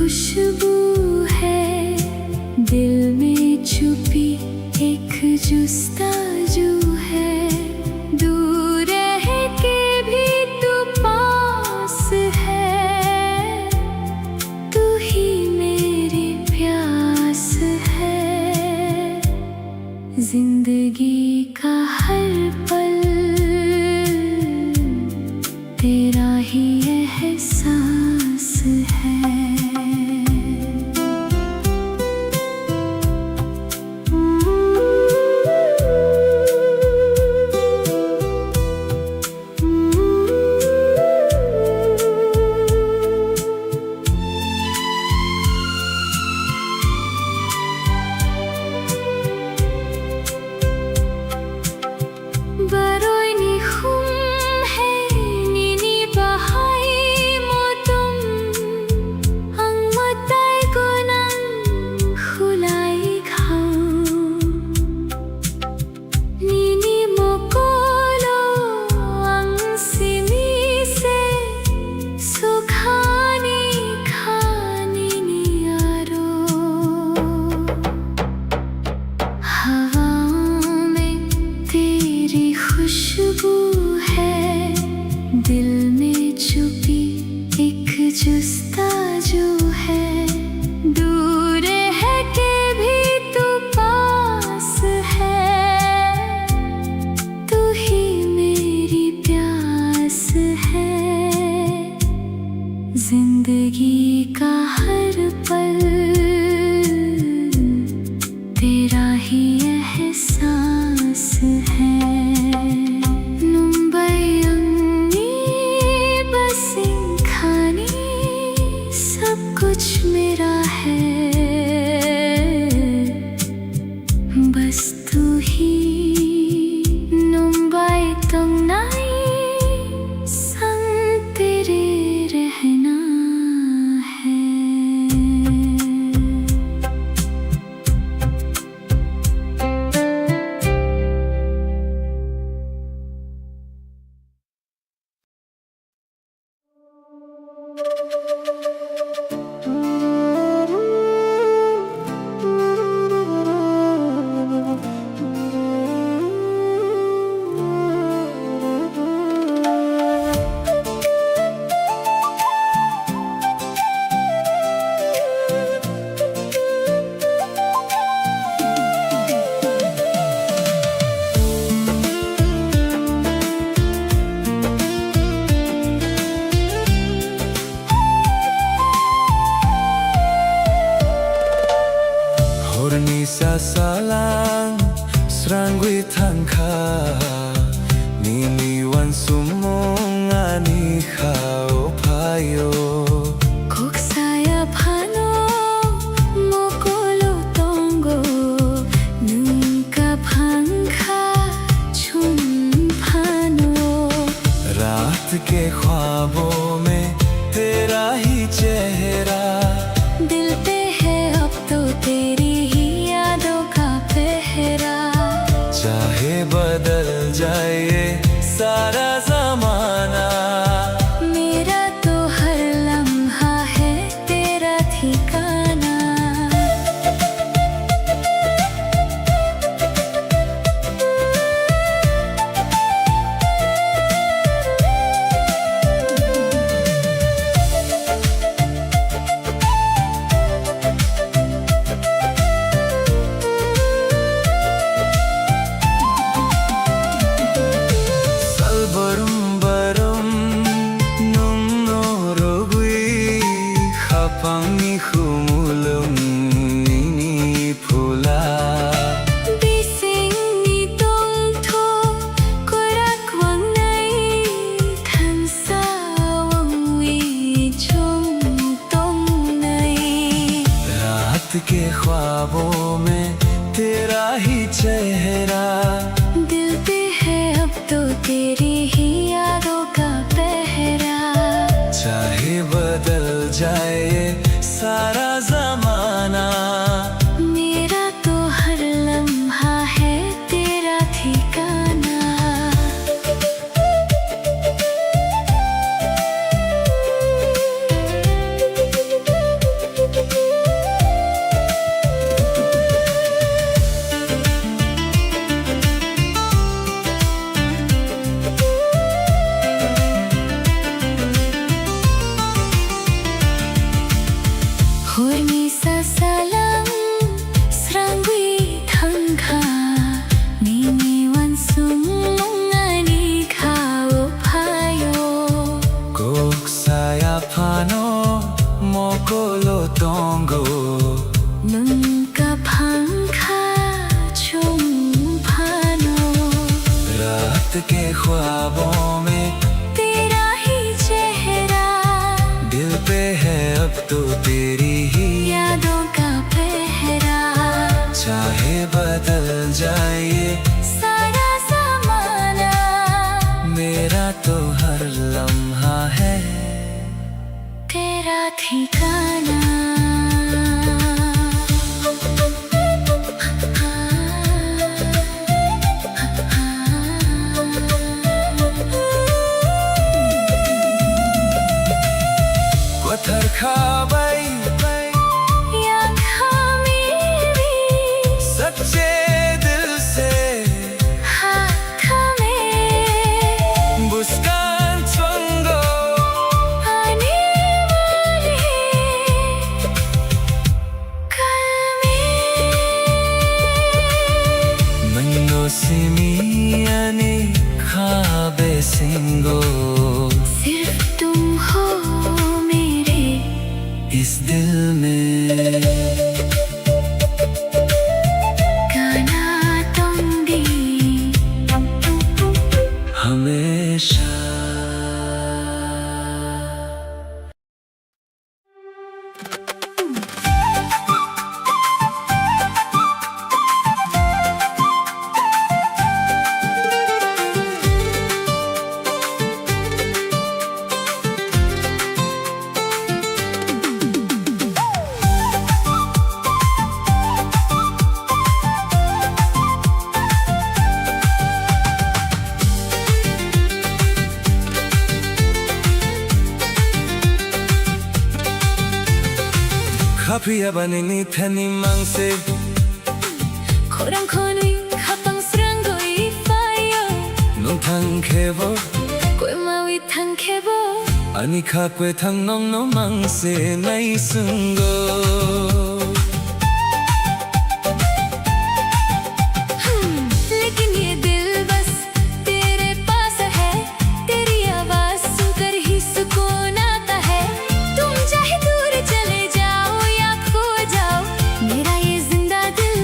खुशबू है दिल में छुपी, एक जुस्ताजू है। दूर रह के भी तू पास है, तू ही मेरी प्यास है। जिंदगी का हर पल तेरा ही एहसास है। खुशबू है दिल में छुपी, एक जुस्ताजू है। दूर है के भी तू पास है, तू ही मेरी प्यास है। जिंदगी का हर पल तेरा ही एहसास है। कुछ मेरा है बस तू ही। मुंबई तंगनाई संग तेरे रहना है। Sasalang serangui tangka nini wan sumong ani khao payo kok saya phano mokolo tongo nunka phangkha chun phano। रात के ख्वाबों में तेरा ही चेहरा दिल पे है अब तो तेरी चाहे बदल जाए सारा ज़माना, मेरा तो हर लम्हा है तेरा ठिकाना। Pangi khumulum nini phula bising ni tong tho korak wang nai than sa wang wi chom tong nai। रात के ख्वाबों में तेरा ही चेहरा दिल पे है अब तो तेरी ही यादों का पहरा। चाहे बदल जाए सारा ज़माना, मेरा तो हर लम्हा है तेरा ठिकाना। tonggo Nung kapangka chumpano रात के ख्वाबों में तेरा ही चेहरा दिल पे है अब तो तेरी ही यादों का पहरा चाहे बदल जाए ये सारा ज़माना मेरा तो हर लम्हा है तेरा ठिकाना पत्थर खाबाई या खामेरी सच्चे दिल से हाथ में मुस्कान चंगो आने वाले कल में मन्नो सिमियाने खाबे सिंगो सिर्फ तुम हो मेरे इस दिल में गाना तुम भी हमेशा 카피야 바니니 테니 망세 코랑코니 가방스런 거이 파이어 논탕 케보 꿰마위 탕케보 아니 카que 탕 넘노 망세 나이 순고 लेकिन ये दिल बस तेरे पास है तेरी आवाज सुनकर ही सुकून आता है तुम चाहे दूर चले जाओ या खो जाओ मेरा ये जिंदा दिल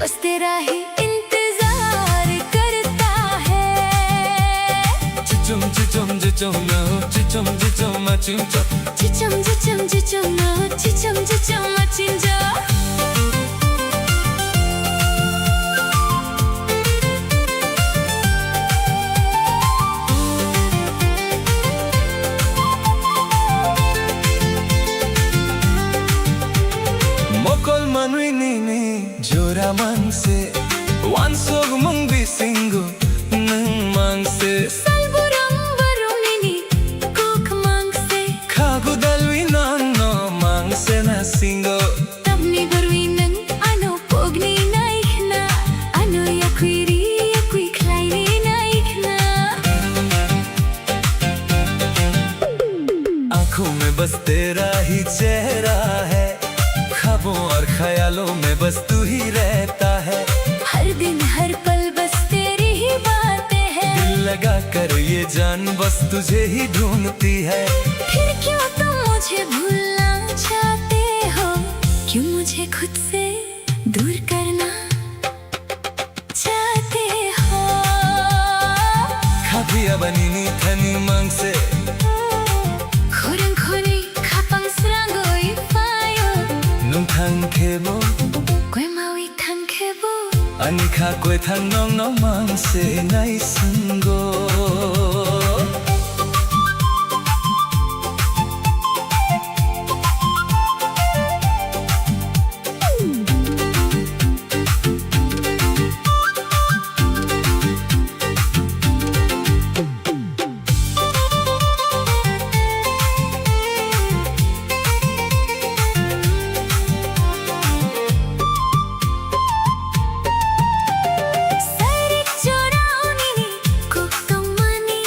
बस तेरा ही इंतजार करता है 지좀 너 지좀 마침적 지점 너 지점 마친 저 모콜 마누이니니 조라 망세 완속 몽비 싱고 능 망세 살보랑 바로니니 꼭 망세 카구 달위 나노 망세 나 싱고 Tapni barwinan ano pogni naikna ano yakui kleini naikna आंखों में बस तेरा ही चेहरा है ख्वाबों और ख्यालों में बस तू ही रहता है हर दिन हर पल बस तेरी ही बातें हैं दिल लगा कर ये जान बस तुझे ही ढूंढती है फिर क्यों तुम मुझे भूलना चाहते हो क्यों मुझे खुद से दूर करना चाहते हो 카피야 바니니 테니 망세 코랑코니 가방스런 거이 파요 농탕 케보 꿰마위 탕케보 아니 카que 탕 넘노 망세 나이 쓴고 사릭 조라오니니 꼭동마니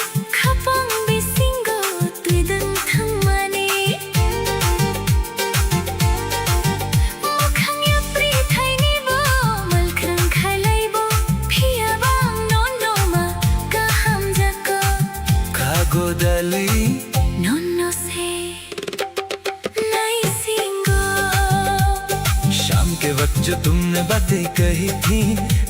वक्त जो तुमने बातें कही थी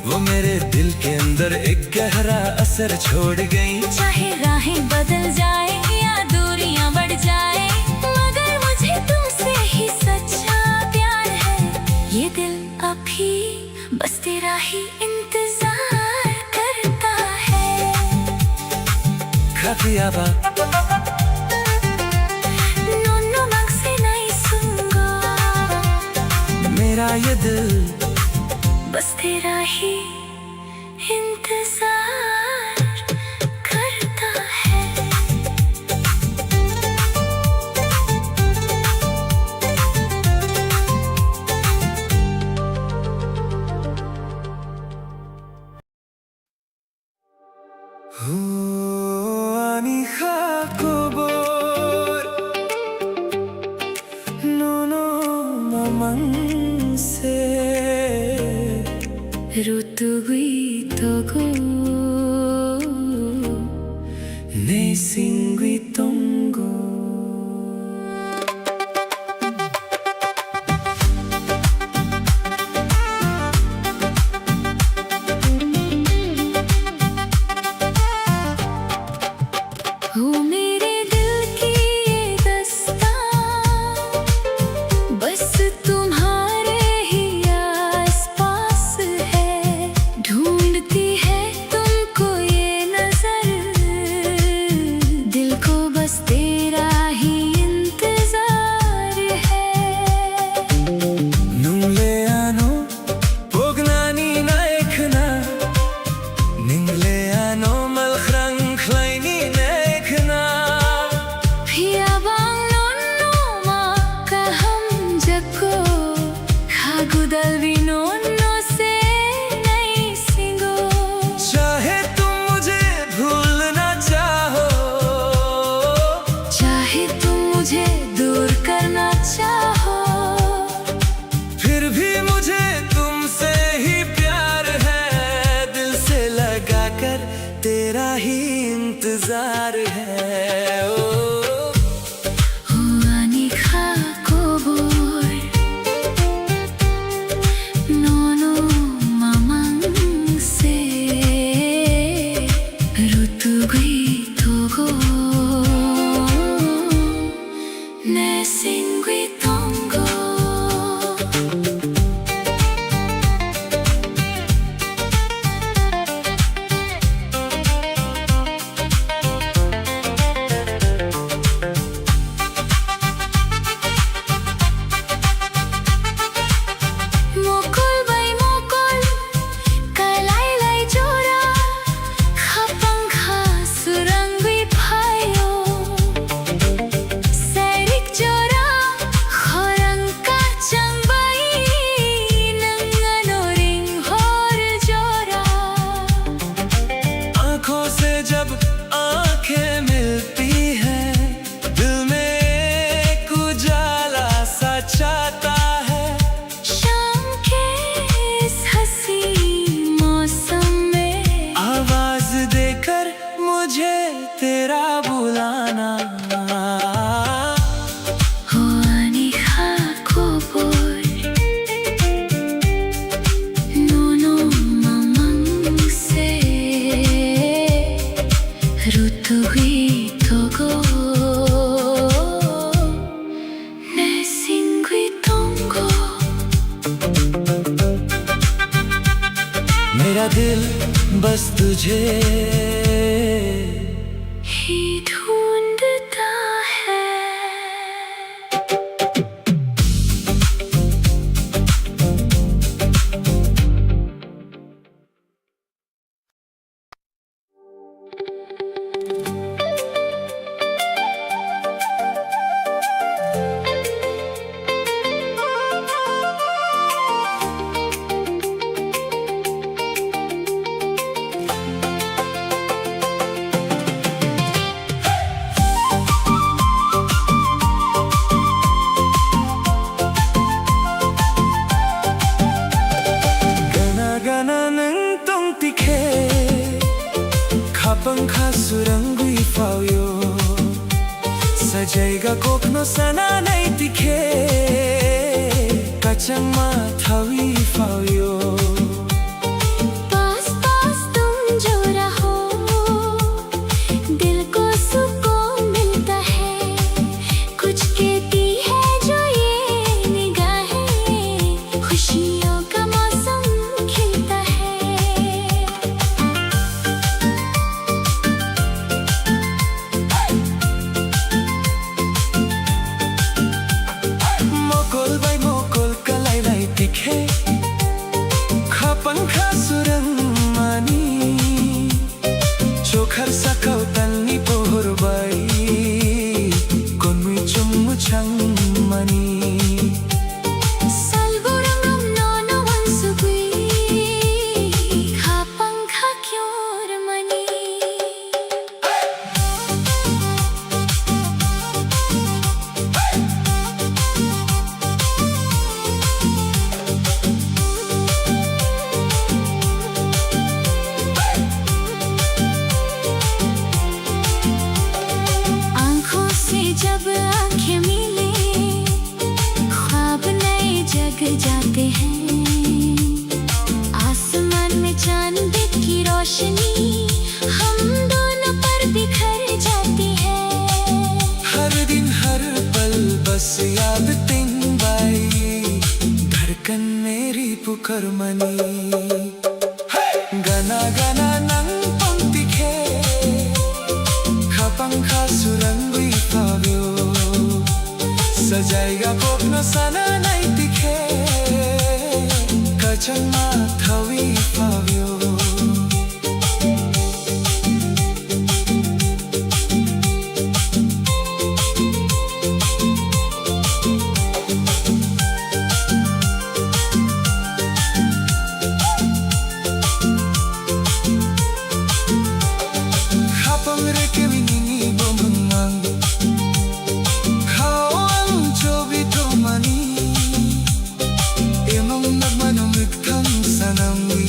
वो मेरे दिल के अंदर एक गहरा असर छोड़ गई। चाहे राहें बदल जाए या दूरियां बढ़ जाए, मगर मुझे तुमसे ही सच्चा प्यार है। ये दिल अभी बस तेरा ही इंतजार करता है। Kafiaba नोनो मांग से नहीं सूंगा, मेरा ये दिल बस तेरा ही इंतजार करता है। Ani khakobor nono mamang se Rutugui togo ne singui tongo हो मेरे दिल की ये दास्तां बस तुम्हारे ही आसपास है। ढूंढती है तुमको ये नजर, दिल को बस तेरा ही इंतजार है। Nungle ano pognani na ekna ningle ano malkhrang khlaini na ekna Pia bang nonno ma kaham jako khagudal vi nonno se nahi singo। चाहे तुम मुझे भूलना चाहो चाहे तुम मुझे दूर करना चाहो, फिर भी मुझे तुमसे ही प्यार है। दिल से लगा कर तेरा ही इंतजार है। ओ Ani khakobor nono mamang se rutugui togo ne singui tongo। Mokol bai mokol kalai lai jora khapang kha surangui phayo sairik jora khorang ka changbai nangano ring hor jora। आंखों से जब आंखें मिलती हैं दिल में एक उजाला सा छाता है। शाम के इस हंसी मौसम में आवाज देकर मुझे तेरा बुलाना हो ani khakobor nono mamang se rutugui togo ne singui tongo। मेरा दिल बस तुझे ही ढूंढता है। pangkha surangui fauyo sajaiga kokno sana nai tikhe kachang ma Hawi Fawyo. पास पास तुम जो रहो दिल को सुकून मिलता है कुछ कहती है जो ये निगाहें खुशियों का मौसम खिलता है Mokol bay mokol kalay lay tikhe Khapangkha surang mani Chokhar sakau tanni pohor bay Konmui chummu chang mani Salburangam nono wansugui khapangkha kyor mani आँखों से जब आँखें मिले ख्वाब नए जग जाते हैं आसमान में चांद की रोशनी हम दोनों पर बिखर जाती है हर दिन हर पल बस याद तिंग बाई धड़कन मेरी पुकार मनी गाना गाना नंग पंक्ति खे Khapangkha surangui Fawyo Sajaiga kopno sana nai tikhe Kachang ma thawi Fawyo Khapang reke winini bomang Khawang chobi tomani Emang nagmanong itkang sanamwi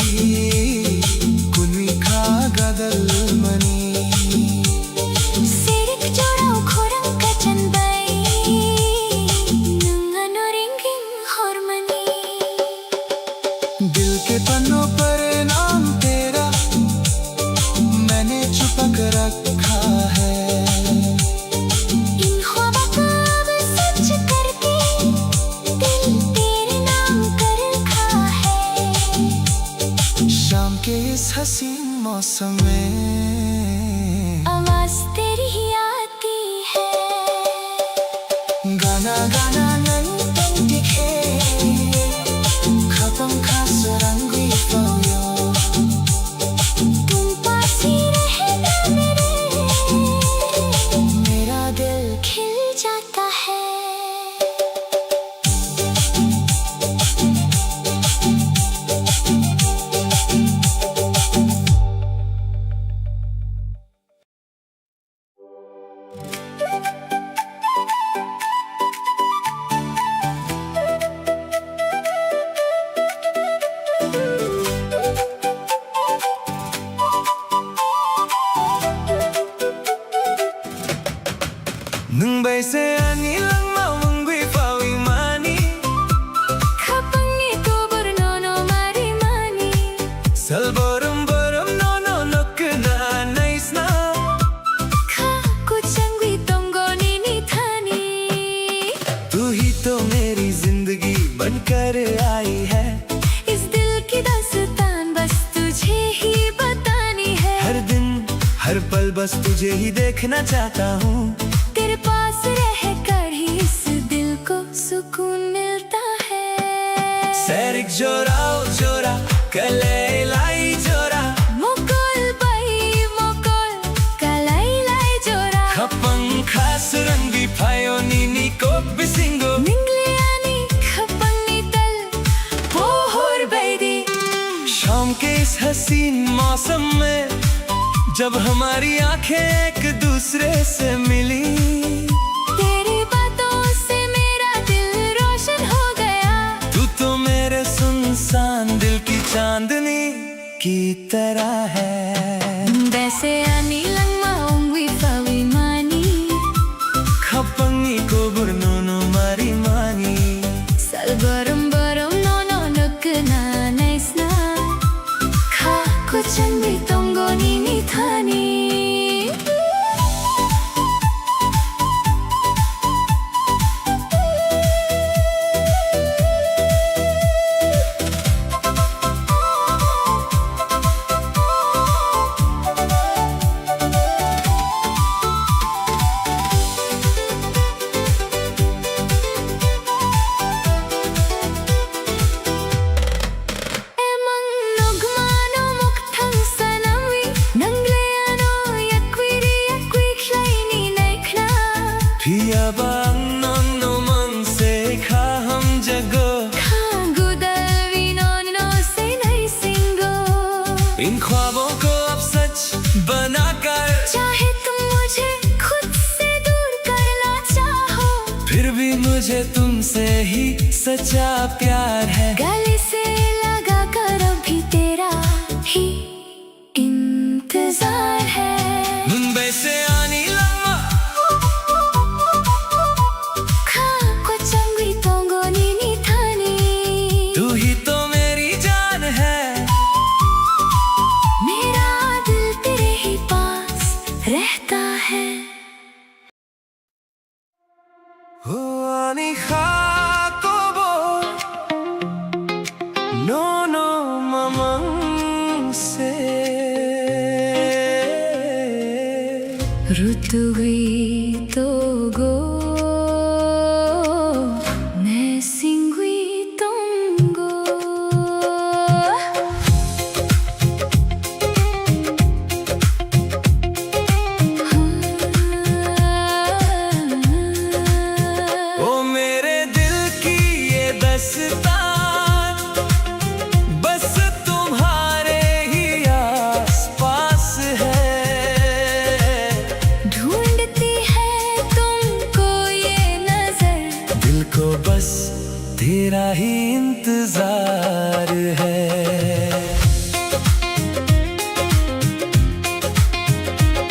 Kunwi ka gadal mani Sirik jorau khorang kacan bay Nangano ringing hormani दिल के पन्नों पर नाम तेरा मैंने छुपा कर रखा है इन ख्वाबों को अब सच करके दिल तेरे नाम कर रखा है शाम के इस हसीन मौसम में आवाज तेरी ही आती है गाना गाना नंग पंक्ति खे Khapangkha surangui Fawyo तुम पास ही रहना मेरा दिल खिल जाता है Nung bay se ani lang mawangui Fawi mani Khapangi ko burnono mari mani Salborum borum no no nokna naisna Kha kuchangwi tongo nini thani तू ही तो मेरी जिंदगी बनकर आई है इस दिल की दास्तान बस तुझे ही बतानी है हर दिन हर पल बस तुझे ही देखना चाहता हूँ तेरे पास रहकर ही इस दिल को सुकून मिलता है सैरिक जोरा जोरा कले लाई जोरा मोकोल by मोकोल kalay lay jora Khapangkha surangui Fawyo nini kop bisingo Ningliani khapangi tal pohor baidi शाम के इस हसीन मौसम में जब हमारी आंखें एक दूसरे से मिली तेरी बातों से मेरा दिल रोशन हो गया तू तो मेरे सुनसान दिल की चांदनी की तरह है वैसे ani lang maungwi Fawi mani Khapangni ko burnono mari mani Salbaram baram no no no Kocangwi tongo nini thani Pia bang non no man se kha hum jago इन ख्वाबों को अब सच बनाकर चाहे तुम मुझे खुद से दूर करना चाहो फिर भी मुझे तुमसे ही सच्चा प्यार है गले से लगा कर अभी तेरा ही इंतजार है मुंबई से आनी लम्बा खा कोचंगी तोंगो नीनी थानी तू ही तो मेरी जान है मेरा दिल तेरे ही पास रहता है हो आनी खाकोबो no no mamang se ऋतुवी तोगो मैं सिंगुई तोंगो ओ मेरे दिल की ये दस्तान बस तुम्हारे ही आसपास है ढूंढती है तुमको ये नजर दिल को बस तेरा ही इंतजार है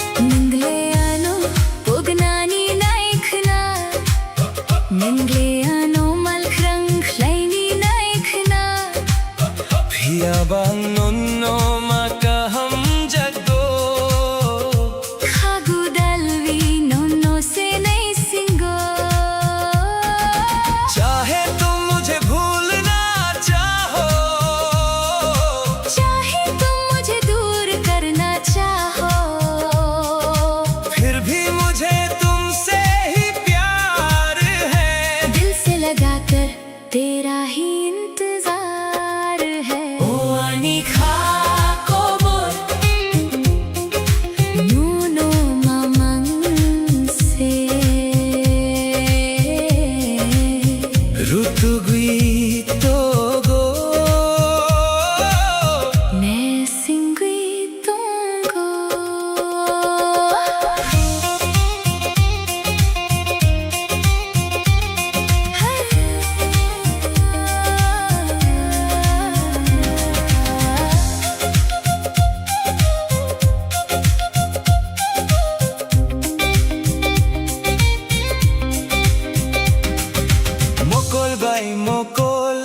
निंगलेयानो पुगनानी नाइखना निंगलेयानो मलखरंग लाइनी नाइखना Pia bang non no maka hum jago खागुदलवी नोनो से नहीं सिंगो चाहे तुम मुझे भूलना चाहो चाहे तुम मुझे दूर करना चाहो फिर भी मुझे तुमसे ही प्यार है दिल से लगाकर तेरा ही इंतजार है ओ आनी खाकोबो नूनो मामंग से ऋतुगुई तोगो मैं सिंगुई तोंगो mokol bai mokol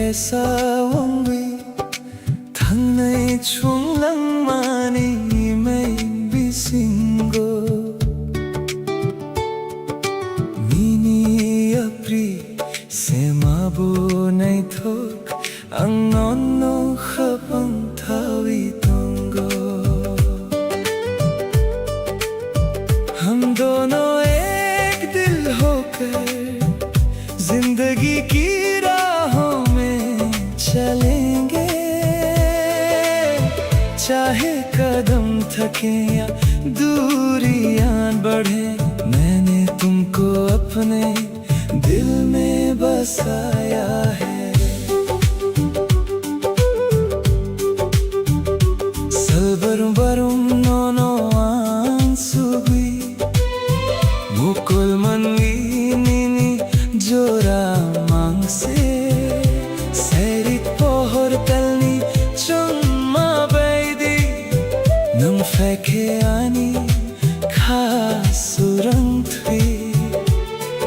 개사원위 당나의 총랑만이 맹비신고 미니 앞리 세마보 나이톡 앙넌노 합방 타위 동거 हम दोनों एक दिल होकर जिंदगी की राहों में चलेंगे चाहे कदम थके या दूरियां बढ़े मैंने तुमको अपने दिल में बसाया है Salbarum barum nono ansugui Mukul manwi nini jora mangse Serit pohor talni chumma baidi Nam feke ani khasurang thui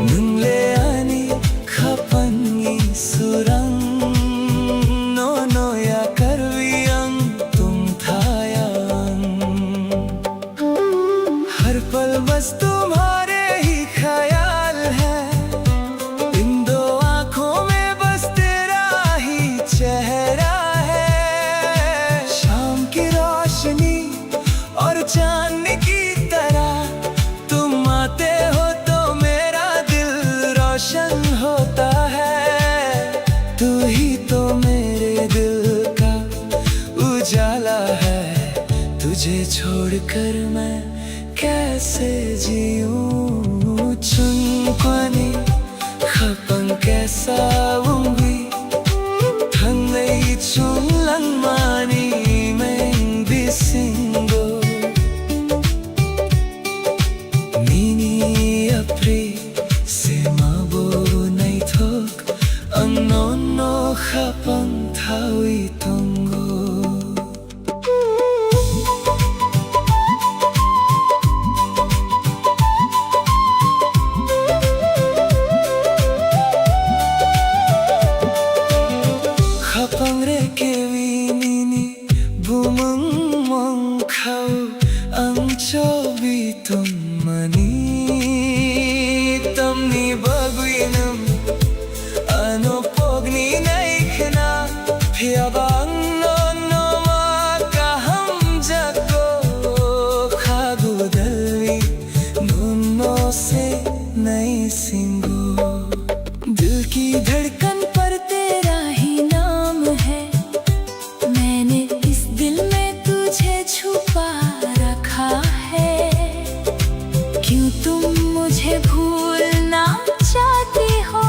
Nungle ani khapangi surang Nono ya karviyang tum thayang हर पल बस तुम्हारे ही ख्याल है इन दो आँखों में बस तेरा ही चेहरा है शाम की रोशनी और चांद की तरह तुम आते हो तो मेरा दिल रोशन होता है तू ही तो मेरे दिल का उजाला है तुझे छोड़कर मैं कैसे जीऊं 춘권이 합방 개싸움이 당내이 총랑만이 맹비신고 미니 앞리 세마보 나이톡 앙노노 합방 타위 동고 Kapangre kewinini bumang mangkau ang chobitum mani tamni bagwinam ano pogni naikhna phiabang no makaham jako khagu dalwi nunno se nai singo दिल की धड़कन पर तेरा ही नाम है मैंने इस दिल में तुझे छुपा रखा है क्यों तुम मुझे भूलना चाहती हो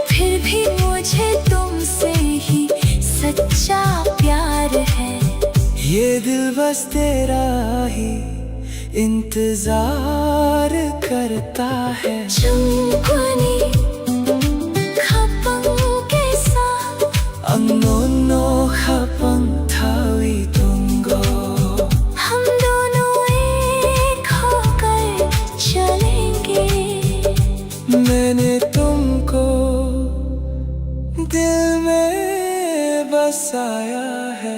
फिर भी मुझे तुमसे ही सच्चा प्यार है ये दिल बस तेरा ही इंतजार करता है 춘권이 합방 개싸 앙노노 합방 타위 동거 हम दोनों एक होकर चलेंगे मैंने तुमको दिल में बसाया है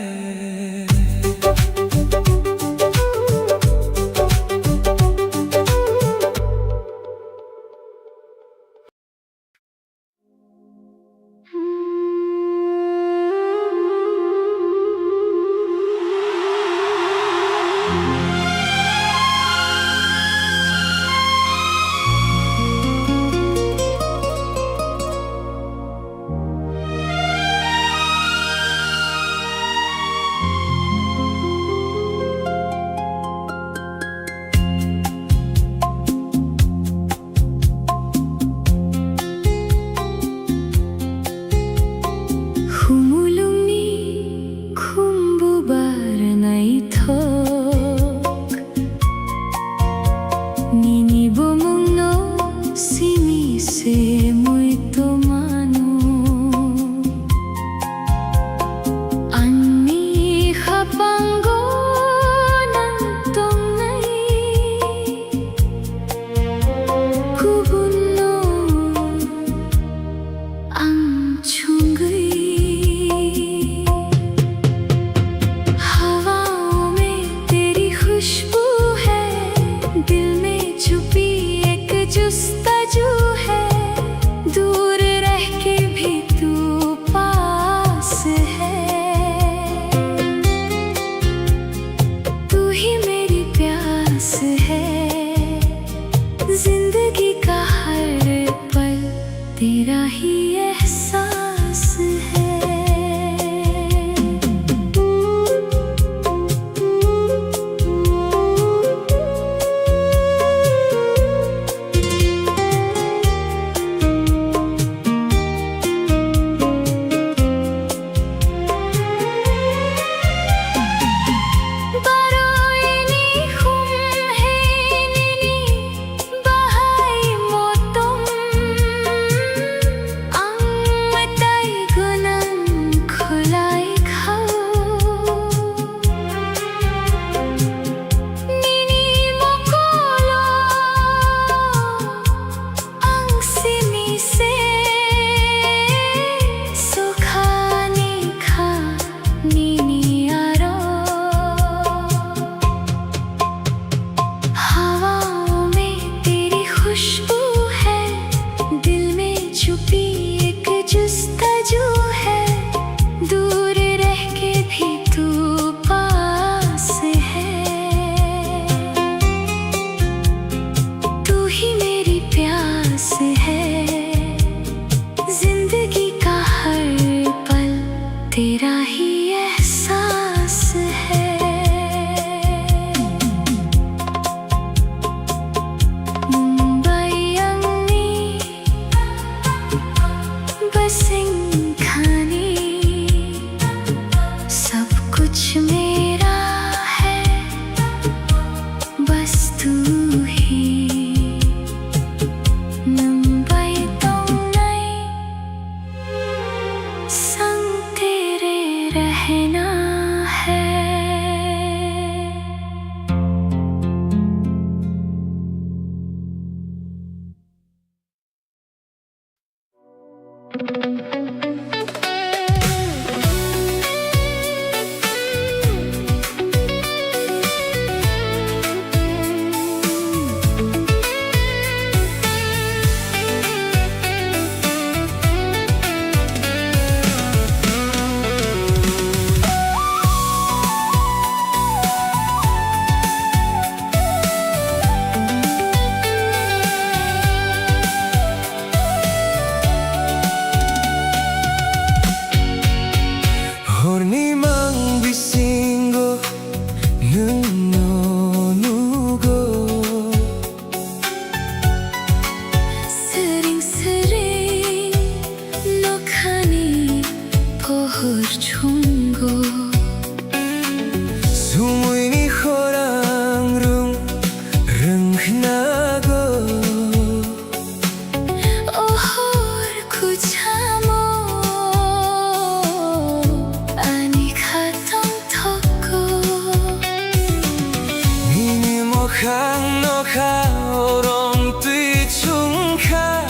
노카오롱 뛰충카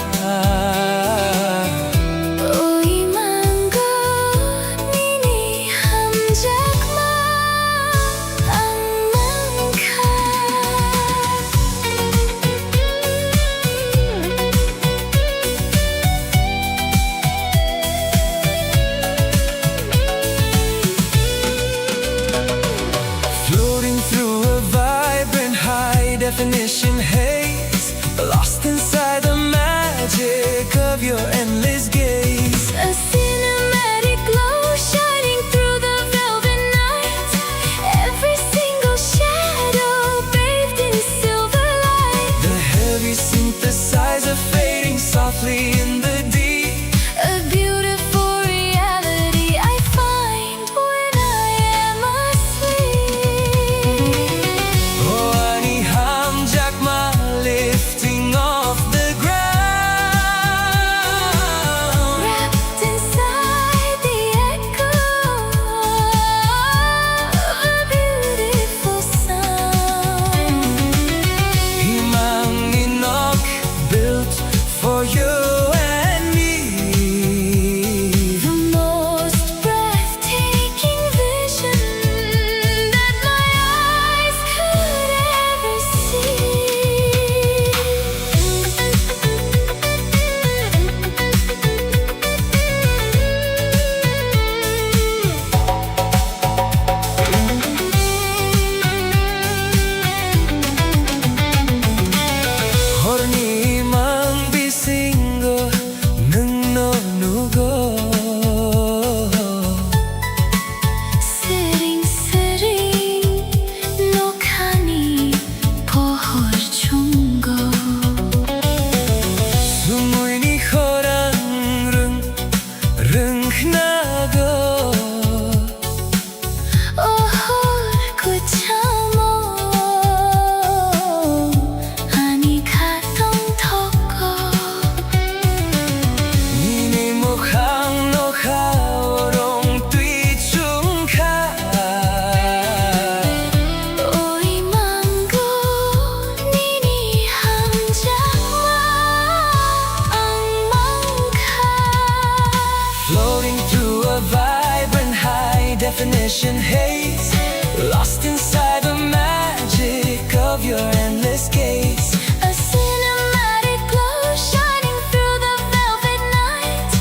오이망고 니니 함작마 앙망카 Floating through a vibrant high-definition haze, lost inside the magic of your endless gaze. A cinematic glow shining through the velvet night. Every single shadow bathed in silver light. The heavy synthesizer fading softly in the deep. A beautiful reality I find when I am asleep. Oh, ani hamjakma lifting off the ground. Wrapped inside the echo of a beautiful sound. Himang inok built for you and me. The most breathtaking vision that my eyes could ever Horni mang bisingo nungno nugo. Sitting, 녹하니 보홀 중고. Sumuini horang rung nago. 오홀 구차모 아니 가동토고. Nini mukhang nokhaorong tuichungka. 오이망고 니니 함작마 앙망카. Floating through a vibrant high-definition haze, lost inside the magic of your endless gaze. A cinematic glow shining through the velvet night.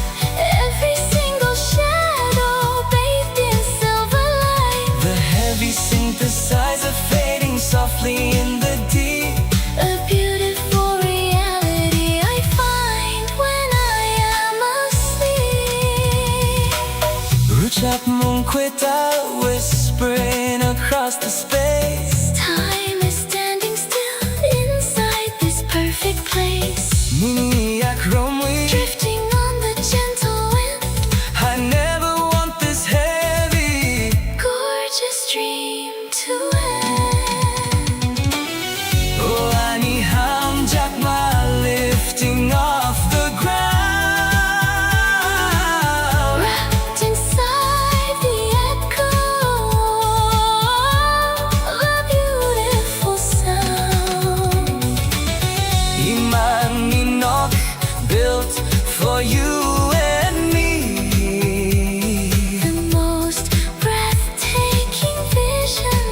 Every single shadow bathed in silver light. The heavy synthesizer fading softly in the deep. A beautiful reality I find when I am asleep. Ruchak mungkwita whispering across the space. Time is standing still inside this perfect place. Niniyak romwi, Drifting on the gentle wind. I never want this heavy. Gorgeous dream to end. Oh, ani hamjakma lifting off the ground. Wrapped inside the echo of a beautiful sound. Imang inok built for you and me. The most breathtaking vision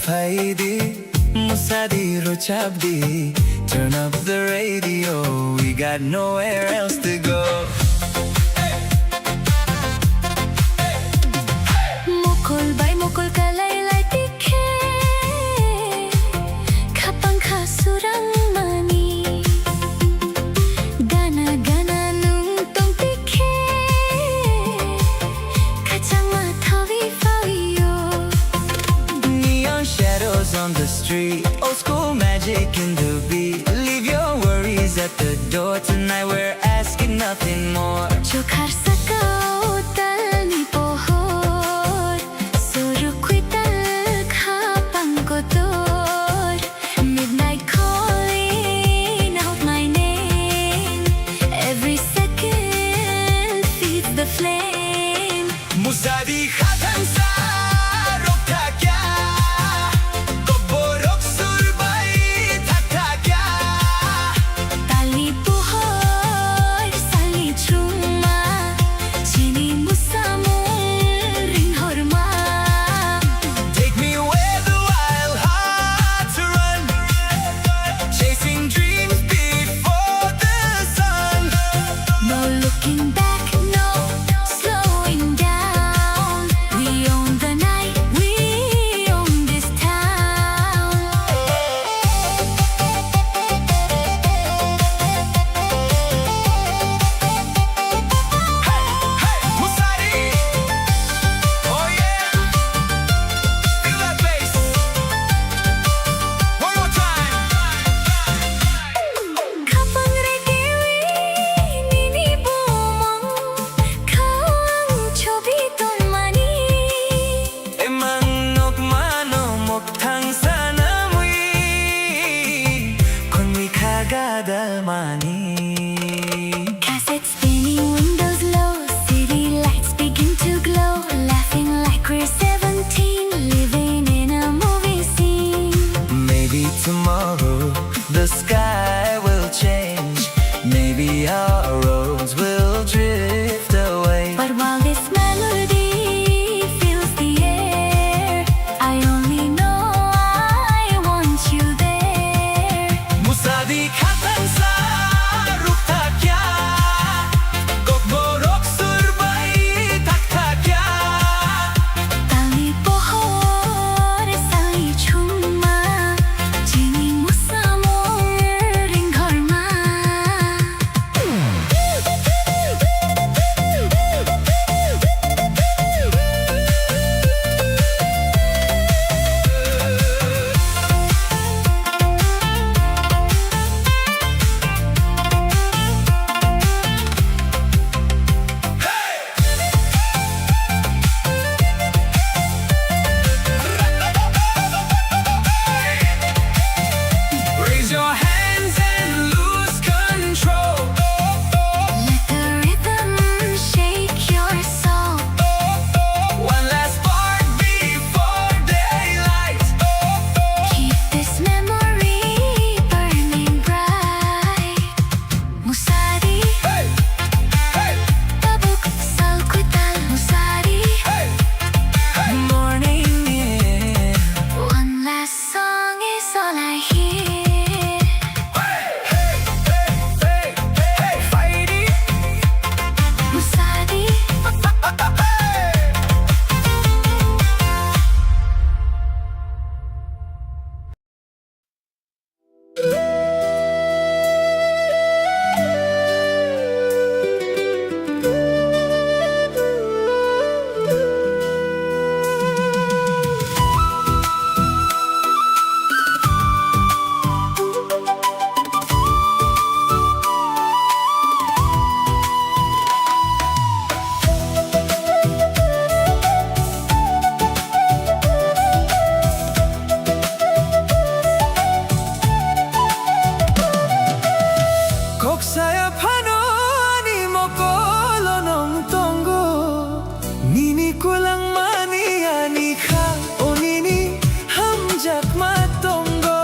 Faidi, Musadi Rochabdi. Turn up the radio, we got nowhere else to go. Mukul bay mukul kalaylay tikhe Kapang kasurang mani Gana gana nung tong tikhe Kachang mathawi fawiyo Neon shadows on the street, old school magic in the beat. Leave your worries at the door, tonight we're asking nothing more. Chokhar sakao tal ni pohor Surukwi tal kapang kotor Midnight calling out my name Every second feeds the flame Musadi khatan sa rokta kya Koborok surbay thakta kya Tali pohor sali chuma Chini musamul ring horma Take me where the wild hearts run, chasing dreams before the sun. No looking back, no slowing down. We own the night, we own this town. Musadi, oh yeah, feel that bass. One more time. Kapag regiwi, nini bumong, kawang chobi ton mani. Emanok manomok thang sana mui, kon mi kagada mani. Cassette spinning, windows low, city lights begin to glow. Laughing like we're 17, living in a movie scene. Maybe tomorrow the sky will change. Maybe our roads will drift away. But while this melody fills the air, I only know I want you there. Musadi khatan sa rukta kya Kokborok surbay thakta kya Tali pohor sali chuma Chini musamol ring horma Raise your hands and lose control. Let the rhythm shake your soul. One last spark before daylight. Keep this memory burning bright. Musadi, Hey, hey, tabuk salkutal Musadi. hey, hey. Morning, yeah. One last song is all I hear. Hey, hey, hey, hey, hey, fighting. Musadi, Koksaya pano ni mokolo nong tongo Nini kulang mani ani ka o nini hamjak matongo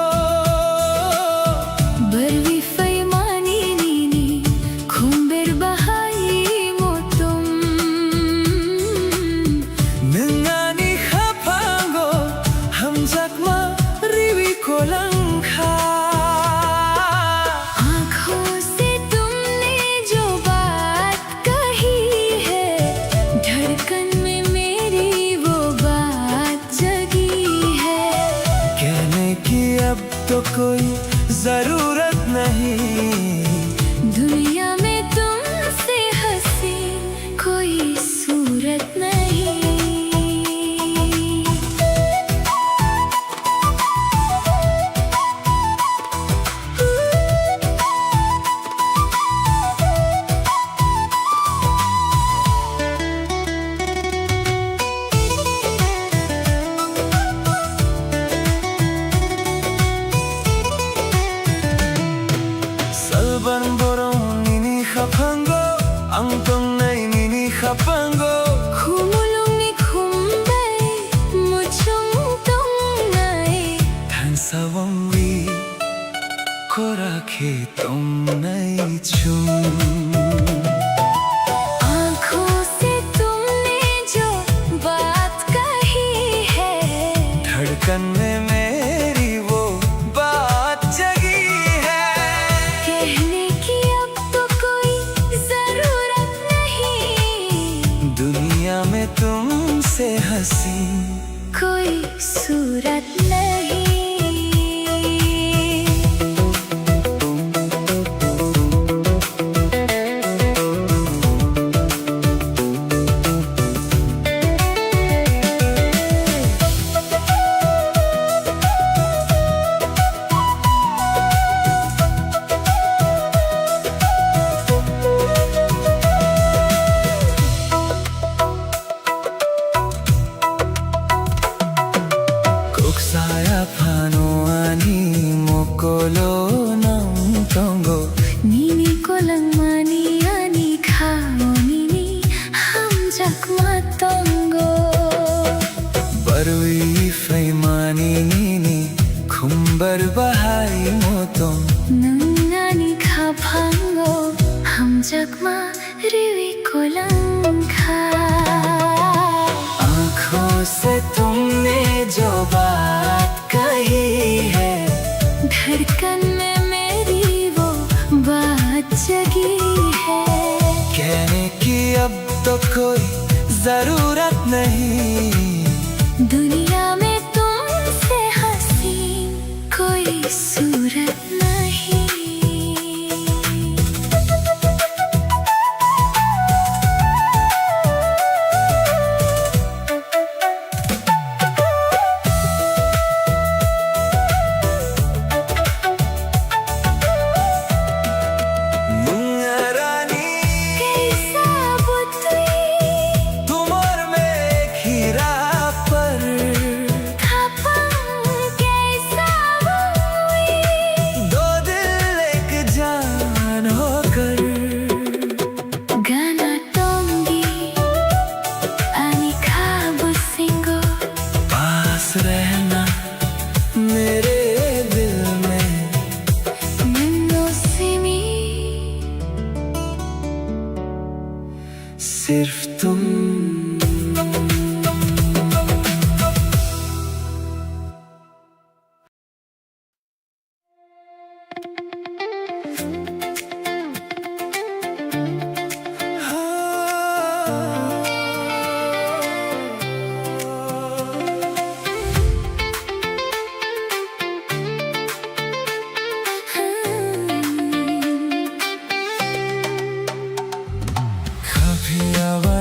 barwi fay mani nini khumber bahai motum. Nangani hapango hamjak ma जरूरत नहीं। दुनिया में तुमसे हंसी कोई सूरत नहीं। Salban borong nini khapango, ang tong nay nini khapango. Khumulong ni khumbay, muchong tong nay. Than sawang wi, ko rakhe tong nay chum. आँखों से तुमने जो बात कही है, धड़कन में मेरी वो बात जगी है। कहने की अब तो कोई जरूरत नहीं। दुनिया में तुमसे हंसी कोई सूरत नहीं। Saya pano ani mokolo nang tongo. Nini ko lang mani ani khao nini ham jakma tongo. Barui faimani nini khumbar bahai motom. Nani kha phango ham jakma riwi ko lang kha. आँखों से तुमने जो बात कही है, धड़कन में मेरी वो बात जगी है। कहने की अब तो कोई जरूरत नहीं। दुनिया में तुमसे हंसी कोई सूरत नहीं। मुंगा रानी कैसा बुद्धि तुम और मैं एक ही राह पर। खपन कैसा हुई दो दिल एक जान होकर। गाना टोंगी ani khabo singo. पास रहना मेरे दिल में। Nino simi सिर्फ तुम। कभी आवाज़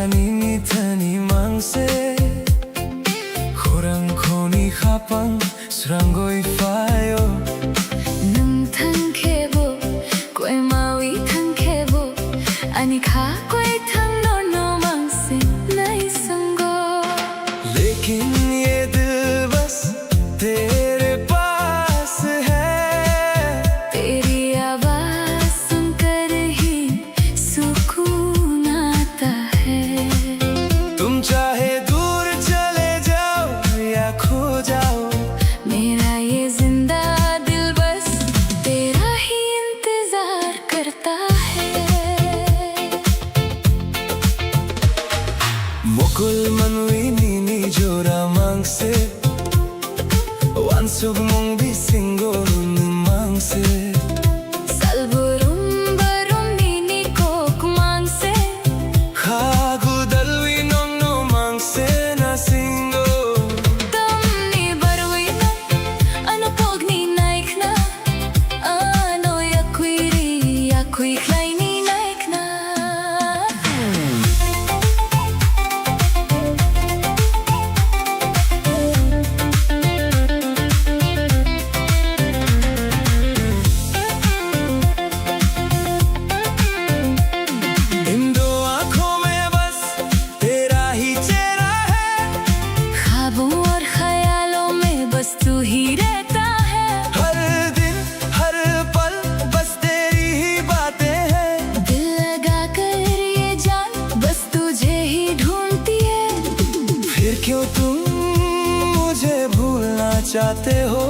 जाते हो?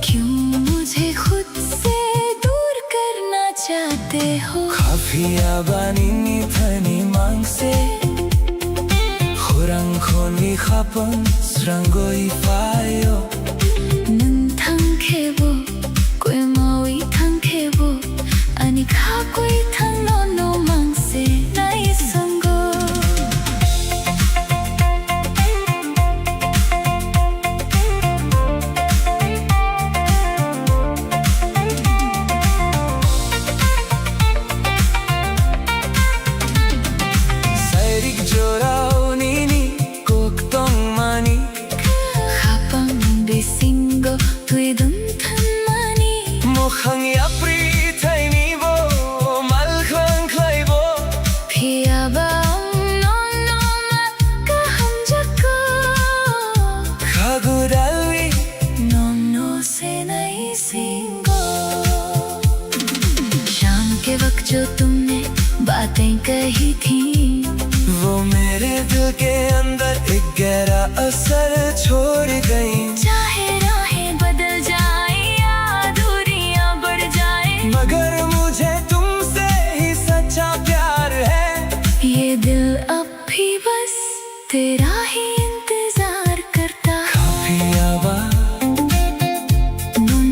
क्यों मुझे खुद से दूर करना चाहते हो? Kafia banini thani mangse Khurang khoni khapan srangoi fayo Nun thangkhebo koi mawi thangkhebo ani kha koi thang no mangse nai sango Sairik jorao nini koktong mani khapang besingo tui dun than mani Mokhang yapri thai ni bo mal khang khlai bo phia ba no ma ka ham jako Khagudalwi no se nai singo शाम के वक्त जो तुमने बातें कही थी वो मेरे दिल के अंदर एक गहरा असर छोड़ गई चाहे राहें बदल जाए या दूरियां बढ़ जाए मगर मुझे तुमसे ही सच्चा प्यार है ये दिल अब भी बस तेरा ही इंतजार करता है Kafia ba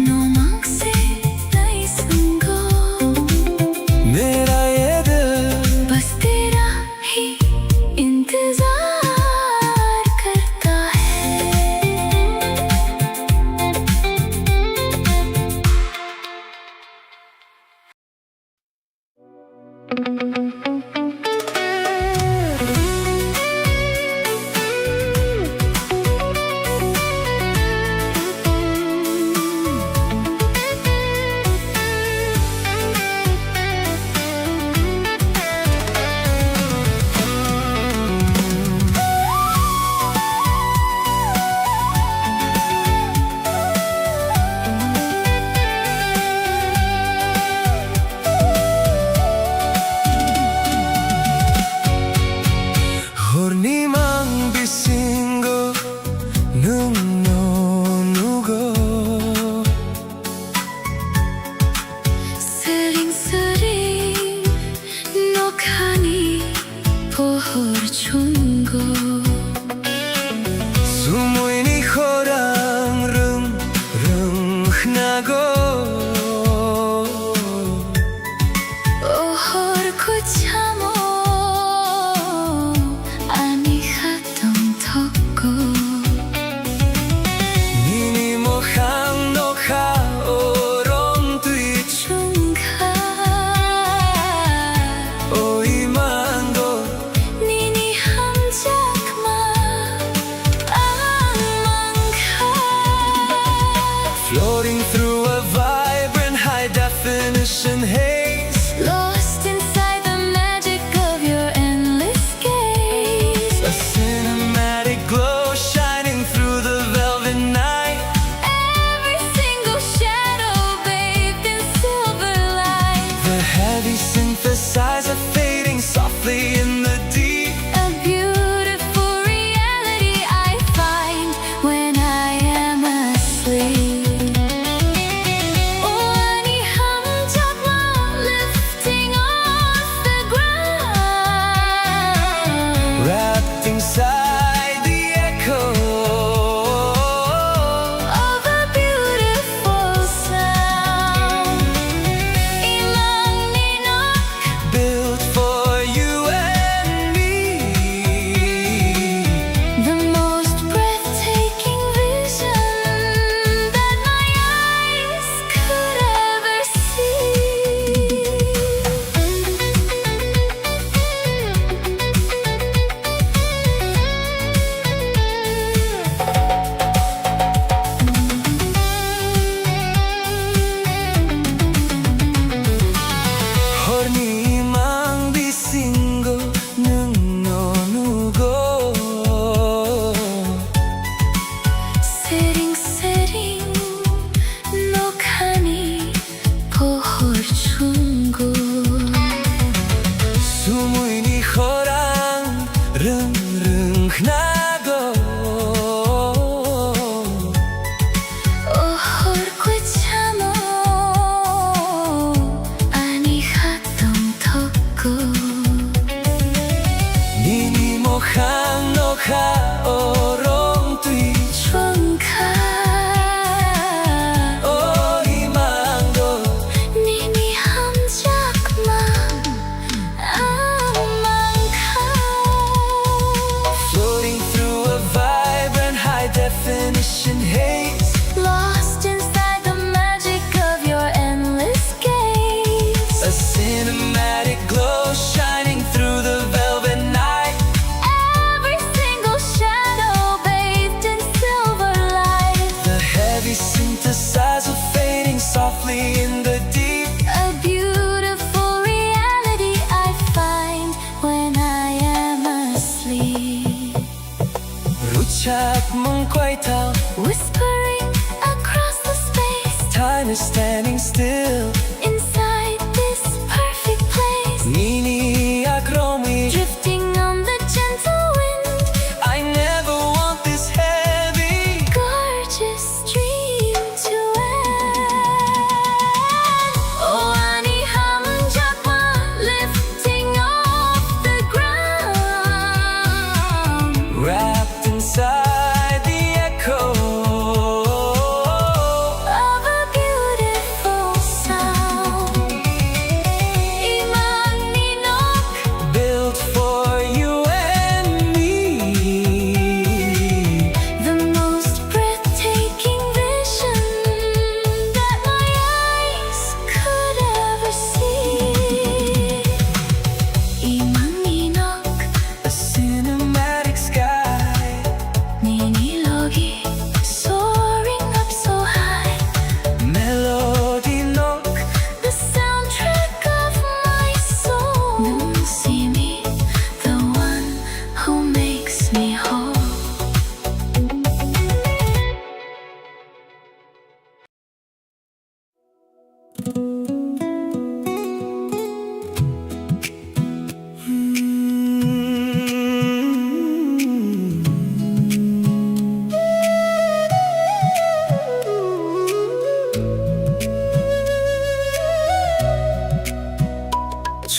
no मांगसे नहीं संगो मेरा ये दिल बस तेरा ही इंतजार करता है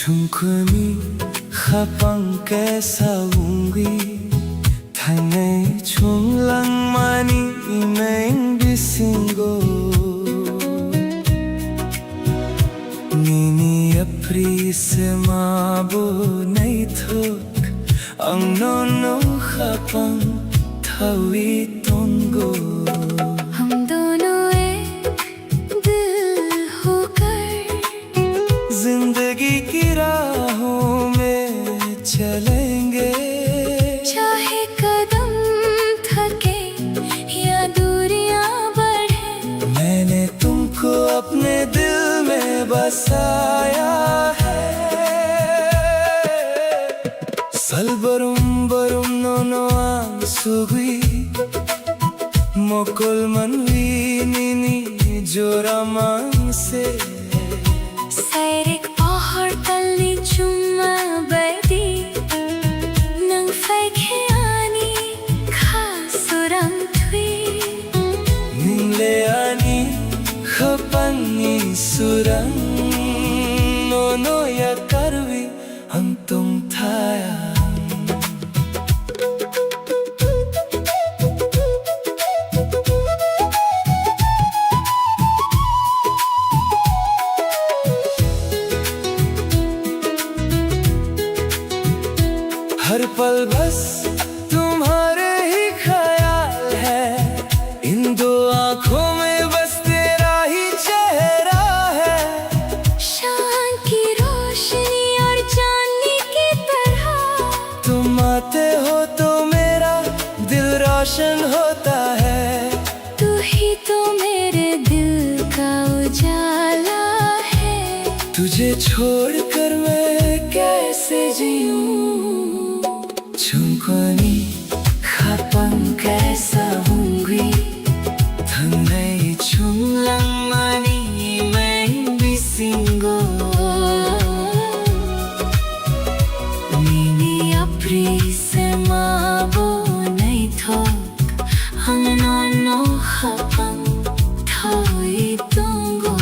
충분히 가방께 사운기 타네 총랑만이 이메인 비신고 니니 앞리세 마보 네이톡 앙노노 가방 타위 돈고 हम दोनों एक दिल होकर जिंदगी की राहों में चलेंगे चाहे कदम थके या दूरियां बढ़े मैंने तुमको अपने दिल में बसाया है 살버름버름 너너한 수위 먹골만 위니니 조라만세 Sairik pahar talni chuma badi nang faikhiani khasuram thui 닝레아니 khapani surang nonoya karwi antong thaya हर पल बस तुम्हारे ही ख्याल है इन दो आंखों में बस तेरा ही चेहरा है शाम की रोशनी और चांदनी की तरह तुम आते हो तो मेरा दिल रोशन होता है तू ही तो मेरे दिल का उजाला है तुझे छोड़कर मैं कैसे जीऊं 충분히 가방 कैसा हूँगी 당나의 충랑만이 मैं 비신고 Nini apri se mabo nahi thok ang nono hapang thawi tongo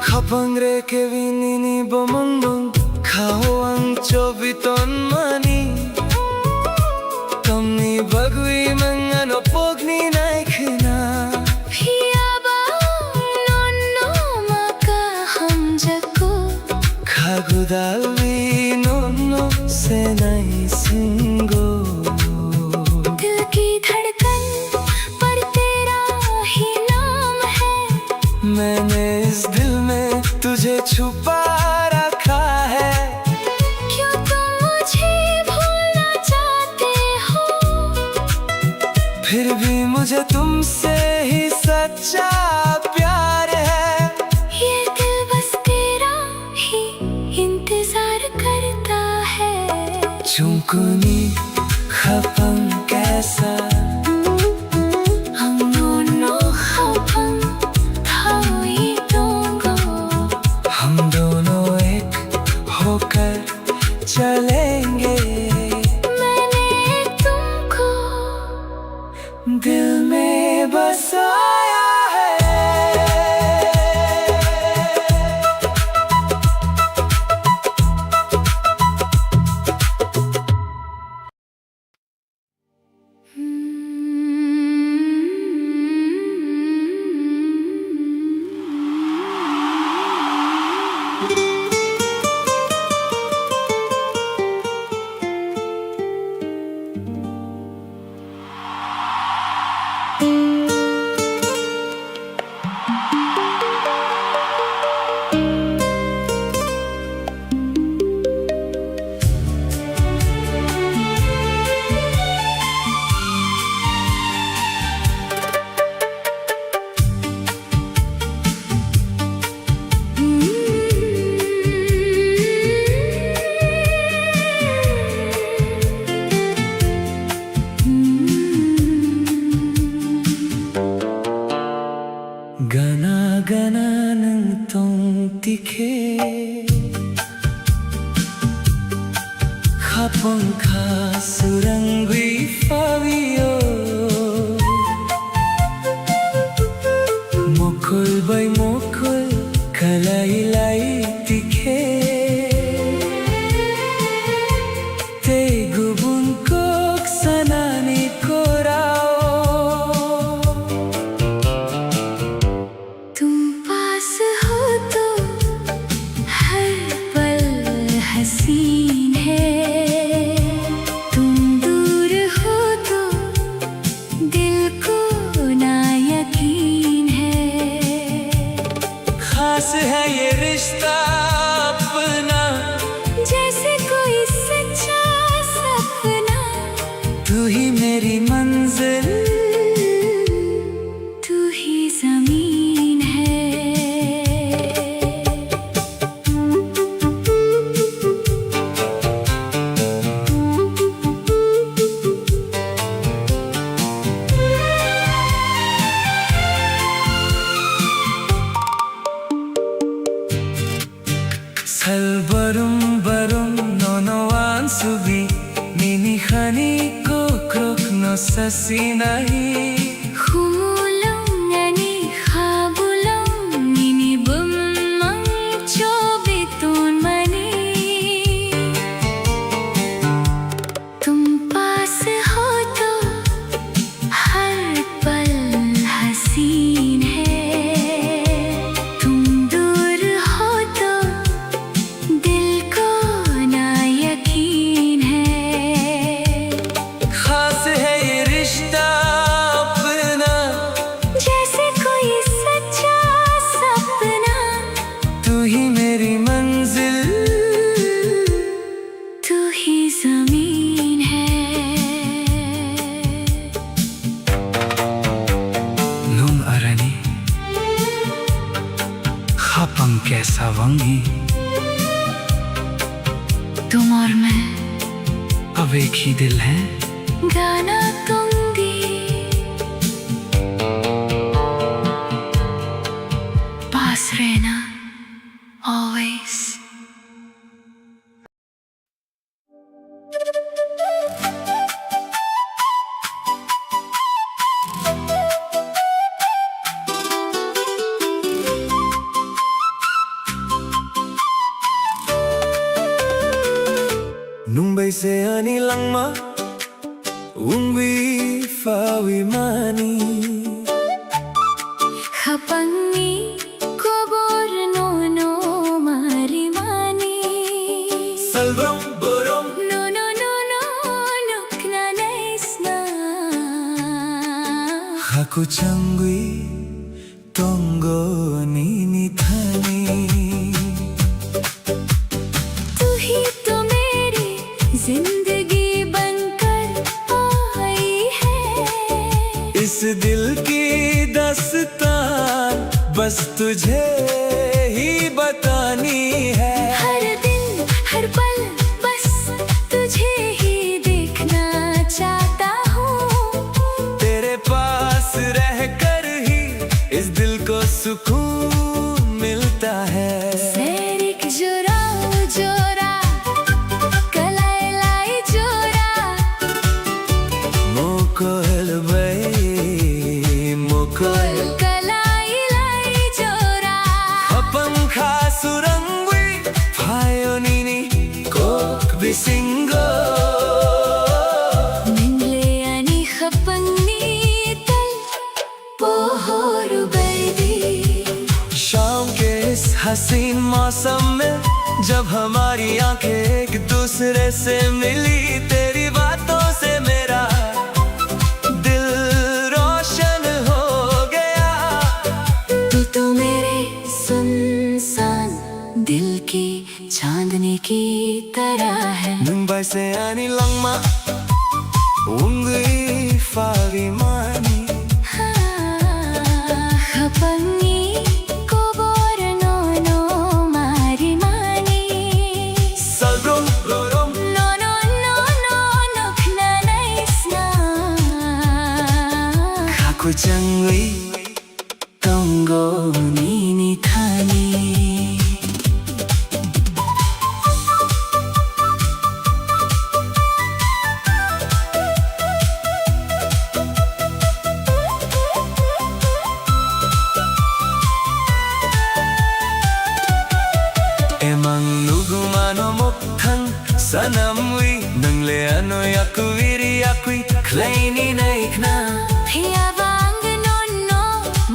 Kapangre ke vinini bomondong Kao ang chobiton mani Tamni bagui mangano pogni naikina Piyaba nono maka hum jako Kagudalvi nono se nai singo दिल की धड़कन पर तेरा ही नाम है मैंने इस दिल में तुझे छुपा रखा है क्यों तुम मुझे भूलना चाहते हो फिर भी मुझे तुमसे ही सच्चा प्यार है ये दिल बस तेरा ही इंतजार करता है 충분히 가방 कैसा हम दोनों हपम थाई दोंगो हम दोनों एक होकर चलेंगे मैंने तुमको दिल में बसाया है gana ng tongtike Kapang kasurangwi fawiyo Mokol bay mokol kalay-lay tike Te gubun kok sanani korao तुम पास हो तो हर पल हसीन है तुम दूर हो तो दिल को ना यकीन है खास है ये रिश्ता अपना जैसे कोई सच्चा सपना तू ही मेरी मंजिल तू ही जमीन है Salbarum-barum nonoan subi Minihani ko krok no sasinahi Humulong-ani habulong inibumang chobitun mani तुम पास हो तो हर पल हसीन है तुम दूर हो तो दिल को ना यकीन है खास है ये रिश्ता अपना जैसे कोई सच्चा सपना तू ही मेरी मंजिल तू ही जमीन है Nung arani Kapang kesa wangi तुम और मैं अब एक ही दिल है गाना दूंगी पास रहना always Nung bay se ani langma Ungwi fawi mani खपंगी कोबोर नो मारी मानी Salbrum burum no lukna naisna Haku changwi Tongo nini thani तू ही तो मेरी जिंदगी बनकर आई है इस दिल की दस्तान बस तुझे ही बतानी है हर दिन हर पल बस तुझे ही देखना चाहता हूँ तेरे पास रहकर ही इस दिल को सुकून मिलता है सैरिक जोरा जोरा कलाई जोरा मोकोल bay मोकोल कलाई जोरा Kapang kasurangwi Payonini Kok bisingo मिले यानी खपंगी तल पोहोरु बैदी शाम के इस हसीन मौसम में जब हमारी आंखें एक दूसरे से मिली तेरी बातों से मेरा दिल रोशन हो गया तू तो मेरे सुनसान दिल की चांदनी की तरह है Mumbai se ani langma Ungwi fawi mani खपंगी कोबोर नो मारी मानी Salbrum burum no lukna naisna Haku changwi Tongo ni Sanamui nang leano yakuviri yakui kleini naikna Piyabang nono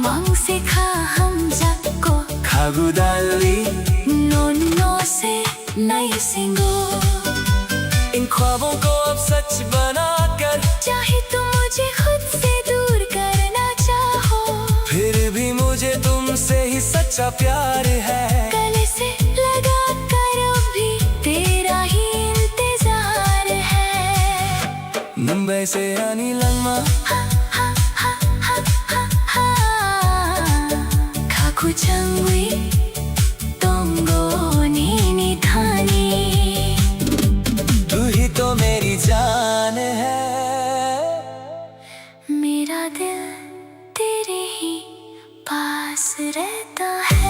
mang se kha hum jakko Khagudali nono से नए सिंगो इन ख्वाबों को अब सच बनाकर चाहे तुम मुझे खुद से दूर करना चाहो फिर भी मुझे तुमसे ही सच्चा प्यार है गले से लगा कर भी तेरा ही इंतजार है मुंबई से आनी लंगमा खाकु चंगुई तोंगो नीनी थानी तू ही तो मेरी जान है मेरा दिल तेरे ही पास रहता है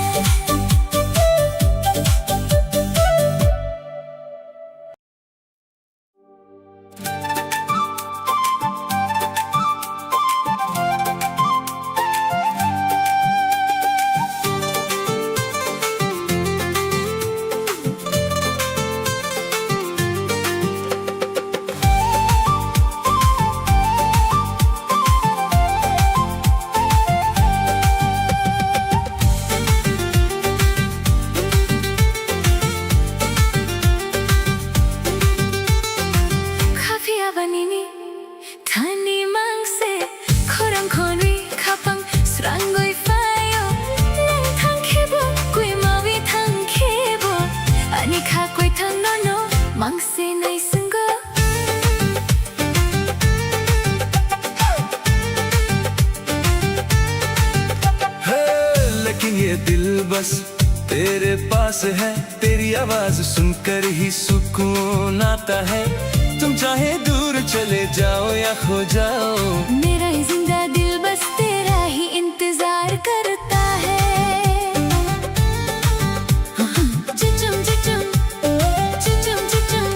ये दिल बस तेरे पास है तेरी आवाज सुनकर ही सुकून आता है तुम चाहे दूर चले जाओ या खो जाओ मेरा ही जिंदा दिल बस तेरा ही इंतजार करता है चुचुम चुचुम चुचुम चुचुम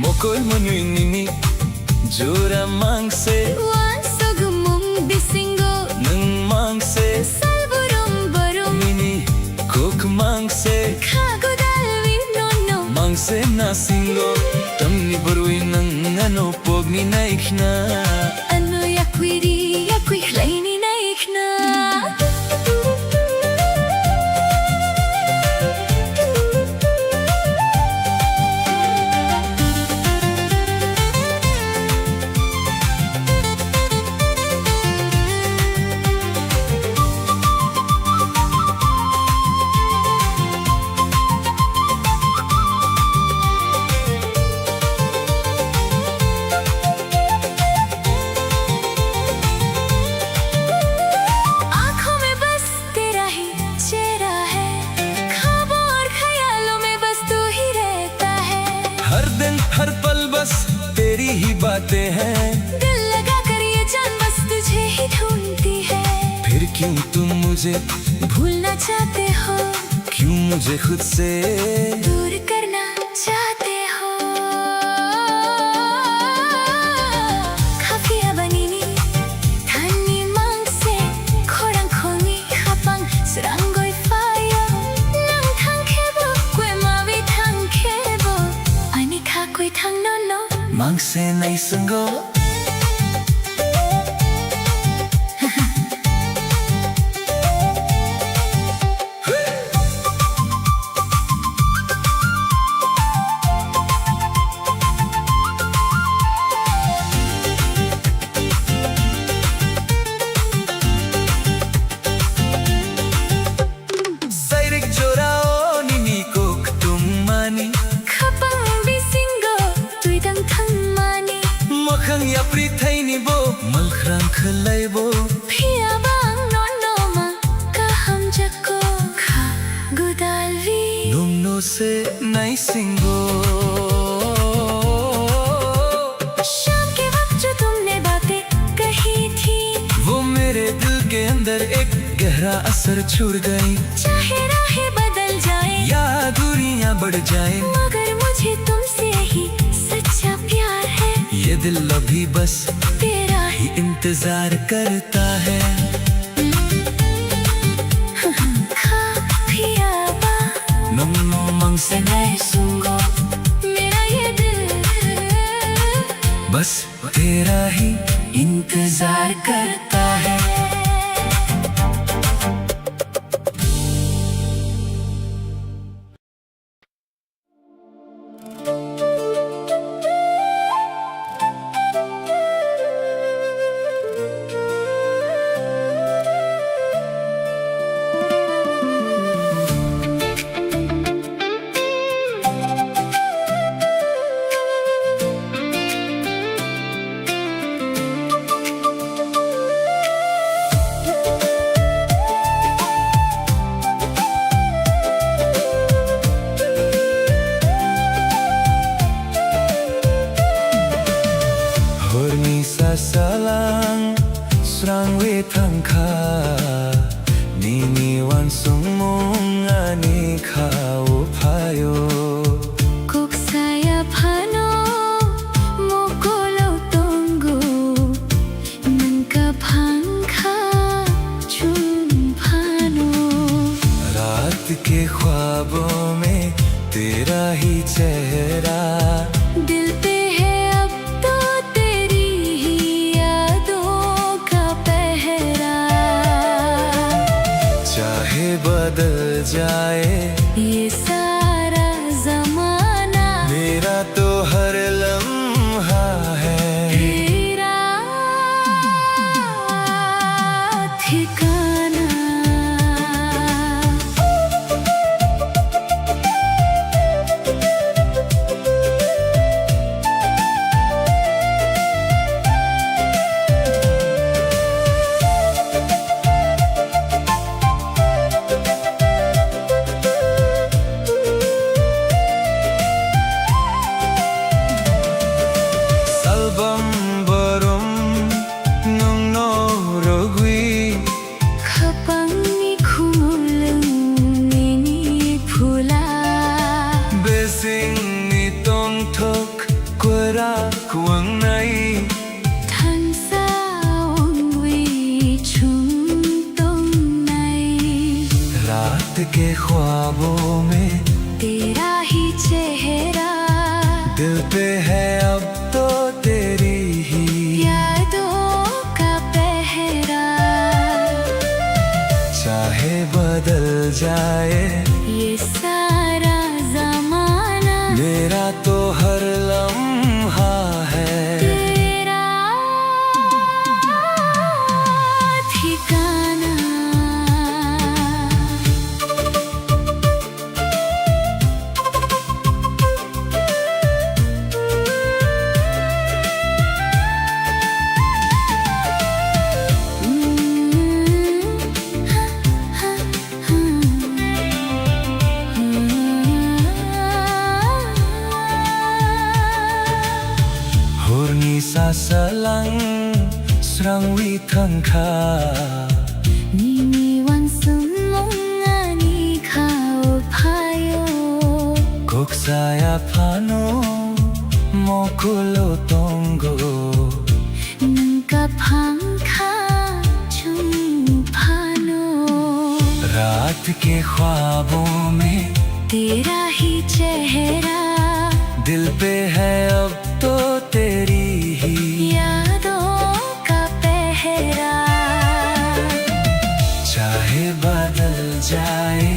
मोकोy monuy nini jura mangse wan sogumum bisingo nang mangse Mangse Khagudalwi nono Mangse nasingo Tamni barui nang ano pogni naikna Ano yakwiri yakwi hlaini naikna हर पल बस तेरी ही बातें हैं दिल लगा कर ये जान बस तुझे ही ढूंढती है फिर क्यों तुम मुझे भूलना चाहते हो क्यों मुझे खुद से दूर करना चाहते हो खाफिया बनीनी थानी मांग से खोरंग खोनी खापंग सुरंगोय फायो नंग थंग खेबो कोई मावी थंग खेबो अनि खा कोई थंग नो नो मांग से नहीं संगो Ya pritaini bo malkhrang khlai bo phia bang non no ma ka hum jakko kha gudalvi nomno se nai singo शाम के वक्त जो तुमने बातें कही थी वो मेरे दिल के अंदर एक गहरा असर छोड़ गई चाहे राहें बदल जाए या दूरियां बढ़ जाए मगर मुझे तुमसे ही सच्चा प्यार है ये दिल अभी बस तेरा ही इंतजार करता है खा पिया बा नमो मंग से नहीं सुंगो मेरा बस तेरा ही इंतजार करता है। Salang serang wetangka nini wan sumung ani kau payo kok saya pano mokolo tunggu nangka pangka chum pano रात के ख्वाबों में तेरा ही चेहरा दिल पे है अब तो तेरी ही यादों का पहरा चाहे बदल जाए ये सारा जमाना मेरा तो हर लम्हा है तेरा ठिकाना। Kuang nai thân sao vì chúng tung này रात के ख्वाबों में तेरा ही चेहरा दिल पे है अब तो तेरी ही यादों का पहरा चाहे बदल जाए ये सारा जमाना मेरा तो हर लम्हा है तेरा ठिकाना। Hurni sa salang serang witangka nini wan sumung ani kau payo kok saya pano mokulo tonggo nangka pangka chum pano रात के ख्वाबों में तेरा ही चेहरा दिल पे है अब तो तेरी ही यादों का पहरा चाहे बदल जाए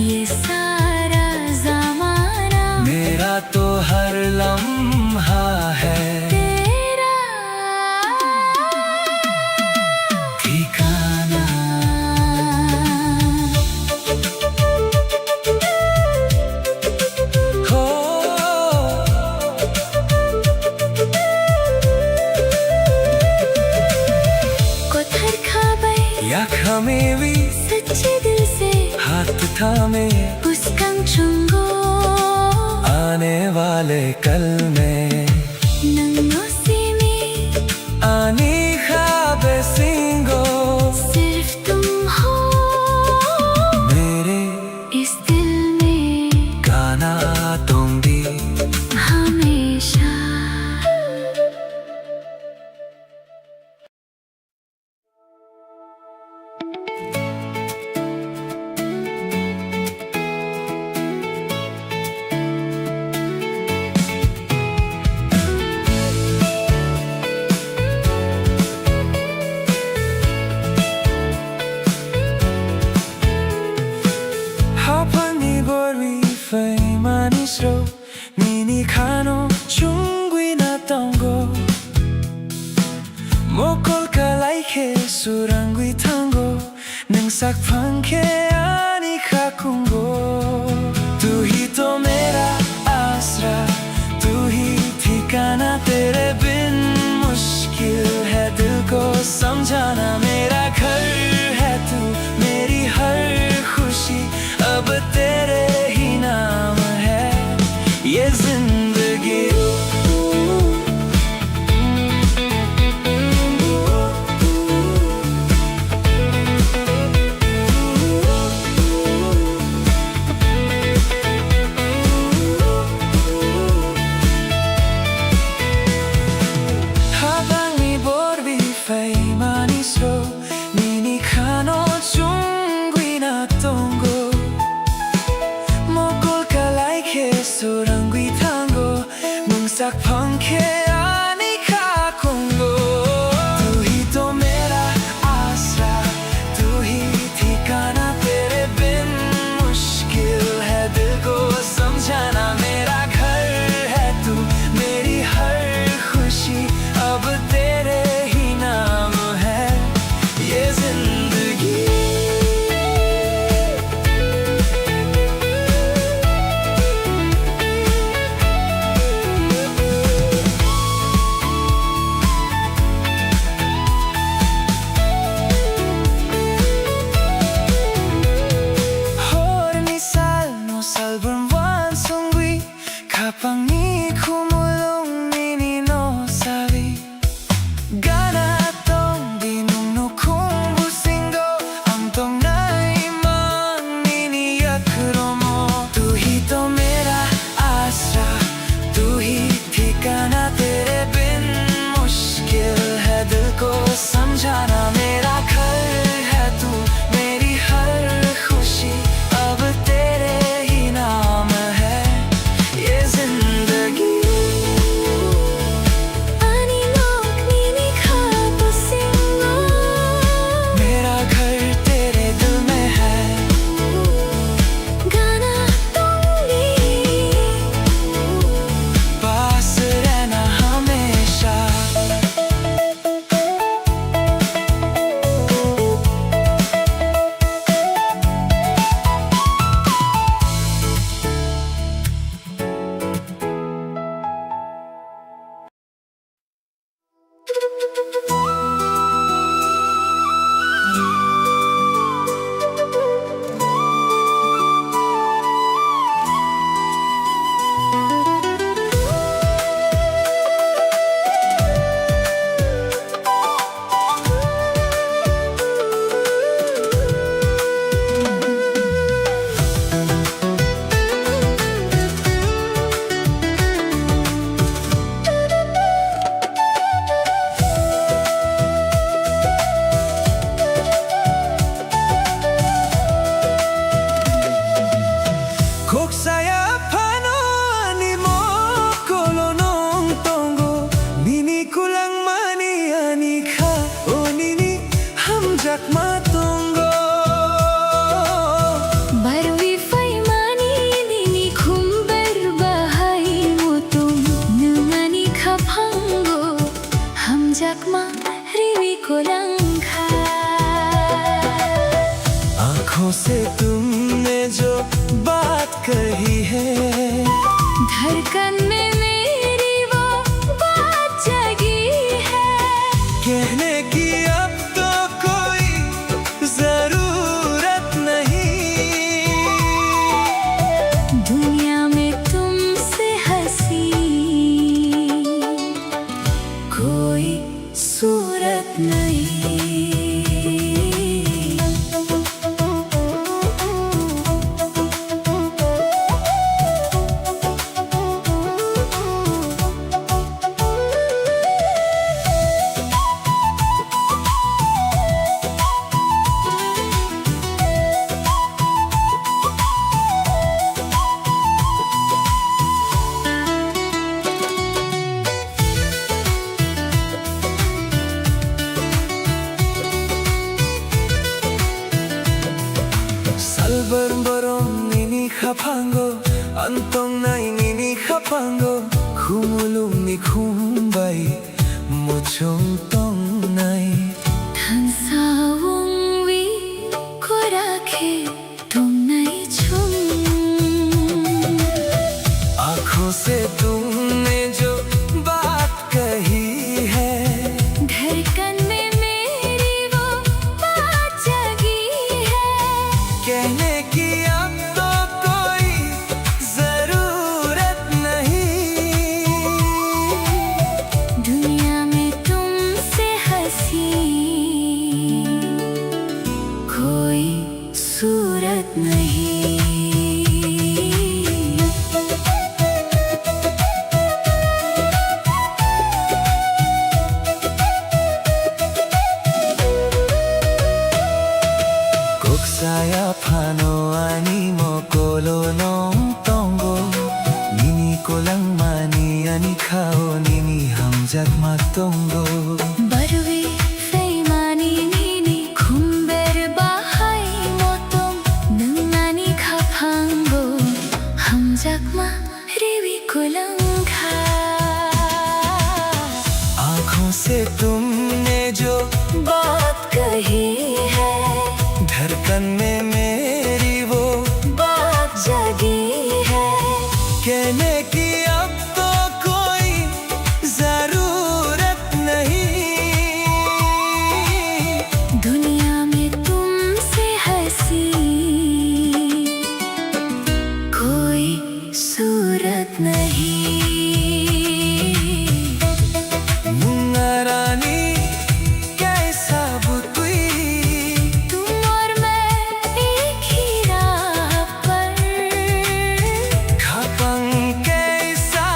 ये सारा जमाना मेरा तो हर लम्हा है तेरा ठिकाना। हो कोथर खाबै या खमेवी सच्चे दिल से हाथ थामे पुस्कंग चुंगो आने वाले कल में नंगो सीमी आनी ख्वाबे सिंगो सिर्फ तुम हो मेरे इस दिल में गाना तुम भी हमेशा। sak phanke ani khakungo तू ही तो मेरा आसरा तू ही ठिकाना तेरे बिन मुश्किल है दिल को समझाना मेरा घर है तू मेरी हर खुशी अब तेरे ही नाम है ये जिंदगी sak phanke ani khakungo तू ही तो मेरा आसरा तू ही ठिकाना तेरे बिन मुश्किल है दिल को समझाना मेरा घर है तू मेरी हर खुशी अब तेरे ही नाम है ये जिंदगी Kapangi kumulong ninino sabi Gana tong dinungno kung busingo Ang tong naimang niniyakuro mo Tu hi to mera asra Tu hi ठिकाना तेरे बिन मुश्किल है दिल को समझाना मेरा घर है तू मेरी हर खुशी अब तेरे ही नाम है ये जिंदगी Ani lok nini khapusingo मेरा घर तेरे दिल में है Gana tongi पास रहना हमेशा Kok saya pano ani mo kolonong tongo Nini kulang mani ani ka o nini hamjak matongo Barwi fai mani nini khumbar bahai mutum Nungani khaphango Hamjak ma riwi kolangkha आँखों से तुमने जो बात कही है धड़कन में मेरी वो बात जगी है कहने की अब तो कोई जरूरत नहीं दुनिया में तुमसे हंसी कोई सूरत नहीं Salbarong nini kapango Antong nai nini kapango Kumulong ni kumbay Muchong tong nai Tan sa wong wi ko से तुमने जो बात कही है, धड़कन में मेरी वो बात जगी है। कहने की अब तो कोई जरूरत नहीं, दुनिया में तुमसे हंसी कोई सूरत नहीं। Saya pano ani mo kolo nong tongo, nini ko lang mani ani kao nini hamjat matongo. Barwi feimani nini khumber bahai motom nangani khapango hamjak ma revi kolangha। आँखों से तुमने जो बात कही है, धड़कन में मेरी वो बात जगी है। कहने की अब तो कोई जरूरत नहीं, दुनिया में तुमसे हंसी कोई सूरत नहीं। मुन्ना रानी कैसा बुतुई, तुम और मैं एक ही राह पर, खपंग कैसा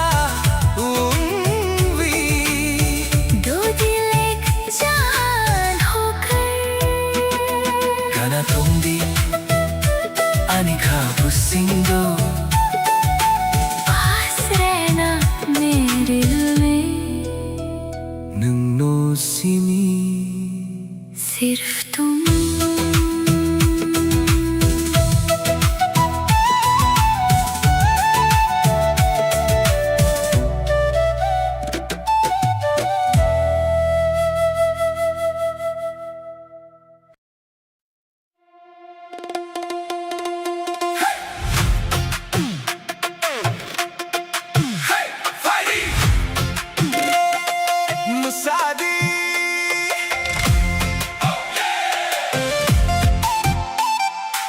उम्वी, दो दिल एक जान होकर। Kana tongdi ani kabusindo, पास रहना मेरे दिल में, nung no simi. सिर्फ तुम। Musadi,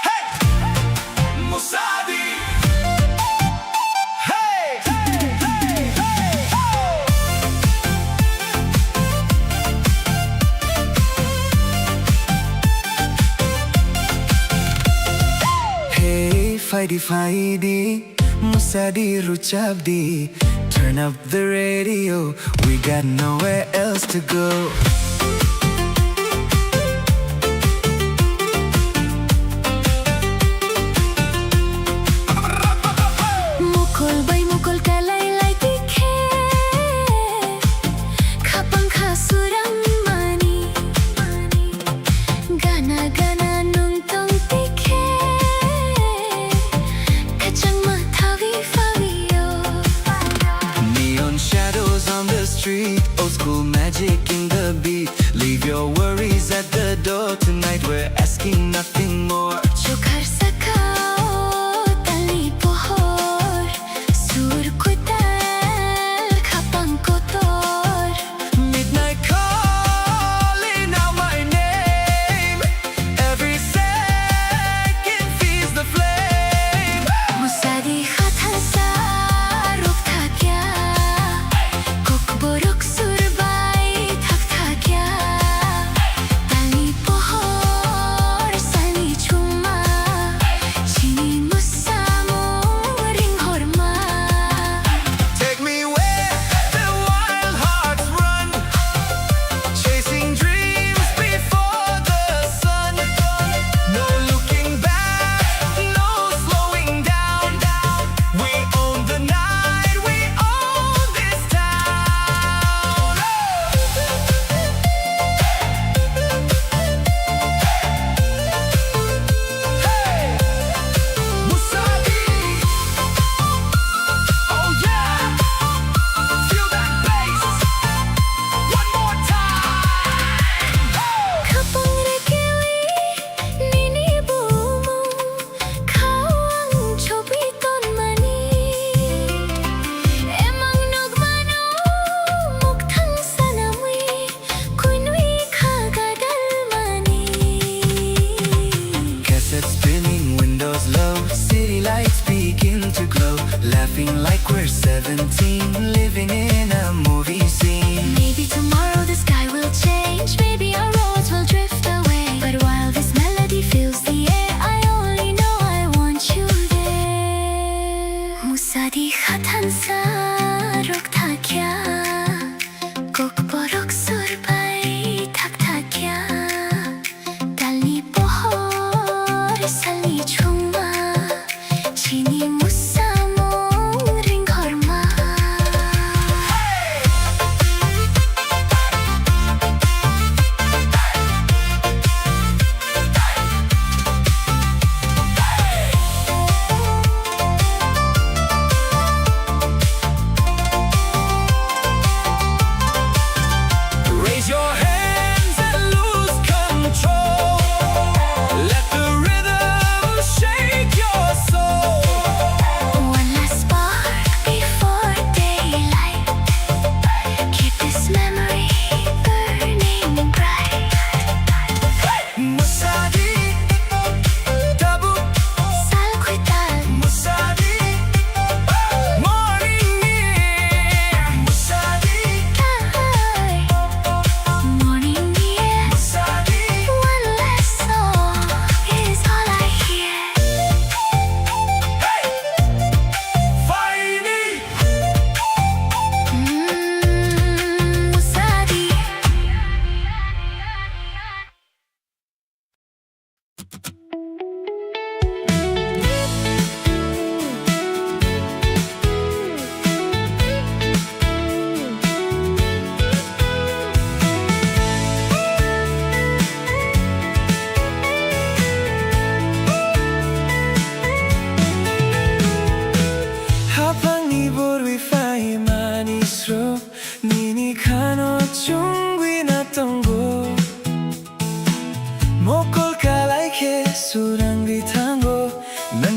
hey, Musadi, hey, hey, hey, hey, oh. Hey, fighty, fighty, Musadi, Ruchabdi. Turn up the radio, we got nowhere else to go. Mukul bay mukul kalay lay tikhe, khapang khasurang mani, gana gana nung tong tikhe, kachang mathavi favio. Neon shadows on the street, old school magic in the beat.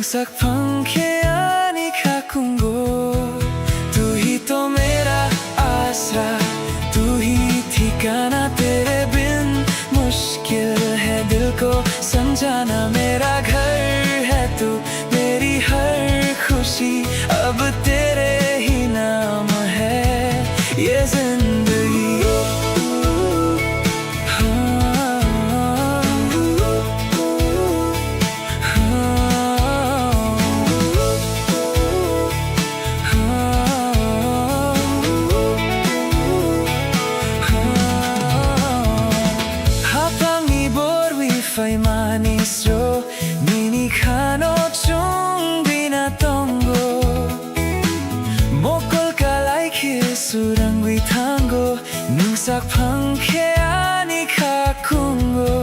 sak पंखे खाकूंगो तू ही तो मेरा आसरा तू ही ठिकाना तेरे बिन मुश्किल है दिल को समझाना मेरा घर है तू मेरी हर खुशी अब तेरे ही नाम है ये जिंदगी Fai manis ro Nini kano chung binatongo Mokol kalai kisurangwi tango Nungsak pangke ani kakungo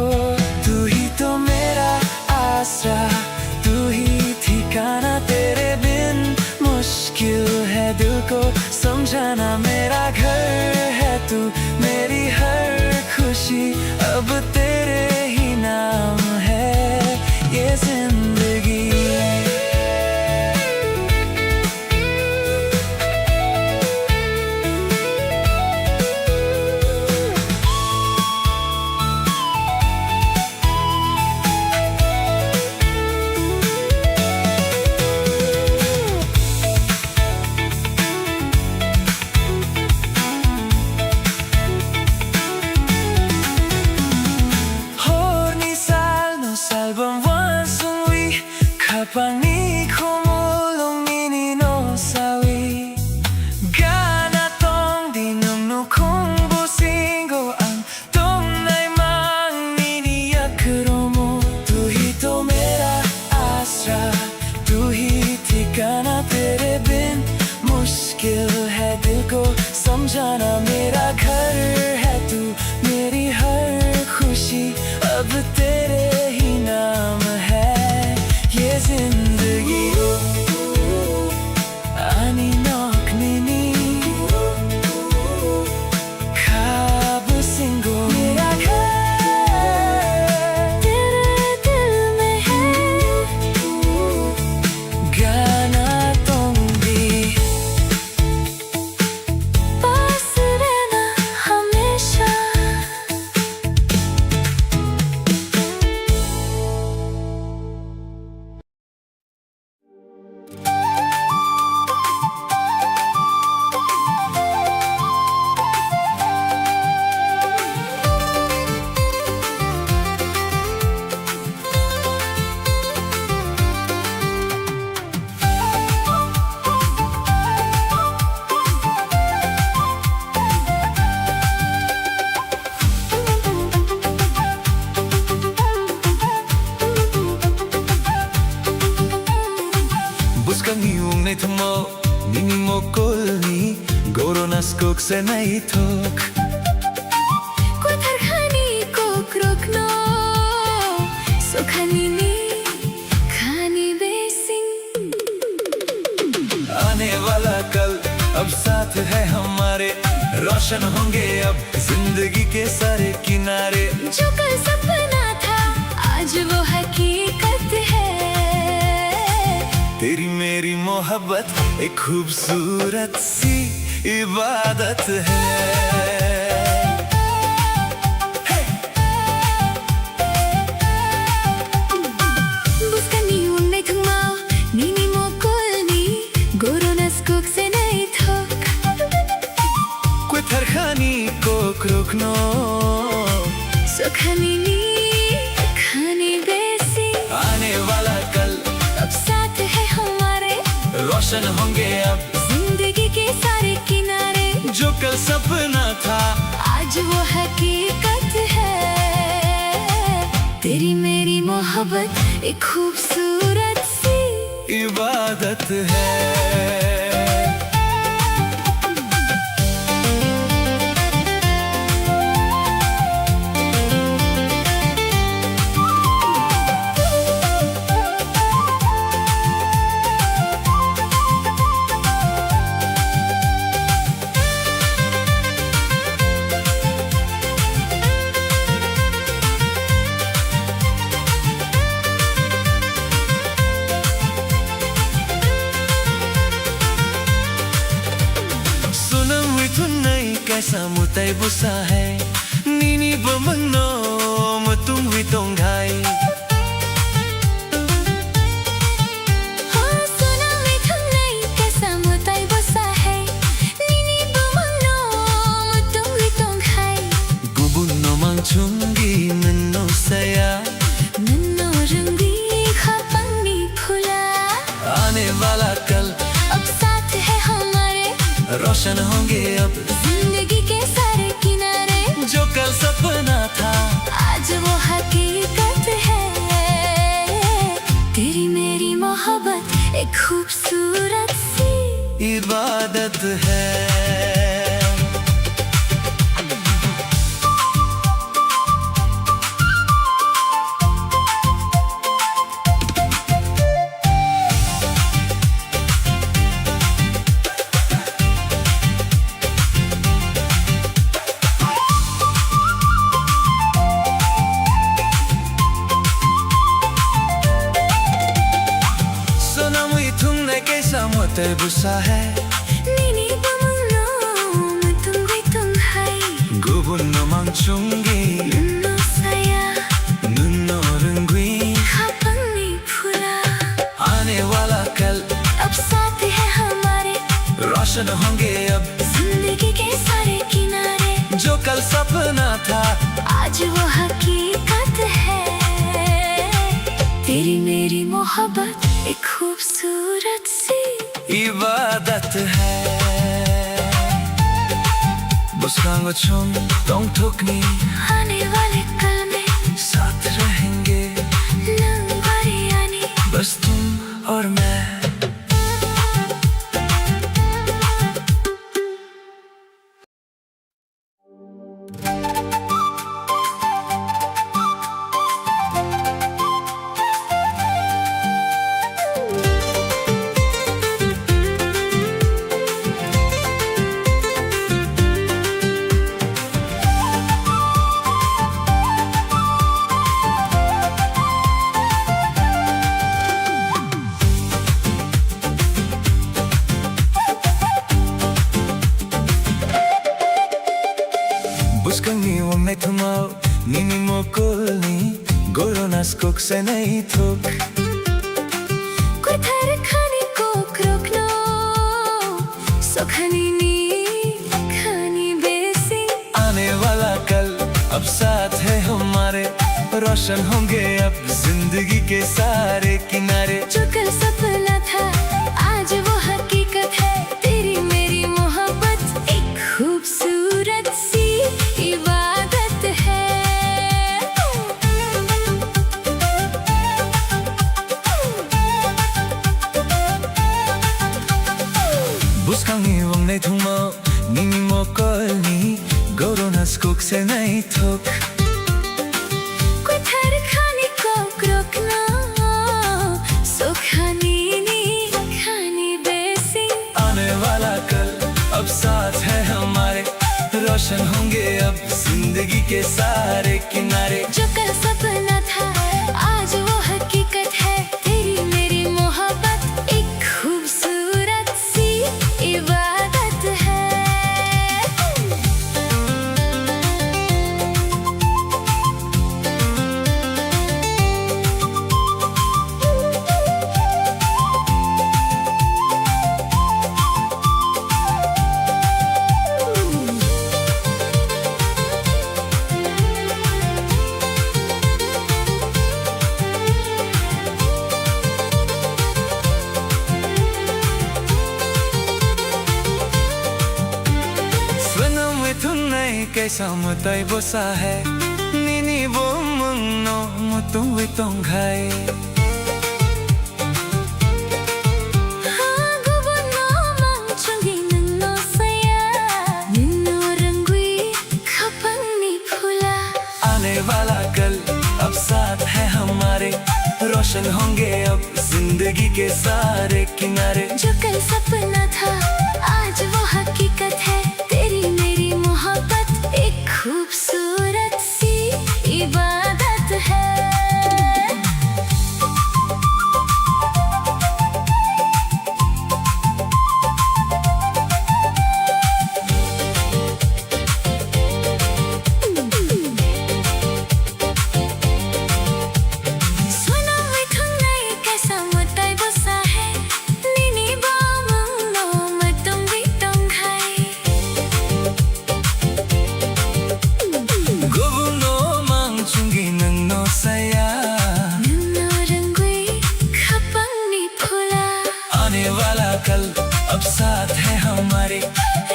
Tu hi to mera asra Tu hi ठिकाना तेरे बिन मुश्किल है दिल को समझाना मेरा घर है तू मेरी हर खुशी अब तेरे ही नाम है ये जिंदगी Kapani kumulong nini no sawi Gana tong dinum no kung busingo ang tunay mang niniyakuromo Tu hi to mera asra Tu hi ठिकाना तेरे बिन मुश्किल है दिल को समझाना मेरा घर है तू मेरी हर खुशी अब तेरे ही नाम है ये जिंदगी आनी नौक नैनी ख्वाब सिंगो मेरा घर तेरे दिल में है गाना तुम भी पास रहना हमेशा Buscan yung nitmo Nini mo kulni Goro nas kuk se naitok Kuthar khani kok rokno Sokhani ni khani besing आने वाला कल अब साथ है हमारे रोशन होंगे अब जिंदगी के सारे किनारे जो कल सपना था आज वो हकीकत है तेरी मेरी मोहब्बत एक खूबसूरत सी इबादत है Buskani unai thungmao Nini mo kolni Goro nas kuk se nai thok कोई थरखानी को क्रोकनो Sokhani ni khani besing आने वाला कल अब साथ है हमारे रोशन होंगे अब जिंदगी के सारे किनारे जो कल सपना था आज वो हकीकत है तेरी मेरी मोहब्बत एक खूबसूरत सी इबादत है tay busa hai nini bomno mutung witong gai chungi nano saya Nanno रंगी खपंगी फुला आने वाला कल अब साथ है हमारे रोशन होंगे अब जिंदगी के सारे किनारे जो कल सपना था आज वो हकीकत है तेरी मेरी मोहब्बत एक खूबसूरत सी इबादत है tay busa hai nini bomno mutung witong hai gubun no mang chungi Nanno saya nunno rangui खपंगी फुला आने वाला कल अब साथ है हमारे रोशन होंगे अब जिंदगी के सारे किनारे जो कल सपना था आज वो हकीकत है तेरी मेरी मोहब्बत एक खूबसूरत सी इबादत है बुस्कांगो चुम तोंग ठुकनी आने वाले कल में साथ रहेंगे लंबारी आनी बस तुम और मैं Buskangi wame thumao nini mokolni goronas kok se nahi thok कोई थर खाने को रोकना सोखनी नी खानी बेसी आने वाला कल अब साथ है हमारे रोशन होंगे अब जिंदगी के सारे किनारे जो कल सपना था आज वो हकीकत है तेरी मेरी मोहब्बत एक खूबसूरत सी इबादत है Buskangi wame thumao nini mokolni goronas kok se nahi thok कोई थर खाने को रोकना सोखनी नी खानी बेसी आने वाला कल अब साथ है हमारे रोशन होंगे अब जिंदगी के सारे किनारे जो कल सपना था आज वो हकीकत है तेरी मेरी मोहब्बत एक खूबसूरत सी इबादत है कैसा मुताई बोसा है नीनी वो मंगनो मुतुं वितों घाई गुबुनो मंचुंगी नन्नो saya नन्नो रंगुई खपंगी फुला आने वाला कल अब साथ है हमारे रोशन होंगे अब जिंदगी के सारे किनारे जो कल सपना था आज वो हकीकत है तेरी मेरी मोहब्बत एक खूबसूरत सी इबादत है कल अब साथ है हमारे।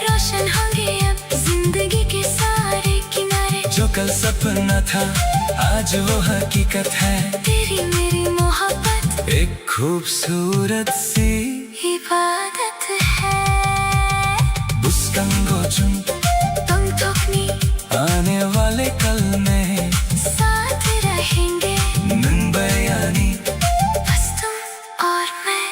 रोशन होंगे अब जिंदगी के सारे किनारे। जो कल सपना था आज वो हकीकत है। तेरी मेरी मोहब्बत एक खूबसूरत सी इबादत है। Buscan gochun तुम थकनी आने वाले कल में साथ रहेंगे। नन बयानी बस तुम और मैं।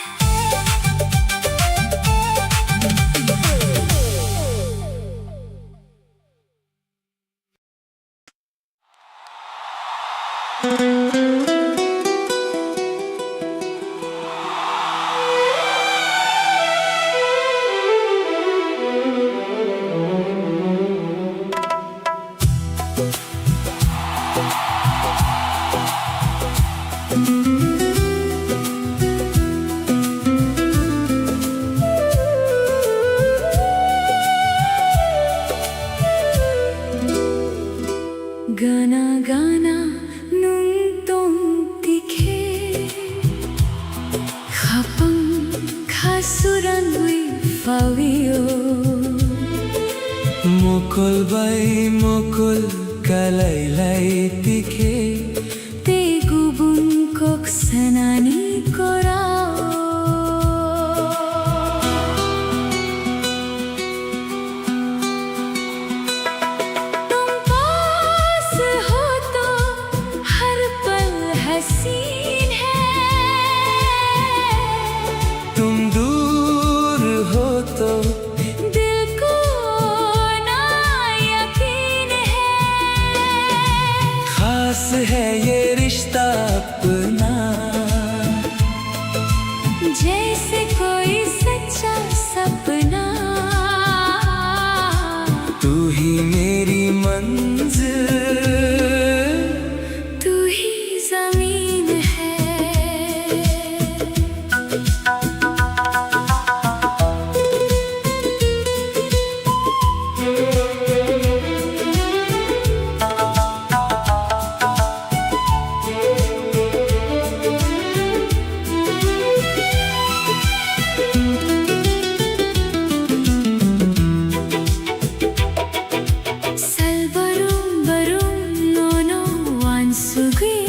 गाना गाना nungtong tikhe khapang khasuran wi fawio mukul bai mukul kalailai tikhe te gubun kok sanani korao tum paas ho to har pal हसीन है। तुम दूर हो तो दिल को ना यकीन है। खास है ये रिश्ता अपना। जैसे कोई सच्चा सपना। तू ही मेरी मंजिल तू ही जमीन है। Salbarum barum nono wansugi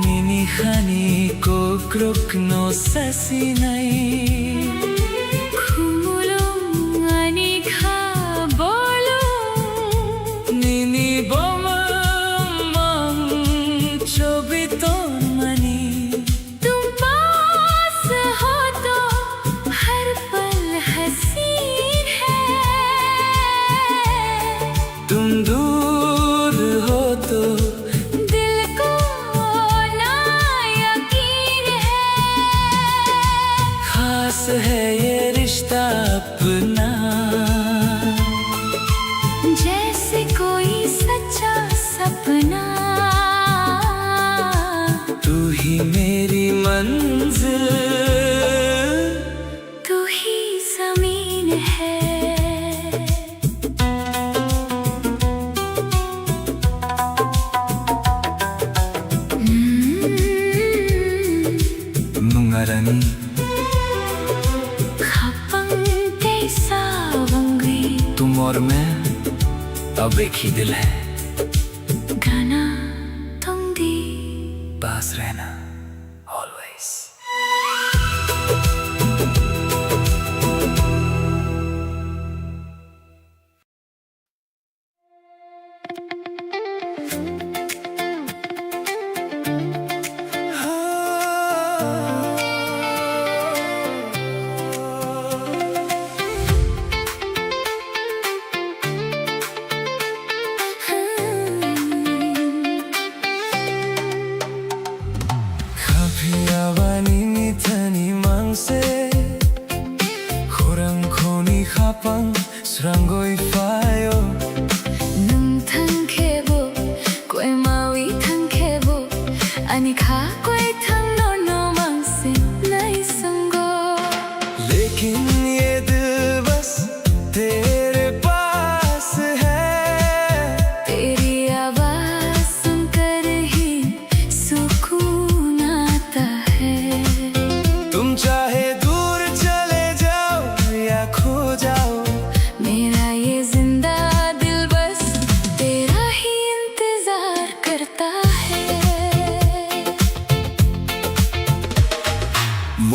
Nini khani ko krukno sasinai khumulum ani kha bolum Nini bomam chobiton mani तुम पास हो तो हर पल हसीन है। तुम दूर हो तो दिल को ना यकीन है। खास है ये रिश्ता अपना। जैसे कोई सच्चा सपना। तू ही मेरी मंजिल तू ही जमीन है। Nungarani खपंग कैसा वंगी तुम और मैं अब एक ही दिल है। गाना तुम दी पास रहना always।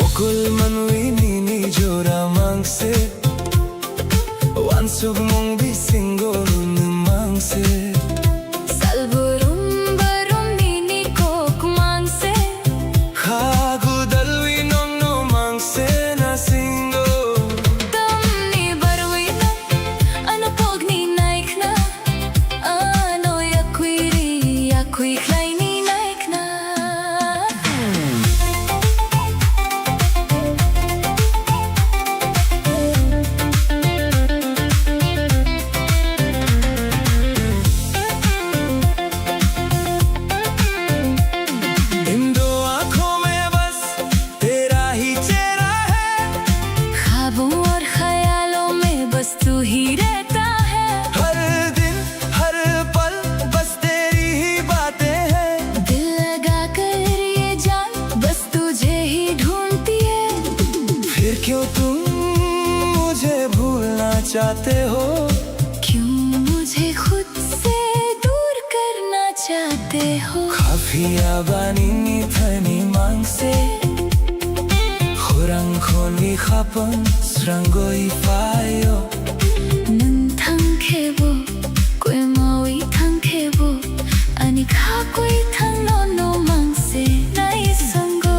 Mukul manui nini jora mangse Wansug mong bisingo mangse Salburum barum nini kok mangse Khagudalwi nong no mangse na singo Tamni barwi na ano pogni naik na ano yakui klay ni naik na इन दो आंखों में बस तेरा ही चेहरा है ख्वाबों और ख्यालों में बस तू ही रहता है हर दिन हर पल बस तेरी ही बातें हैं दिल लगा कर ये जान बस तुझे ही ढूंढती है फिर क्यों तुम मुझे भूलना चाहते हो क्यों मुझे खुद से दूर करना चाहते हो Khafia banini thani mangse Khurang khoni khapan srangoi fayo Nun thangkhebo koi mawi thangkhebo ani kha koi thangno no mangse nai sango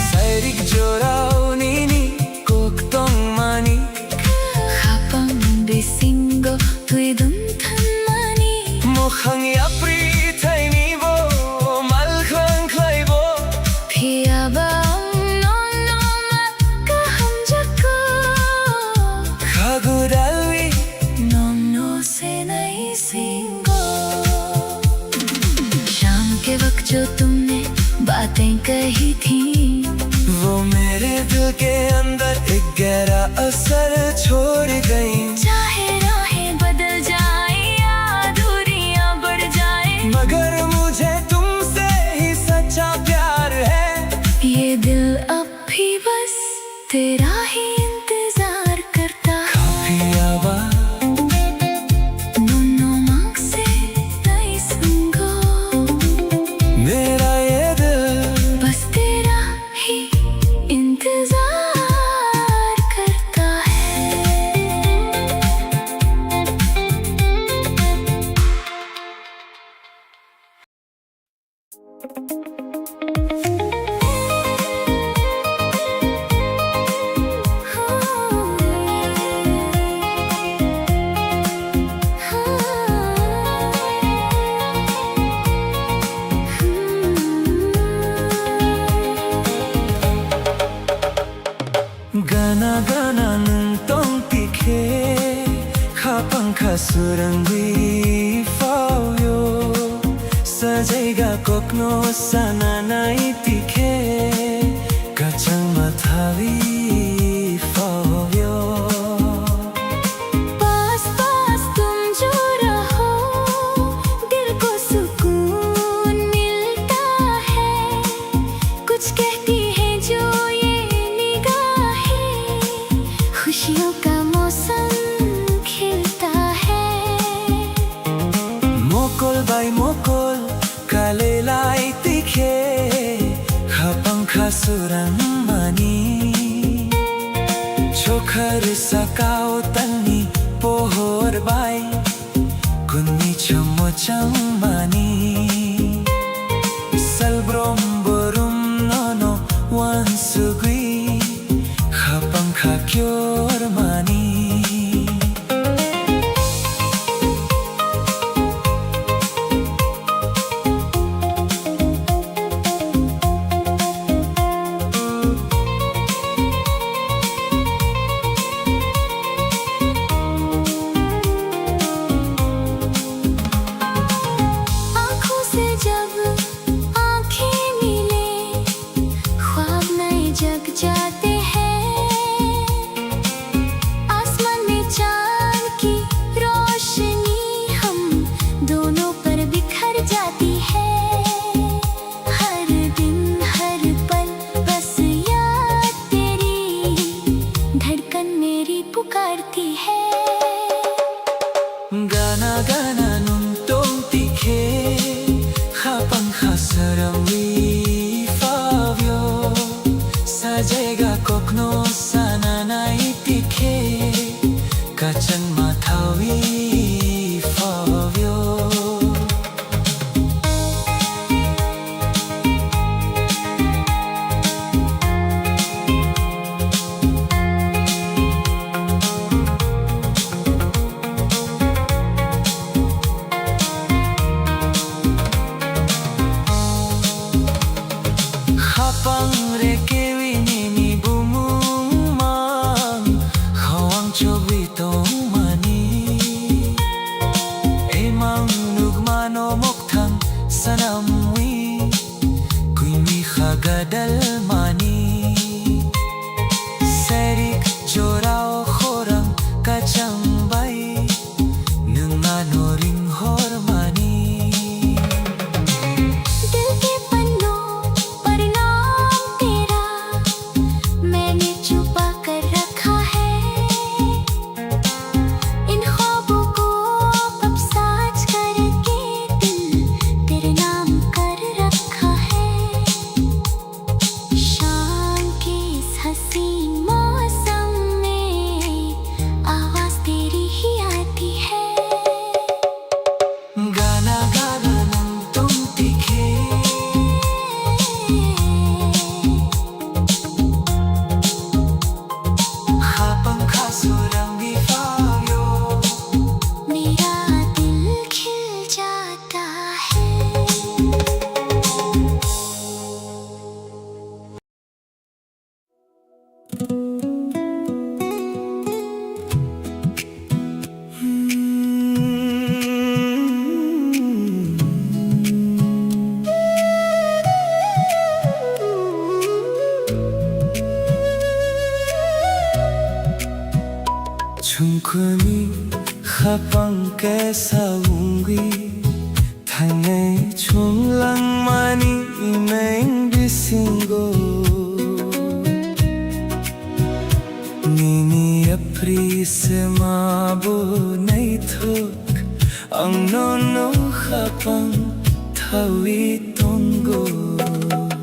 Sairik jorao nini koktong mani khapang bisingo tui dun than mani Mukhang yapri thaini bo mal khlang khlai bo phia ba no no ma ka hum jako Khagudalwi nom no se nai singo शाम के वक्त जो तुमने बातें कही थी वो मेरे दिल के अंदर एक गहरा असर छोड़ गई चाहे राहें बदल जाए या दूरियां बढ़ जाए मगर मुझे तुमसे ही सच्चा प्यार है ये दिल अब भी बस तेरा ही इंतजार करता है Khafia ba नो मांग से नहीं सुनगो मेरा ये दिल बस तेरा ही इंतजार करता है Gana gana nuntong tikhe Khapang khasurangwi fauyo Sajaiga kokno sananai tikhe Kachang mathavi fauyo पास पास तुम जो रहो दिल को सुकून मिलता है कुछ कहती है जो ये निगाहें खुशियों का मौसम खिलता है Mokol bai mokol kalelai tikhe Khapang khasurang mani Chokhar sakao tani pohor bai Kunni chamochang mani Salbrom borum nono wansugui Khapang khakyor mani आँखों से जब आँखें मिले ख्वाब नए जग जाते हैं आसमान में चाँद की रोशनी हम दोनों पर बिखर जाती है हर दिन हर पल बस याद तेरी kokno sana naitike Kacan matawi favio Hapang rekewi nini bumumang Hawang chobito mani Emang nugmano moktang sanamwi Kuimi khagadal mani Serik jorao khorang kacang bai Nungano ring hormani दिल के पन्नों पर नाम तेरा मैंने छुपा कर रखा है इन ख्वाबों को अब साज करके दिल तेरे नाम कर रखा है शाम के इस हसीन मौसम में आवाज तेरी ही आती है गाना गाना nang tum tikhe Hapang kasurang ifavyo मेरा दिल खिल जाता है Chungkuni khapang kaisa ungi Thane chunglang mani imeng bisingo Nini apri se mabo nai thok Ang nono khapang thawi tongo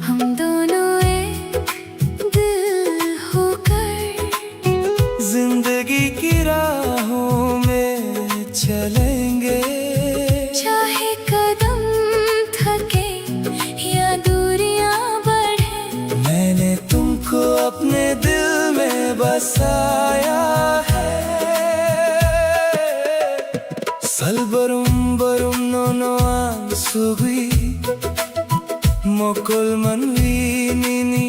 हम दोनों एक दिल होकर जिंदगी की राहों में चलेंगे चाहे कदम थके या दूरियां बढ़े मैंने तुमको अपने दिल में बसाया है Salbarum barum nono ang sugi Mokol manwi nini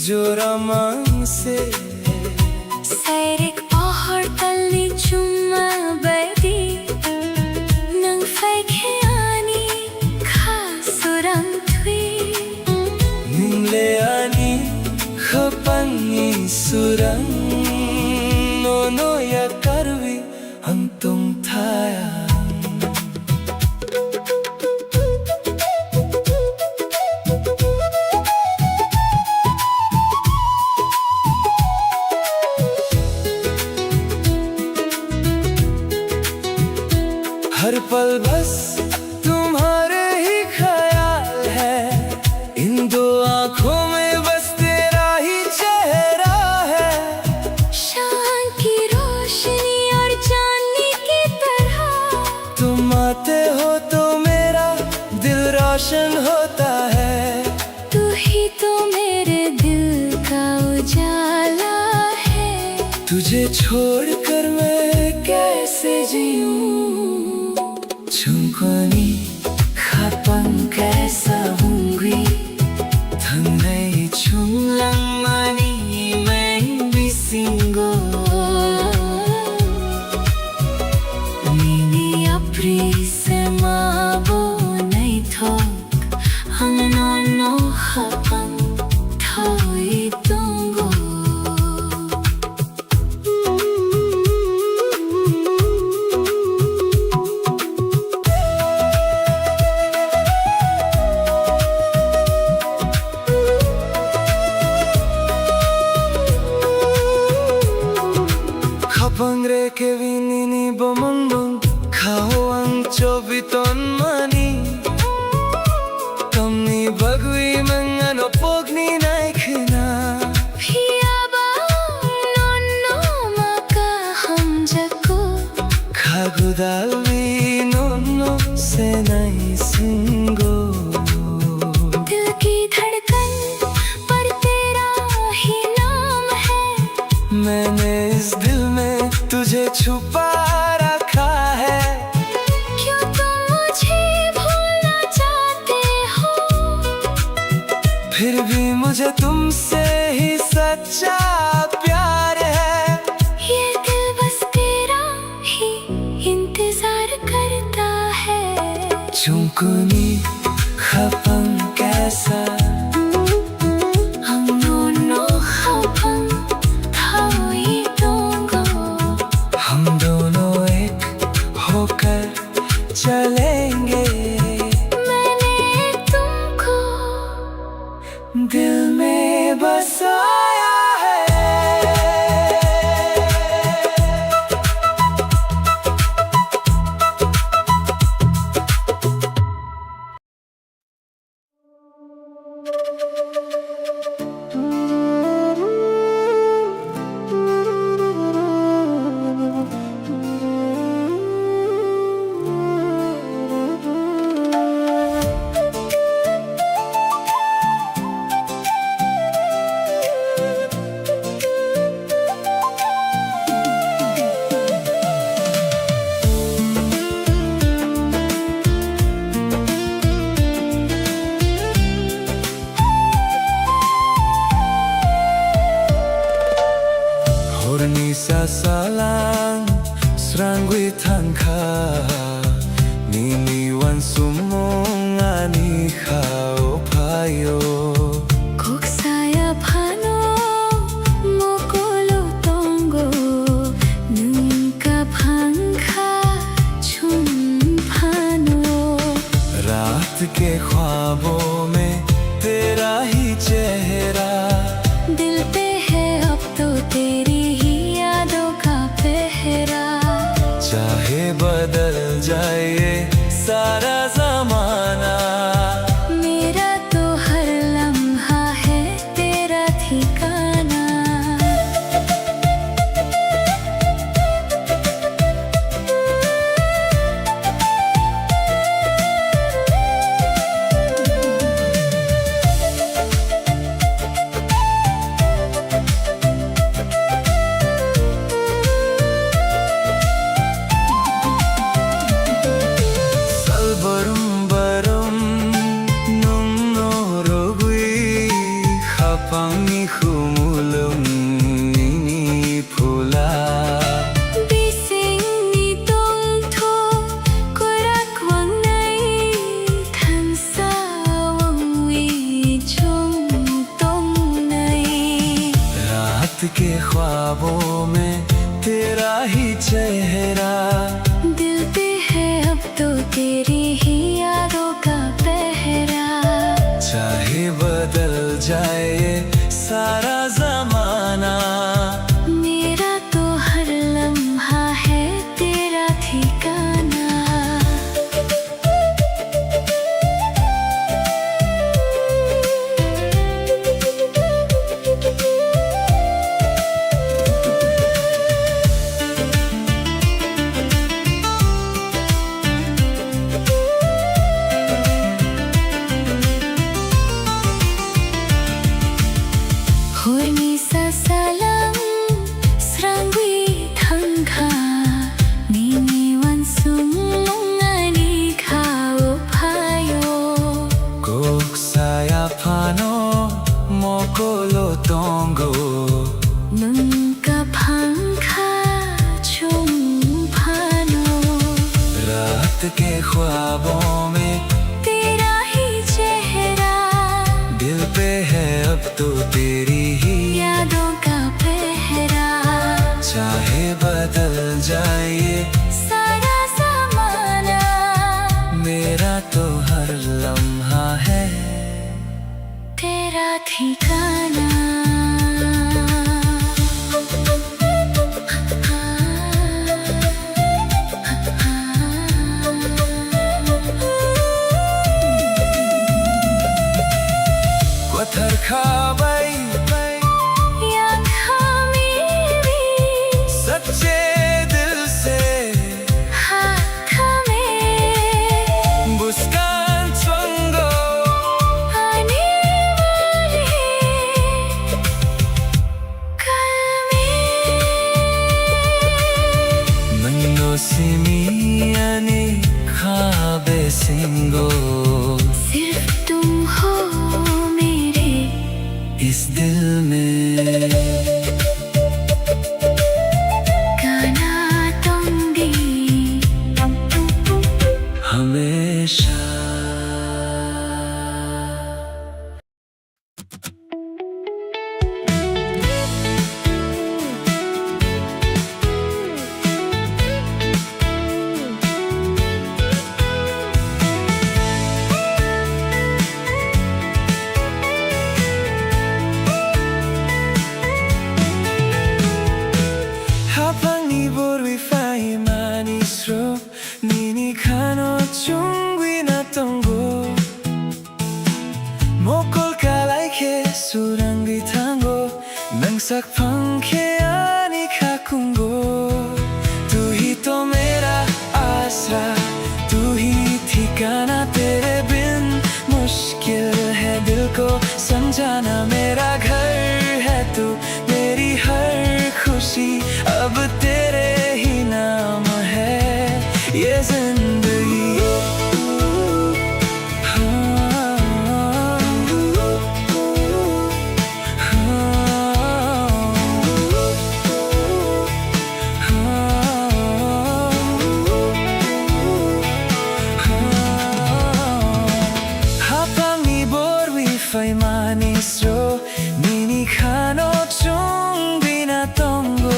joramang se ceric पहाड़ तल्ली चुम्मा बैठी नंग फैखे आनी खासुरंग Thuy Ningle ani khapangi surang Nono ya karvi ang tung thaya हर पल बस तुम्हारे ही ख्याल है इन दो आँखों में बस तेरा ही चेहरा है शान की रोशनी और चांदनी की तरह तुम आते हो तो मेरा दिल रोशन होता है तू ही तो मेरे दिल का उजाला है तुझे छोड़कर मैं कैसे जीऊं Chungkuni khapang kaisa hungry Thanai chunglang mani imeng bisingo Nini apri se mabo nai thok Ang nono khapang thawi tongo Khapangre ke vinini bomong khao ang chobiton mani Kamni bagwi mangano pogni nai khna Pia मैंने इस दिल में तुझे छुपा रखा है। क्यों तुम मुझे भूलना चाहते हो, फिर भी मुझे तुमसे ही सच्चा प्यार है। ये दिल बस तेरा ही इंतजार करता है। चुंकुनी खपन कैसा चलेंगे। मैंने तुमको दिल में बसाया है। Hornisa salang srangwi thangkha nini wan sumong ani khao phayo koksaya phano mokolo tongo nunka phangkha chum phano। रात के ख्वाबों में तेरा ही चेहरा दिल पे है अब तो तेरी ही यादों का पहरा। चाहे बदल जाए सारा जमाना, मेरा तो हर लम्हा है तेरा ठिकाना। Pangi khumulung nini phula Bising ni tong tho korak wang nai than sa wang wi chung tong nai। रात के ख्वाबों में तेरा ही चेहरा दिल पे है अब तो तेरी ही यादों का पहरा। चाहे बदल जाए सारा जमाना, मेरा तो हर लम्हा है तेरा ठिकाना। Hornisa salang srangwi thangkha nini wan sumong ani khao phayo kok saya phano mokolo tongo nunka phangkha chum phano। रात के ख्वाबों में तेरा ही चेहरा दिल पे है अब तो तेरी ही यादों का पहरा। चाहे बदल जाए सारा ज़माना, मेरा तो हर लम्हा है तेरा ठिकाना। पत्थर खाबाई या खामेरी सच्चे दिल से हाथ में मुस्कान चंगो आने वाले सिंगो सिर्फ तुम हो मेरे इस दिल में गाना दूंगी हमेशा। 하팡이 보르위파이 마니스로 니니 카노 중귀 났던 곳 목골 깔라이케 수랑귀 탄고 맹삭 펑케 아니 가꾼고 तू ही तो मेरा आसरा तू ही ठिकाना तेरे बिन मुश्किल है दिल को समझाना मेरा घर है तू मेरी हर खुशी अब तेरे ही नाम है ये जिंदगी 하팡이 보르위파이 마니스로 니니 카노 중귀 났던 곳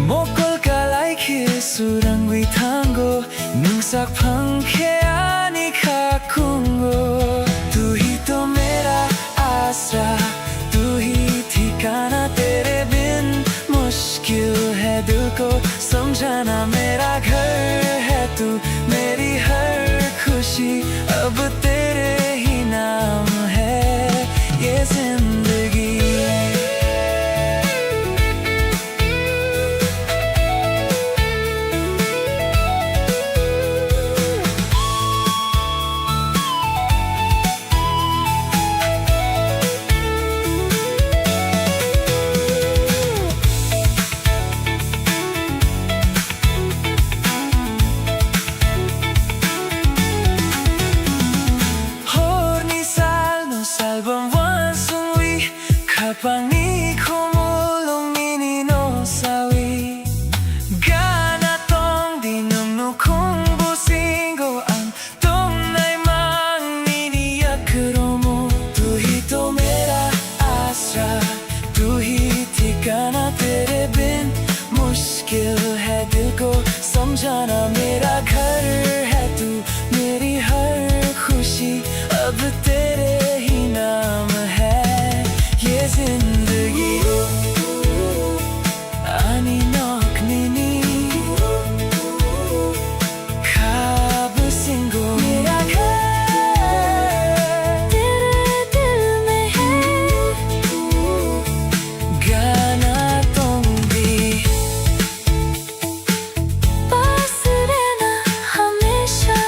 목골 깔라이케 수랑귀 탄고 능삭 펑케 아니 가꾼고 तू ही तो मेरा आसरा तू ही ठिकाना तेरे बिन मुश्किल है दिल को समझाना मेरा घर है तू मेरी हर खुशी अब तेरे ही नाम है ये जिंदगी Horni salno salvam wansui kapani komulong nini no sawi gana tong di nung no kung busingo ang tong nai mang nini yakromo tu hi to mera asra tu hi ठिकाना तेरे बिन मुश्किल है दिल को समझाना मेरा घर है तू मेरी हर खुशी अब तेरे ही नाम है ये जिंदगी आनी नॉक निनी खाब सिंगो मेरा घर तेरे दिल में है गाना तुम भी पास रहना हमेशा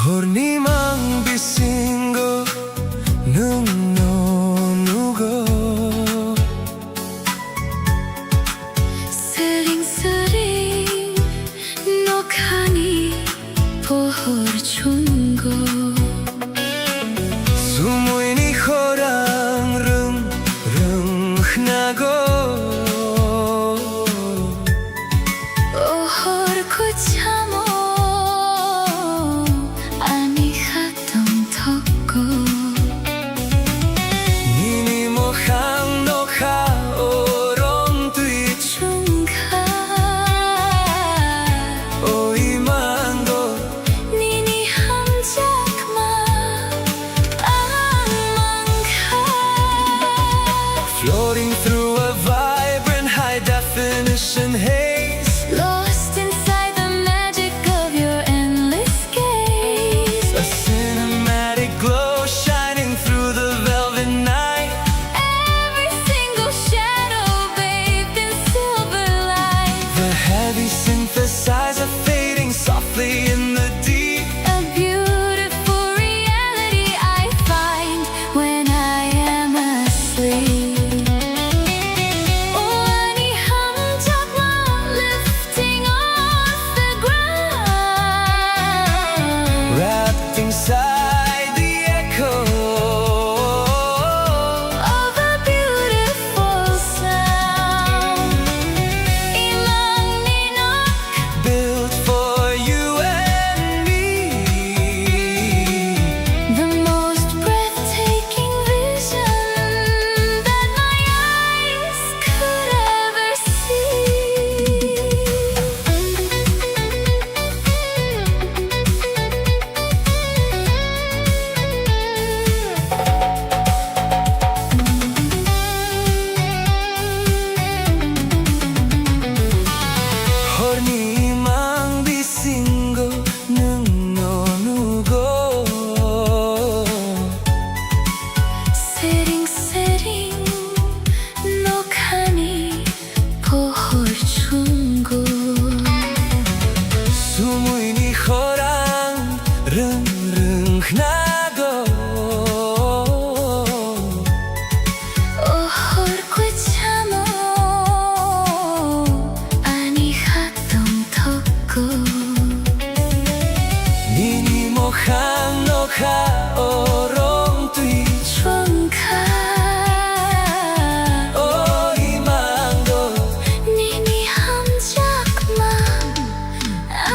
Horni mang bisingo nung no nugo 스링스링 녹하니 보홀 준거 Sumuini horang rung rung nago 오홀 고참오 아니 하던 덕고 Nini mo hang no ha orong tui 중가 oi mango 니니 함작마 앙모 heavy synthesizer fading softly in the deep. A beautiful reality I find when I am asleep. Wani hum jagwa lifting off the ground, Wrapped inside the echo of a beautiful sound. Ilang ninok, built for you and me. the most breathtaking vision that my eyes could ever Horni mang bisingo nung nonugo. Sering-sering nokhani pohor chunggo. Sumuy ni khorang rung rung nago. Ohor ko chamo ani hatong toko. Nini mokhang nokha orong tui. Chungka Oh imango nini ham jakma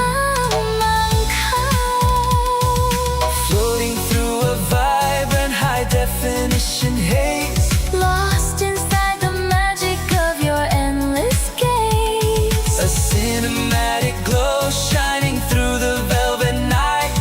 amang khao. floating through a vibrant high definition haze. Lost inside the magic of your endless gaze. A cinematic glow shining through the velvet night.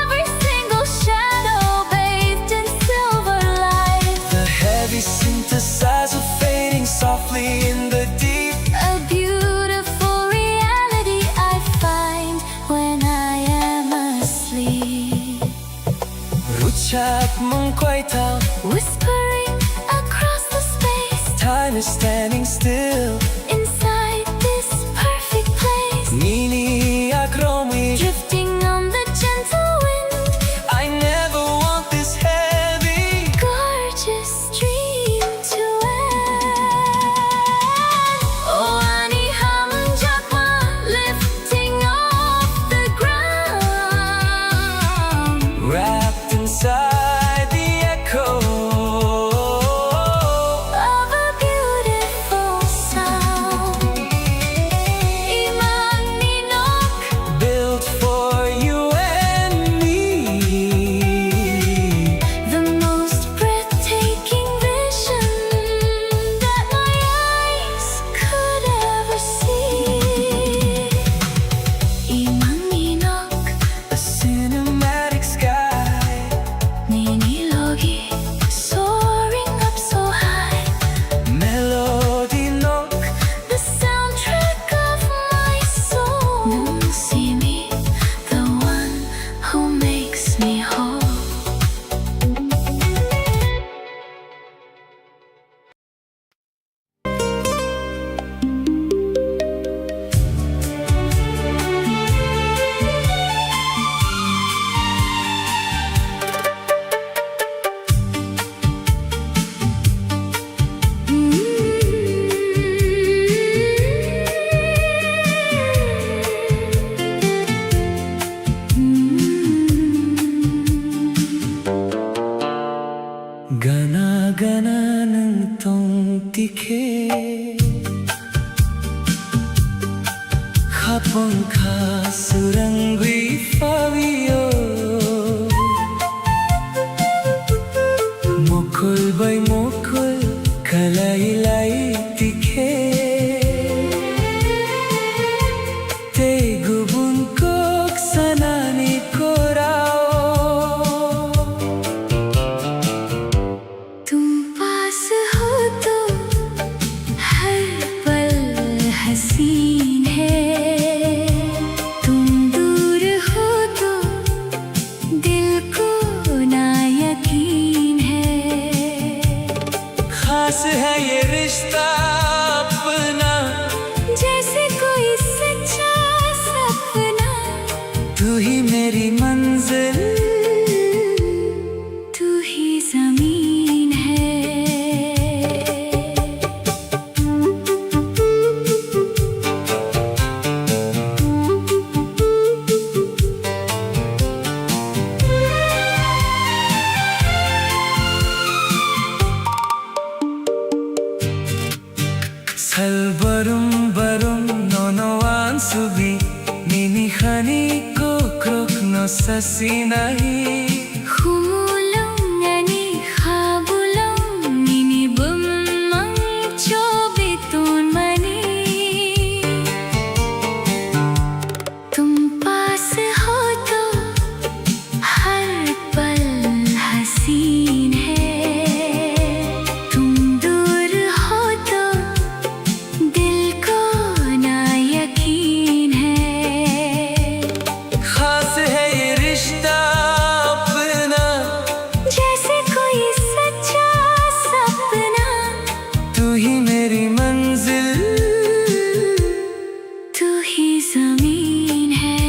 Every single shadow bathed in silver light. The heavy synthesizer fading softly in the deep. A beautiful reality I find when I am asleep. Ruchak mong quay tao. Whispering across the space. Time is standing still. Inside this perfect place. Nini akromi. Drifting on the gentle wind. I never want this heavy. Gorgeous dream to end. Oh, ani hum jakwa lifting off the ground. Wrapped inside the echo Of a beautiful sound. Imang ninok, built for you and me. the most breathtaking vision that my eyes could ever see. Imang ninok, A cinematic sky. ninilogi, soaring up so high. Melody nok. The soundtrack of my soul. Nung see me, the one who makes me whole. Gana gana ng tong tike. Khapong kha surangui fabio. Mokol bay mokol kalai lai tike. Te gubun kok sanani korao. तुम पास हो तो हर पल हसीन है. तुम दूर हो तो दिल को ना यकीन है. subi nini khani ko krok no sasinahi Humulong ani khabulong nini bumang chobitun mani तुम पास हो तो हर पल हसीन है तुम दूर हो तो दिल को ना यकीन है खास है ये रिश्ता अपना जैसे कोई सच्चा सपना तू ही मेरी मंजिल तू ही ज़मीन है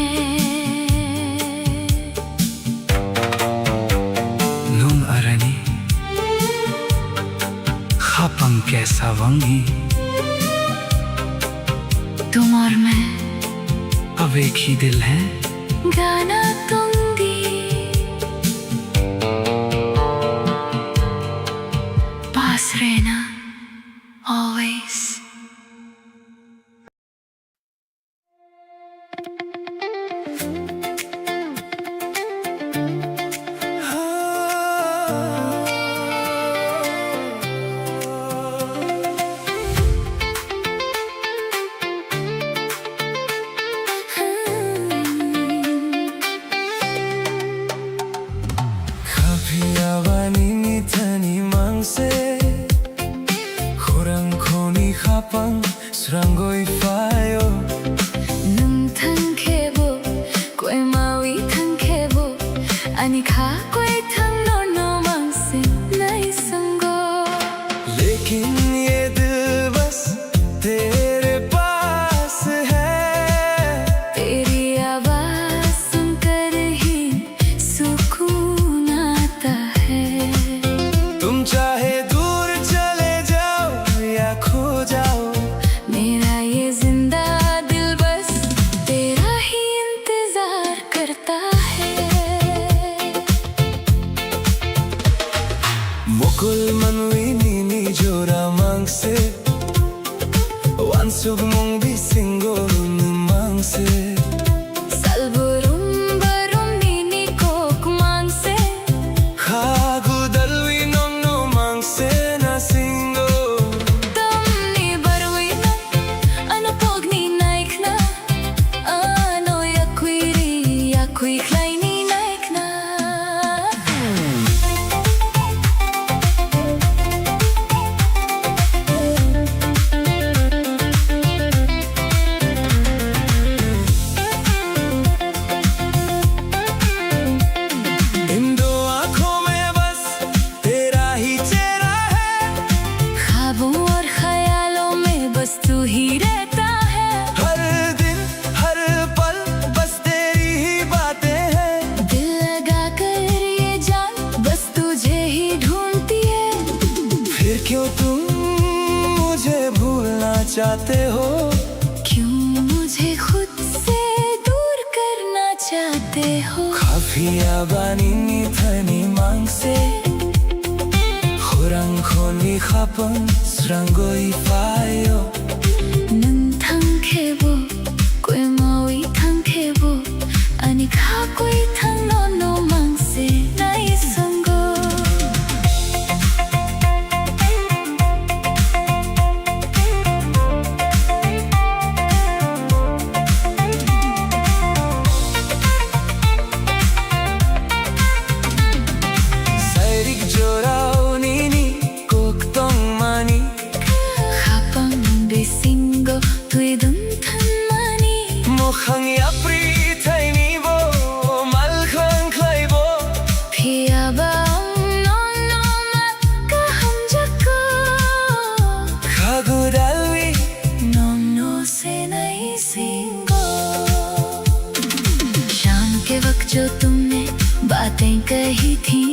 nung arani khapang kaisa wangi तुम और मैं अब एक ही दिल है गाना दूंगी पास रहना always Kapiawani ni tani mangse Khurang khoni khapang srangoi fayo Nung thang khebo koi mawi thang khebo ani kha koi thang no no mang se nai sango लेकिन ये दिल बस तेरे पास है तेरी आवाज सुनकर ही सुकून आता है तुम चाहे दूर चले जाओ या खो जाओ मेरा ये जिंदा दिल बस तेरा ही इंतजार करता है Mukul manwi nini jora mangse Wansug mong bisingo mangse Salburum barum nini kok mangse Khagu dalwi nong no mangse na singo Tamni barwi na ano pog ni naik na ano yakui klay ni naik na इन दो आंखों में बस तेरा ही चेहरा है ख्वाबों और ख्यालों में बस तू ही रहता है हर दिन हर पल बस तेरी ही बातें हैं दिल लगा कर ये जान बस तुझे ही ढूंढती है फिर क्यों तुम मुझे भूलना चाहते हो क्यों मुझे खुद से दूर करना चाहते हो Kapiawani ni tani mangse Khurang khoni khapang srangoi fayo Nung thang khebo koi mawi thang khebo ani kha koi thang no no mang se nai sango Sairik jorao nini koktong mani khapang besingo tui dun than mani Mukhang yapri thaini bo malkhang khlaibo phia ba no no ma ka ham jako Khagu dalwi no no se nai singo शाम के वक्त जो तुमने बातें कही थी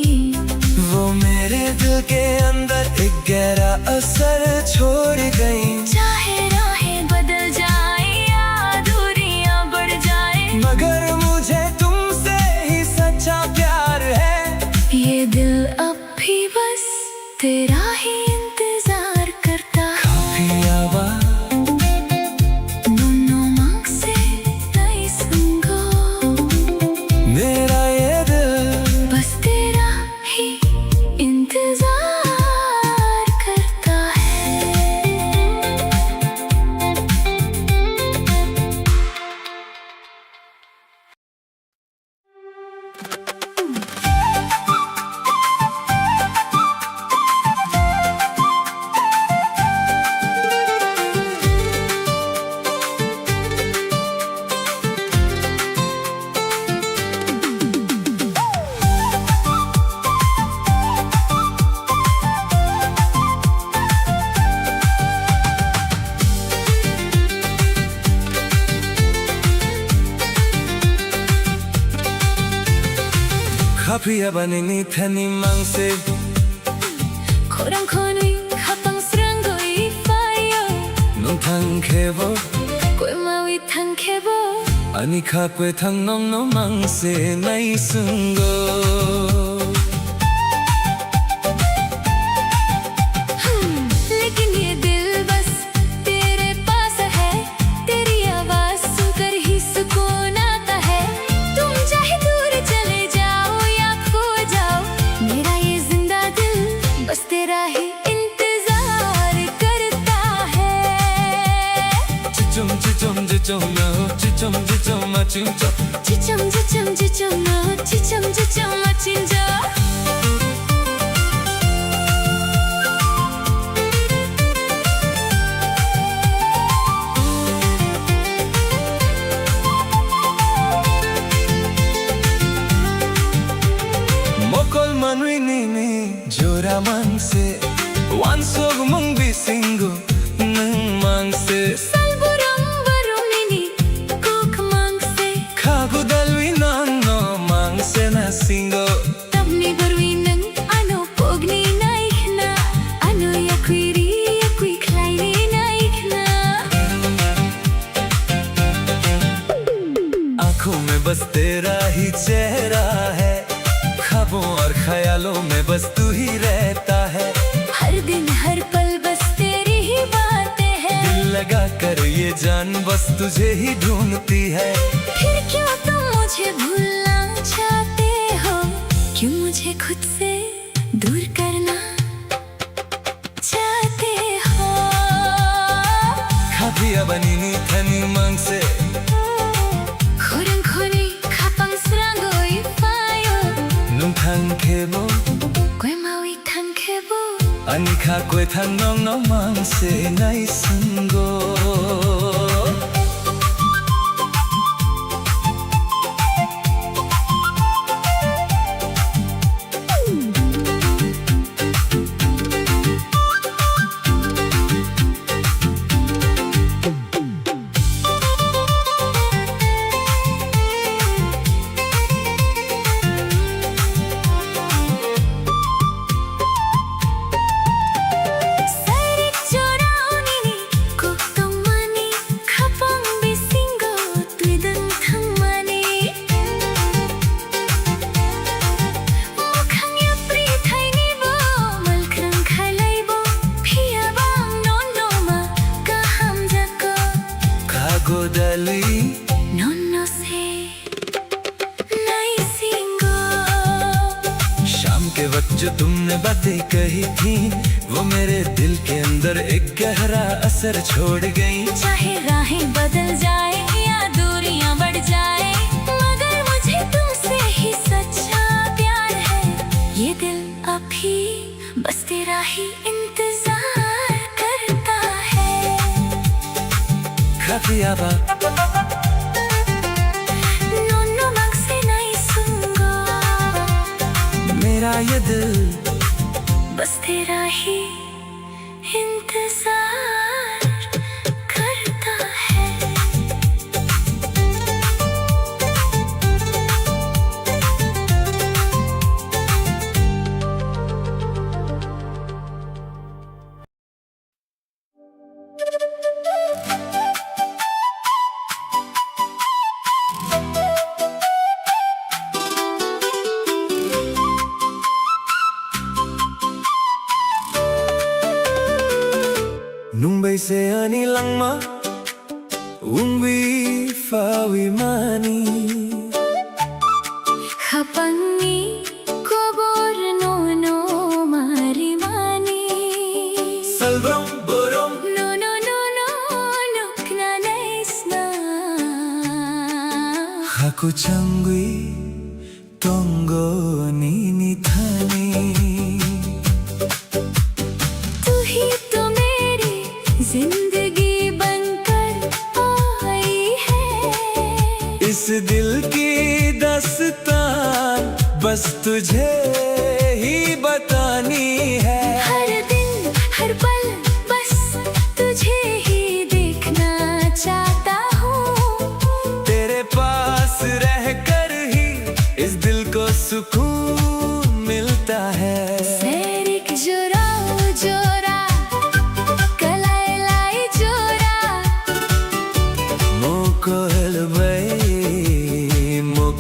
वो मेरे दिल के अंदर एक गहरा असर छोड़ गई चाहे राहें बदल जाए या दूरियां बढ़ जाए मगर मुझे तुमसे ही सच्चा प्यार है ये दिल अब भी बस तेरा ही इंतजार करता है Kapiawa दोनों मांग से 커피야 바니니 테니 망세 코랑코니 합방스랑고이 파이어 눈탕 개보 꿀마위 탕케보 아니 카페 탕 넘노 망세 나이 쓴거 लेकिन ये दिल बस तेरे पास है तेरी आवाज सुनकर ही सुकून आता है तुम चाहे दूर चले जाओ या खो जाओ मेरा ये जिंदा दिल बस तेरा ही इंतजार करता है 지좀 지좀 지좀 너 지좀 지좀 마침 저 지점 지점 지점 너 지점 지점 마친 저 목걸 만위니니 조라 망세 완속 멍비 싱고 능 망세 살부랑 바로니니 꼭 망세 가구 달위 난너 망세 나 싱고 Tapni barwinang ano pogni naikna ano yakwiri yakwi klaini naikna आंखों में बस तेरा ही चेहरा है ख्वाबों और ख्यालों में बस तू ही रहता है हर दिन हर पल बस तेरी ही बातें हैं दिल लगा कर ये जान बस तुझे ही ढूंढती है फिर क्यों तुम मुझे भूलना चाहते हो क्यों मुझे खुद से दूर करना चाहते हो खाफिया बनीनी थनी मांग से खोरंखोरी खापांसरांगोई 파요 눔탕 개보 꿰마위 탕케보 아니카 꿰탕 넉넉 망세 나이 쓴고 사릭 조라오니니 꼭동마니 카방비싱고 뛰든 탕마니 무캉야프리 타이니보 말크랑 칼라이보 피아방 노노마 까함자고 가고 달리 노노세 나이싱고 शाम के वक्त जो तुमने बातें कही थी वो मेरे दिल के अंदर एक गहरा असर छोड़ गई चाहे राहें बदल जाए या दूरियां बढ़ जाए मगर मुझे तुमसे ही सच्चा प्यार है ये दिल अभी बस तेरा ही इंतजार करता है खाफिया बा नोनो मगसे नहीं सुंगो मेरा ये दिल बस तेरा ही इंतजार करता है Nung bay se ani lang ma ungwi fawi mani Hapangi kobor no marimani salbrom borom no kna naisna haku changwi tongo nini thani तू ही तो मेरी जिंदगी बनकर आई है इस दिल की दास्तान बस तुझे ही बतानी है हर दिन हर पल बस तुझे ही देखना चाहता हूँ तेरे पास रहकर ही इस दिल को सुकून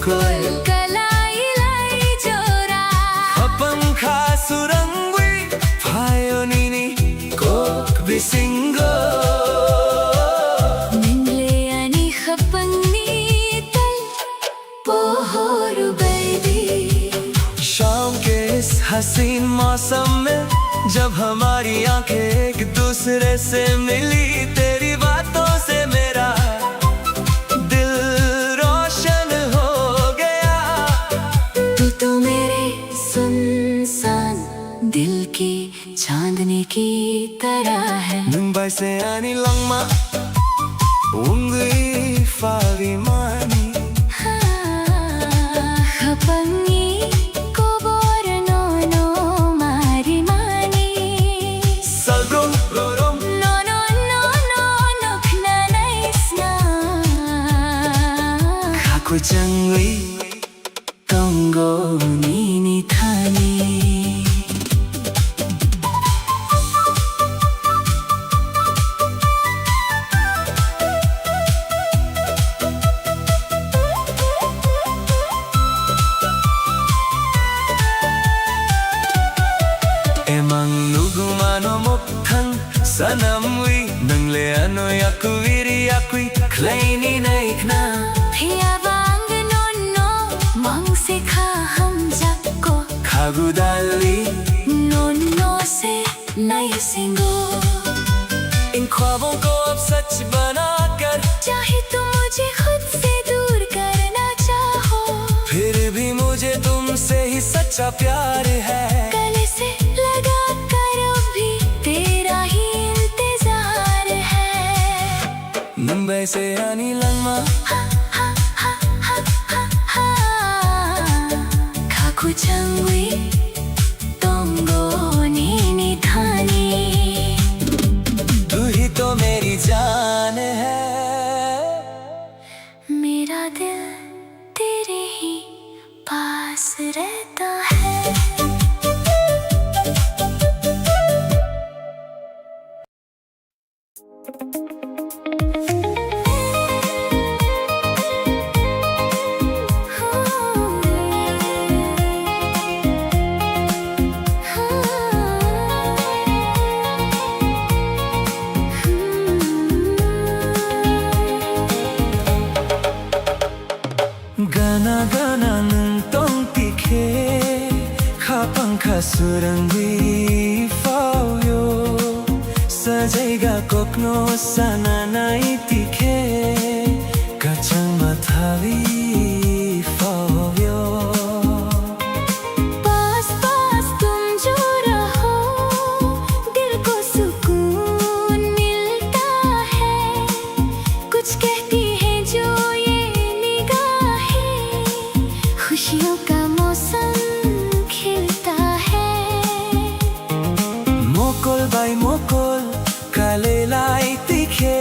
koil Kalay-lay jora Hapangkha surangwi Phayonini kok bisingo Mingle ani khapangni tal Pohoru baby शाम के इस हसीन मौसम में जब हमारी आंखें एक दूसरे से मिली तेरी बातों से मेरा दिल रोशन हो गया तू तो मेरे सुनसान दिल की चांदनी की तरह है मुंबई से आनी लंगमा उंगली फावी मानी Hapangi ko borno no mari mani Salgom rorom No no no no no khna naisna Kaku changwi Tongo nini thani Emang nugumano mokhang sanamwi nangle ano yakuviri yakui kleini naikna Phiyawang no no mang se kha hum jakko khagudali No no se nai singo इन ख्वाबों को अब सच बनाकर चाहे तुम मुझे खुद से दूर करना चाहो फिर भी मुझे तुमसे ही सच्चा प्यार है गले से लगा कर भी तेरा ही इंतजार है मुंबई से आनी लंगमा Kaku changwi Tongo nini thani तू ही तो मेरी जान है मेरा दिल तेरे ही पास रहता है Gana gana nung tong tikhe khapangkha surangwi fauyo sajaiga kokno sananai tikhe kachang mathavi fauyo पास पास तुम जो रहो दिल को सुकून मिलता है कुछ कहती है जो ये निगाहें खुशियों का मौसम खिलता है mokol bai mokol kalelai tikhe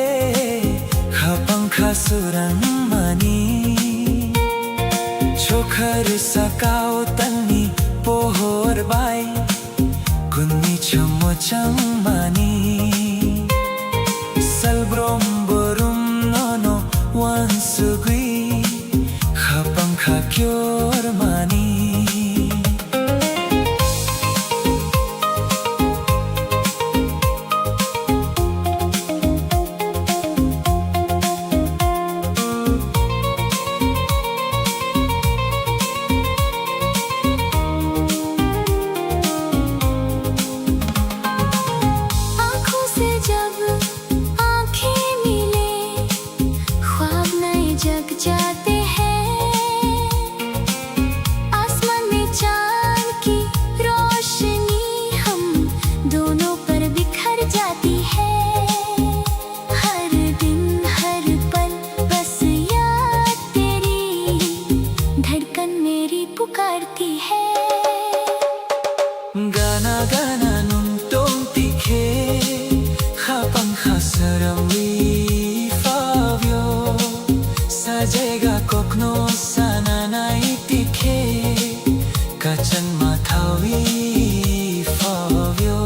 khapangkha surang mani chokhar sakao tani pohor bai kunni chamo chamani salbrom borum nono wansugui khapangkha kyor mani आँखों से जब आँखें मिले ख्वाब नए जग जाते हैं आसमान में चाँद की रोशनी हम दोनों पर बिखर जाती है हर दिन हर पल बस याद तेरी धड़कन मेरी पुकारती है Gana gana nung tong tikhe khapangkha surangwi fauyo sajaiga kokno sananai tikhe kachang mathavi fauyo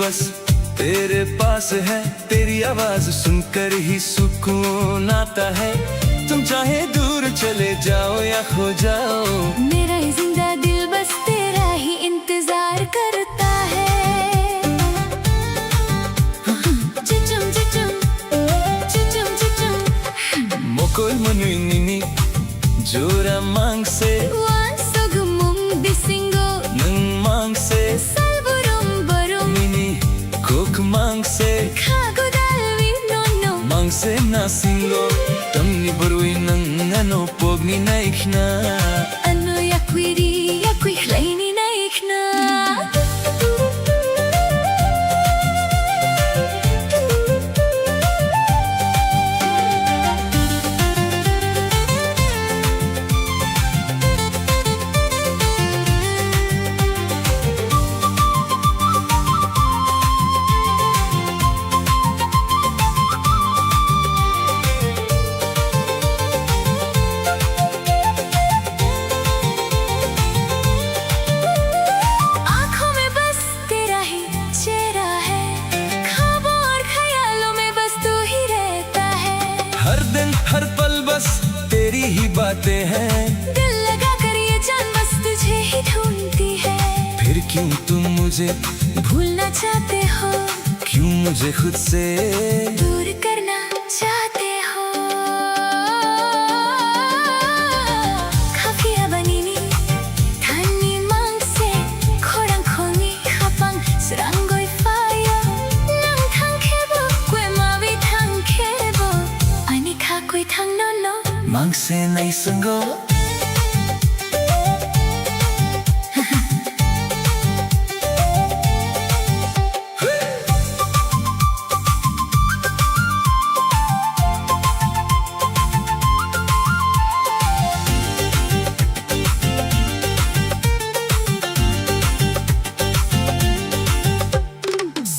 बस तेरे पास है, तेरी आवाज सुनकर ही सुकून आता है। तुम चाहे दूर चले जाओ या खो जाओ, मेरा ये जिंदा दिल बस तेरा ही इंतजार करता है। Cucum cucum, cucum cucum. Mokol manuy nini, jura mangse, Wan sogumum bisingo, nang mangse, salburum barum, nini kok mangse, kagudalwi no no. mangse na singo, tamni baruy nang ano pogni na ikna. Ano yakwiri yakwi hlaini na ikna. आँखों में बस तेरा ही चेहरा है, ख्वाबों और ख्यालों में बस तू ही रहता है। हर दिन हर पल बस तेरी ही बातें हैं, दिल लगा कर ये जान बस तुझे ही ढूंढती है। फिर क्यों तुम मुझे, भूलना चाहते हो, क्यों मुझे खुद से दूर करना चाहते हो। Kafiya banini, tani mangse, khorang khongi khapang, seranggoy faya, nang thang khebo, kwe mawi thang khebo, ani kha koi thang no no. मांग से नहीं संगो।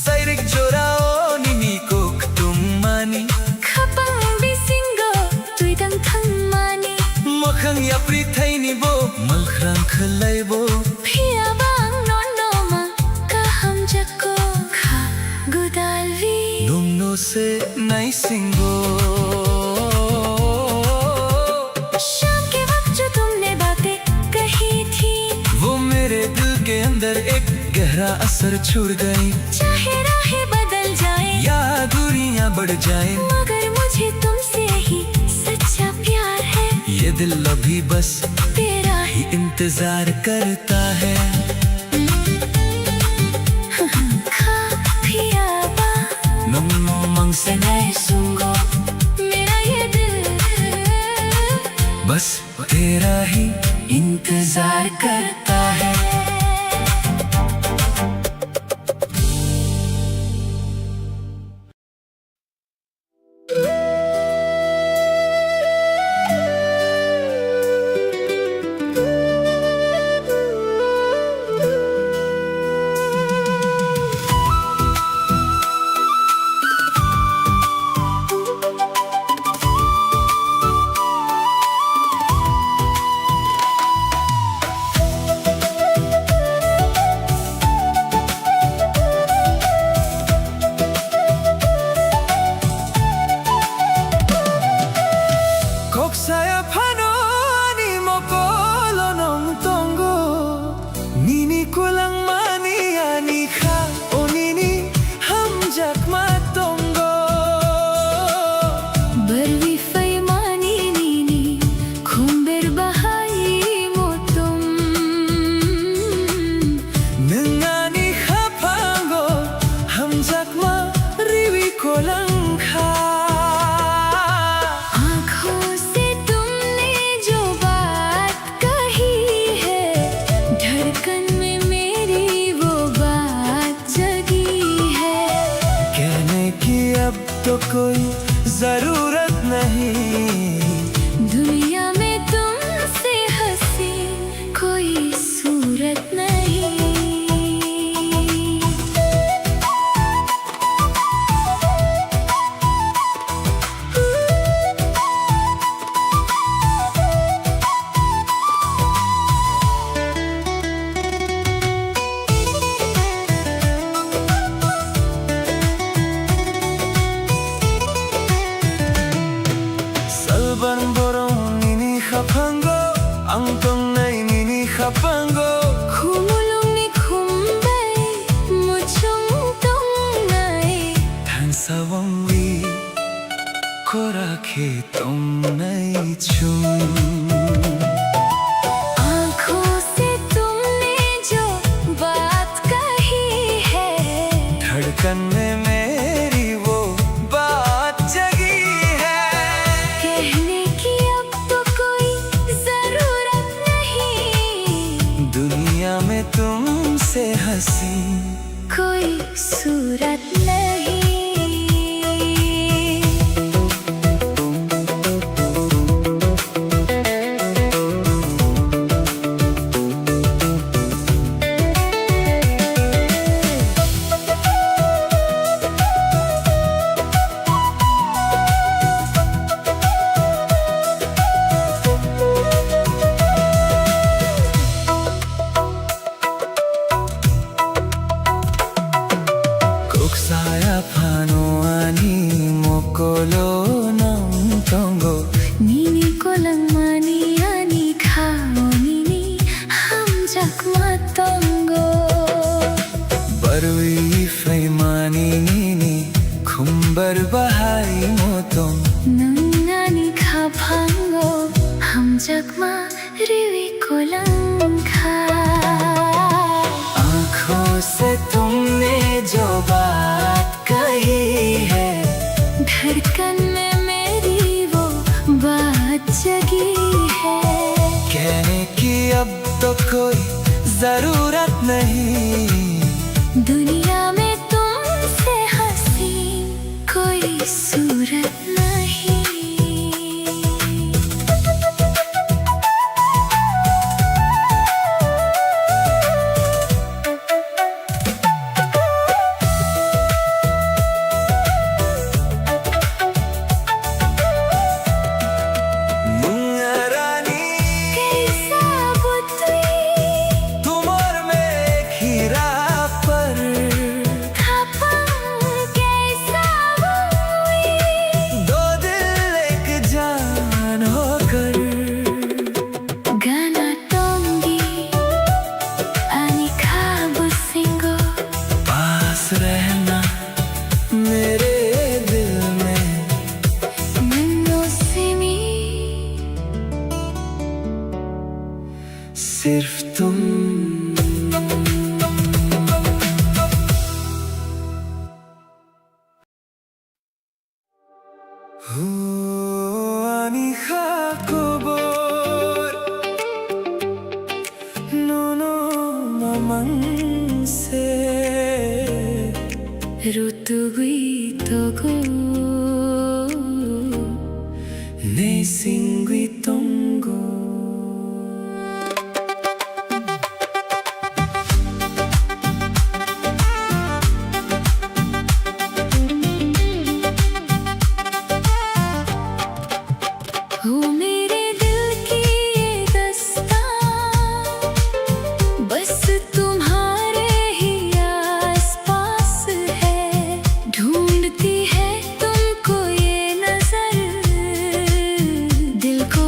Sairik jorao nini kok tum mani, Khapang bisingo, tui dang thang mani, makhang ya prithai ni bo, malkhrang khalai bo. phiya bang no no ma, kaham jako kha gudalvi. Numno से नहीं सिंगो। शाम के वक्त जो तुमने बातें कही थी, वो मेरे दिल के अंदर एक गहरा असर छोड़ गई, चाहे राहें बदल जाए, या दूरियां बढ़ जाए, मगर मुझे तुमसे ही सच्चा प्यार है। ये दिल अभी बस तेरा ही ही इंतजार करता है। खा पिया बा, नन्नो मंग से नहीं सुंगो मेरा ये दिल बस तेरा ही इंतजार करता है। Koksaya panoni mokolo nong tongo, nini kulang mani ani kha o nini hamjak matongo. बरवी फैमानी नीनी खुम्बेर बहाई Motum Nangani khapango hamjak ma riwi kolang kha. आँखों से तुमने जो बात कही है, धड़कन में मेरी वो बात जगी है। कहने की अब तो कोई जरूरत नहीं, दुनिया में तुमसे हंसी कोई सूरत नहीं। Suban borong nini khapango ang tong nay nini khapango Khumulong ni khumbay muchong tong nay Than sawang wi ko rakhe tong nay chung आँखों से तुमने जो बात कही है धड़कन में मेरी वो बात जगी है कहने की अब तो कोई जरूरत नहीं दुनिया में तुमसे हंसी कोई सूरत नहीं Saya pano ani mokolo nang tongo Nini ko lang mani ani khao nini ham jakma tongo barwi fai mani nini khumbar bahai motong nang ani kha phango ham jakma riwi ko lang kha आँखों से तुमने जो बात कही है धड़कन में मेरी वो बात जगी है कहने की अब तो कोई जरूरत नहीं दुनिया में तुमसे हंसी कोई सूरत नहीं रहना मेरे दिल में मनोसिमी सिर्फ तुम ani khakobor no mamang se ऋतुवी तो गो ne singui tongo हो मेरे दिल की ये दास्तां बस तुम्हारे ही आसपास है ढूंढती है तुमको ये नजर दिल को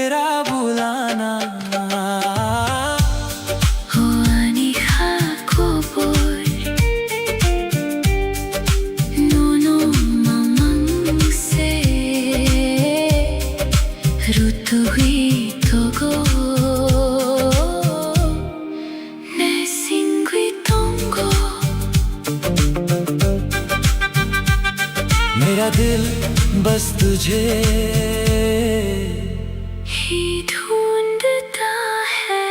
मेरा बुलाना। Hoani hakobor nono mamang se rutuhi togo ne singui tongo। मेरा दिल बस तुझे ही ढूंढता है।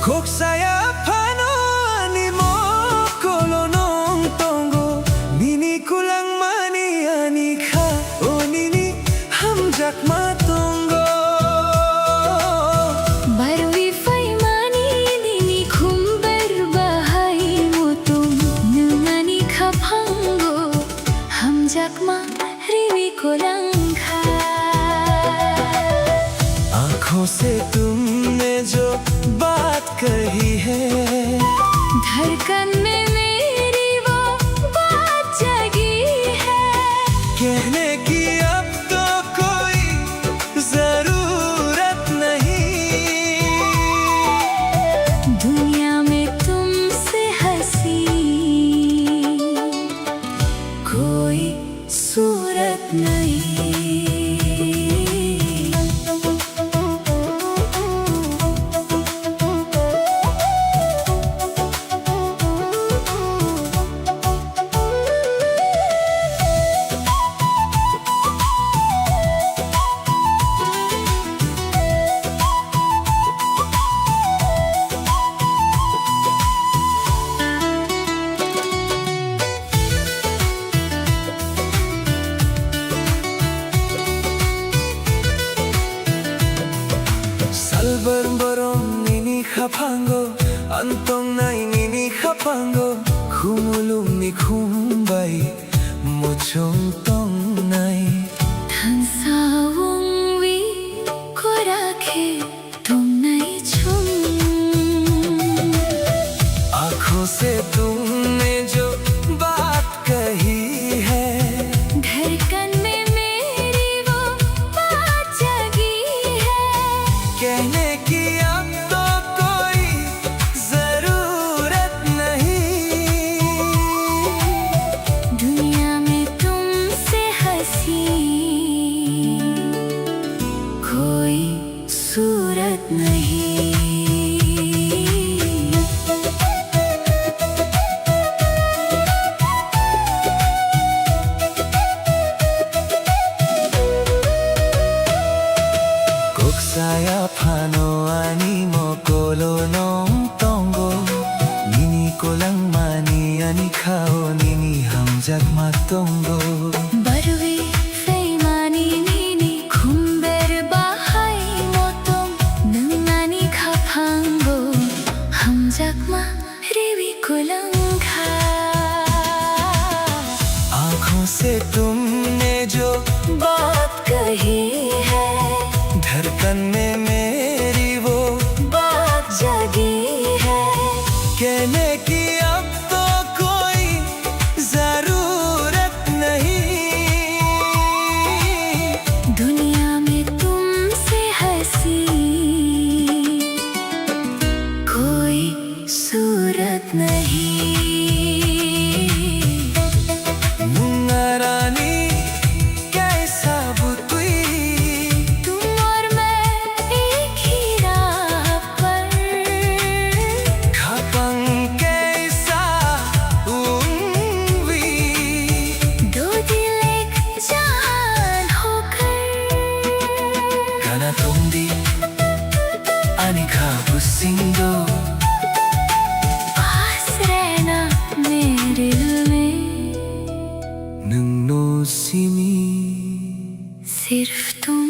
Kok saya panoni mo kolonong tongo nini kulang mani ani kha o nini hamjak matongo। Barwi faimani nini khumbar bahai mutum nungani khapango hamjakma riwi kolangkha। आँखों से तुमने जो बात कही है धड़कन में मेरी वो बात जगी है। कहने की अब तो कोई जरूरत नहीं। दुनिया में तुमसे हंसी कोई सूरत नहीं। Salbarbarong nini khapango antong nai nini khapango khumulum ni khumbai mochong tong nai। हंसाऊं वी को राखे तुम नहीं छुम। आँखों से तुमने जो बात कही है धड़कन में मेरी वो बात जगी है। कहने की अब तो कोई जरूरत नहीं। दुनिया में तुमसे हंसी कोई सूरत नहीं। Kok saya pano ani mo kolonong tongo nini kolang mani ani khao nini hamjak matongo। Barwi faimani nini khumber bahai motom nungani khapango hamjakma riwi kolangkha। आँखों से तुमने जो बात कही है धड़कन में मेरी वो बात जगी है। कहने की अब तो कोई जरूरत नहीं। दुनिया में तुमसे हंसी कोई सूरत नहीं। मुंगारानी कैसा बुतुई तुम और मैं सिर्फ तुम।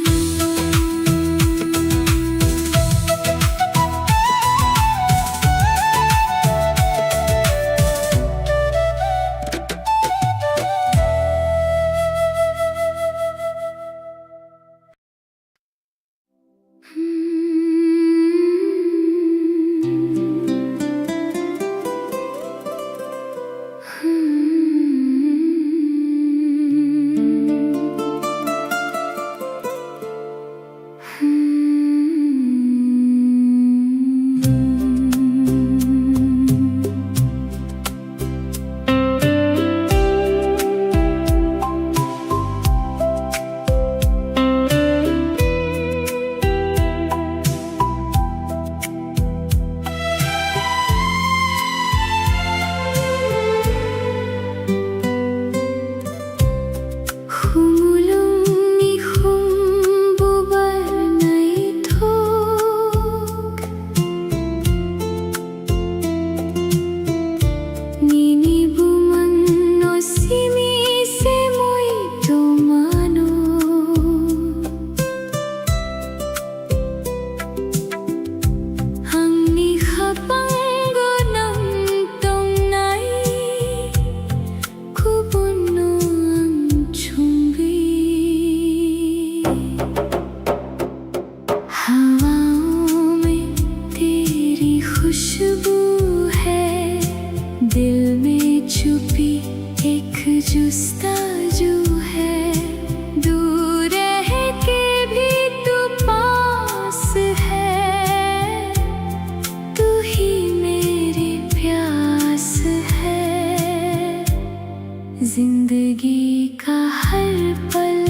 जिंदगी का हर पल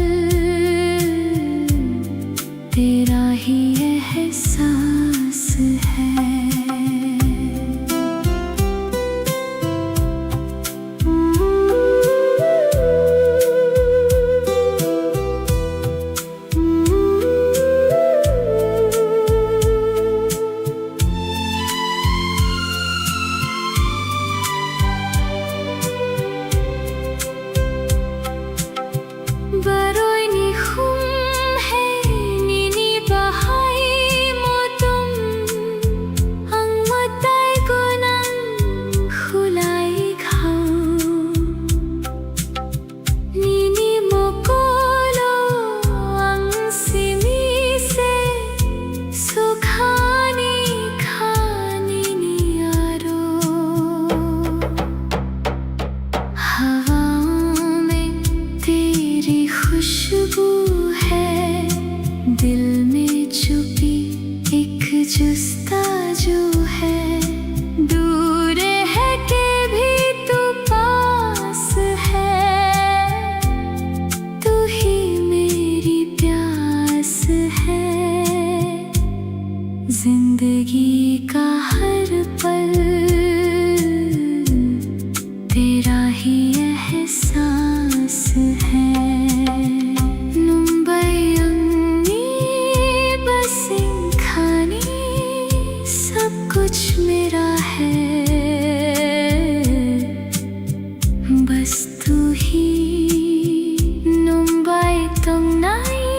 तेरा ही एहसास है। खुशबू है दिल में छुपी एक जुस्ताजू है, दूर है के भी तू पास है, तू ही मेरी प्यास है। जिंदगी का हर पल तेरा ही एहसास है। कुछ मेरा है बस तू ही मुंबई तंगनाई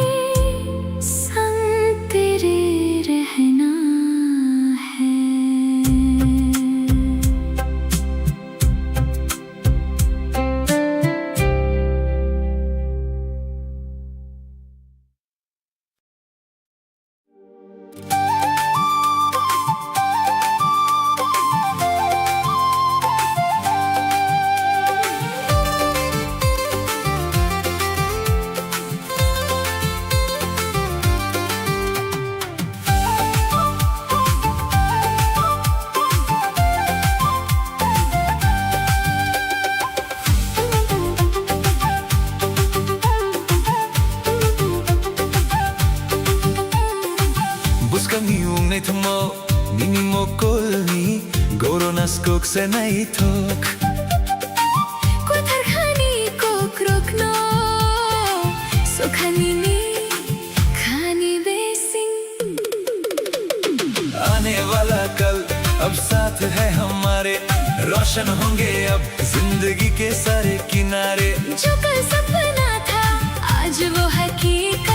संग तेरे रहना है। Nini mo kolni goronas kok se nahi thok kothar khani kok rokno sokhani ni khani besing आने वाला कल अब साथ है हमारे, रोशन होंगे अब जिंदगी के सारे किनारे। जो कल सपना था आज वो हकीकत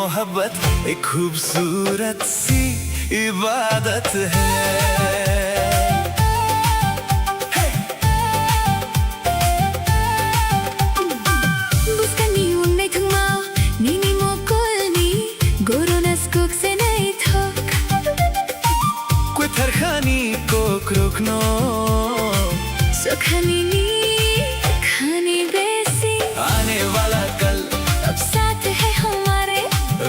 मोहब्बत एक खूबसूरत सी इबादत है। आने वाला कल अब साथ है हमारे,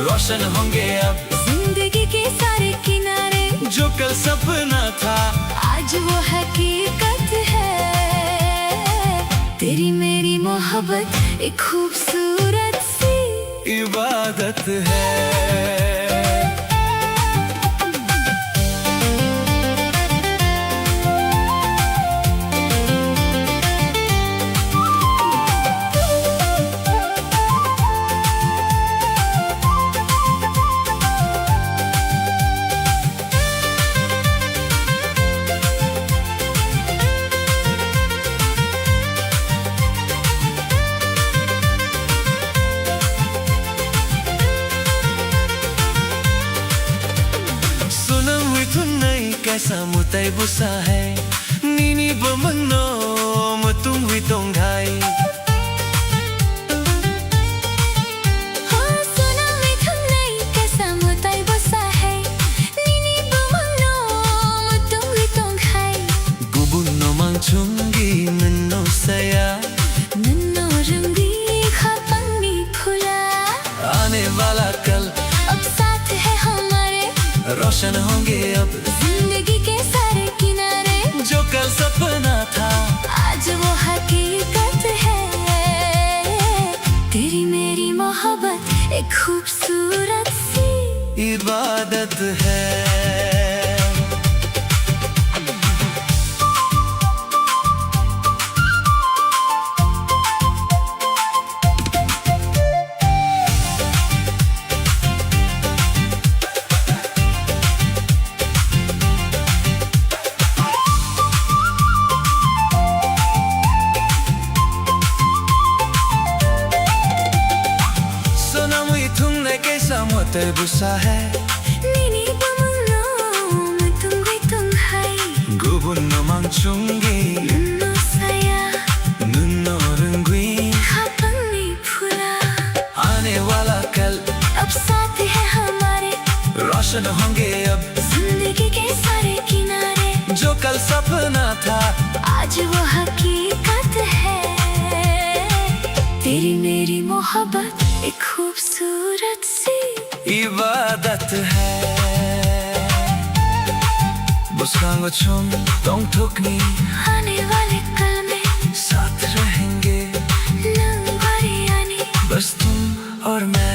रोशन होंगे अब जिंदगी के सारे किनारे। जो कल सपना था आज वो हकीकत है। तेरी मेरी मोहब्बत एक खूबसूरत सी इबादत है। Kaysa mo tayo busahay Nini ba mano matong witong hay Gubun no mang chungi nano saya Nanno रंगी खपंगी फुला आने वाला कल अब साथ है हमारे, रोशन होंगे अब जिंदगी के सारे किनारे। जो कल सपना था आज वो हकीकत है। तेरी मेरी मोहब्बत एक खूबसूरत सी इबादत है। Tay busahay Nini ba mano matong witong hay Gubun no mang chungi Nanno saya Nunno rungwi खपंगी फुला आने वाला कल अब साथ है हमारे, रोशन होंगे अब जिंदगी के सारे किनारे। जो कल सपना था आज वो हकीकत है। तेरी मेरी मोहब्बत एक खूबसूरत सी इबादत है। बुस्कांगो चुम तोंग ठुकनी आने वाले कल में साथ रहेंगे लंबारी आनी बस तुम और मैं।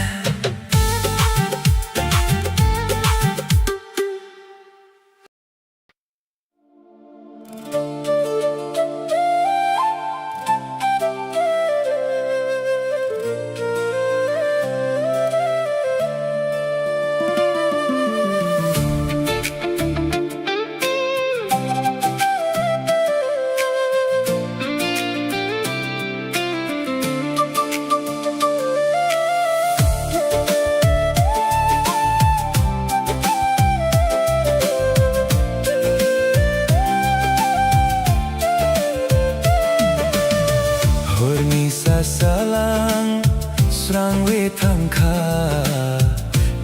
Salang srang we thangkha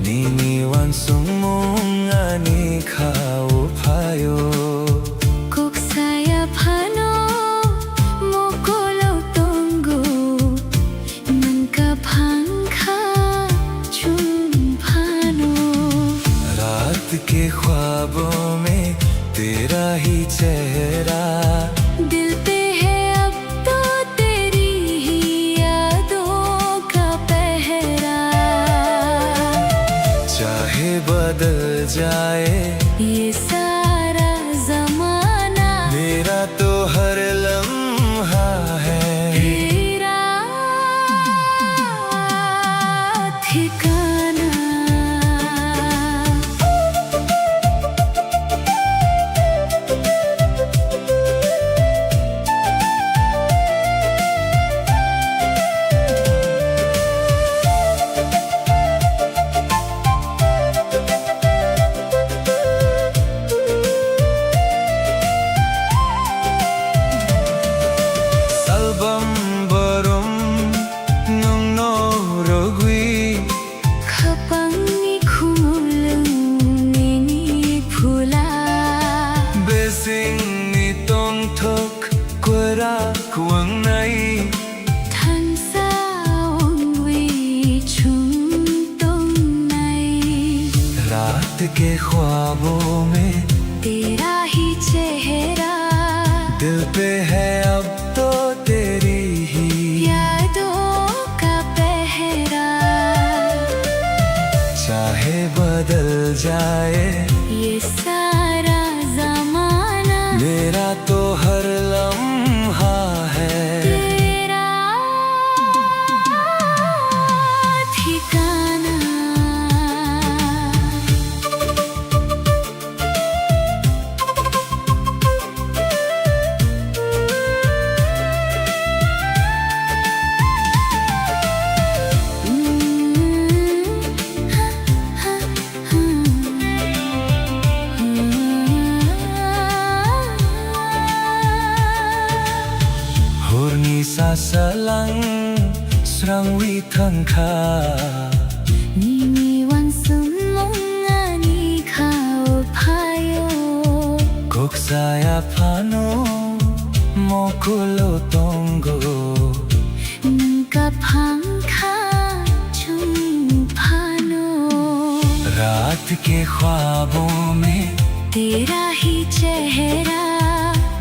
Nini wan sung mong ani khao phayo Kuk saya phano moko lau tongu man ka phangkha chum phano रात के ख्वाबों में तेरा ही चेहरा दिल पे है अब तो तेरी ही यादों का पहरा। चाहे बदल जाए ये सारा जमाना मेरा तो हर लम्हा है तेरा ठिकाना। के ख्वाबों में तेरा ही चेहरा, दिल पे है अब तो तेरी ही यादों का पहरा। चाहे बदल जाए ये सारा जमाना, मेरा तो हर लम्हा है तेरा ठिकाना। Hurni sa salang srang wi thang kha Nimi wan sum mong ani khao phayo, Kok saya phano mokulo tongo nungka phang kha chung phano। रात के ख्वाबों में तेरा ही चेहरा,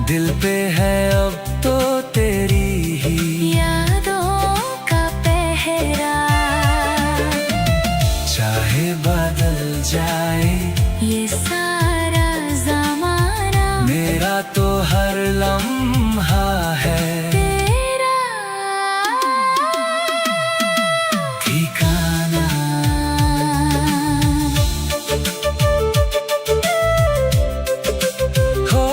दिल पे है अब तो तेरी ही यादों का पहरा। चाहे बदल जाए ये सारा जमाना, मेरा तो हर लम्हा है तेरा ठिकाना। हो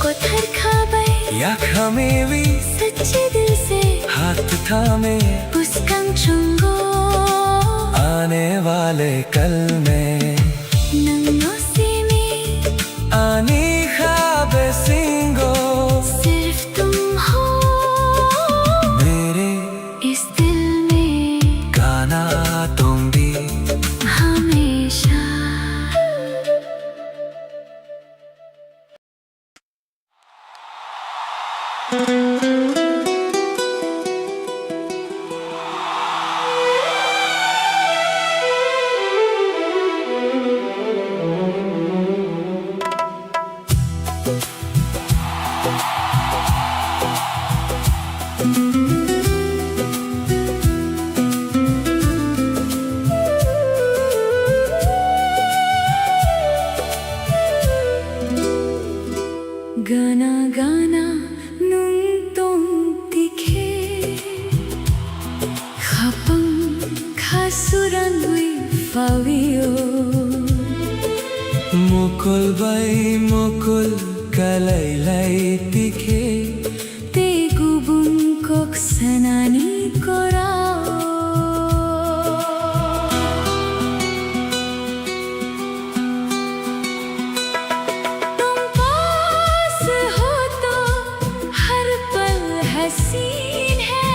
कोथर खाबै या खमेवी सच्चे दिल से, हाथ थामे पुस्कम चुंगो आने वाले कल में नन्नो सीने, आनी ख्वाबे सिंगो सिर्फ तुम हो मेरे इस दिल में गाना तुम भी हमेशा। Gana gana nung tong tikhe, khapang khasuran wi fawio, Mukul बाई मुकुल कलाई लाई तिखे te gubung kok sanani korao। तुम पास हो तो हर पल हसीन है,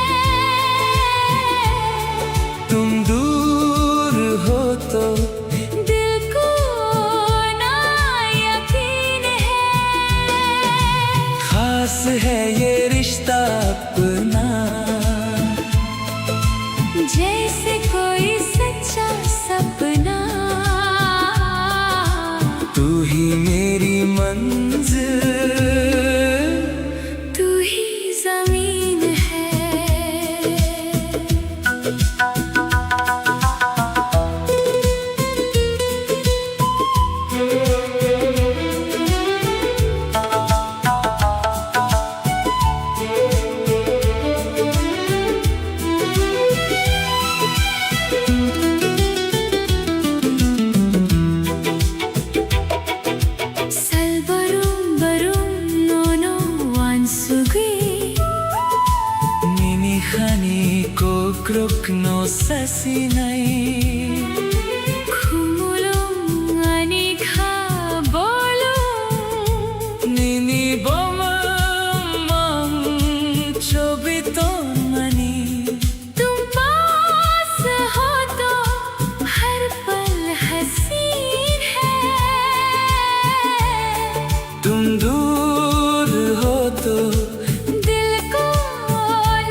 तुम दूर हो तो दिल को ना यकीन है। खास है ये रिश्ता अपना जैसे कोई सच्चा सपना, तू ही मेरी मंजिल तू ही जमीन है। Salbarum barum nono wansugi, Nini khani ko kruk no sasinai khumulum ani kha bolum, Nini boma mam chobito mani तुम पास हो तो हर पल हसीन है, तुम दूर हो तो दिल को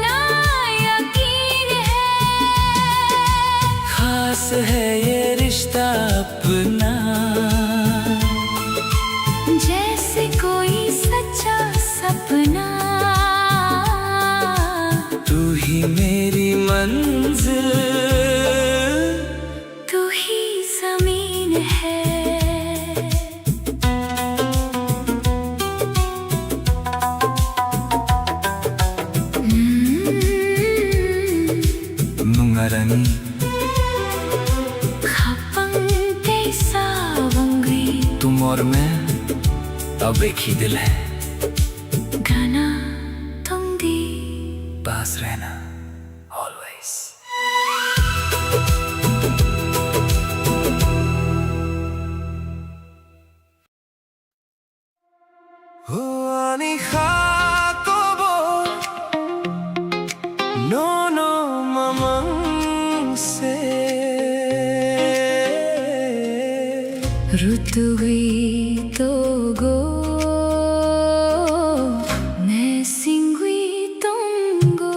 ना अब एक ही दिल है, गाना तुम दी पास रहना always. Ani jacobo no no mamang se ऋतु गई तो गो मैं सिंगुई तुम गो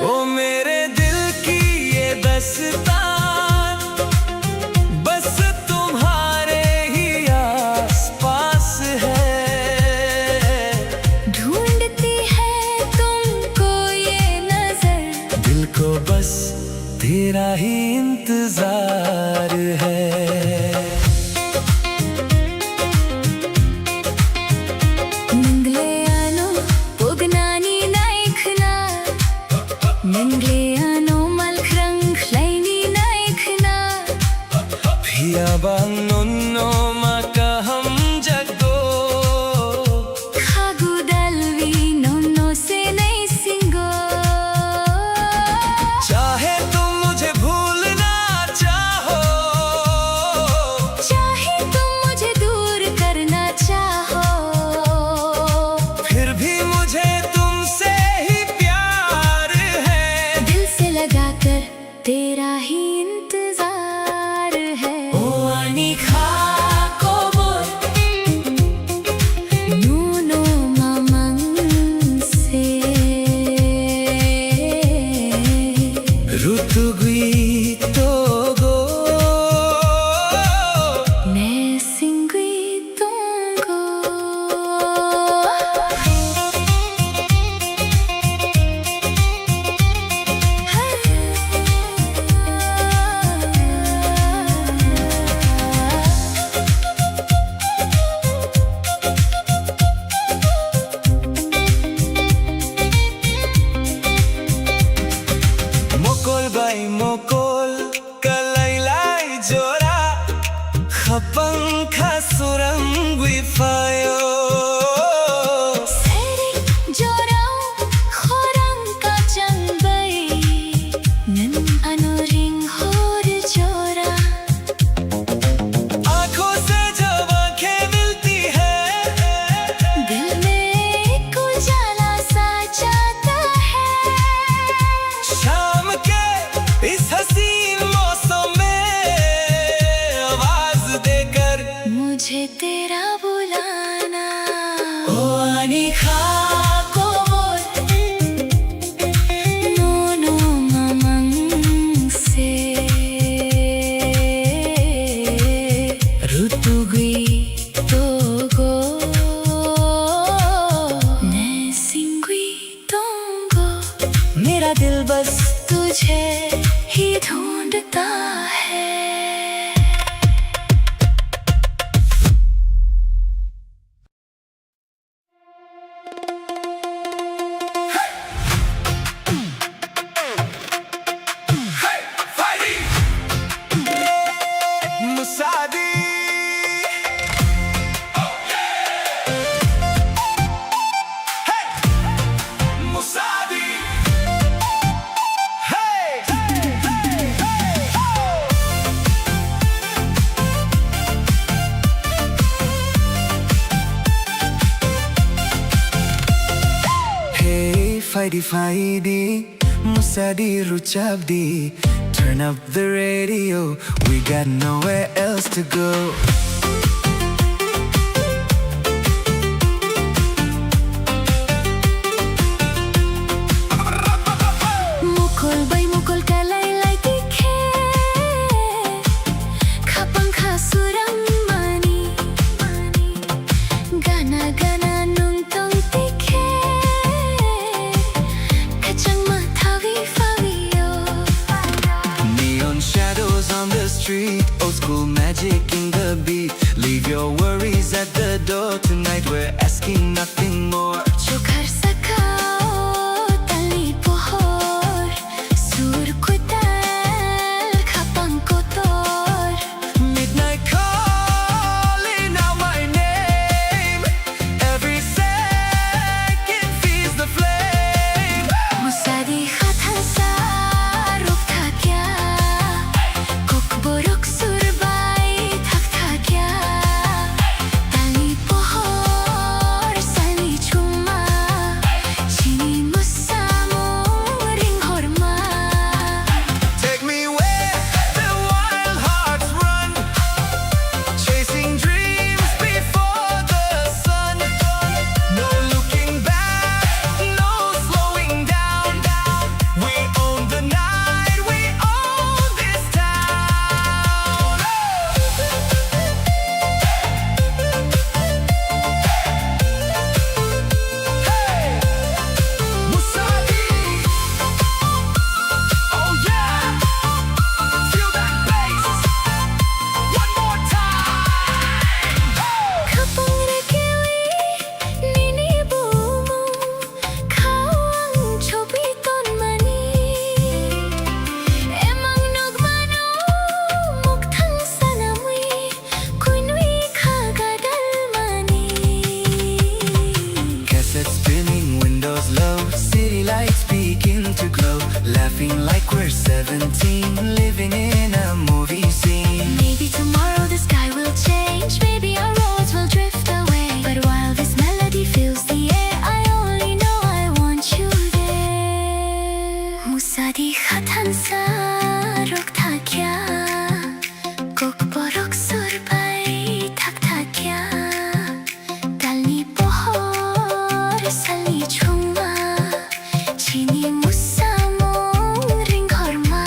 ओ मेरे दिल की ये दस्तान बस तुम्हारे ही आस पास है। ढूंढती है तुमको ये नजर, दिल को बस तेरा ही इंतजार है। Nangleano pognani naikhna, Nangleano malkrang laini naikhna, Biyabang nonno makaham jago Khagu dalvi nonno se nai singo. चाहे तुम मुझे भूलना चाहो, चाहे तुम मुझे दूर करना चाहो, फिर भी मुझे तुमसे ही प्यार है। दिल से लगाकर तेरा ही इंतजार है। ओ आनी jacobo Nuno mamang se ऋतु गई तो गो ne singui tungo. Mokol bay mokol kalaylay jora khapang khasurang wifayo Serik jorau khorang kacang bay, nan anuring hor jora. आंखों से जब आंखें मिलती है दिल में एक उजाला सा जाता है। शाम के इस हसीन मौसम में आवाज देकर मुझे तेरा बुलाना। ओ आनी jacobo Nuno mamang se ऋतु गई तो गो ne singui tungo. मेरा दिल बस तुझे ही ढूंढता है। मुसादी मुसादी Hey, fighty fighty, musadi ruchabdi. Turn up the radio, we got nowhere else to go. Mukul bay mukul kalaylay tikhe, khapang khasurang mani, gana gana nung tong tikhe, kachang mathawi fawiyo. Neon shadows on the street, old school magic in the beat. Leave your worries at the door tonight, we're asking nothing more. जो कर सका ओ तली 어디 같은 록타kia kokborok surbai taktakia dalni pohor salni chungma chini musamong ring horma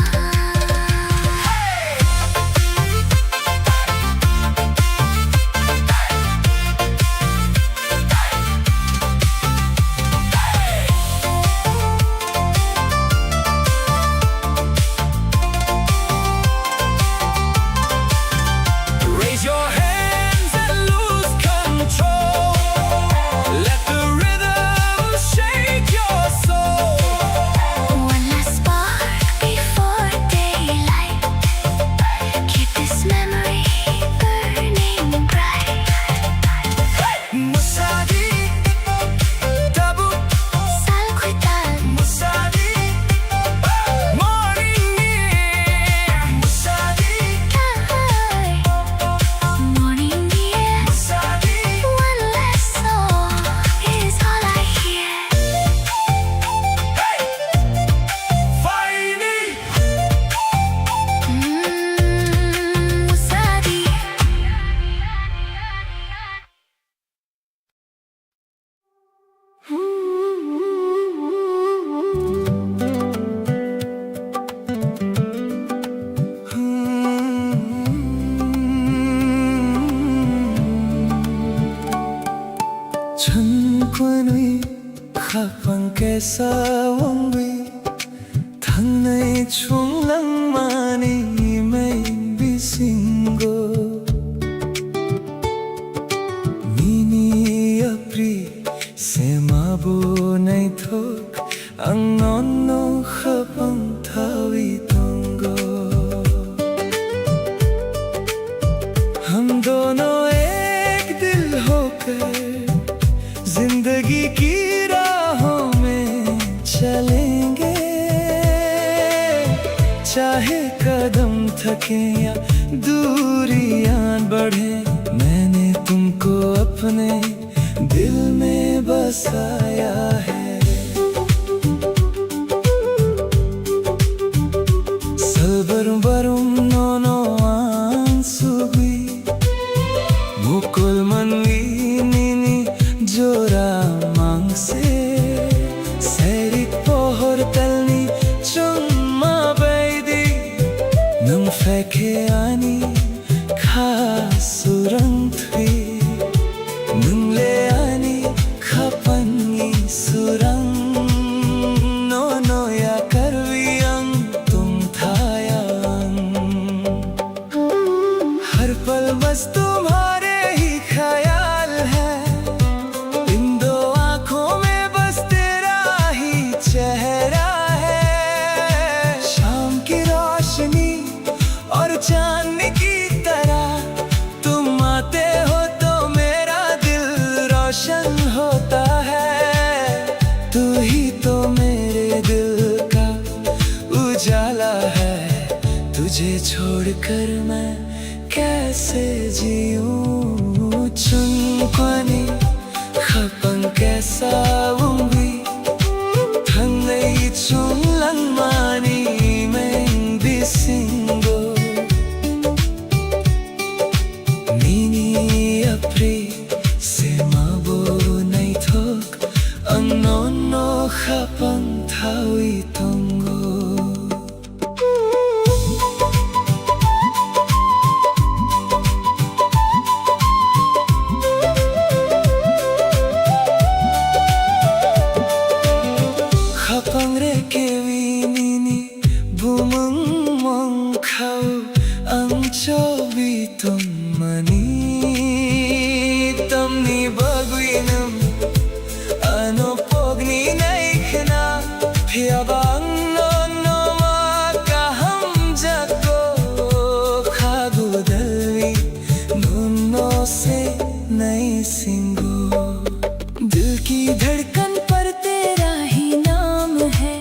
천권의 가방께서 원비 당나의 총랑만이 매인 비신고 미니 앞리 세마보 나이톡 앙넌노 가방 타위 동고 हम दोनों एक दिल होकर जिंदगी की राहों में चलेंगे चाहे कदम थके या दूरियां बढ़े मैंने तुमको अपने दिल में बसाया है Salbarum barum nono ansugui Mukul manwi nini jora mangse Serik pohor talni chumma baidi Nam feke ani khasurang thui Nungle ani khapangi surang Nono ya karviyang tum thayang हर पल बस तुम्हारे ही ख्याल है इन दो आँखों में बस तेरा ही चेहरा है शाम की रोशनी और चांद की तरह तुम आते हो तो मेरा दिल रोशन होता है तू ही तो मेरे दिल का उजाला है तुझे छोड़कर मैं कैसे जीऊं चुनक्वानी खपन कैसा उंगी थंगई चुनलं मानी मैं बिसिंगो नीनी अपरी से माबो नहीं थोक अंगनोनो खपन थावी तंगो Kapangre kewinini bumang mangkau ang chobiton mani tamni bagwinam ano pogni naikna phiyabang no makaham jako khagu dalwi nunno se nai singo दिल की धड़कन पर तेरा ही नाम है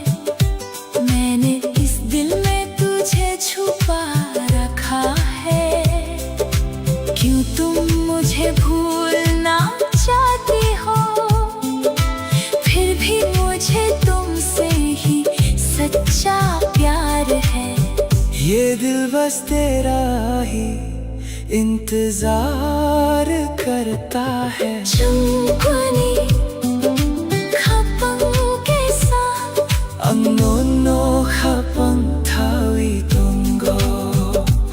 मैंने इस दिल में तुझे छुपा रखा है ये दिल बस तेरा ही इंतजार करता है. Jungkuni khapang kesa Ang nono khapang thawi tungo.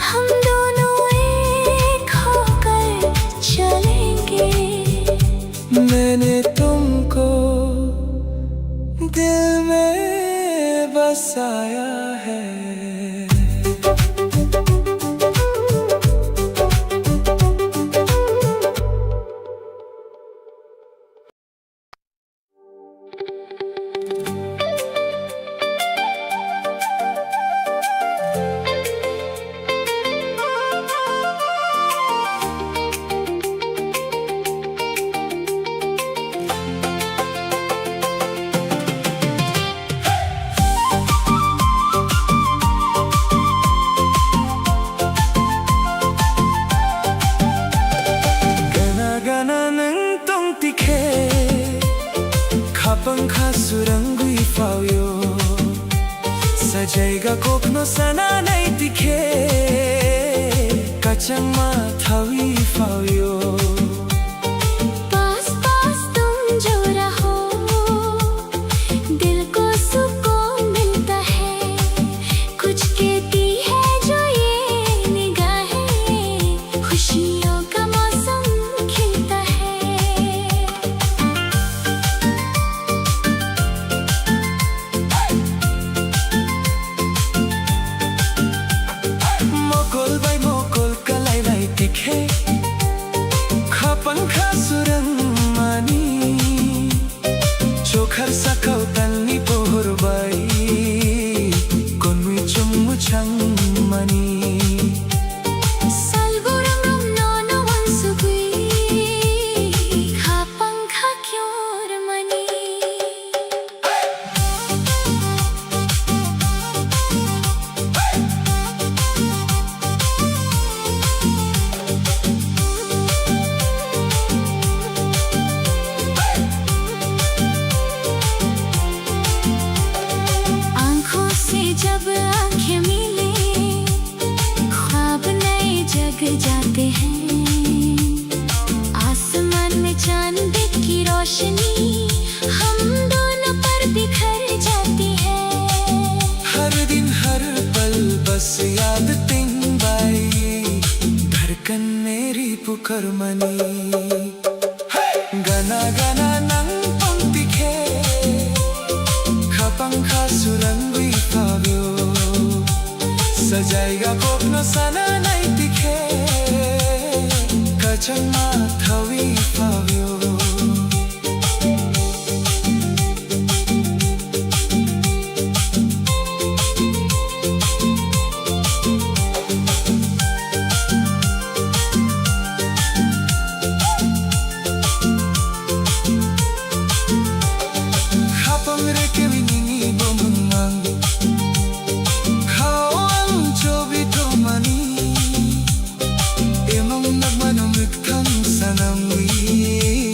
हम दोनों एक होकर चलेंगे. मैंने तुमको दिल में बसाया है. Kapangka surangui fauyo Sajaiga kopno sana nai tikhe Kachang ma thawi fauyo पास पास तुम जो रहो दिल को सुकून मिलता है. कुछ कहती है जो ये निगाहें खुशियों का मौसम खिलता है. Mokol bai mokol kalai lai tikhe Kapangka surang mani Chokhar sakau tanni pohor bai Konui chummu chang mani Salgurang nono wansugui khapangkha kyor mani. आँखों से जब आँखें मिले ख्वाब नए जग जाते हैं. आसमान में चांद की रोशनी हम दोनों पर बिखर जाती है. हर दिन हर पल बस याद तिंग बाई धड़कन मेरी पुकार मनी गना गना नंग पंक्ति खे खपंखा सुरंगी फाव्यो सजाएगा कोपनो सना नहीं दिखे कचंगा थवी फाव्यो Emang nagmanong nagkang sanamwi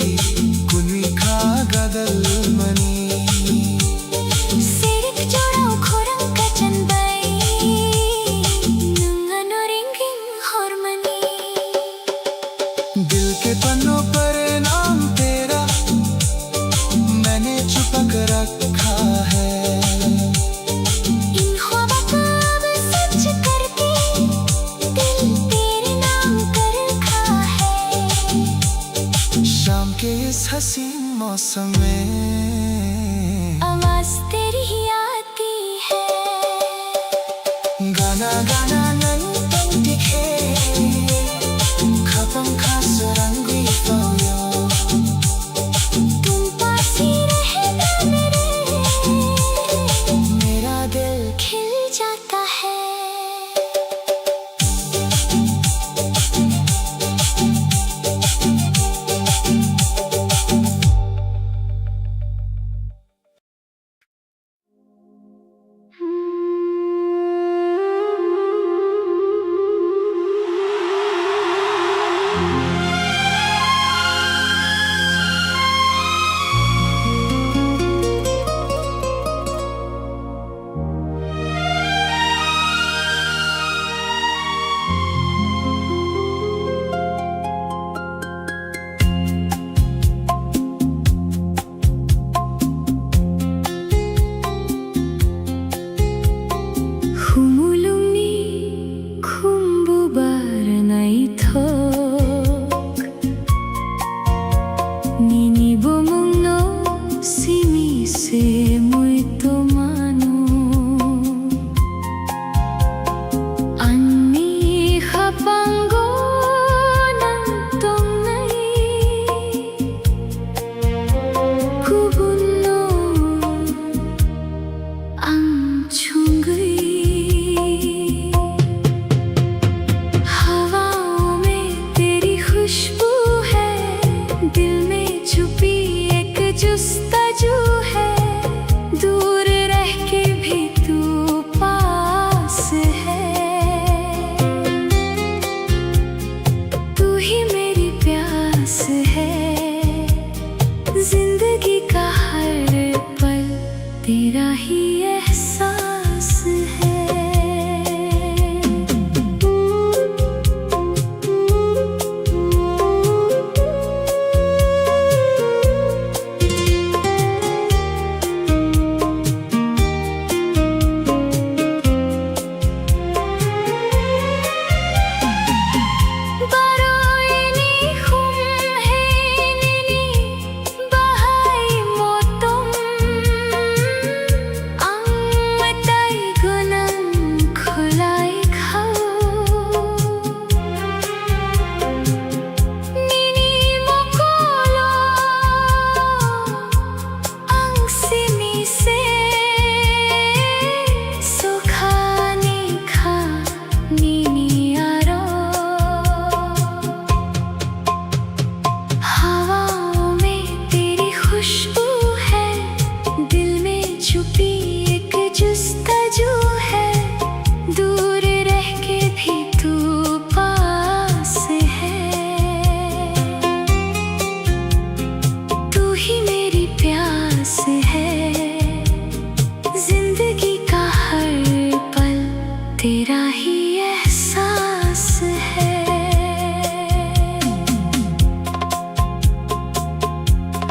तेरा ही एहसास है।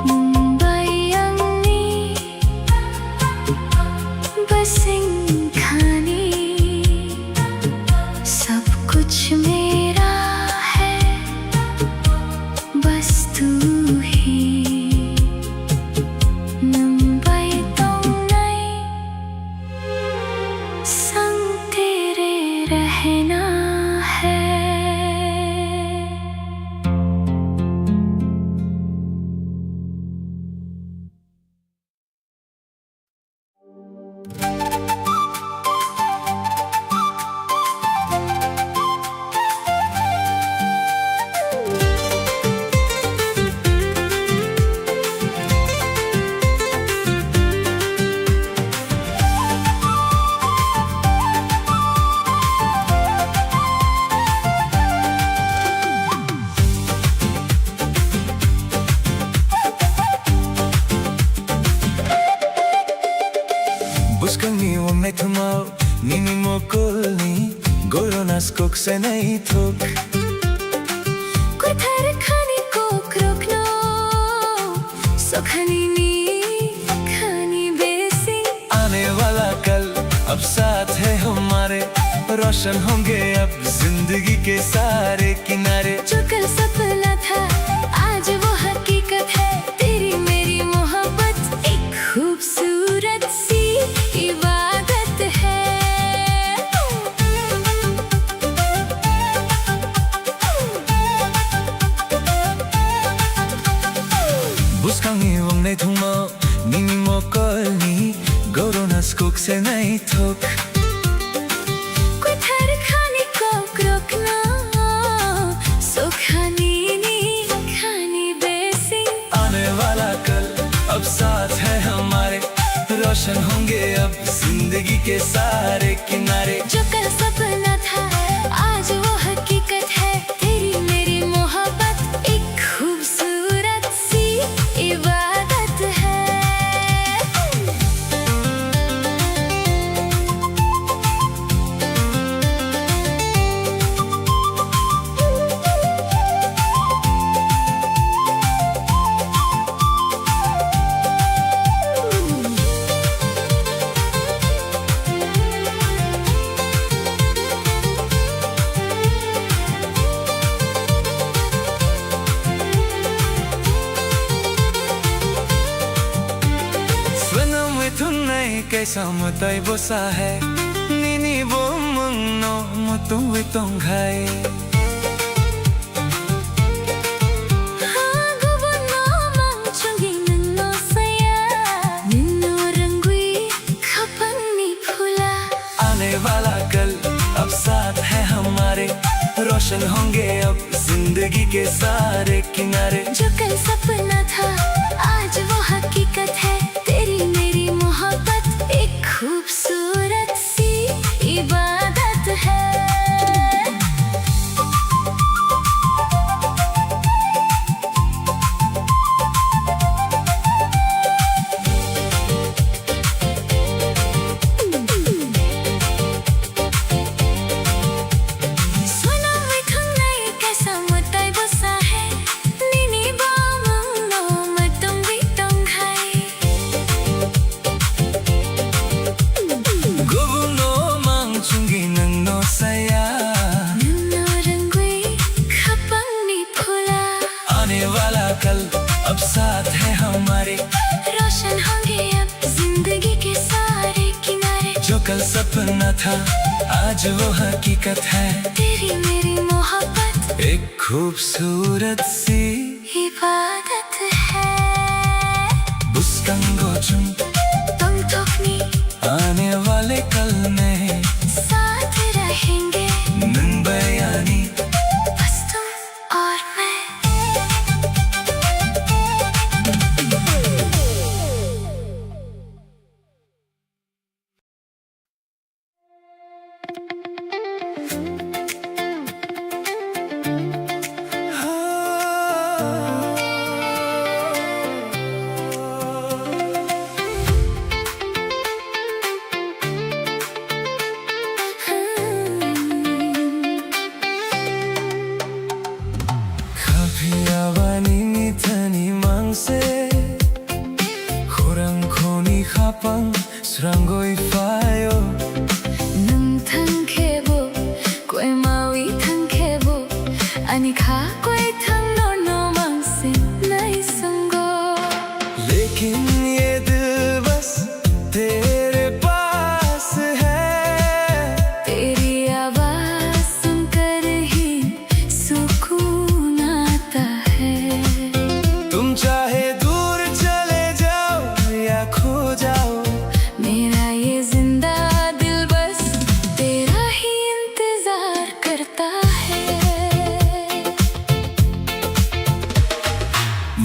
मुंबई अंगनी बसिंग खानी सब कुछ मेरा है, बस तू ही। मुंबई तोंगनाई संग तेरे रहना है। Buscando un metamau, nini mokolni, goronas koksenai thok. कुथर खानी को रोकना सुखानी नी खानी बेसी। आने वाला कल अब साथ है हमारे, रोशन होंगे अब जिंदगी के सारे किनारे। जो कल सपना था आज वो हकीकत है, तेरी मेरी मोहब्बत एक खूबसूरत सी इबादत है। Buscangi wong nei thungmo, nini mokolni, goronas koksenai thok. कुथर खानी को रोकना सुखानी नी खानी बेसी। आने वाला कल अब साथ है हमारे, रोशन होंगे अब जिंदगी के सारे किनारे। जो कल सपना था आज वो हकीकत है, तेरी मेरी मोहब्बत एक खूबसूरत सी इबादत है। कैसा मताई बोसा है निनी बो मंगनो मुतुवे तोंघाई। आने वाला कल अब साथ है हमारे, रोशन होंगे अब जिंदगी के सारे किनारे। जो कल सपना था आज वो हकीकत है, तेरी मेरी मोहब्बत एक खूबसूरत सी इबादत है। कल अब साथ है हमारे, रोशन होंगे अब जिंदगी के सारे किनारे। जो कल सपना था आज वो हकीकत है, तेरी मेरी मोहब्बत एक खूबसूरत सी इबादत है। बुस्कंगो चुन तुम थोकनी आने वाले कल में साथ रहेंगे। मुंबई आनी बस तुम और मैं। fayo Nung thang khebo koi mawi thang khebo ani kha koi thang no no mang se nai sango लेकिन ये दिल बस तेरे पास है तेरी आवाज सुनकर ही सुकून आता है तुम चाहे दूर चले जाओ या खो जाओ मेरा ये जिंदा दिल बस तेरा ही इंतजार करता है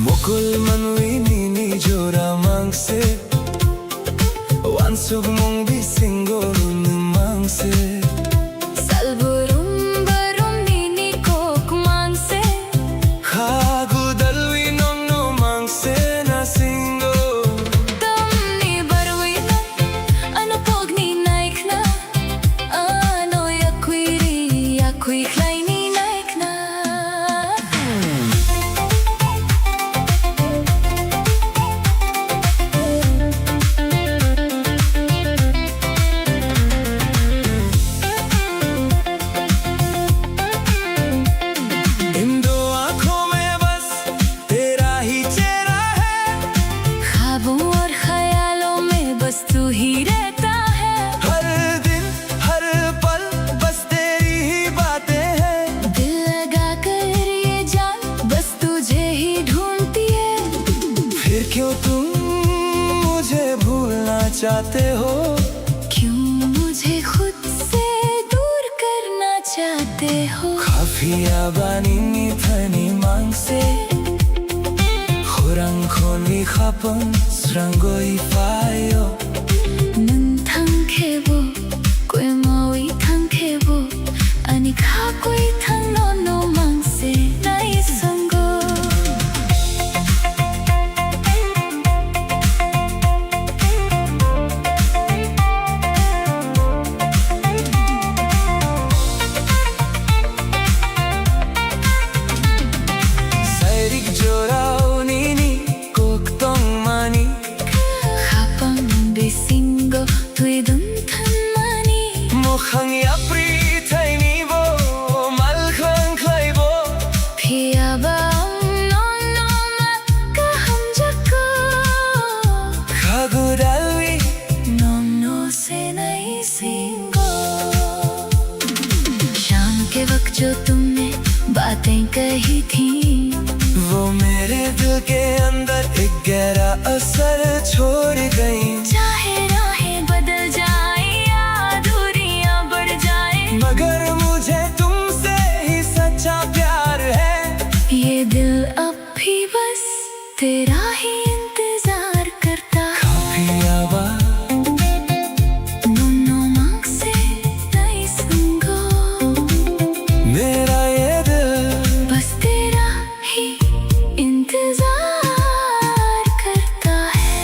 Mukul manwi nini jora mangse Wansug mong bisingo nun mangse Salburum barum nini kok mangse Khagu dalwi nong no mangse na singo Tamni barwi na ano pog ni naik na ano yakui klay ni naik na इन दो आंखों में बस तेरा ही चेहरा है ख्वाबों और ख्यालों में बस तू ही रहता है हर दिन हर पल बस तेरी ही बातें हैं दिल लगा कर ये जान बस तुझे ही ढूंढती है फिर क्यों तुम मुझे भूलना चाहते हो क्यों मुझे खुद से दूर करना चाहते हो Kafia banini thani mangse Khurang khoni khapon srangoi fayo Nun thang khebo koi mawi thang khebo ani kha koi thang no no mang se nai sango Sairik jorao nini koktong mani khapang besingo tui dun than mani Mukhang yapri thaini bo mal khang khlai bo Phia bang no no ma ka hum jako Khagu dalwi no no se nai singo शाम के वक्त जो तुमने बातें कही थी वो मेरे दिल के अंदर एक गहरा असर छोड़ गई चाहे राहें बदल जाए या दूरियां बढ़ जाए मगर मुझे तुमसे ही सच्चा प्यार है ये दिल अब भी बस तेरा ही इंतजार करता है Kafia ba नो नो मांग से नई संगो मेरा ये दिल बस तेरा ही इंतजार करता है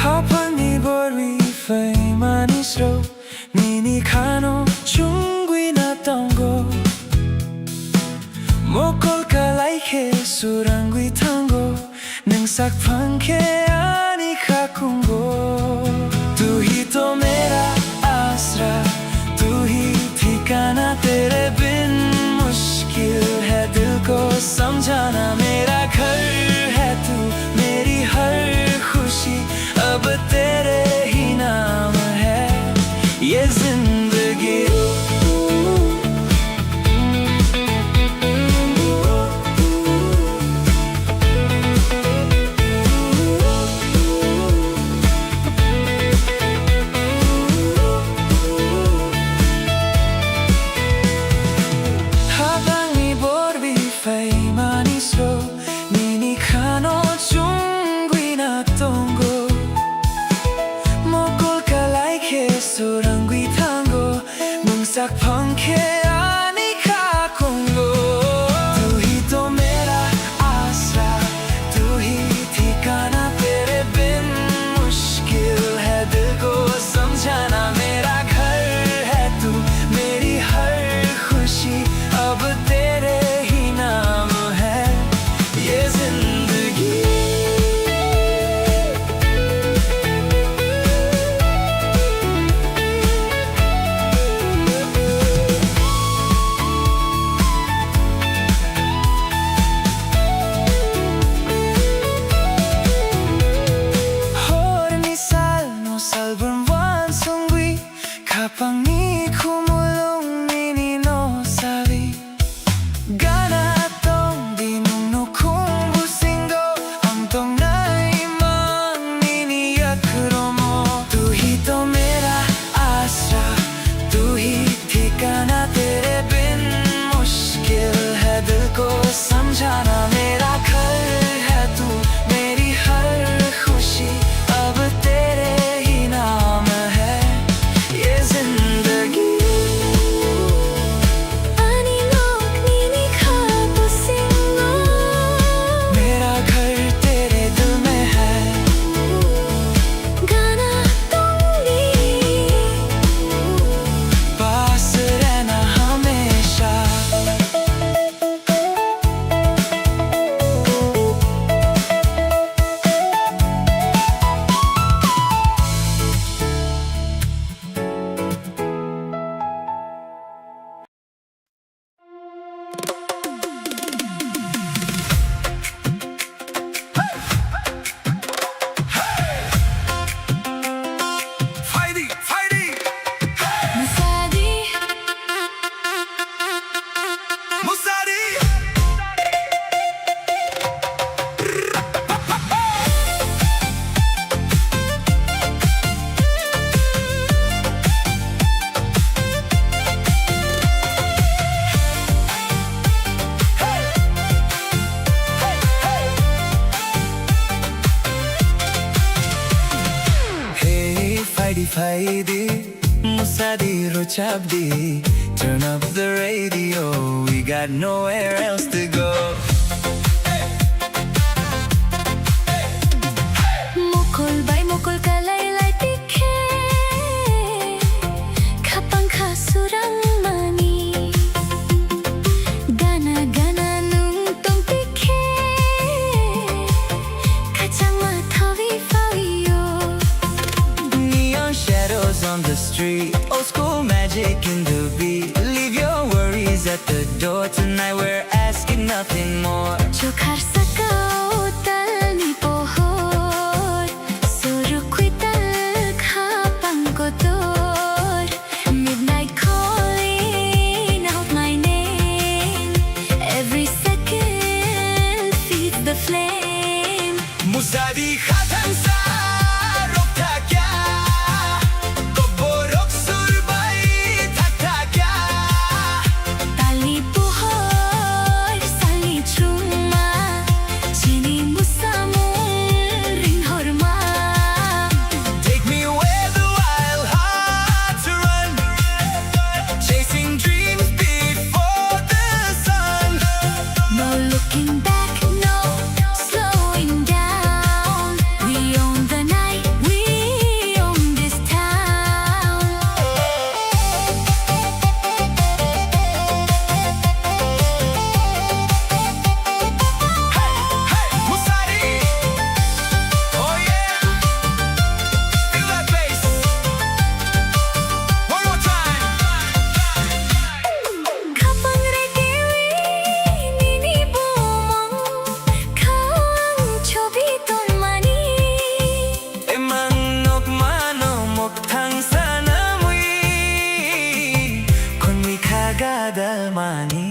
Hapani borwi fai manisro nini khano chungwi na tango Mokol kalai khe surangwi tango Nang sak phanke ani khakungo Tu hi to mera asra Tu hi ठिकाना तेरे बिन मुश्किल है दिल को समझाना मेरा घर है तू मेरी हर खुशी अब तेरे ही नाम है ये जिंदगी पंखे आने का कुंगो, तू ही तो मेरा आसरा, तू ही ठिकाना, तेरे बिन मुश्किल है दिल को समझाना। मेरा घर है तू, मेरी हर खुशी अब तेरे ही नाम है ये जिंदगी। Kapag ni kumulong ninino sabi ganatong dinungno kung busingo ang tong naimang niniyakuro mo। तू ही तो मेरा आसरा, तू ही ठिकाना, तेरे बिन मुश्किल है दिल को समझाना। मेरा घर है तू, मेरी हर खुशी अब तेरे ही नाम है ये जिंदगी। Anilog ninikhapusingo, मेरा घर तेरे दिल में है, ganatong पास रहना हमेशा। Fighting, fighting, Musadi, Musadi. Hey, fighty, fighty, Musadi, Rochabdi. Turn up the radio, we got nowhere else to go. mukol bay mukol kalaylay tikhe, kapang kasurang mani, gana gana nung tong tikhe, kachama thawi fawiyo. Neon shadows on the street, old school magic in the beat. Leave your worries at the door tonight, we're asking nothing more. Chokhar sakao tal ni pohor, surukwi tal kapang kotor. Midnight calling out my name, every second feeds the flame. Musadi khatan sa rokta kya, koborok surbay thakta kya. Tali pohor sali chuma, chini musamul ring horma. Take me where the wild hearts run, chasing dreams before the sun. No looking back, no slowing down. We own the night, we own this town. Hey, Musadi, oh yeah, feel that bass. One more time. Kapag regiwi ninibumong, kawang chobiton mani. Emanok manomok thang sana mui, kon mi khagadal mani.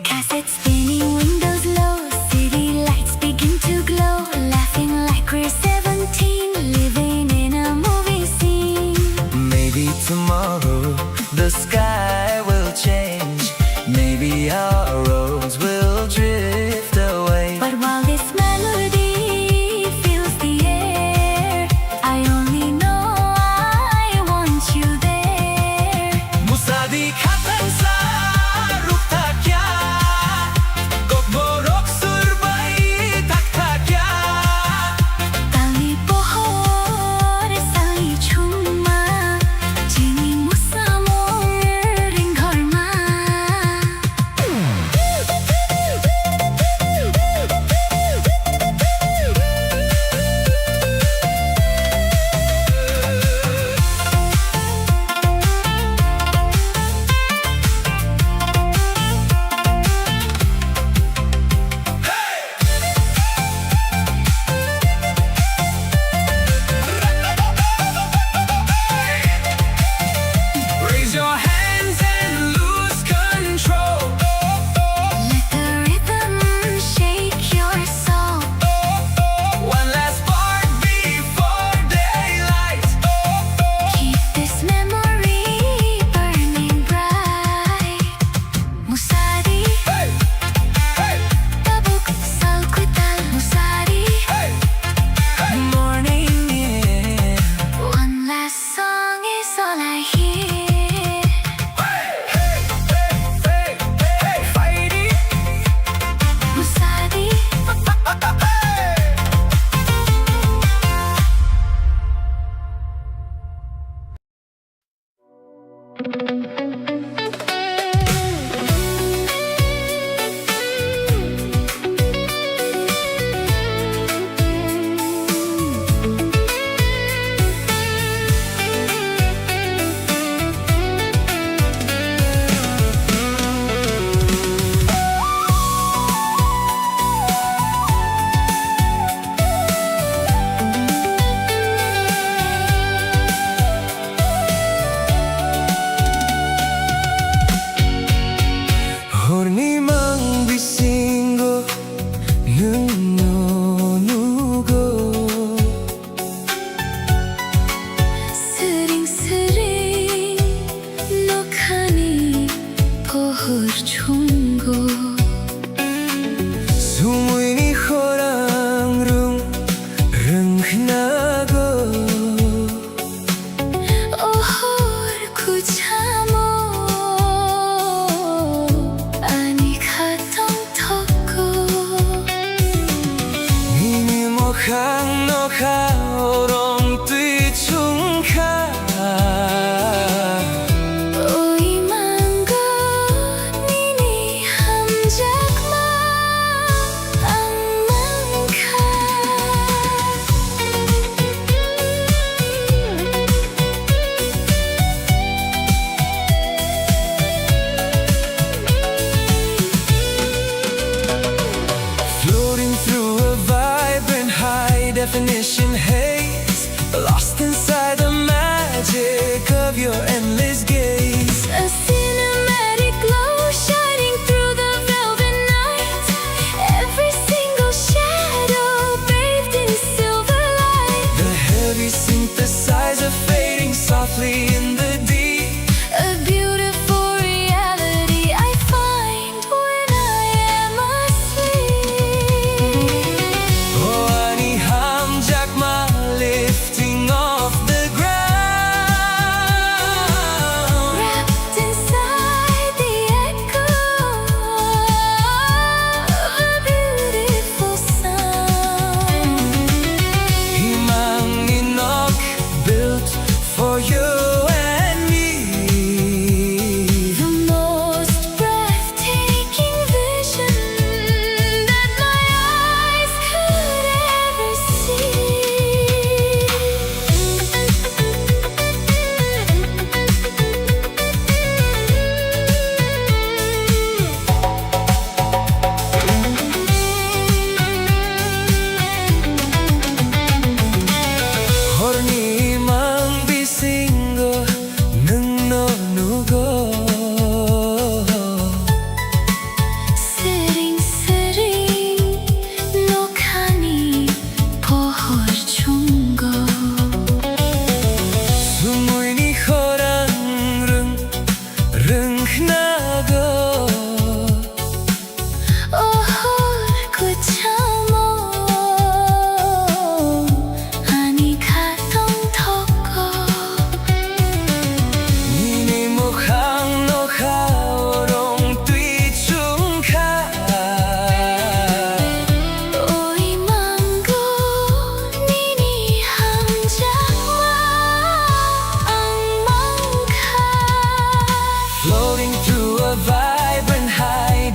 Cassette spinning, windows low, city lights begin to glow. Laughing like we're 17, living in a movie scene. Maybe tomorrow the sky will change. Maybe our roads will drift away. But while this melody fills the air, I only know I want you there. Musadi. शादी खत्म सा रुक था क्या Gogborok surbai tak था क्या Tali pohor sali chuma Jini musamor ring horma Raise your hands and lose control Let the rhythm shake your soul One last spark before daylight Keep this memory burning bright Musari Hey, hey, tabuk salkutal musari morning yeah One last song is all I hear Hey, fighting Musari Hornimang bisingo nugo 스링스링 녹하니 pohor chungo Sumuini horang rung nago ohor kuchamo ani khatong thoko Nini mokhang nokha orong tui chung kha Oi mangga nini hamjakma ang mangkha Floating through a vibrant high definition haze Lost inside the magic of your endless gaze A cinematic glow shining through the velvet night Every single shadow bathed in silver light The heavy synthesizer fading softly in the deep A beautiful reality I find when I am asleep Oh, ani ham jak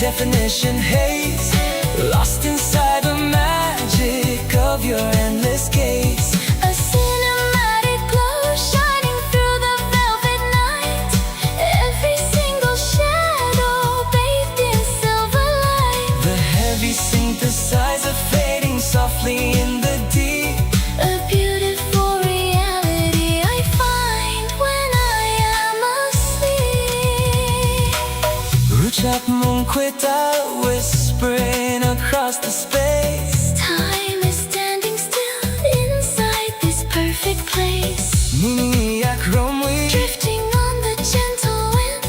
definition haze, lost inside the magic of your endless gaze. A cinematic glow shining through the velvet night. Every single shadow bathed in silver light. The heavy synthesizer fading softly in the deep. A beautiful reality I find when I am asleep. Ruchak Munkwita whispering across the space. Time is standing still inside this perfect place. Niniyak Romwe, Drifting on the gentle wind.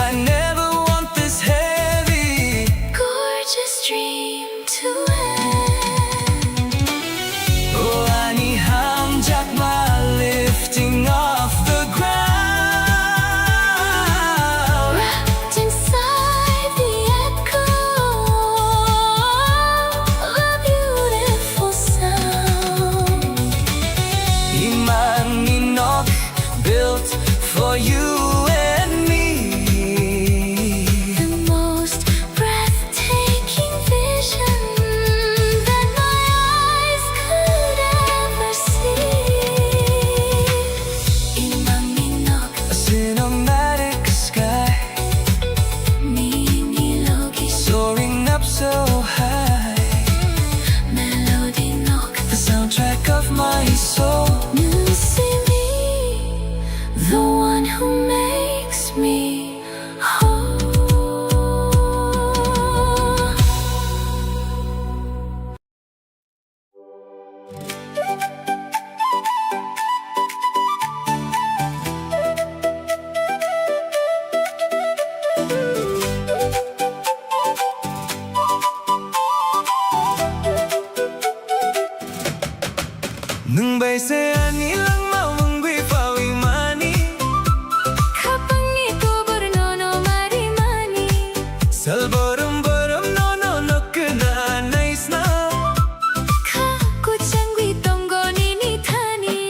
I never want this heavy. Gorgeous dream to end. Oh, Ani Ham Jakma lifting off the ground. Wrapped inside the echo of a beautiful sound. Iman Ninok built for you and me. The most breathtaking vision that my eyes could ever see. Imaminok, A cinematic sky Ninilogi, soaring up so high. Melody nok, The soundtrack of my soul. Nusimi, the one who makes me whole. Nung bay se ani lang mawangwi pawimani. Kapag ikubur no no marimani. Salborum borum no no nok na nice na. Kako changwi tongo nini thani.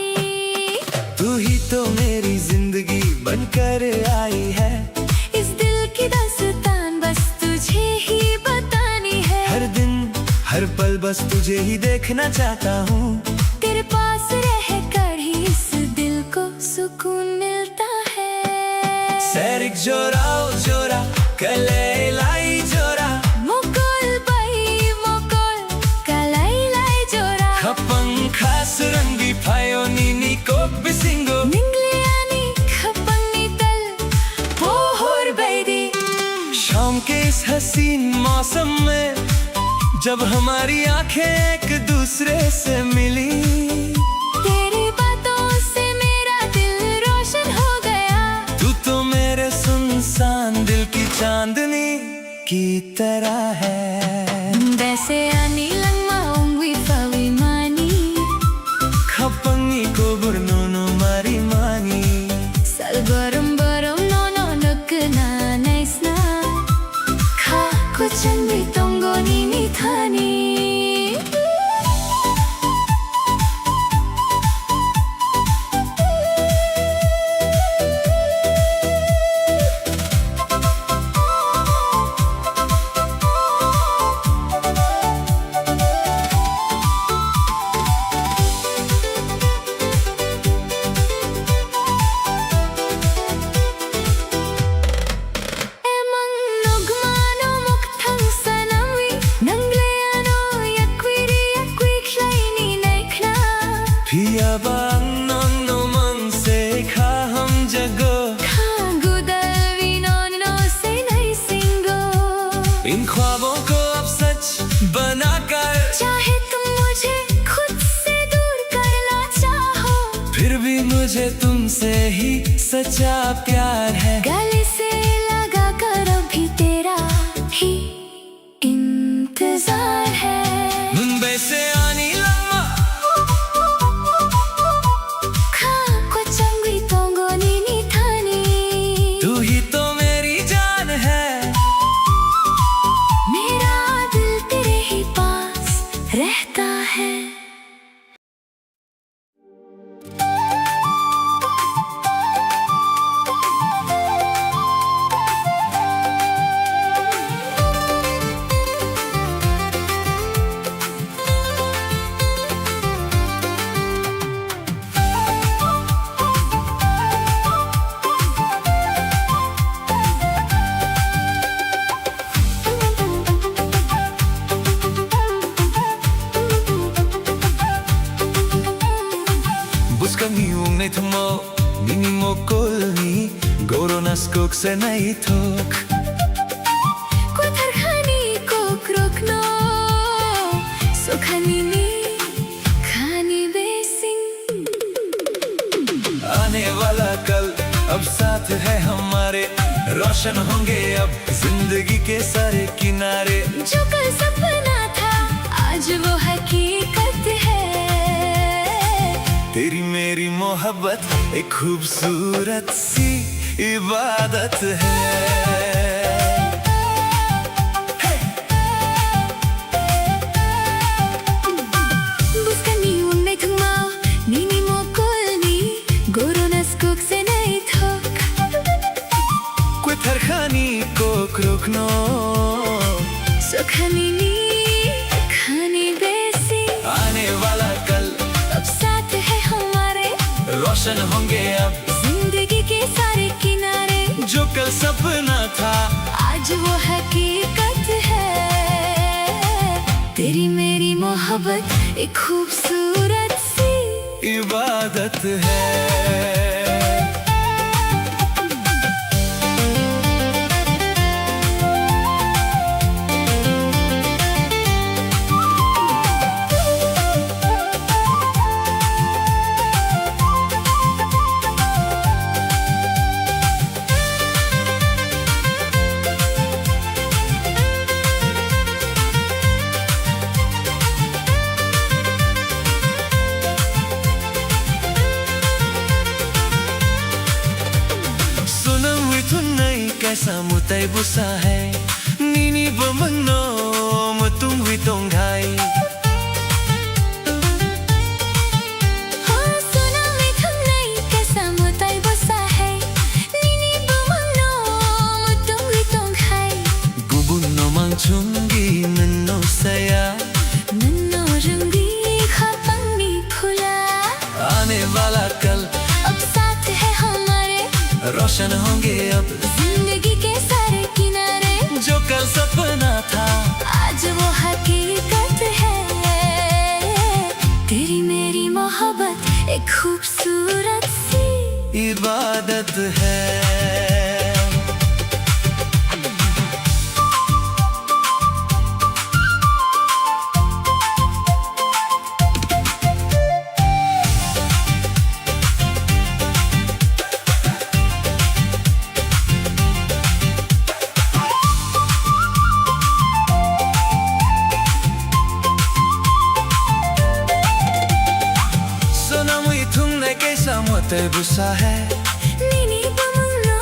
तू ही तो मेरी जिंदगी बनकर आई है. इस दिल की दास्तान बस तुझे ही बतानी है. हर दिन हर पल बस तुझे ही देखना चाहता हूँ. तेरे पास रहकर ही इस दिल को सुकून मिलता है. Serik jorao jora kale lai jora. Mukul बाई Mukul kalai lai jora. Kapang khas rangi phayo nini ko bisingo. Ningliani kapag nital pohor baidi. शाम के इस हसीन मौसम में जब हमारी आंखें एक दूसरे से मिली. तेरी बातों से मेरा दिल रोशन हो गया. तू तो मेरे सुनसान दिल की चांदनी की तरह है. Dese ani lang maungwi pawimani. Kapangi ko burno no marimani. Salbaram baram no no nukna nice na. Kako changwi tongo nini thani. Emang nugmano mukthang sanawi. Nangleano yakwiri yakwi klaini naikna. पिया बांग no no मन से खा हम जगो. Kagudalvi no no se nahi singo. इन ख्वाबों को अब सच बनाकर चाहे तुम मुझे खुद से दूर करना चाहो. फिर भी मुझे तुमसे ही सच्चा प्यार है. गले से लगा कर अभी तेरा ही इंतजार है. मुंबई से आनी लम्मा Kako changwi tongo nini thani. तू ही तो मेरी जान है. मेरा दिल तेरे ही पास रहता है. स्कोक से नहीं थोक कोथरखानी कोक रोक्नो सुखानी खानी बेसिंग आने वाला कल अब साथ है हमारे रोशन होंगे अब जिंदगी के सारे किनारे जो कल सपना था आज वो हकीकत है तेरी मेरी मोहब्बत एक खूबसूरत सी इबादत है Buskani unai thungmao nini mokolni goronas kok se nai thok कोथरखानी कोक रोकनो सुखानी खानी बेसी आने वाला कल अब साथ है हमारे रोशन होंगे अब जिंदगी के सारे किनारे जो कल सपना था आज वो हकीकत है तेरी मेरी मोहब्बत एक खूबसूरत सी इबादत है कैसा मुताई बुसा है नीनी बमनो मुतुम हुई तोंगाई हाँ सुना मैं तुम नहीं कैसा मुताई बुसा है नीनी बमनो मुतुम हुई तोंगाई गुबुनो मांगचुंगी नन्नो सया नन्नो रंगी खापंगी फुला आने वाला कल अब साथ है हमारे रोशन होंगे अब जिंदगी के सारे किनारे जो कल सपना था आज वो हकीकत है तेरी मेरी मोहब्बत एक खूबसूरत सी इबादत है मुताई बुसा है नीनी बमनो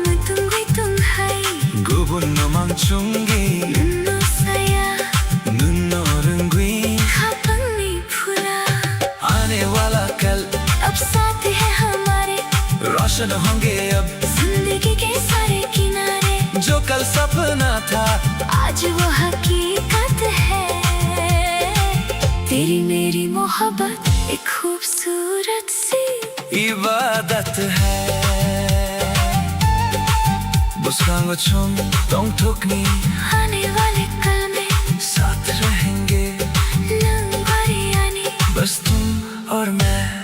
मुतुम हुई तोंगाई गुबुनो मांगचुंगी नन्नो सया नन्नो रंगी खापंगी फुला आने वाला कल अब साथ है हमारे रोशन होंगे अब जिंदगी के सारे किनारे जो कल सपना था आज वो हकीकत है तेरी मेरी मोहब्बत एक खूबसूरत सी इबादत है बुस्कांगो चुम तोंग ठुकनी आने वाले कल में साथ रहेंगे नंगारी आने बस तुम और मैं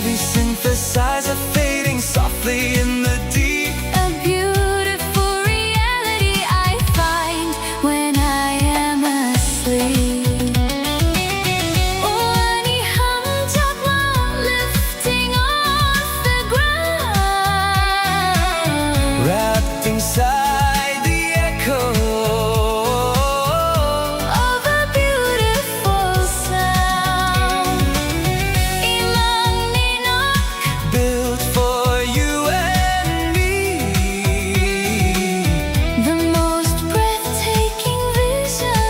heavy synthesizer fading softly in the deep. A beautiful reality I find when I am asleep. Wani hum jaba lifting off the ground, Wrapped inside the echo of a beautiful sound. Imang ninok, built for you and me. the most breathtaking vision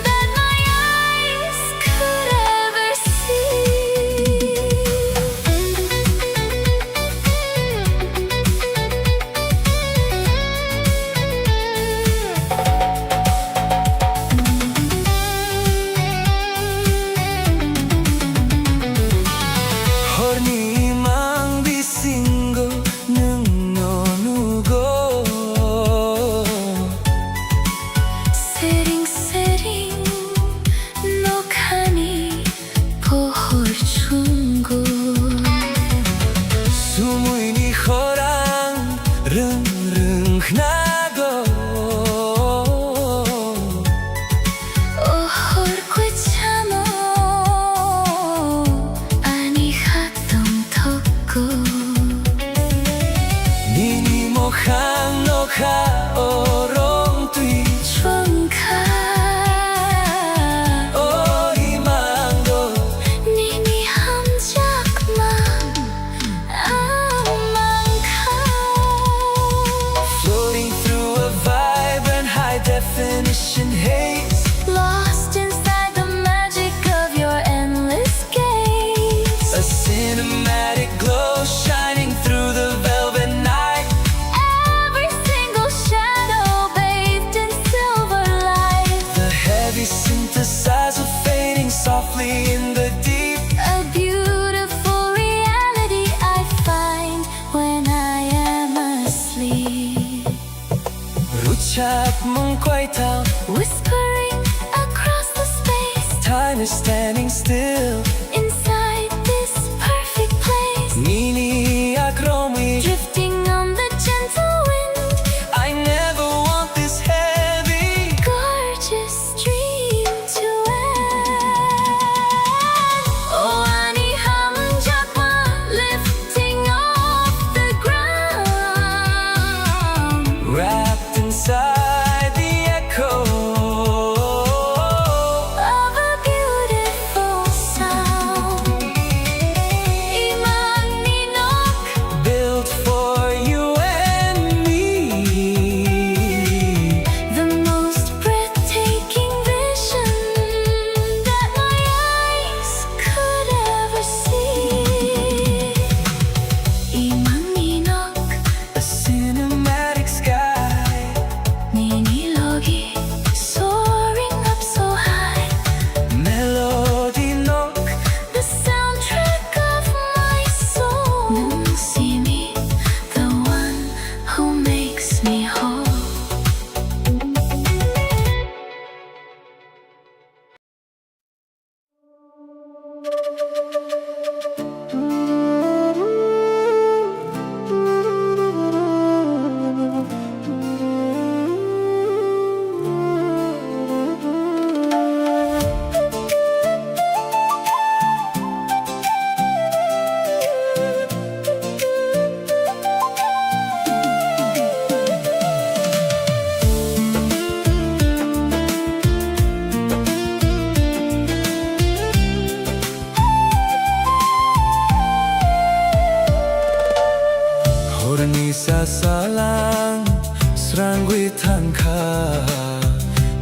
that my eyes could ever Horni mang bisingo nung nonugo. Sering sering nokhani pohor chunggo. Sumuy ni khorang rung rung nago. Ohor ko chamo ani hatong thoko. Nini mokhang nokha orong tui. Chungkha Oi mango nini ham jakma amang kha. floating through a vibrant high definition haze. Lost inside the magic of your endless gaze. A cinematic glow shining through the velvet night. Every single shadow bathed in silver light. The heavy synthesizer fading softly in the deep. A beautiful reality I find when I am asleep. Ruchak mong quay tao. Whispering across the space. Time is standing still. Inside this perfect place. Nini akromi. Drifting on the gentle wind. I never want this heavy. Gorgeous dream to end. Oh, ani hum jakma lifting off the ground. Wrapped inside the echo Of a beautiful sound. Imang ninok, built for you and me. the most breathtaking vision that my eyes could ever see. Imang ninok, A cinematic sky. ninilogi, soaring up so high. Melody nook. The soundtrack of my soul. Nung see me, the one who makes me whole. Horni sasalang srangwi tangka.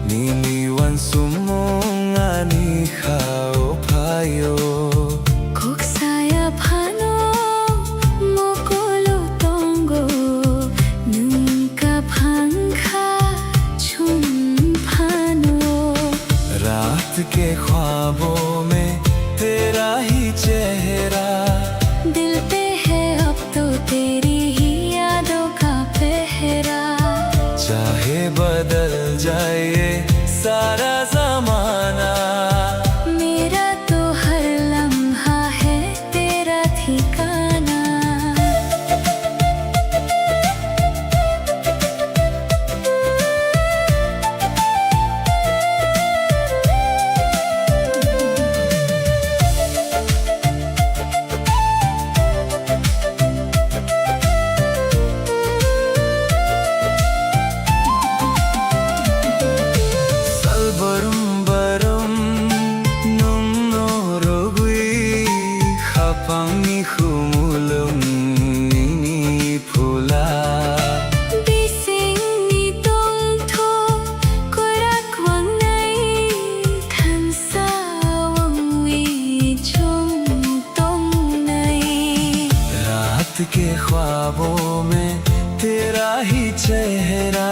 Nini wan sumong ani khao payo. Kok saya phano mokolo tongo nung ka phangkha chum phano. रात के ख्वाबों में तेरा ही चेहरा. दिल पे है अब तो तेरी ही यादों का ठिकाना। Salbarum-barum nung norogui khapang khumulung ni phula Bising ni tong tho korak wang nai than sa wang wi chung tong nai। रात के ख्वाबों में तेरा ही चेहरा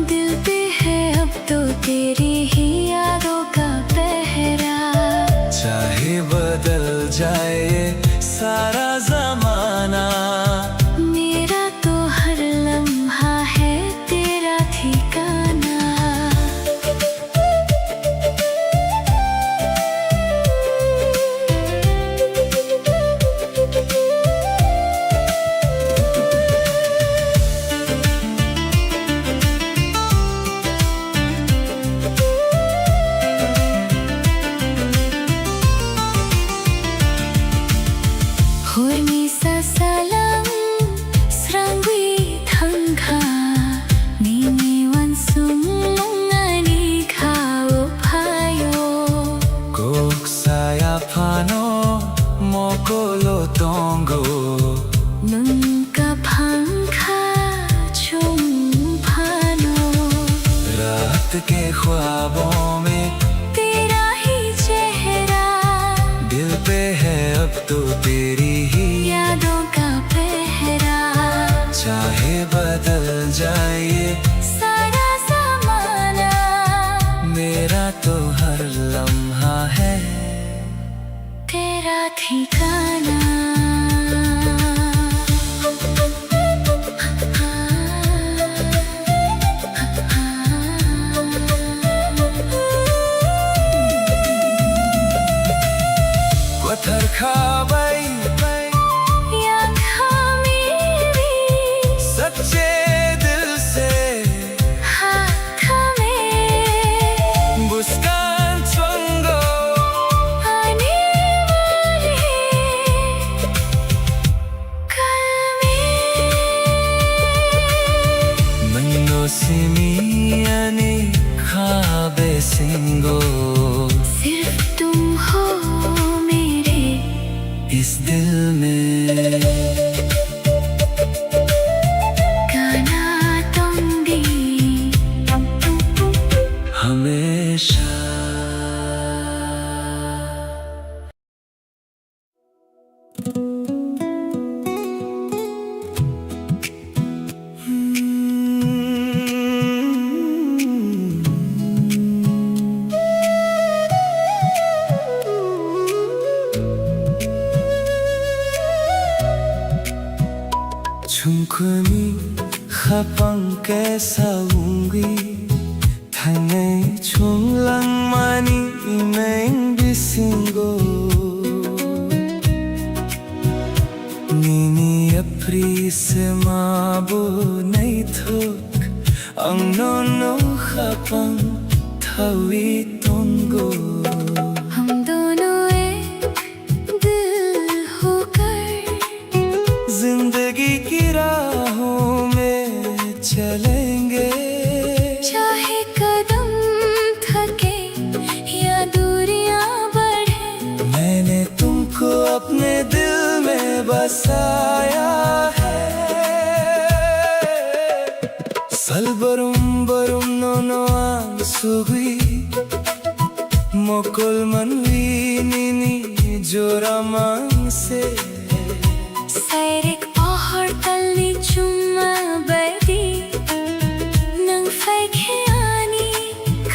दिल पे है अब तो तेरी ही यादों का पहरा। चाहे बदल जाए सारा जमाना मेरा तो हर लम्हा है तेरा ठिकाना। Hormi sa salang srangwi thangkha nini wan sumungani khao phayo। Kok saya phano mokolo tongo Nung ka phangkha chung phano। रात के ख्वाबों में तेरा ही चेहरा दिल पे है अब तो तेरी ही यादों का पहरा। चाहे बदल जाए सारा ज़माना मेरा तो हर लम्हा है तेरा ठिकाना। पत्थर खाबाई या खामेरी सच्चे दिल से हाथ में मुस्कान चंगो आने वाले कल में। मनो सिमियानी खाबे सिंगो सिर्फ तुम हो मेरे इस दिल में गाना तोंगी हमेशा। 충분히 합방께 사운기 당의 총랑만이 맹비신고 니니 프리스마보 네이톡 앙노노 합방 타위 동고 हम दोनों एक दिल होकर जिंदगी की राहों में चलेंगे चाहे कदम थके या दूरियां बढ़े। मैंने तुमको अपने दिल में बसाया है Salbarum-barum nono ang sugui Mokol manwi nini joramang se Sairik pahar tali chuma badi nang faikhiani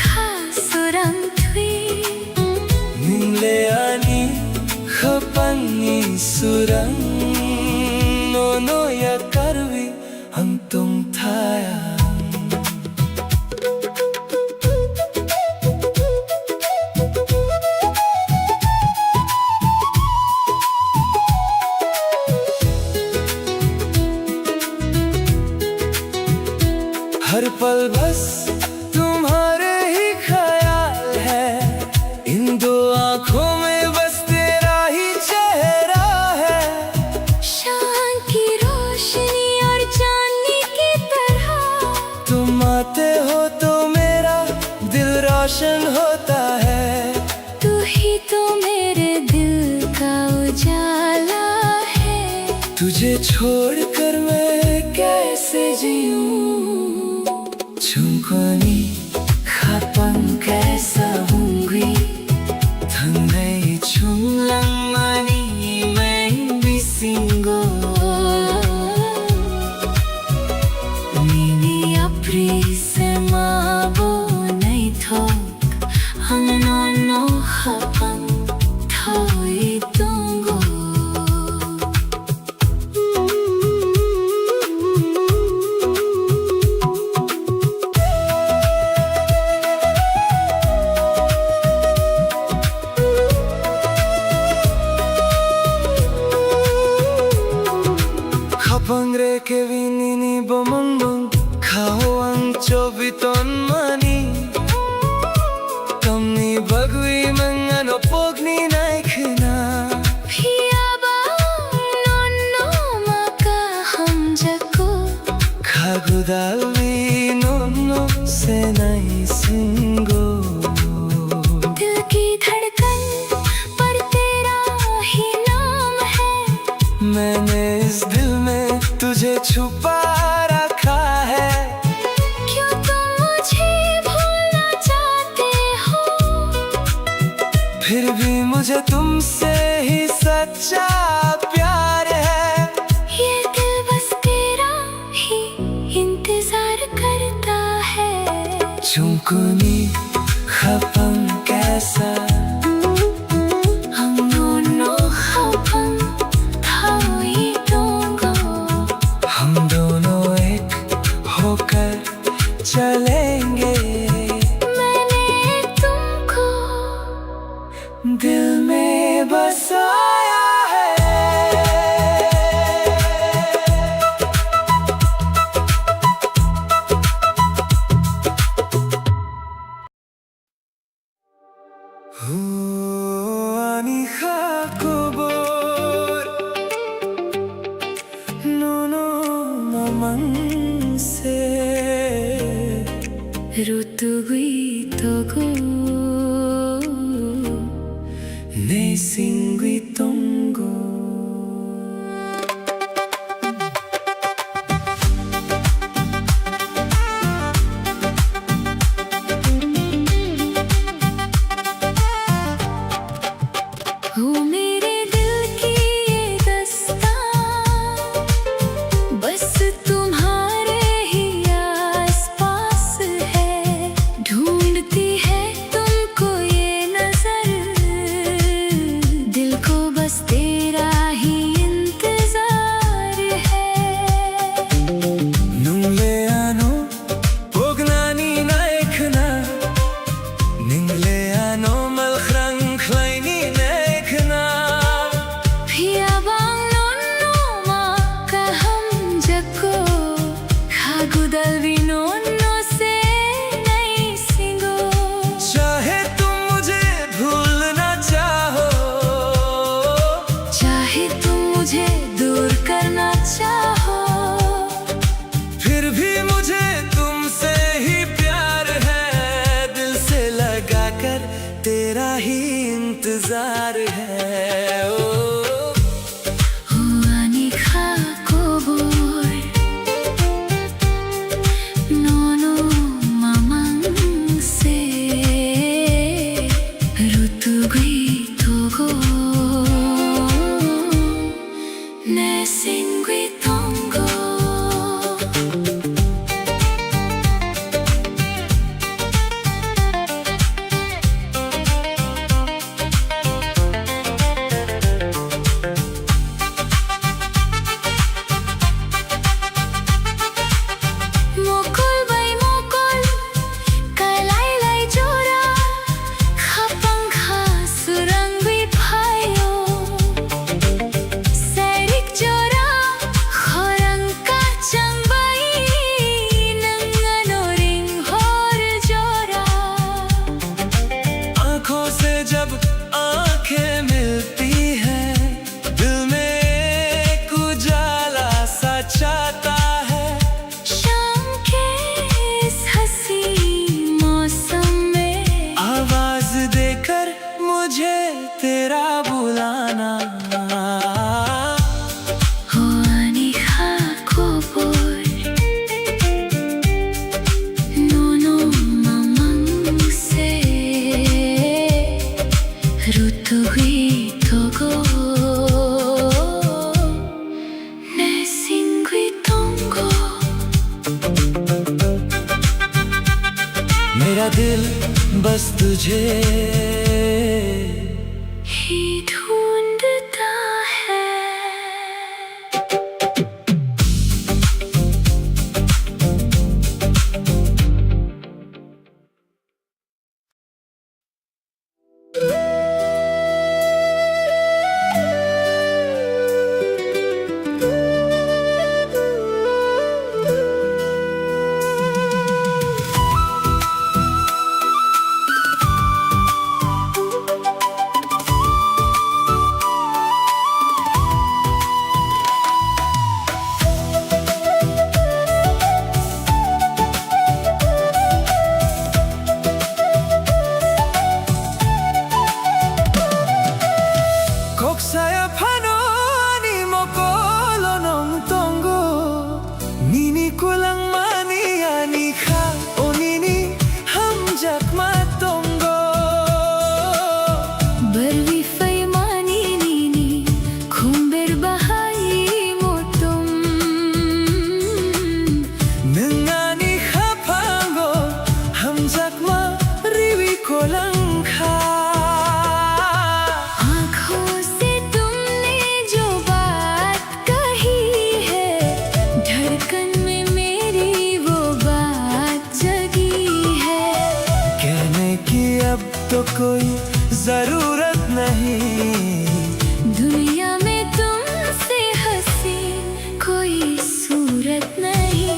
khasurang thui Ningle ani khapani surang Nono ya karvi ang tong thaya पल बस तुम्हारे ही ख्याल है, इन दो आंखों में बस तेरा ही चेहरा है। शाम की रोशनी और चांदनी की तरह तुम आते हो तो मेरा दिल रोशन होता है। तू ही तो मेरे दिल का उजाला है। तुझे छोड़कर मैं कैसे जीऊं, चुंकोनी खापम कैसा हूँगी थंगई चुंगलंगनी मैं भी सिंगो Nini apri se mabo nai thok Hangno no hapang thoi tungo Kapangre ke vinini bomongong Kao ang chobiton mani Kamni bagui mangano pogni naikna Piya ba no maka hum jako Khagudalvi no se nai singo दिल की धड़कन पर तेरा ही नाम है। मैंने इस दिल में तुझे छुपा रखा है। क्यों तुम मुझे भूलना चाहते हो, फिर भी मुझे तुमसे ही सच्चा प्यार है। ये दिल बस तेरा ही इंतजार करता है। चुंकुनी खपम कैसा हम दोनों खपम थोई दूंगा हम दोनों एक होकर चलेंगे। मैंने तुमको दिल में बसाया है। Ani khakobor no mamang se ऋतु गई तो गो ne singui tongo हो मेरे दिल की ये दास्तां बस तुम्हारे ही आसपास है। ढूंढती है तुमको ये नजर, दिल को बस तेरा ही इंतजार है। nungle ano pognani naikna ningle ano malkhrang khlaini naikna पिया बांगलो नो का हम जको खागुदल विनो नो से नहीं सिंगो चाहे तुम मुझे भूलना चाहो चाहे तुम मुझे दूर करना चाहो, फिर भी मुझे तुमसे ही प्यार है। दिल से लगाकर तेरा ही इंतजार है। ओ हुआनी खाकोबोर नोनो mamang से ऋतु गई तो गो ne singui tongo बस तुझे ही ढूंढता है। तो कोई जरूरत नहीं, दुनिया में तुमसे हंसी कोई सूरत नहीं।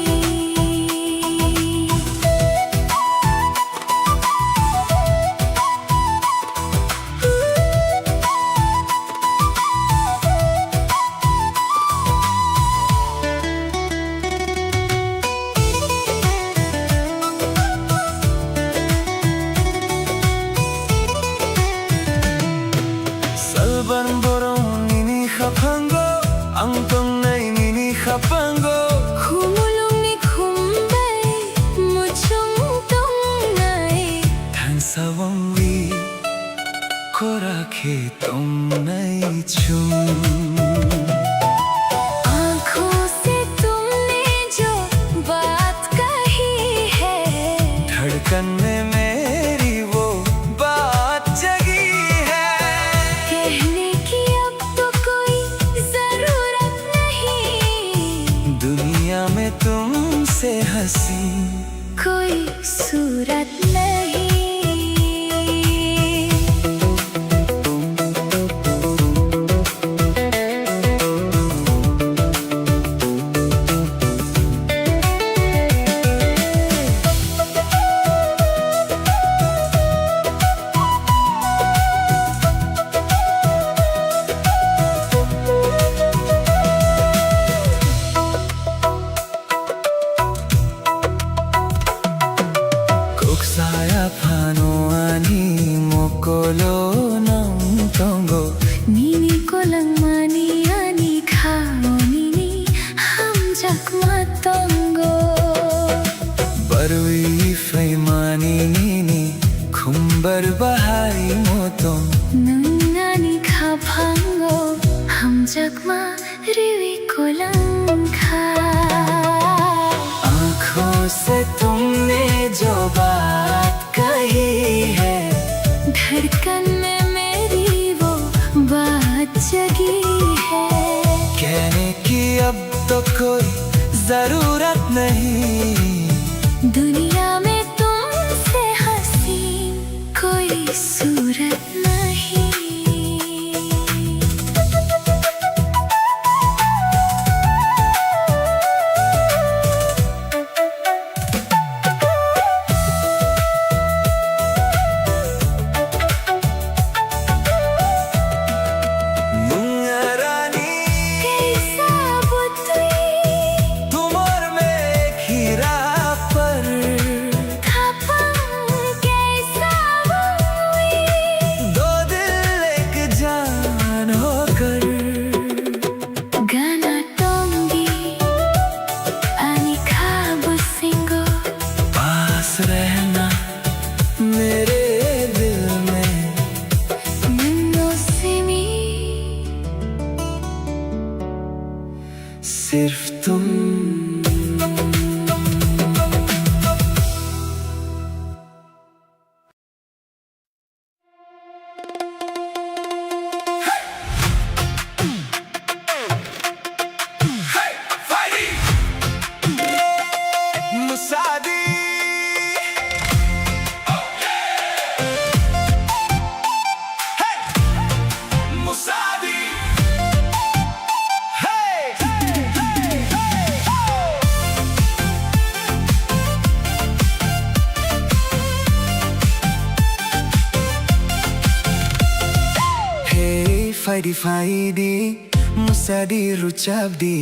Ang tunay nini kapango Humulong ni kumbay Muchong tunay Tan sawang wi Ko rakhe tum nahi chum आँखों से तुमने जो बात कही है धड़कन में मेरी वो बात जगी है। कहने की अब तो कोई जरूरत नहीं, दुनिया में तुमसे हंसी कोई सूरत नहीं। Saya pano ani mokolo nang tongo Nini ko lang mani ani khao nini ham jakma tongo barwi fai mani nini khumbar bahari motom nangani kha phango ham jakma riwi ko lang kha आँखों से तुमने जो बात कही है धड़कन में मेरी वो बात जगी है। कहने की अब तो कोई जरूरत नहीं, दुनिया में तुमसे हंसी कोई सूरत नहीं। रहना मेरे दिल में सिर्फ तुम। fighty fighty, Musadi Ruchabdi.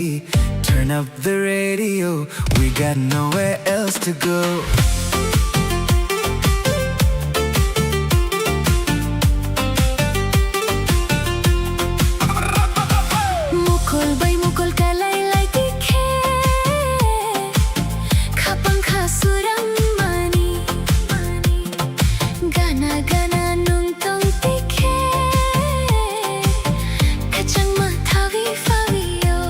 Turn up the radio, we got nowhere else to go. Mukol bay mukol kalay lay tikhe, khapang khasurang mani, gana gana nung tong tikhe, kachang mathawi fawiyo.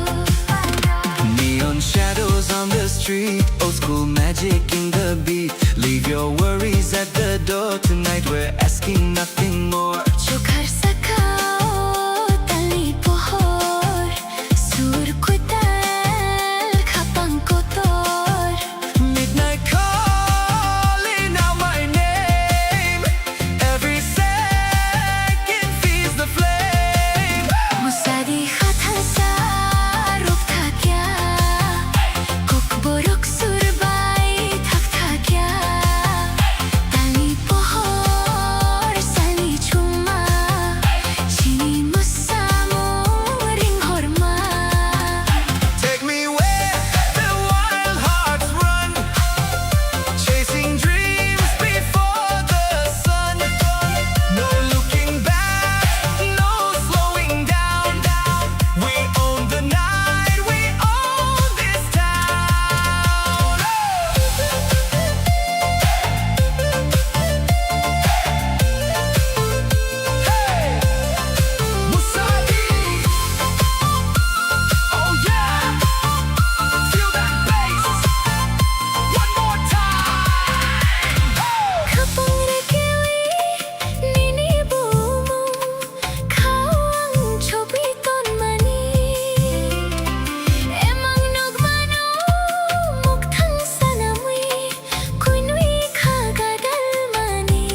Neon shadows on the street, old school magic in the beat. Leave your worries at the door tonight, we're asking nothing more. Chokhar sakao tali pohor, sur ko tal khapang kotor. Midnight calling out my name, every second feeds the flame. Musadi khatan sa ruk tha kya, kok borok surbai thak tha kya. Tali pohor sali chuma, chini musamo ring horma. Take me where the wild hearts run, chasing dreams before the sun. No looking back, no slowing down. We own the night, we own this town. Hey, Musadi. Oh yeah, feel that bass. One more time. Khapang rekewi nini bumu, khawang chobi ton mani. Emang nogmano mukthang sanamui, kuinui khagadal mani.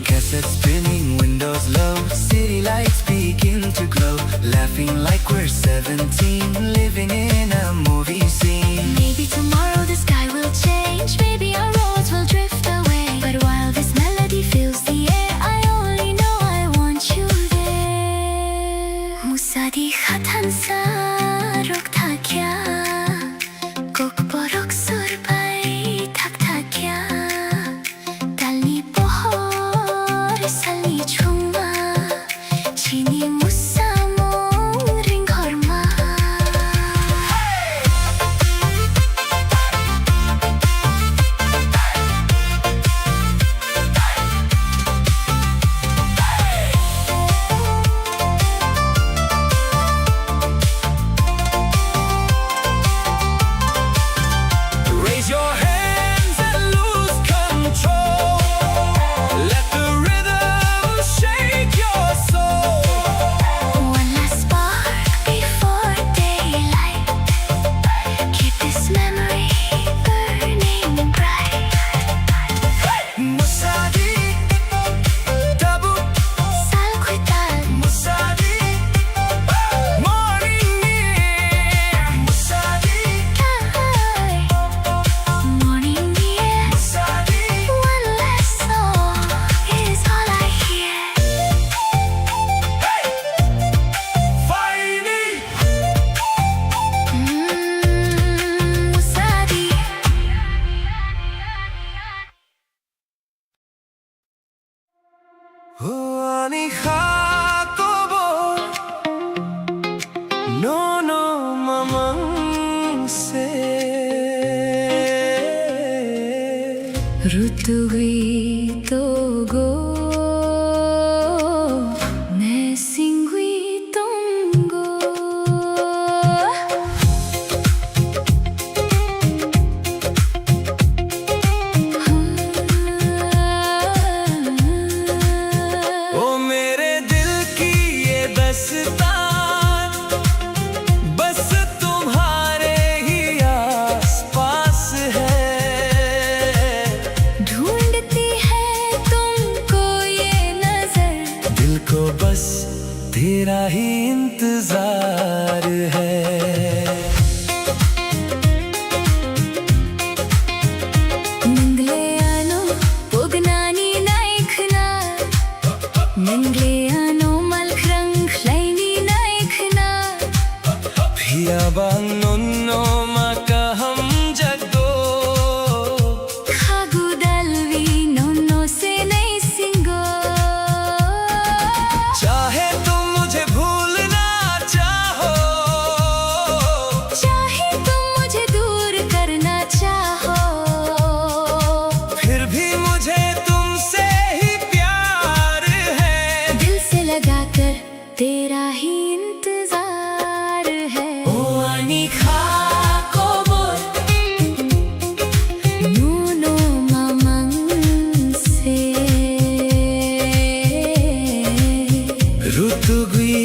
Cassette spinning, windows low, city lights begin to glow. Laughing like we're 17, living in a movie scene. Maybe tomorrow the sky will change, maybe our roads will drift away. But while this melody fills the air, I only know I want you there. Musadi khatan sa rok tha kya, kok borok surbai thak tha kya. Tali pohor sali chuma, chini musamo ring horma. Raise your hands and lose control. Let the rhythm shake your soul. One last spark before daylight. Keep this memory burning bright. Musadi, Tabu, Salkuital, Musadi, morning near. Musadi, Kai, morning near. Musadi, One last song is all I hear. Faini. Musadi. Ani khatobo, no no mamang se. Rutugui togo, ne singui tongo. ओ मेरे दिल की ये दस्तान, बस तुम्हारे ही आस पास है। ढूंढते Habiyabang nono makaham jago खागुदलवी नोनो से नहीं सिंगो चाहे तुम मुझे भूलना चाहो चाहे तुम मुझे दूर करना चाहो फिर भी मुझे तुमसे ही प्यार है दिल से लगाकर तेरा ही इंतजार है ओ अनिखा को बोल नूनो मामंग से रुतुगुई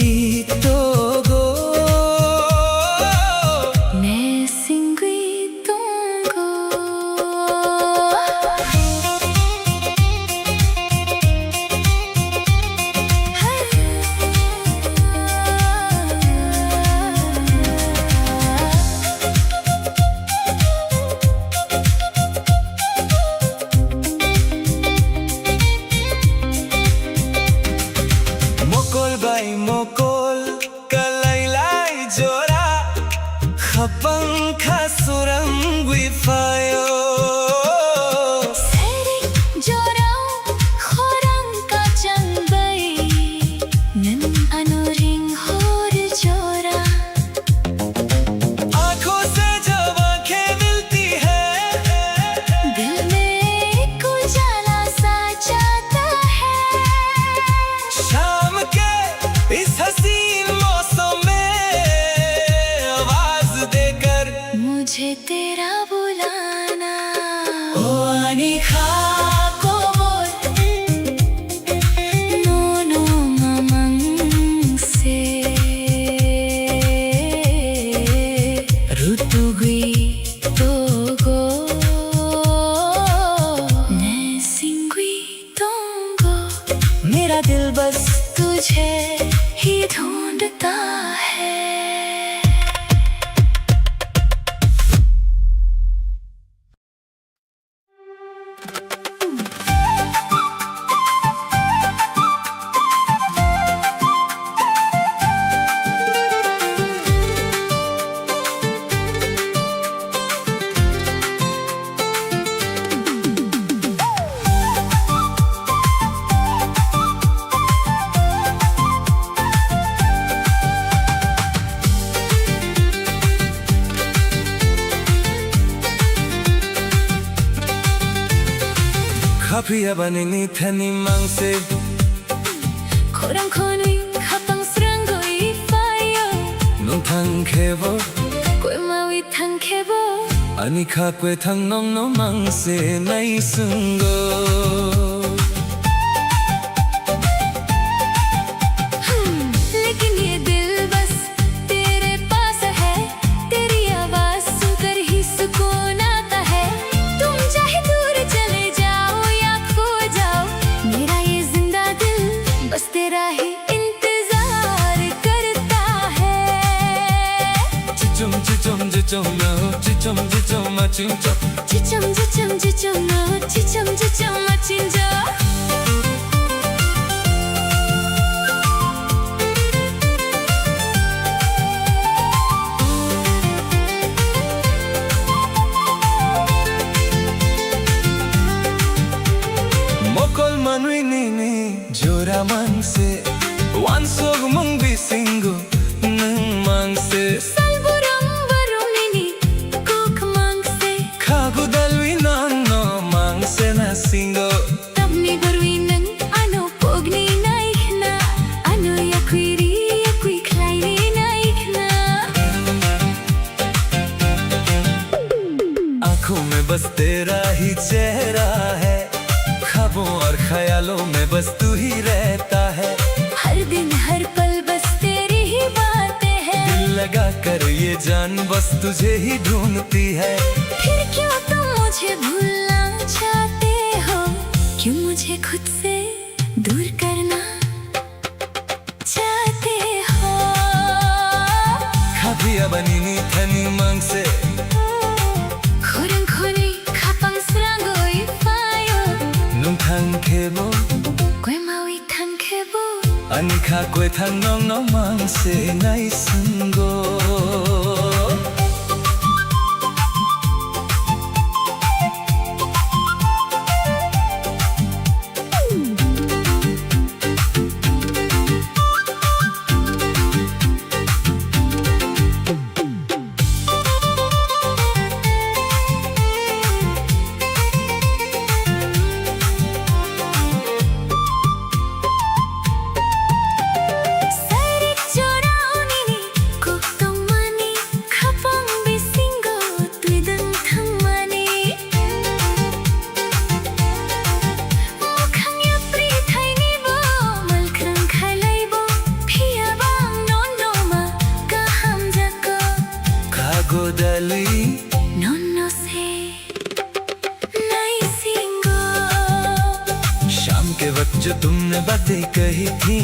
तोगो मैं सिंगुई तुमको Mokol bay mokol kalaylay jora khapang khasurang wifayo 세리 조라오 호랑가 장바이 는 아노링 호를 조라 आंखों से जब आंखें मिलती है दिल में एक उजाला सा जाता है शाम के इस हसीन मौसम में आवाज देकर मुझे तेरा बुलाना ओ अनिखा को बोल नोनो मामंग से रुतुगुई तोगो मैं सिंगुई तोंगो मेरा दिल बस तुझे ही ढूंढता है 커피야 바니니 타니 망세 코랑코니 가방스런 거이 파요 농탕 개보 꿰마위 탕케보 아니카 꿰탕 농노 망세 나이 순고 लेकिन ये दिल बस तेरे पास है तेरी आवाज सुनकर ही सुकून आता है तुम चाहे दूर चले जाओ या खो जाओ मेरा ये जिंदा दिल बस तेरा ही इंतजार करता है 지좀 너 지좀 마침 저 지점 너 지점 마친 저 모콜 만위니니 조라 망세 완속 몽비 싱고 능 망세 살부랑 바로니니 꼭 망세 카구달위 나노 망세 나 싱고 Tapni barwinang ano pogni naikna ano yakwiri yakwi klaini naikna आंखों में बस तेरा ही चेहरा है ख्वाबों और ख्यालों में बस तू ही रहता है हर दिन हर पल बस तेरी ही बातें हैं दिल लगा कर ये जान बस तुझे ही ढूंढती है फिर क्यों तुम मुझे भूलना चाहते हो क्यों मुझे खुद से दूर करना चाहते हो खाबिया बनीनी थनी मांग से खोरंखोनी खापांसरां गोई फायो 농탕 개보 꿰마위 탕케보 아니카 꿰탕 농농 망세 나이 쓴고 बातें कही थी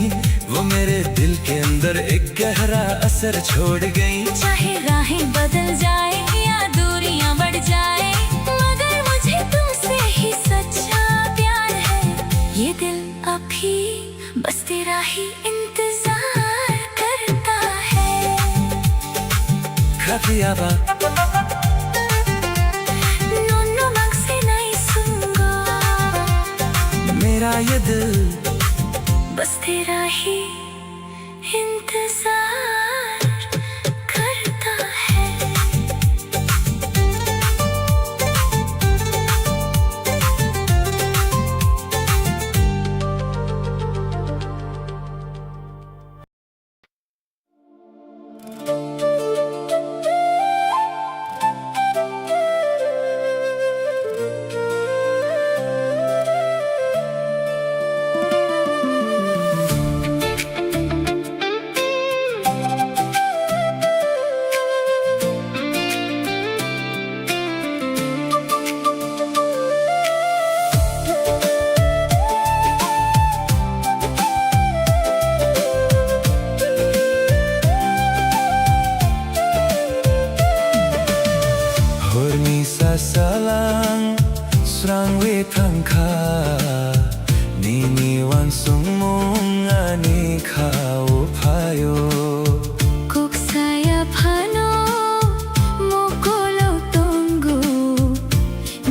वो मेरे दिल के अंदर एक गहरा असर छोड़ गई। चाहे राहें बदल जाए या दूरियां बढ़ जाए, मगर मुझे तुमसे ही सच्चा प्यार है। ये दिल अभी बस तेरा ही इंतजार करता है। Kafiaba नोनो मांग से नहीं सुनूंगा, मेरा ये दिल बस तेरा ही इंतजार करता है। Horni sasalang srang we thangkha Nini wan sung mong ani khao phayo Kuk saya phano mokolo tongu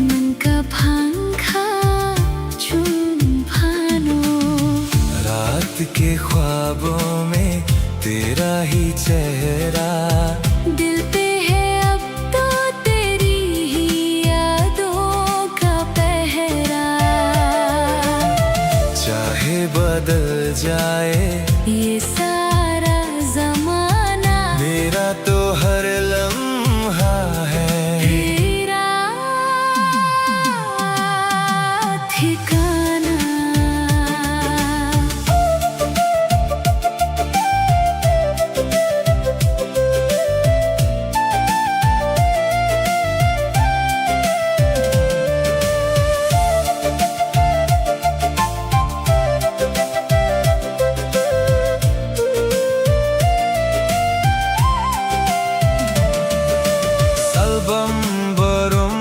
man ka phangkha chun phano। रात के ख्वाबों में तेरा ही चेहरा, दिल पे है अब तो तेरी ही यादों का पहरा। चाहे बदल जाए ये सारा जमाना, मेरा तो हर लम्हा है तेरा ठिकाना। Album barum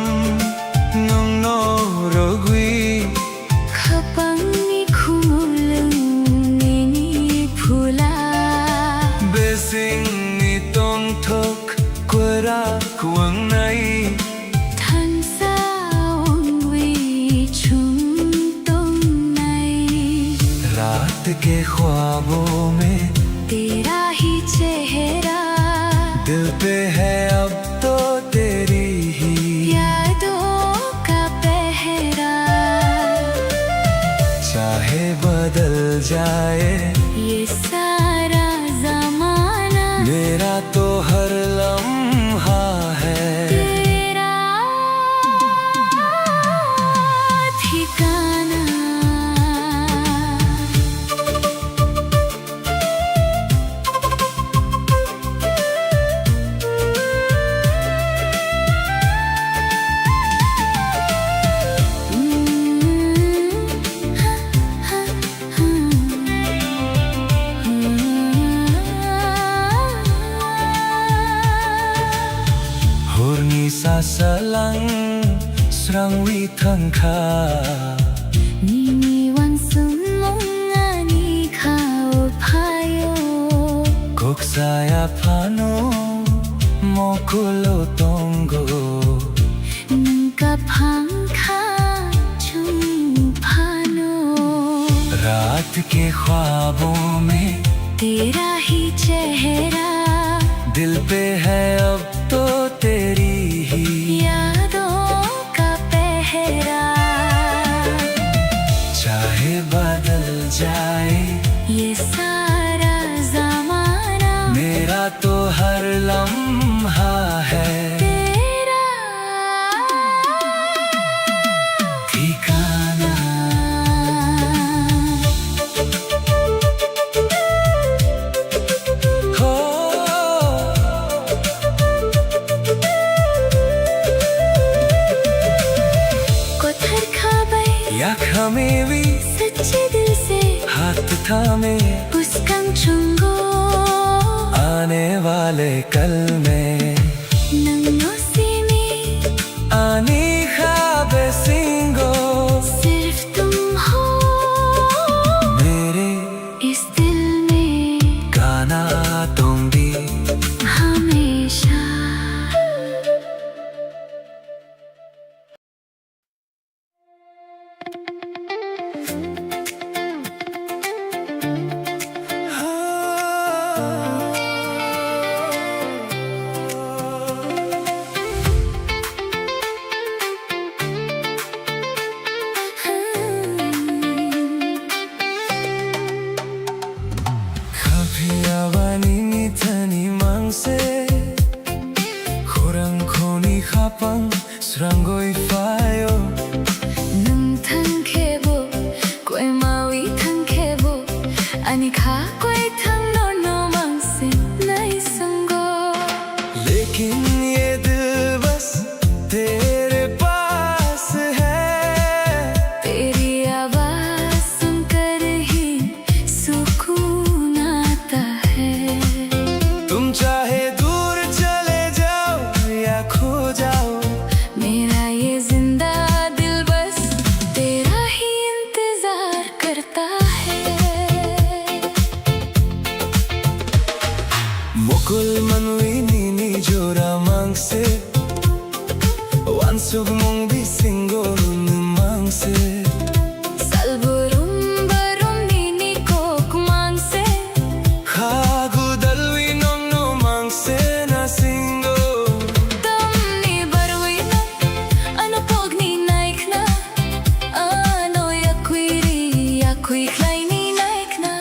nung no rogui Kapang ni khumulung ni phula, besing ni tong thok kwara kuang nai than sa ong wi chung tong nai। रात के ख्वाबों में तेरा ही चेहरा, दिल पे है अब तो तेरी ही यादों का पहरा। चाहे बदल जाए ये सारा जमाना, मेरा तो हर लम्हा है तेरा ठिकाना। Horni sasalang srang wi thangkha Nini wan sung mong ani khao phayo, kok saya phano mokulo tongo nung ka phangkha chung phano। रात के ख्वाबों में तेरा ही चेहरा, दिल पे है अब तो तेरी ही यादों का पहरा। चाहे बदल जाए ये सारा जमाना, मेरा तो हर लम्हा है तेरा ठिकाना। हो कोथर खाबै या खमेवी सच्चे दिल से थामे उसका चुंगो आने वाले कल में नन्नो सीने आनी ख्वाबे सिंगो सिर्फ तुम हो मेरे इस दिल में गाना तुम भी हमेशा। Kapiawani tani mangse Khurang khoni khapang srangoi fayo Nung thang khebo koi mawi thang khebo ani kha koi thang no no mang se nai sango लेकिन ये दिल बस तेरे पास है तेरी आवाज सुनकर ही सुकून आता है। तुम चाहे दूर चले जाओ या खो जाओ मेरा ये जिंदा दिल बस तेरा ही इंतजार करता है। Mukul manwi nini jora mangse Wansug mong bisingo mangse Salburum barum nini kok mangse Khagu dalwi nong no mangse na singo Tamni barwi na ano pog ni naik na ano yakui klay ni naik na.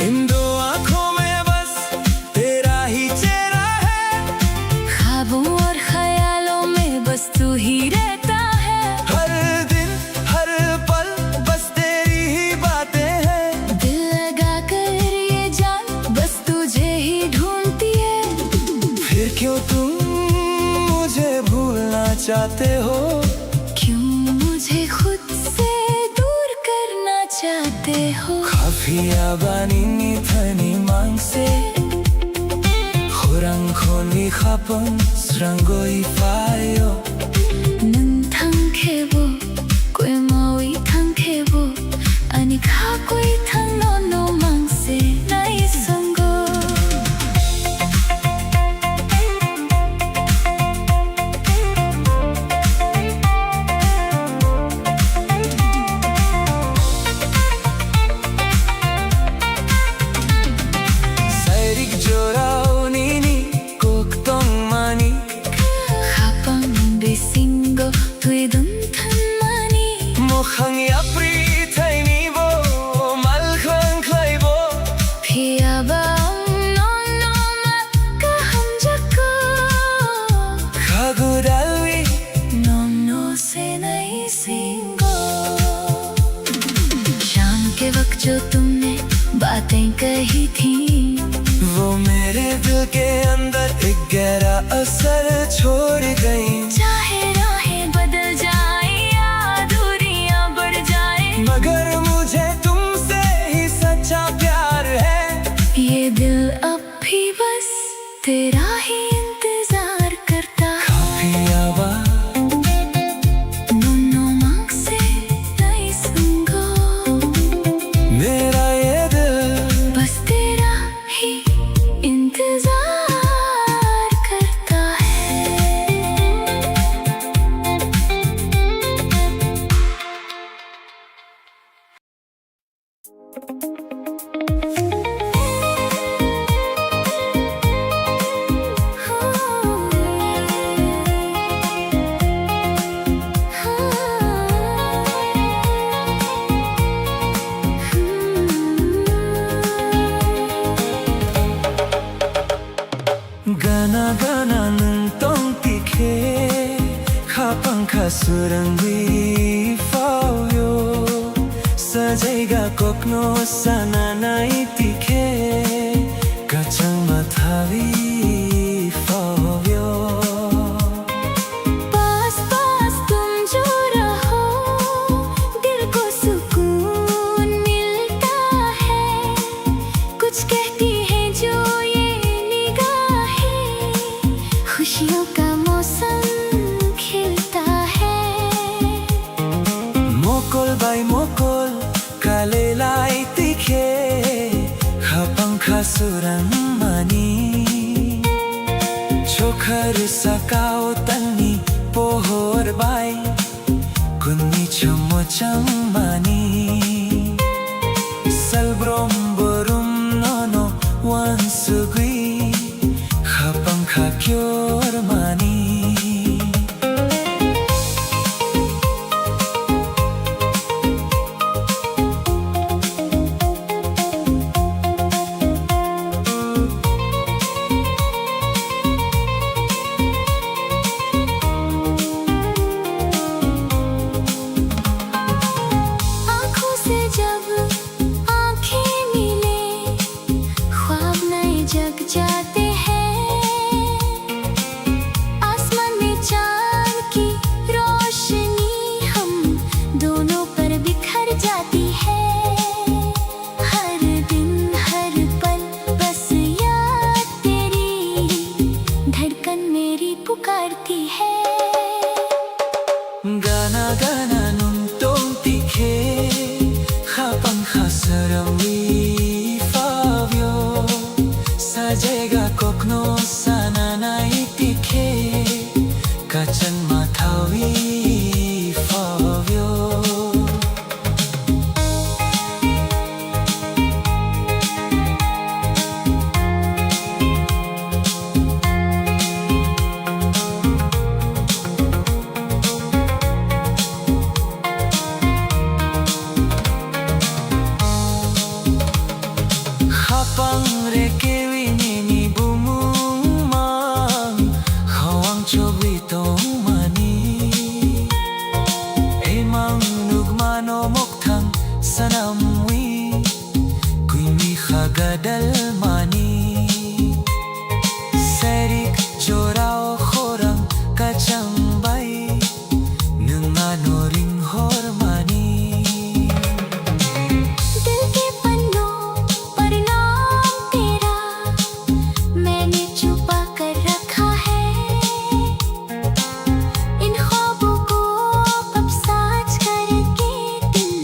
इन दो आंखों में बस तेरा ही चेहरा है ख्वाबों और ख्यालों में बस तू ही रहता है। हर दिन हर पल बस तेरी ही बातें हैं दिल लगा कर ये जान बस तुझे ही ढूंढती है। फिर क्यों तुम मुझे भूलना चाहते हो क्यों मुझे खुद से दूर करना चाहते हो। Kapiawani ni tani mangse Khurang khoni khapang srangoi fayo Nung thang khebo koi mawi thang khebo ani kha koi thang no no mang se nai sango Sairik jorao nini koktong mani khapang besingo tui dun than mani Mukhang yapri thaini bo malkhang khlaibo phia bang no no ma ka ham jako Khagu dalwi no no se nai singo। शाम के वक्त जो तुमने बातें कही थी वो मेरे दिल के अंदर एक गहरा असर छोड़ गई चाहे राहें बदल जाए या दूरियां बढ़ जाए मगर मुझे तुमसे ही सच्चा प्यार है ये दिल अब भी बस तेरा ही इंतजार करता है। Kapiawani नो नो मांग से नई संगो मेरा ये दिल बस तेरा ही इंतजार करता है। Gana gana nung tong tikhe Khapang khasurang vi phao yo Sa 사제가 kokno sana naitiké kachang mathavi fovyo पास पास तुम जो रहो दिल को सुकून मिलता है कुछ कहती है जो ये निगाहें खुशियों का मौसम खिलता है mokol by mokol kalelai tikhe khapang khasurang mani chokhar sakao tani pohor bai kunni chomocham mani salbrom borum nono wansugui khapang khakyor mani आँखों से जब आँखें मिले ख्वाब नए जग जाते हैं आसमान में चाँद की रोशनी हम दोनों पर बिखर जाती है हर दिन हर पल बस याद तेरी धड़कन मेरी पुकारती है Gana gana nung tong tikhe khapang khasarami favyo sajega kokno sana naitikhe kachan mathavi favyo Hapang rekewi nini bumumang hawang chobitong mani emang nugmano moktang sanamwi kuimi khagadal mani serik jorao khorang kachang bai nungano ring hor mani दिल के पन्नों पर नाम तेरा मैंने छुपा कर रखा है इन ख्वाबों को अब साज करके दिल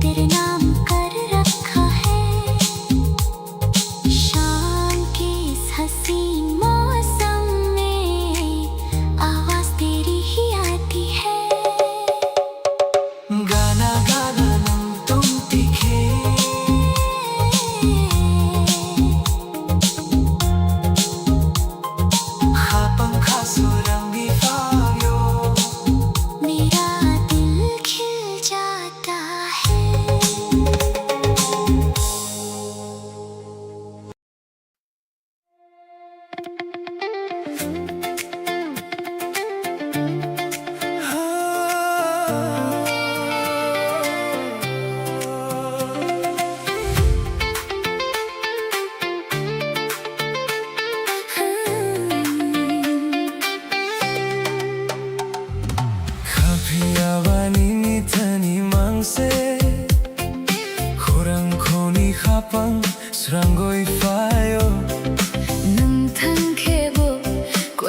तेरे नाम कर रखा है शाम के इस हसीन मौसम में आवाज तेरी ही आती है Gana gana nung tong tikhe khapang khasurami favyo मेरा दिल खिल जाता है Khapiyawani mithani mangse khurang khoni khapang srangoi fayo 능탕해보 꽉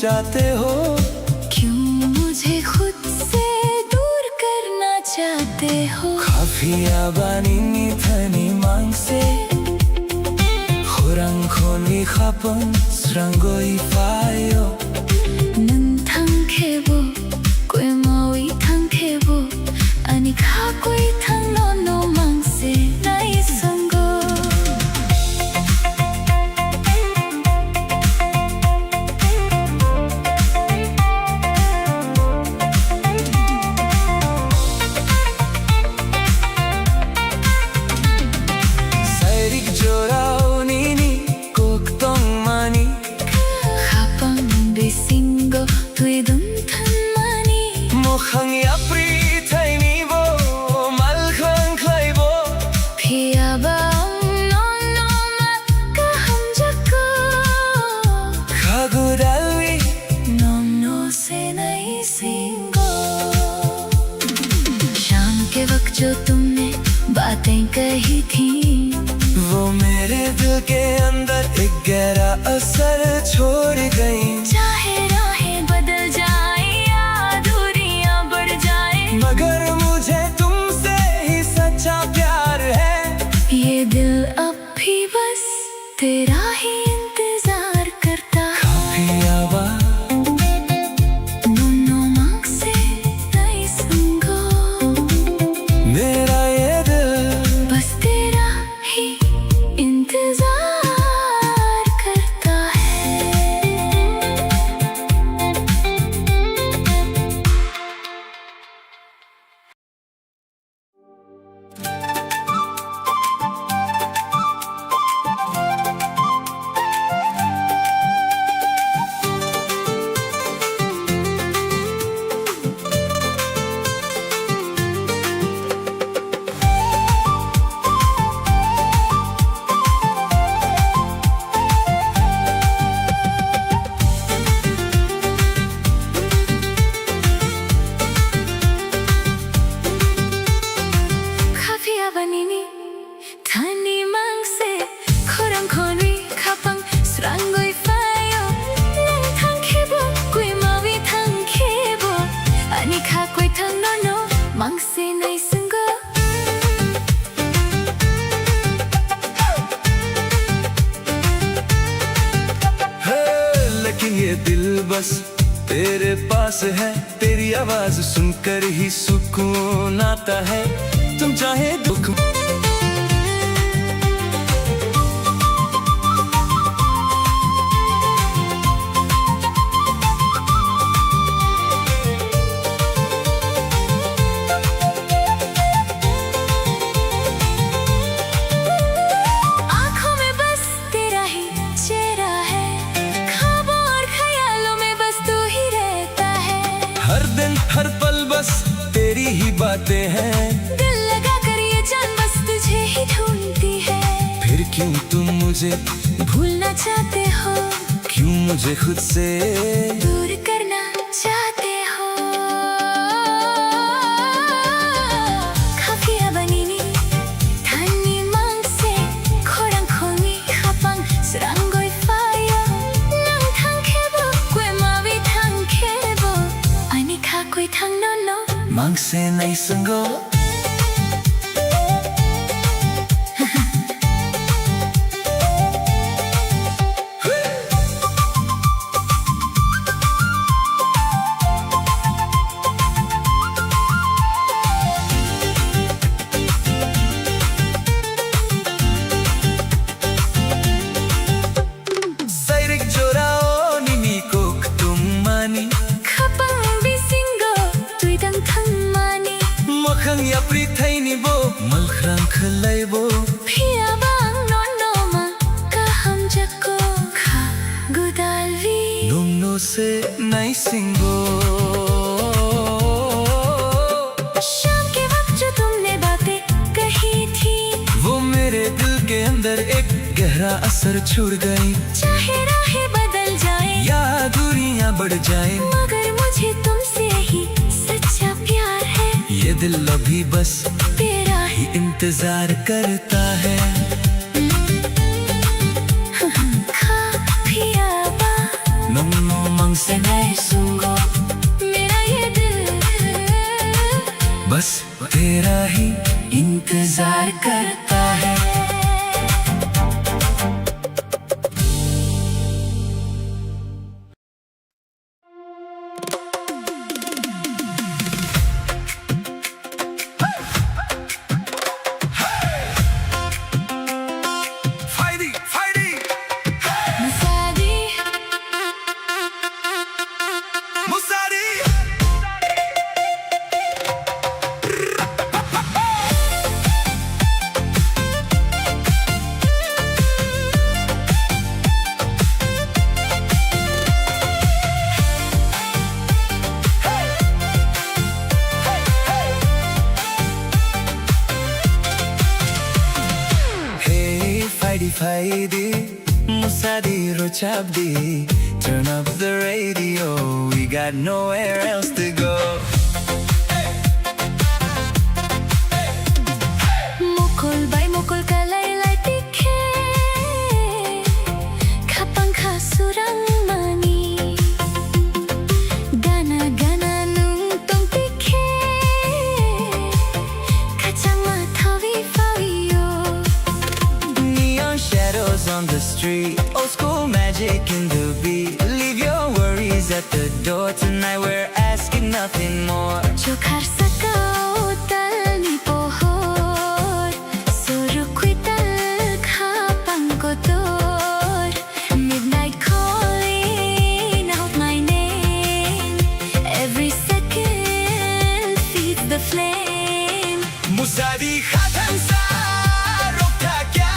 चाहते हो? क्यों मुझे खुद से दूर करना चाहते हो? Kafia banini thani mangse Khurang khoni khapang srangoi fayo Nang thang khebo koi mawi thang khebo ani kha koi thang no no mangse nai sango Sairik jorao nini kok tong mani khapang besingo tui dum than mani Mokhang yapri thaini bo mal khang khlai bo phia ba no no ma ka ham jako Khagudalwi no no se nai singo शाम के वक्त जो तुमने बातें कही थी वो मेरे दिल के अंदर एक गहरा असर छोड़ गई चाहे राहें बदल जाए या दूरियां बढ़ जाए मगर मुझे तुमसे ही सच्चा प्यार है ये दिल अब भी बस तेरा ही इंतजार करता है Kafia ba नो नो मांग से नहीं संगो मेरा ये दिल बस तेरा ही इंतजार करता है Kafia banini thani mangse khorang khoni khapang srangoi fayo nang thang khebo koi mawi thang khebo ani kha koi thang no no mangse nai sungo है लेकिन ये दिल बस तेरे पास है तेरी आवाज सुनकर ही सुकून आता है तुम चाहे दुख आँखों में बस तेरा ही चेहरा है ख्वाबों और ख्यालों में बस तू ही रहता है हर दिन हर पल बस तेरी ही बातें हैं दिल लगा कर ये जान बस तुझे ही ढूंढती है फिर क्यों तुम मुझे भूलना चाहते हो क्यों मुझे खुद से दूर करना चाहते हो Kafia banini thani mangse khorang khoni khapang srangoi fayo nang thang khebo koi mawi thang khebo ani kha koi thang no no मांग से नहीं संगो Sairik jorao nini kok tum mani khapang bisingo tui dang thang mani Mokhang yapri thaini bo mal khrang khlai bo phia bang no no ma ka ham jako kha gudalvi Numno se नहीं सिंगो शाम के वक्त जो तुमने बातें कही थी वो मेरे दिल के अंदर एक गहरा असर छोड़ गई चाहे राहें बदल जाए या दूरियां बढ़ जाए मगर मुझे तुमसे ही सच्चा प्यार है ये दिल अभी बस तेरा ही इंतजार करता है Kafia ba नन्नो ढंग से नहीं सूंघो मेरा ये दिल बस तेरा ही इंतजार करता है। Heidi, Musadi Rochabdi, turn up the radio, we got nowhere else to go. Mukul bay mukul kalay lay tikhe, kapang kasurang mani, gana gana nung tong tikhe, kachang mathawi fawiyo. Shadows on the street, old school magic in the beat. Leave your worries at the door. Tonight we're asking nothing more. Chokar sakao tal ni pohor, surukwi tal kapang kotor. Midnight calling out my name. Every second feeds the flame. Musadi khatam sa rokta kya?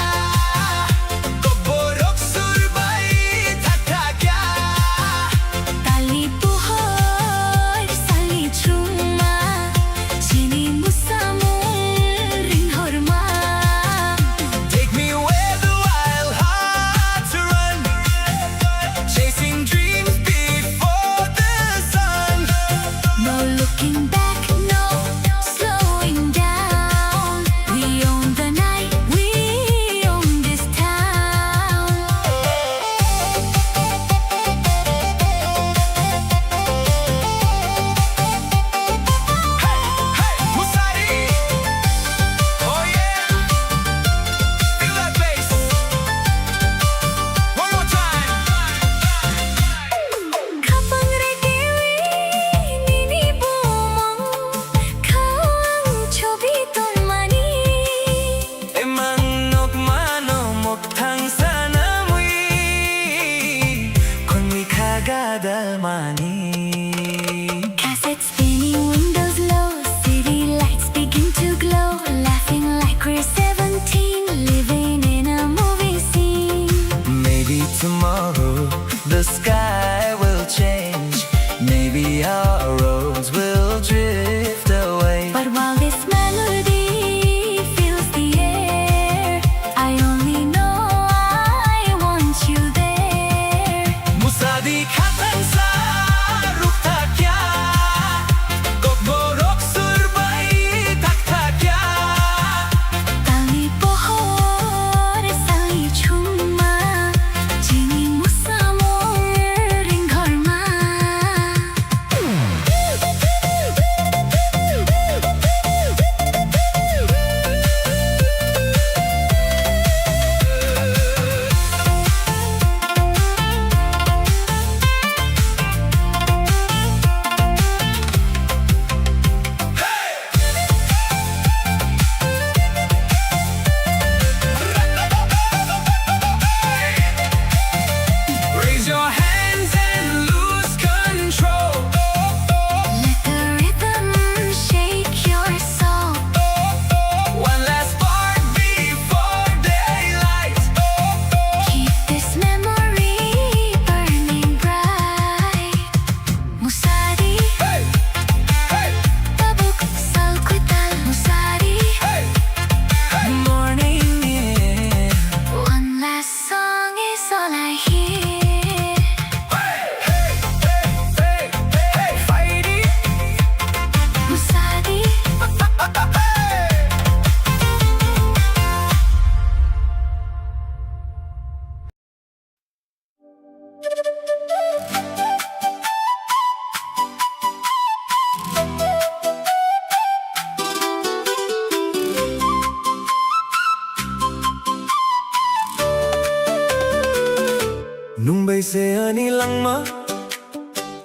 Mumbai se ani langma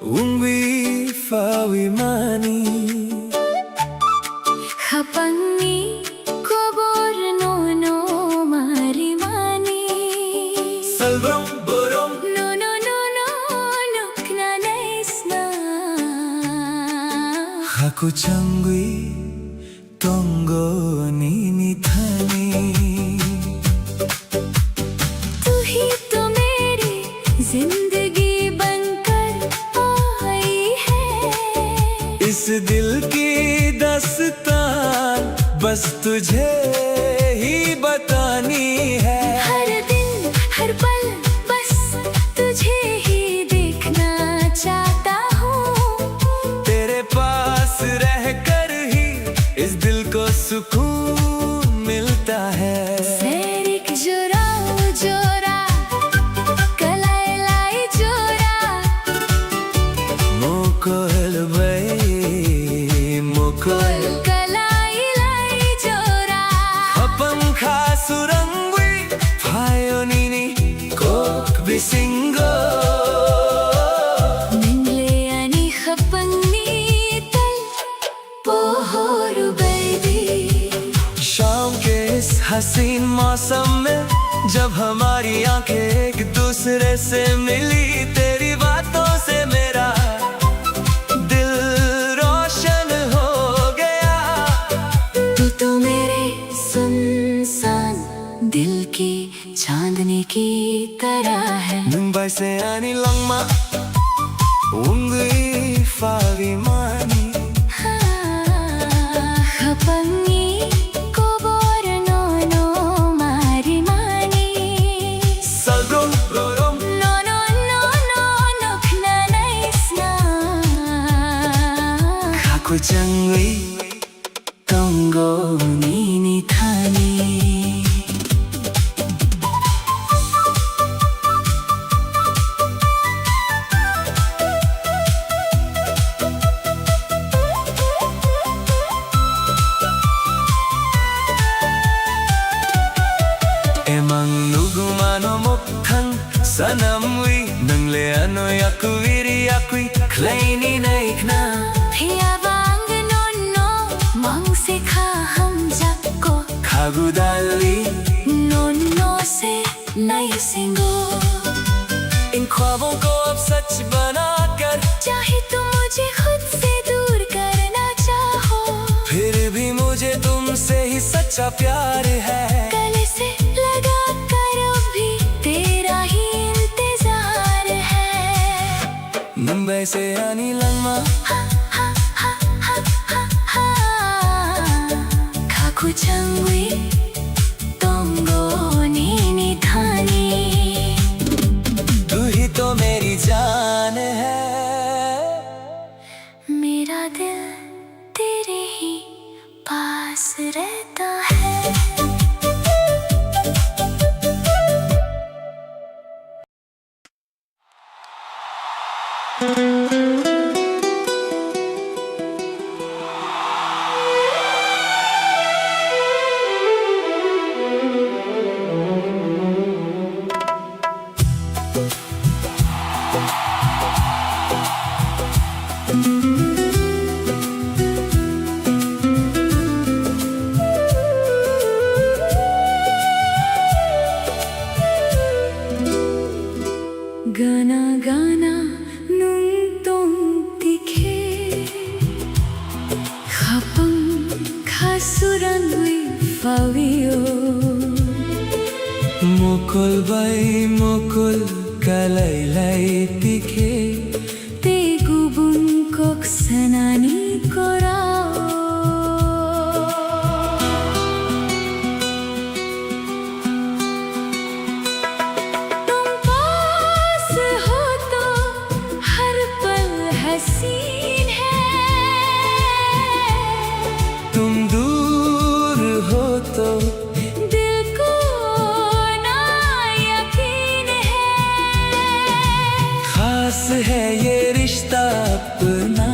ungwi fawi mani Hapangi kobor no mari mani Salvam borom no nukna naisna Haku changwi tongo nini thani तू ही तो मेरी जिंदगी बनकर आई है इस दिल की दास्तान बस तुझे ही बतानी है हर दिन हर पल बस तुझे ही देखना चाहता हूँ तेरे पास रहकर ही इस दिल को सुकून मिलता है Serik jura jura kalai lai jura Mokol bay mokol kalai lai jura Apam khasurangwi phayonini kok bisingo Mingle ani khapangni tal pohoru baby शाम के इस हसीन मौसम में जब हमारी आंखें एक दूसरे से मिली तेरी बातों से मेरा दिल रोशन हो गया तू तो मेरे सुनसान दिल की चांदनी की तरह है मुंबई से आनी लंगमा ungwi fawi mani Hapangi kobor no mari mani Salrom borom no nukna naisna Haku changwi tongo nini thani Emang nugumano mokhang sanamwi nangle ano yakuiri yakui kleini naikna Phiyawang no mang sikha hum jakko khagudali no se nai singo इन ख्वाबों को अब सच बनाकर चाहे तुम मुझे खुद से दूर करना चाहो फिर भी मुझे तुमसे ही सच्चा प्यार है गले से लगा कर भी तेरा ही इंतजार है मुंबई से आनी लंगमा खाकु चंगवी तोंगो नीनी थानी तू ही तो मेरी जान है मेरा दिल तेरे ही पास रहता है गाना गाना nung tong tikhe khapang khasuran wi fawio mokol bay mokol kalailai tikhe te gubun kok sanani korao तुम पास हो तो हर पल हसीन है तुम दूर हो तो दिल को ना यकीन है खास है ये रिश्ता अपना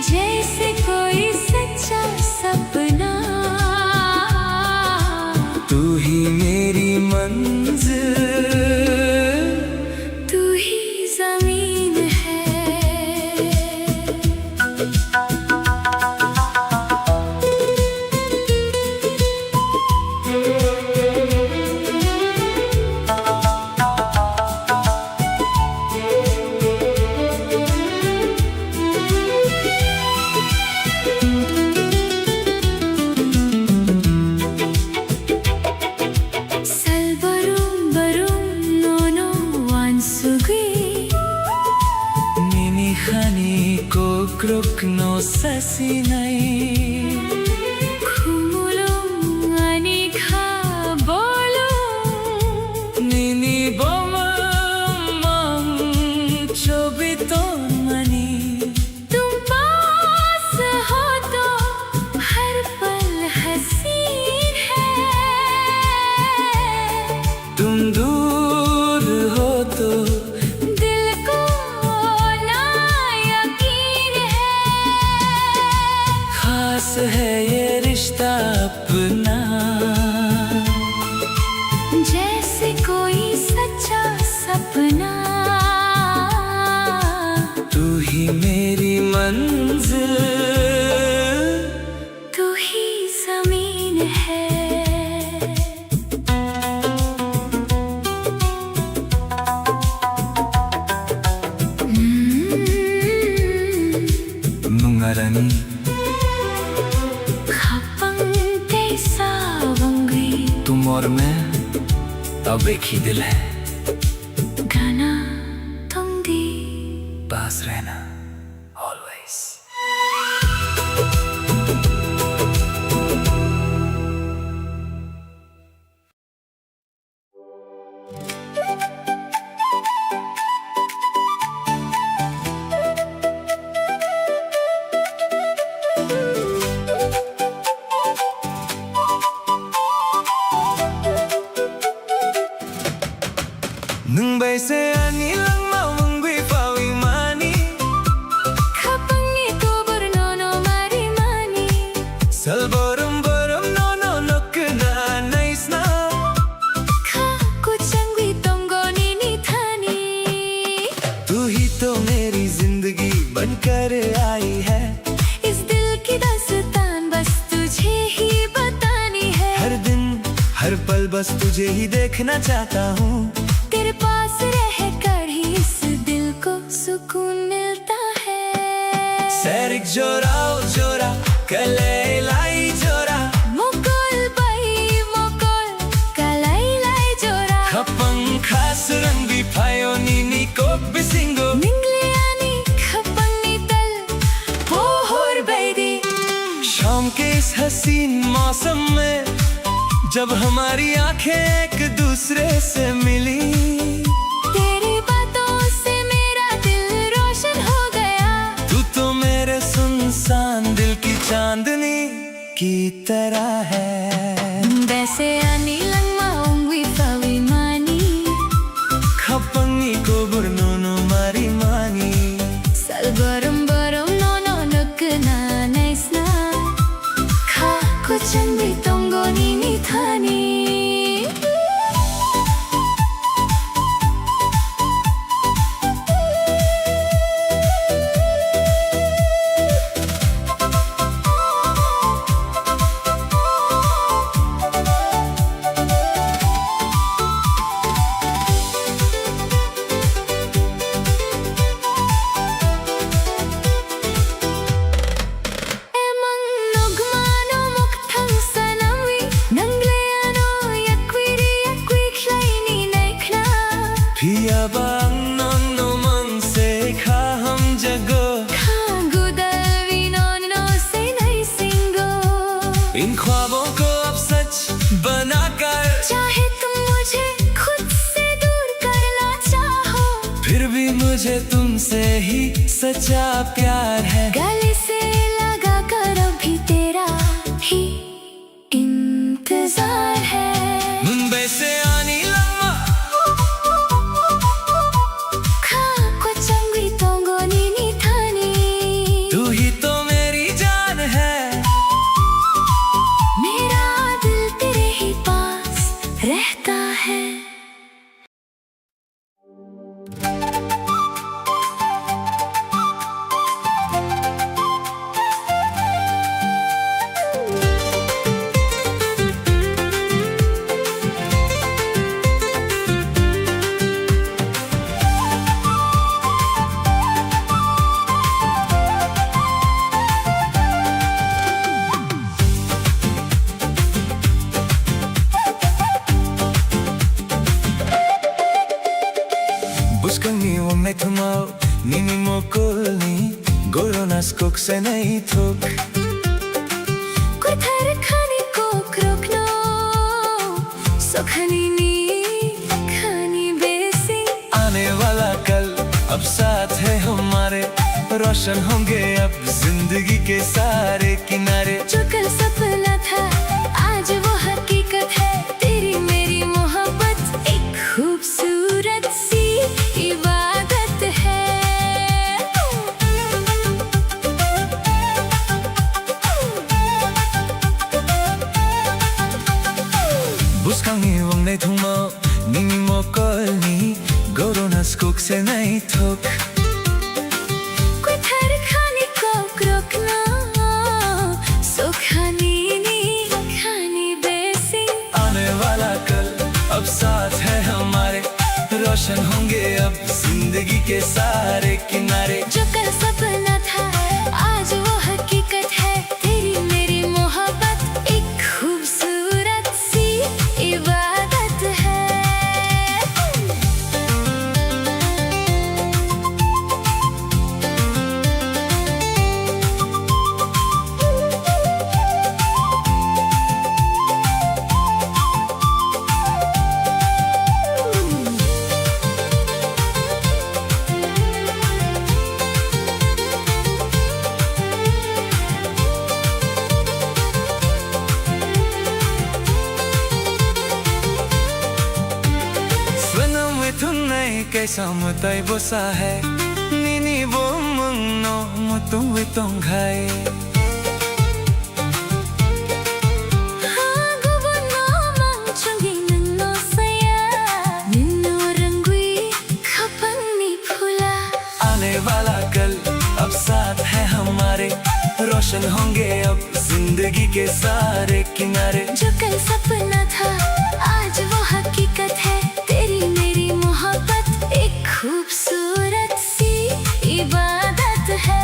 जैसे कोई सच्चा सपना तू ही मेरी मंजिल हसीनाई खुमुलुं अनि खाबोलुं निनी बोमम चोबितो मनी तुम पास हो तो हर पल हसीन है तुम दूर हो तो दिल को ना यकीन है खास है ये रिश्ता अपना जैसे कोई सच्चा सपना तू ही मेरी मंजिल तू ही ज़मीन है 뭉아라니 खपंग तेसा वंगी तुम और मैं अब एक ही दिल है गाना तुम दी पास रहना always Nung bay se ani lang mawangwi pawi mani खपंगी तो बरनो नो मारी मानी Salborum borum no no nok na nice na खा कुचंगी तुमको नीनी थानी तू ही तो मेरी जिंदगी बनकर आई है इस दिल की दास्तान बस तुझे ही बतानी है हर दिन हर पल बस तुझे ही देखना चाहता हूँ तेरे पास रह कर ही इस दिल को सुकून मिलता है Serik jorao jora kale lai jora Mukul बाई मुकुल कलाई लाई जोरा Kapang khas rang bi phayo nini ko bisingo निंगलियानी खपंगी तल वो होर बैदी शाम के इस हसीन मौसम में जब हमारी आंखें एक दूसरे से मिली तेरी बातों से मेरा दिल रोशन हो गया तू तो मेरे सुनसान दिल की चांदनी की तरह है वैसे आनी लंगमा उंगवी पावी मानी खपंगी को बुरनोनो मारी मानी सल बरम बरम नो नो नुक ना नाइस ना खा कुचंगी तुमको नीनी थानी Emang nugmano muktang sanawi nangleano yakwiri yakwi klaini naikna पिया बांग नन्नो मन से खा हम जगो खागु दलवी नोनो से नहीं सिंगो इन ख्वाबों को अब सच बनाकर चाहे तुम मुझे खुद से दूर करना चाहो फिर भी मुझे तुमसे ही सच्चा प्यार है गले से लगा कर अभी तेरा ही इंतजार है मुंबई से आनी लम्मा खा कुचंगी तुमको नीनी थानी तू ही तो मेरी जान है मेरा दिल तेरे ही पास रहता है से नहीं थोक कुथर खाने को क्रोकनो सोखनी नी खानी बेसी आने वाला कल अब साथ है हमारे रोशन होंगे अब जिंदगी के सारे किनारे जो कल सपना था आज वो हकीकत है तेरी मेरी मोहब्बत एक खूबसूरत सी इबादत है Buskangi wong nei thungmo nini mo kolni goronas kuk se nahi thok कुथर खाने को क्रोकनो सोखनी नी खानी बेसी आने वाला कल अब साथ है हमारे रोशन होंगे अब जिंदगी के सारे किनारे जो कल सपना था आज वो हकीकत है तेरी मेरी मोहब्बत एक खूबसूरत सी इबादत है कैसा मुताई बोसा है नीनी बो मंगनो मुतुं वितों घाई गुबुनो मंचुंगी नन्नो सया निन्नो रंगुई खपंनी फूला आने वाला कल अब साथ है हमारे रोशन होंगे अब जिंदगी के सारे किनारे जो कल सपना था आज वो हकीकत है तेरी मेरी मोहब्बत एक खूबसूरत सी इबादत है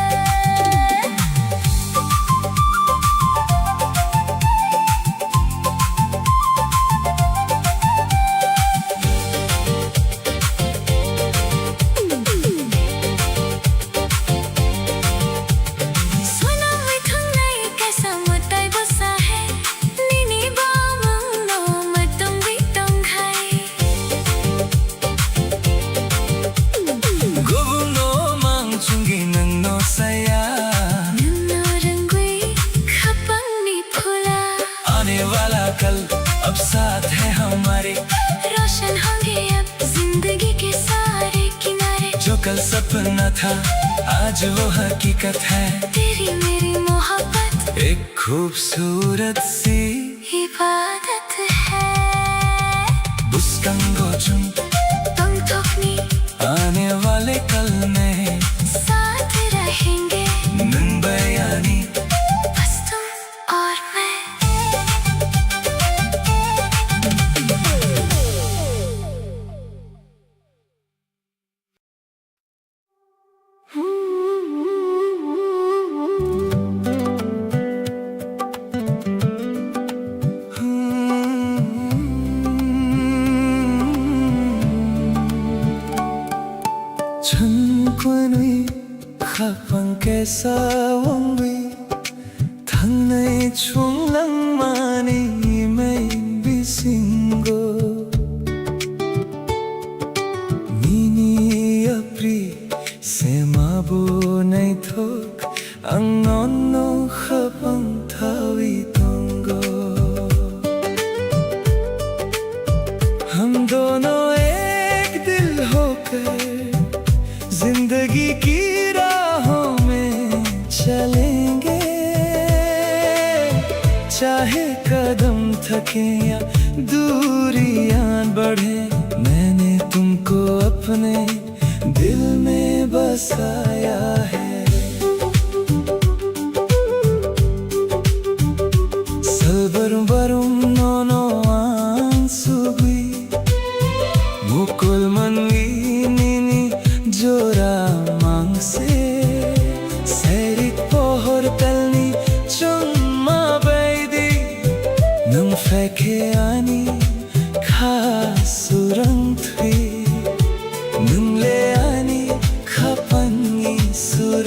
कल अब साथ है हमारे रोशन होंगे अब जिंदगी के सारे किनारे जो कल सपना था आज वो हकीकत है तेरी मेरी मोहब्बत एक खूबसूरत सी इबादत है बुस्कंगो चुन तुम थोकनी आने वाले कल में साथ रहेंगे नंबयानी बस तुम और मैं Sa wangwi thangnai chunglang mani mai bisingo nini apri sema bo nai thok angonno khapang thawi tongo हम दोनों एक दिल होकर जिंदगी की चलेंगे चाहे कदम थके या दूरियां बढ़े मैंने तुमको अपने दिल में बसाया है Salbarum barum nono ansugui mukul manwi nini jora mangse Fekeani khasurang thui nungleani khapangi sur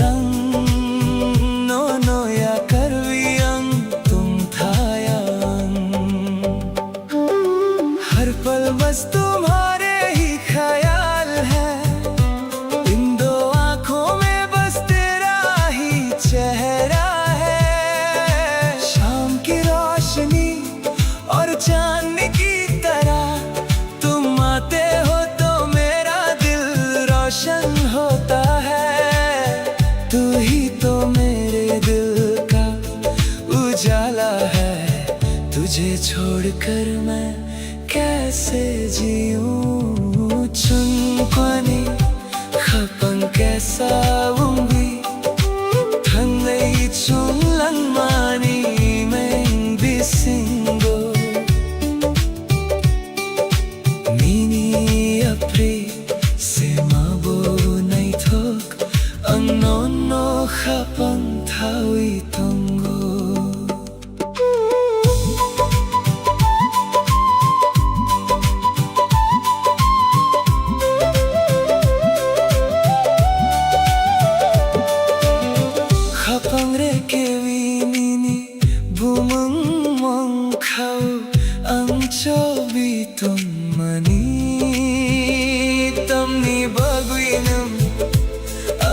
तुझे छोड़कर मैं कैसे जीऊं चुनपनी खपन कैसा उंगी थंगई चुनलन मानी मैं बिसिंगो मीनी अपरी से माबो नहीं थोक अंगनो खपन थावी तंगो Kevinini bumeng mongkau angcobi tomani tamni baguinam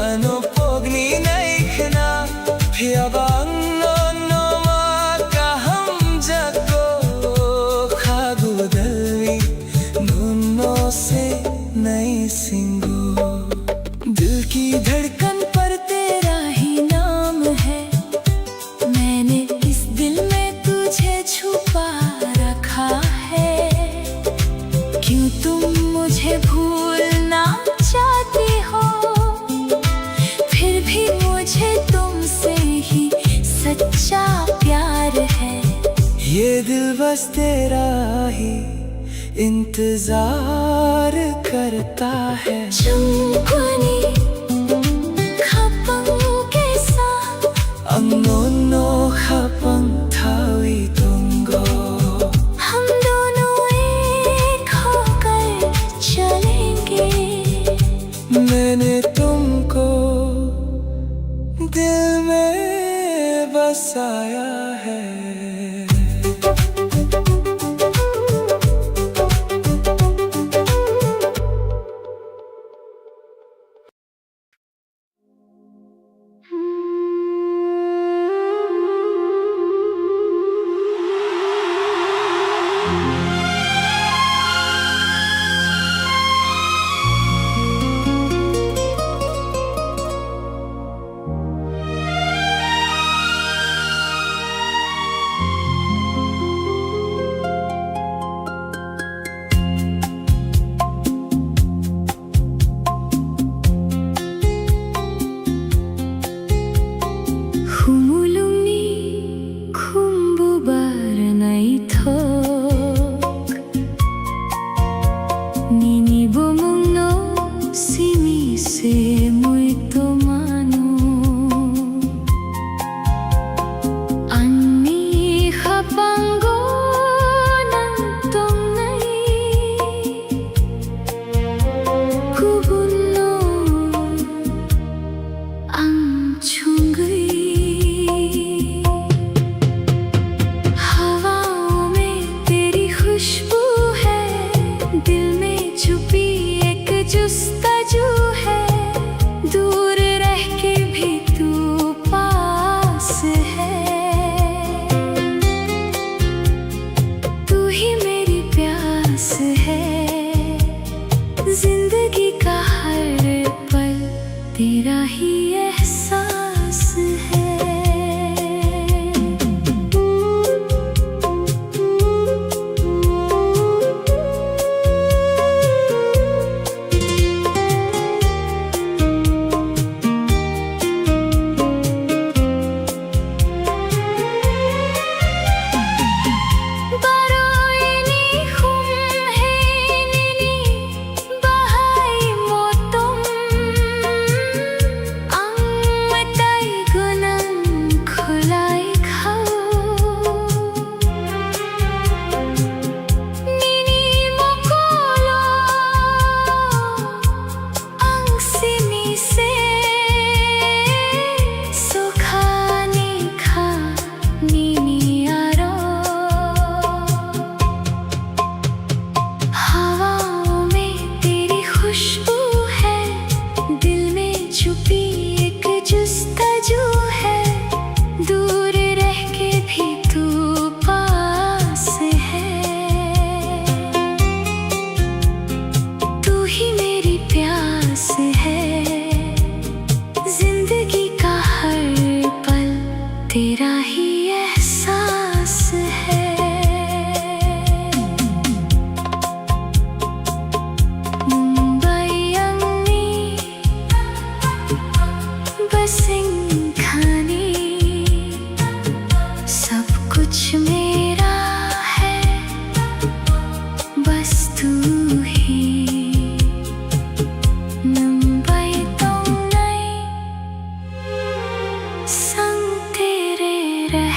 ano pogni naikna phiabang no makaham jako khagudalvi nunno se nai singo दिल की धड़कन पर तेरा ही नाम है मैंने इस दिल में तुझे छुपा रखा है क्यों तुम मुझे भूलना चाहती हो फिर भी मुझे तुमसे ही सच्चा प्यार है ये दिल बस तेरा ही इंतजार करता है चुनकुनी खपंग के साथ अंगनो खपंग थावी तुंगो हम दोनों एक होकर चलेंगे मैंने तुमको दिल में बसाया है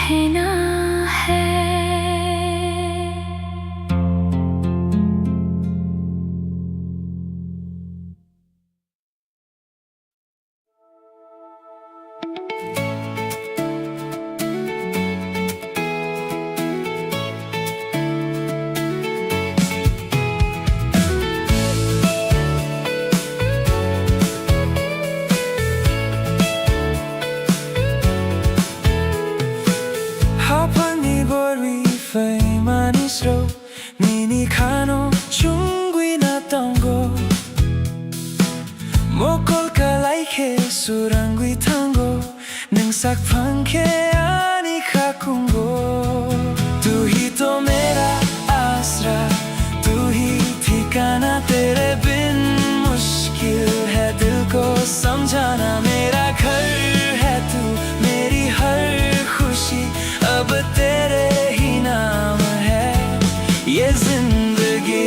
रहना है। 하판이 버리 페이만이스로 니니 카노 중귀 났던 거 모콜까 라이케 수랑귀 탄고 능삭 판케 아니 가꾼고 तू ही तो मेरा आसरा तू ही ठिकाना तेरे बिन मुश्किल है दिल को समझाना मेरा घर है तू मेरी हर खुशी अब तेरे ही नाम है ये जिंदगी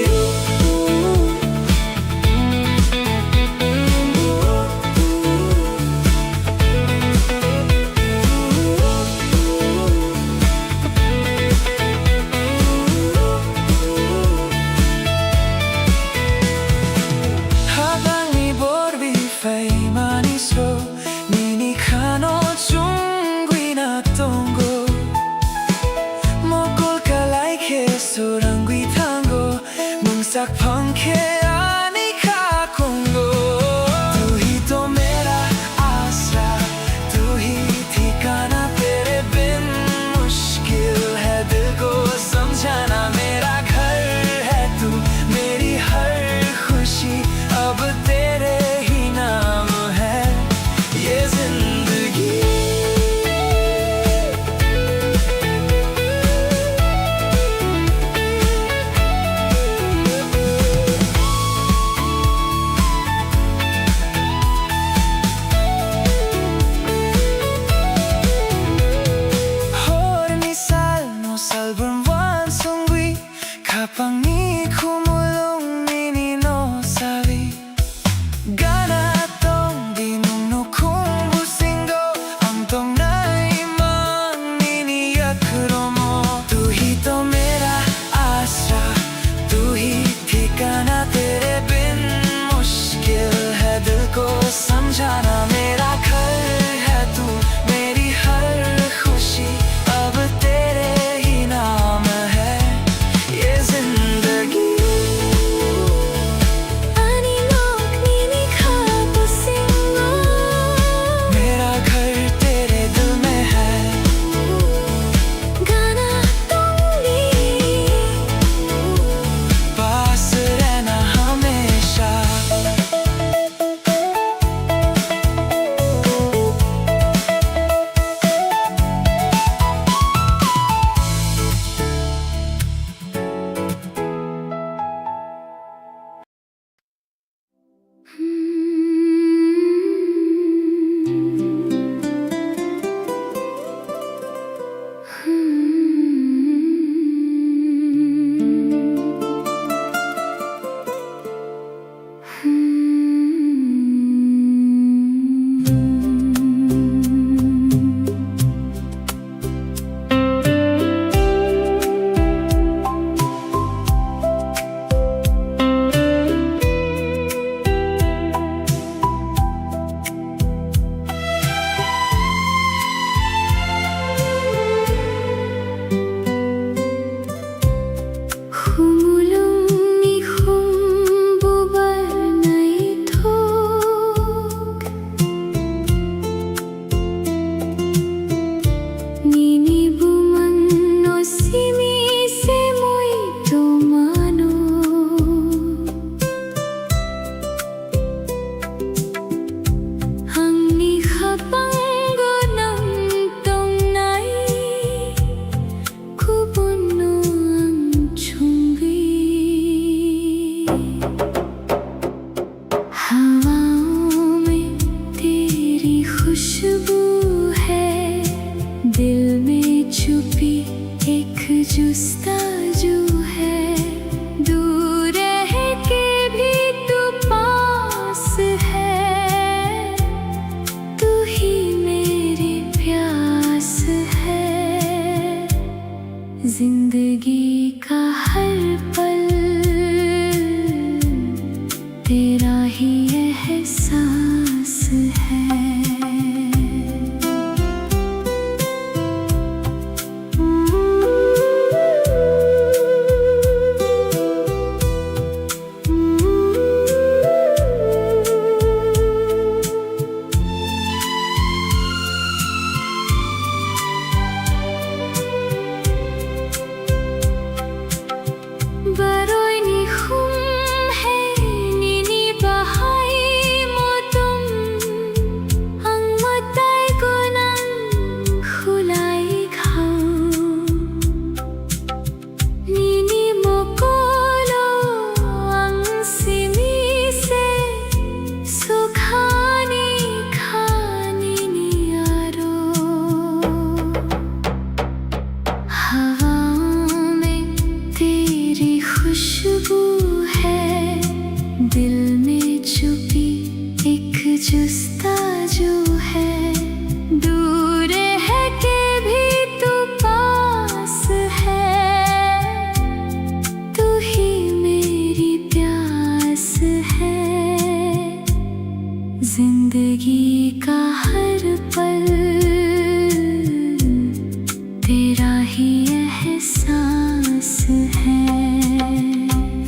तेरा ही एहसास है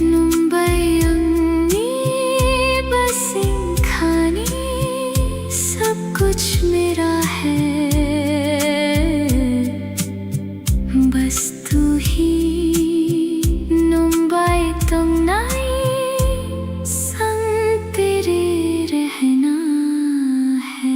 मुंबई बसी खानी सब कुछ मेरा है बस तू ही मुंबई तुम नहीं संग तेरे रहना है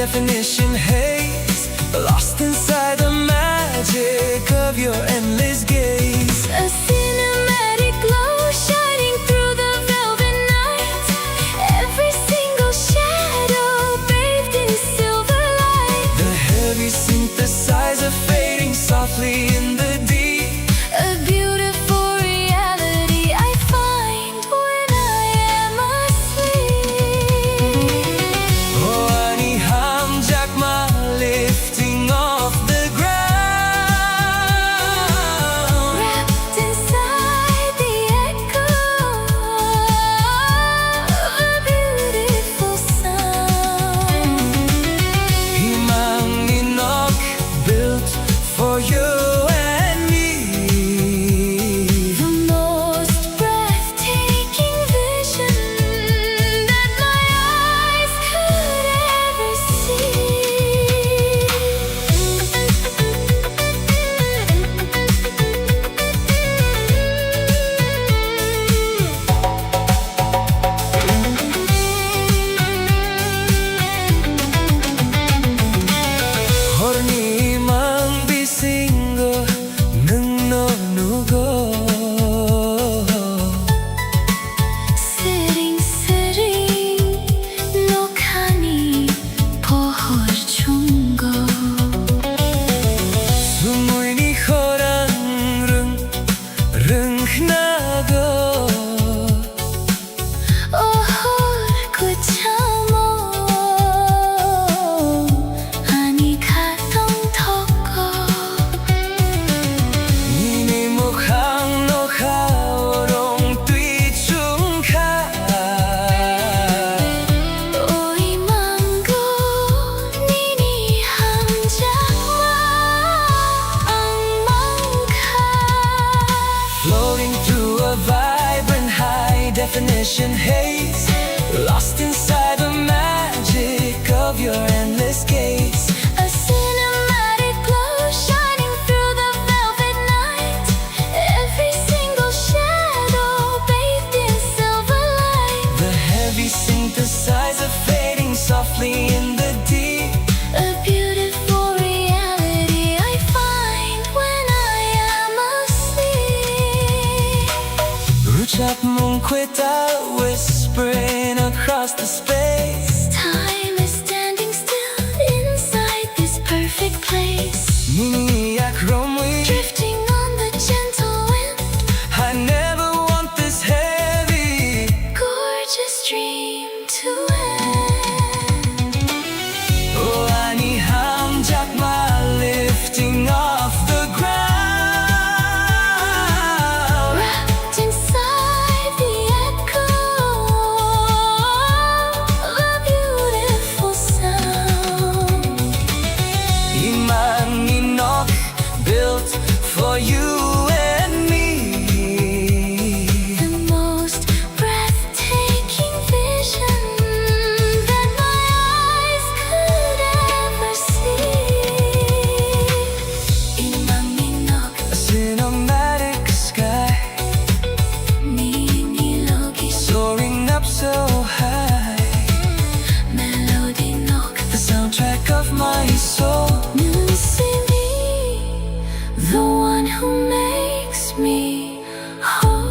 Definition haze, lost inside the magic of your endless gaze. A cinematic glow shining through the velvet night. Every single shadow bathed in silver light. The heavy synthesizer fading softly in the deep. A beautiful reality I find when I am asleep. Lifting off the ground, wrapped inside the echo of a beautiful sound. Himang Inok built for you and me. The most breathtaking vision that my eyes could ever see. Definition haze, lost inside the magic of your endless gaze. A cinematic glow shining through the velvet night. Every single shadow bathed in silver light. The heavy synthesizer fading softly in the deep. A beautiful reality I find when I am asleep. Ruchap Munkweta whispering across the space. of my soul. You see me, the one who makes me whole.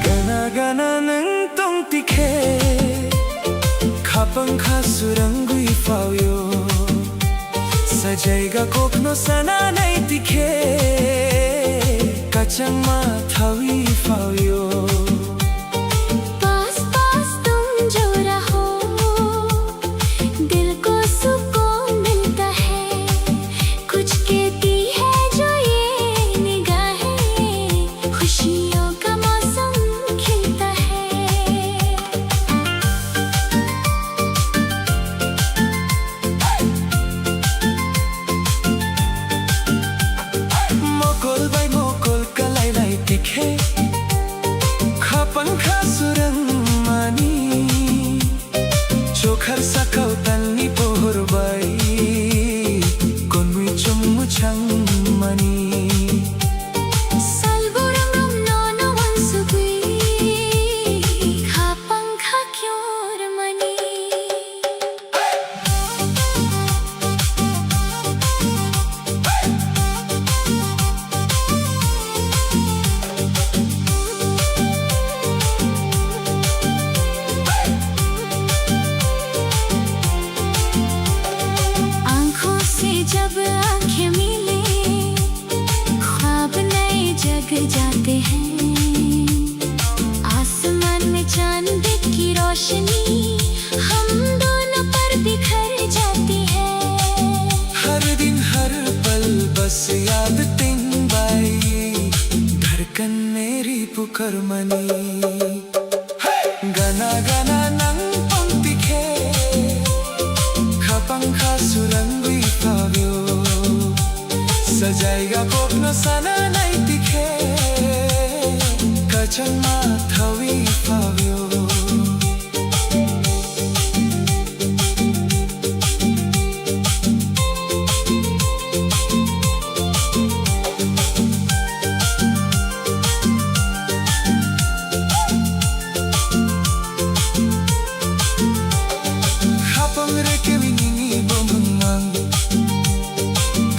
가나가나는 똥띠게 가방 가수랑구이 파요 사자이가 꼭노 사나 나이띠게 가장마 타위 파요 पास पास तुम जो रहो, दिल को सुकून मिलता है। कुछ कहती है जो ये निगाहें, खुशियों का मौसम खिलता है। मोकोल बाई मोकोल कलाइलाई दिखे खापन खासुरं मानी Chokhar sakau tani pohor bai konmui chummu changmani Salburangam nono wansugui, kha pankha kyor mani. आँखों से जब आँखें मिले, ख्वाब नए जग जाते हैं। आसमान में चांद की रोशनी हम दोनों पर बिखर जाती है। हर दिन हर पल बस याद तिन बाई धड़कन मेरी पुकार मनी गाना गाना नंग पंक्ति खे खापंग खासुरंगुई पाव्यो सजाएगा कोपनो साना नहीं दिखे कचन Madhavi पाव्यो Kapang reke wingingi bomang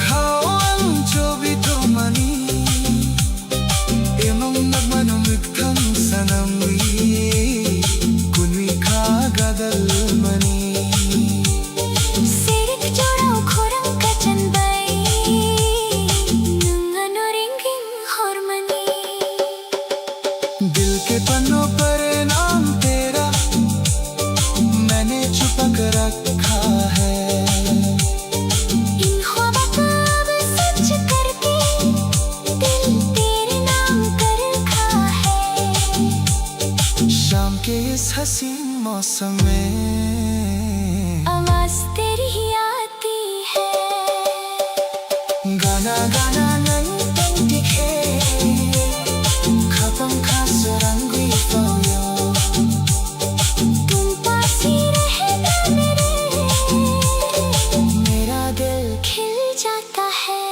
Kao ang jobi tomani Emang nagmanamig tang sanamwi Kunwi ka gadal mani सिरक जोड़ो खोरंग का चंबाई, नंगनो रिंगिंग हारमनी। दिल के पन्नों पर नाम तेरा मैंने छुपा कर रखा है इन ख्वाबों को अब सच करके दिल तेरे नाम कर रखा है। शाम के इस हसीन मौसम में आवाज तेरी ही आती है। गाना गाना नहीं दिखे खपम खास रंगी पायो तुम पास ही रहना मेरा दिल खिल जाता है।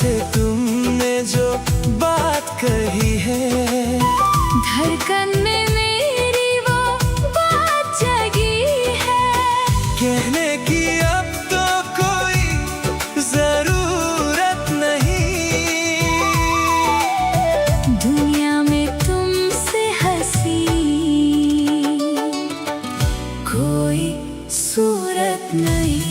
से तुमने जो बात कही है, धड़कन में मेरी वो बात जगी है। कहने की अब तो कोई जरूरत नहीं, दुनिया में तुमसे हंसी कोई सूरत नहीं।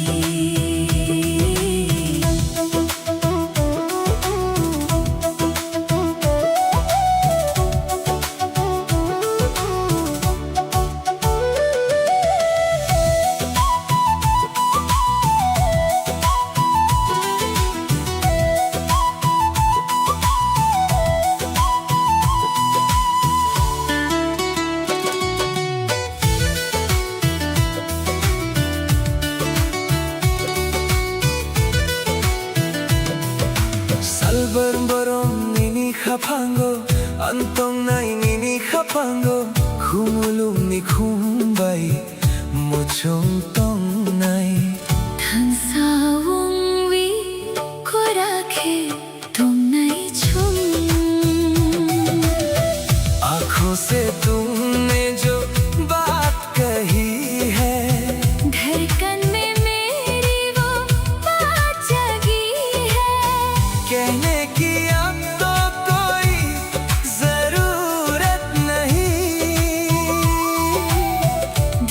Salbarong nini kapango, antong nai nini kapango, kumulong ni kumbay, mochong tong nai. धनसाओं वी को रखे तुम नहीं छुम, आँखों से तुमने जो बात कही है, धड़कन में मेरी वो बात जगी है। कहने की अब तो कोई जरूरत नहीं,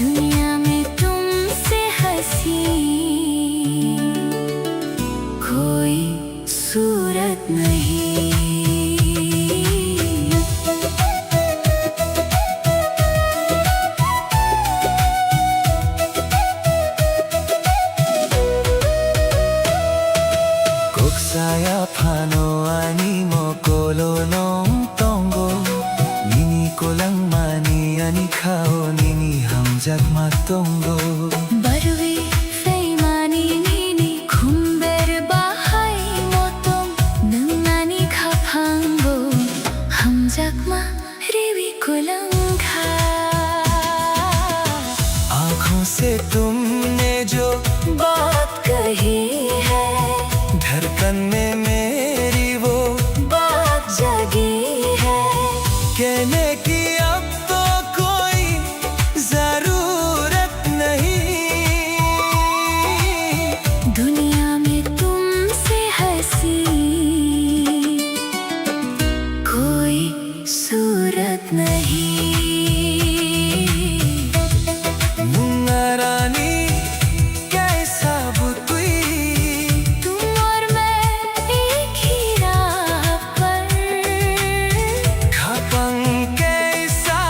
दुनिया में तुमसे हंसी कोई सूरत नहीं। Koksaya pano ani mo kolo nong tongo, nini ko lang mani ani kao nini hamjak matongo. बरुवी फेमानी नीनी खुम्बेर बाहाई मोतों नंगानी खापांगो हम जगमा रेवी कुलंगा। आँखों से तुमने जो बात कही है, धड़कन में मेरी वो बात जगी है। कहने की अब तो कोई जरूरत नहीं, दुनिया में तुमसे हंसी कोई सूरत नहीं। मुंगारानी कैसा बुतुई, तुम और मैं एक ही राह पर, खापंग कैसा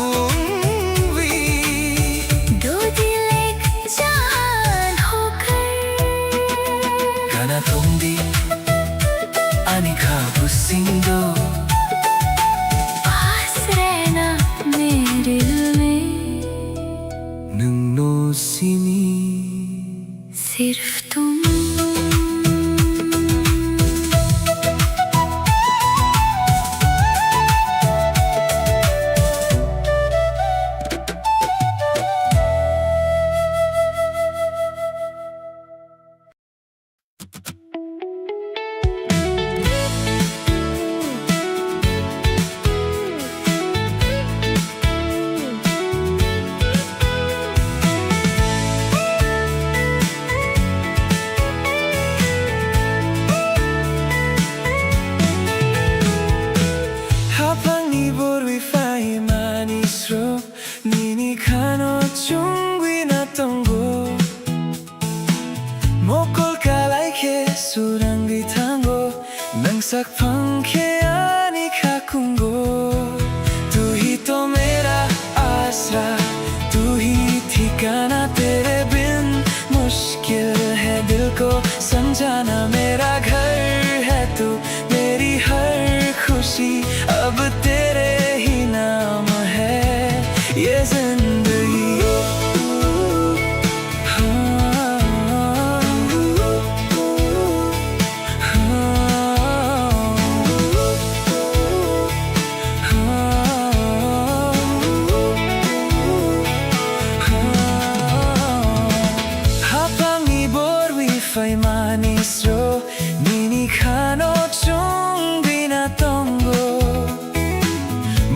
उंगवी, दो दिल एक जान होकर, गाना तुंदी ani kabusindo, पास रहना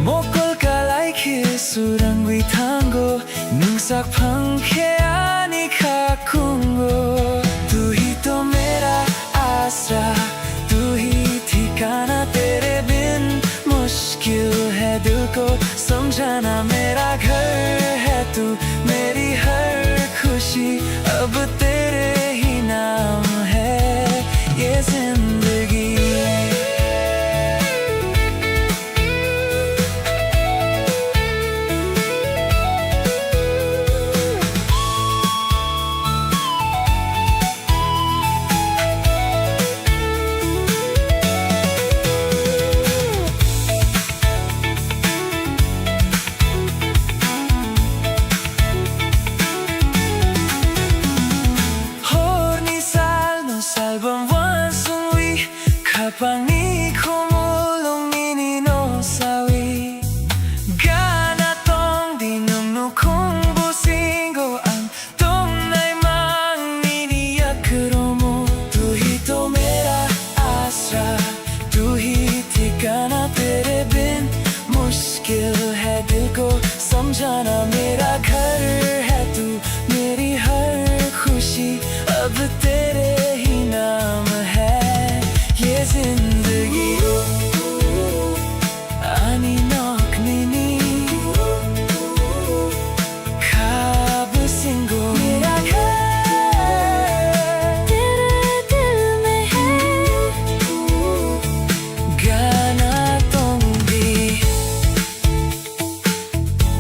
Mokol kalay kisurangwi tango Nungsak pangke ani kakungo Tu hi to mera आसरा तू ही ठिकाना तेरे बिन मुश्किल है दिल को समझाना मेरा घर है तू मेरी हर खुशी अब तेरे ही नाम है ये जिंदगी Pangi kumulong ninino sawi Gana tong dinum no kung busingo Ang tong nai mang niniyak kuromo Tu hi to mera आसरा Tu hi ठिकाना तेरे बिन मुश्किल है दिल को समझाना मेरा घर है तू मेरी हर खुशी अब तेरे ही नाम है ये जिंदगी आनी नौक निनी ख्वाब सिंगो मेरा घर तेरे दिल में है गाना तुम भी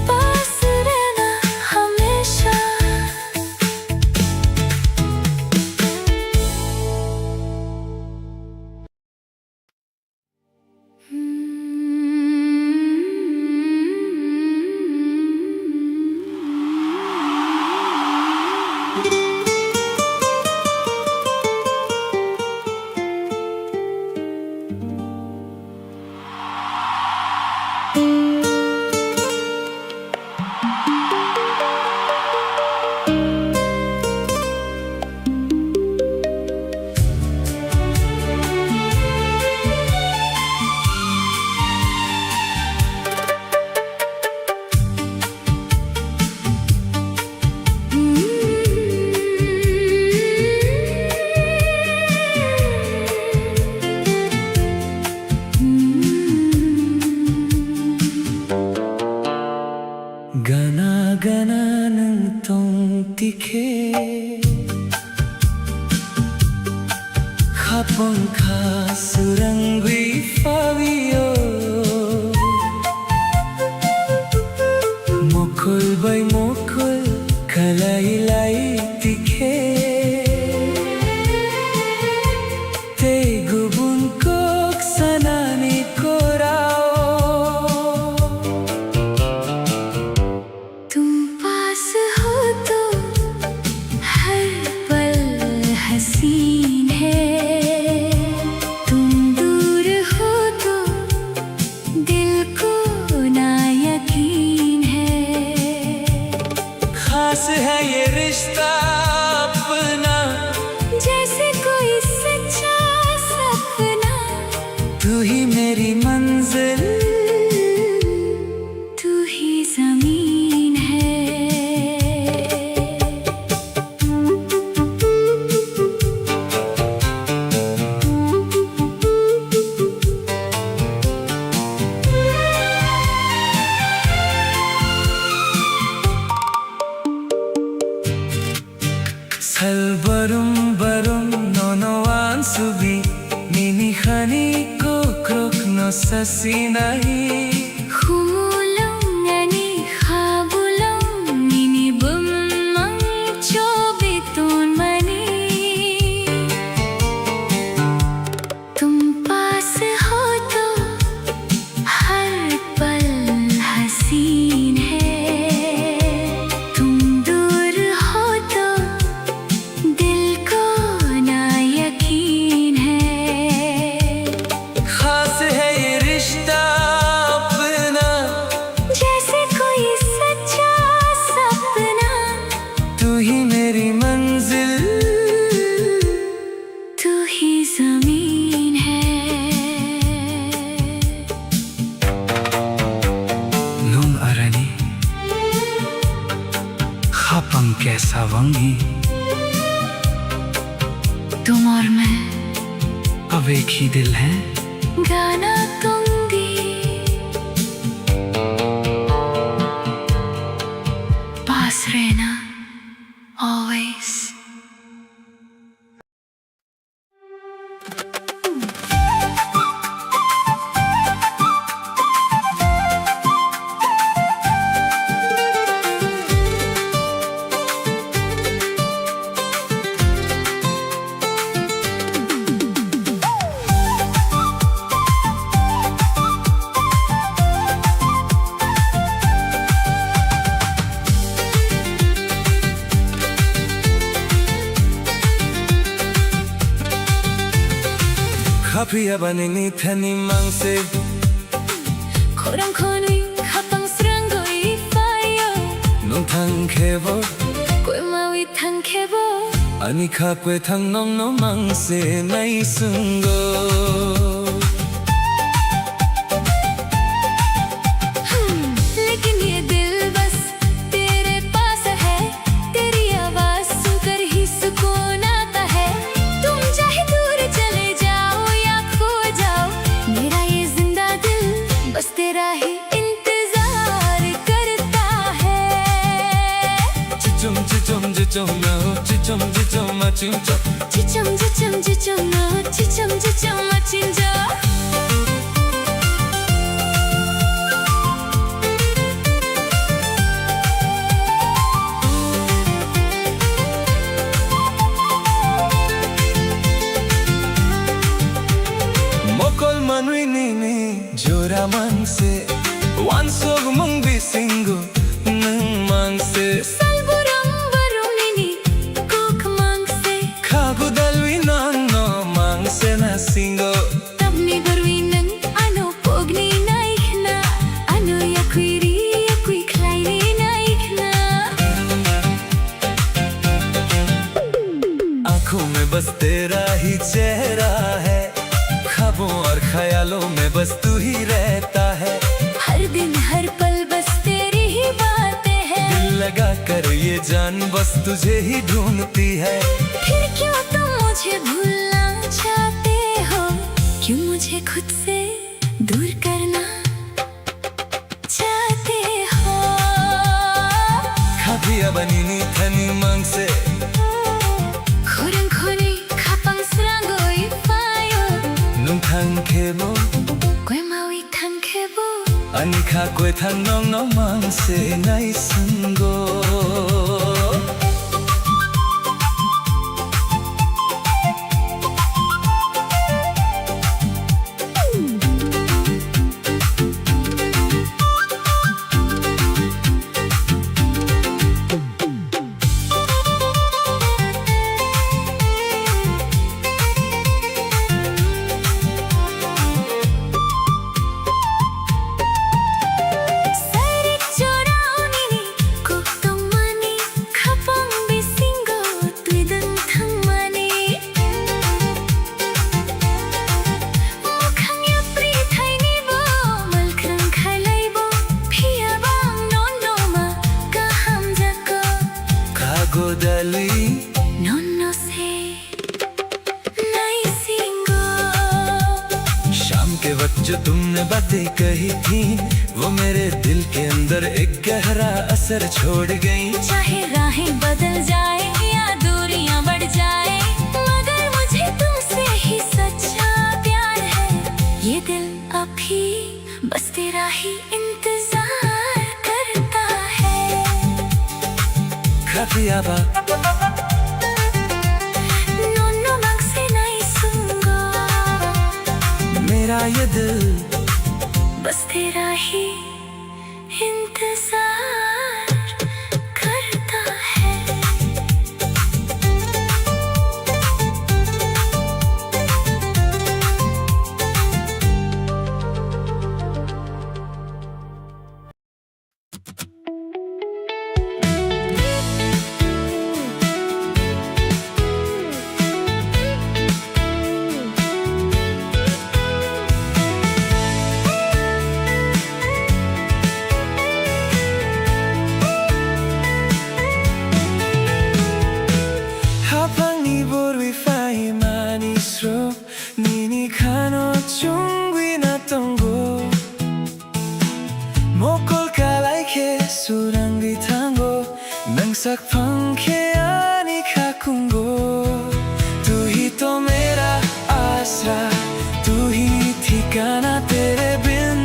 पास रहना हमेशा Gana gana ng tong tike Kapang ka surangwi fabio Mokol bay mokol kalay tike Te gubun kok sanani korao हसीन है तुम दूर हो तो दिल को ना यकीन है खास है ये रिश्ता अपना जैसे कोई सच्चा सपना तू ही मेरी मंजिल तू ही जमीन है Salbarum barum nono ansubi Nini khani ko krok no sasinahi Humulong ani khabulong nini bumang chobitun mani तुम पास हो तो हर पल हसीन है तुम दूर हो तो दिल को ना यकीन है खास है ये रिश्ता सावंगी, तुम और मैं अब एक ही दिल है। गाना दूंगी, पास रहना always। 커피야 바니니 타니 망세 코랑코니 합방스런 거이 파이어 논탕 케보 꿰마위 탕케보 아니 카que 탕 넘노 망세 나이 순고 लेकिन ये दिल बस तेरे पास है, तेरी आवाज सुनकर ही सुकून आता है। तुम चाहे दूर चले जाओ या खो जाओ, मेरा ये जिंदा दिल बस तेरा ही इंतजार करता है। 지좀 지좀 지좀 너 지좀 지좀 마침 저 지점 지점 지점 너 지점 지점 마친 저 목걸 마누이니니 조라 망세 완속 멍비 싱고 능 망세 살부랑 바로니니 꼭 망세 카고 달위 난너 망세 나 싱고 Tapni barwinang ano pogni na ikhna ano yakwiri yakwi khlairi na ikhna आंखों में बस तेरा ही चेहरा है ख्वाबों और ख्यालों में बस तू ही रहता है हर दिन हर पल बस तेरी ही बातें हैं दिल लगा कर ये जान बस तुझे ही ढूंढती है फिर क्यों तुम मुझे भूलना चाहते हो क्यों मुझे खुद से दूर करना चाहते हो खाबिया बनीनी थनी मांग से खोरंखोनी खापang srangoi payo นุ่งทางเคโบ Kwemawi tangkebo 아니 카que 탕 넘노 망세 나이 순고 Sarik choraonini koktomani khapang bisingo tuidang thangmani Mukhang yapri thaini bo malkhang khalaibo phiyabang nonoma kaham jako 카고 달리 nonno se nai singo शाम के वक्त जो तुमने बातें कही थी वो मेरे दिल के अंदर एक गहरा असर छोड़ गई चाहे राहें बदल जाए या दूरियां बढ़ जाए मगर मुझे तुमसे ही सच्चा प्यार है ये दिल अभी बस तेरा ही इंतजार करता है खाबिया बा नोनो मांग से नहीं सुनगो मेरा ये दिल बस तेरा ही इंतजार करता है sak पंखे खाकूंगो तू ही तो मेरा आसरा तू ही ठिकाना तेरे बिन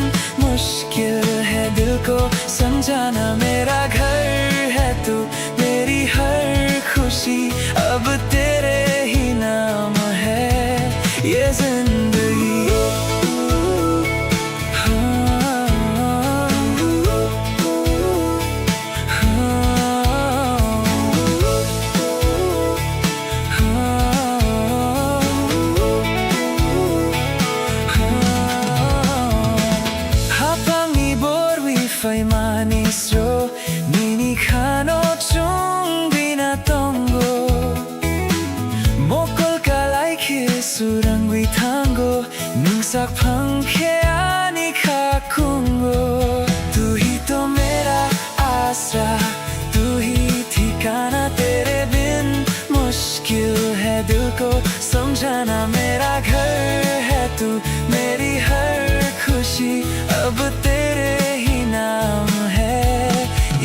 मुश्किल है दिल को समझाना मेरा घर है तू मेरी हर खुशी अब तेरे ही नाम है ये जिंदगी Fai manis ro nini kano chung binatongo Mokol kalai ke surangwi tango Nungsak pangke ani kakungo Tu hi to mera asra Tu hi ठिकाना तेरे बिन मुश्किल है दिल को समझाना मेरा घर है तू मेरी हर खुशी अब तेरे ही नाम है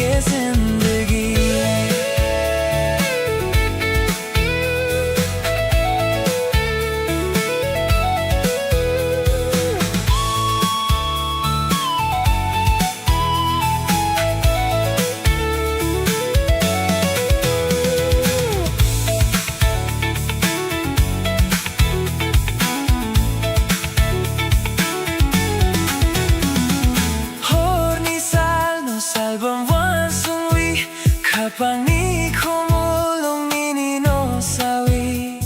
ये जिंदगी Kapag ni kumulong nini no sawi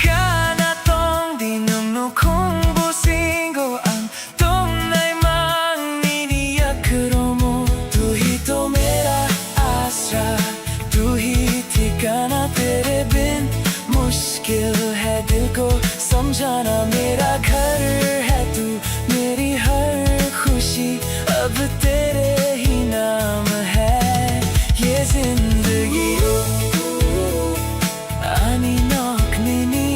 Gana tong dinumno kong busingo Ang tunay mang niniyak mo Tu hi to mera asra Tu hi ठिकाना तेरे बिन मुश्किल है दिल को समझाना मेरा घर है तू मेरी हर खुशी अब तेरे ही नाम है ये जिंदगी आनी नौक नैनी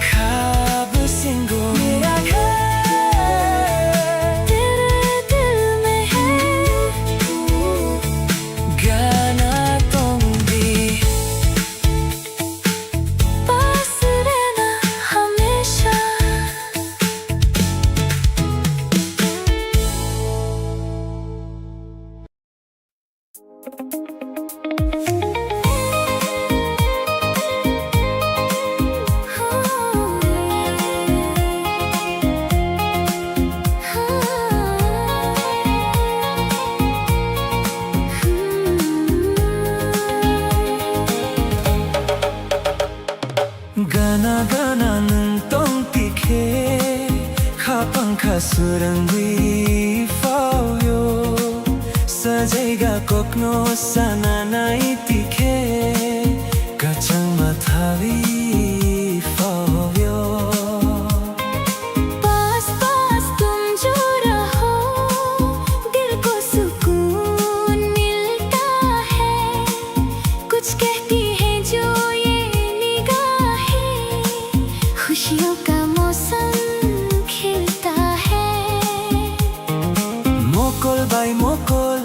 ख्वाब सिंगो मेरा घर तेरे दिल में है गाना तुम भी पास रहना हमेशा Gana gana nung tong tikhe Khapang khasurangwi fao yo Sajaiga kokno sana nai tikhe Kachang mathavi fao yo पास पास तुम जो रहो दिल को सुकून मिलता है कुछ कहती है जो ये निगाहें खुशियों का मौसम खिलता है Mokol bai mokol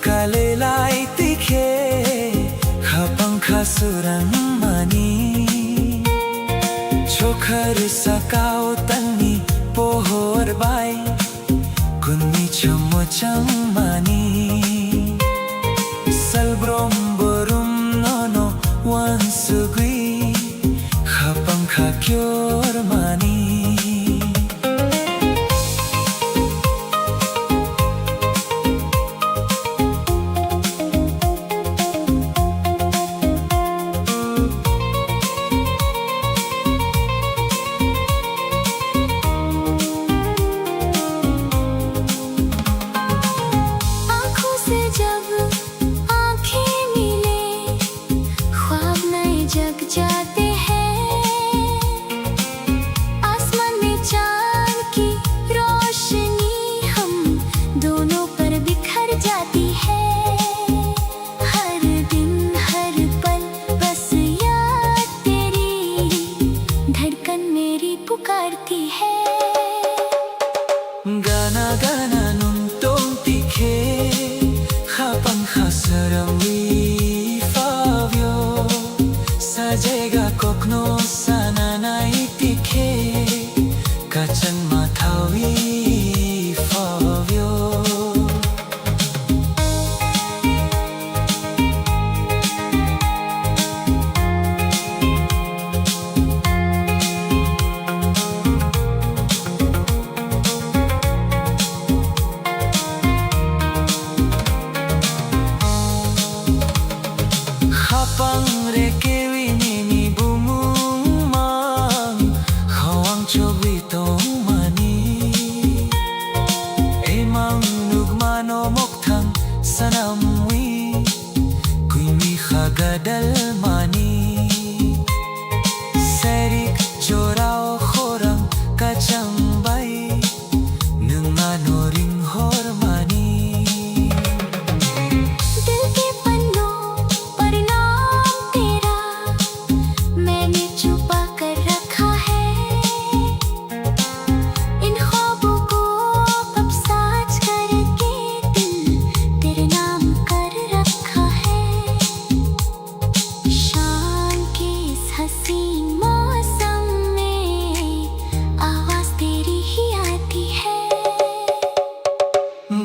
kalelai tikhe Khapang khasurang mani Chokhar sakao tani pohor bai Kunni chomochang mani Salbrom borum nono wansugui Khapang khakyor mani आँखों rekewi nini bumumang hawang chobito mani emang nugmano moktang sanamwi kuimi khagadal mani serik jorao khorang kachambai nungano ring hormani दिल के पन्नों पर नाम तेरा मैंने छुपा कर रखा है। इन ख्वाबों को अब साज करके दिल तेरे नाम कर रखा है। शाम के इस हसीन मौसम में आवाज तेरी ही आती है।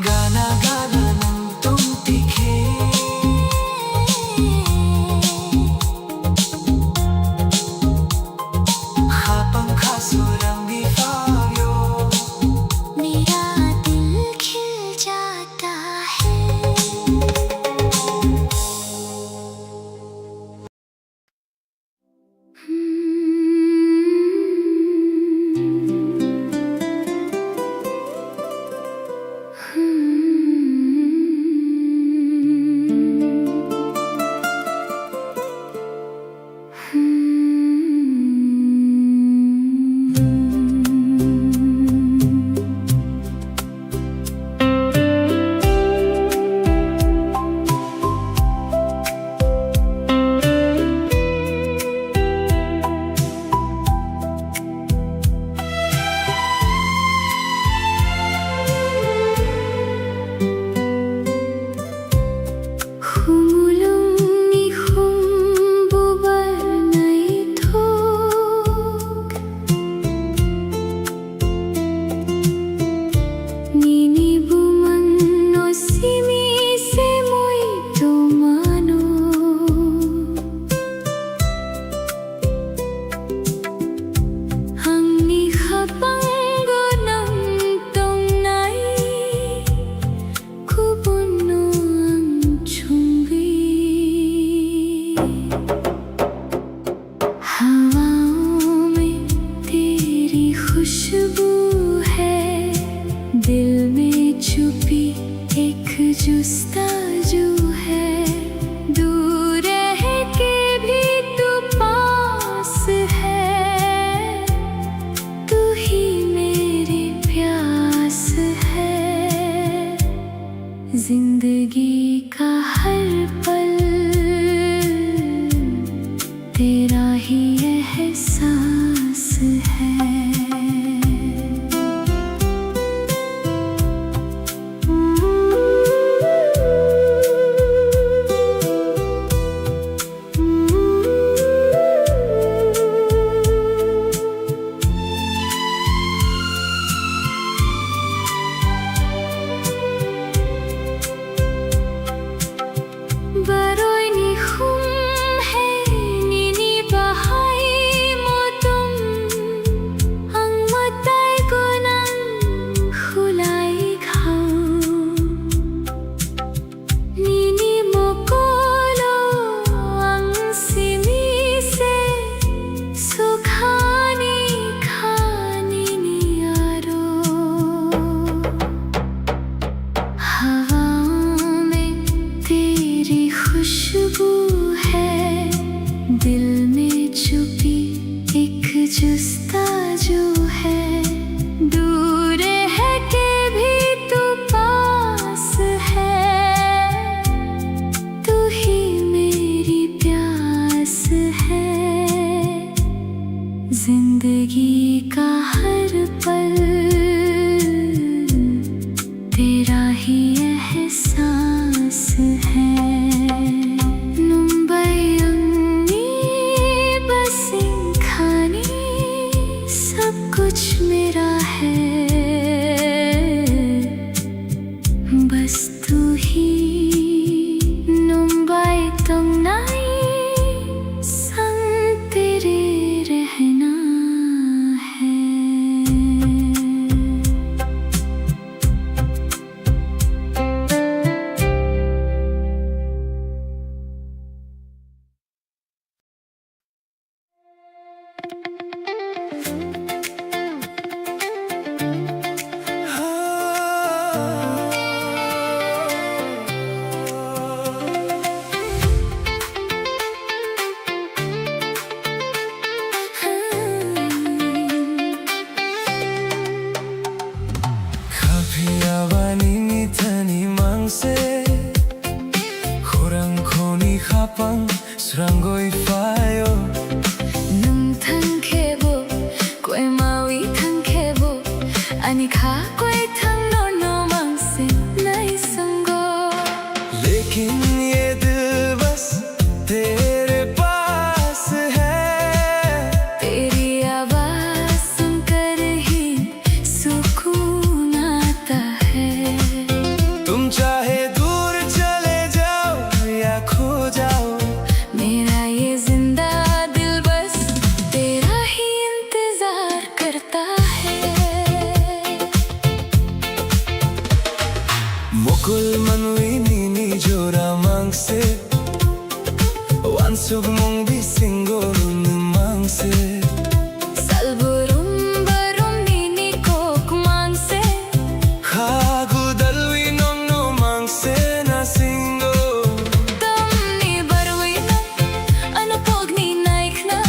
गाना गाना तुम दिखे पंखा सुरंगी फायो मेरा दिल खिल जाता है। Humulong ni humbubar na itok Ninibuman no simise mo'y tumano Ang nikhabanggo ng tongnay kupuno ang chumbi हवाओं में तेरी खुशबू है दिल में छुपी एक जुस्ताजू है दूर रह के भी तू पास है तू ही मेरी प्यास है जिंदगी का हर पल तेरा ही एहसास है। Baroy ni hum hai nini bahai motum ang matay ko nang hulay ikaw nini mo kolo ang simise sukhani khani ni aro हवाओं में तेरी खुशबू है दिल में छुपी एक जुस्ताजू है दूर रह के भी तू पास है तू ही मेरी प्यास है जिंदगी का हर पल तेरा ही एहसास है मुंबई अंगी बसिंग खानी सब कुछ मेरा है बस तू ही मुंबई तुम नहीं 카피아와니 미타니 망세 호랑코니 하빵 수랑고이 파요 nung thang khebo koi maui thang khebo ani kha koi thang no mang se nai sango लेकिन ये दिल बस तेरे पास है तेरी आवाज सुनकर ही सुकून आता है तुम चाहे दूर चले जाओ या खो जाओ मेरा ये जिंदा दिल बस तेरा ही इंतजार करता है मुकुल मनवी नीनी जोरा मांग से वानसुग मोंग भी सिंगोरुन मांग से salburum barum nini kok mang se खागु दलवी नोंग नो मांग से ना सिंगो tamni barwi na ano pogni naik na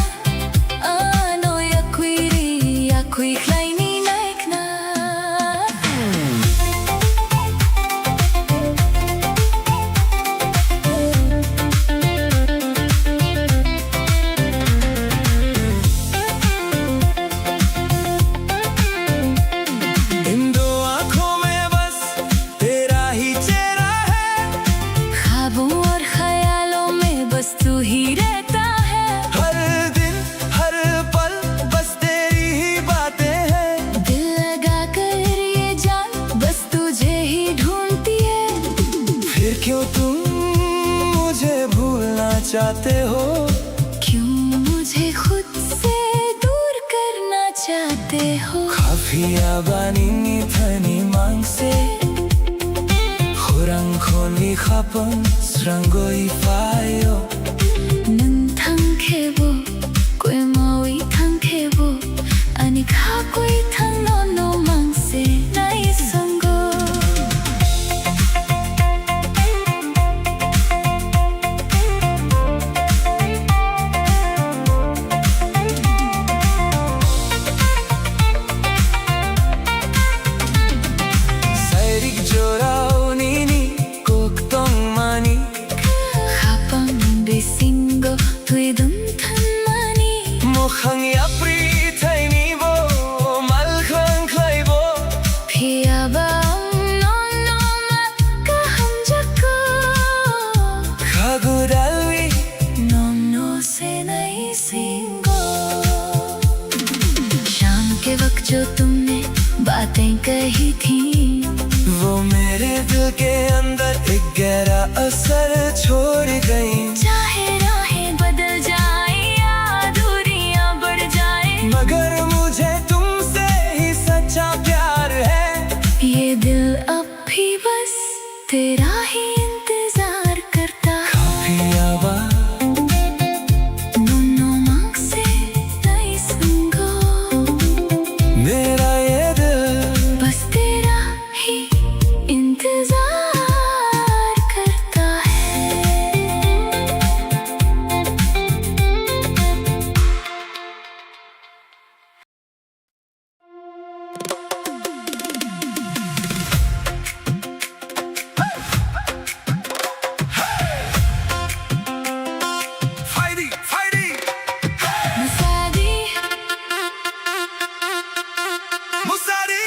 ano yakui klai ni naik na इन दो आँखों में बस तेरा ही चेहरा है ख्वाबों और ख्यालों में बस तू ही रहता है हर दिन हर पल बस तेरी ही बातें हैं दिल लगा कर ये जान बस तुझे ही ढूंढती है फिर क्यों तुम मुझे भूलना चाहते हो क्यों मुझे खुद से दूर करना चाहते हो 카피아 바니니 타니 망세 호랑코니 하번 수랑고이 파요 nung thang khebo koi maui thang khebo ani kha koi thang no mang se nai sango 사이릭 조라오니니 꼭동 마니 khapang bisingo tui dum than mani 모항이 앞리 타이니보 말캉 클라이보 phia ba no ma ka ham jako 가구 달위 no se nai singo शाम के वक्त जो तुमने बातें कही थी वो मेरे दिल के अंदर एक गहरा असर छोड़ गई चाहे राहें बदल जाए या दूरियां बढ़ जाए मगर मुझे तुमसे ही सच्चा प्यार है ये दिल अब भी बस तेरा ही इंतजार करता है 카피아 바 no mang se nai sango मेरा ये दिल बस तेरा ही इंतजार करता है फाइडी फाइडी मुसादी मुसारी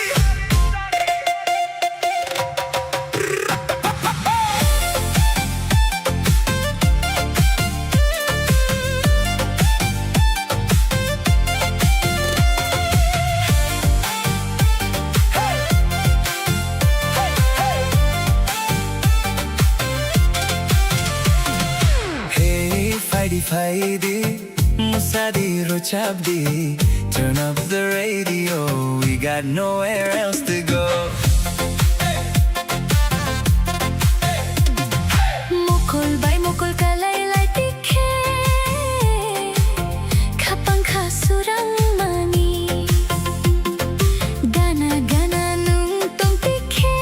Hey, fighty, fighty, Musadi, Rochabdi. Turn up the radio, we got nowhere else to go. mukul bay mukul kalay lay tikhe khapang khasurang mani gana gana nung tong tikhe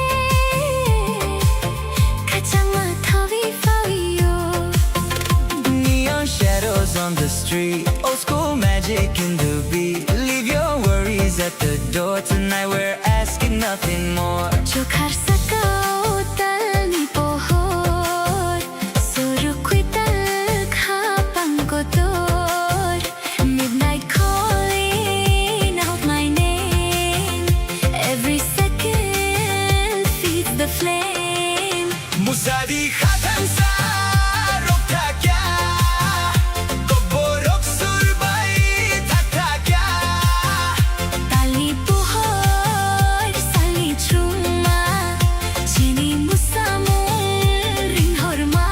the flame. मुसादी खत्म सा रुकता क्या कब्बोरोक सुरबाई थकता क्या Tali buhor sali chuma chini musamu ring horma.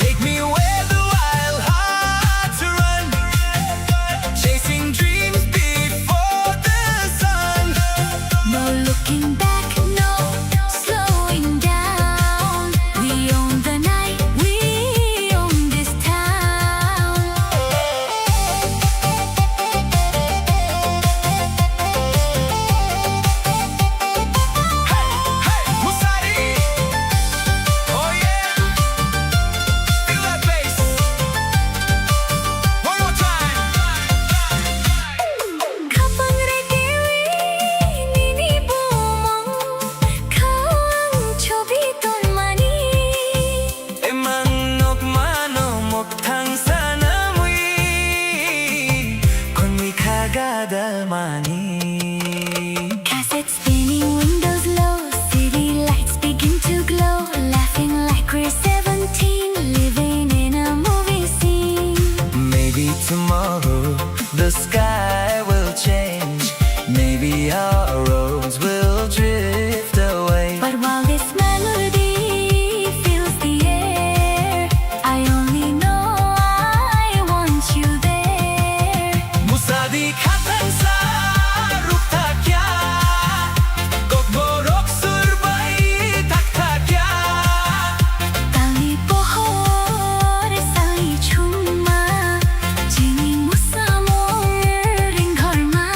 Take me where the wild hearts run, chasing dreams before the sun. No looking back, no slowing down. We own the night, we own this town. Hey, Musadi! Oh yeah! Feel that bass! One more time! Kapang redewi nini bumong kawang chobi ton mani. Emanok manomok thang sana mui kon mi khagada mani. Cassette spinning, windows low, city lights begin to glow. Laughing like we're 17, living in a movie scene. Maybe tomorrow the sky will change. Maybe our roads will drift away. But while this melody fills the air, I only know I want you there. Musadi khatan sa rukta kya kokborok surbai takta kya Tali bohor sali chuma chini musamor ring horma.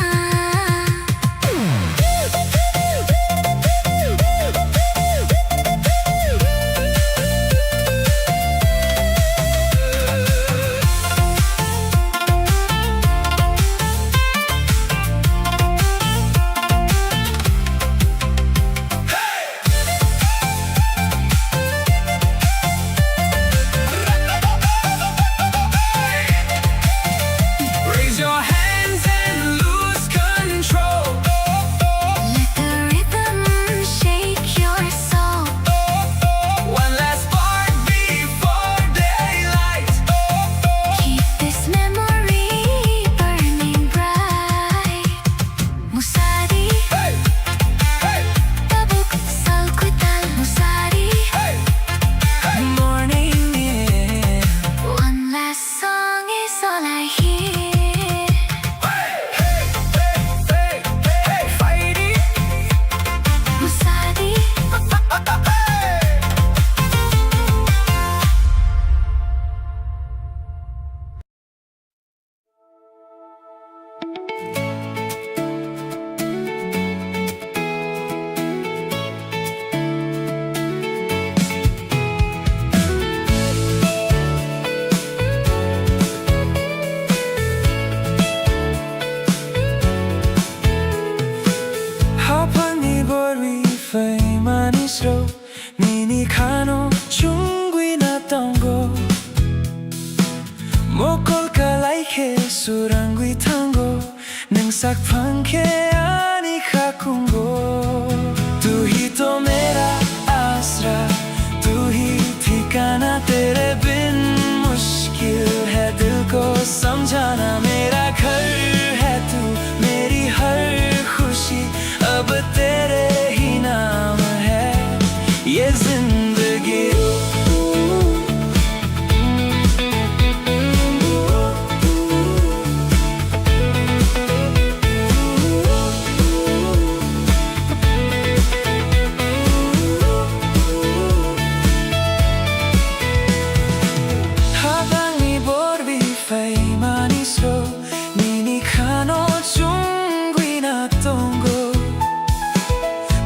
Raise your hands and lose control. Let the rhythm shake your soul. One last spark before daylight. Keep this memory burning bright. Musari, Hey, hey, tabuk salkutal musari. hey, hey. Morning in. One last song is all I hear. Hey, hey, hey, hey, hey, fighting. Musari, 하판이 버리 페이마니스로 니니 카노 중귀 났던 거 모콜카 라이케 수랑귀 탄고 능삭 판케 아니 카쿤고 तू ही तो मेरा आसरा तू ही ठिकाना तेरे बिन मुश्किल है दिल को समझाना मेरा घर है तू मेरी हर खुशी अब तेरे ही नाम है ये जिंदगी 하방이 보르비 페이마니스로 니니 카노 중귀 났던 곳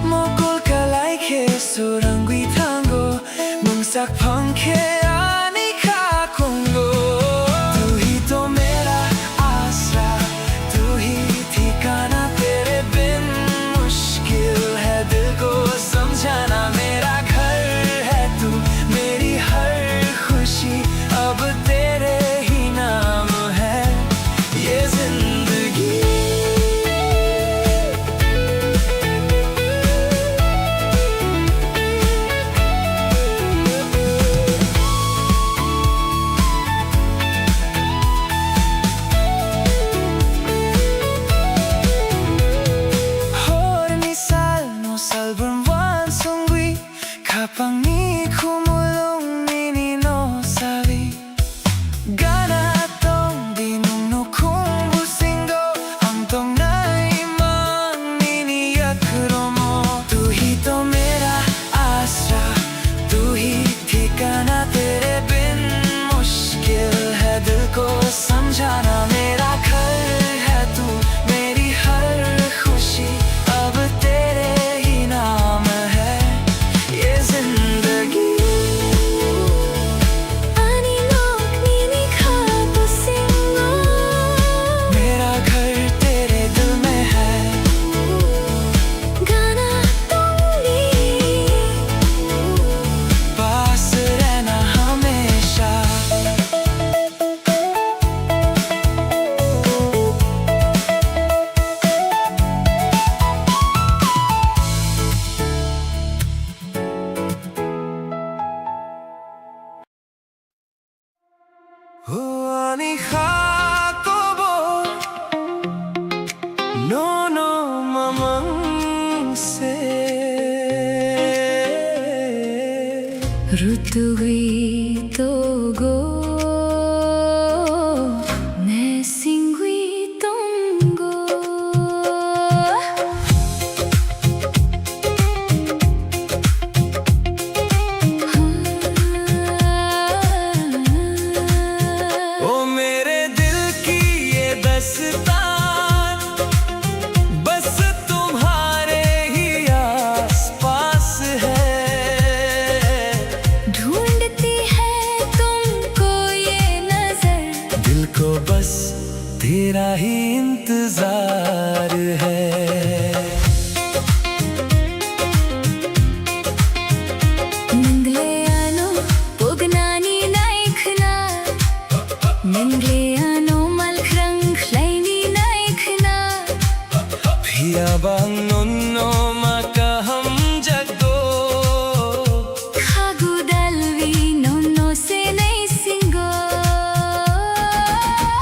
모골카 라이케 소랑귀 탄고 뭉삭 펑케 아니 카콩고 तू ही तो मेरा आसरा तू ही ठिकाना तेरे बिन मुश्किल है दिल को समझाना मेरा घर है तू मेरी हर खुशी अब तेरे ही नाम है ये जिंदगी Habang ni kumulong nininosawi Gana tong dinunukong businggo Hangtong naimang niniyakro mo Tu hi to mera आसरा तू ही ठिकाना तेरे बिन मुश्किल है दिल को समझाना मेरा घर है तू मेरी हर खुशी अब तेरे ही नाम है ये जिंदगी Ani lok nini khabo singo मेरा घर तेरे दिल में है Gana tongi पास रहना हमेशा Ani khakobo no no mamang se Rutu hui togo Ne singui tongo ओ मेरे दिल की ये दस्तान बस तुम्हारे ही आसपास है ढूंढती है तुमको ये नजर दिल को बस तेरा ही इंतजार है Nindleano pognani naikhna Nindleano malkrang khlaini naikhna Piyabang nonno makaham jagdo Khagu dalvi nonno se nai singo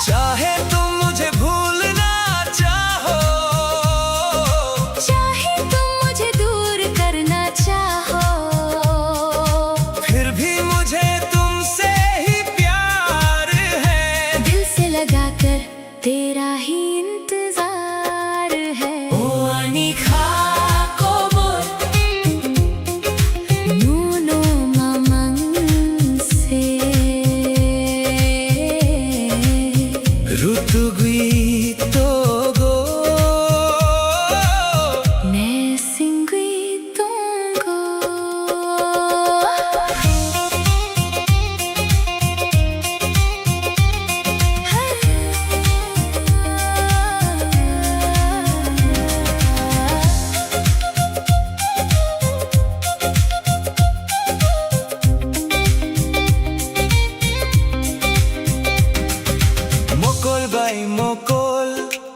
चाहे तुम मुझे भूलना चाहो चाहे तुम मुझे दूर करना चाहो फिर भी मुझे तुमसे ही प्यार है दिल से लगाकर तेरा ही इंतजार है ओ ani khakobo Nuno mamang se rutugui togo Ne singui tongo mokol bay mokol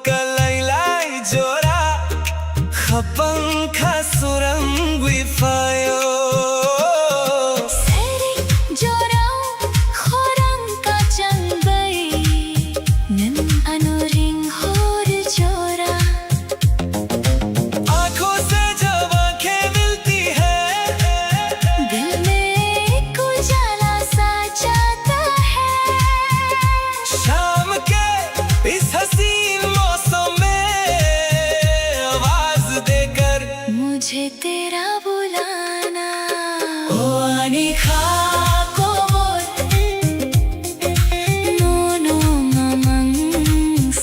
kalaylay jora khapang khasurang wifayo Seri jorau khorang kacang bay Nen anuring hor jora आंखों से जब आंखें मिलती है दिल में एक उजाला सा जाता है शाम के इस हसीन मौसम में आवाज देकर मुझे तेरा बुलाना ओ ani khakobo Nono mamang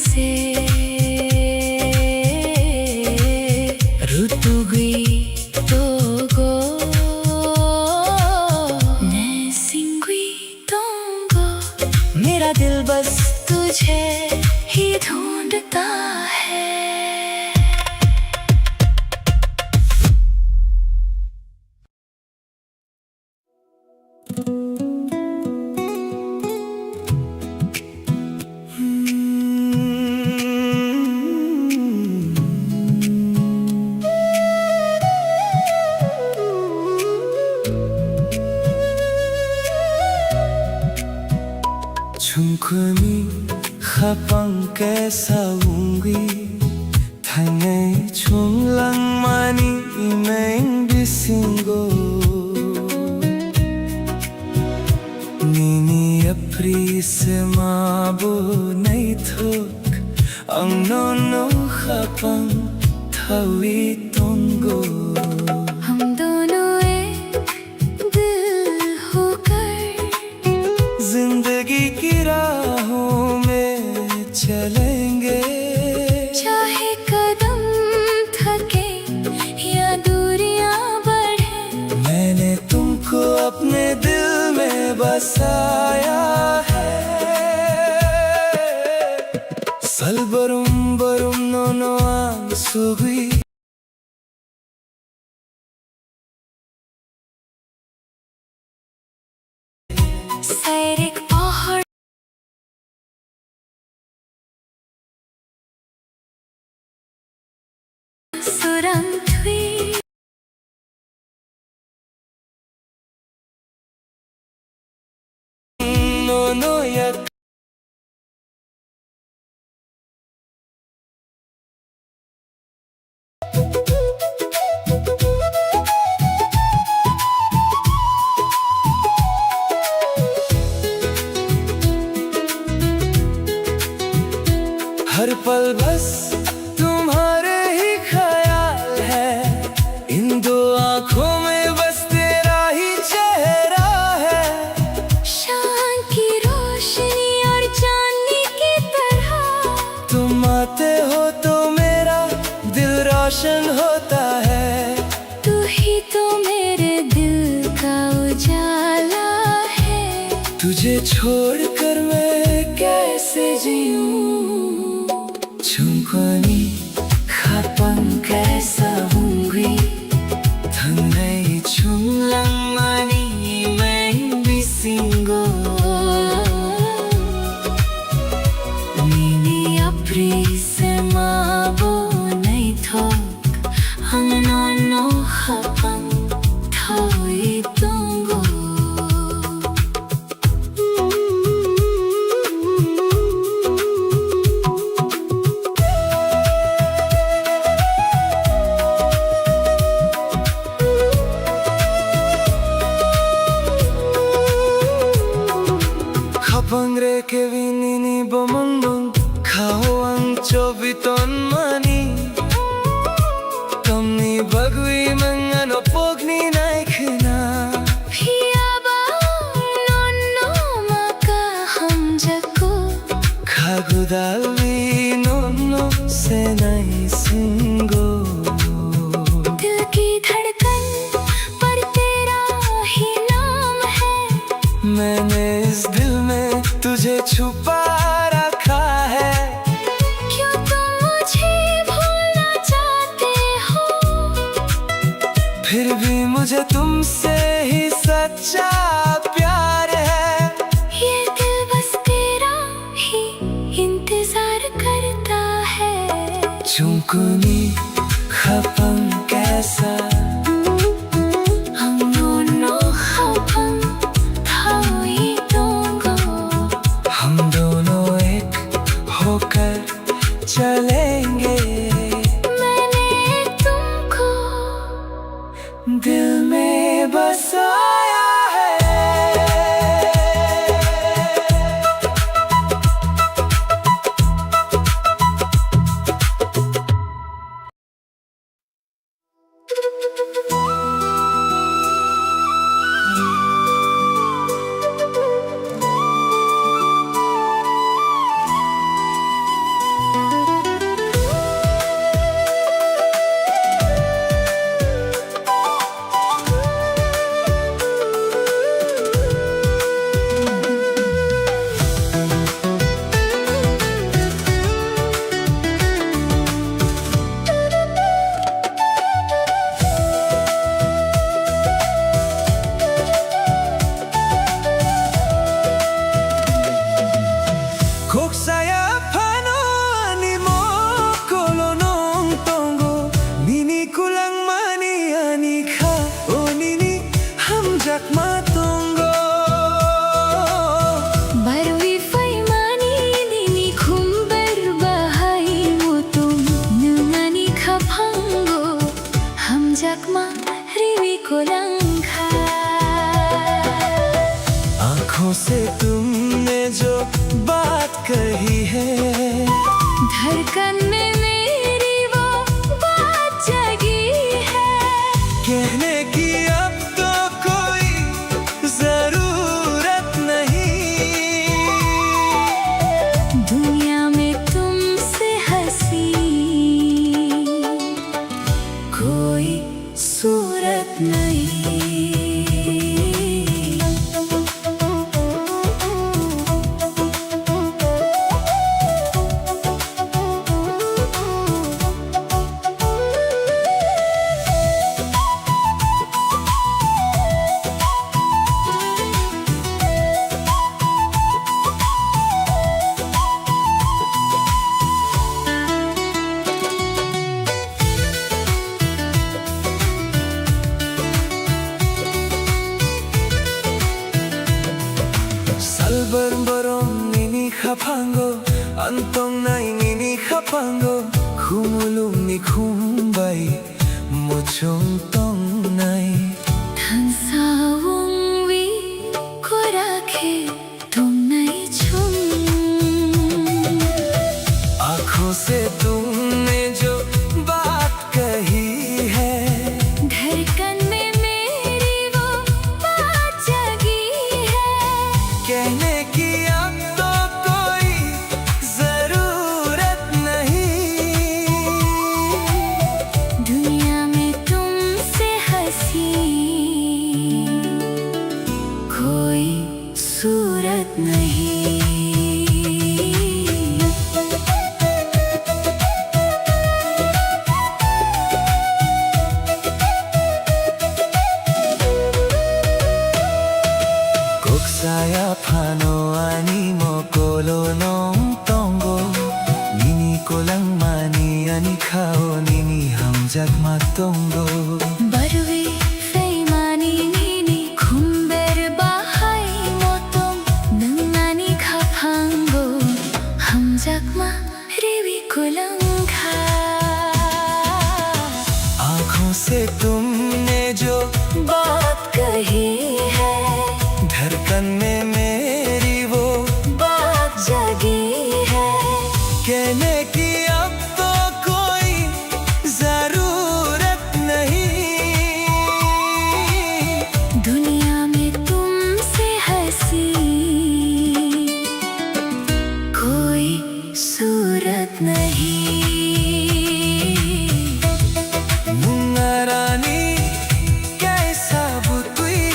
se rutugui togo Ne singui tongo मेरा दिल बस तुझे ही ढूंढता है 충분히 habangke saungwi Thangai chung lang mani imeng bisingo Isimabu naitok ang nono khapang thawi tongo हम दोनों एक दिल होकर जिंदगी की राहों में चलेंगे चाहे कदम थके या दूरियां बढ़े मैंने तुमको अपने दिल में बसाया है Salbarum barum nono ang sugui सैर एक पहाड़ सुरंग हुई nono yak हर पल बस तुम्हारे ही ख्याल है इन दो आँखों में बस तेरा ही चेहरा है शाम की रोशनी और चांदनी की तरह तुम आते हो तो मेरा दिल रोशन होता है तू ही तो मेरे दिल का उजाला है तुझे छोड़कर मैं कैसे जीऊं Chungkoni khapang kaisa hungry Thangai chunglang mani mai bisingo Nini apri se mabo nai thok Ang nono khapang thawi tongo Kapangre ke vinini bomondong Kao ang chobiton mani Kamni bagui mangano pogni naikhna Phiyaba nono maka hum jako Khagudalvi nono se nai singo दिल की धड़कन पर तेरा ही नाम है मैंने इस दिल में तुझे छुपा रखा है क्यों तुम मुझे भूलना चाहते हो फिर भी मुझे तुमसे ही सच्चा प्यार है ये दिल बस तेरा ही इंतजार करता है Chungkuni khapang kaisa हम दोनों खपन thawi tongo हम दोनों एक होकर चलेंगे मैंने तुमको दिल में बसाया है Koksaya pano animo kolonong tongo Nini kulang mani anika o nini hamjak matongo बरवी फैमानी दिनी खुम्बर बहाई वो तुम नुमानी खफांगो हम जकमा रिवी कोलंखा आँखों से तुमने जो बात कही है, धड़कन में मेरी वो बात जगी है। कहने की अब तो कोई जरूरत नहीं, दुनिया में तुमसे हंसी कोई सूरत नहीं। Salbar-barong nini kapango, antong nai nini kapango, khumulung ni khumbay, mochong tong nai. हंसाऊं वी को राखे तुम नहीं छुम, आँखों से तुमने जो बात कही है, धड़कन में मेरी वो बात जगी है। कहने की अब तो कोई जरूरत नहीं, दुनिया में तुमसे हंसी कोई सूरत नहीं। Saya pano ani mo kolo nong tongo, nini ko lang mani ani kao nini hamjak matongo. बरुवे फेमानी नीनी खुम्बेर बाहाई मोतों नंगानी खापांगो हम जगमा रेवी कुलंगा। आँखों से तुमने जो बात कही है, धड़कन में मेरी वो बात जगी है। कहने की अब तो कोई जरूरत नहीं, दुनिया में तुमसे हंसी कोई सूरत नहीं। मुंगारानी कैसा बुतुई,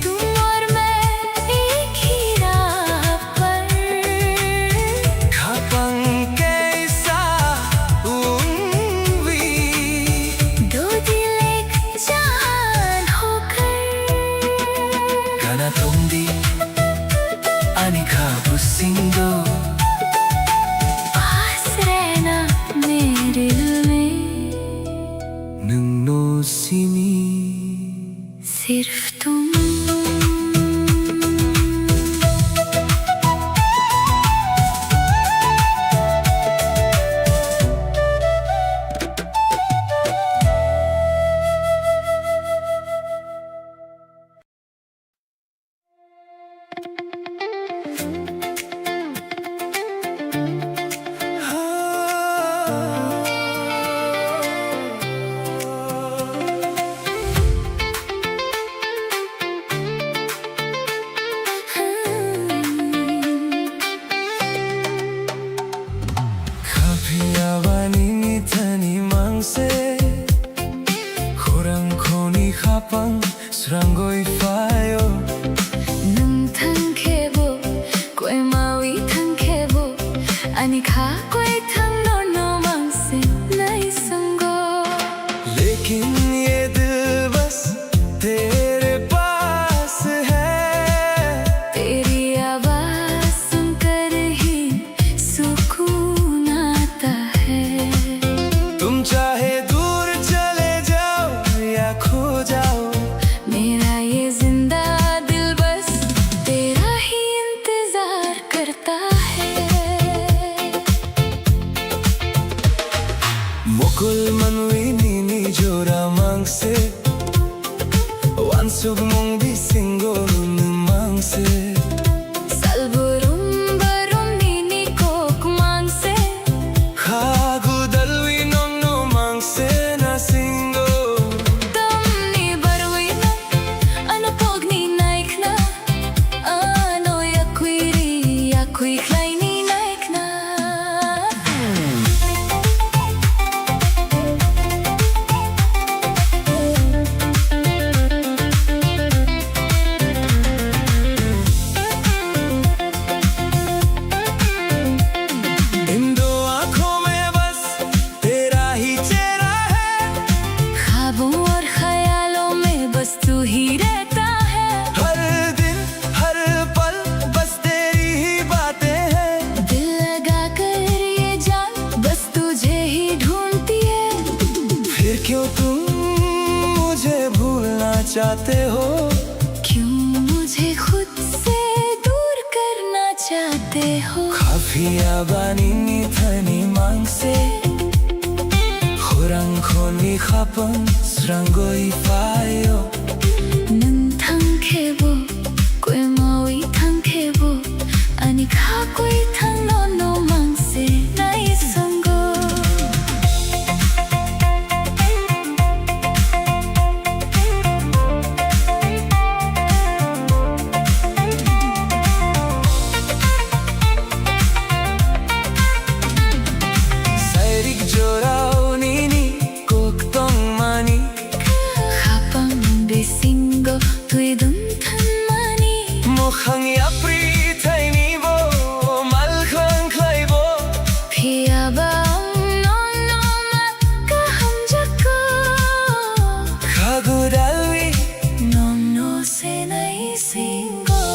तुम और मैं एक ही राह पर, खापंग कैसा उम्वी, दो दिल एक जान होकर। Kana tundi ani kabusindo, पास रहना मेरे दिल में, nung no simi. सिर्फ तुम। Kapiawani tani mangse, khurang khoni khapang srangoi fayo. nung thang khebo koi mawi thang khebo ani kha koi thang no no mang se nai sango। लेकिन ये दिल बस तेरे पास है, तेरी आवाज सुनकर ही सुकून आता है। तुम चाहे दूर चले जाओ या खो जाओ, मेरा ये जिंदा दिल बस तेरा ही इंतजार करता है। mukul manwi nini jora mangse, wansug mong bisingo mangse. Salburo चाहते हो? क्यों मुझे खुद से दूर करना चाहते हो? Kafia banini thani mangse Khurang khoni khapang srangoi fayo Nang thang khebo koi maui thang khebo ani kha koi thang no no mangse nai sango Sairik jorao nini koktong mani khapang besingo tui dun than mani Mukhang yapri thaini bo mal khang khlai bo phia ba no no ma ka ham jako Khagudalwi no no se nai singo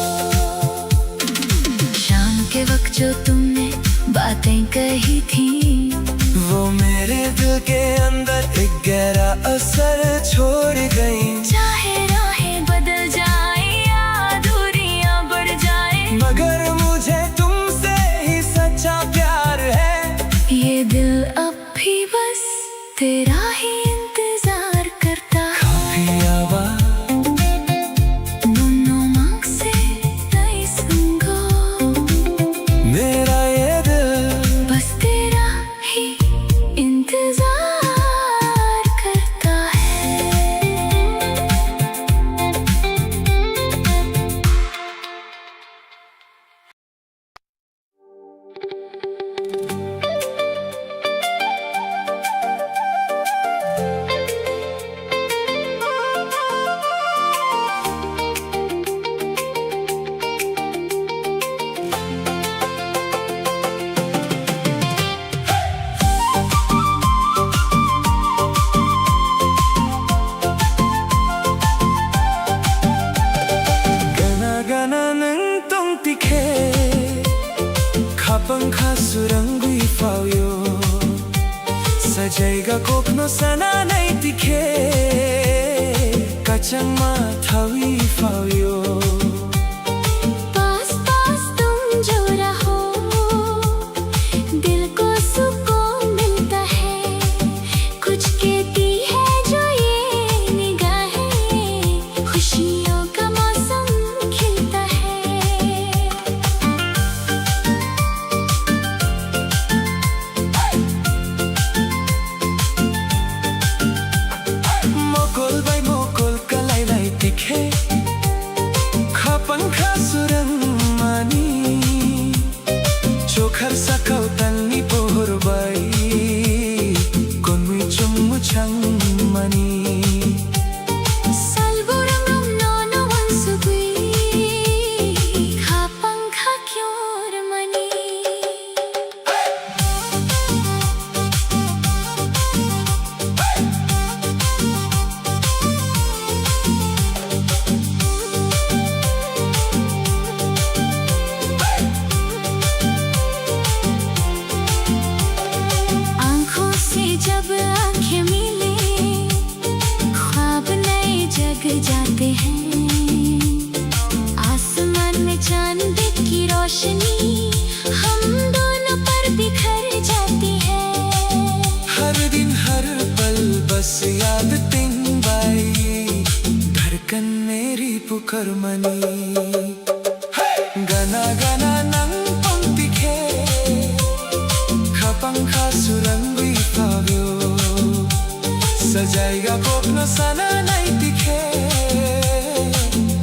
शाम के वक्त जो तुमने बातें कही थी वो मेरे दिल के अंदर एक गहरा असर छोड़ गई चाहे राहें बदल जाए या दूरियां बढ़ जाए मगर मुझे तुमसे ही सच्चा प्यार है ये दिल अब भी बस तेरा ही इंतजार करता है Kafia ba दोनों मांग से नई संगो मेरा ये दिल बस तेरा ही इंतजार करता है Gana gana nang tong tikhe Khapang khasurangui fauyo Sajaiga kokno sana nai tikhe Kachang ma thawi fauyo पास पास तुम जो रहो दिल को सुकून मिलता है कुछ कहती है जो ये निगाहें खुशियों का मौसम खिलता है Mokol bai mokol kalai lai tikhe Khapang khasurang mani Chokhar sakau talni pohor bai Konmui chummu chang mani Salburangam nono wansugui khapangkha kyor mani आँखों से जब आँखें मिले ख्वाब नए जग जाते हैं आसमान में चांद की रोशनी हम दोनों पर बिखर जाती है हर दिन हर पल बस याद तिन बाई धड़कन मेरी पुकार मनी गना गना नंग पंक्ति खे खपंग खासुरंगी फाव्यो सजाएगा कोपनो सना नहीं दिखे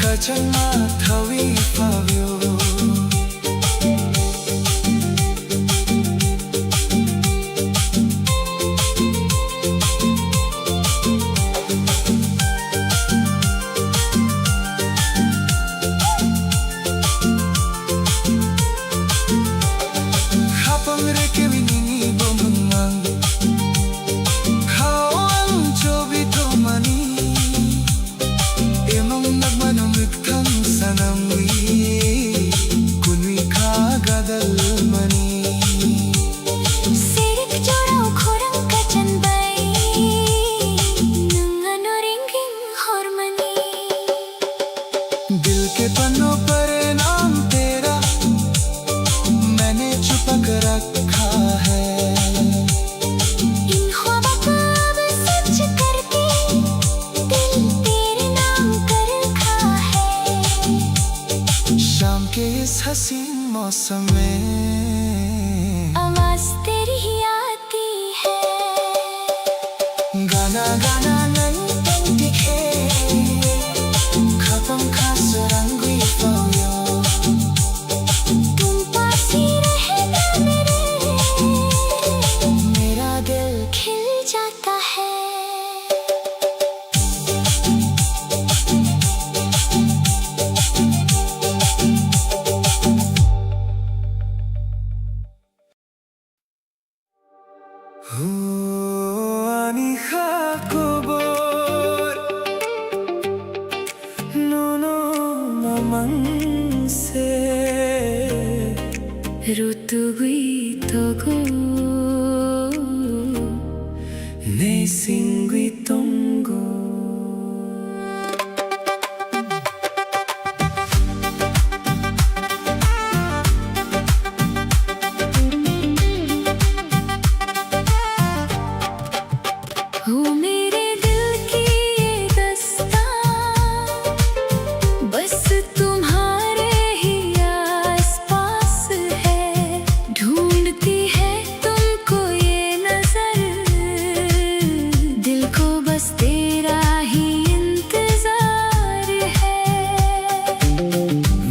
कचन मा थवी फाव्यो Khapang reke wingi bomungang Khawang chobi to mani मौसम में आवाज तेरी ही आती है। गाना गाना नहीं दिखे खत्म खास रंगी पायो तुम पास ही रहना मेरा दिल खिल जाता है। Ani khakobor nono mamang se Rutugui togo ne singui tongo हो मेरे दिल की ये दास्तां बस तुम्हारे ही आसपास है। ढूंढती है तुमको ये नजर दिल को बस तेरा ही इंतजार है।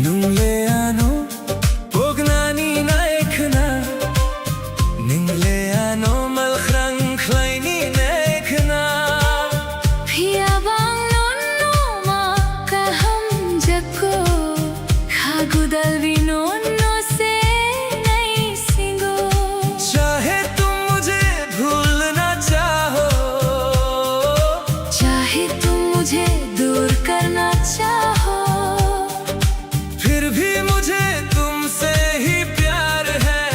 nungle ano bognani na ekna ningle ano malkhrang khlaini nekna Piyabang nono ma kaham jako khagudal vinono se nahi singo चाहे तुम मुझे भूल ना चाहो चाहे तुम मुझे दूर करना चाहो फिर भी मुझे तुमसे ही प्यार है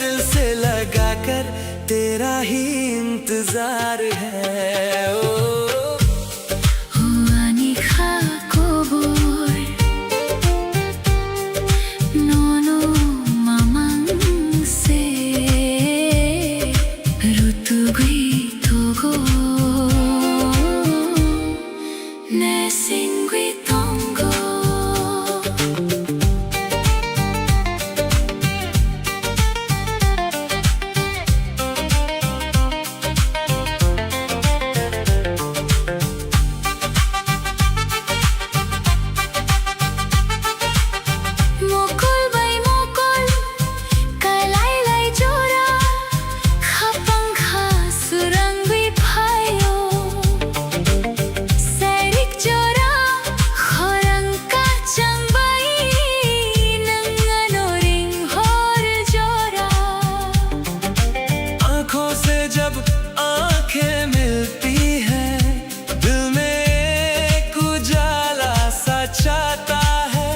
दिल से लगा कर तेरा ही इंतजार है ओ Ani khakobor nono mamang se rutugui togo ne singui tongo Mokol bai mokol kalai lai jora khapang kha surangui phayo Sarik jora khorang ka changbai nangano ring hor jora आंखों से जब आंखें मिलती हैं दिल में एक उजाला सा छाता है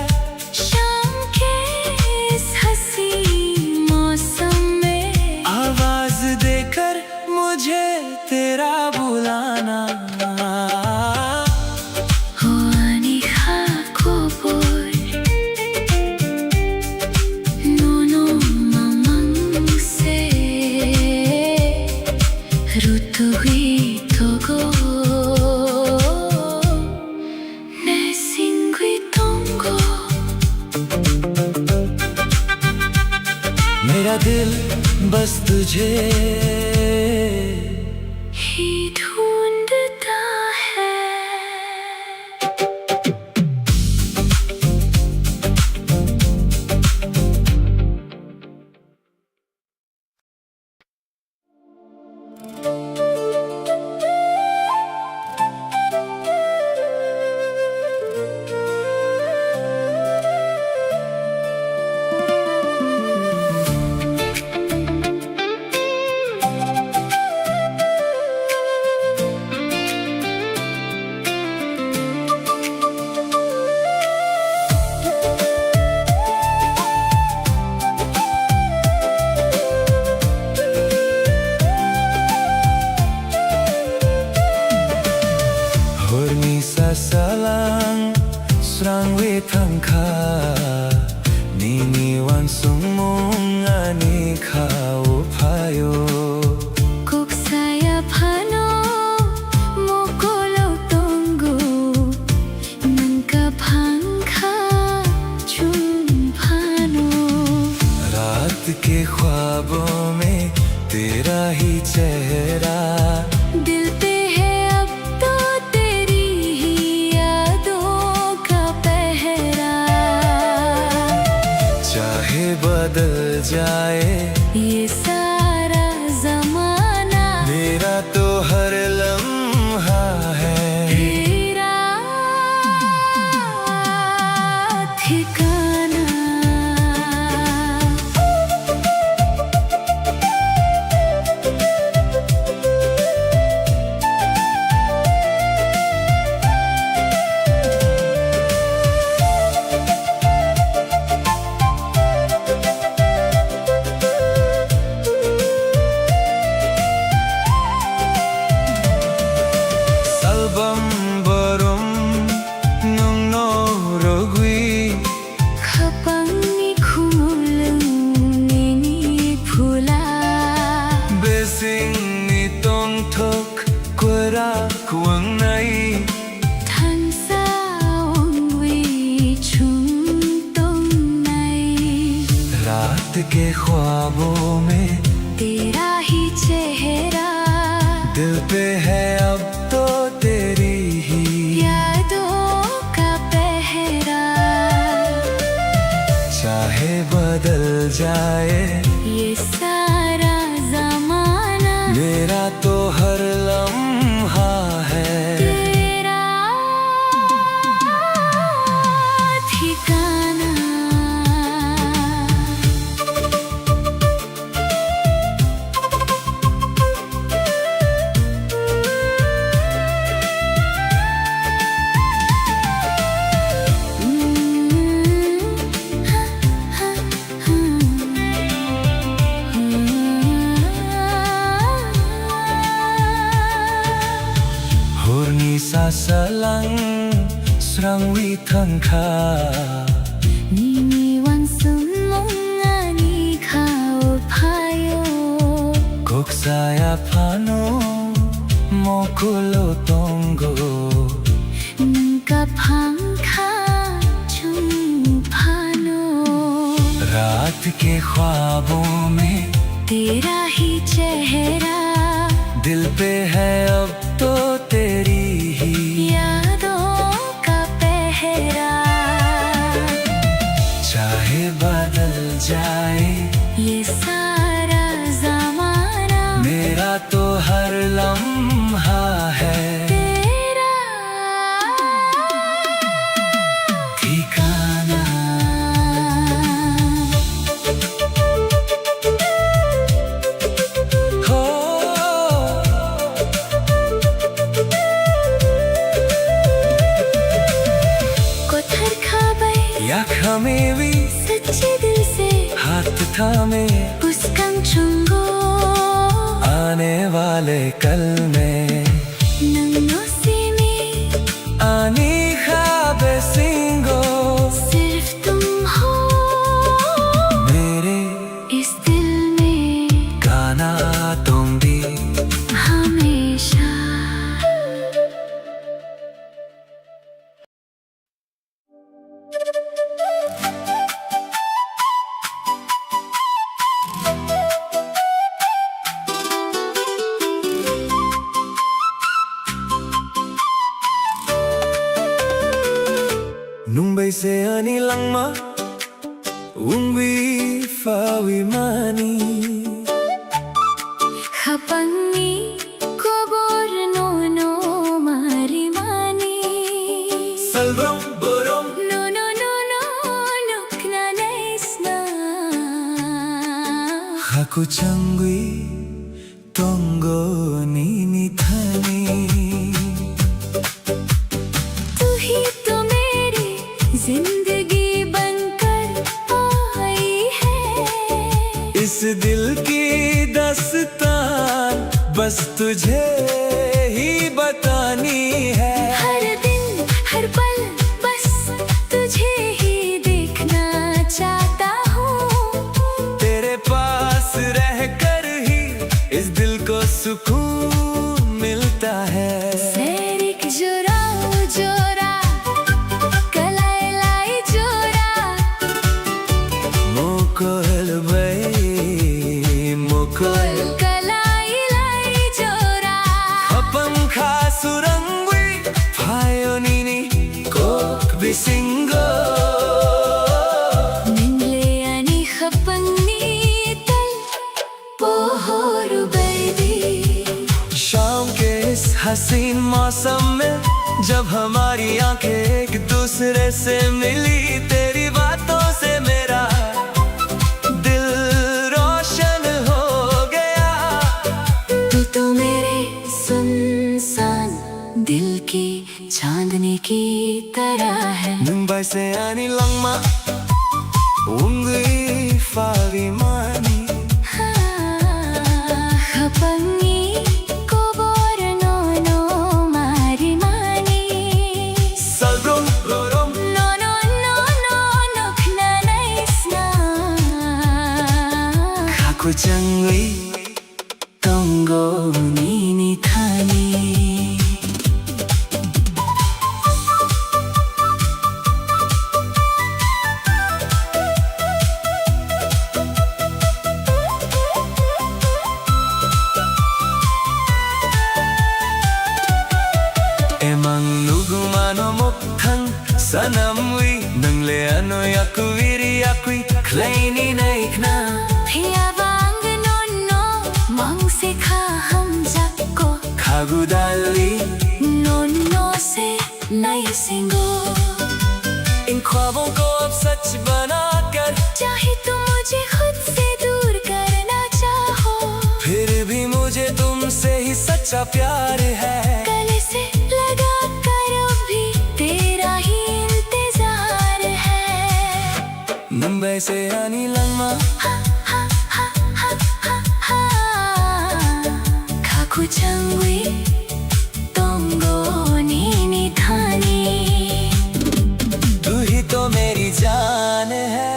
शाम के इस हंसी मौसम में आवाज देकर मुझे तेरा बुलाना हो ani khakobor nono mamang se rutugui togo ne singui tongo मेरा दिल बस तुझे ही ढूंढता है। salang srang we thangkha nini wan sung mong ani khao phayo Kuk saya phano mokolo tongu nangka phangkha chum phano बदल जाए ये सारा जमाना मेरा तो हर लम्हा है तेरा ठिकाना। Kapangni khumulung nini phula Besing ni tong thok Kwara kuang nai Than sao wi chung tong nai रात के ख्वाबों में तेरा ही चेहरा दिल पे है अब तो तेरी ही यादों का पहरा चाहे बदल जाए ये सारा जमाना मेरा तो हर लम्हा है तेरा ठिकाना। Hurni sa salang Srang wi thang kha Nini wan sum mong ani khao phayo Kok saya phano Mokulo tongo Nungka phang kha chung phano रात के ख्वाबों में तेरा ही चेहरा दिल पे है अब तो तेरी ही यादों का पहरा चाहे बदल जाए ये सारा जमाना मेरा तो हर लम्हा है तेरा ठिकाना हो कोथर खाबै या खमेवी सच्चे दिल से हाथ थामे पुस्कम चुंगो आने वाले कल में नन्नो सीने आनी ख्वाबे सिंगो सिर्फ तुम हो मेरे इस दिल में गाना तुम भी हमेशा। Nung bay se ani lang ma Ungwi fawi mani Kapangni kobor no marimani Salvam borom no lukna naisna Haku changwi tongo nini thani तू ही तो मेरी जिंदगी बनकर आई है इस दिल की दास्तान बस तुझे ही बतानी है हर दिन हर पल बस तुझे ही देखना चाहता हूँ तेरे पास रहकर ही इस दिल को सुकून मिलता है सैरिक जोरा जोरा कलाई लाई जोरा मोकोल भाई मोकोल कलाई लाई जोरा अपन खासुरंगवी फायोनिनी कोक बिसिंगो निंगले आणि खप मौसम में जब हमारी आंखें एक दूसरे से मिली, तेरी बातों से मेरा दिल रोशन हो गया। तू तो मेरे सुनसान दिल की चांदनी की तरह है। मुंबई से आनी लंगमा उंगली फावी मानी Hapangi ko borno no mari mani Salrom lorom no no no no no khna naisna Kaku changui tongo ni thani Sanamui nang le ano yaku viri yakui kleini naikna Thia bang no no mang se kha hum jakko Khagudali no no se nai singo इन ख्वाबों को अब सच बना कर चाहे तुम मुझे खुद से दूर करना चाहो फिर भी मुझे तुमसे ही सच्चा प्यार है गले से लगा कर भी तेरा ही इंतजार है। मुंबई से आनी लंगमा Kaku changui tongo ni thani तू ही तो मेरी जान है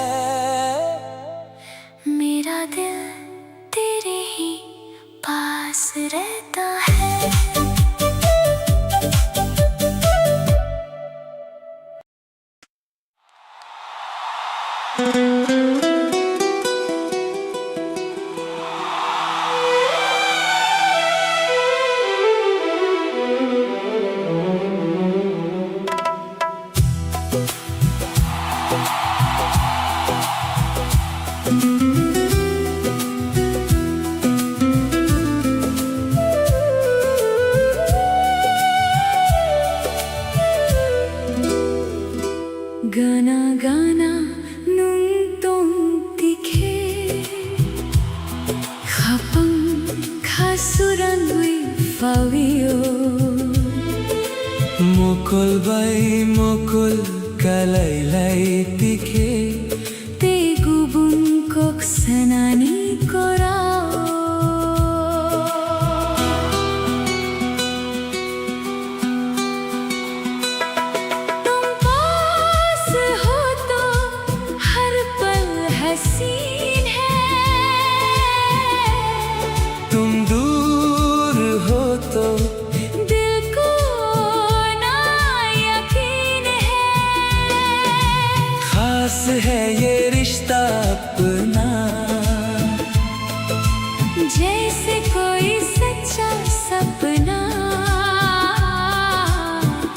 मेरा दिल तेरे ही पास रहता है। Gana gana nung tong tikhe khapang khasuran wi fawio Mukul बाई मुकुल कलाई लाई दिखे te gubun kok sanani korao तुम पास हो तो हर पल हसीन है तुम दूर हो तो दिल को ना यकीन है खास है ये रिश्ता अपना जैसे कोई सच्चा सपना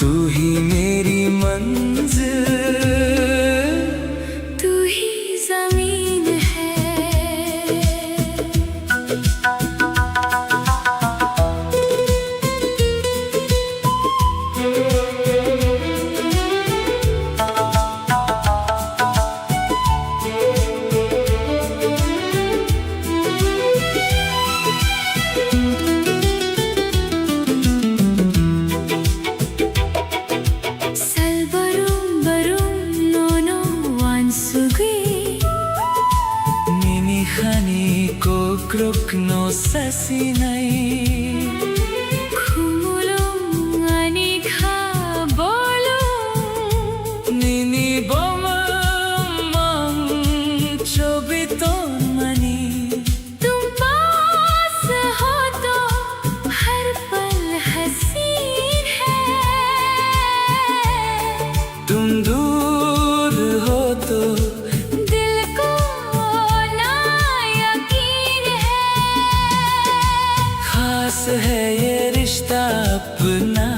तू ही मेरी मंजिल तू ही जमीन है। Salbarum barum no no wansugui Nini khani ko kruk no sasinai khumulum ani kha bolum Nini boma mang chobito mani तुम पास हो तो हर पल हसीन है तुम दूर हो तो दिल को ना यकीन है खास है ये रिश्ता अपना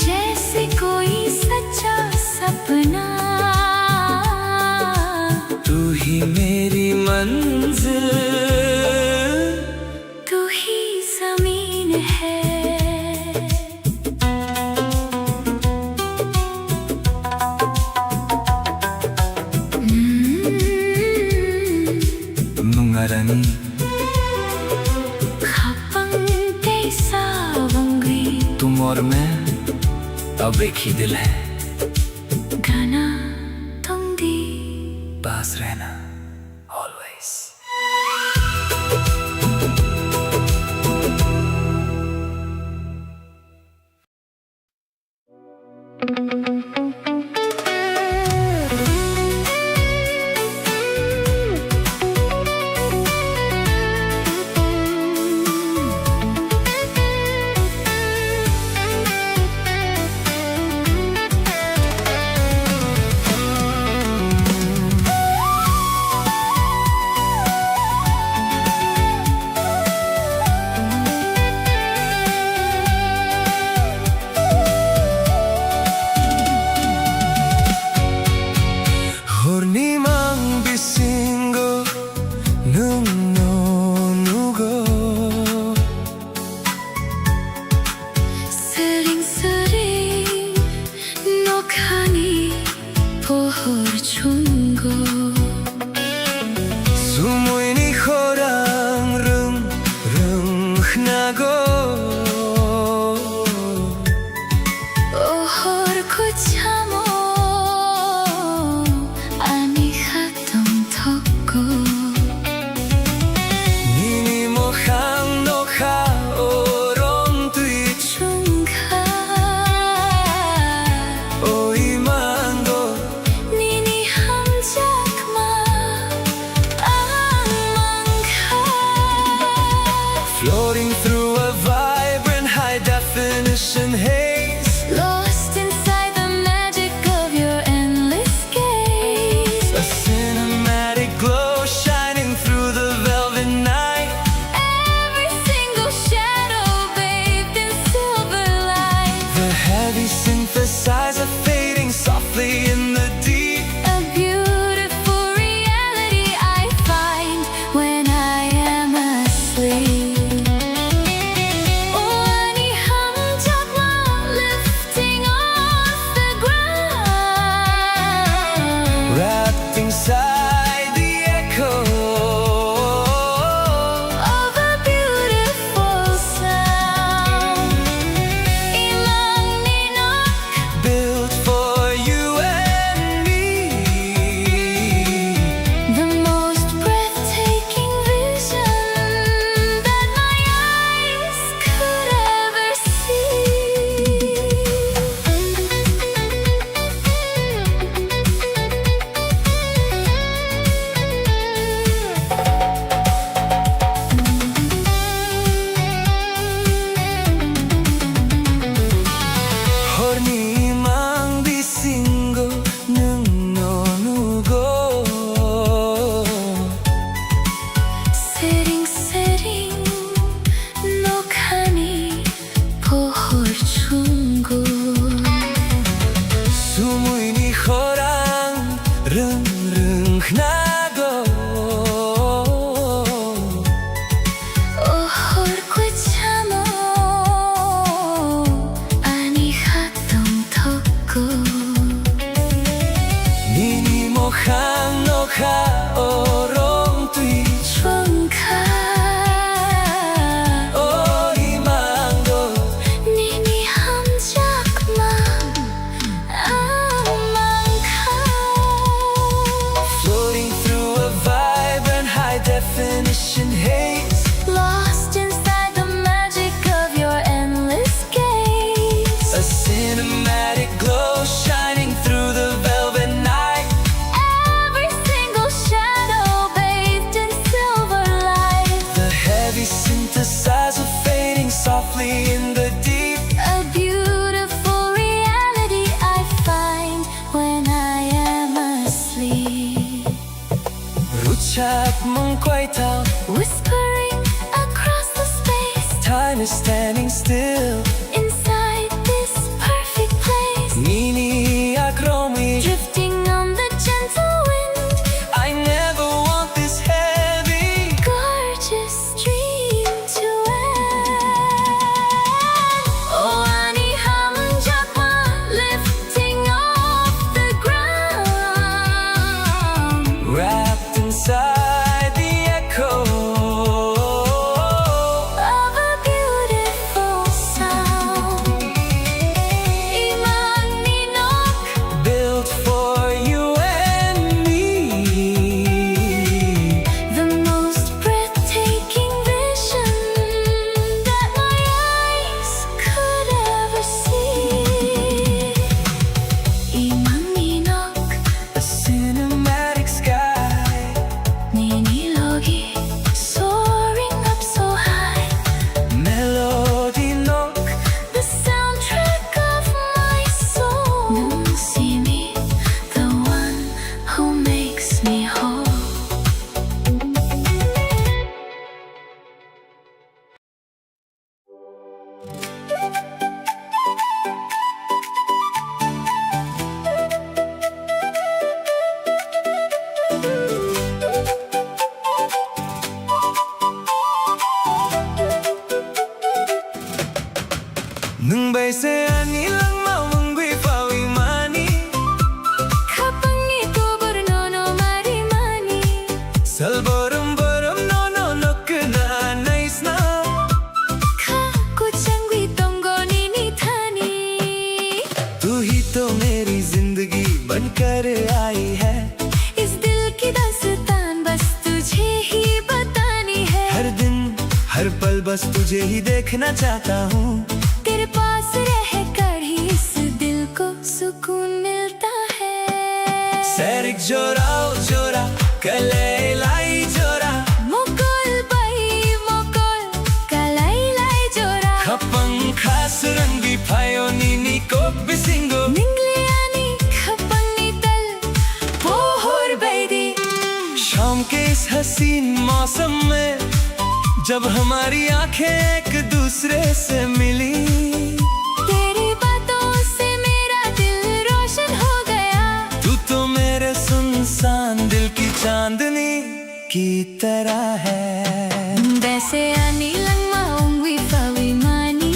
जैसे कोई सच्चा सपना तू ही मेरी मंजिल तू ही जमीन है। अब एक ही दिल है, गाना तुम दी पास रहना always. Hornimang bisingo nung nonugo 스링스링 녹하니 보홀 충고 Sumuini horang rung nago 오홀 고참오 아니 하동 덕고 Nini mohang nokha orong tui 중가 oi mango 니니 함작마 악망가 Floating through a vibrant high definition haze Lost inside the magic of your endless gaze A cinematic glow shining through the velvet night Every single shadow bathed in silver light The heavy synthesizer fading softly in the deep A beautiful reality I find when I am asleep 원이 함정과 lifting off the ground Wrapped inside the echo of a beautiful sound 이망니너 Built for you and me The most breathtaking vision that my eyes could ever Hornimang bisingo nung nonugo 스링스링 녹하니 보홀 충고 Sumuini horang rung nago 오홀 고참오 아니 하동 덕고 Nini mohang nokha orong tui 중가 oi mango 니니 함작마 악망가 Floating through a vibrant high definition haze Lost inside the magic of your endless gaze A cinematic glow shining through the velvet night Every single shadow bathed in silver light The heavy synthesizer fading softly in the deep A beautiful reality I find when I am asleep Ruchak mong quay tao Whispering across the space Time is standing still Inside this perfect कर आई है। इस दिल की दास्तान बस तुझे ही बतानी है। हर दिन हर पल बस तुझे ही देखना चाहता हूँ। तेरे पास रह कर ही इस दिल को सुकून मिलता है। सैरिक जोरा जोरा कले लाई जोरा मुकुल बाई मुकुल कलाई लाई जोरा खपंग खास रंगी फायो नीनी को बिसिंगो निंगलियानी खपंगनी तल पोहोर बैदी। शाम के इस हसीन मौसम में जब हमारी आंखें एक दूसरे से मिली, तेरी बातों से मेरा दिल रोशन हो गया। तू तो मेरे सुनसान दिल की चांदनी की तरह है। वैसे आनी लंगमा उंगवी फवी मानी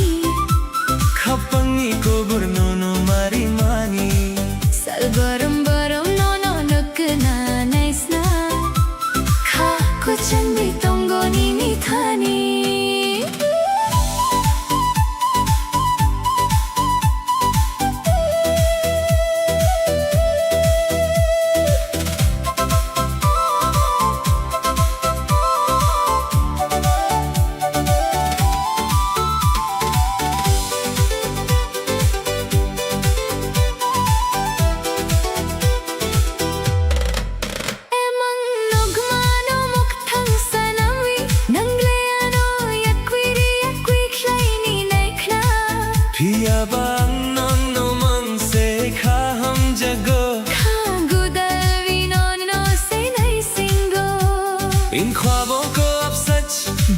खपंगी को बुरनोनो मारी मानी सल बरम बरम नोनो नुकना नैसना खा कुचन भी तुमगो नीनी थानी। इन ख्वाबों को अब सच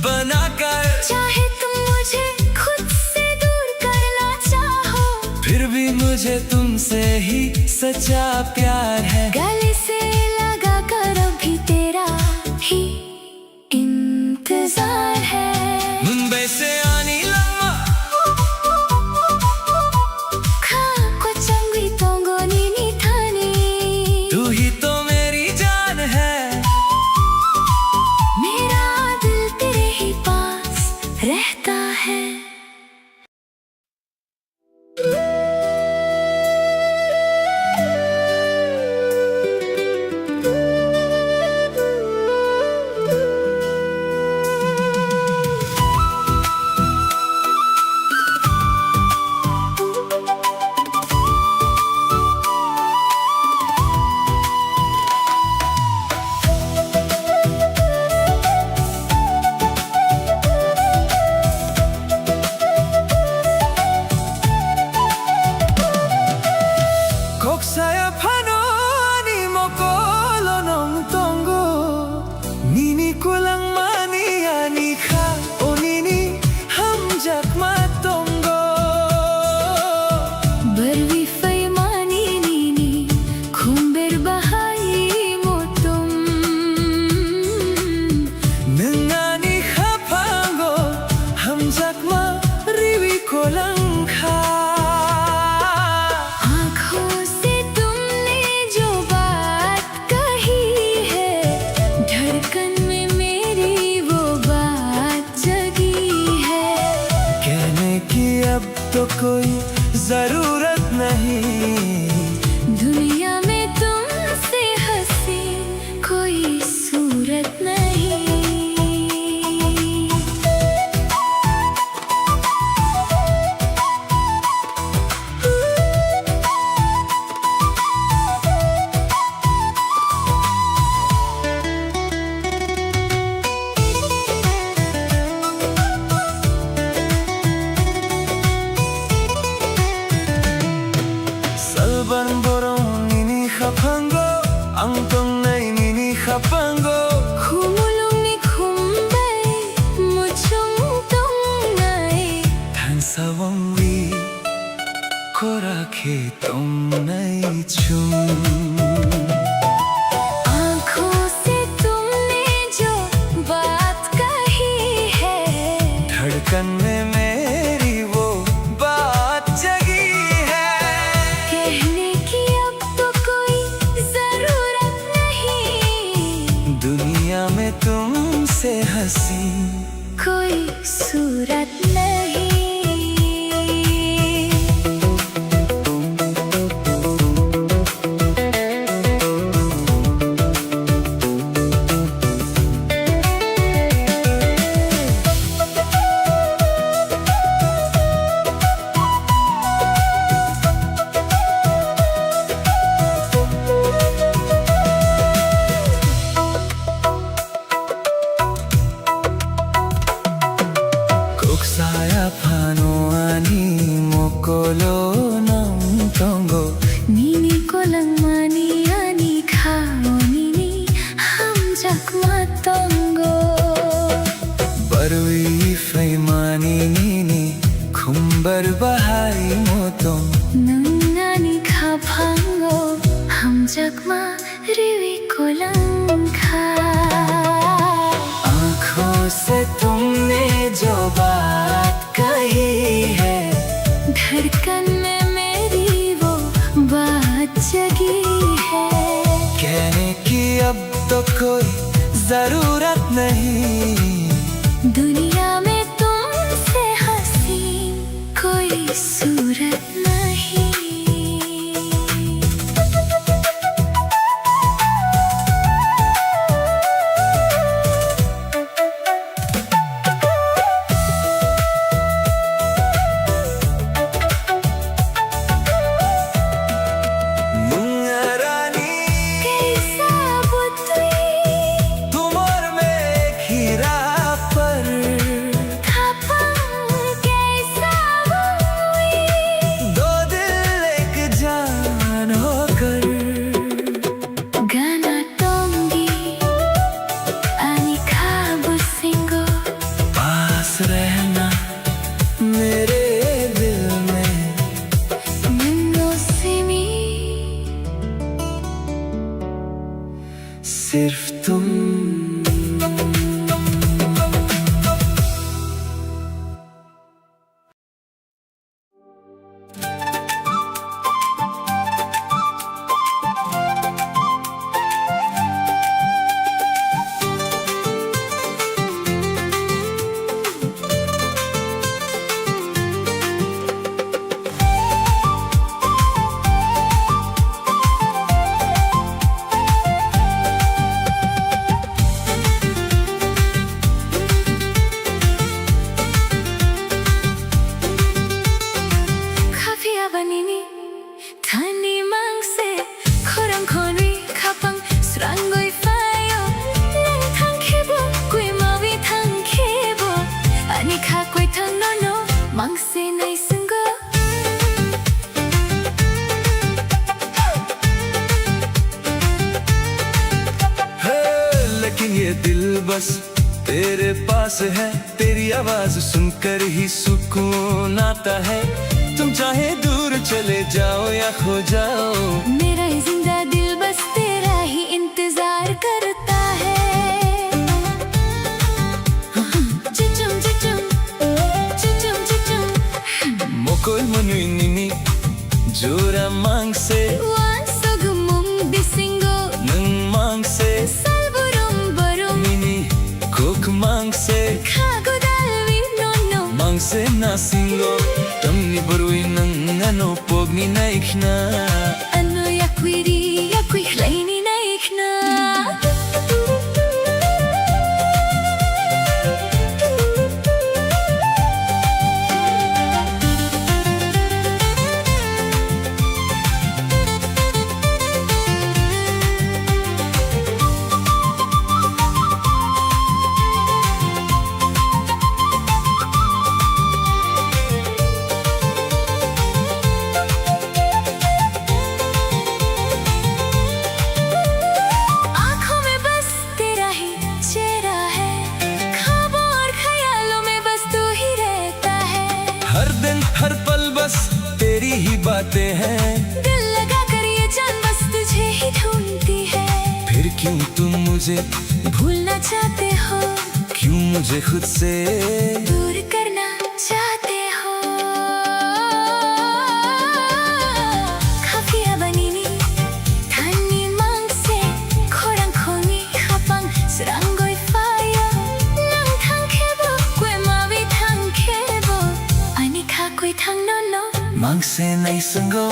बनाकर चाहे तुम मुझे खुद से दूर करना चाहो, फिर भी मुझे तुमसे ही सच्चा प्यार है। गले से लगा कर अभी तेरा ही इंतजार है। मुंबई से आनी लम्मा खा कोचंगी तोंगो नीनी थानी। तू ही तो मेरी जान है। मेरा दिल तेरे ही पास रहता है। आँखों से तुमने जो बात कही है, धड़कन में मेरी वो बात जगी है। कहने की अब तो कोई जरूरत नहीं, दुनिया में तुमसे हंसी कोई सूरत नहीं। Salban borong nini khapango, ang tong nay nini khapango. Khumulong ni khumbay, muchong tong nay. Than sawang wi, ko rakhe tong nay chum. आँखों से तुमने जो बात कही है, धड़कन में मेरी वो बात जगी है। कहने की अब तो कोई जरूरत नहीं, दुनिया में तुमसे हंसी कोई सूरत नहीं। रिवी को लंघा। आँखों से तुमने जो बात कही है, धड़कन में मेरी वो बात जगी है। कहने की अब तो कोई जरूरत नहीं, दुनिया में तुमसे हसीन कोई सूरत नहीं। रहना मेरे दिल में सिर्फ तुम। लेकिन ये दिल बस तेरे पास है, तेरी आवाज सुनकर ही सुकून आता है। तुम चाहे दूर चले जाओ या खो जाओ, मेरा जिंदा दिल बस तेरा ही इंतजार करता है। चुचुम चुचुम चुचुम चुचुम मोकोल मनुई निनी जोरा मांग से wan sogumum bisingo नंग मांग से salburum barum निनी कोक मांग से kago dalwi no no मांग से ना सिंगो तमनी बरुई नंग ano pogni na ikna ano yakwiri yakwi hlaini na ikna। हर दिन हर पल बस तेरी ही बातें हैं, दिल लगा कर ये जान बस तुझे ही ढूंढती है। फिर क्यों तुम मुझे भूलना चाहते हो, क्यों मुझे खुद से दूर करना चाहते हो। खाफिया बनीनी थानी मांग से खोरंग खोनी खापंग सरंगोई फायो नंग थांग खेबो कोई मावी थांग खेबो अनि खा कोई थांग नो नो मांग से नहीं संगो।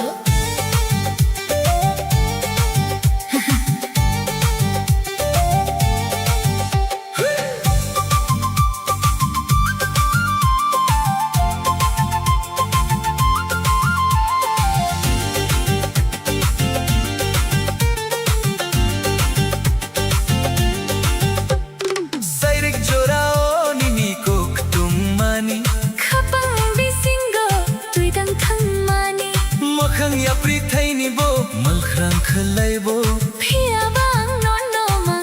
Ya prithai bo malkhrang khlai bo phia bang non no ma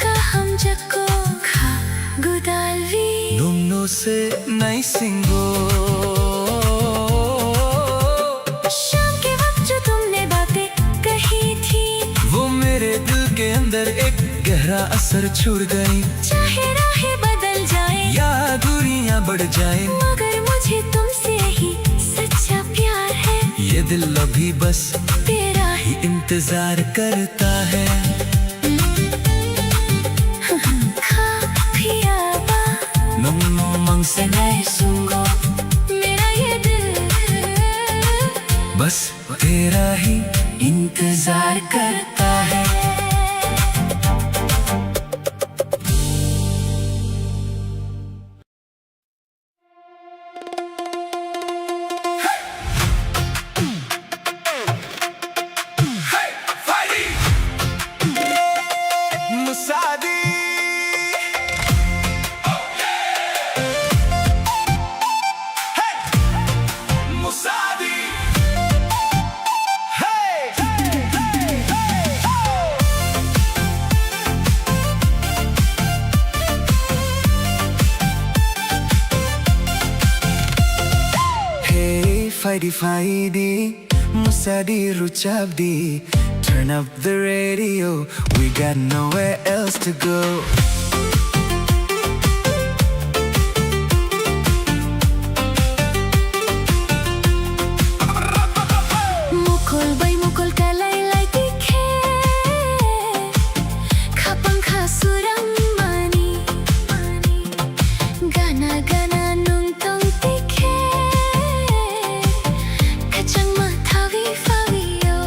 ka ham jako kha gudalvi num no se nai singo। शाम के वक्त जो तुमने बातें कही थी वो मेरे दिल अंदर एक गहरा असर छोड़ गई। चाहे राहें बदल जाए या दूरियां बढ़ जाए, मगर मुझे तुमसे ही सच्चा प्यार है। ये दिल अभी बस तेरा ही इंतजार करता है। नम से नहीं सुंगो मेरा ये दिल बस तेरा ही इंतजार करता है। मुसादी Fighty fighty, Musadi Ruchabdi. Turn up the radio, we got nowhere else to go. Mukul bay mukul kalay lay tikhe Khapang khasurang mani Gana gana nung tong tikhe Kachang mathawi fawiyo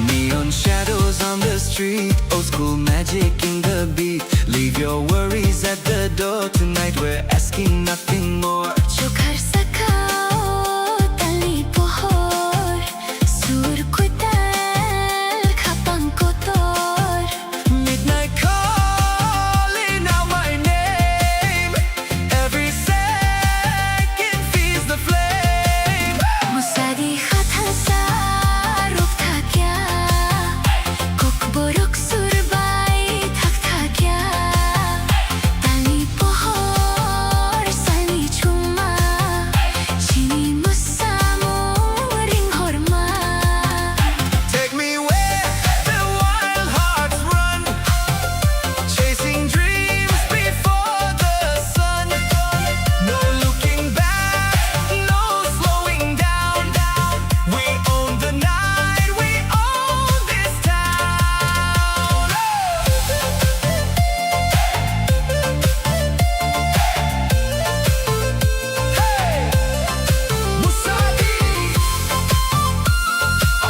Neon shadows on the street, old school magic in the beat. Leave your worries at the door tonight, we're asking nothing more. Jo ghar sakao tali pohor Sur ko tal khapang ko tor Midnight calling out my name, every second feeds the flame. Musadi khata sa ruk tha kya Kok borok surbai thak tha kya Tali pohor sali chuma Chini musamo ring horma Take me where the wild hearts run, chasing dreams before the sun. No looking back, no slowing down. We own the night, we own this town. Hey, Musadi.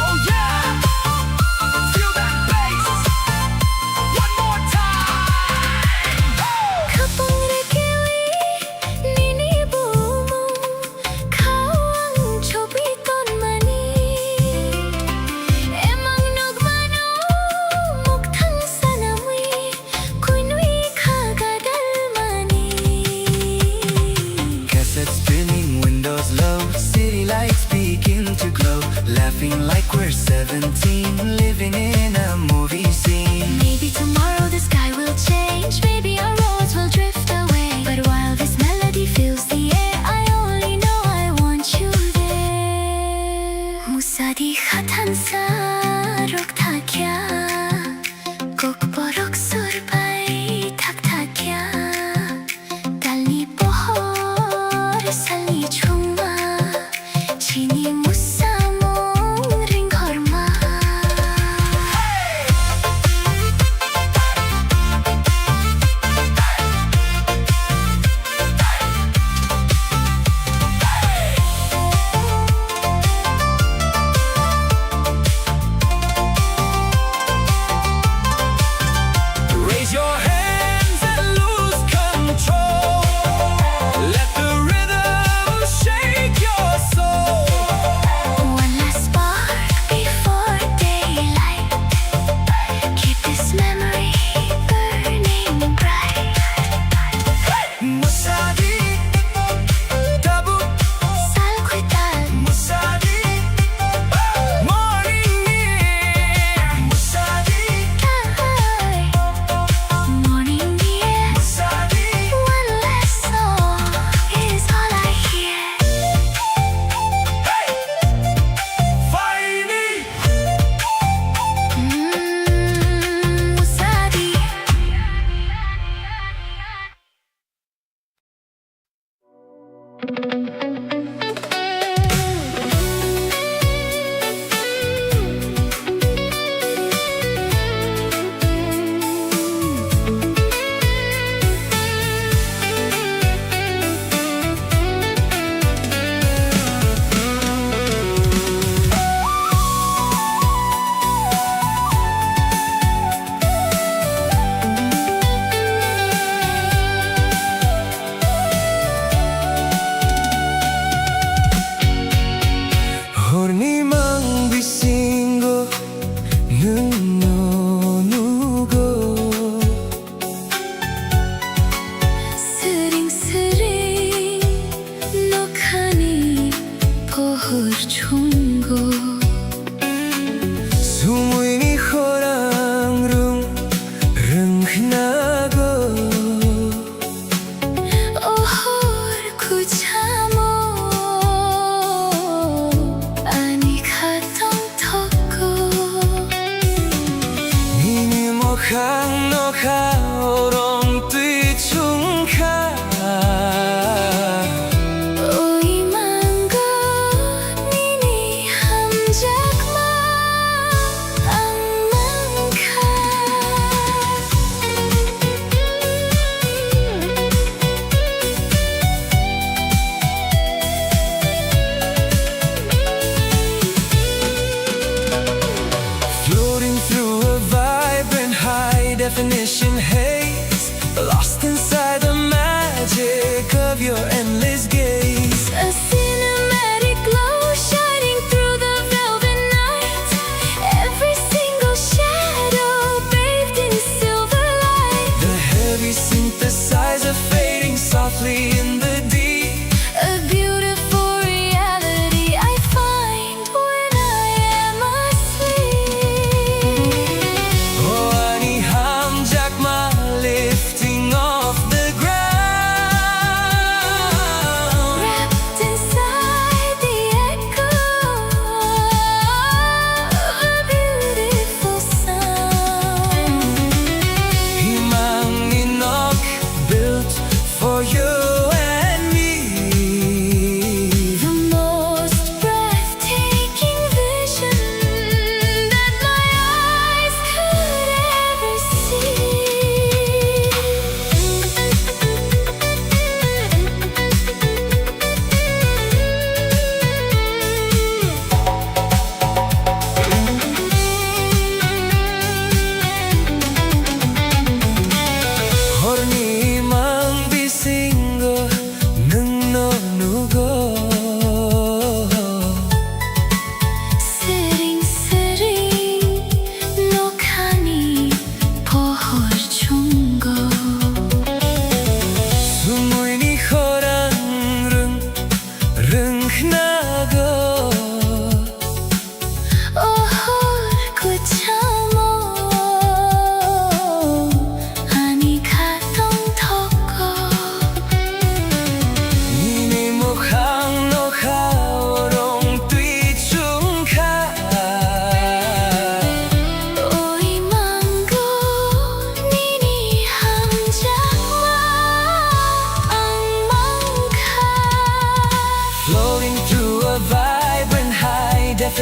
Oh yeah, feel that bass. One more time. Khapang rekewi nini bumu Khawang chobi ton mani Emang nogmano mukthang sanamwi Kuinui khagadal mani Cassette spinning, windows low, city lights begin to glow. Laughing like we're 17, living in a movie scene. Maybe tomorrow the sky will change Maybe our roads will drift away But while this melody fills the air I only know I want you there Musadi khatan sa rok tha kya Kok borok surbai thak tha kya Tali pohor sali chuma Chini musamo ring horma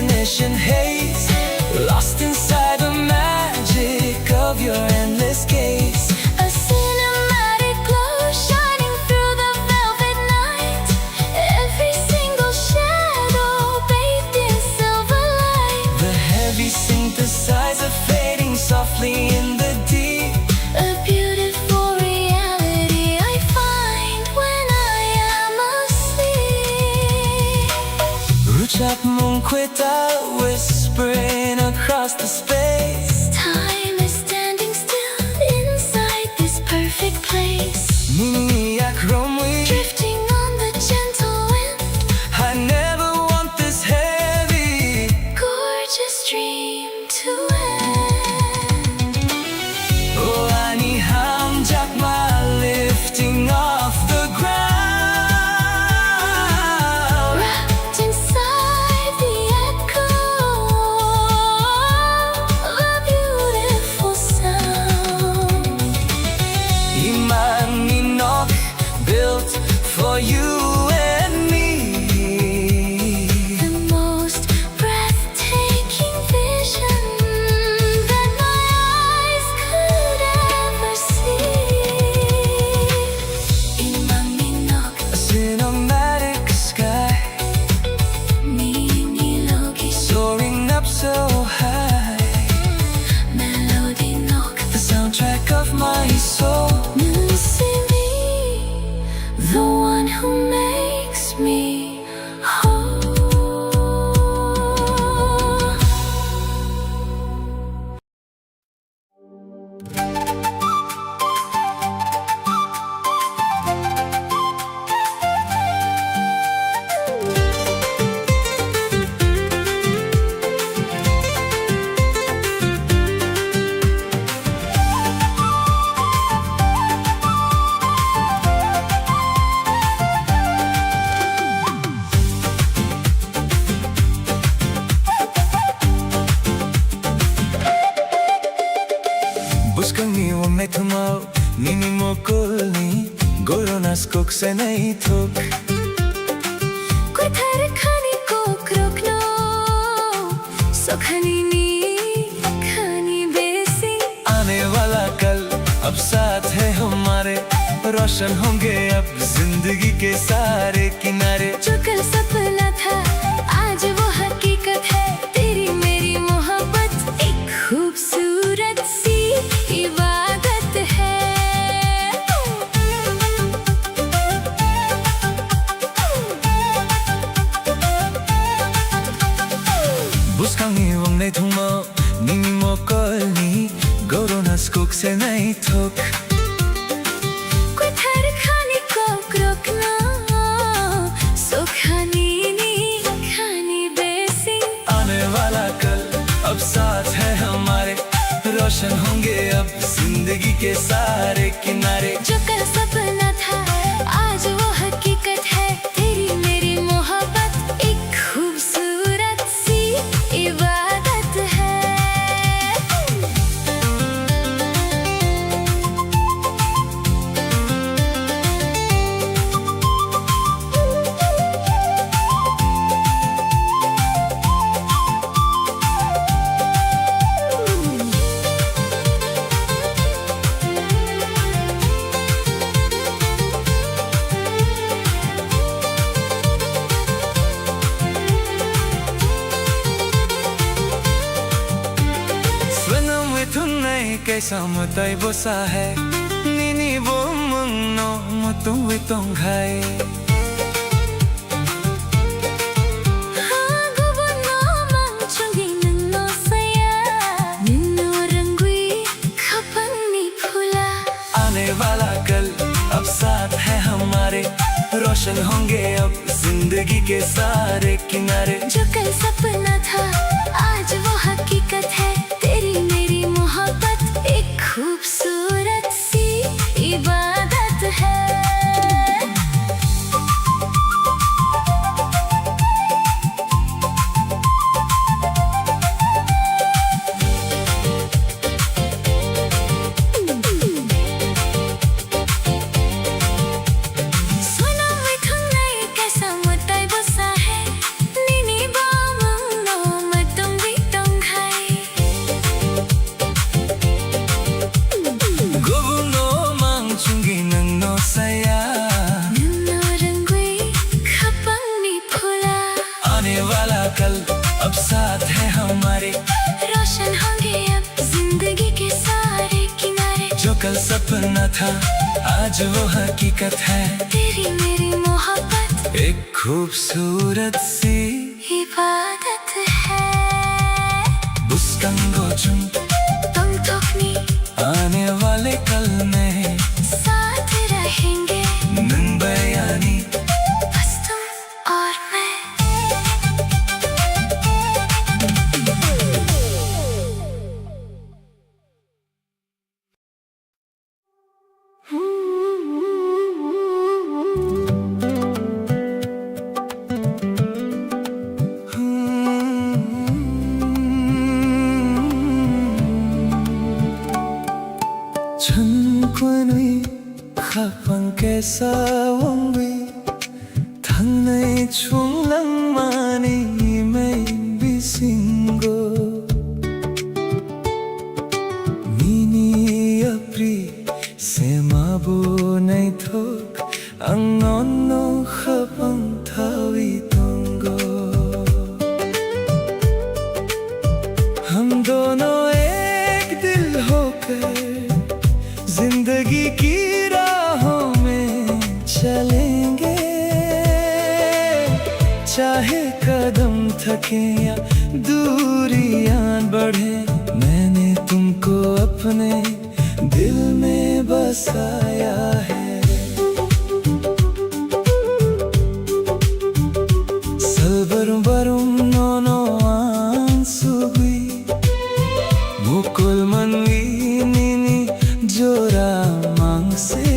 imagination haze, lost inside the magic of your endless gaze. A cinematic glow shining through the velvet night. Every single shadow bathed in silver light. The heavy synthesizer fading softly in the deep. A beautiful reality I find when I am asleep. Ruchak Munkwita whispering across the space. Time is standing still inside this perfect place. Niniyak Romwi, Drifting on the gentle wind. I never want this heavy. Gorgeous dream to end. Oh, Ani Hamjakma lifting off the ground. Wrapped inside the echo of a beautiful sound. Imaninok built for you and me. The most breathtaking vision that my eyes could ever see. Imaminok, A cinematic sky Ninilogi, soaring up so high. Melody nok, The soundtrack of my soul. Nusimi, the one who makes me whole. Buscan mi wame thumao, nini mokolni, goronas kok se nahi thok. कुथर खानी को क्रोकनो सोखनी नी खानी बेसी आने वाला कल अब साथ है हमारे, रोशन होंगे अब जिंदगी के सारे किनारे. जो कल सपना था आज वो हकीकत है. तेरी मेरी मोहब्बत एक खूबसूरत सी इबादत है. Buscan mi wame thumao, nini mokolni, goronas kok se nahi thok. कुथर खानी को क्रोकनो सोखनी नी खानी बेसी आने वाला कल अब साथ है हमारे, रोशन होंगे अब जिंदगी के सारे किनारे. जो कल सपना था आज वो हकीकत है. तेरी मेरी मोहब्बत एक खूबसूरत सी इबादत है. कैसा मुताई बोसा है निनी बो मंगनो मुतुवे तोंघाई 하고보노 멍청이는 너서야 눈노 रंगुई खपनी फूला आने वाला कल अब साथ है हमारे, रोशन होंगे अब जिंदगी के सारे किनारे. जो कल सपना था आज वो हकीकत है. तेरी मेरी मोहब्बत एक खूबसूरत सी इबादत है. सोना में थंगई कैसा मुताई बोसा है. निनी बामंग नो कल सपना था, आज वो हकीकत है। तेरी मेरी मोहब्बत एक खूबसूरत सी इबादत है। बुस्कन गोचुन तुम थकनी आने वाले कल में साथ रहेंगे, बयानी बस तुम और मैं। 천권의 가방께서 원비 당나의 총랑만이 매인 비신고 미니 앞리 세마보 나이톡 앙언노 가방 타위 동고 हम दोनों एक दिल होकर जिंदगी की राहों में चलेंगे, चाहे कदम थके या दूरियां बढ़े। मैंने तुमको अपने दिल में बसाया है। Salbarum nono ansugui mukul manwi nini jora mangse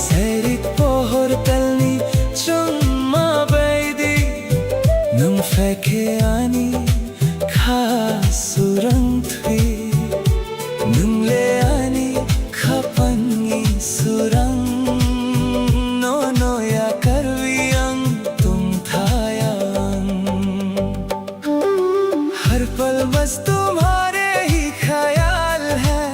serik pohor talni chumma baidi nung feke ani khasurang thui nung le ani khapangi surang nono ya karviang tum thayang हर पल बस तुम्हारे ही ख्याल है।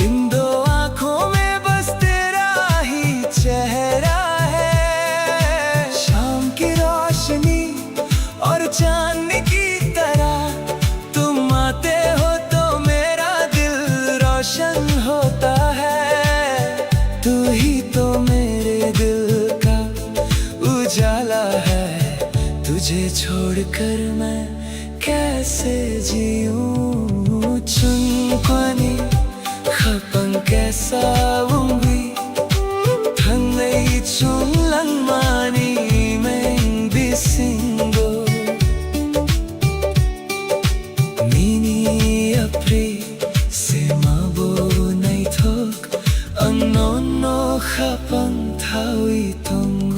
इन दो आंखों में बस तेरा ही चेहरा है। शाम की रोशनी और चांद की तरह तुम आते हो तो मेरा दिल रोशन होता है। तू ही तो मेरे दिल का उजाला है। तुझे छोड़कर मैं कैसे जीऊं 춘권이 가방께서 웅비 당내이 총랑만이 맹비신고 미니 앞리 세마보 나이톡 앙노노 가방 타위 동고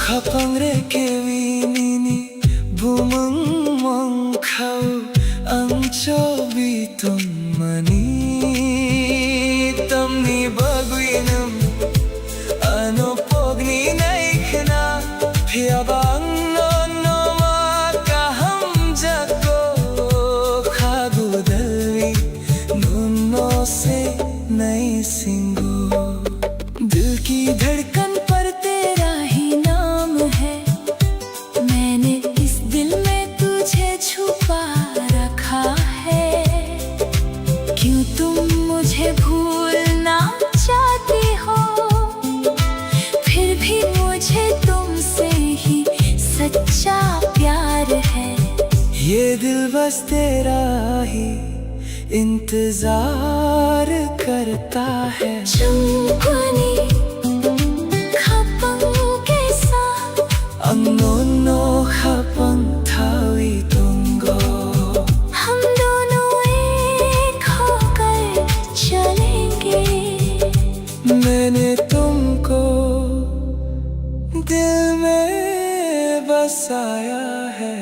Kapangre kewinini bumeng mongkau angcobi tomani tamni baguinam ano pogni naikna phiabang no makaham jako khagudalvi nunno se nai singo दिल की धड़कन पर तेरा ही नाम है। मैंने इस दिल में तुझे छुपा रखा है। क्यों तुम मुझे भूलना चाहती हो, फिर भी मुझे तुमसे ही सच्चा प्यार है। ये दिल बस तेरा ही इंतजार करता है। 춘권이 가방께서 앙노노 가방 타위 동거 हम दोनों एक होकर चलेंगे। मैंने तुमको दिल में बसाया है।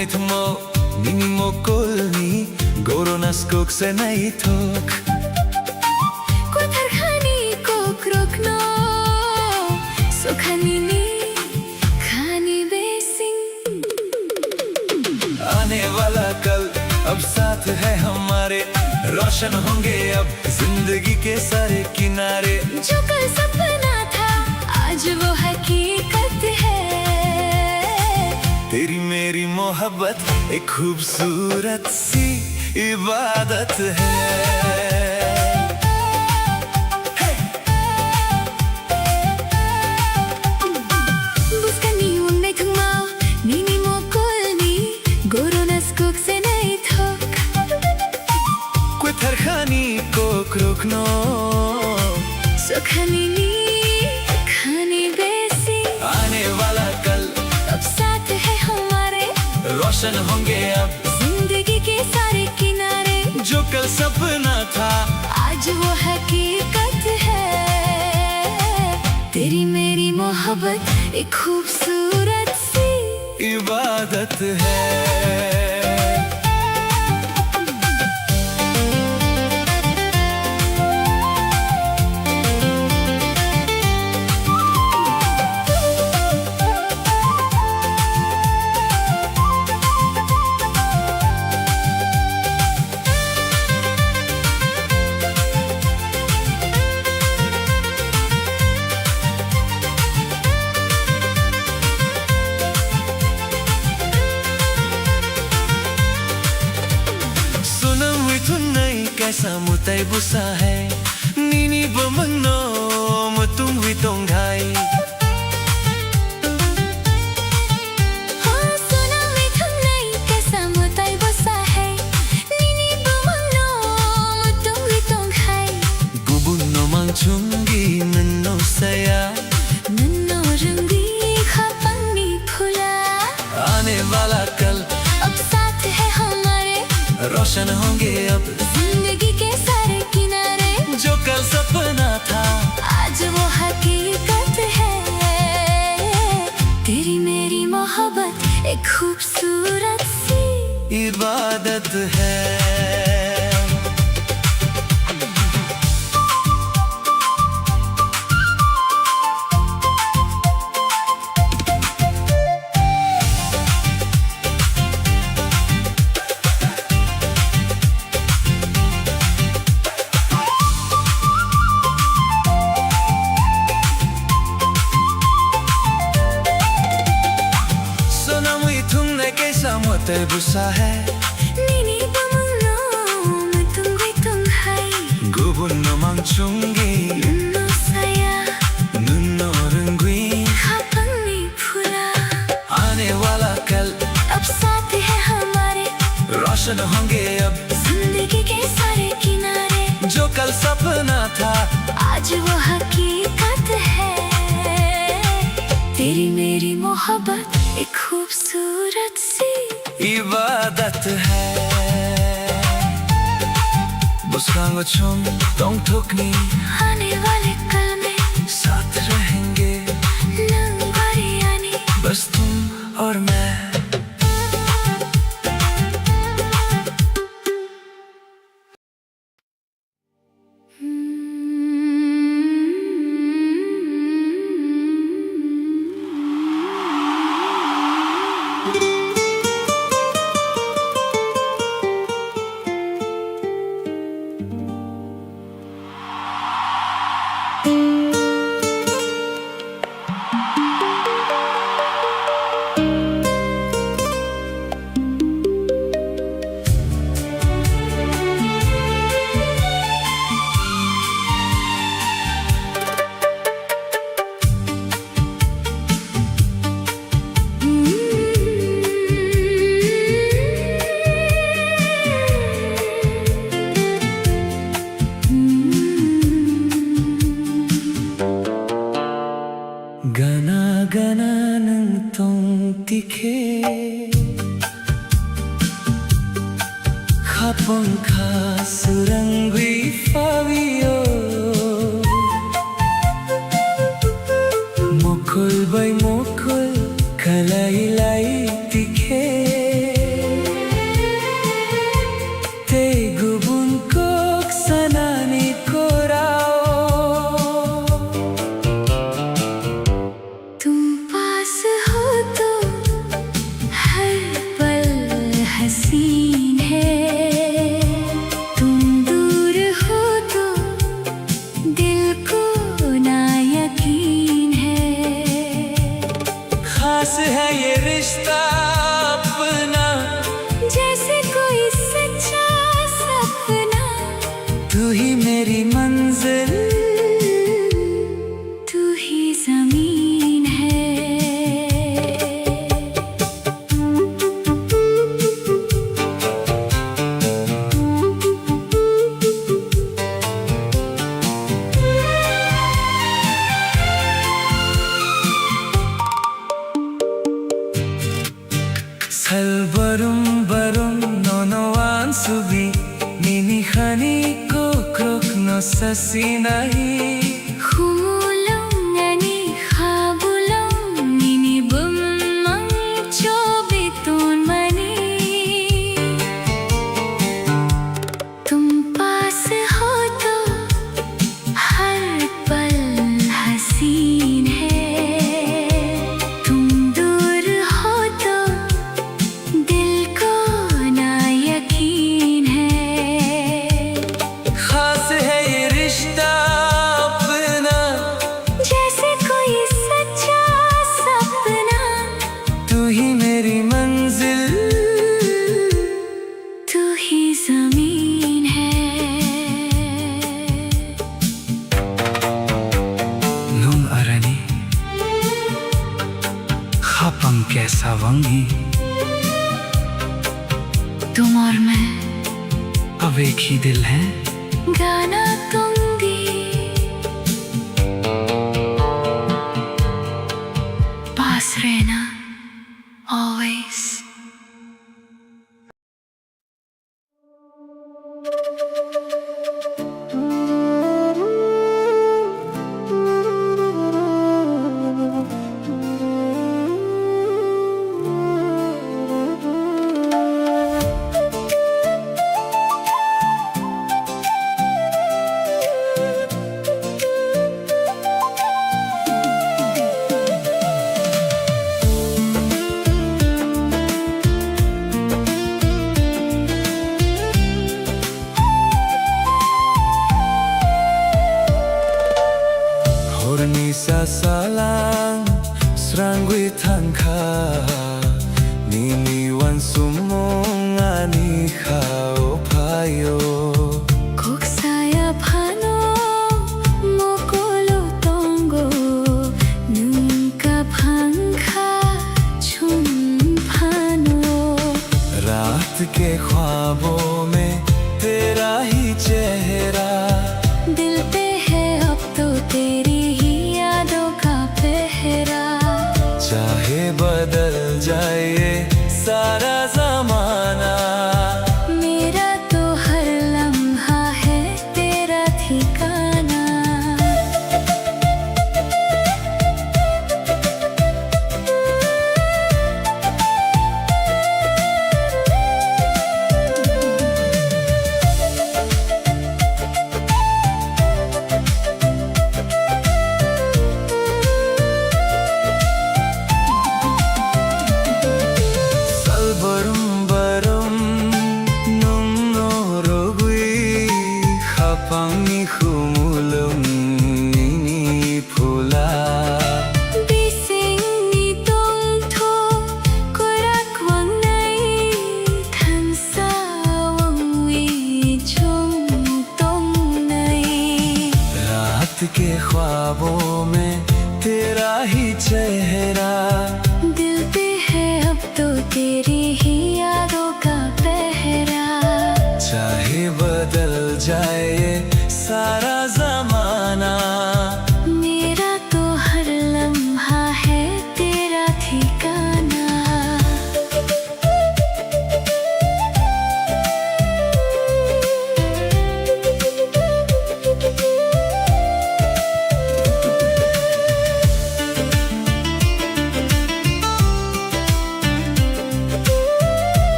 unit mo nini mo kulni goronas kok se nahi thok कोथर खानी कोक रोकनो सुखानी नी खानी बेसिंग आने वाला कल अब साथ है हमारे रोशन होंगे अब जिंदगी के सारे किनारे जो कल सपना था आज वो हकीकत है तेरी मेरी मोहब्बत एक खूबसूरत सी इबादत है Buskani unai thungmao nini mo kulni goronas kok se nai thok Kuthar khani ko krokno Sukhani नी खानी बेसिंग आने वाला कल अब साथ है हमारे रोशन होंगे अब जिंदगी के सारे किनारे जो कल सपना था आज वो हकीकत है तेरी मेरी मोहब्बत एक खूबसूरत सी इबादत है कैसा मुताई बुसा है नीनी बमनो मुतुम वितों घाई हाँ सुना मैं तुम नहीं कैसा मुताई बसा है नीनी बमनो तुम भी तुम खाई गुबुनो मांगचुंगी नन्नो सया नन्नो रंगी खापंगी फुला आने वाला कल अब साथ है हमारे रोशन होंगे अब जिंदगी के सारे किनारे जो कल सपना था आज वो हकीकत है तेरी मेरी मोहब्बत एक खूबसूरत सी इबादत है मुताई बुसा है नीनी बमनो तुम भी तुम खाई गुबुनो मांगचुंगी नन्नो साया नन्नो रंगी खापंगी फुला आने वाला कल अब साथ है हमारे रोशन होंगे अब जिंदगी के सारे किनारे जो कल सपना था आज वो हकीकत है तेरी मेरी मोहब्बत एक खूबसूरत सी इबादत है बुस्कांगो चुम तोंग ठुकनी आने वाले कल में साथ रहेंगे नंबरी आने बस तुम और मैं Kapangka surangwi fabio Mokol bay mokol kalay lay tikhe है ये रिश्ता अपना, जैसे कोई सच्चा सपना। तू ही मेरी मंजिल, तू ही जमीन है। 살벌음벌음 노노한 수비 미니하니 코크로크노 사시나이 Humulong ani habulong ninibumang chobitun mani। तुम पास हो तो हर पल हसीन है, तुम दूर हो तो दिल को ना यकीन है। खास है ये रिश्ता अपना, जैसे कोई सच्चा सपना। तू ही मेरी मंजिल, तू ही जमीन है। Nung arani khapang kaisa wangi, तुम और मैं अब एक ही दिल है। गाना दूंगी, पास रहना always। Hornisa salang srangwi tangka niniwan sumong ani payo Kok saya phano mokolo tongo nunca phangkha chum phano। रात के ख्वाबों में तेरा ही चेहरा, दिल पे है अब तो तेरी ही यादों का पहरा। चाहे बदल जाए सारा जमाना, मेरा तो हर लम्हा है तेरा ठिकाना। salbarum barum nung norogui khapangi khumulum nini phula Bising ni tong tho korak wang nai than sa wang wi chung tong nai। रात के ख्वाबों में तेरा ही चेहरा, दिल पे है अब तो तेरी ही यादों का पहरा। चाहे बदल जाए सारा जमाना, मेरा तो हर लम्हा है तेरा ठिकाना।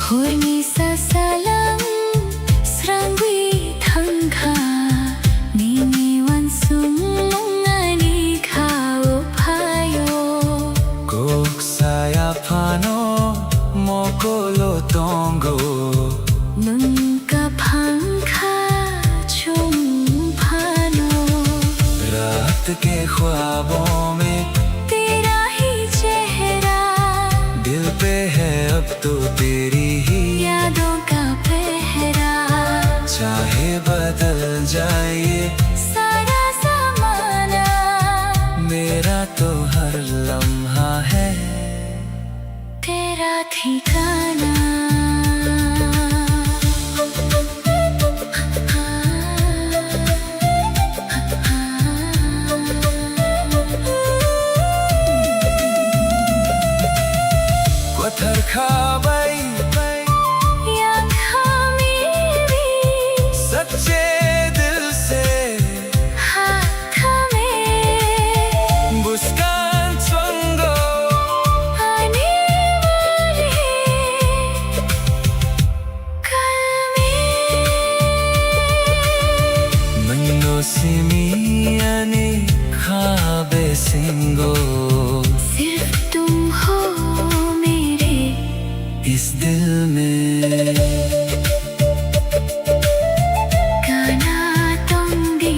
Hornisa salang srangwi tangka niniwan sumong ani khao payo। kok saya pano mokolo tongo nunca phangkha chung phano। रात के ख्वाबों में तेरा ही चेहरा, दिल पे है अब तो तेरी ही यादों का पहरा। चाहे बदल जाए सारा ज़माना, मेरा तो हर लम्हा है तेरा ठिकाना। पत्थर खाबाई या खामेरी, सच्चे दिल से हाथ में मुस्कान चंगो आने वाले कल में। मन्नो सिमियाने खाबे सिंगो, सिर्फ तुम हो मेरे इस दिल में गाना दूंगी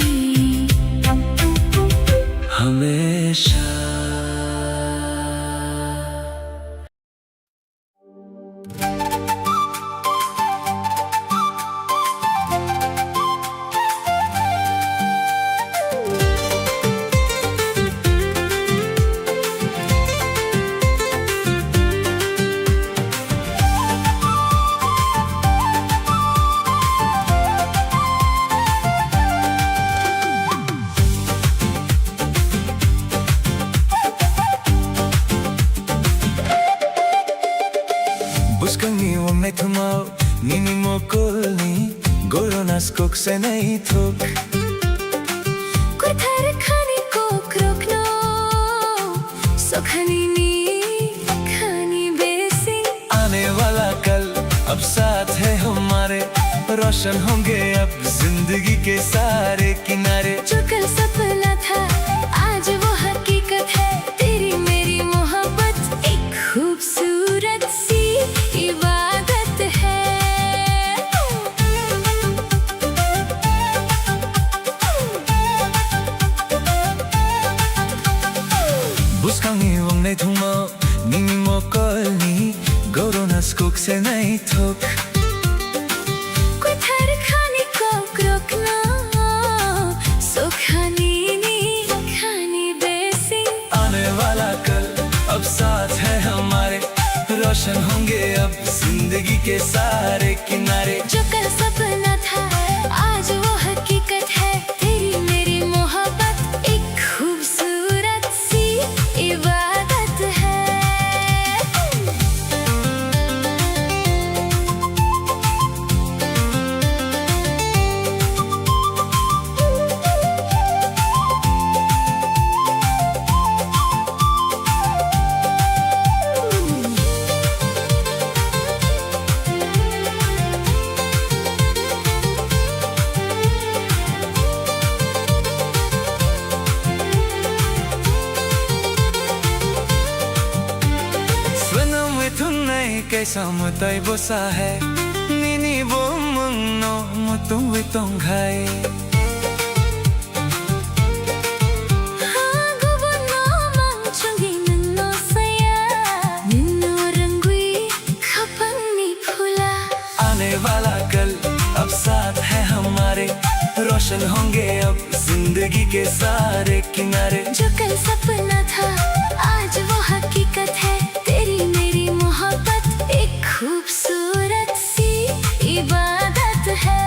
हमेशा। Buscando me tomau nini mokolni goronas kokse nahi thok कुथर खाने को रोकना सुखानी नी खानी बेसी। आने वाला कल अब साथ है हमारे, रोशन होंगे अब जिंदगी के सारे किनारे। जो कल सपना था आज वो हकीकत है, तेरी मेरी मोहब्बत एक खूबसूरत सी इबादत है। Buscangi wongne thuma nini mokolni goronas kokse nahi thok कुथर खाने को रोकना सुखानी नी खानी बेसी। आने वाला कल अब साथ है हमारे, रोशन होंगे अब जिंदगी के सारे किनारे। जो कल सपना था आज वो हकीकत है, तेरी मेरी मोहब्बत एक खूबसूरत सी इबादत है। कैसा मुताई बोसा है निनी बो मंगनो मुतुं वितों घाई आने वाला कल अब साथ है हमारे, रोशन होंगे अब जिंदगी के सारे किनारे। जो कल सपना था आज वो हकीकत है, तेरी मेरी मोहब्बत एक खूबसूरत सी इबादत है।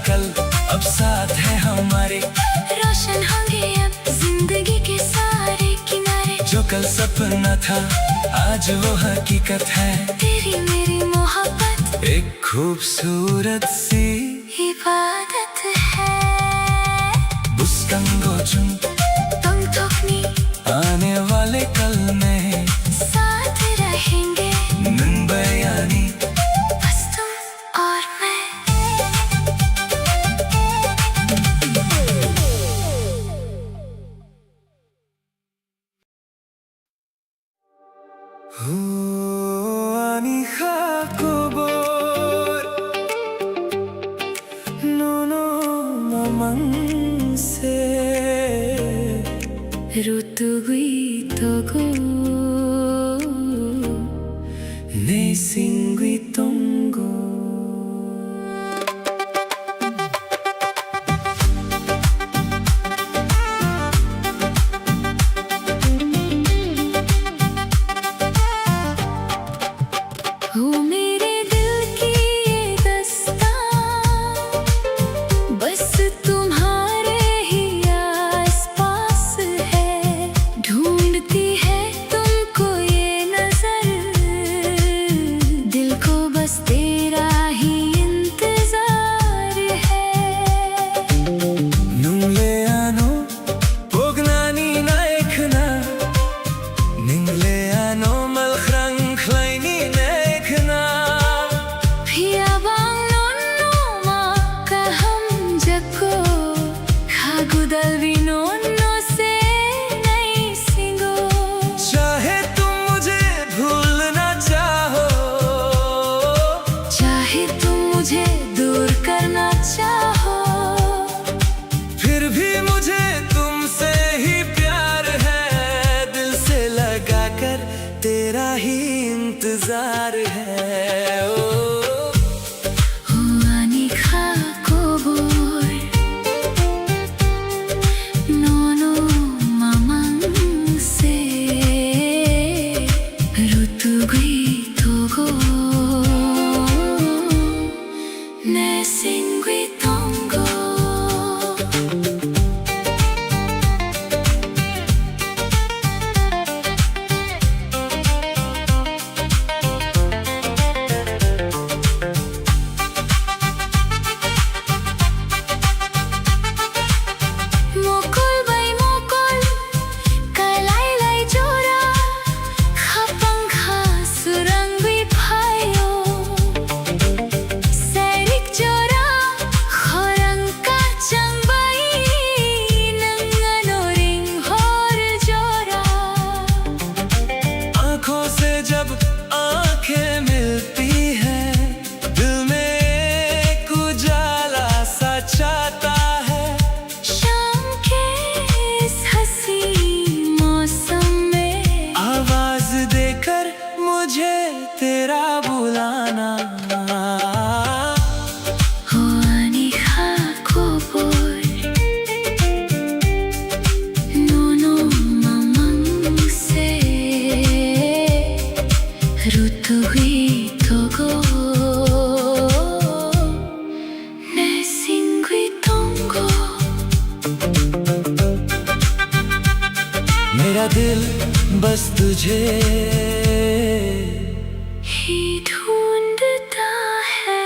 कल अब साथ है हमारे, रोशन होंगे अब जिंदगी के सारे किनारे। जो कल सपना था आज वो हकीकत है, तेरी मेरी मोहब्बत एक खूबसूरत सी इबादत है। बुस्कंगोचुन तंगतोकनी आने वाले कल में साथ रहेंगे नंबयानी बस तुम और मैं। Ani khakobor nono mamang se ऋतुगुई तोगो ne singui tongo हो मेरे दिल की ये दास्तां बस तुम्हारे ही आसपास है। ढूंढती है तुमको ये नजर, दिल को बस तेरा ही इंतजार है। nungle ano pognani na ekna ningle ano malkhrang khlaini na ekna Phiyabang nonno ma kaham jako khagudal vinonno se nahi singo चाहे तुम मुझे भूलना चाहो चाहे तुम मुझे दूर करना चाहो फिर भी मुझे तुमसे ही प्यार है दिल से लगा कर तेरा ही इंतजार है ओ Ani khakobor nono mamang se ऋतुगुई तोगो ne singui tongo Mokol bay mokol kalay lay jora khapang kha surangui phayo Sairik jora khorang ka changbai nangano ring hor jora आंखों से जब आंखें मिलती हैं दिल में एक उजाला सा चाहता है शाम के इस हंसी मौसम में आवाज देकर मुझे तेरा बुलाना हो ani khakobor nono mamang se ऋतुगुई तोगो ne singui tongo मेरा दिल बस तुझे ही ढूंढता है।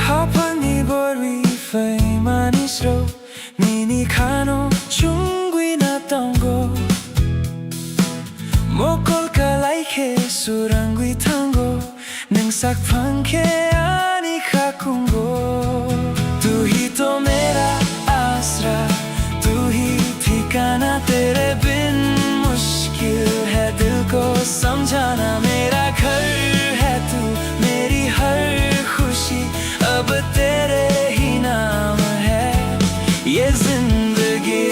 하판이 버리 페이마니스로 니니 카노 중귀 났던 거 모콜카 라이케 수랑귀 탄고 능삭 판케 아니 카kungo तू ही तो मेरा आसरा तू ही ठिकाना तेरे बिन मुश्किल है दिल को समझाना मेरा घर है तू मेरी हर खुशी अब तेरे ही नाम है ये जिंदगी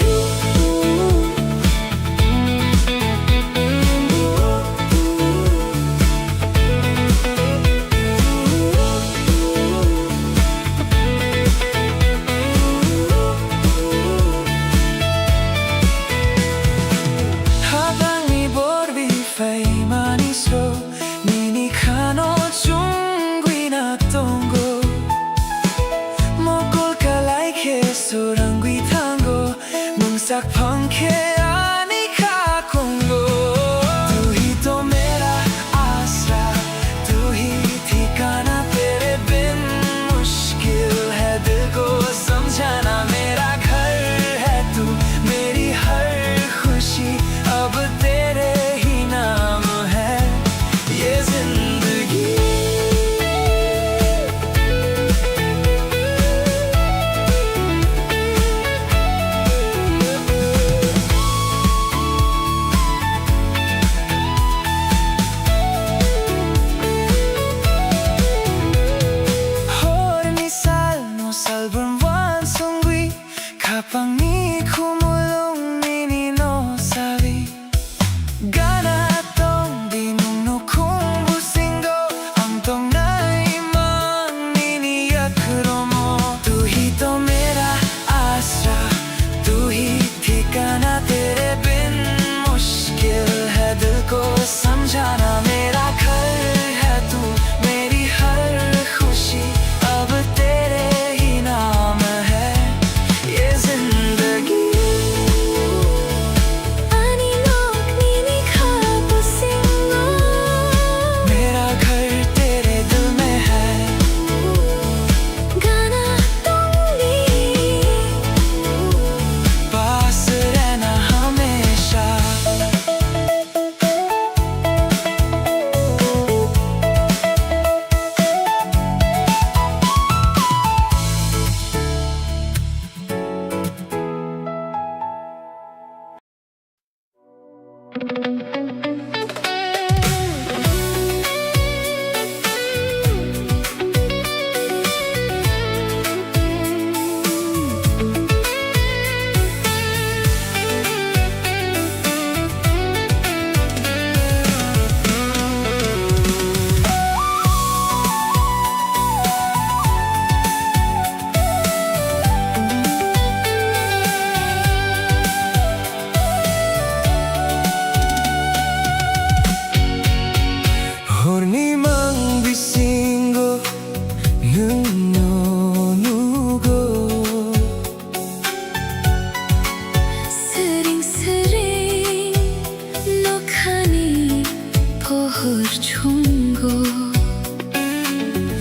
ko.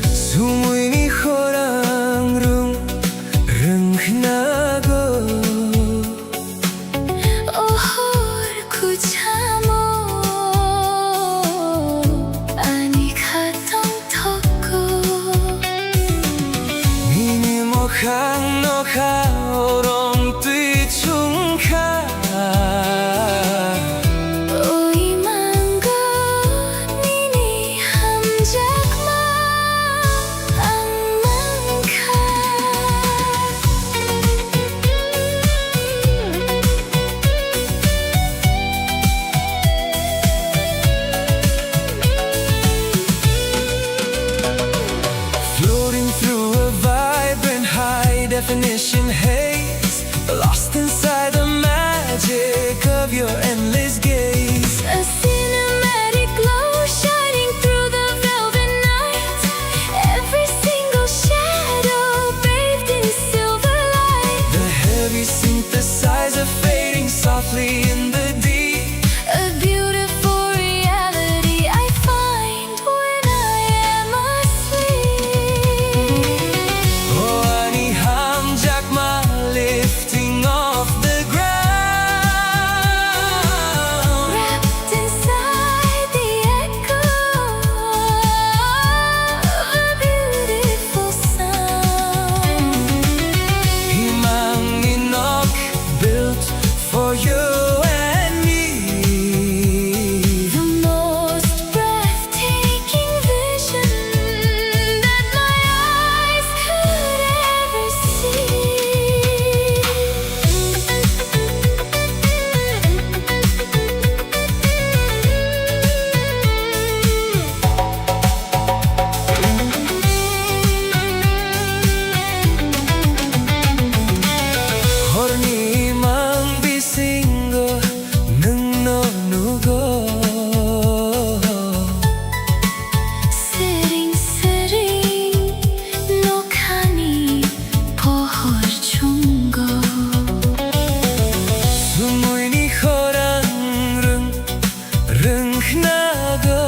Sumuini khorang rung rung nago. Ohor kuchamo ani khatong thoko. Mini mokhang no kha orong tui chung kha. Oi manggo nini hamjak ma ang mangka. Floating through a vibrant high-definition haze, lost inside the magic of your endless gaze. A cinematic glow shining through the velvet night. Every single shadow bathed in silver light. The heavy synthesizer fading softly in the deep. A beautiful reality I find when I am asleep. Oh, ani hamjak ma lifting off the ground. Wrapped inside the echo of a beautiful sound. Himang inok built for you and me. The most breathtaking vision that my eyes could ever Horni mang bisingo nung no nugo. Sitting, no kani pohor chungo. Sumuini khorang rung rung nago.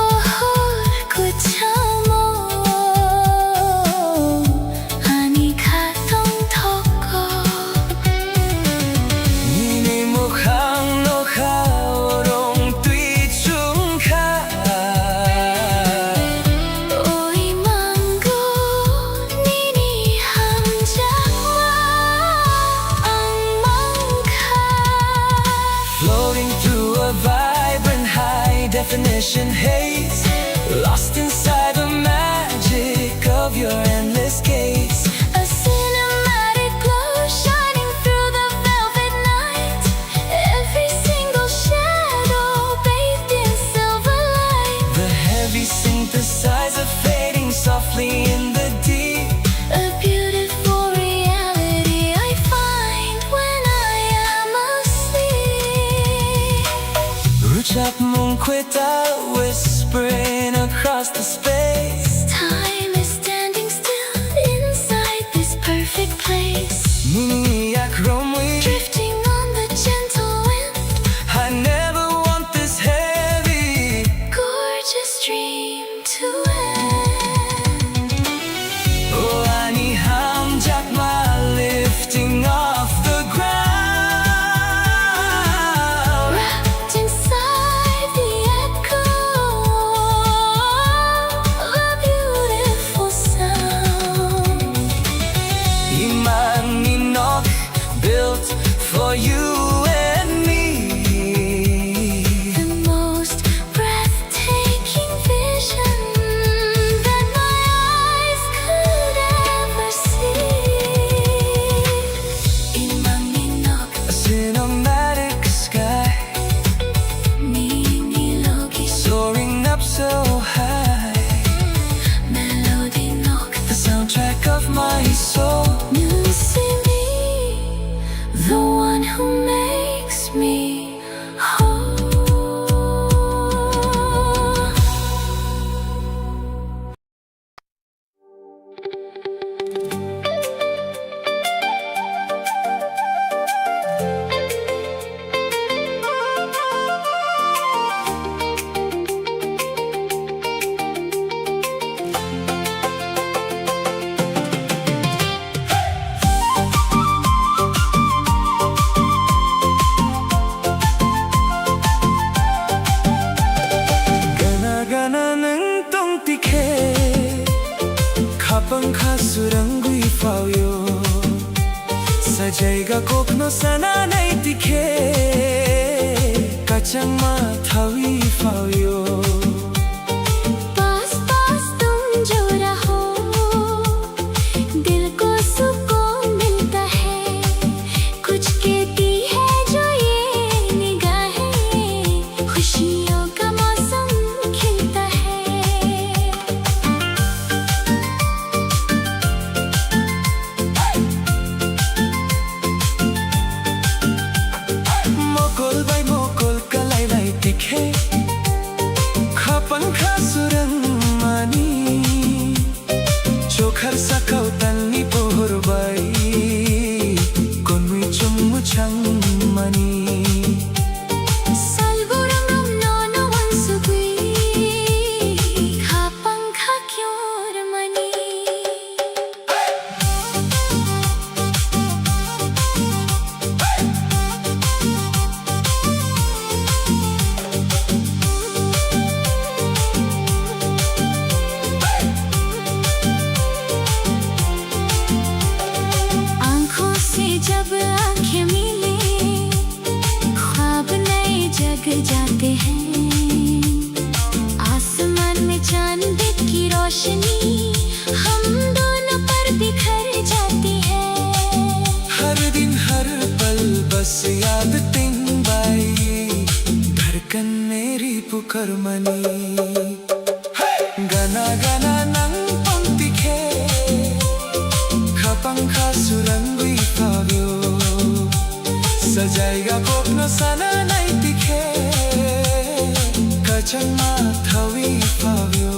Ohor kuchamo ani khatong thoko. Nini mokhang no kha orong tui chung kha. Oi manggo nini hamjak ma ang mangka. Floating through a vibrant high-definition haze, lost inside the magic of your endless gaze. A cinematic glow shining through the velvet night. Every single shadow bathed in silver light. The heavy synthesizer fading softly in the deep. A beautiful reality I find when I am asleep. Ruchak mong kweta whispering across the space. Time is standing still inside this perfect place. Mini yak romwi, Drifting on the gentle wind. I never want this heavy. Gorgeous dream to end. Oh, ani hamjak ma lifting off the ground. Wrapped inside the echo of a beautiful sound. Imang Sajaiga kokno sana nai tikhe Kachangma thawi fauyo पास पास तुम जो रहो दिल को सुकून मिलता है कुछ कहती है जो ये निगाहें खुशियों का मौसम खिलता है Mokol bai mokol kalai lai tikhe Khapangkha surang mani Chokhar sakau tanni pohor bai Konui chummu chang mani Salgurangam nono wansugui khapangkha kyor mani आँखों से जब आँखें मिले ख्वाब नए जग जाते हैं आसमान में चांद की रोशनी हम दोनों पर बिखर जाती है हर दिन हर पल बस याद तिन बाई धड़कन मेरी पुकार मनी गाना गाना नंग पंक्ति खे खपंखा सुरंगी फाव्यो सजाएगा कोपनो सना नहीं दिखे कचंगा थवी फाव्यो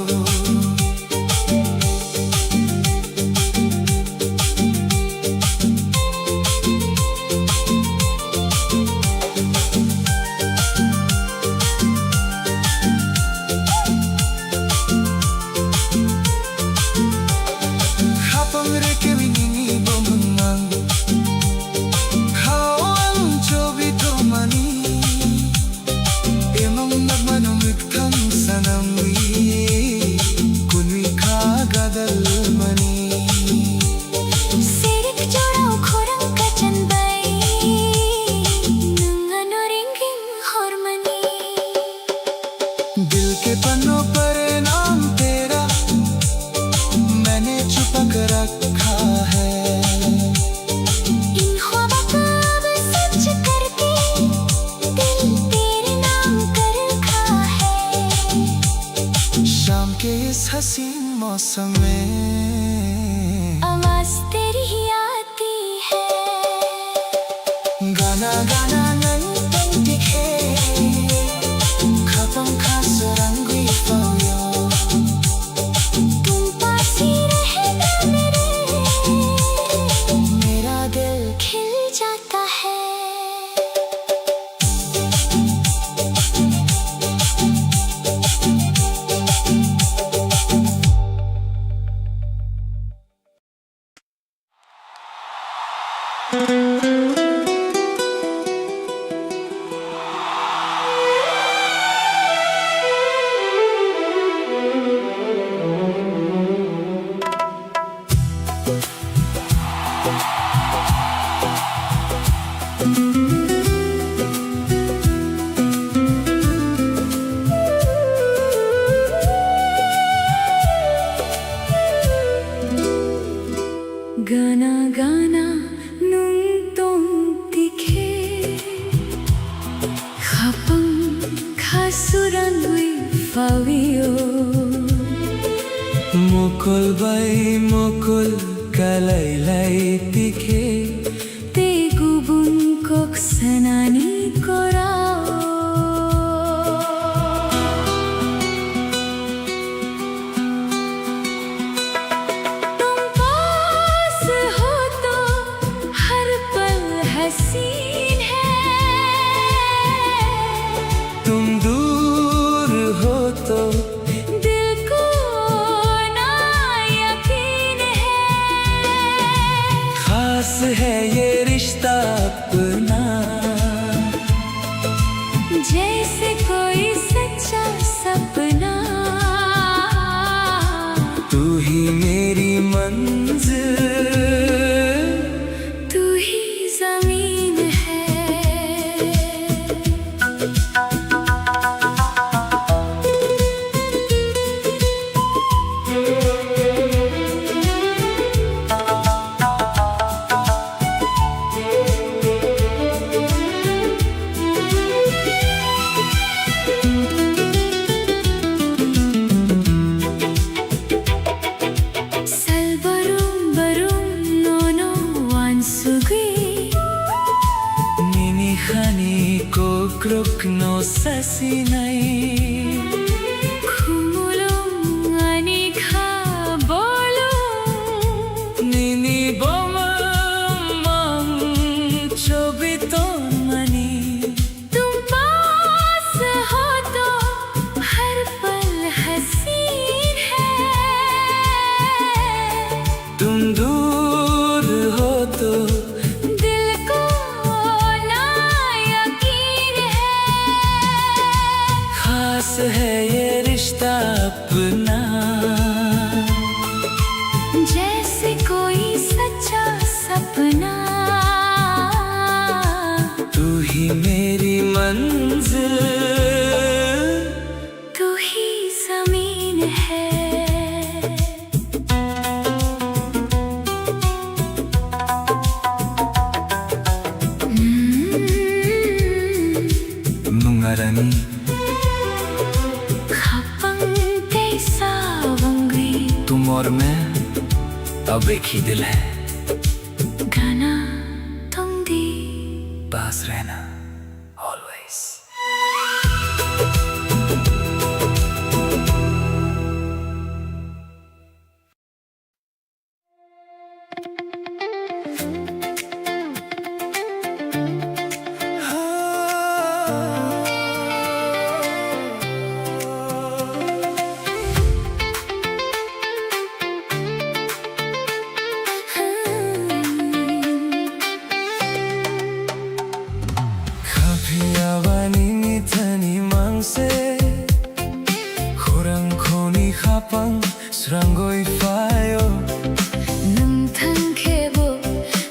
Khapang reke wingi bomungang Khawang chobi to mani Emong nagmanong iktang sanamwi Kunwi ka gadal mani सिरिक जोड़ाओ खोरंग का चंदाई नंगनो रिंगिंग हॉर्मनी दिल के पन्नों पर नाम तेरा मैंने छुपा कर रखा है इन ख्वाबों को अब सच करके दिल तेरे नाम कर रखा है शाम के इस हसीन मौसम में आवाज तेरी ही आती है गाना गाना नंग पंक्ति खे खपंखा सुरंगी फाव्यो तुम पास ही रहना मेरा दिल खिल जाता है गाना गाना nung tong tikhe khapang khasuran wi fawio Mukul बाई Mukul kalai lai tikhe te gubun kok sanani korao तुम पास हो तो हर पल हसीन है तुम दूर हो तो दिल को ना यकीन है खास है ये रिश्ता अपना जैसे कोई सच्चा सपना तू ही मेरी मंजिल तू ही हसी नहीं खुमुलुम अनिखा बोलुम निनी बोमम चोबी तो मनी तुम पास हो तो हर पल हसीन है तुम दूर हो तो दिल को ना यकीन है खास है ये रिश्ता अपना जैसे कोई सच्चा सपना तू ही मेरी मंजिल तू ही ज़मीन है 뭉아라니 खापंग कैसा वंगी तुम और मैं अब एक ही दिल है गाना तुम दी पास रहना always 카피아와니 미타니 망세 호랑코니 하방 수랑고이 파요 능 탕케보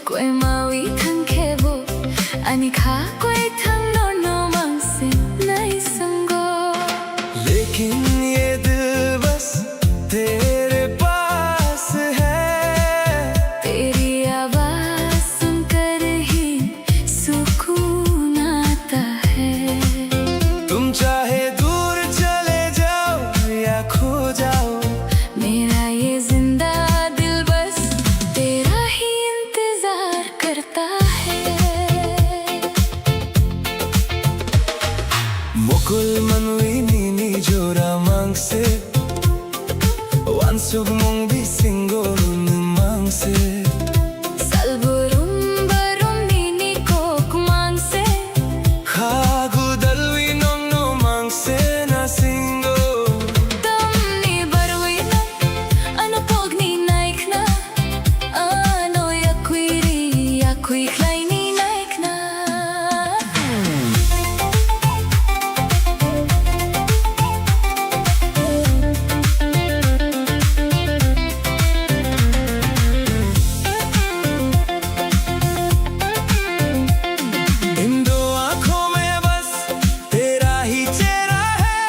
꿰마위 탕케보 아니 가quay thang no mangse nai sango लेकिन ये दिल बस तेरे पास है तेरी आवाज सुनकर ही सुकून आता है तुम चाहे दूर चले जाओ या खो जाओ मेरा ये जिंदा दिल बस तेरा ही इंतजार करता है मुकुल मनवी नीनी जोरा मांग से वानसुग मुंगी सिंगोरुन मांग से salburum barum nini kok mangse खागु दलवी नोंग नो मांग से ना सिंगो tamni barwi na ano pogni naikna ano yakui kleini naikna इन दो आँखों में बस तेरा ही चेहरा है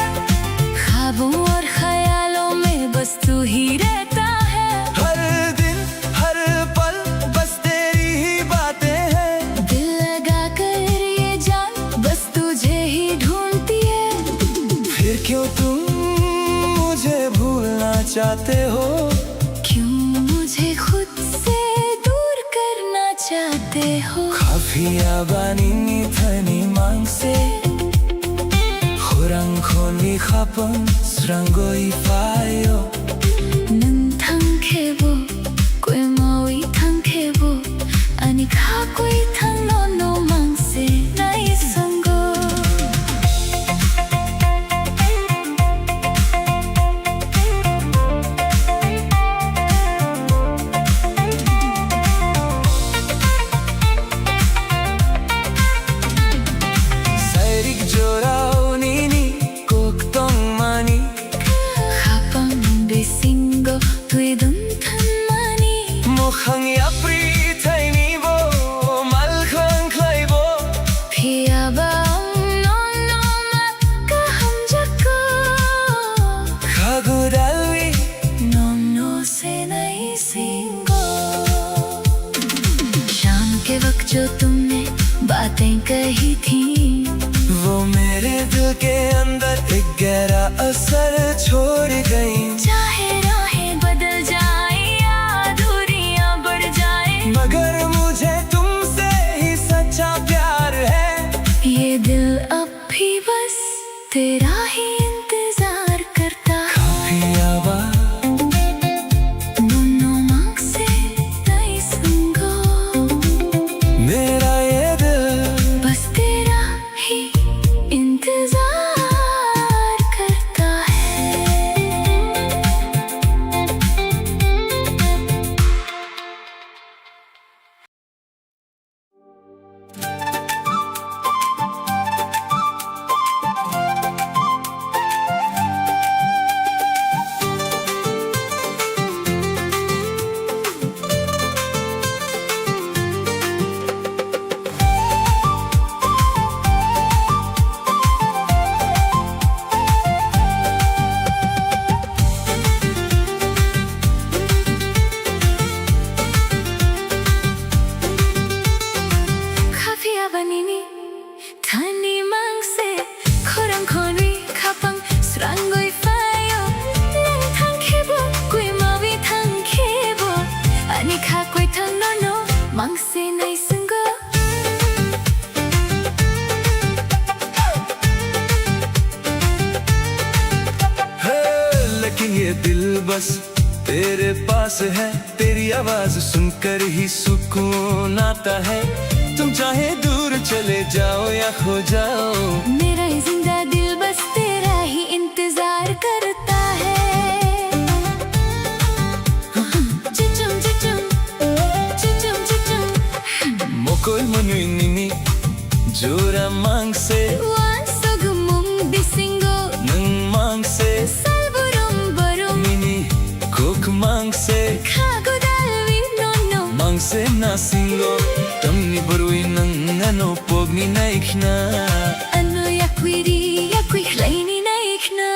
ख्वाबों और ख्यालों में बस तू ही रहता है हर दिन हर पल बस तेरी ही बातें हैं दिल लगा कर ये जान बस तुझे ही ढूंढती है फिर क्यों तुम मुझे भूलना चाहते हो क्यों मुझे खुद से दूर करना चाहते हो 카피아 바니니 타니 망세 호랑코니 하번 수랑고이 파요 능 탕케보 꿰마위 탕케보 아니 가quay thang no mangse nai sango 사이릭 조라오 니니 꼭동마니 khapang besingo tui dun than mani 모항이 앞리 타이니 보 말캉 클라이보 phiya bang no ma ka hum jako 가구 달위 no se nai singo शाम के वक्त जो तुमने बातें कही थी वो मेरे दिल के अंदर एक गहरा असर छोड़ गई चाहे राहें बदल जाए या दूरियां बढ़ जाए मगर मुझे तुमसे ही सच्चा प्यार है ये दिल अब भी बस लेकिन ये दिल बस तेरे पास है। तेरी आवाज सुनकर ही सुकून आता है। तुम चाहे दूर चले जाओ या खो जाओ, मेरा ये जिंदा दिल बस तेरा ही इंतजार करता है। चुचुम चुचुम चुचुम चुचुम मोकोल मुनुई निनी जोरा मांग से wan sogumum bisingo नंग मांग से salburum barum मिनी कोक मांग से khagudal winono मांग से नासिंगो तमनी बरुई नंग no पोगनी नाइखना ano yakwiri yakwi hlaini naikna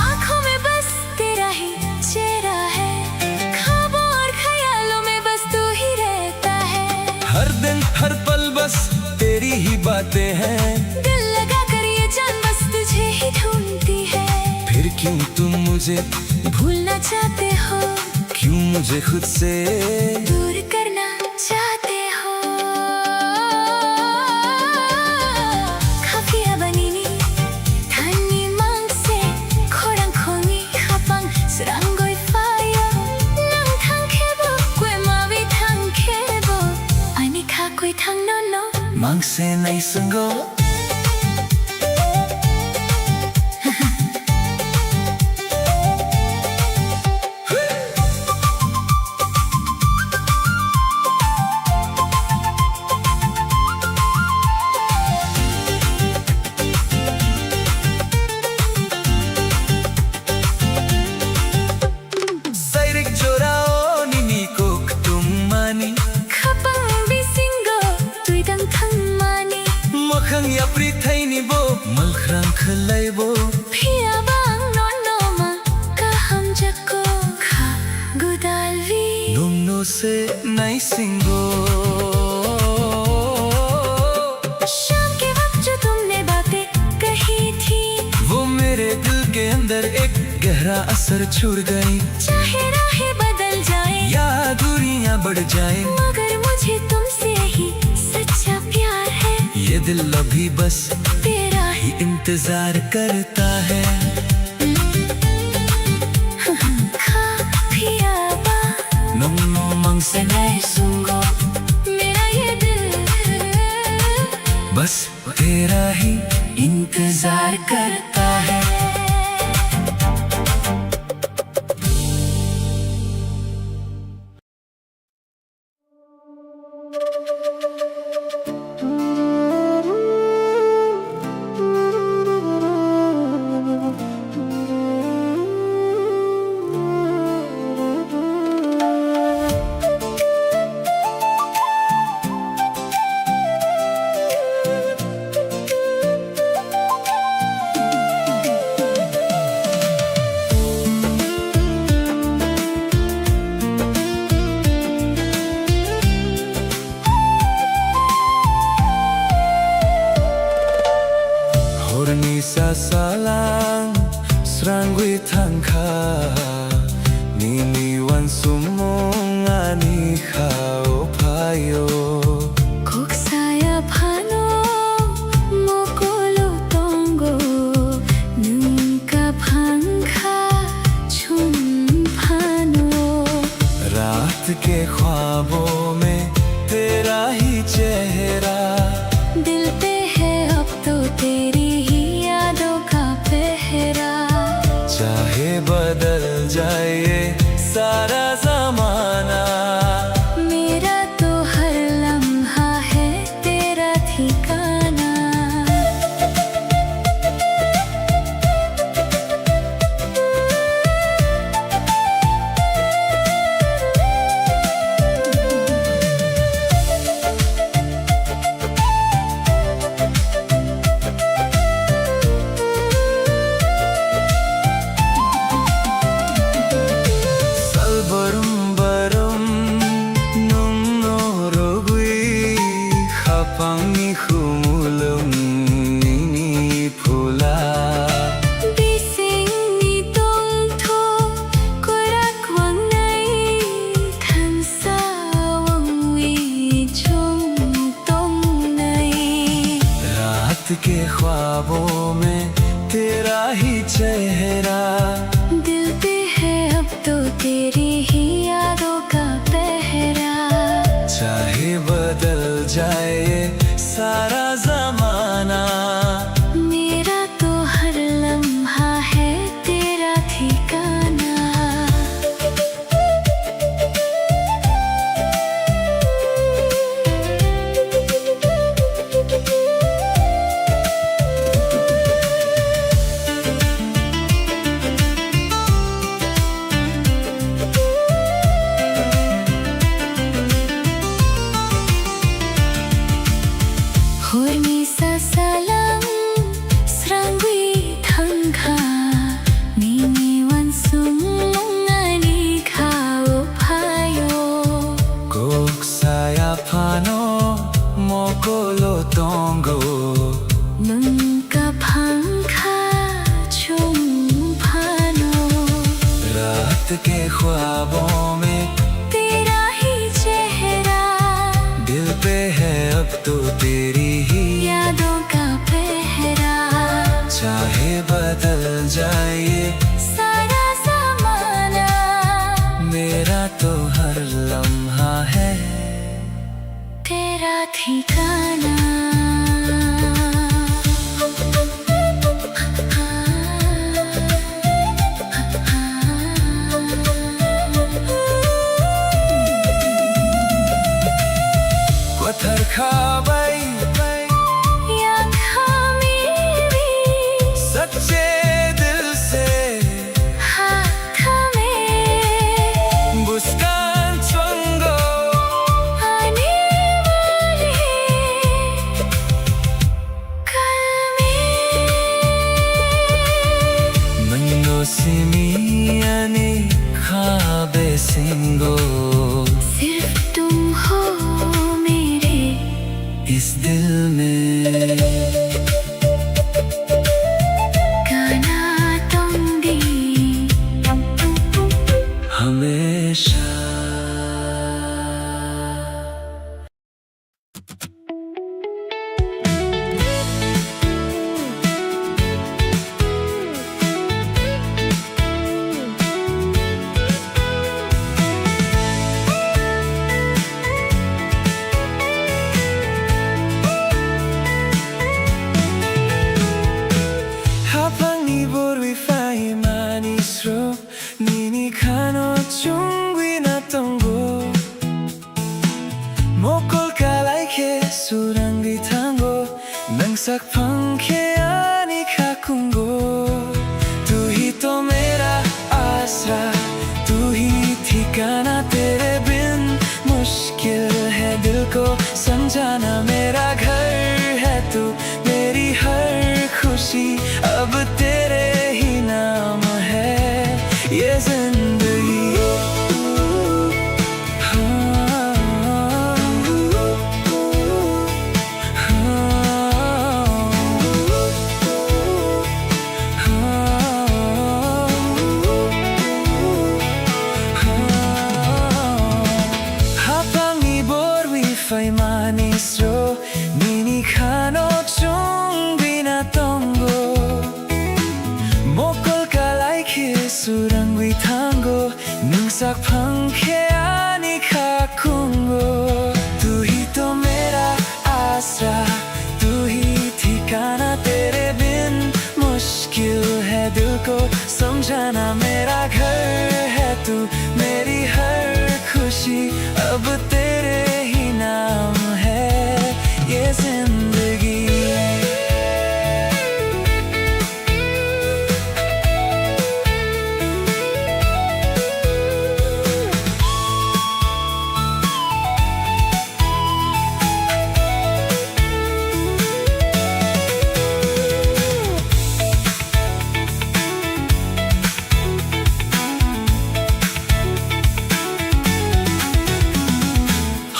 आँखों में बस तेरा ही चेहरा है, ख्वाबों और ख्यालों में बस तू ही रहता है। हर दिन हर पल बस तेरी ही बातें हैं। दिल लगा कर ये जान बस तुझे ही ढूंढती है। फिर क्यों तुम मुझे भूलना चाहते हो, क्यों मुझे खुद से दूर करना चाहते हो। Kakia banini tani mangse khorang khongi khapang srangoi fayo nang thang khebo kwe mawi thang khebo ani kha koi thang no no मांग से नहीं संगो सैरिक जोराओ निनी कोक तुम मानी khapang bisingo tuidang thang mani मखंग या प्रीथैनी बो मलखराम खलाई बो phia bang no no ma ka ham jako kha gudalvi नुमनो से नहीं सिंगो शाम के वक्त जो तुमने बातें कही थी वो मेरे दिल के अंदर एक गहरा असर छोड़ गई। चाहे राहें बदल जाए या दूरियां बढ़ जाए, मगर मुझे तुमसे ही सच्चा प्यार है। ये दिल अभी बस तेरा ही इंतजार करता है। खा पिया बा नुमनो मांग से नहीं सुंगो मेरा ये दिल बस तेरा ही इंतजार करता है। Hornisa salang srangwi thangkha nini wan sumong ani khao phayo Koksaya phano mokolo tongo nunka phangkha chum phano रात के ख्वाबों में तेरा ही चेहरा दिल पे है अब तो तेरी ही यादों का पहरा। चाहे बदल जाए ये सारा जमाना, मेरा तो हर लम्हा है तेरा ठिकाना। के ख्वाबों में तेरा ही चेहरा, दिल पे है अब तो तेरी ही यादों का पहरा। चाहे बदल जाए सारा ज़माना, मेरा तो हर लम्हा है तेरा ठिकाना। पत्थर खाबाई या खामेरी, सच्चे दिल से हाथ में मुस्कान चुंगो आने वाले कल में। मन्नो सिमियाने खाबे सिंगो सिर्फ तुम हो मेरे इस दिल में गाना तंगी हमेशा। Habang iborwi fai manis ro nini kano chungwi na tongo mokol kalai ke surangi tango nang sakpang ke ani kakungo tu hi to mera आसरा तू ही ठिकाना तेरे बिन मुश्किल है दिल को समझाना मेरा घर है तू मेरी हर खुशी अब तेरे ही नाम है ये जिंदगी। Habang iborwi fai manis ro nini kano chungwi na tongo mokol kalai ke surangwi tango nung sakpang ke ani kakungo tu hi to mera आसरा तू ही ठिकाना तेरे बिन मुश्किल है दिल को समझाना मेरा घर है तू मेरी हर खुशी अब तेरे ही नाम है ये जिंदगी।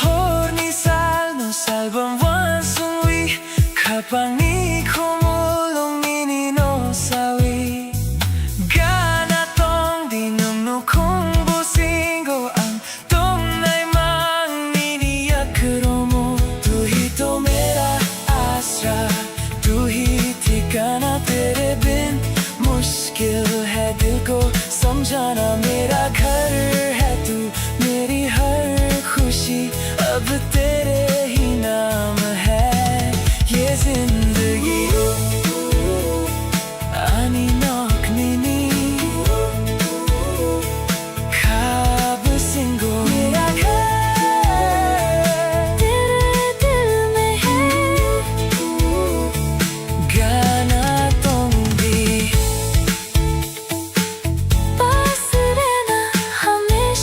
Horni sal no salvam wan sungwi kapang ni kumulong nini no sawi gana tong di nung no kung busingo ang tom nai mang nini yakromo tu hi to mera आसरा तू ही ठिकाना तेरे बिन मुश्किल है दिल को समझाना मेरा घर है तू मेरी हर खुशी अब तेरे ही नाम है ये जिंदगी। Ani nok nini खाब सिंगो मेरा घर तेरे दिल में है गाना तोंगी पास रहना हमेशा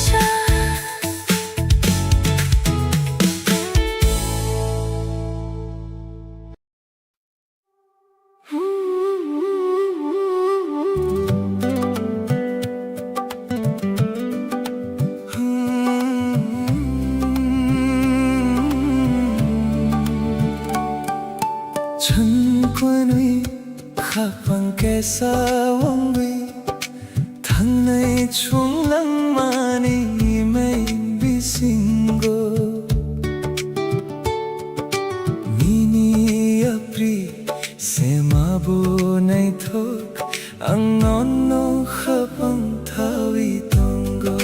chung lang mani may bisingo Mini apri semabo nay thok ang nono khapang thawi tongo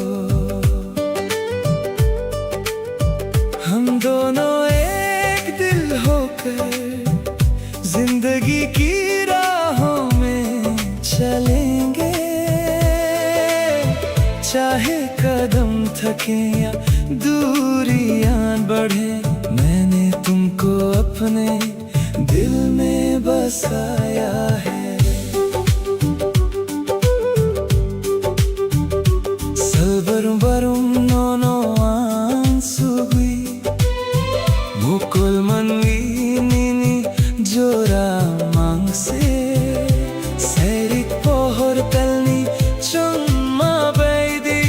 हम दोनों एक दिल होकर जिंदगी की राहों में चलेंगे चाहे कदम थके या दूरियां बढ़े मैंने तुमको अपने दिल में बसाया है Salbarum barum nono ansugui Mukul manwi nini jora mangse Serik pohor talni chumma baidi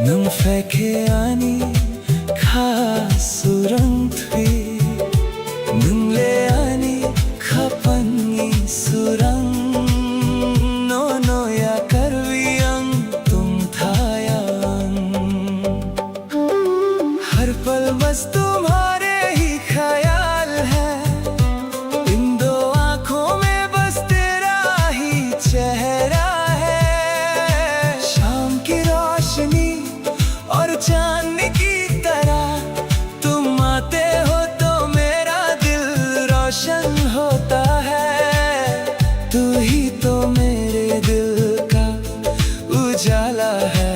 Nung feke ani khasurang thui Nung le ani khapangi surang Nono ya karviyang tum thayang हर पल बस तुम्हारे ही ख्याल है इन दो आँखों में बस तेरा ही चेहरा है शाम की रोशनी और चांदनी की तरह तुम आते हो तो मेरा दिल रोशन होता है तू ही तो मेरे दिल का उजाला है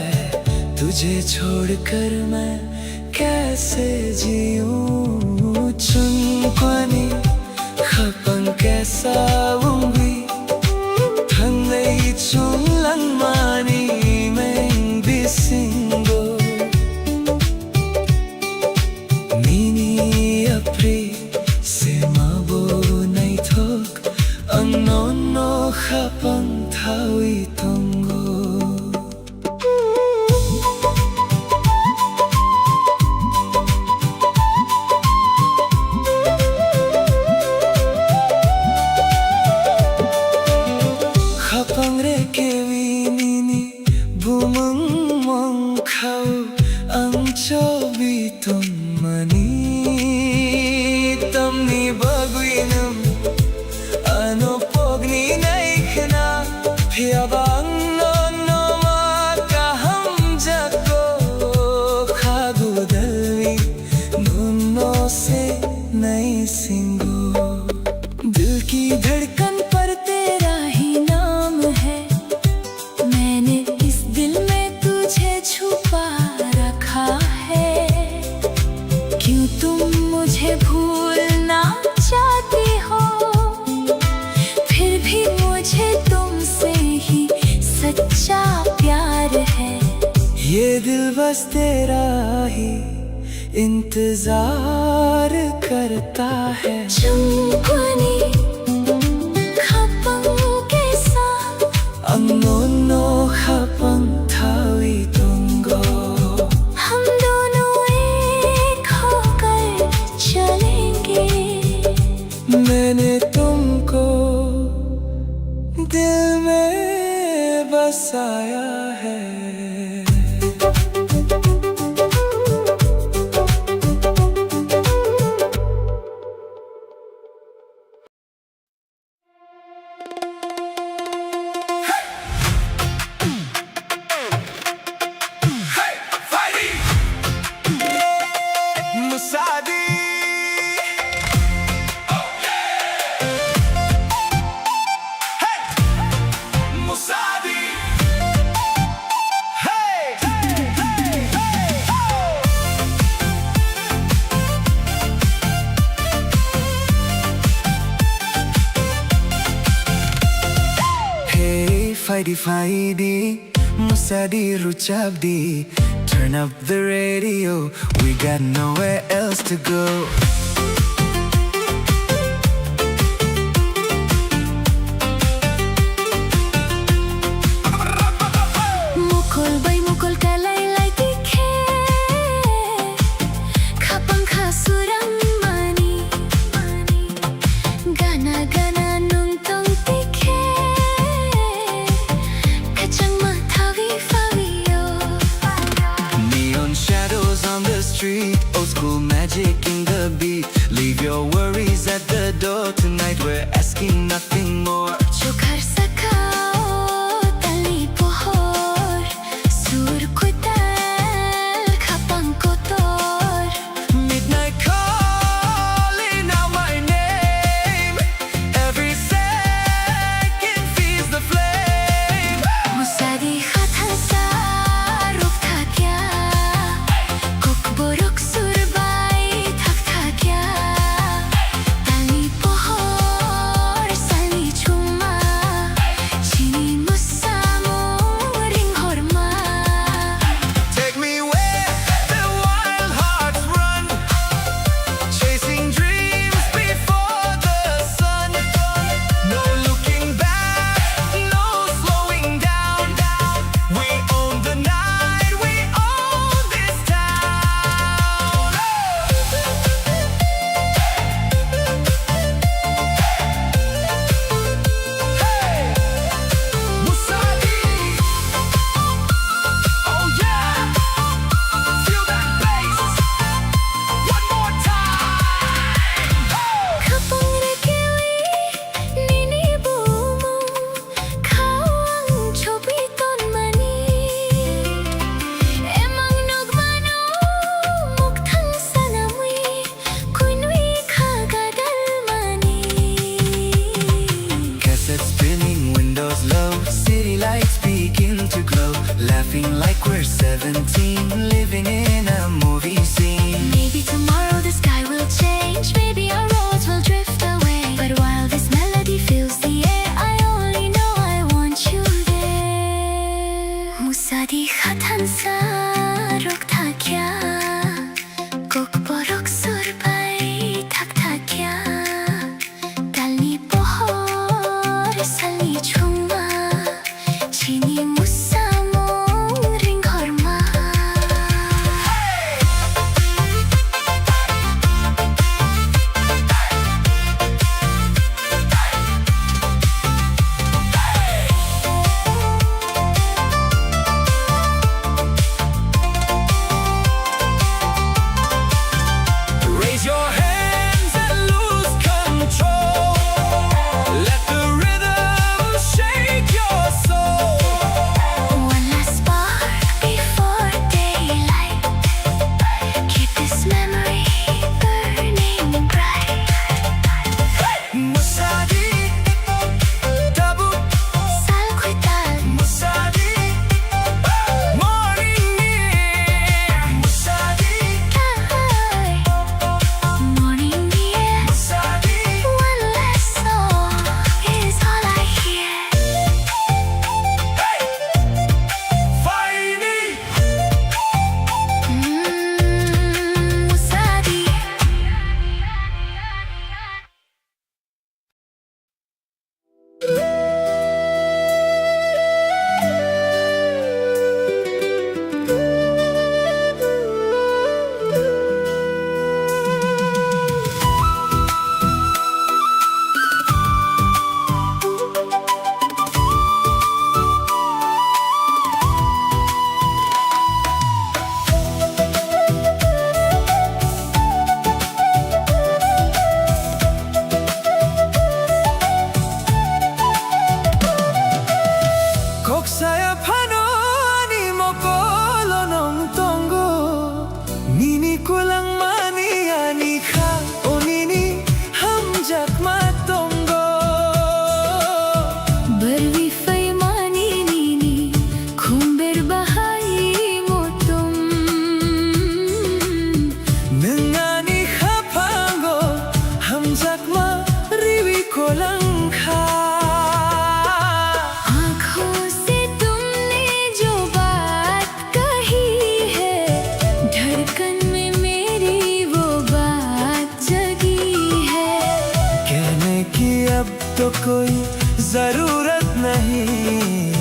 तुझे छोड़कर मैं कैसे जीऊं चुनक्वानी खपंग कैसा उंगी थंगई चुनलंग मानी मैं बिसिंगो मिनी अपरी सेमाबो नहीं थोक अंगनोनो खपंग थावी तंगो Kapangre kewi nini bumang mangkau ang chobi tumani tamni baguinam ano pogni naikna phiabang no makaham jako khagu dalvi nuno se nai singo दिल की धड़कन पर तेरा ही नाम है मैंने इस दिल में तुझे छुपा रखा है क्यों तुम मुझे भूलना चाहती हो फिर भी मुझे तुमसे ही सच्चा प्यार है ये दिल बस तेरा ही इंतजार करता है चुमकुनी खपंग के साथ अंगनोनो खपंग थावी तुंगो हम दोनों एक होकर चलेंगे मैंने तुमको दिल में बसाया है Fighty fighty, Musadi Ruchabdi. Turn up the radio, we got nowhere else to go. Mukul bay mukul kalay lay tikhe, khapang khasurang mani, gana gana nung tong tikhe. Kachang mathawi fa street. Old school magic in the beat. Leave your worries at the door. Tonight we're asking nothing more. Chukar sakao tali pohor sur kutal kapang kotor. Midnight calling out my name. Every second feeds the flame. Musadi khatan sa ruk tha kya kok borok surbai thak tha kya tali pohor sali chuma chini musamo ring horma. Take me where the wild hearts run, chasing dreams before the sun. No looking back, no slowing down. We own the night, we own this town. Hey, Musadi. Oh yeah, feel that bass. One more time. Kapang rekewi nini bumu khawang chobi ton mani emang nogmano mukthang sanamui kunui khagadal mani. Cassette spinning, windows low, city lights begin to glow. Laughing like we're 17, living in a movie scene. Maybe tomorrow the sky will change, maybe our roads will drift away. But while this melody fills the air, I only know I want you there. Musadi khatan sa rok tha kya kok borok surbai thak tha kya tali pohor sali chuma chini musamo ring horma. Raise your hands and lose control. Let the rhythm shake your soul. One last spark before daylight. Keep this memory burning bright. Musadi, tabu, Salkuital, Musadi, morning near. Musadi, ay, morning near. Musadi, One last song is all I hear. Faini. Musadi. Koksaya pano ani mokolo nong tongo. Nini kulang mani ani ka o nini hamjak matongo. Barwi fai mani nini khumber bahai motum. Nangani hapango hamjak ma riwi kolang ka. आँखों से तुमने जो बात कही है धड़कन में मेरी वो बात जगी है. कहने की अब तो कोई जरूरत नहीं.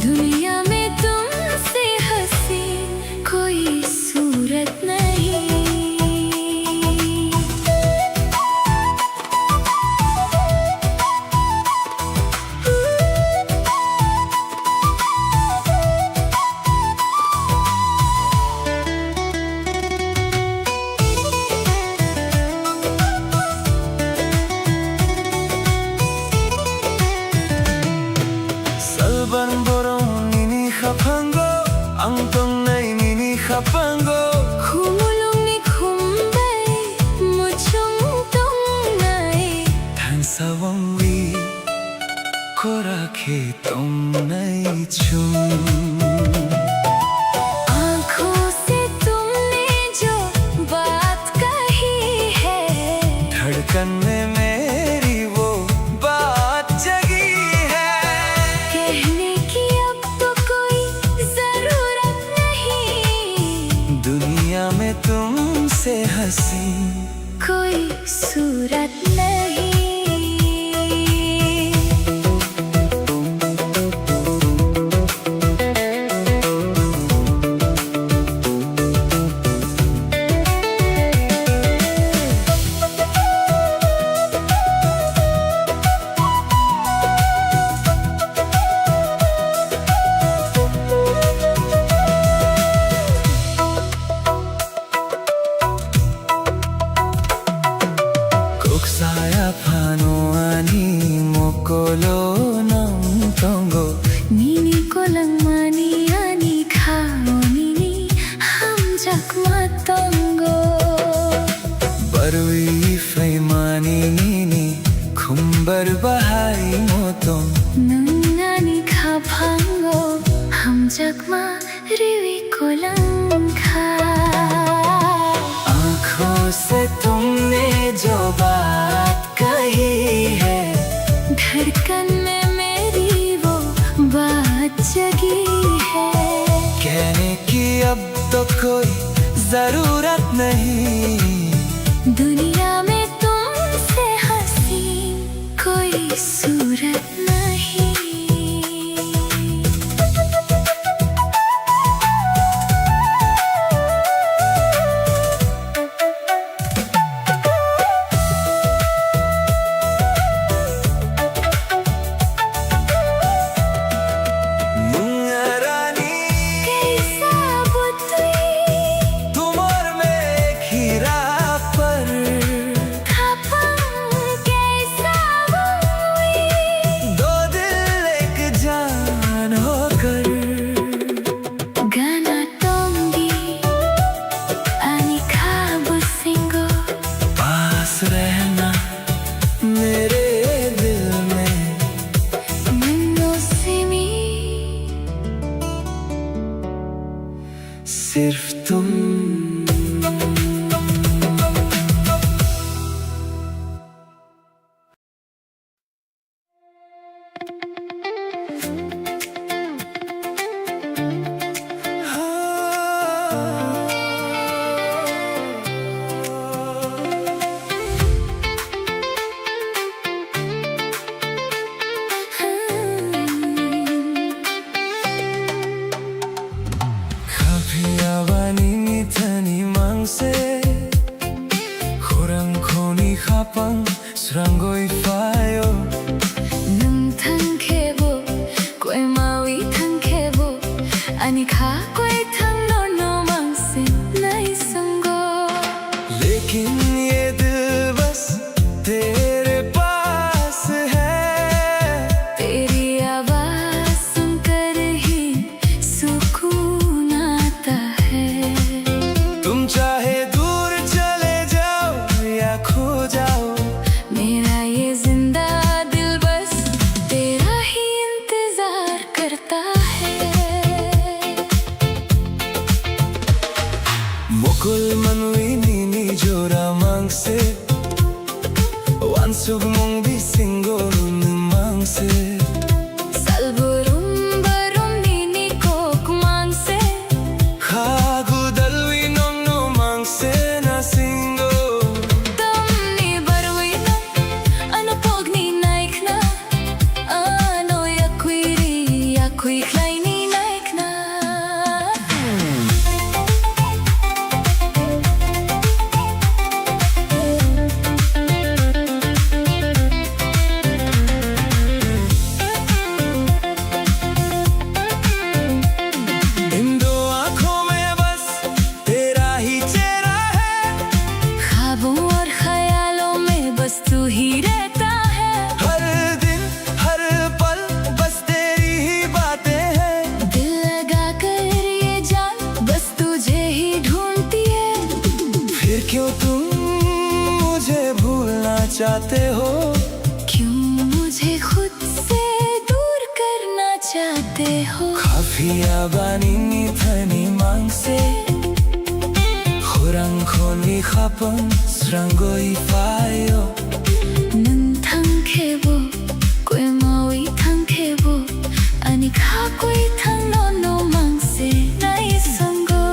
दुनिया में तुमसे हसीन कोई सूरत नहीं. हसीन कोई सूरत नहीं। Saya pano ani mokolo ng tongo Nini ko lang mani ani khao nini ham jakma tongo barwi fai mani nini khumbar bahai motong nung ani kha bhango ham jakma riwi ko lang kha आँखों से तुमने जो बात कही है धड़कन में मेरी वो बात जगी है कहने की अब तो कोई जरूरत नहीं दुनिया में तुमसे हसीन कोई सूरत नहीं। रहना मेरे दिल में मनोसिमी सिर्फ तुम Srangoi fayo nung thang khebo koi mawi thang khebo ani kha koi thang no no mang se nai sango लेकिन ये दिल बस तेरे पास है तेरी आवाज सुनकर ही सुकून आता है तुम चाहे दूर चले जाओ या खो जाओ मेरा ये जिंदा दिल बस तेरा ही इंतजार करता है Mukul manui nini jora mangse Wansug mong bisingo mangse salburum barum nini kok mangse Khagu dalwi nong no mangse na singo tamni barwi na ano pogni naik na ano yakui klai ni naik na इन दो आँखों में बस तेरा ही चेहरा है ख्वाबों और ख्यालों में बस तू ही रहता है हर दिन हर पल बस तेरी ही बातें हैं दिल लगा कर ये जान बस तुझे ही ढूंढती है फिर क्यों तुम मुझे भूलना चाहते हो क्यों मुझे खुद से दूर करना चाहते हो Kafia bani ni thani mangse Khurang khoni khapang srangoi fayo nun thang khebo koi mawi thang khebo ani kha koi thang no no mang se nai sango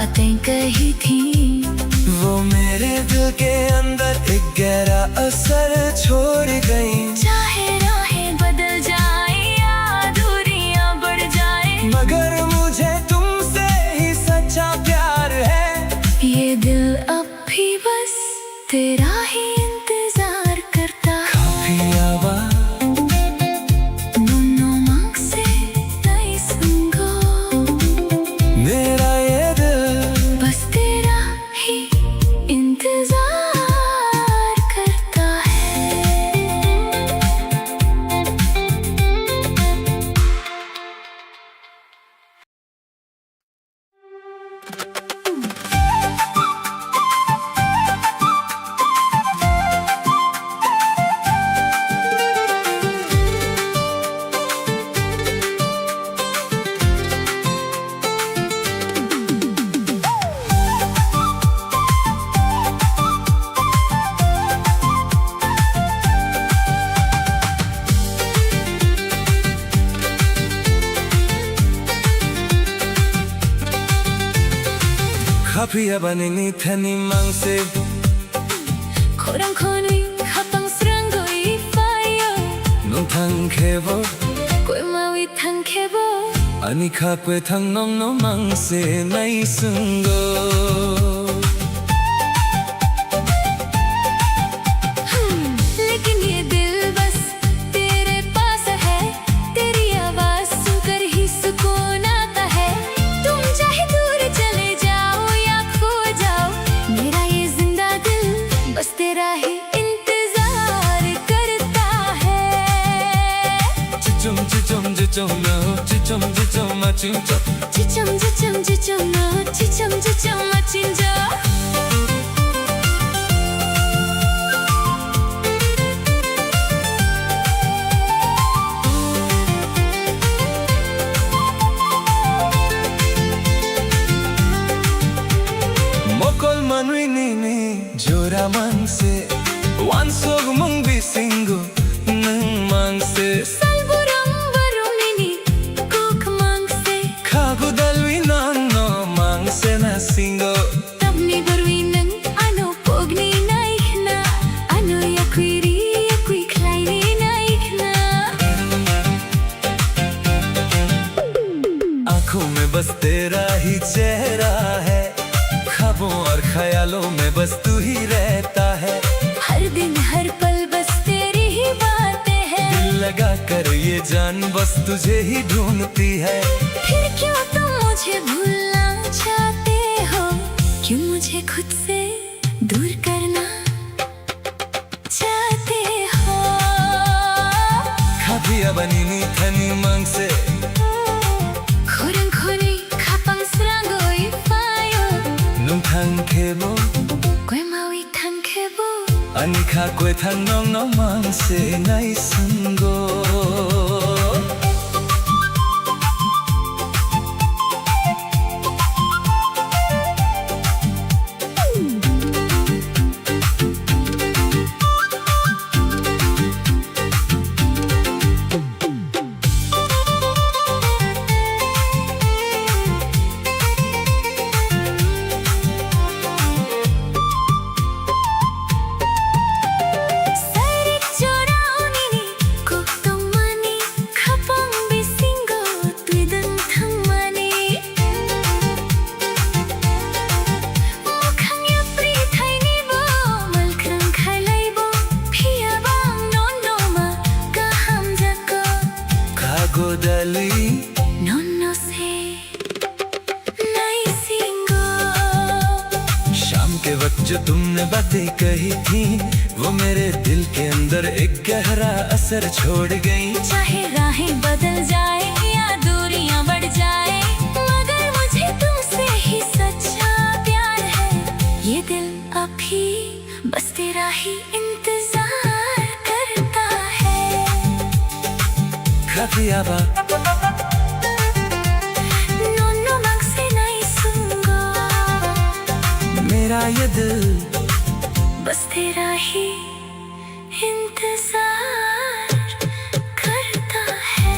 बातें कही थी, वो मेरे दिल के अंदर एक गहरा असर छोड़ गई। चाहे राहें बदल जाए या दूरियां बढ़ जाए, मगर मुझे तुमसे ही सच्चा प्यार है। ये दिल अब भी बस तेरा ही इंतजार करता है। काफी आवाज No मांगसे नहीं सुनगो, मेरा ये दिल बस तेरा ही इंतजार करता है। 카피야 바니니 타니 망세 코랑코니 합방스런 거이 파이어, 논탕 케보 꿰마위 탕케보, 아니 카페 탕 넘노 망세 나이 순고 लेकिन ये दिल बस तेरे पास है, तेरी आवाज सुनकर ही सुकून आता है। तुम चाहे दूर चले जाओ या खो जाओ, मेरा ये जिंदा दिल बस तेरा ही इंतजार करता है। 지좀 너 지좀 맞춤 지점 너 지점 마친 저 모콜 만위니니 조라 망세 완속 뭉비 싱고 능 망세 살보랑 바로미니 꼭 망세 카구달위 난너 망세 나 싱고 Tabni barwinang ano pogni naikna, ano yakwiri yakwi klaini naikna. आंखों में बस तेरा ही चेहरा है, ख्वाबों और ख्यालों में बस तू ही रहता है। हर दिन हर पल बस तेरी ही बातें हैं, दिल लगा कर ये जान बस तुझे ही ढूंढती है। फिर क्यों तुम मुझे भूलना चाहते हो, क्यों मुझे खुद से दूर करना चाहते हो। 카피야 바니니 타니 망세 코랑코니 카방스랑 거이 파요, 농탕 케보 꿰마위 탕케보, 아니 카괴 탕 넘노 망세 나이 순고 사릭 조라오니니 꼭동마니 카방 비싱고 뛰든 탕마니 무캉야 프리 타이니보 말크랑 칼라이보 피아방 노노마 가함자고 카고달리 노노세 나이싱고 शाम के वक्त जो तुमने बातें कही थी, वो मेरे दिल के अंदर एक गहरा असर छोड़ गई। चाहे राहें बदल जाए या दूरियां बढ़ जाए, मगर मुझे तुमसे ही सच्चा प्यार है। ये दिल अभी बस तेरा ही इंतजार करता है। 카피야 바 노노 망세 나이 순고, मेरा ये दिल बस तेरा ही इंतजार करता है।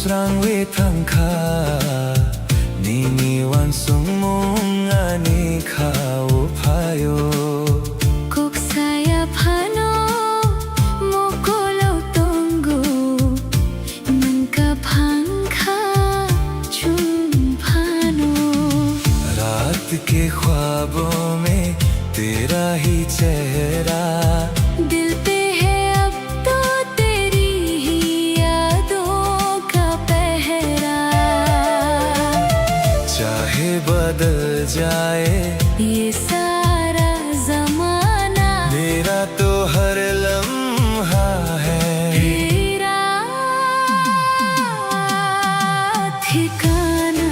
Srangwe tangka Nini wansung mong ani kaupayo Kok saya pano Mokolo tunggu Nangkapangka chumpano रात के ख्वाबों में तेरा ही चेहरा दिल पे है अब तो तेरी ही यादों का पहरा चाहे बदल जाए ये सारा जमाना मेरा तो हर लम्हा है तेरा ठिकाना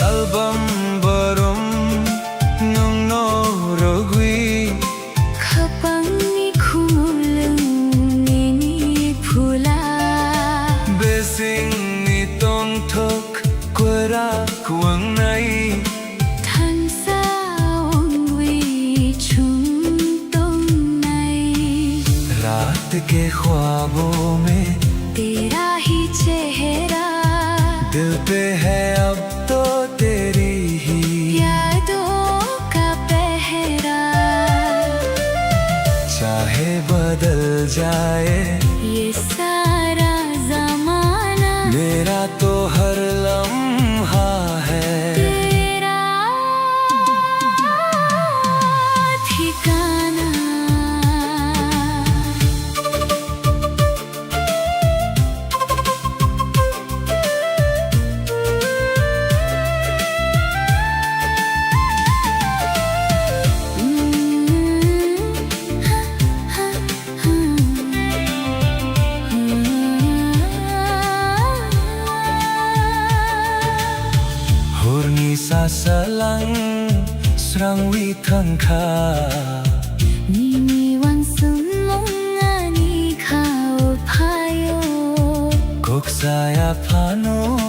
Album barum nung no rogui Kapang ni khumulung ni phula Besing ni tong thok kwara kuang nai Thân xa ong vi chung tông này रात के ख्वाबों में तेरा ही चेहरा दिल पे है अब तो तेरी ही यादों का पहरा चाहे बदल जाए ये सारा जमाना मेरा तो हर लम्हा है तेरा ठिकाना Hurni sasalang Srangwi tangka Nini wansung mong ani kaupayo Kok saya pano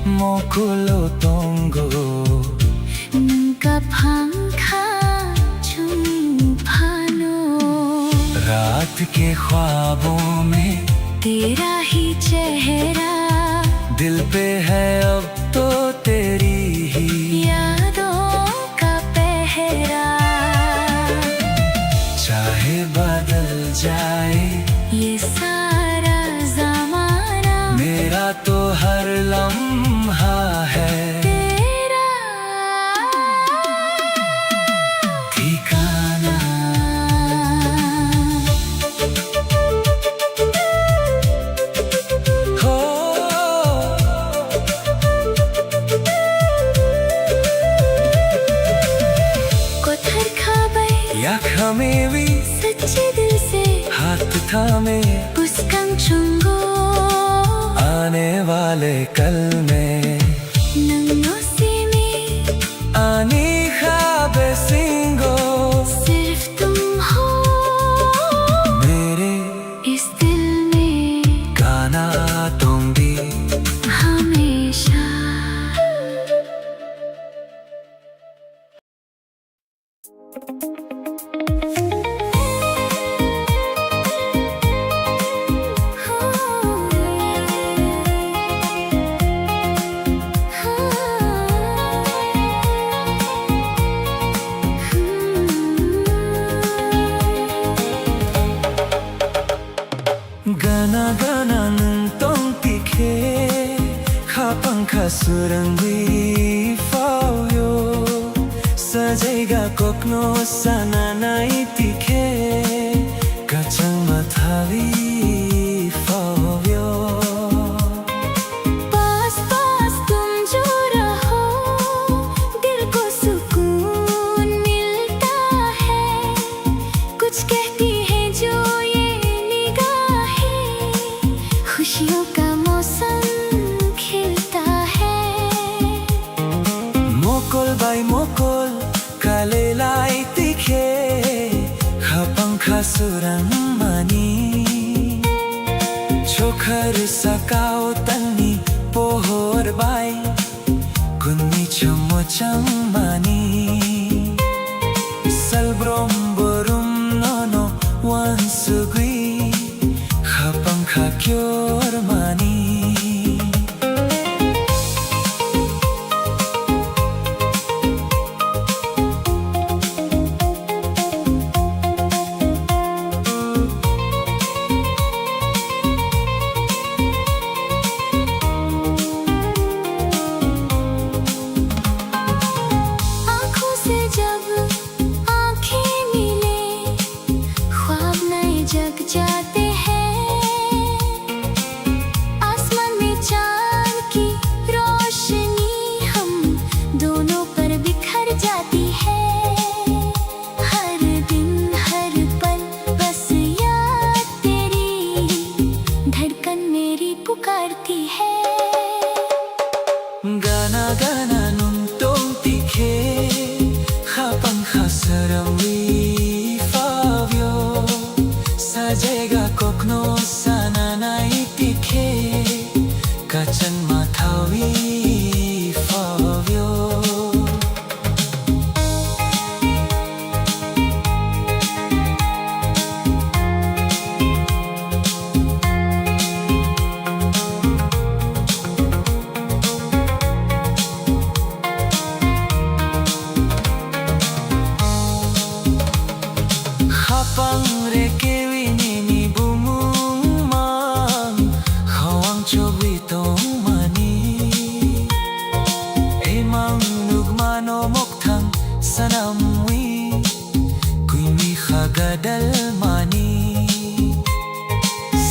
Mokulo tonggo Nangkapangka chumpano रात के ख्वाबों में तेरा ही चेहरा दिल पे है अब तो तेरी ही यादों का पहरा चाहे बदल जाए ये सारा जमाना मेरा तो हर लम्हा है तेरा ठिकाना हो कोथर खाबै या खमेवी सच्चे दिल से हाथ थामे पुस्कंग चुंगो आने वाले कल में नंगो सीने आनी ख्वाबे सिंगो सिर्फ तुम हो मेरे इस दिल में गाना तुम भी हमेशा Gana gana nung tong tikhe Khapang khasurangwi fao yo Sajaiga kokno sana nai tikhe Kachang mathavi fao yo पास पास तुम जो रहो दिल को सुकून मिलता है कुछ कहती है जो ये निगाहें खुशियों का मौसम खिलता है Mokol by mokol kalelai surang mani Chokhar sakao tani pohor bai Kunni chomo chamani Salbrom borum nono wansugui Khapang khakyor mani जाते हैं आसमान में चांद की रोशनी हम दोनों पर बिखर जाती है हर दिन हर पल बस याद तेरी धड़कन मेरी पुकारती है Gana gana nung tong tikhe Khapang khasarami favyo Sajega kokno sana nai tikhe Kachan mathawi favyo Khapang rekewi nini bumumang Khawang chobi tong mani Emang nugmano moktang sanamwi Kuimi khagadal mani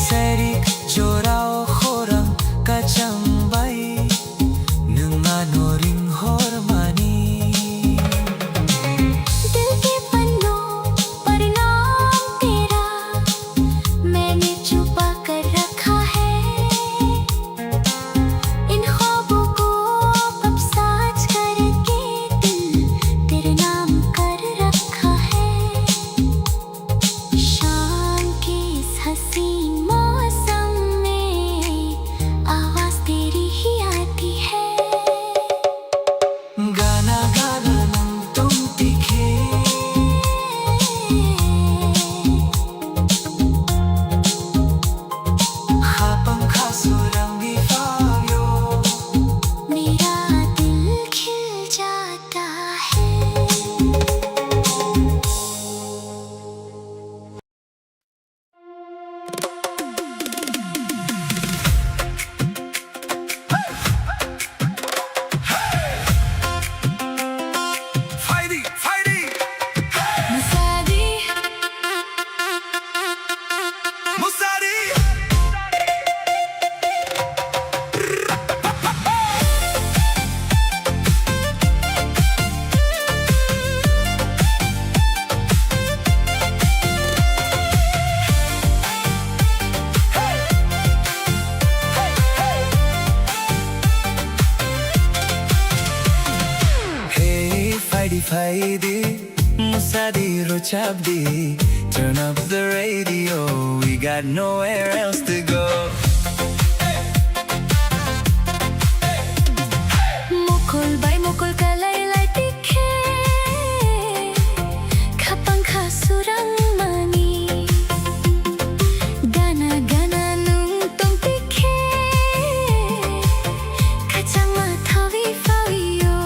Serik jorao khorang kachambay Nungano ring hormani दिल के पन्नों पर नाम तेरा मैंने छुपा कर रखा है इन ख्वाबों को अब साज करके दिल तेरे नाम कर रखा है शाम के इस हसीन मौसम में आवाज तेरी ही आती है Gana gana nung tong tikhe Khapang khasurangi favyo मेरा दिल खिल जाता है Fighty, fighty मुसादी Musadi Hey, fighty, fighty Musadi Rochabdi Turn up the radio We got nowhere else to go मुकुल बाई मुकुल कलाइलाई तिखे खपang खासुरang mani गाना गाना nung tong tikhe kacang mathawi favio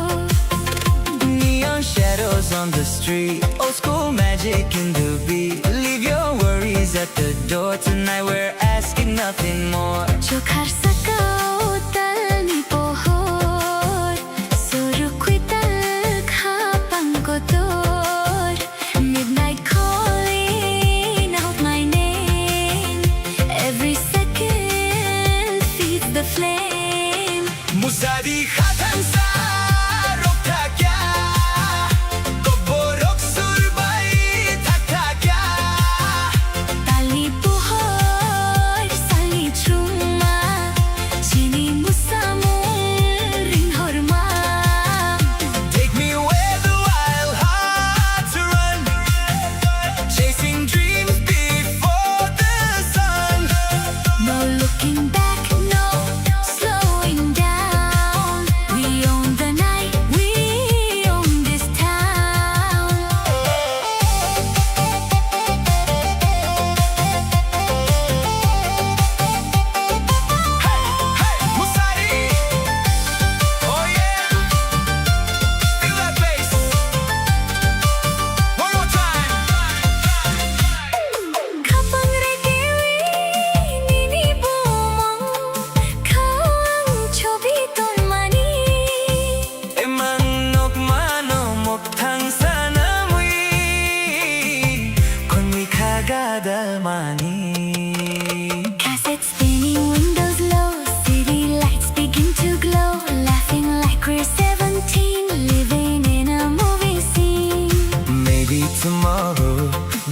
Neon shadows on the street Old school magic in the beat Leave your worries at the door Tonight we're asking nothing more Chokhar sakao talni pohor Surukwi tal khapang kotor Midnight calling out my name Every second feeds the flame Musadi khatan sa rokta kya Koborok surbai thakta kya Talni pohor salni chuma Chini tomorrow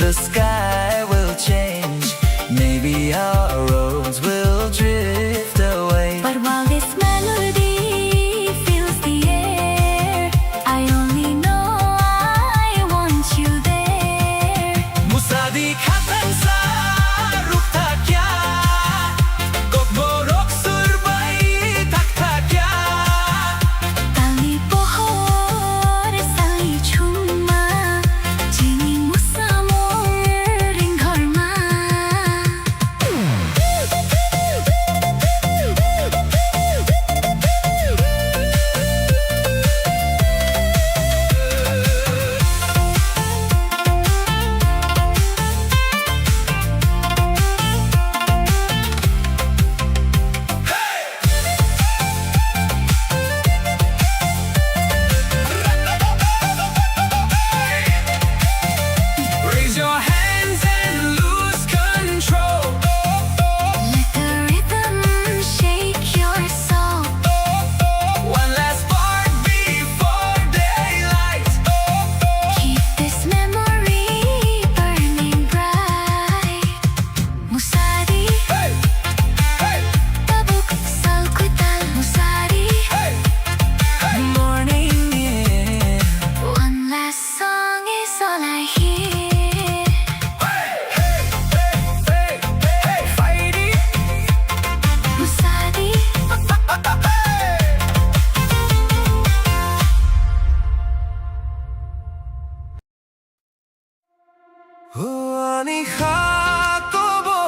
the sky will change. Maybe our roads will drift away. But while this melody fills the air, I only know I want you there. Musadi khatan sa ruk tha kya, kokborok surbai thak tha kya. Tali pohor sali chuma, jini musamor ring gharma. Raise your hands and lose control. Let the rhythm shake your soul. One last spark before daylight. Keep this memory burning bright. Musari, Hey, hey, tabuk salkutal musari. hey. Morning, yeah. One last song is all I hear. Hey, hey, hey, hey, hey, fighty. Musari, Ani Jacobo,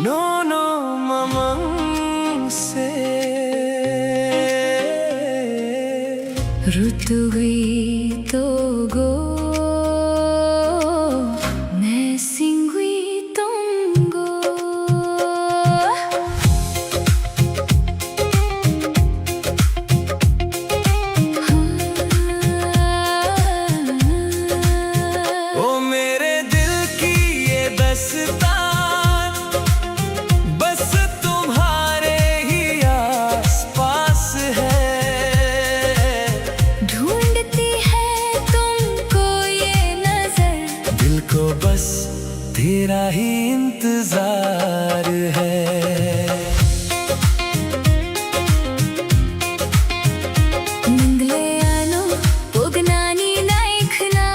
no mamang se. rutu gui togo, ne singui tongo. ओ मेरे दिल की ये दस्तान बस तुम्हारे ही आस-पास है। ढूंढती है तुमको ये नजर, दिल को बस तेरा ही इंतजार है। Ningleano, pognani naikhna.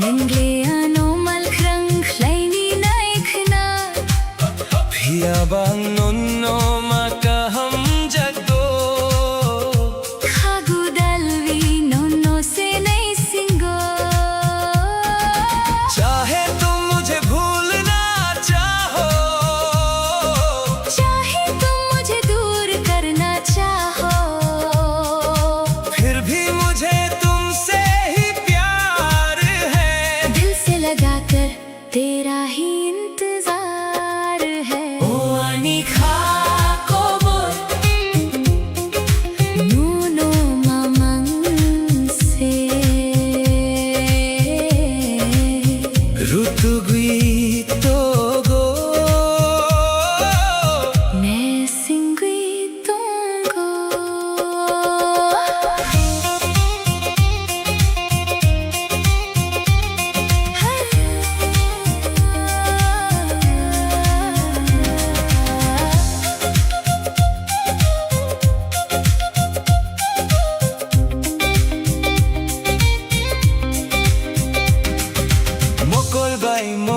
Ningleano, malkrang laini naikhna. Biyabang nonno makaham jagdo. Khagudalvi nonno se nai singo. चाहे तुम मुझे भूलना चाहो, चाहे तुम मुझे दूर करना चाहो, फिर भी मुझे तुमसे ही प्यार है। दिल से लगाकर तेरा ही इंतजार है। ओ ani Jacobo, Nuno mamang se rutu gui togo. ne singui tongo. Mokol bay mo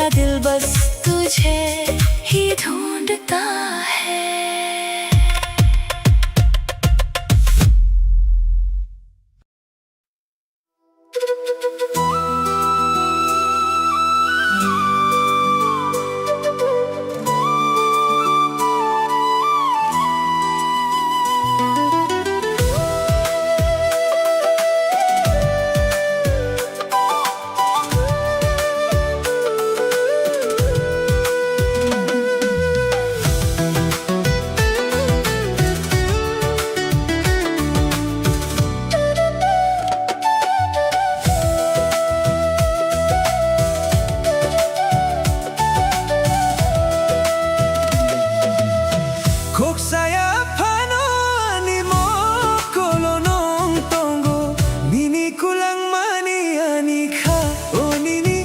मेरा दिल बस तुझे ही ढूंढता है। Kok saya panoni mo kolonong tonggo nini kulang mani ani kha o nini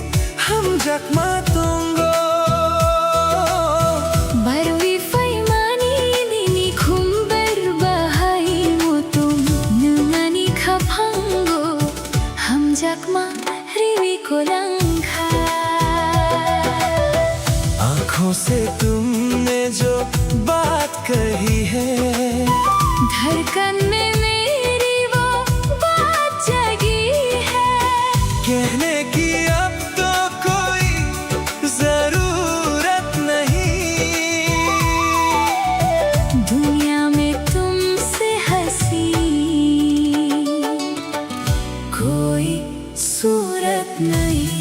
hamjak matongo Barwi faimani nini khumbar bahai mutum nungani khapango hamjakma riwi kolangkha आँखों से तुमने जो बात कही है धड़कन में मेरी वो बात जगी है। कहने की अब तो कोई जरूरत नहीं दुनिया में तुमसे हंसी कोई सूरत नहीं।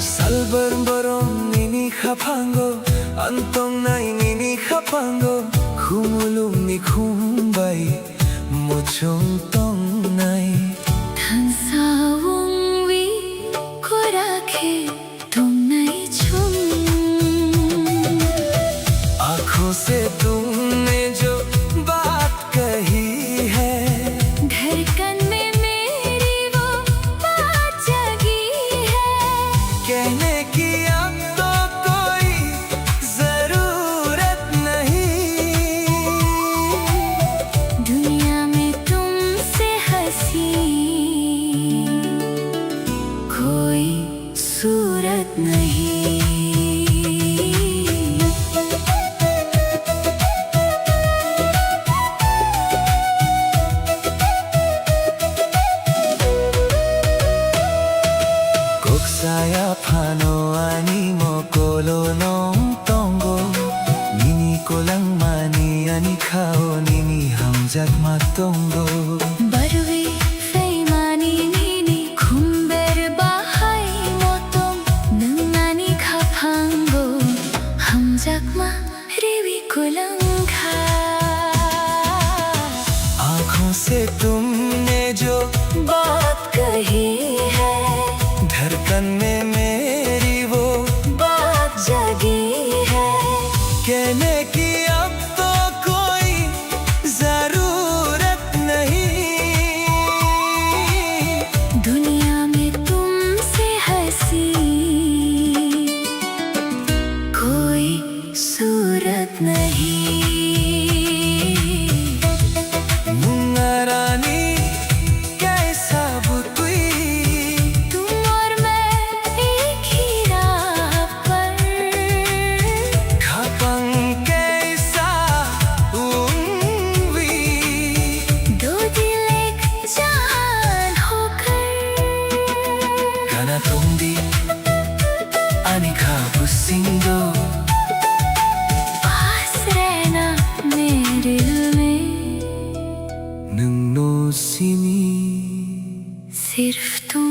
Salbarong nini khapango antong nai nini khapango khumulum ni khumbai mochong tong nai Tansawong wi ko rakhe tum nai chum आँखों से तुमने जो बात कही है धड़कन में मेरी वो बात जगी है। कहने की अब तो कोई जरूरत नहीं दुनिया में तुमसे हंसी कोई सूरत नहीं। Kok saya pano ani mo kolonong tonggo nini kolang mani ani khao nini hamjak matongo Barwi faimani nini khumber bahai motom nungani khapango hamjakma riwi kolangkha आँखों से तुमने जो बात कही है धड़कन में मेरी वो बात जगी है। कहने की अब तो कोई जरूरत नहीं दुनिया में तुमसे हंसी कोई सूरत नहीं। मुंगरानी कैसा बुतुई तुम और मैं एक ही राह पर खपंग कैसा उम्वी दो दिल एक जान होकर Kana tundi ani khabu singo पास रहना मेरे दिल में nung no sini सिर्फ तुम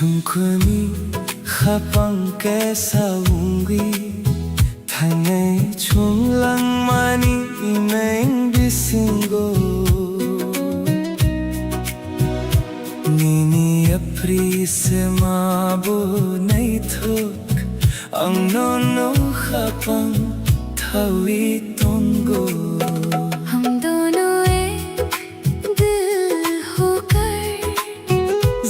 충분히 가방께 사운기 당에 총랑만이 맹비신고 니니 앞리세 마보 나이톡 앙노노 가방 타위 돈고 हम दोनों एक दिल होकर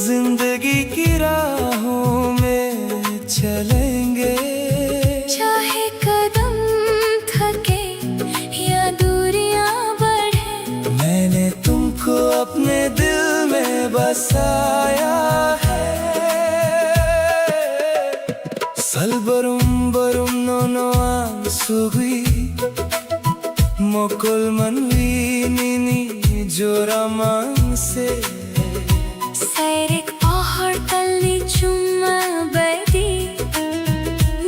जिंदगी की राहों में चलेंगे चाहे कदम थके या दूरियां बढ़े मैंने तुमको अपने दिल में बसाया है 살버름버름 너너한 수위 모골만 위니니 조라만세 Sairik pahar talni chuma badi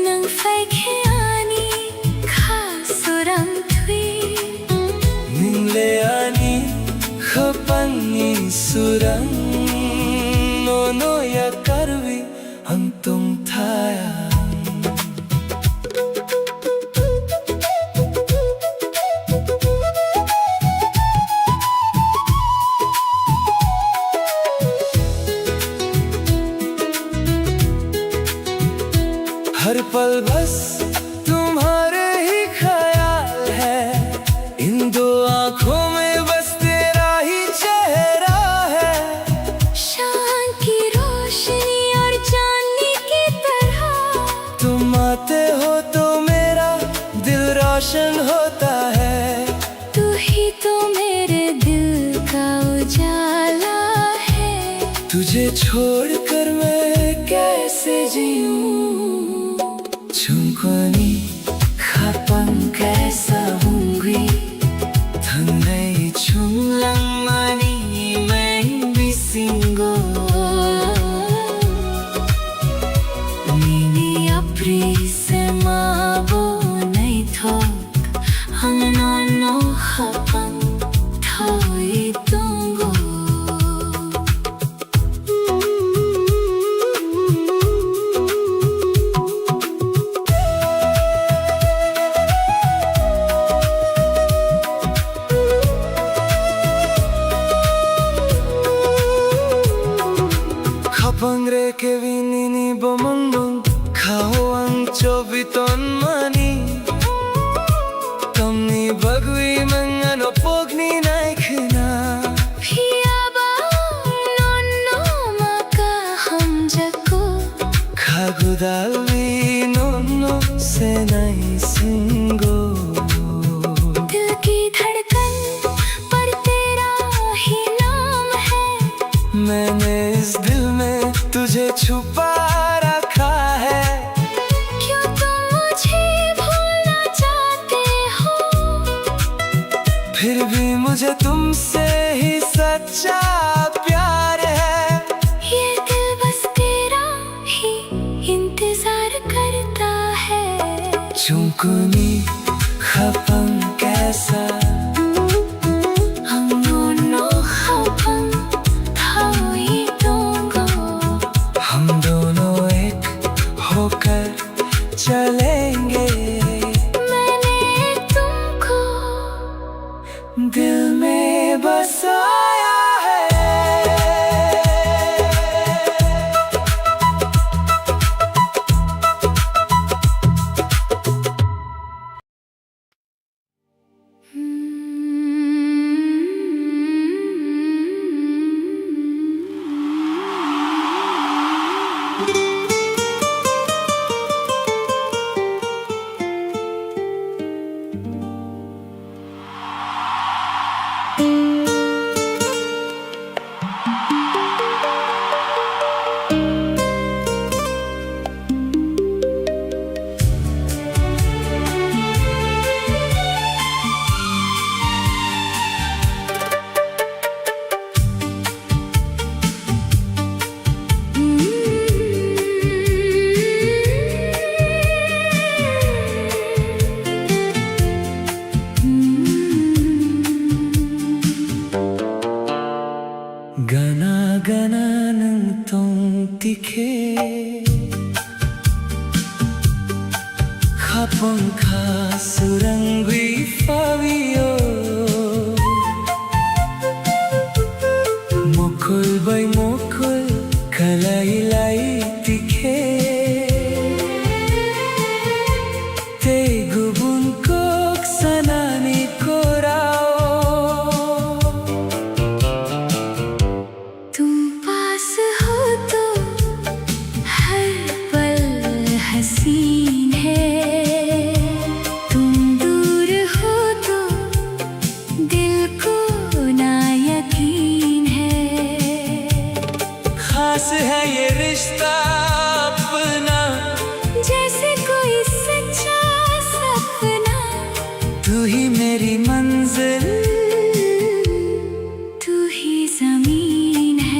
nang faikhiani khasuram thui 닝레아니 허방이 수랑 노노야 까르위 앙똥타야 हर पल बस तुम्हारे ही ख्याल है इन दो आंखों में बस तेरा ही चेहरा है शान की रोशनी और चांदनी की तरह तुम आते हो तो मेरा दिल रोशन होता है तू ही तो मेरे दिल का उजाला है तुझे छोड़कर मैं कैसे जीऊं 충분히 가방 개사웅귀 당내 충랑만이 맹비신고 Nini apri se mabo nahi thok Angnono hapang thoi tungo Kapangre ke vinini bomondong Kahawang chobiton mani Tamni bagui mangano pogni naikna Piyaba nono maka hamjako Khagudalvi nono se nai singo दिल की धड़कन पर तेरा ही नाम है मैंने इस दिल में तुझे छुपा रखा है क्यों तुम मुझे भूलना चाहते हो फिर भी मुझे तुमसे ही सच्चा प्यार है ये दिल बस तेरा ही इंतजार करता है 충분히 가방 कैसा हम दोनों हपन थोई दूंगो हम दोनों एक होकर चलेंगे मैंने तुमको दिल में बसाया है है ये रिश्ता अपना, जैसे कोई सच्चा सपना। तू ही मेरी मंजिल, तू ही जमीन है।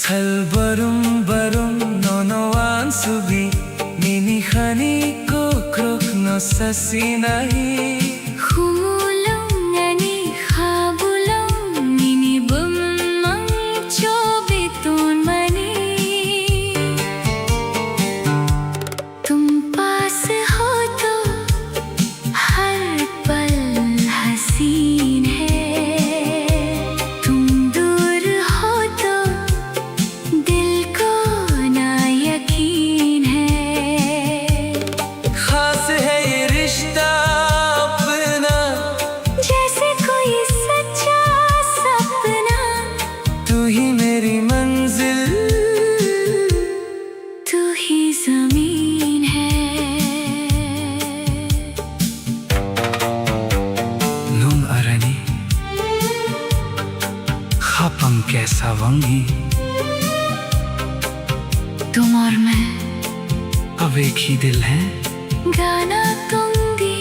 살버름버름 너너한 수비 미니하니 꼭그럭 사시나이 Humulong ani habulong minibumang chobitun mani। तुम पास हो तो हर पल हसीन है, तुम दूर हो तो दिल को ना यकीन है। खास है ये रिश्ता अपना, जैसे कोई सच्चा सपना। तू ही मेरी मंजिल, तू ही जमीन है। Nung arani Khapang kaisa wangi तुम और मैं अब एक ही दिल हैं। गाना दूंगी,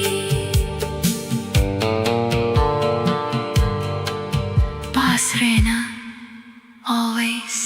पास रहना always।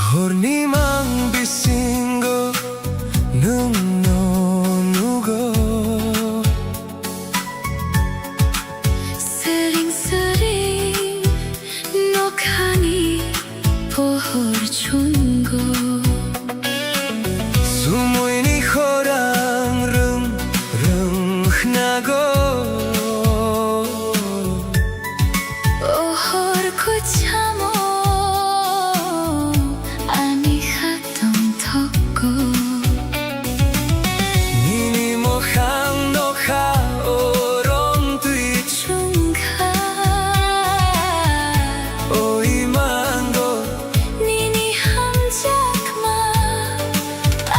Hornimang bisingo nung nonugo 스링스링 녹하니 보홀 준고 Sumuini horang rung nago 오홀 고참오 아니 하동 덮고 Nini mohang nokha orong tui 중가 oi mango 니니 함작마 아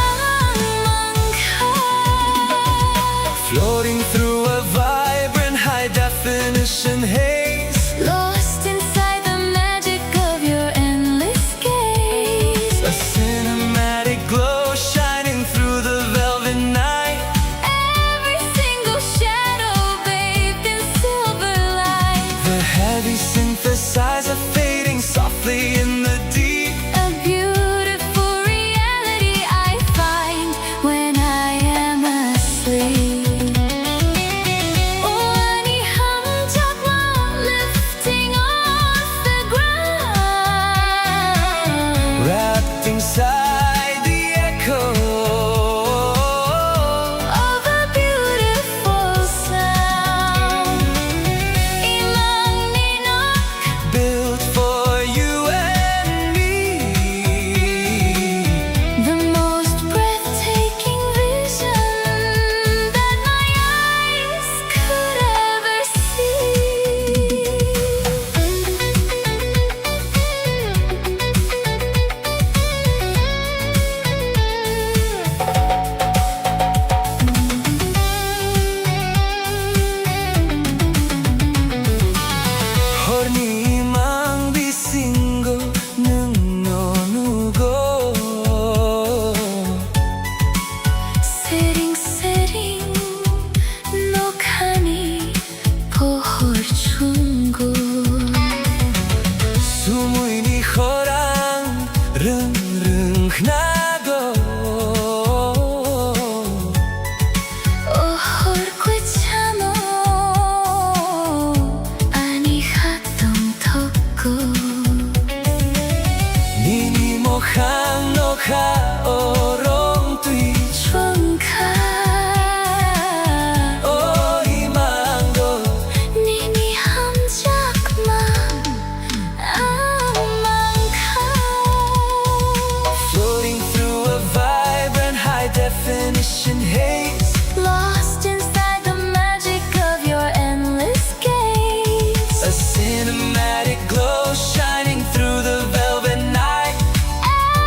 definition haze, Lost inside the magic of your endless gaze. a cinematic glow shining through the velvet night.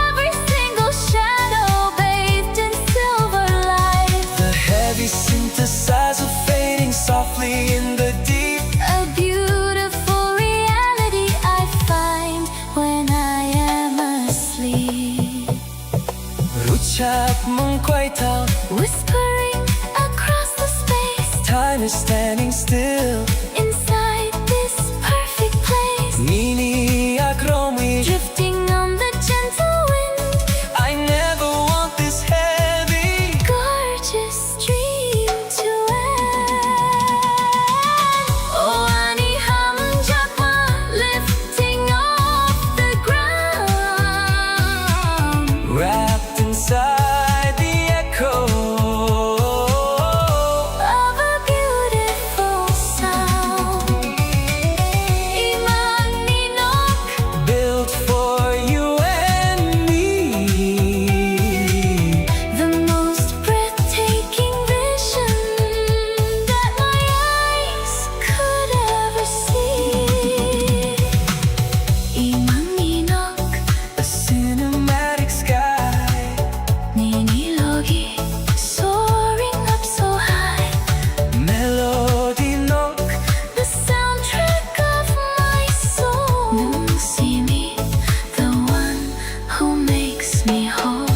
Every single shadow bathed in silver light. The heavy synthesizer fading softly in the deep. A beautiful reality I find when I am asleep. Ruchak mong quay thao, Whispering across the space. time is standing still. Inside this perfect place. Nini akromi, Drifting on the gentle wind. I never want this heavy. Gorgeous dream to end. Oh, ani hamjakma, lifting off the ground. Wrapped inside the echo Of a beautiful sound. Imang ninok, built for you and me. the most breathtaking vision that my eyes could ever see. Imang ninok, A cinematic sky, ninilogi, soaring up so high. melody nook, The soundtrack of my soul. Nung see me, the one who makes me whole.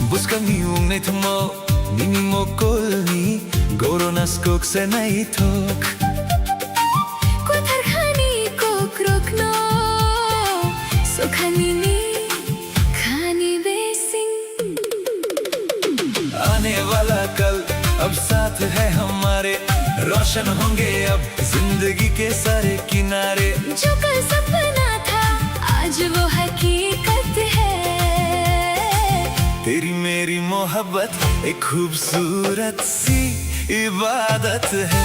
buscan yung mo, nini mo kulni, goronas cook se naitok. Kothar khani ko krokno, so khani ni khani besing. आने वाला कल अब साथ है हमारे, रोशन होंगे अब जिंदगी के सारे किनारे। जो कल सपना था, आज वो हकीकत है। तेरी मेरी मोहब्बत एक खूबसूरत सी इबादत है।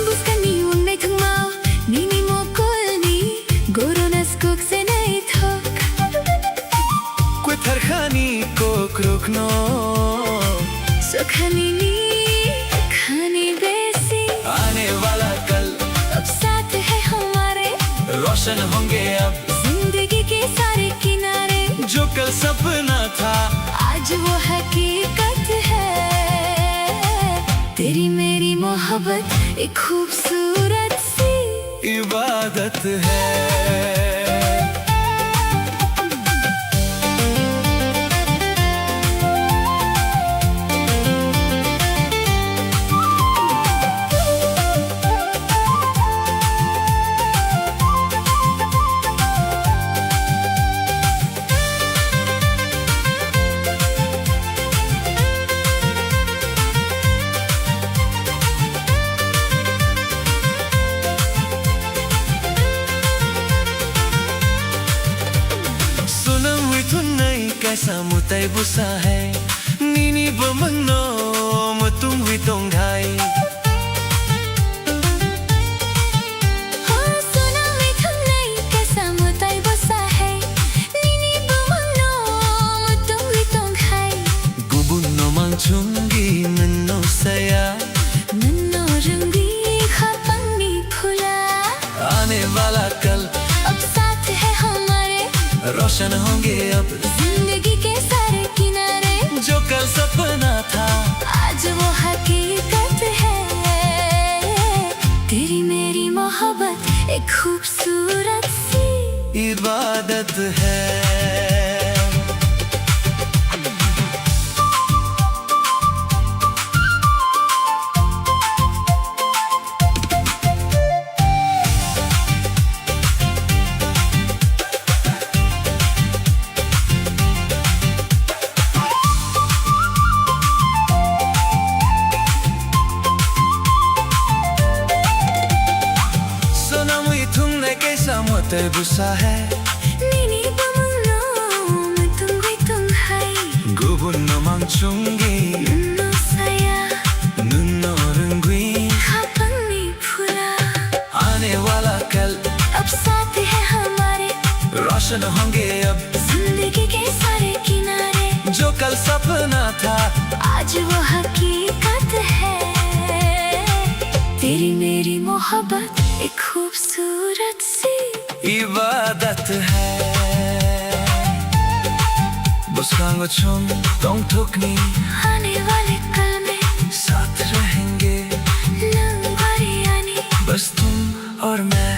Buskani unay thangmao, nini mo kulni, goronas kuk se nai thok. कोई थरखानी को क्रोकनो, So khani ni khani besing. आने वाला कल अब साथ है हमारे, रोशन होंगे अब जिंदगी के सारे किनारे। जो कल सपना था, आज वो हकीकत है। तेरी मेरी मोहब्बत एक खूबसूरत सी। इबादत है। कैसा मुताई बुसा है नीनी बमनो मतुम हुई तोंगाई हाँ सुना मैं तुमने कैसा मुताई बसा है नीनी बमनो तुम भी तुम खाई गुबुनो मांगचुंगी नन्नो सया नन्नो रंगी खापंगी फुला आने वाला कल अब साथ है हमारे रोशन होंगे अब जिंदगी के सारे किनारे जो कल सपना था आज वो हकीकत है तेरी मेरी मोहब्बत एक खूबसूरत सी इबादत है tay busahe Nini bumulong Tunggoy tunghay Gubun namang chunggi Nuno saya Nuno rungwi Habang ni phula आने वाला कल अब साथ है हमारे रोशन होंगे अब जिंदगी के सारे किनारे जो कल सपना था आज वो हकीकत है तेरी मेरी मोहब्बत एक खूबसूरत सी इबादत है बुस्कांगो चुम तोंग ठुकनी आने वाले कल में साथ रहेंगे लंबारी आनी बस तुम और मैं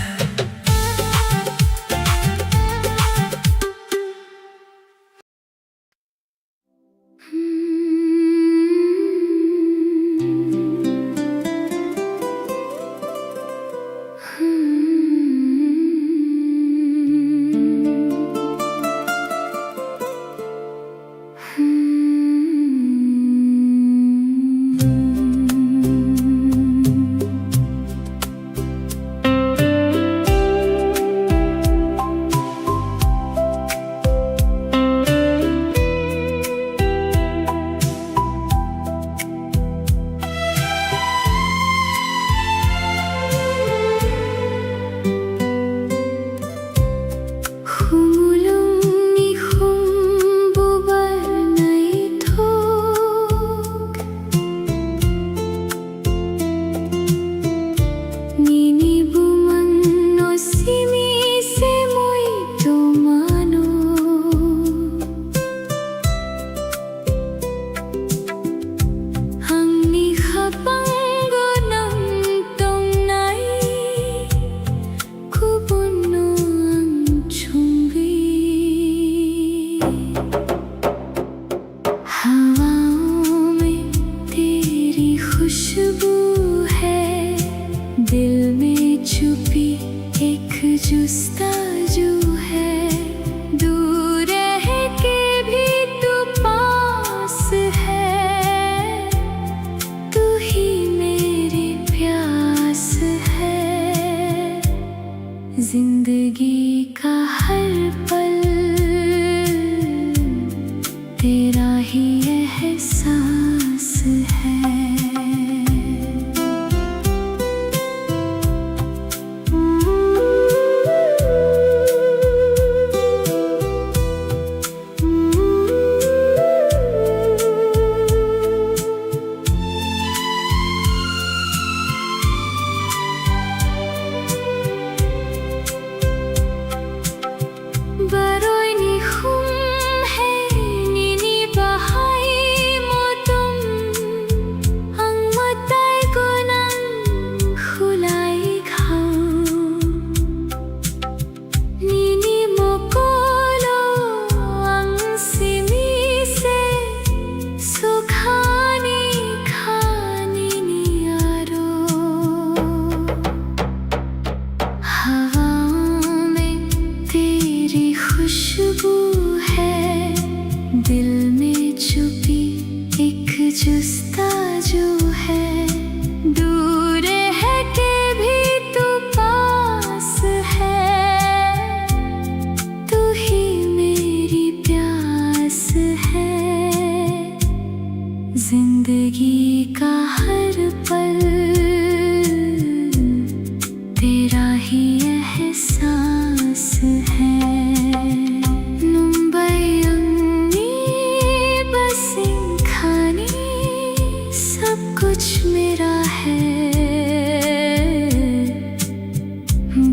जिंदगी का हर पल तेरा ही एहसास है खुशबू है दिल में छुपी एक जुस्ताजू है दूर है के भी तू पास है तू ही मेरी प्यास है जिंदगी का हर पल तेरा ही एहसास है कुछ मेरा है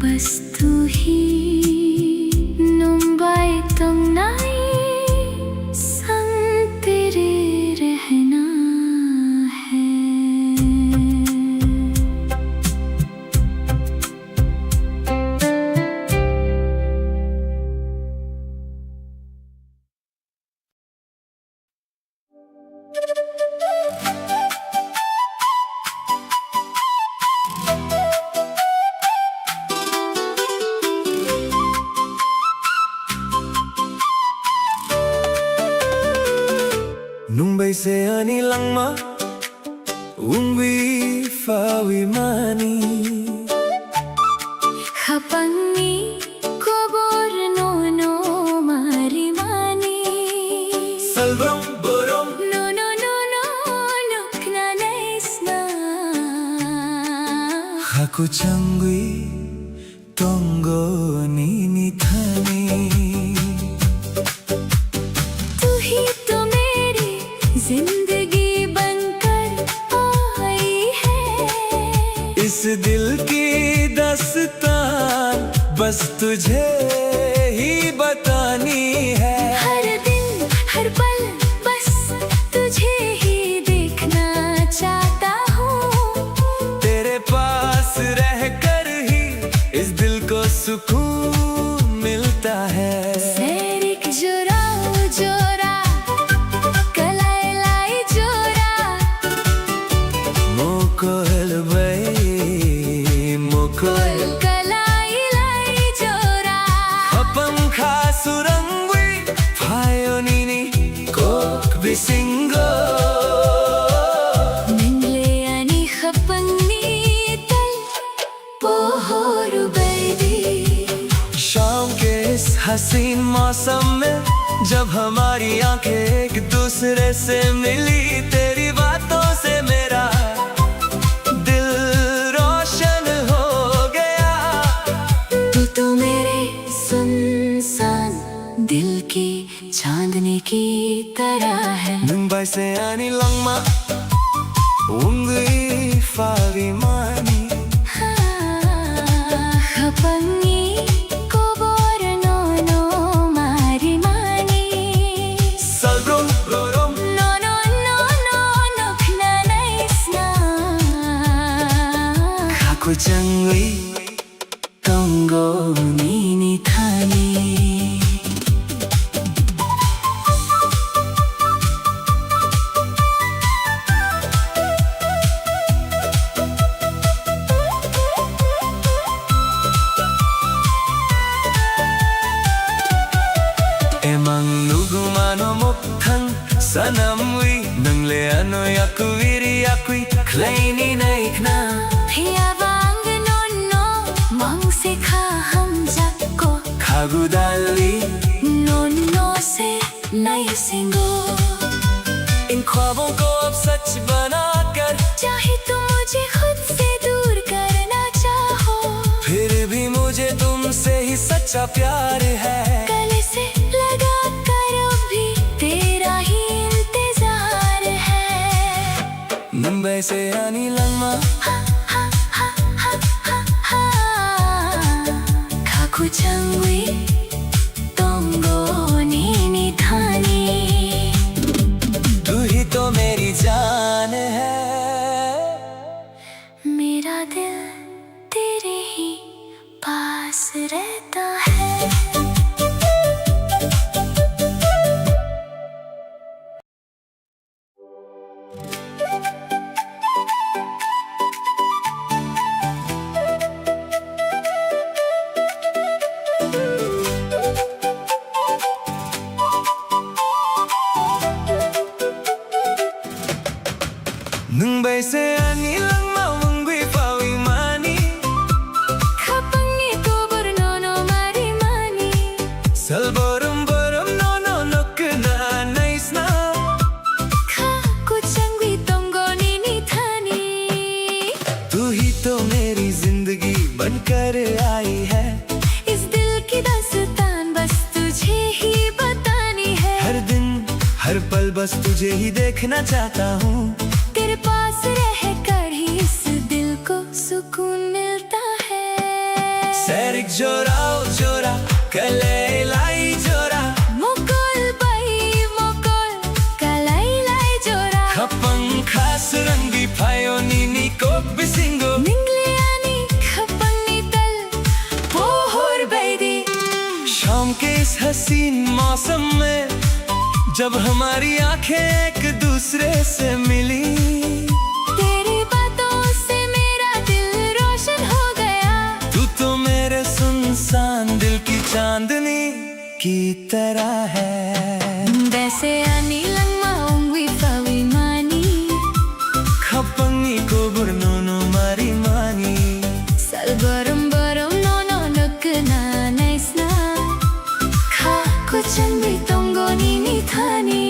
बस तू ही मुंबई तंगनाई संग तेरे रहना है Numbay se ani langma Ungwi fawi mani Hapangi Kakuchangui tongo nini thani तू ही तो मेरी जिंदगी बनकर आई है। इस दिल की दास्तान बस तुझे ही बतानी है। हर दिन हर पल बस तुझे ही देखना चाहता हूँ। तेरे पास रहकर ही इस दिल को सुकून मिलता है। सेरिक जोरा जोरा कलाई लाई जोरा मोकोल बै मोकोल कलाई लाई जोरा पंखा सुरंगुई फायो नीनी कोक बिसिंगो निंगले आणि खपंगनी तल पोहोरु बैदी। शाम के इस हसीन मौसम में जब हमारी आंखें एक दूसरे से मिली, तेरी बातों से मेरा दिल रोशन हो गया। तू तो मेरे सुनसान दिल की चांदनी की तरह है। मुंबई से आनी लंगमा उंगली फावी मानी खपंगी को बोर नो नो मारी मानी Salbrum rorom नो नो नो नो नो खना नाइसना Kakuchangui tongo nini thani। Emang nugumano moktang sanamui nangle ano yakuiri yakui kleini naikna हिया वांग नो नो मांग से खा हम जाको Kagudali नो नो से नई सिंगो। इन ख्वाबों को अब सच बनाकर चाहे तुम मुझे खुद से दूर करना चाहो, फिर भी मुझे तुमसे ही सच्चा प्यार है। गले से लगा कर भी तेरा ही इंतजार है। मुंबई से आनी लंगमा खाकुचंगुई तोंगो नीनी थानी। तू ही तो मेरी जान है। मेरा दिल तेरे ही पास रहता है। मुंबई से आनी लंगमा मुंगवी पावी मानी खपंगी को बुरनो नो मारी मानी Salborum borum no no nokna naisna खाकुचंगुई तोंगो नीनी थानी। तू ही तो मेरी जिंदगी बनकर आई है। इस दिल की दास्तान बस तुझे ही बतानी है। हर दिन हर पल बस तुझे ही देखना चाहता हूँ। तेरे पास रहकर ही इस दिल को सुकून मिलता है। Serik जोरा जोरा कले लाई जोरा मोकोल बाई मोकोल कलाई लाई जोरा खपंग खास रंगी फायो नीनी कोक बिसिंगो निंगले आनी खपंगी तल पोहोर बैदी। शाम के इस हसीन मौसम में जब हमारी आंखें एक दूसरे से मिली, तेरी बातों से मेरा दिल रोशन हो गया। तू तो मेरे सुनसान दिल की चांदनी की तरह है। वैसे आनी लंगमा उंगवी फावी मानी खपंगी को बुरनो नो मारी मानी Salborum borum no no nokna naisna खाकुचंगुई तोंगो नीनी थानी।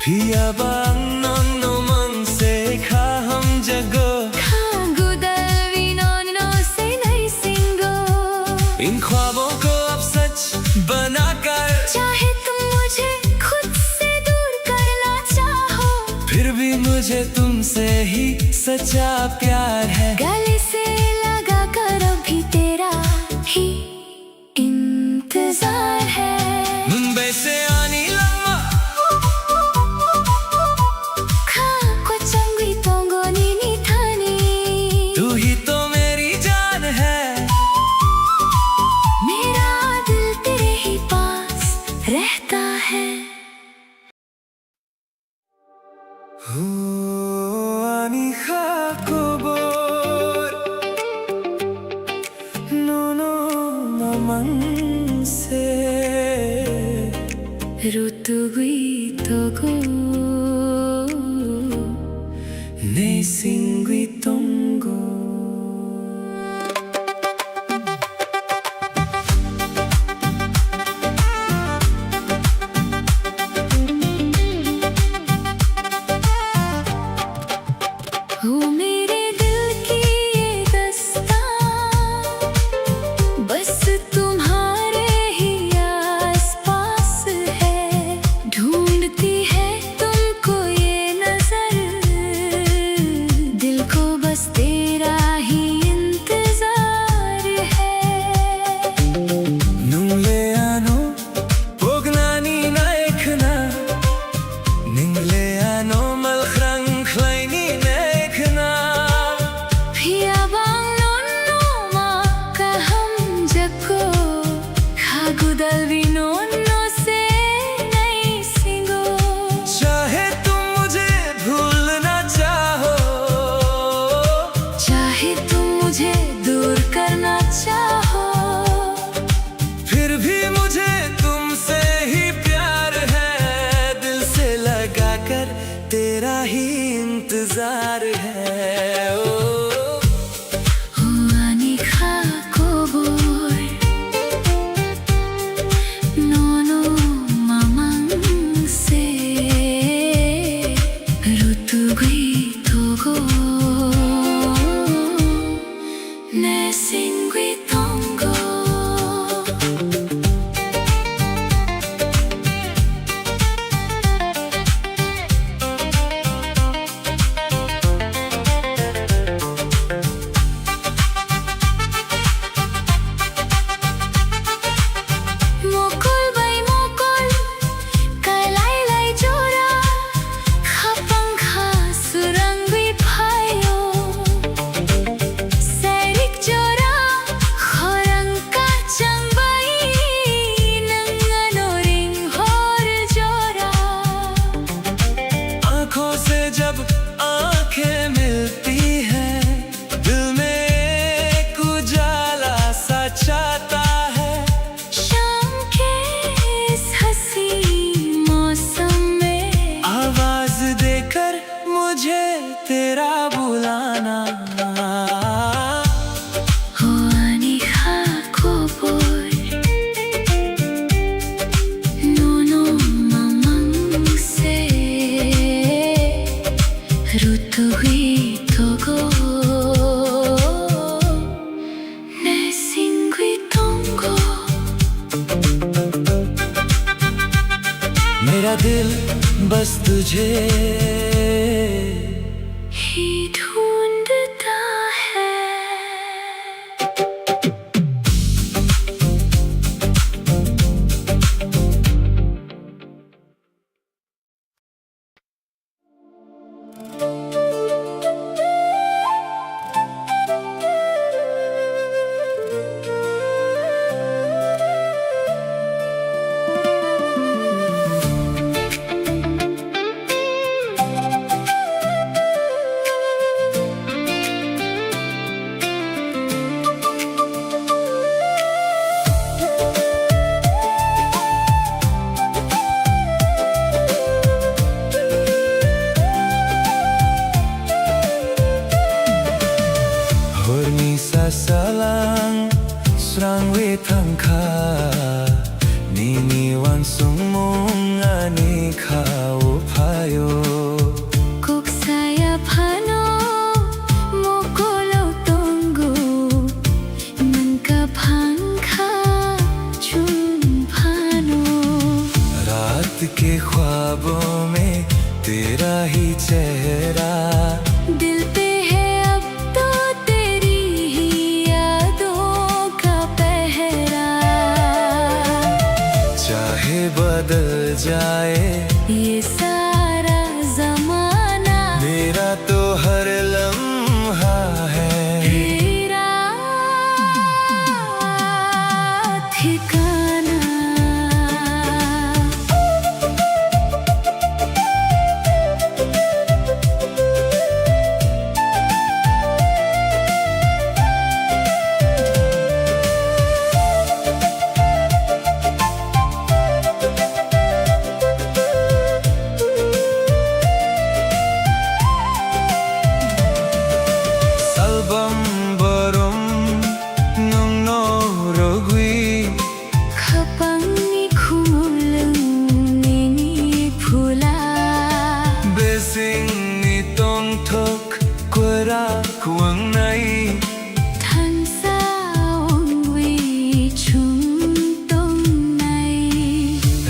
Piyabang no mang se kha hum jago गुदलवी नौनों से नहीं सिंगो इन ख्वाबों को अब सच बनाकर चाहे तुम मुझे खुद से दूर करना चाहो फिर भी मुझे तुमसे ही सच्चा प्यार है गले से लगा कर अभी तेरा ही इंतजार है मुंबई से आनी लम्बा खाको चंगी तोंगो नीनी थानी तू ही तो मेरी जान है मेरा दिल तेरे ही पास रहता है आनी खाको बोर no mamang se ऋतु गई तो गो ne singui tongo हो मेरे दिल की ये दास्तां बस तुम्हारे ही आसपास है ढूंढती है तुमको ये नजर दिल को बस तेरा ही इंतजार है nungle ano pognani na ekna ningle ano malkhrang khlaini na ekna Piyabang nonno ma kaham jako khagudalvi nonno se nahi singo चाहे तुम मुझे भूलना चाहो चाहे तुम मुझे दूर करना चाहो फिर भी मुझे तुमसे ही प्यार है दिल से लगा कर तेरा ही इंतजार है ओ Ani khako boy nono mamang se ऋतु गई तो गो ne singui tongo Mokol bay mokol kalai lai jora khapang kha surang bi phayo Sairik jora khorang ka changbai nangano ring hor jora आंखों से जब आंखें मिलती हैं दिल में एक उजाला सा छाता है शाम के इस हंसी मौसम में आवाज देकर मुझे तेरा बुलाना हो ani khako boy nono mamang se ऋतु गई तो गो ne singui tongo मेरा दिल बस तुझे ही ढूंढता है तेरा ही चेहरा दिल पे है अब तो तेरी ही यादों का पहरा। चाहे बदल जाए ये सारा जमाना, मेरा तो हर लम्हा है तेरा ठिकाना।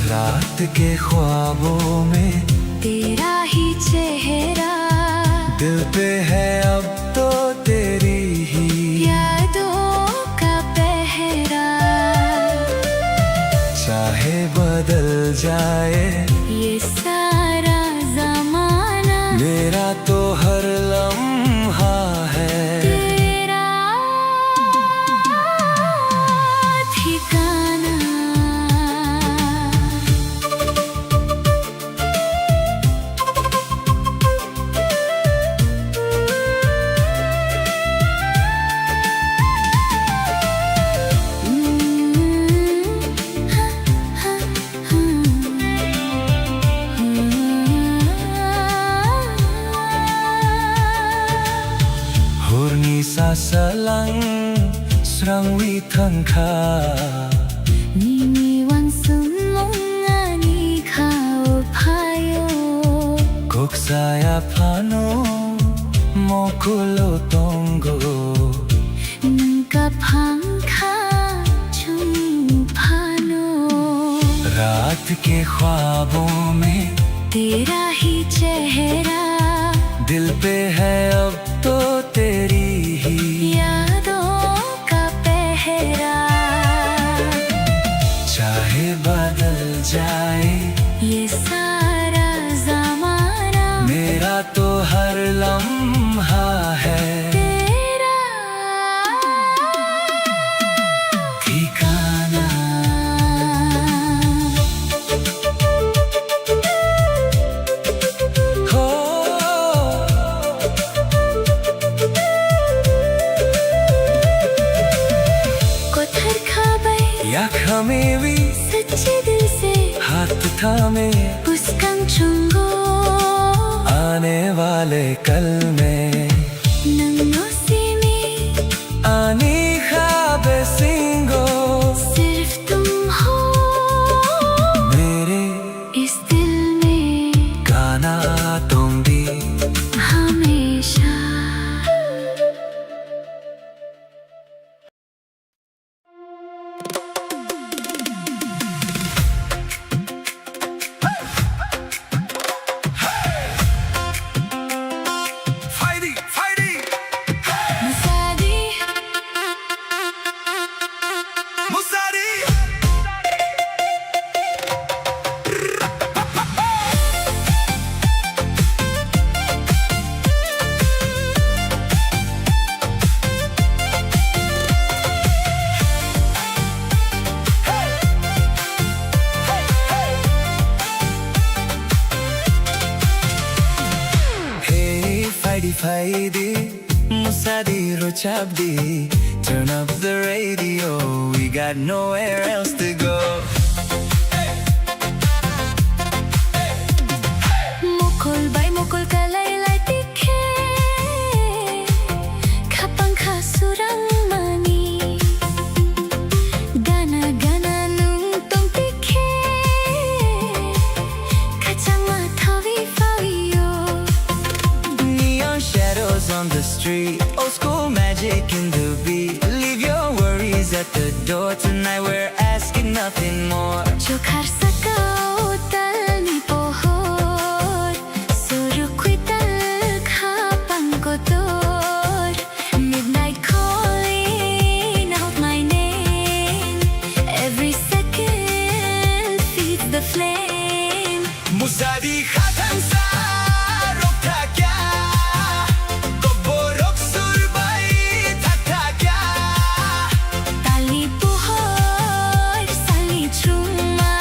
रात के ख्वाबों में तेरा ही चेहरा, दिल पे है अब तो तेरी ही यादों का पहरा। चाहे बदल जाए ये सारा जमाना, मेरा तो हर लम्हा है तेरा ठिकाना। Hurni sa salang srang wi thang kha Nini wan sumong ani khao phayo, kok saya phano mokulo tongo nangka phang kha chung phano। रात के ख्वाबों में तेरा ही चेहरा, दिल पे है अब तो तेरी ही यादों का पहरा। चाहे बदल जाए ये सारा जमाना, मेरा तो हर लम्हा है तेरा ठिकाना। हो कोथर खाबै या खमेवी सच्चे दिल से हाथ थामे पुस्कंग चुंगो, आने वाले कल में नंगो सीमी आनी ख्वाबे सिंगो सिर्फ तुम हो मेरे इस दिल में गाना तुम भी हमेशा। मुसारी Fighty, Musadi Rochabdi, turn up the radio, we got nowhere else to go. Mukul bay mukul kalay lay tikhe, kapang kasurang mani, gana gana nung tong tikhe, kachang mathawi fawiyo. Neon shadows on the street, old school magic in the beat. Leave your worries at the door tonight, we're asking nothing more. Jo khar sakao tal ni pohor, संसार था क्या बोरोक सुरबाई था क्या Tali buhor sali chuma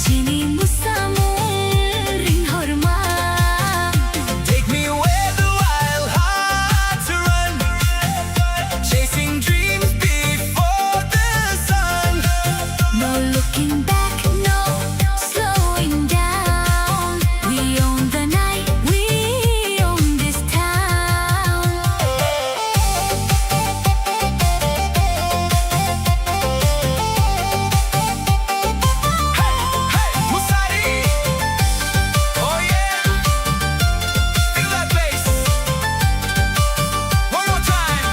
Chini musamung ring horma Take me where the wild hearts run Chasing dreams before the sun No looking back, no slowing down We own the night, we own this town Hey, Musari Oh yeah Feel that bass One more time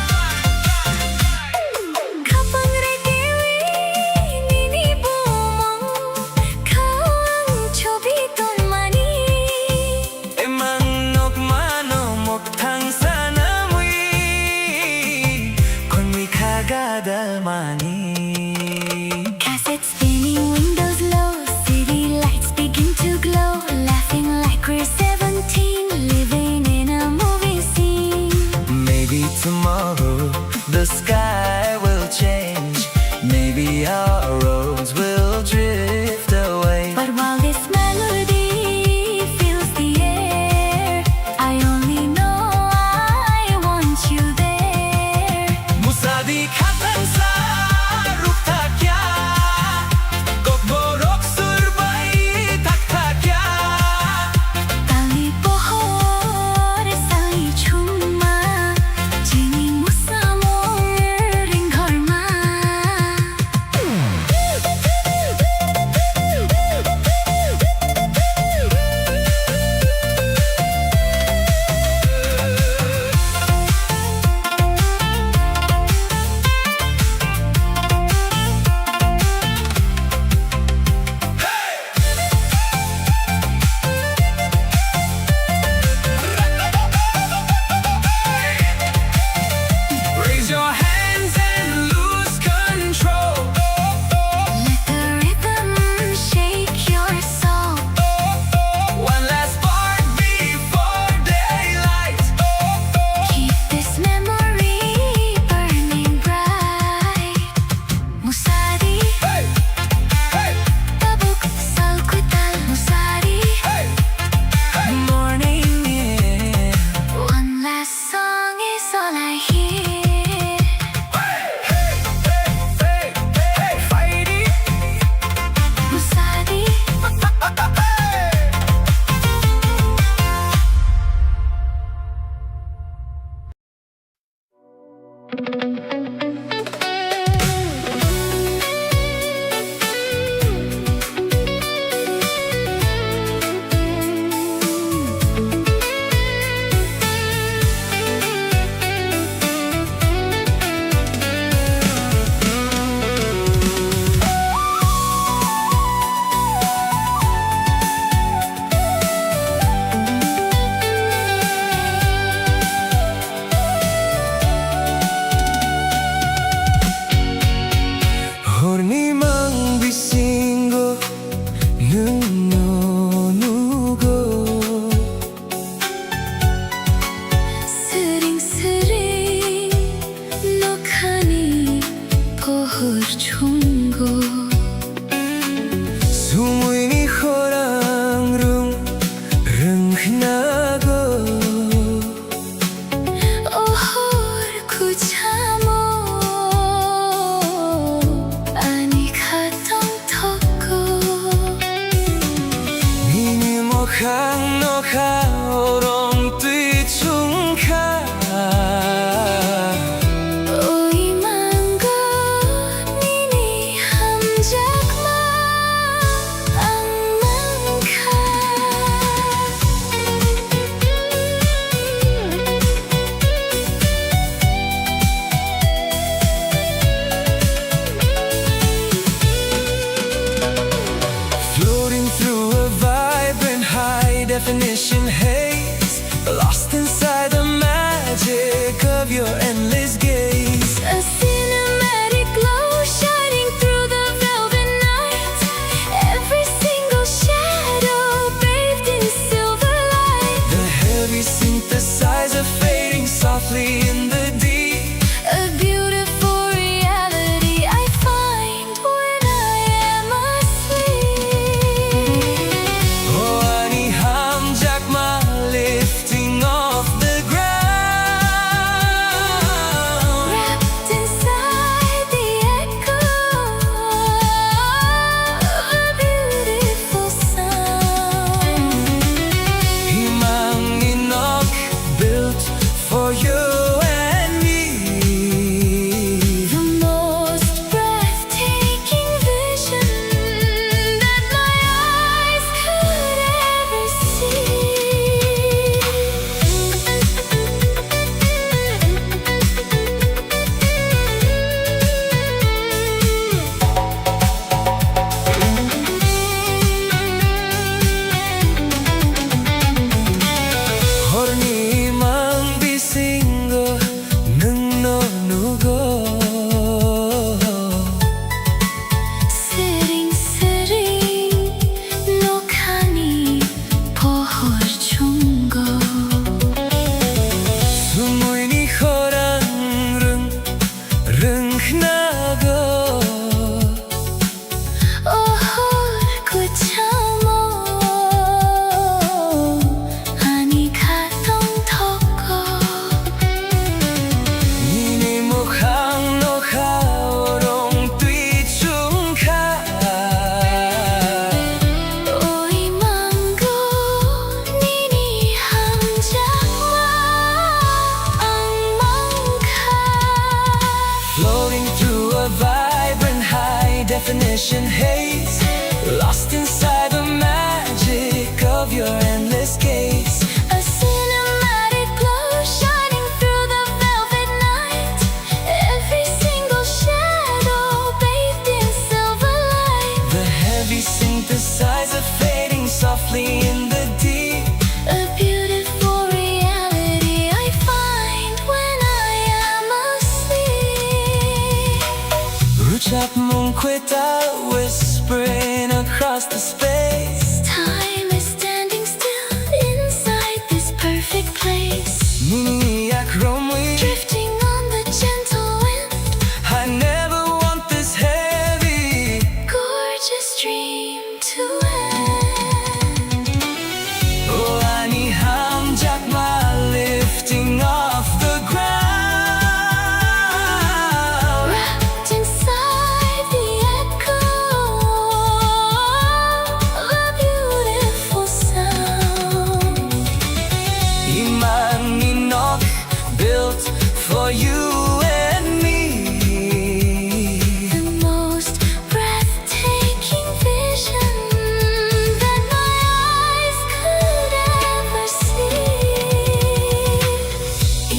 Kapang regiwi nini bumong Kawang chobi ton mani Emang nok mano mok thang sana mui Kon mi kagada mani Cassette spinning, windows low City lights begin to glow Laughing like we're 17 Living in a movie scene Maybe tomorrow the sky will change Maybe our roads will drift away But while this melody fills the air I only know I want you there Musadi khatan sa ruk tha kya Kok borok surbai tha kya Tali bohor sali chuma Chini musamong ring horma Raise your hands and lose control Let the rhythm shake your soul One last spark before daylight Keep this memory burning bright Musari Hey, hey, tabuk salkutal Musari morning yeah. One last song is all I hear Hey, fight it Musari Hornimang bisingo nugo 스링스링 녹하니 보홀 충고 Sumuini horang rung nago 오홀 구자모 아니 가동 턱고 Nini mokhang nokha orong tui chung kha 오이만 것 니니 함작마 악망카 Floating through a vibrant high definition haze Lost inside the magic of your endless gaze A cinematic glow shining through the velvet night Every single shadow bathed in silver definition haze, lost inside the magic of your endless gaze. A cinematic glow shining through the velvet night. Every single shadow bathed in silver light. The heavy synthesizer fading softly in the deep. A beautiful reality I find when I am asleep. Ruchak Munkwita whispering across the space. Time is standing still inside this perfect place. Niniyak Romwe, Drifting on the gentle wind. I never want this heavy. Gorgeous dream to end. Oh, Ani Hamjak Ma lifting off the ground. Wrapped inside the echo of a beautiful sound. Iman Ninok built for you and me. The most breathtaking vision that my eyes could ever see.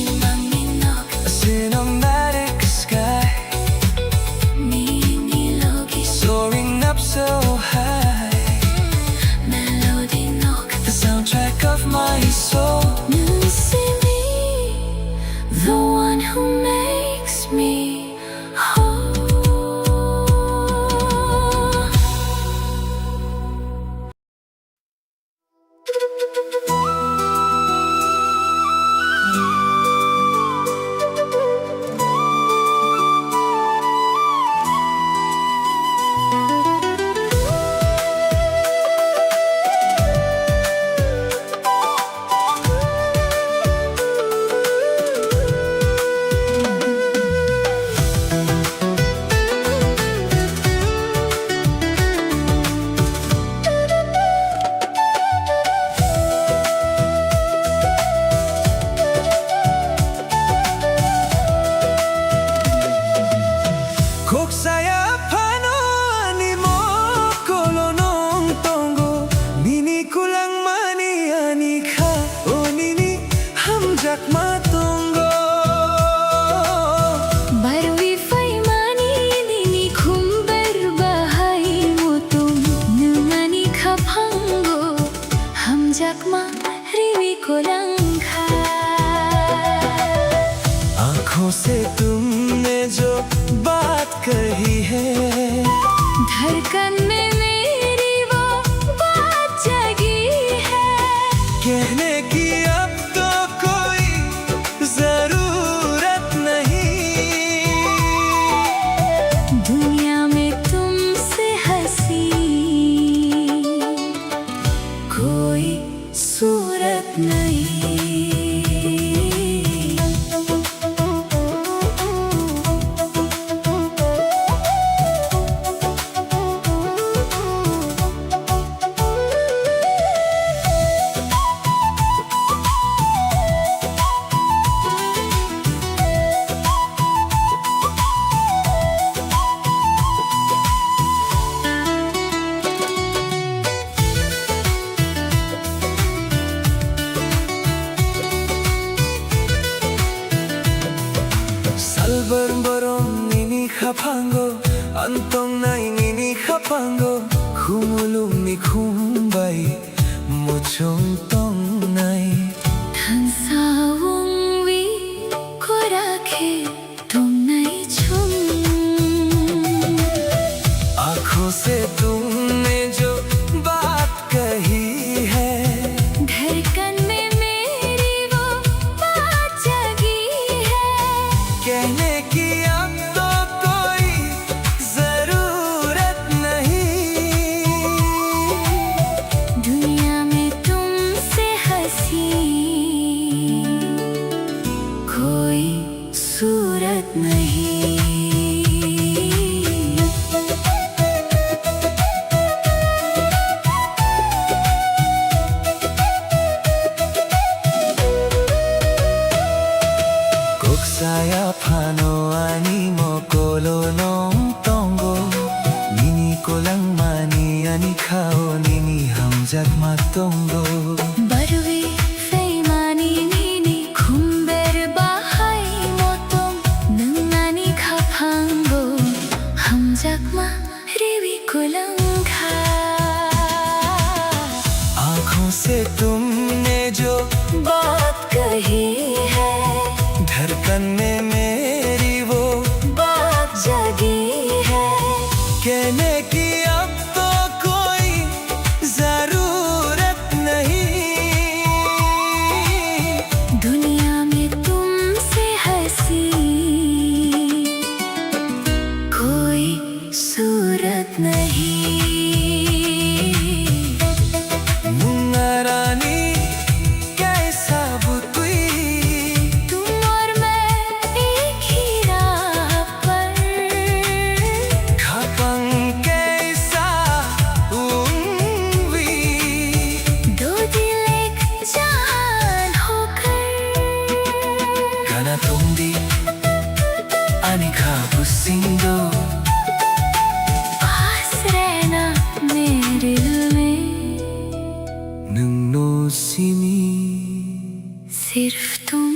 Imaminok, A cinematic sky Ninilogi, soaring up so high. Melody nok, The soundtrack of my soul. Nusimi, the one who makes me whole. Koksaya pano ani mo kolonong tongo. Nini kulang mani ani ka o nini hamjak matongo. Barwi faimani nini khumbar bahai mutum nungani khaphango hamjakma riwi kolangkha. आंखों से तुमने जो बात कही है, धड़कन में मेरी वो बात जगी है. कहने की अब तो कोई जरूरत नहीं. दुनिया में तुमसे हंसी कोई सूरत नहीं. Salbarbaron nini kapango, antong nai nini kapango. Kumulum ni kumbay, muchong tong nai. हंसाऊं वी को रखे तुम नहीं छुम. आंखों से तुमने जो बात कही है, धड़कन में मेरी वो बात जगी है. कहने की अब तो कोई जरूरत नहीं. दुनिया में तुमसे बात कही है, धड़कन में मेरी वो बात जगी है। कहने की अब तो कोई जरूरत नहीं, दुनिया में तुमसे हंसी कोई सूरत नहीं। मुन्ना रानी कैसा बुतुई, तुम और मैं एक ही राह पर, खपंग कैसा उम्वी, दो दिल एक जान होकर। गाना तुम दी अनिखा बुसिंदो, पास रहना मेरे दिल में, नन्नो सिनी सिर्फ तुम।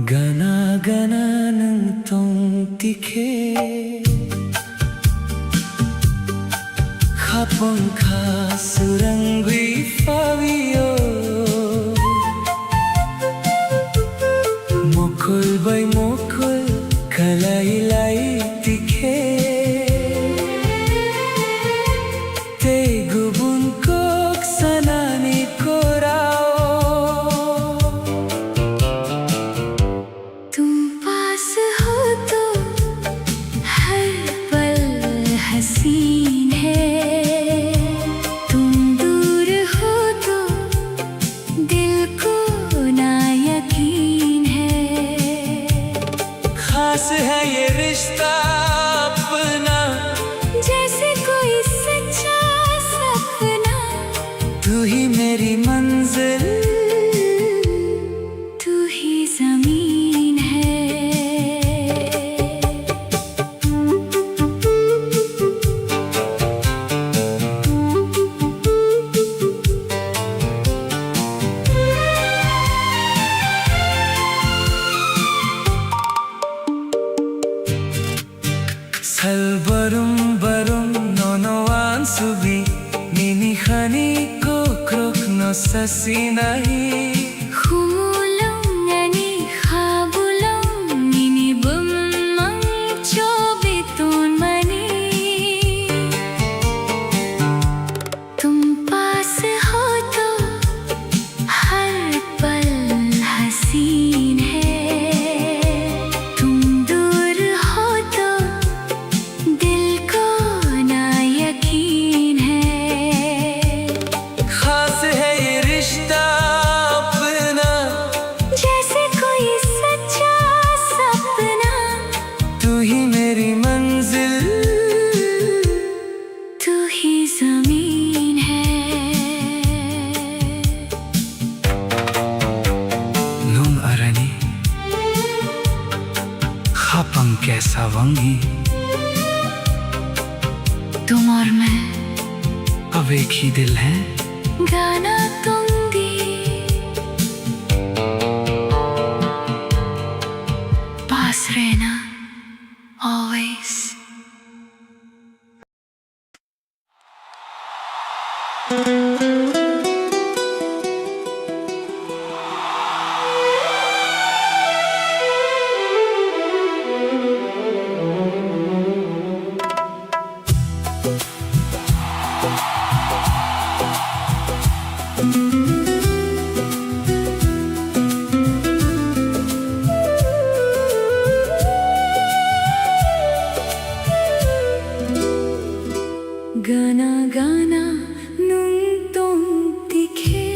gana gana nang tong tikhe, khapong kha surangwi fawio, mokol bai mokol kalai lai tikhe, te gubun kok sanani korao. तुम पास हो तो हर पल हसीन है, तुम दूर हो तो दिल को ना यकीन है। खास है ये रिश्ता अपना, जैसे कोई सच्चा सपना, तू ही मेरी मंजिल, तू ही जमीन है। salbarum barum nonoan subi, nini khani ko krok no sasinahi. Humulong ani khabulong nini bumang chobitun mani, तुम पास हो तो हर पल हसीन है, तुम दूर हो तो दिल को ना यकीन है। खास है ये रिश्ता अपना, जैसे कोई सच्चा सपना, तू ही मेरी मंजिल, तू ही जमीन है। nung arani khapang kaisa wangi, तुम और मैं अब एक ही दिल है, गाना तुम दी, पास रहना always। Gana gana nung tong tikhe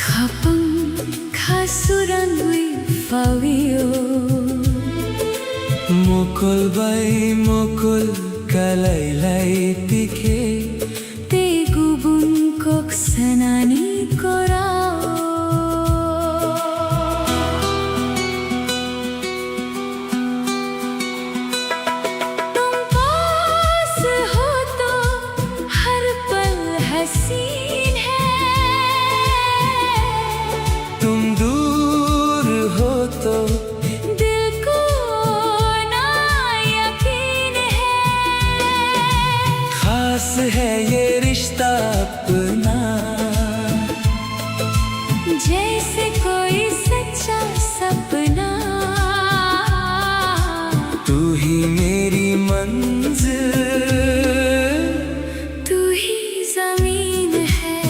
Khapang khasuran hui fawio Mukul bay mukul kalaylay tikhe Te gubun kok sanani korao तुम पास हो तो हर पल हसीन है तुम दूर हो तो दिल को ना यकीन है खास है ये रिश्ता अपना जैसे कोई सच्चा सपना तू ही मेरी मंजिल तू ही जमीन है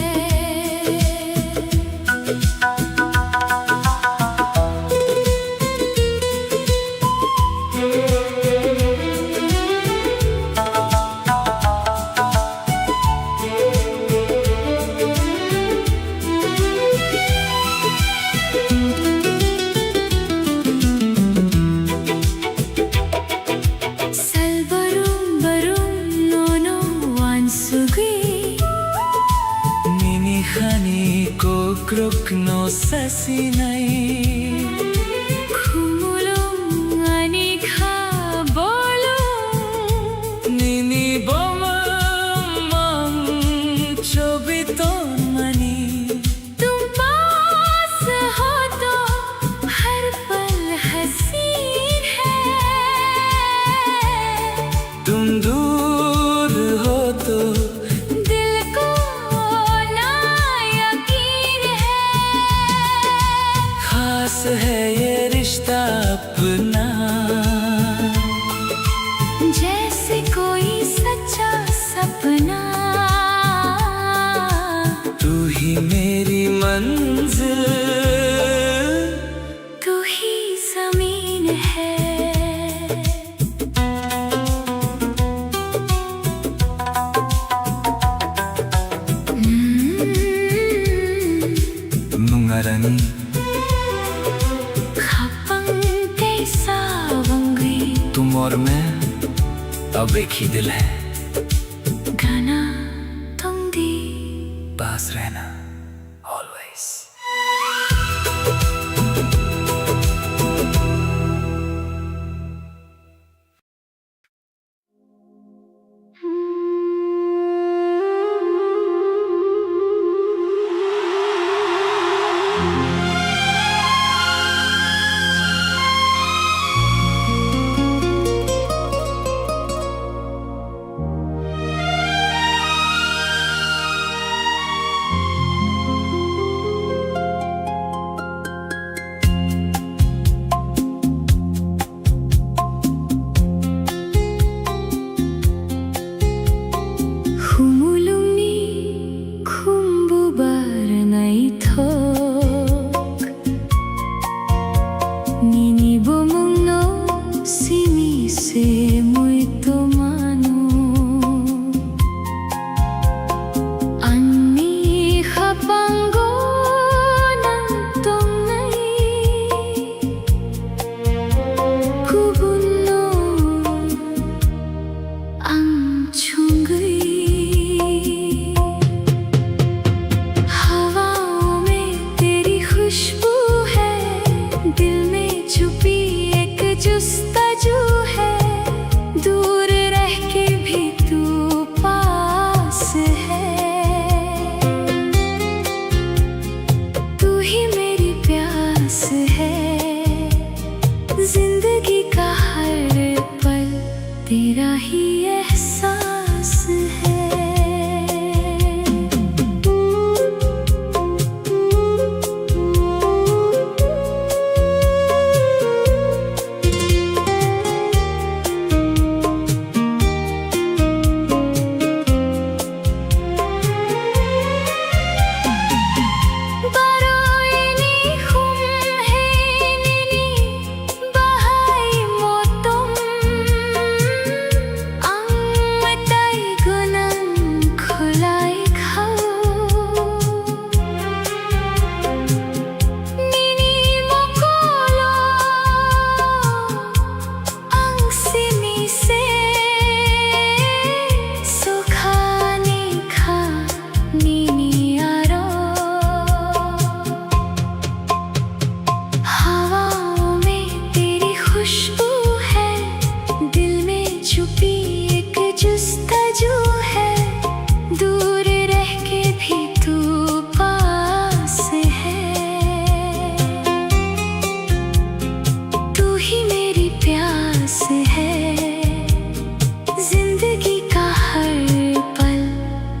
Salbarum barum nono wansugi Nini khani ko kruk no sasinai Khumulum ani kha bolum Nini bomam chobiton mani तुम पास हो तो हर पल हसीन है तुम दूर हो तो दिल को ना यकीन है खास है ये रिश्ता अपना जैसे कोई सच्चा सपना तू ही मेरी मंजिल तू ही जमीन है Nungarani खपंग कैसा वंगी तुम और मैं अब एक ही दिल है गाना तुम दी पास रहना always Humulungi khumbubar ngai thok Nini bomong no sini se muito mano Anni khapango nang tong nai Kubun no ang chungai हवाओं में तेरी खुशबू है दिल में छुपी एक जुस्ताजू है दूर रह के भी तू पास है तू ही मेरी प्यास है जिंदगी का हर पल तेरा ही एहसास है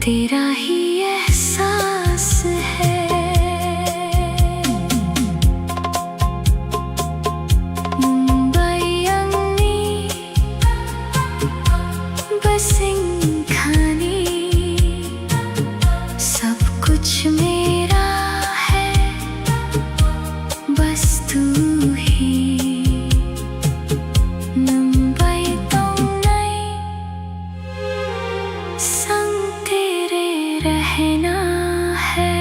तेरा ही एहसास है। मुंबई अंगनी बसिंग खानी सब कुछ मेरा है, बस तू ही। मुंबई तोंगनाई संग तेरे रहना है।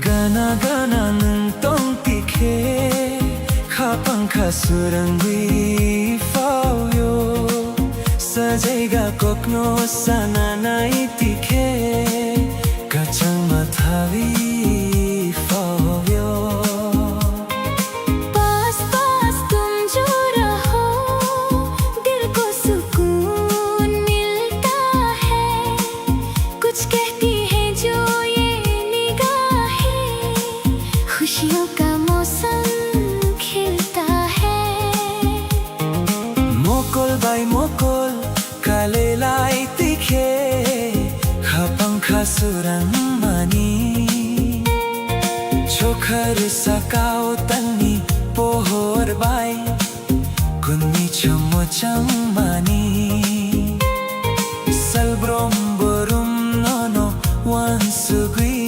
Gana gana nung tikhe khapangkha surangui fauyo sajaiga kokno sananai tikhe kachang mathavi fauyo। पास पास तुम जो रहो दिल को सुकून मिलता है, कुछ कहती है जो ये निगाहें, खुशियों का मौसम खिलता है। Mokol bai mokol kalelai tikhe khapangkha surang mani chokhar sakao tani pohor bai kunni chomochang mani salbrom borum nono wansugui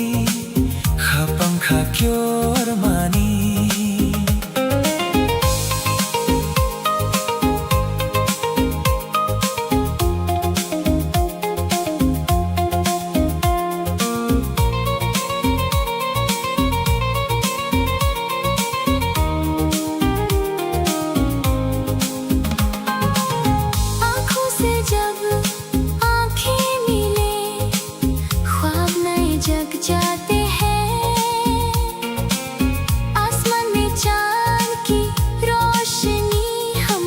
khapangkha kyor mani। आँखों से जब आँखें मिले ख्वाब नए जग जाते हैं, आसमान में चांद की रोशनी हम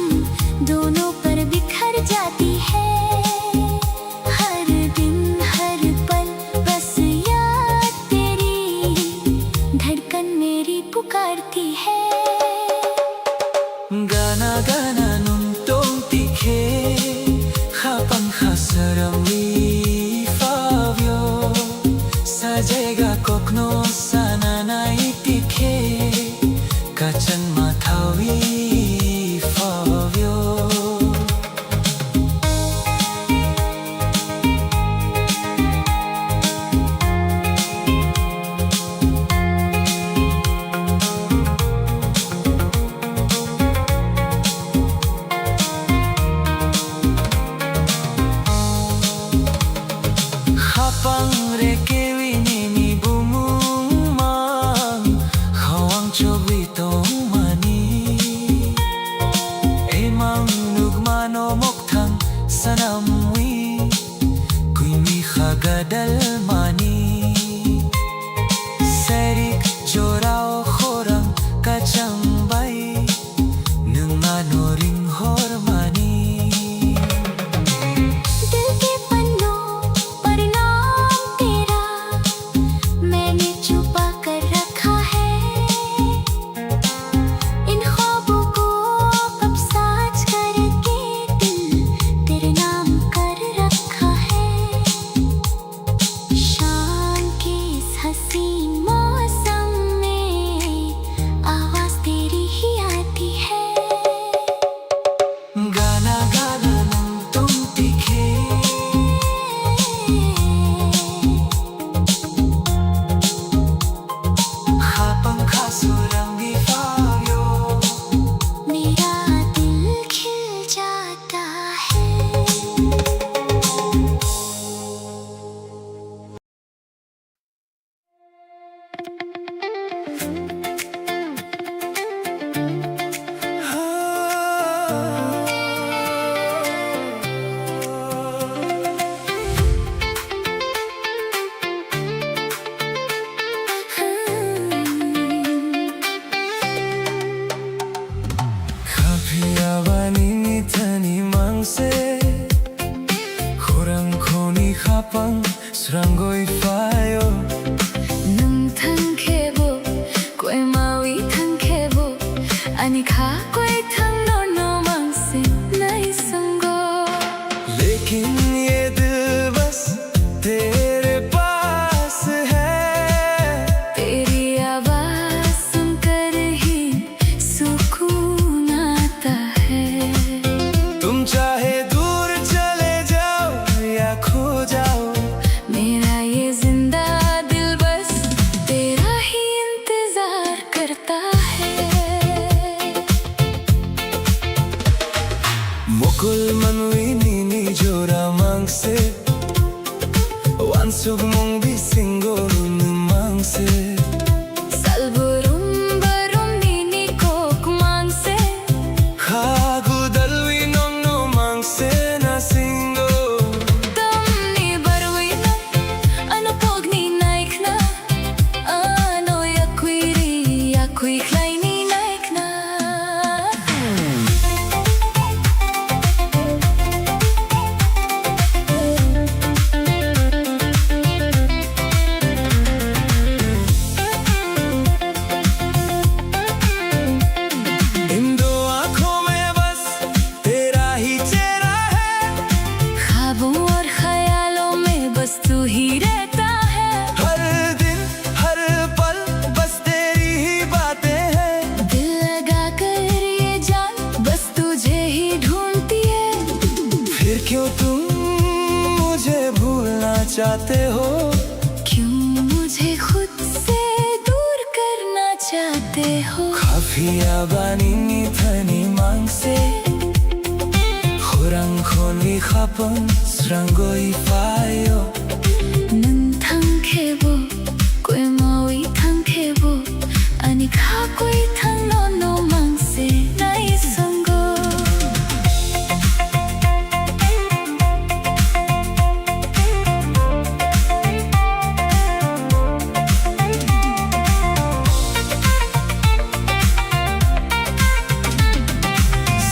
दोनों पर बिखर जाती है। हर दिन हर पल बस याद तेरी, धड़कन मेरी पुकारती है। Gana gana nung tikhe khapangkha surangui fauyo sajaiga kokno sananai tikhe kachan mathavi fauyo। Khapang rekewi nini bumumang khawang chobi tongmani emang nugmano mokthang sanamwi kuimi khagadal mani serik jorao khorang kachang bai nungmano ring hor mani। दिल के पन्नों पर नाम तेरा मैंने छुपा कर रखा है, इन ख्वाबों को अब साज करके दिल तेरे नाम कर रखा है। habang srangoy fayo nung thang khebo koi maui thang khebo ani kha koi thang no no mang se nai sango लेकिन ये दिल बस तेरे पास है तेरी आवाज सुनकर ही सुकून आता है तुम चाहे दूर चले जाओ या खो जाओ मेरा ये जिंदा दिल बस तेरा ही इंतजार करता है Mukul manwi nini jora mangse Wansug mong bisingo numang se Salburum barum nini kok mangse Khagu dalwi nong numang se na singo Tamni barwi na ano pog ni naik na ano yakui klay ni naik na इन दो आंखों में बस तेरा ही चेहरा है ख्वाबों और ख्यालों में बस तू ही रहता है हर दिन हर पल बस तेरी ही बातें हैं दिल लगा कर ये जान बस तुझे ही ढूंढती है फिर क्यों तुम मुझे भूलना चाहते हो क्यों मुझे खुद से दूर करना चाहते हो Kafia banini thani mangse Khurang khoni khapang srangoi fayo nun thang khebo koi maui thang khebo ani kha koi thang no no mang se nai sango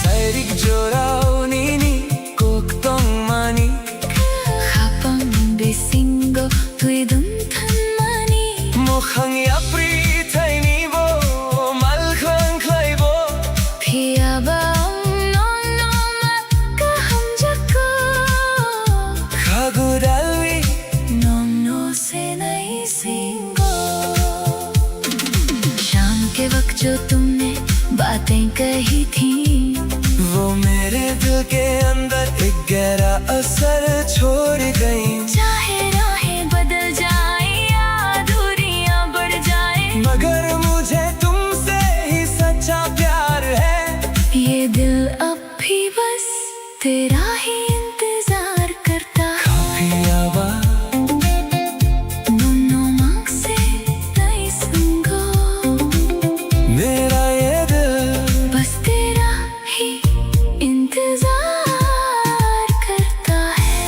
Sairik jorao nini koktong mani khapang besingo tui dun than mani Mukhang yapri thaini bo mal khang khlai bo phia ba no no ma ka hum jako Khagu dalwi no no से नहीं सींगो शाम के वक्त जो तुमने बातें कही थी वो मेरे दिल के अंदर एक गहरा असर छोड़ गई चाहे राहें बदल जाए या दूरियां बढ़ जाए मगर मुझे तुमसे ही सच्चा प्यार है ये दिल अब भी बस तेरा ही इंतजार करता है Kafia ba no no मांग से नहीं संगो मेरा ये दिल बस तेरा ही इंतजार करता है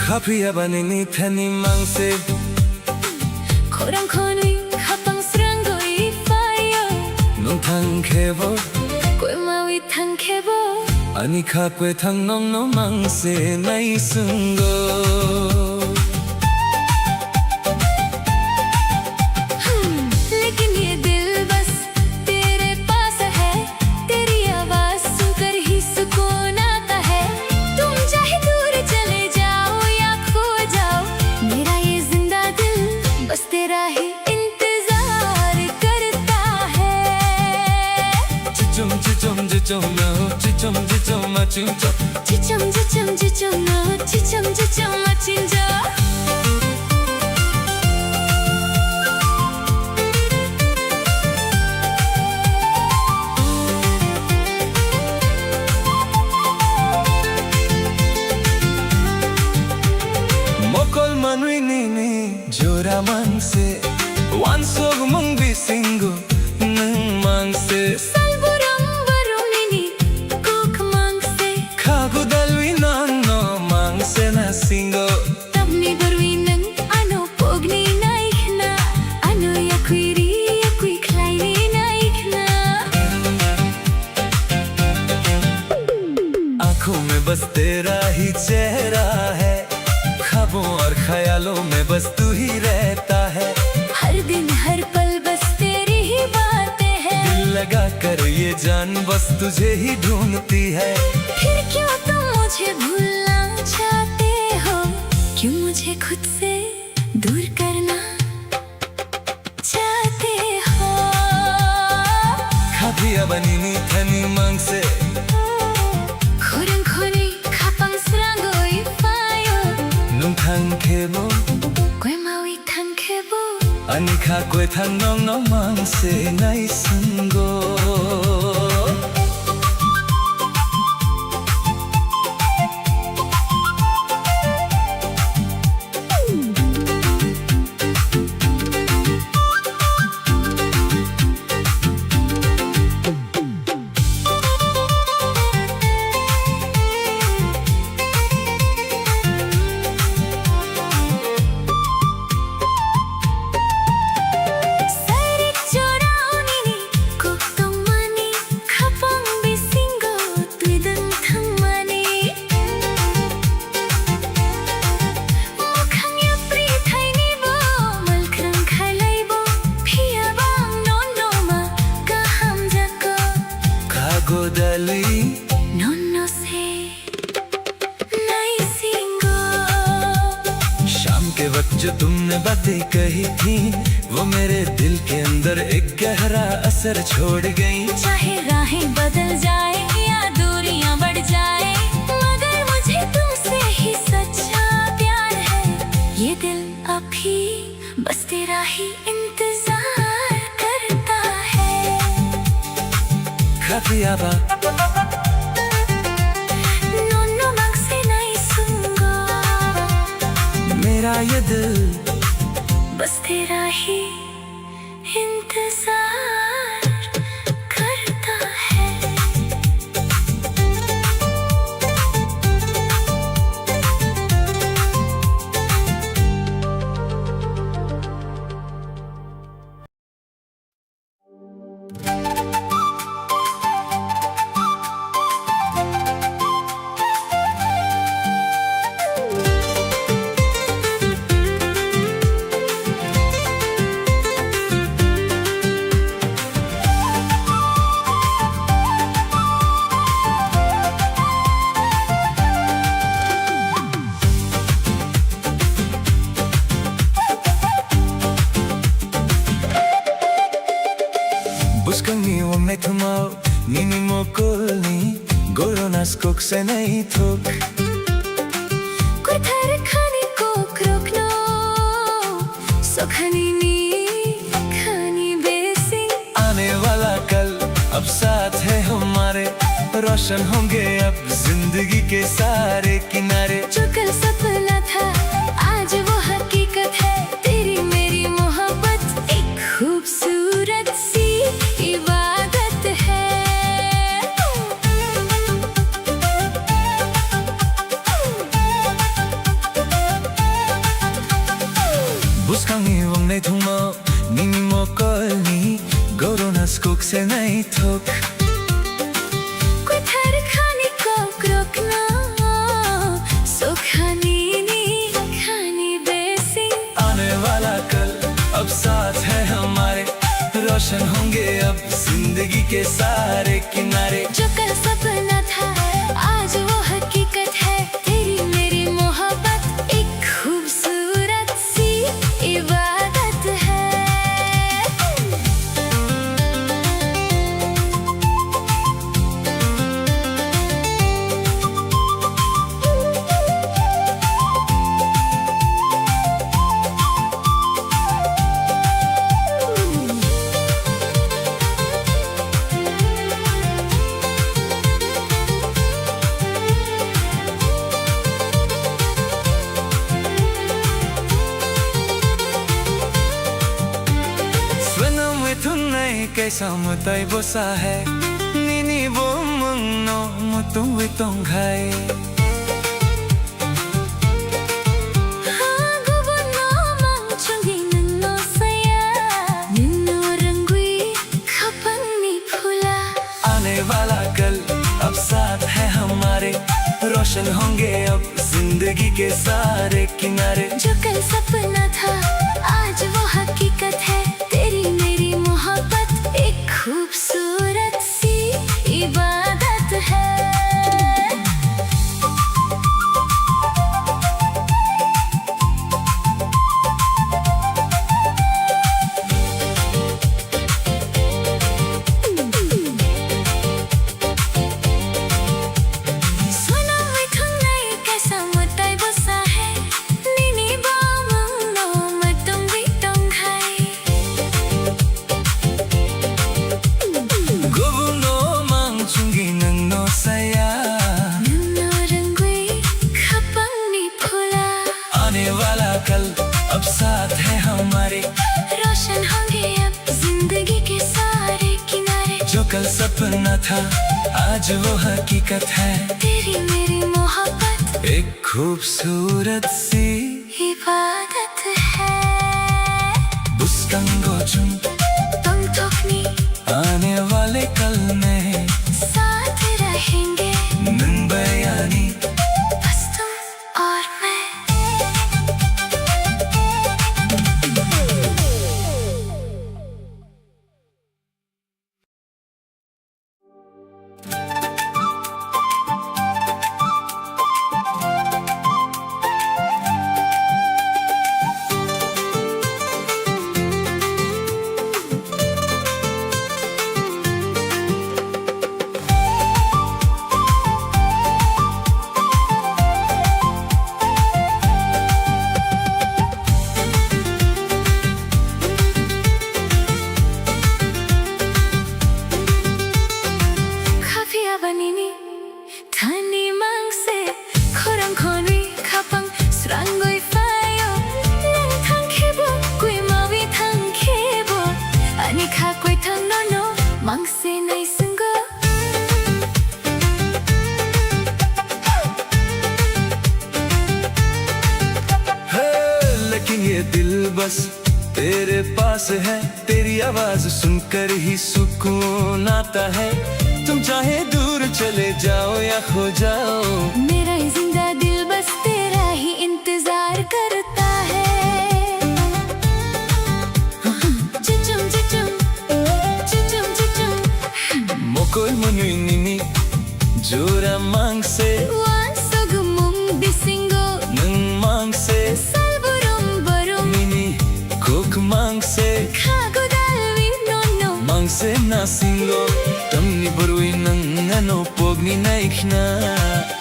Kafia banini thani mangse Khorang khoni khapang srangoi fayo nong thang khebo koi maui thang khebo ani kha kwe thang nong no mangse nai sungo लेकिन ये दिल बस तेरे पास है तेरी आवाज सुनकर ही सुकून आता है तुम चाहे दूर चले जाओ या खो जाओ मेरा ये जिंदा दिल बस तेरा ही इंतजार करता है Chichum chichum chichum no chichum chichum ma chichum 지점 지점 지점 너 지점 지점 마친 저 만세 완속 뭉비싱고 능 망세 살부랑 바로니니 꼭 망세 가구 달위 넌너 망세나 싱고 tabni barwinang ano pogni naikna ano yakui klaini naikna आंखों में बस तेरा ही चेहरा है ख्वाबों और ख्यालों में बस तू ही रहता है हर दिन हर पल बस तेरी ही बातें हैं दिल लगा कर ये जान बस तुझे ही ढूंढती है फिर क्यों तुम मुझे भूलना चाहते हो क्यों मुझे खुद से दूर करना चाहते हो खादिया बनी नी थनी मांग से खोरंग खोनी खापंग srangoi fayo นุ่งทางเคโบ kwe mawi thang khebo อันนี้ข้ากวยทางน้องน้องมังเสในสังโก sarik choraoni ni kok tong mani khapang bisingo tuidang thang mani mukhang ya pri thai ni bo malkrang khalai bo phia bang non no ma kaham jako ข้าโกดาลี non no se nai singo शाम के वक्त जो तुमने बातें कही थी वो मेरे दिल के अंदर एक गहरा असर छोड़ गई चाहे राहें बदल जाए या दूरियां बढ़ जाए मगर मुझे तुमसे ही सच्चा प्यार है ये दिल अब भी बस तेरा ही इंतजार करता है खादिया बा नोनो मांग से नहीं सुनगो मेरा ये दिल बस तेरा ही इंतजार करता है Buscando me tomao nini mokolni goronas kok se nei thok कुथर खाने को रोकना सुखानी नी खानी बेसी आने वाला कल अब साथ है हमारे रोशन होंगे अब जिंदगी के सारे किनारे जो कल सपना था आज वो हकीकत है तेरी मेरी मोहब्बत एक खूबसूरत सी इबादत है Buscangi wong nei thuma nini mokolni goronas kok se nei thok कुथर खाने को रोकना सुखानी नी खानी बेसी आने वाला कल अब साथ है हमारे रोशन होंगे अब जिंदगी के सारे किनारे जो कल सपना था आज वो हकीकत है तेरी मेरी मोहब्बत एक खूबसूरत सी इबादत है mutai bosahe nini bomong no mutuwi tonghay वाला कल अब साथ है हमारे रोशन होंगे अब जिंदगी के सारे किनारे जो कल सपना था आज वो हकीकत है तेरी मेरी मोहब्बत एक खूबसूरत सी इबादत है कल अब साथ है हमारे रोशन होंगे अब जिंदगी के सारे किनारे जो कल सपना था आज वो हकीकत है तेरी मेरी मोहब्बत एक खूबसूरत सी इबादत है बुस्कंगो चुन तुम थोकनी आने वाले कल में साथ रहेंगे नन बयानी बस तुम और मैं ये दिल बस तेरे पास है तेरी आवाज सुनकर ही सुकून आता है तुम चाहे दूर चले जाओ या खो जाओ मेरा जिंदा दिल बस तेरा ही इंतजार करता है चुचुम चुचुम चुचुम चुचुम मोकोy munuy nini jura mangse wan sugumum bisingo nang mangse salburum barum nini kok mangse khagodalwi nono mangse nasingo tamni barui nang ano pogni naikna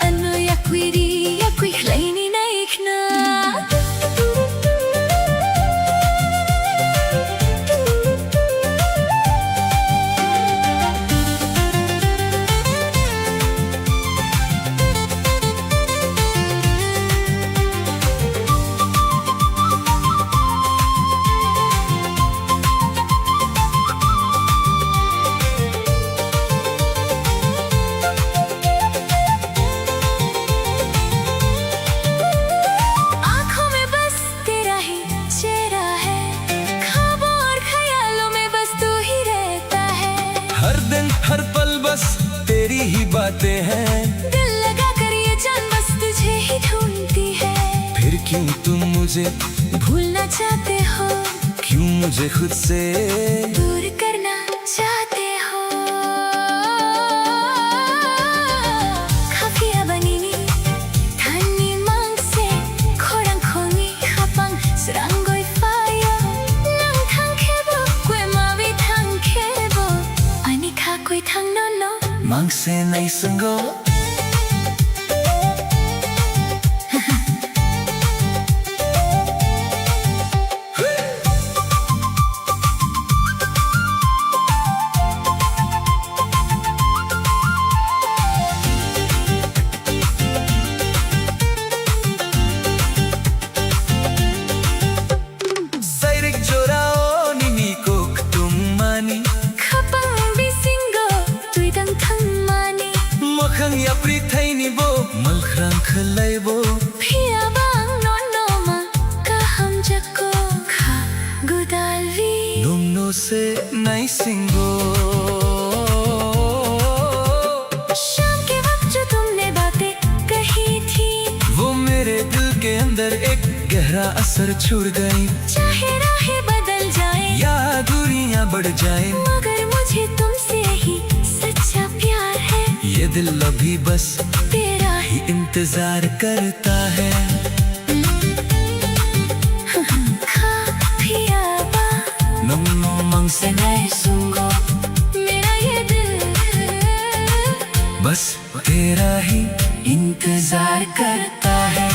ano yakwiri yakwi hlaini naikna हर दिन हर पल बस तेरी ही बातें हैं दिल लगा कर ये जान बस तुझे ही ढूंढती है फिर क्यों तुम मुझे भूलना चाहते हो क्यों मुझे खुद से दूर करना चाहते हो खाफिया बनीनी थानी मांग से खोरंग खोंगी खापंग सरांगोय फायो नंग थांग खेबो क्वे मावी थांग खेबो आनी खा कोई थांग नो नो मांग से नहीं संगो अपनी थैनी बो मलखरंख लैबो Piabang nonoma kaham jako kha gudalvi नुमनो से नहीं सिंगो शाम के वक्त जो तुमने बातें कही थी वो मेरे दिल के अंदर एक गहरा असर छोड़ गई चाहे राहें बदल जाए या दूरियां बढ़ जाए मगर मुझे तुमसे ही सच्चा प्यार है ये दिल अभी बस तेरा ही इंतजार करता है खा पियाबा नुमनो मंग से नहीं सुंगो मेरा ये दिल बस तेरा ही इंतजार करता है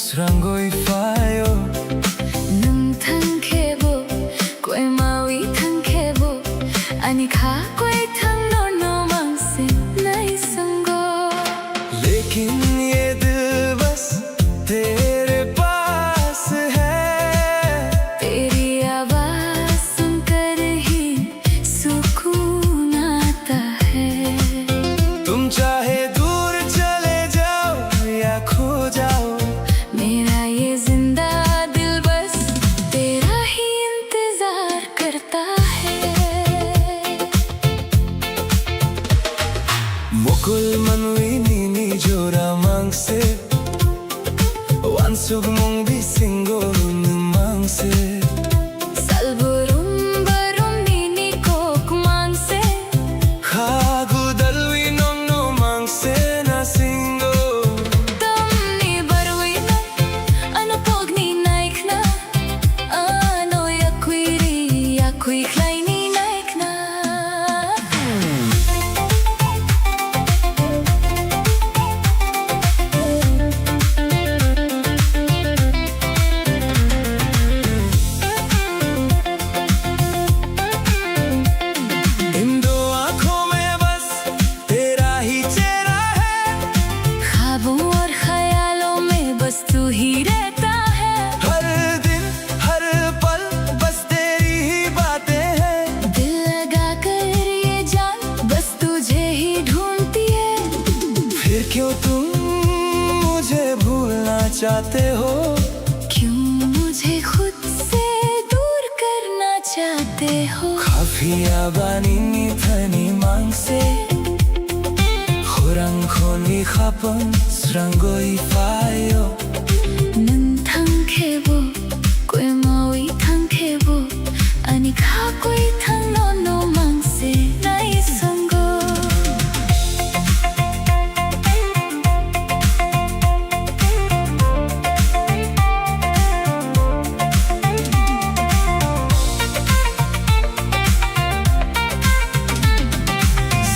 Srangoi fayo Nung thang khebo koi mawi thang khebo ani kha koi thang no mang se nai sango लेकिन ये दिल बस तेरे पास है तेरी आवाज सुनकर ही सुकून आता है तुम चाहे दूर चले जाओ या खो जाओ मेरा ये जिंदा दिल बस तेरा ही इंतजार करता है Mukul manui nini jora mangse Wansug mong bisingo mangse salburum barum nini kok mang se Khagu dalwi nong no mangse na singo tamni barwi na ano pogni naik na ano yakui klai ni naik na इन दो आँखों में बस तेरा ही चेहरा है ख्वाबों और ख्यालों में बस तू ही रहता है हर दिन हर पल बस तेरी ही बातें हैं दिल लगा कर ये जान बस तुझे ही ढूंढती है फिर क्यों तुम मुझे भूलना चाहते हो क्यों मुझे खुद से दूर करना चाहते हो Kafia banini thani mangse Khurang khoni khapang srangoi fayo Nung thang khebo koi mawi thang khebo ani kha koi thang no mang se nai sango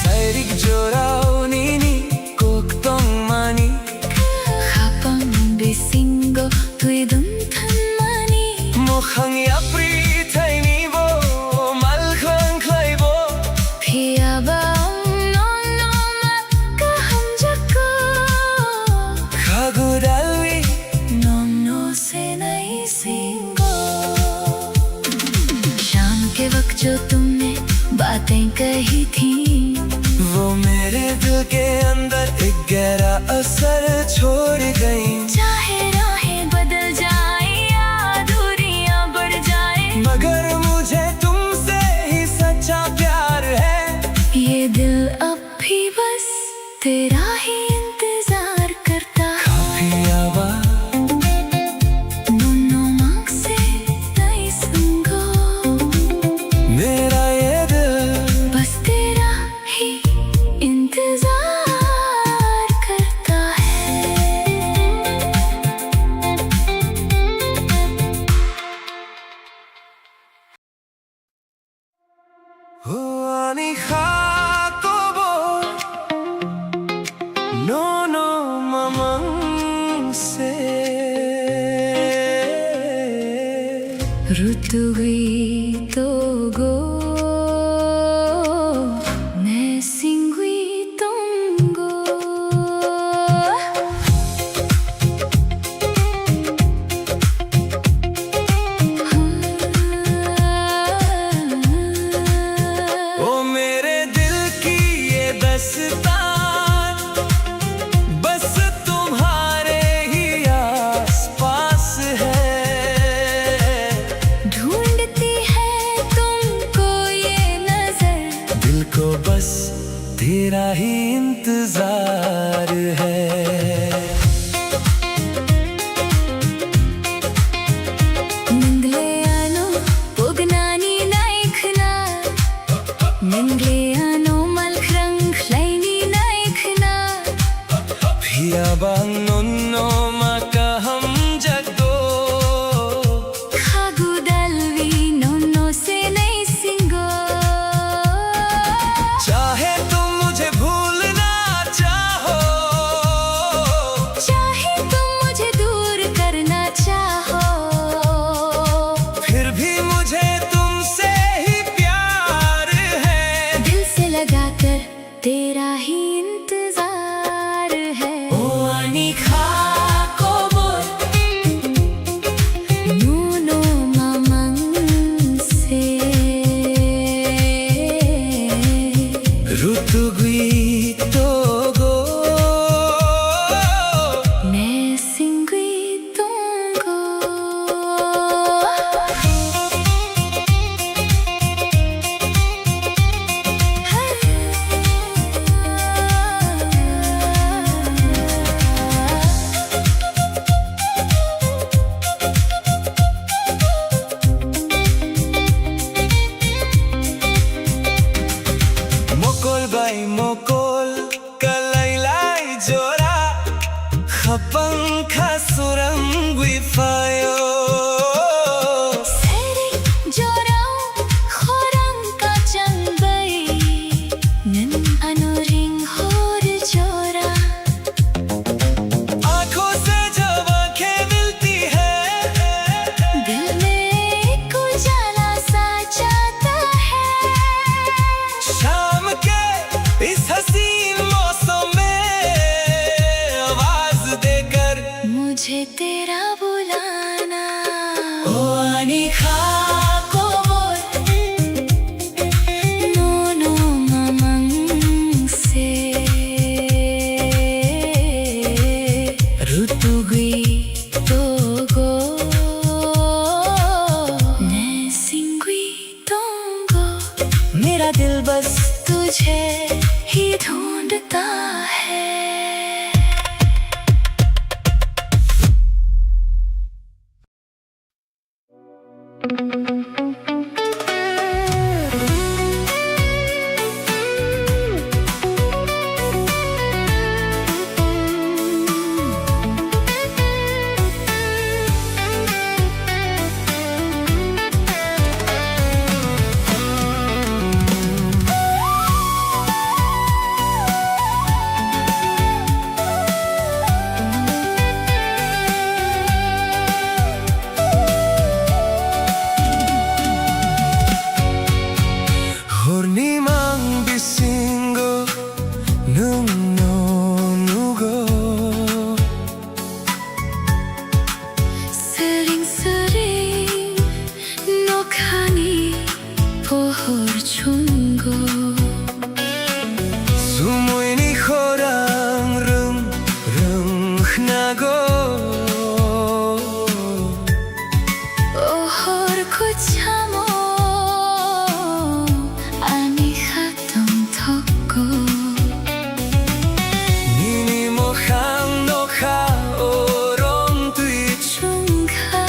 Sairik jorao nini kok tong mani khapang bisingo tui dum than mani Mokhang yapri thaini bo mal khlang khlai bo Phia bang no ma kaham jako Khagu dalwi no se nai singo शाम के वक्त जो तुमने बातें कही थी वो मेरे दिल के अंदर एक गहरा असर छोड़ गई चाहे राहें बदल जाए या दूरियां बढ़ जाए मगर मुझे तुमसे ही सच्चा प्यार है ये दिल अब भी बस तेरा ही इंतजार करता है Kafia ba no mang se nai sango मेरा ये दिल बस तेरा ही इंतजार करता है हुआ ani hakobo no no mamang se Rutugui togo ne singui tongo ओ मेरे दिल की ये दस्तान बस तुम्हारे ही आस पास है ढूंढती है तुमको ये नजर दिल को बस तेरा ही इंतजार है Ningleano pognani naikhna Ningleano malkrang kleini naikhna Biyabang nonno makaham jago Khagu dalvi nonno se nahi singo चाहे तुम मुझे भूलना चाहो चाहे तुम मुझे दूर करना चाहो फिर भी मुझे तुमसे ही प्यार है दिल से लगाकर तेरा ही इंतजार है ओ ani hakobo Nuno mamang se rutugui togo ne singui tongo mokol bay mokol kalaylay jora khapang khasurang wifayo Seri jorau khorang ka changbai Nan anuring hor jora आंखों से जब आंखें मिलती है दिल में एक उजाला सा जाता है शाम के इस हसीन मौसम में आवाज देकर मुझे तेरा बुलाना ओ ani hakobo Nono mamang se Rutugui togo Ne singui tongo मेरा दिल बस तुझे ही ढूंढता है Hornimang bisingo nung no nugo 스링스링 녹하니 pohor chungo Sumoy ni khorang rung rung nago ohor ko chamo ani hatong thokko Nini mo khang no kha orong tui chungha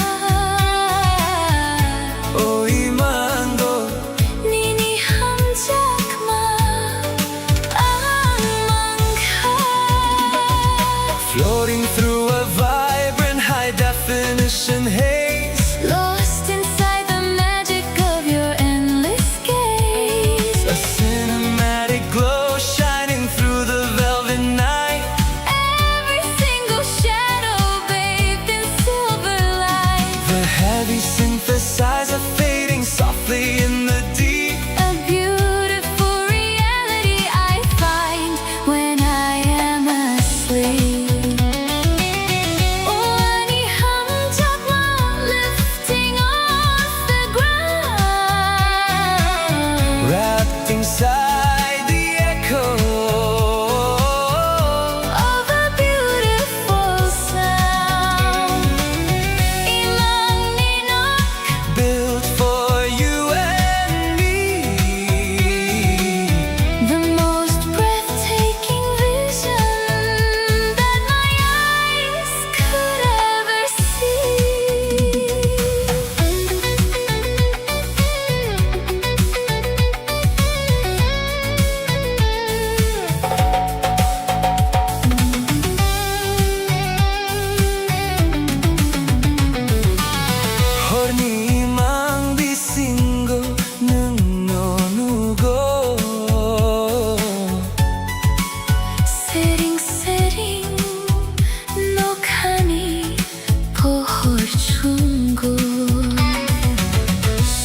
oi mango nini hamjakma amangha Floating through a vibrant high definition haze lost inside the magic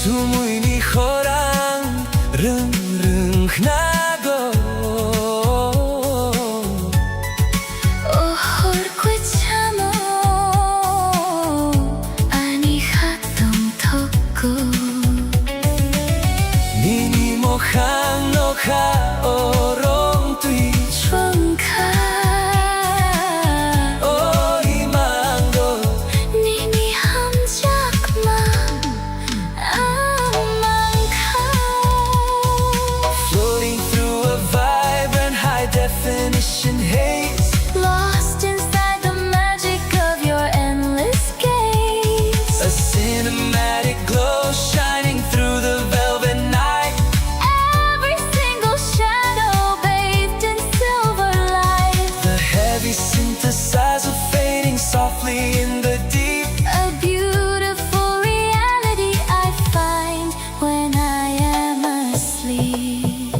Sumuini khorang rung rung nago और कुछ mo ani khatong thoko Nini mo khang no kha orong tui chung kha oi mango nini ham jak ma amang kha Floating through a vibrant high definition haze lost inside the magic of your endless gaze. A cinematic glow shining through the velvet night Every single shadow bathed in silver light. The heavy synthesizer fading softly in the deep A beautiful reality I find when I am asleep.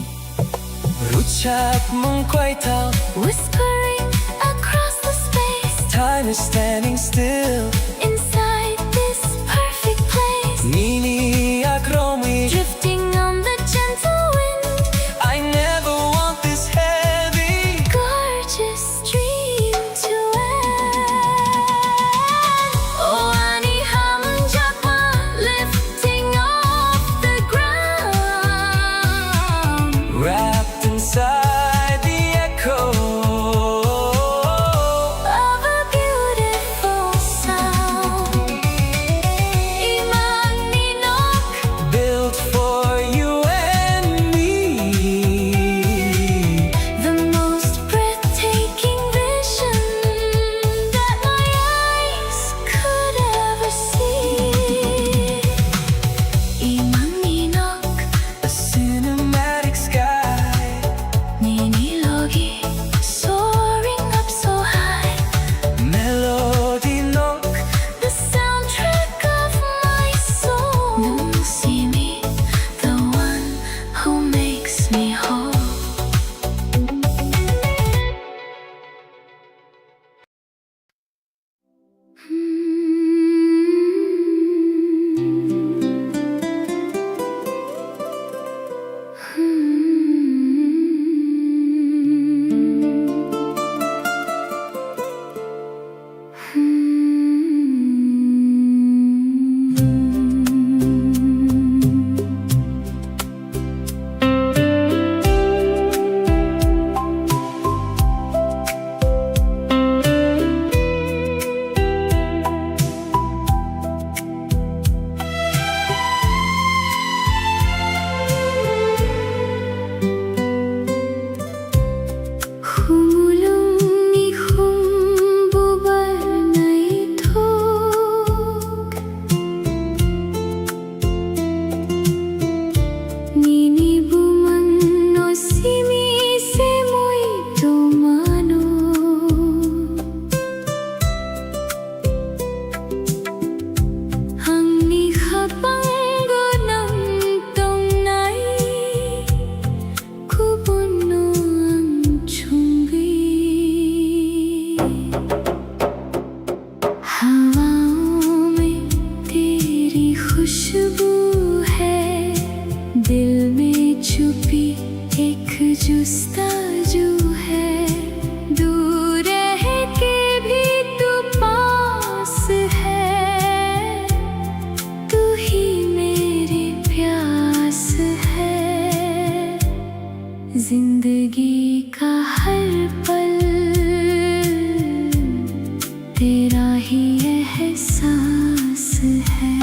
Ruchak mong quay tao Whispering across the space Time is standing still inside this perfect place. Nini akromi Drifting on the gentle wind, I never want this heavy gorgeous dream to end. Oh, ani hamon jakma lifting off the ground. Wrapped inside the echo Of a beautiful sound. Imang ninok, built for you and me the most breathtaking vision that my eyes could ever see. Imang ninok, A cinematic sky ninilogi, soaring up so high. Melody nok The soundtrack of my soul. Nung see me, the one who makes me whole. Humulong ni humbubar na itok Ninibuman no simi se muito mano Ang nikhabanggo ng tongnay Kupuno ang chumbi हवाओं में तेरी खुशबू है दिल में छुपी एक जुस्ताजू है दूर रह के भी तू पास है तू ही मेरी प्यास है जिंदगी का हर पल तेरा ही एहसास है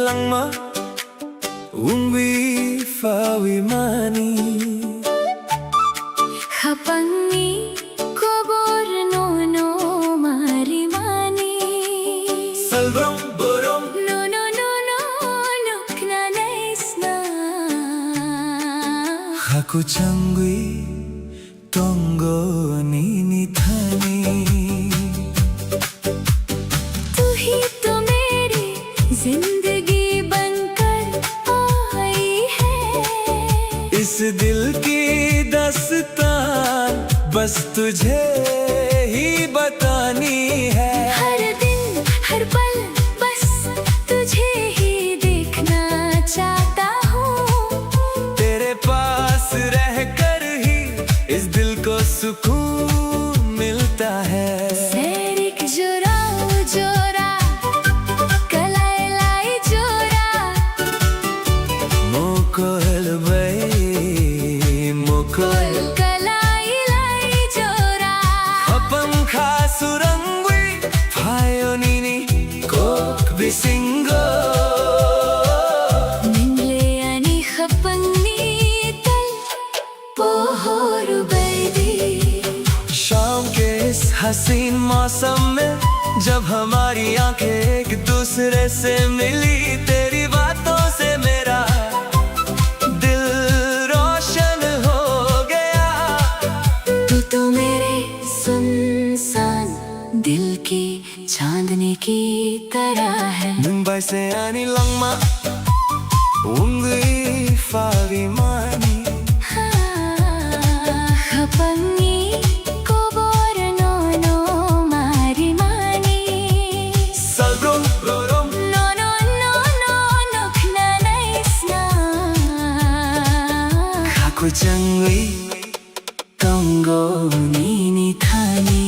langma ungwi fawi mani Hapangi kobor no no mari mani Salbrom borom No no no no nukna naisna Haku changwi tongo nini thani तू ही तो मेरी जिंदगी बनकर आई है इस दिल की दास्तान बस तुझे ही बतानी है हर दिन हर पल बस तुझे ही देखना चाहता हूँ तेरे पास रहकर ही इस दिल को सुकून मिलता है Serik jura jura kalai lai jura Mokol bay mokol kalai lai jura Apam khasurangwi phayonini kok bisingo Ningle ani khapangni tal pohor baidi शाम के इस हसीन मौसम में जब हमारी आंखें एक दूसरे से मिली तेरी बातों से मेरा दिल रोशन हो गया तू तो मेरे सुनसान दिल की चांदनी की तरह है मुंबई से आनी लंगमा ungwi fawi mani Hapangi kobor no no mari mani Salbrom borom No no no no nukna naisna Haku changwi tongo nini thani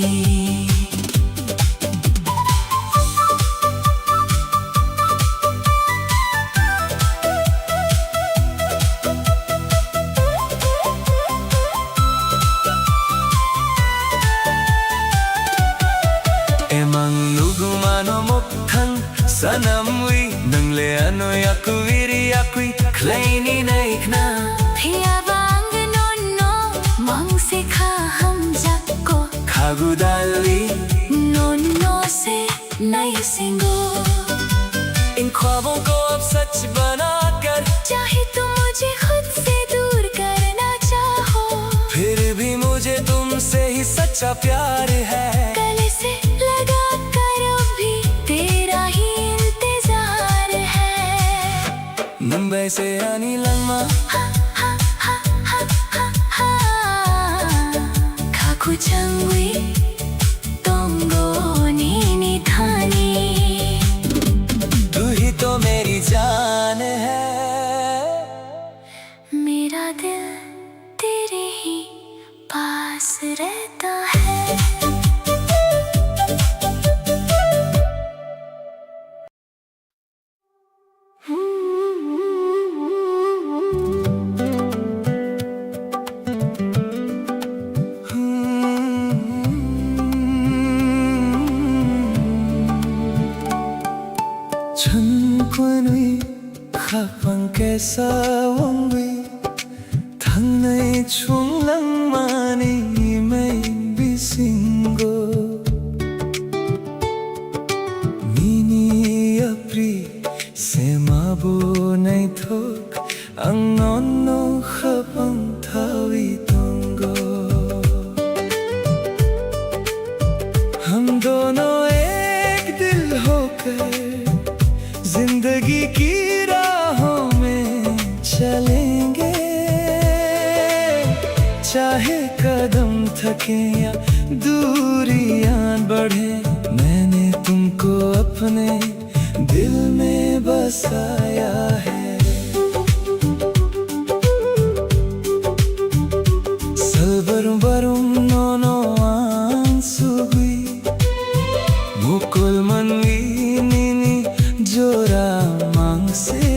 Emang lugumano mokhang sanamwi nangle ano yakuviri yakui kleini naikna Phiya bang no no mang se kha hum jakko khagudali No no se nai singo इन ख्वाबों को अब सच बनाकर चाहे तुम मुझे खुद से दूर करना चाहो फिर भी मुझे तुमसे ही सच्चा प्यार है गले से लगा कर भी तेरा ही इंतजार है मुंबई से आनी लंगमा खाकु चंगवी तोंगो नीनी धानी तू ही तो मेरी जान है मेरा दिल तेरे ही पास रहता है 천권의 가방께서 원위 당나의 총랑만이 메인 비신고 미니 앞리 세마보 나이톡 앙넌노 가방 타위 동고 हम दोनों एक दिल होकर जिंदगी की राहों में चलेंगे चाहे कदम थके या दूरियां बढ़े मैंने तुमको अपने दिल में बसाया है सलबरुम बरुम नोनो आंसुगुई मुकुल मनवी निनी जोरा मांगसे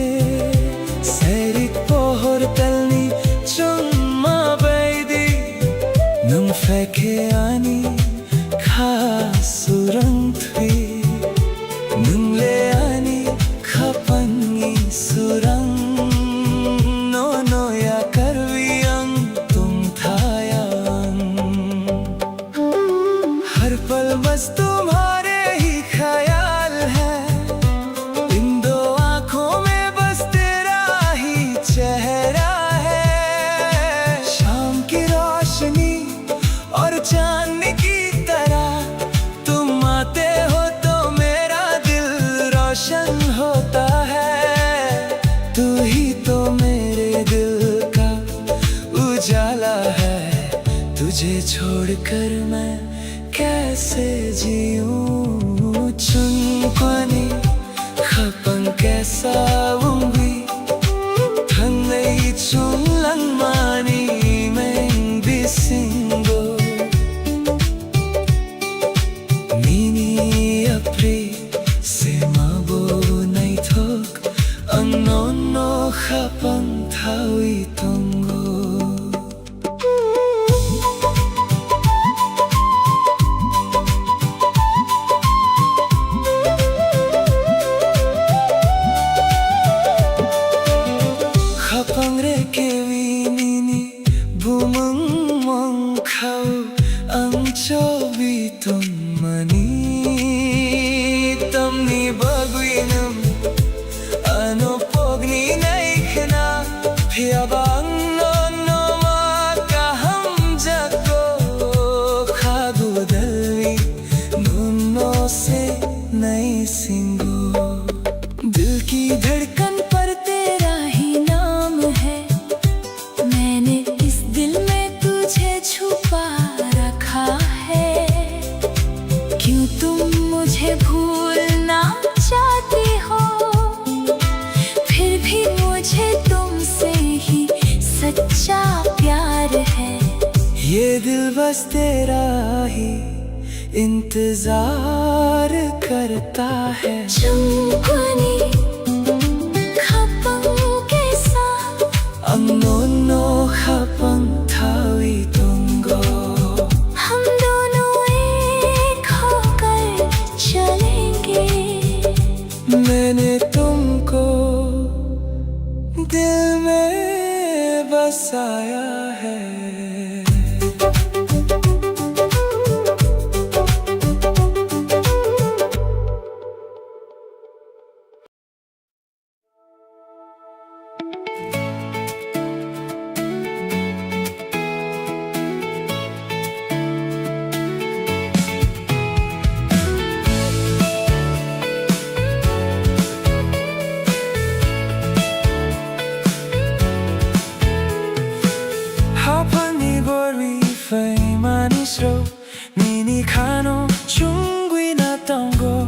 सैरिक पोहर तलनी चुम्मा बैदी नम फेके आनी खासुरंग थी नंगले आनी खपंगी तुझे छोड़कर मैं कैसे जीऊं चुनपनी खपन कैसा उंगी थंगई चुनलंग मानी मैं बिसिंगो मिनी अपरी से माबो नहीं थोक अंगनो खपन थावी तंगो Khapangre kewi nini bumang mong khau ang chobiton mani tamni bagwinam ano pogni naikhna phiabang no no ma kaham jago khagudalwi nuno se nai singo दिल की धड़कन पर तेरा ही नाम है मैंने इस दिल में तुझे छुपा रखा है क्यों तुम मुझे भूलना चाहती हो फिर भी मुझे तुमसे ही सच्चा प्यार है ये दिल बस तेरा ही इंतजार करता है चुमकुनी खपंग कैसा अंगनो खपंग थावी तुंगो हम दोनों एक होकर चलेंगे मैंने तुमको दिल में बसाया है Nini kano chungwi na tango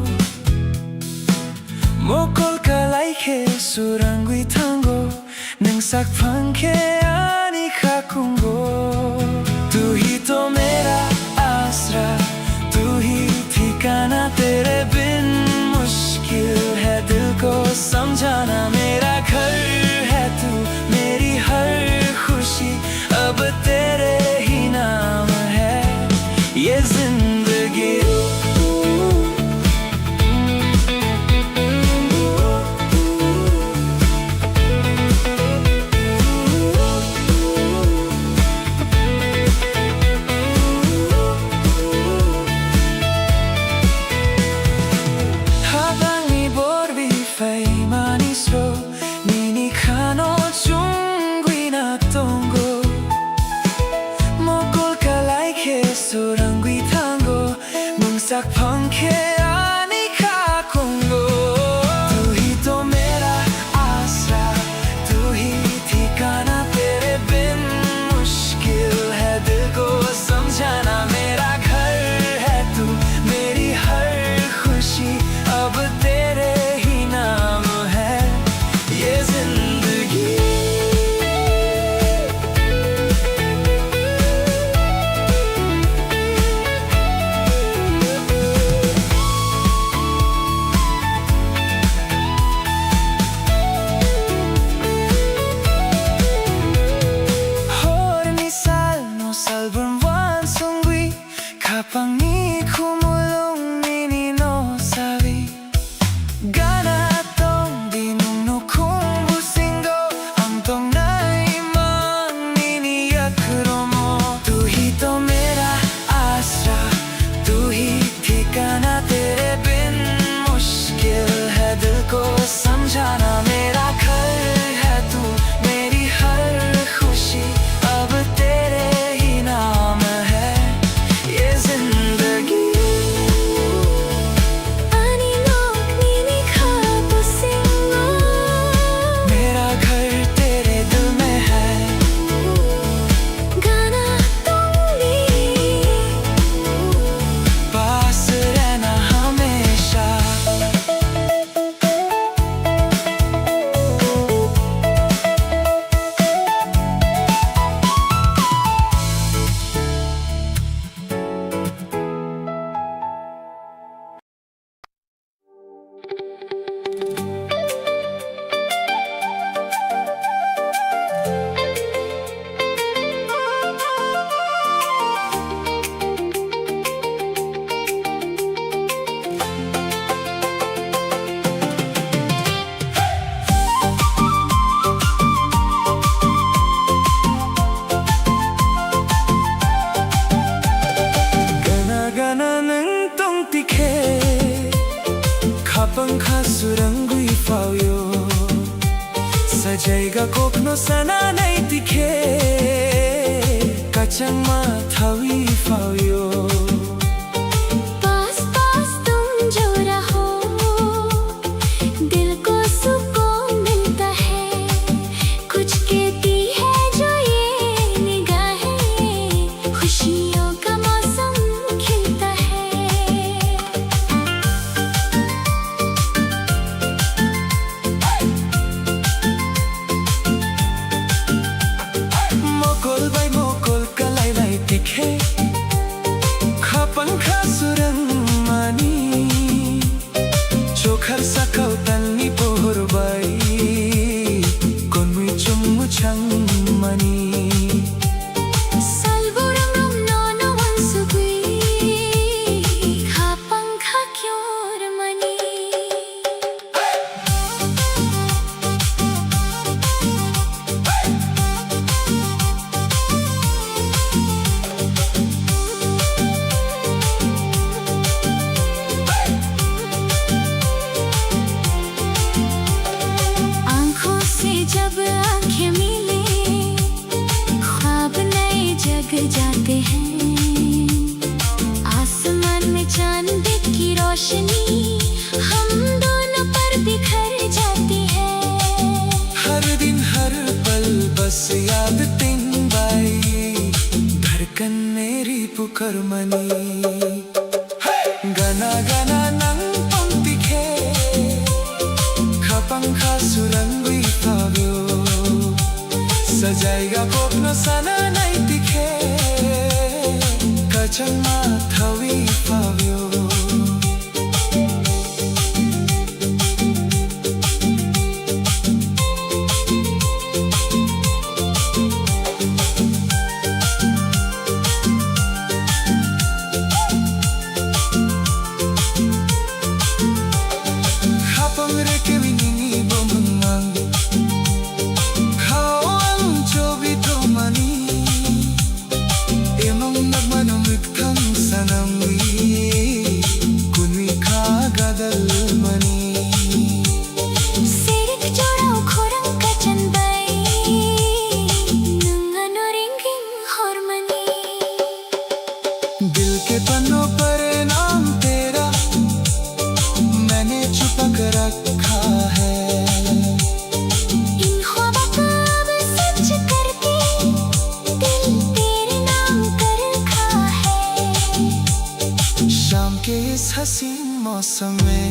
Mokol kalai ke surangwi tango Nang sakpang ke ani kakungo Tu hi to mera asra Tu hi ठिकाना तेरे बिन मुश्किल है दिल को समझाना मेरा घर है तू मेरी हर खुशी अब तेरे ही नाम है ये जिंदगी 하방이 보르비 페이마니스로 니니 카노 중귀나 똥고 먹을 갈라이케 소랑귀 tango 뭉삭 펑케 아니카 콩고 तू ही तो मेरा आसरा तू ही ठिकाना तेरे बिन मुश्किल है दिल को समझाना मेरा घर है तू मेरी हर खुशी अब तेरे ही नाम है ये जिंदगी sana naitike kacang mathawi fauyo पास पास तुम जो रहो दिल को सुकून मिलता है कुछ कहती है जो ये निगाहें खुशियों का मौसम खिलता है mokol bay mokol kalai lai tikhe khapang khasurang mani chokhar sakau tanni pohor bai konmui chummu chang mani Salburang nono wansugui khapang khakyor mani आँखों से जब आँखें मिले ख्वाब नए जग जाते हैं आसमान में चांद की रोशनी हम दोनों पर बिखर जाती है हर दिन हर पल बस याद तीन बाई धड़कन मेरी पुकार मनी गाना गाना नंग पंक्ति खे खपंग खासुरंगी पाव्यो सजाएगा कोपनो सना नहीं दिखे कचंग Madhavi पाव्यो Khapang reke winini bomangang khao ang chobi to mani emang nagmanamik thang sanamwi kunwi kha gadal mani Sirik jorau khorang kacan bay nangano ringing hormani दिल के पन्नों पर नाम तेरा मैंने छुपा कर रखा है इन ख्वाबों को अब सच करके दिल तेरे नाम कर रखा है शाम के इस हसीन मौसम में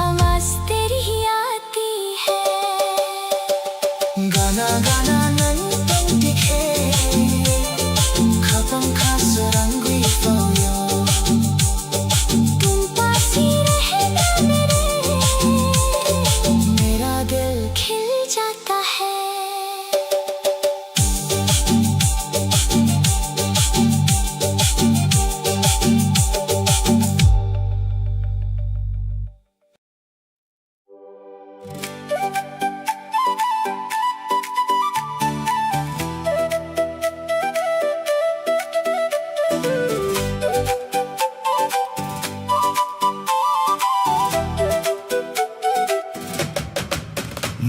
आवाज तेरी ही आती है गाना गाना नन पंक्ति खे खपंग खासुरंगी पाव्यो तुम पास ही रहना मेरा दिल खिल जाता है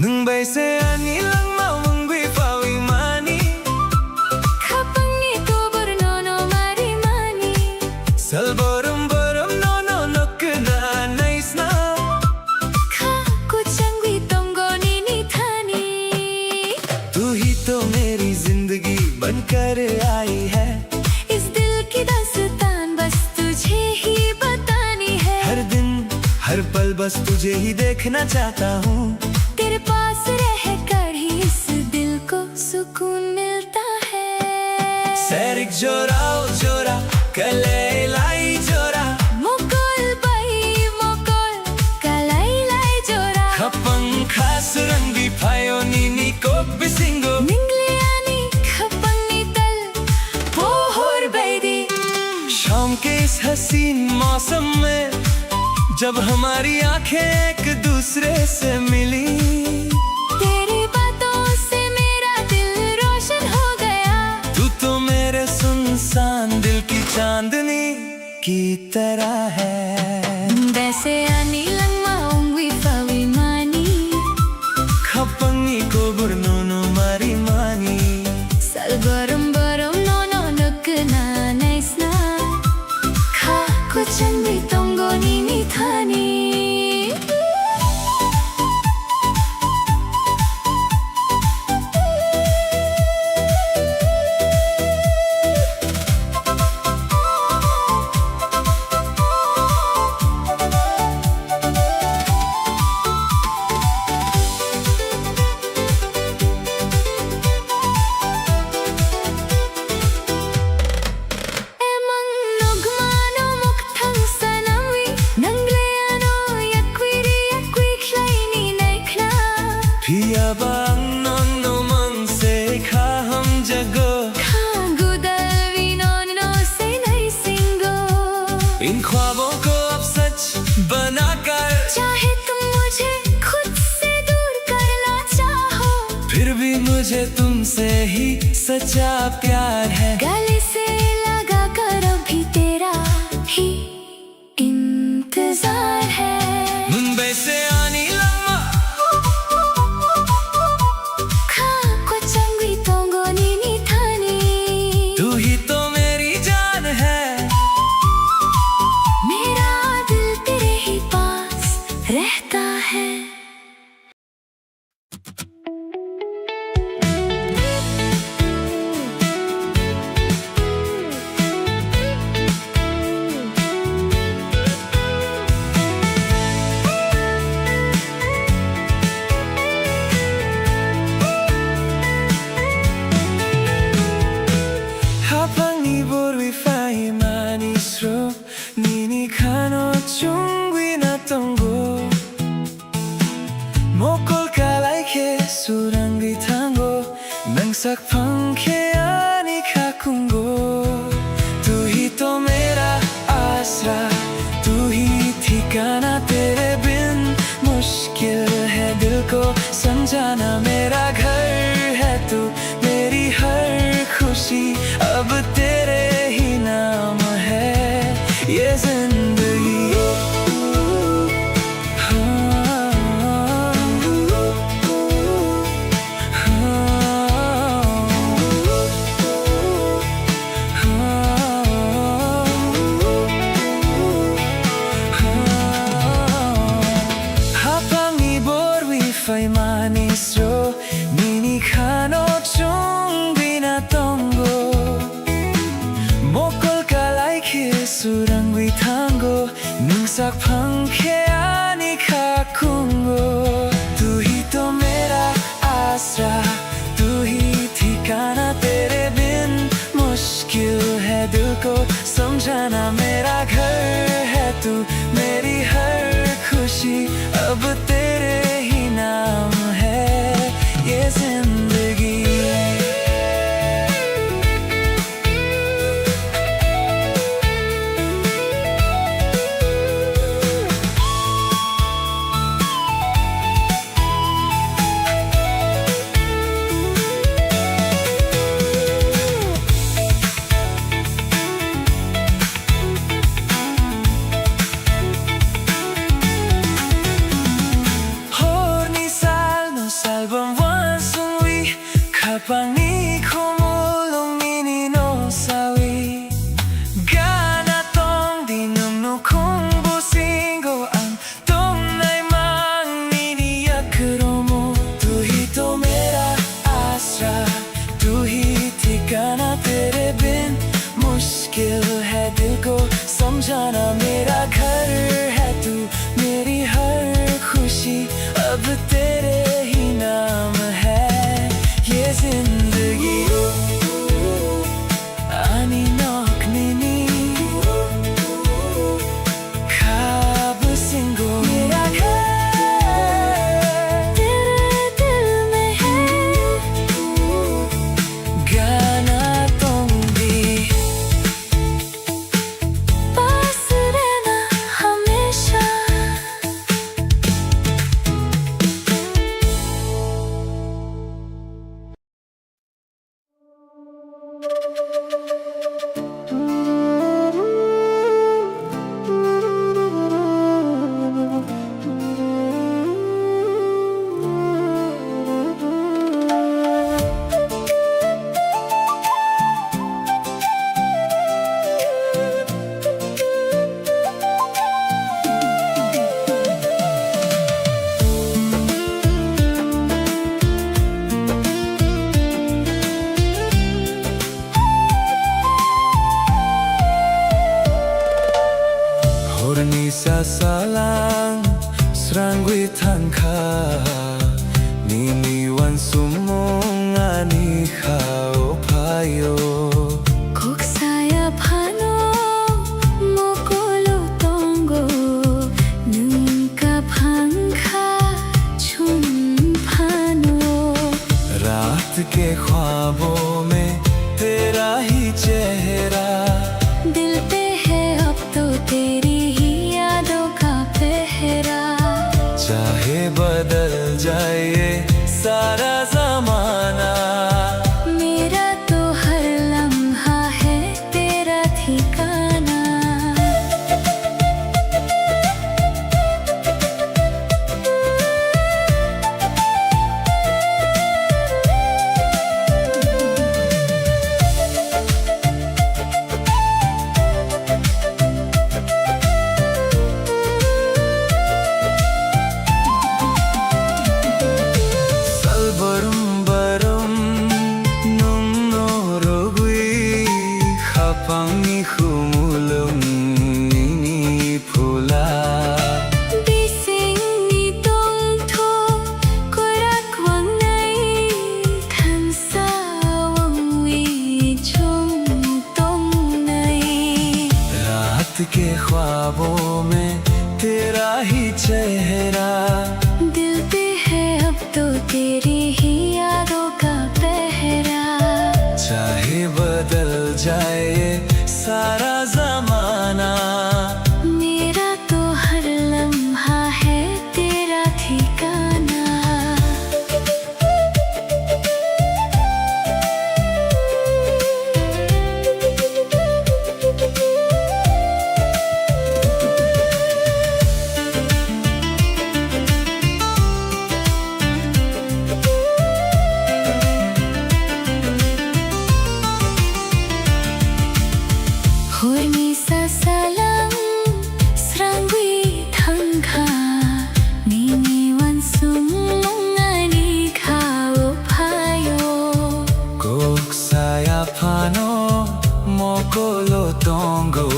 nung bay se ani lang mawang bi pawi mani खपंग तो बरनोनो मारी मानी salborum borum no no nok na nice na खा कुचंगी तुमको नीनी थानी तू ही तो मेरी जिंदगी बनकर आई है इस दिल की दास्तान बस तुझे ही बतानी है हर दिन हर पल बस तुझे ही देखना चाहता हूँ तेरे पास रहकर ही इस दिल को सुकून मिलता है सैरिक जोरा जोरा कले लाई जोरा मोकोल बाई मोकोल कलाई लाई जोरा खपंग खासुरंगी फायो नीनी को बिसिंगो निंगलियानी खपंगी तल पोहोर बैदी शाम के इस हसीन मौसम में जब हमारी आंखें एक दूसरे से मिली तेरी बातों से मेरा दिल रोशन हो गया तू तो मेरे सुनसान दिल की चांदनी की तरह है वैसे आनी लंगमा उंगवी फवी मानी खपंगी को बुर तुमसे ही सच्चा प्यार है। गले से लगा कर अभी तेरा ही इंतजार है। मुंबई से आनी लम्मा खा को चंगी तोंगोनी नी थानी। तू ही तो मेरी जान है। मेरा दिल तेरे ही पास रहता है। 하팡이 보리파이 마니스로 니니 카노 중귀나 똥고 목골 깔라이케 수랑귀 tango नंगsak पंखे आनी खाकुंगो। तू ही तो मेरा आसरा, तू ही ठिकाना, तेरे बिन मुश्किल है दिल को समझाना। मेरा घर है तू, मेरी हर खुशी अब तेरे ही नाम है। ये जिंदगी 하팡이 보리파이 마니스로 니니 카노 중귀나 똥고 목골 깔라이케 수랑귀 tango 능삭 पंखे आनी खाकुंगो। तू ही तो मेरा आसरा, तू ही ठिकाना, तेरे बिन मुश्किल है दिल को समझाना। मेरा घर है तू, मेरी हर खुशी अब तेरे ही नाम है। ये जिंदगी Kapangni kumulong nini no sawi Gana tong dinum no kung busingo ang tong nai mang nini yakuromo। तू ही तो मेरा आसरा, तू ही ठिकाना, तेरे बिन मुश्किल है दिल को समझाना। मेरा घर है तू, मेरी हर खुशी अब तेरे ही नाम है। ये जिंदगी आनी नौक निनी खाब सिंगो। मेरा घर तेरे दिल में है। गाना तुम भी पास रहना हमेशा। Hornisa salang serangwi tangka nini wan sumong ani khao payo। Kok saya phano mokolo tongo nunka phangkha chum phano। रात के ख्वाबों में तेरा ही चेहरा दिल पे है अब तो तेरी ही यादों का पहरा। चाहे बदल जाए सारा जमाना pangi khumulum nini phula Bising ni tong tho korak wang nai than sa wang wi chung tong nai रात के ख्वाबों में तेरा ही चेहरा दिल पे है अब तो तेरी ही यादों का पहरा चाहे बदल जाए ये सारा जमाना मेरा तो हर लम्हा है तेरा ठिकाना Hormi sa salang srangwi thangkha nini wan sum ngani khao phayo Kok saya pano mokolo tongo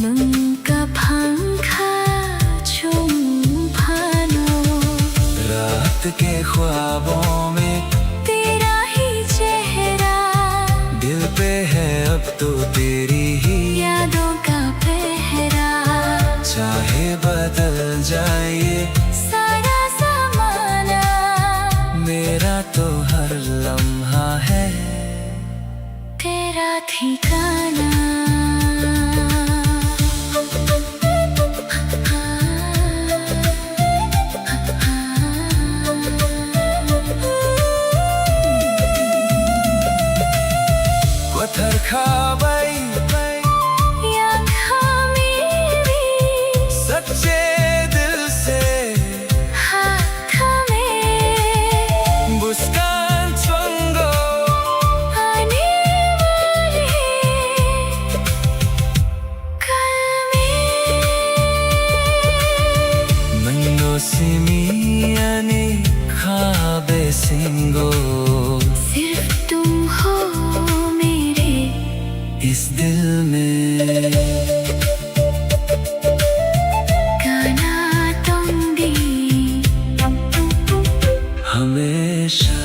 mangka phangkha chung phano रात के ख्वाबों में तेरा ही चेहरा दिल पे है अब तो तेरी ही यादों का पहरा चाहे बदल जाए ये सारा ज़माना मेरा तो हर लम्हा है तेरा ठिकाना पत्थर खाबाई या खामेरी सच्चे दिल से हाथ में मुस्कान चंगो आने वाले कल में मनो सिमियाने खाबे सिंगो सिर्फ तुम हो मेरे इस दिल में गाना दूंगी हमेशा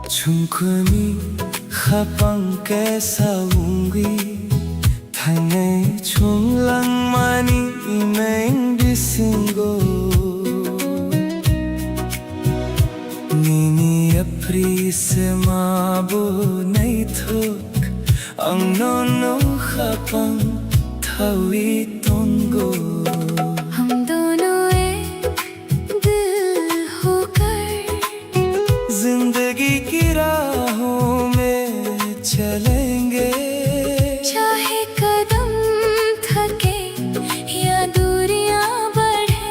충분히 가방께 사운기 당의 총랑만이 맹비신고 니니 앞리세 마보 네이톡 앙노노 가방 타위 동고 हम दोनों एक दिल होकर जिंदगी की राहों में चलेंगे चाहे कदम थके या दूरियां बढ़े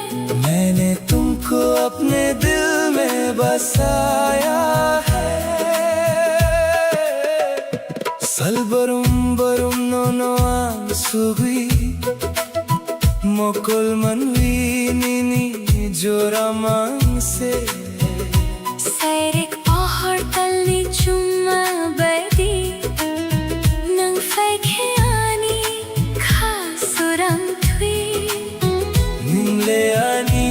मैंने तुमको अपने दिल में बसाया है Salbarum barum nono ang sugi Mokol manwi nini joramang se ceric पहाड़ तलनी चुम्मा बैठी नंग फेंके आनी खासुरम Thuy Ningle ani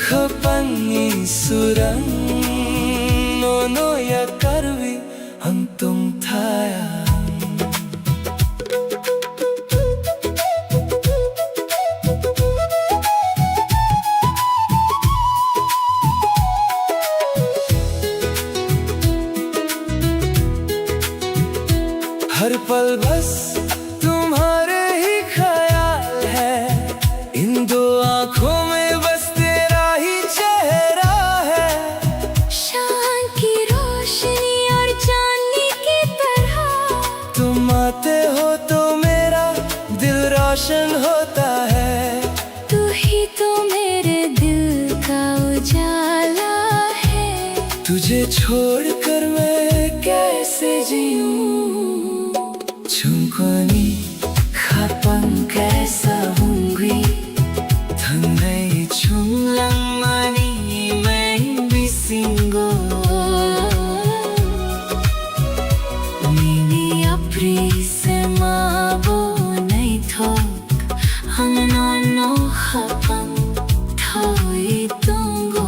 khapangi surang Nono ya karvi ang tong thaya हर पल बस तुम्हारे ही ख्याल है इन दो आँखों में बस तेरा ही चेहरा है शान की रोशनी और चांदनी की तरह तुम आते हो तो मेरा दिल रोशन होता है तू ही तो मेरे दिल का उजाला तुझे छोड़कर मैं कैसे जीऊं Chungkoni khapang kaisa hungry Thanai chung lang mani main bisingo Nini apri se mabo nai thok Hang no khapang thoi tungo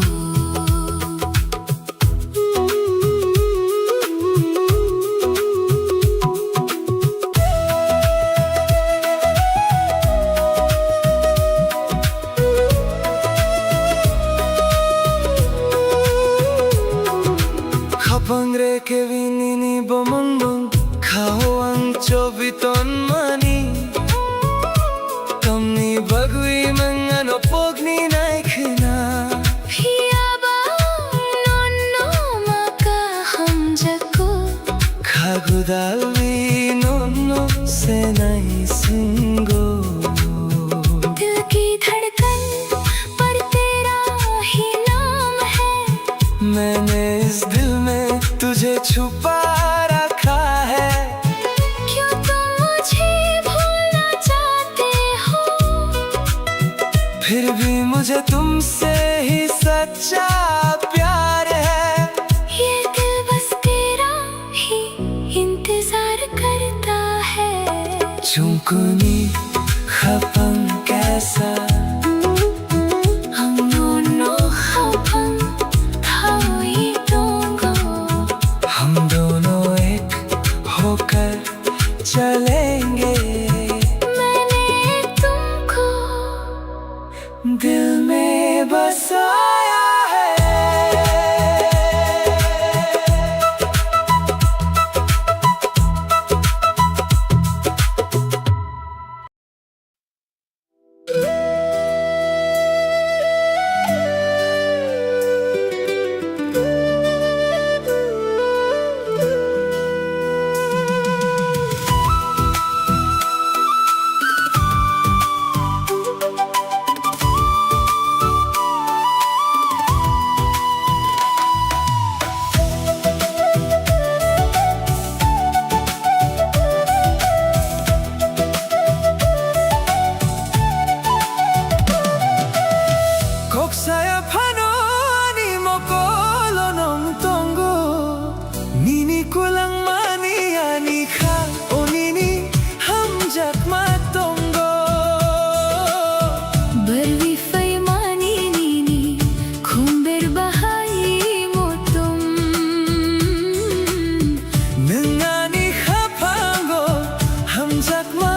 Pangre ke vinini bomondong khao ang chobiton mani Kamni bagui mangano pogni nai khina Piyaba nonno maka hum jako Khagudalvi nonno se nai singo दिल की धड़कन पर तेरा ही नाम है मैंने इस दिल में तुझे छुपा रखा है क्यों तुम मुझे भूलना चाहते हो फिर भी मुझे तुमसे ही सच्चा प्यार है ये दिल बस तेरा ही इंतजार करता है Chungkoni khapang kaisa हम दोनों खपन थोई दूंगा हम दोनों एक होकर चलेंगे मैंने तुमको दिल में बसाया है Koksaya pano ni mokolo nong tongo Nini kulang mani ani kha o nini ham jak matongo बरवी फैमानी नीनी खुम्बेर बहाई Motum Nangani khapango ham jak ma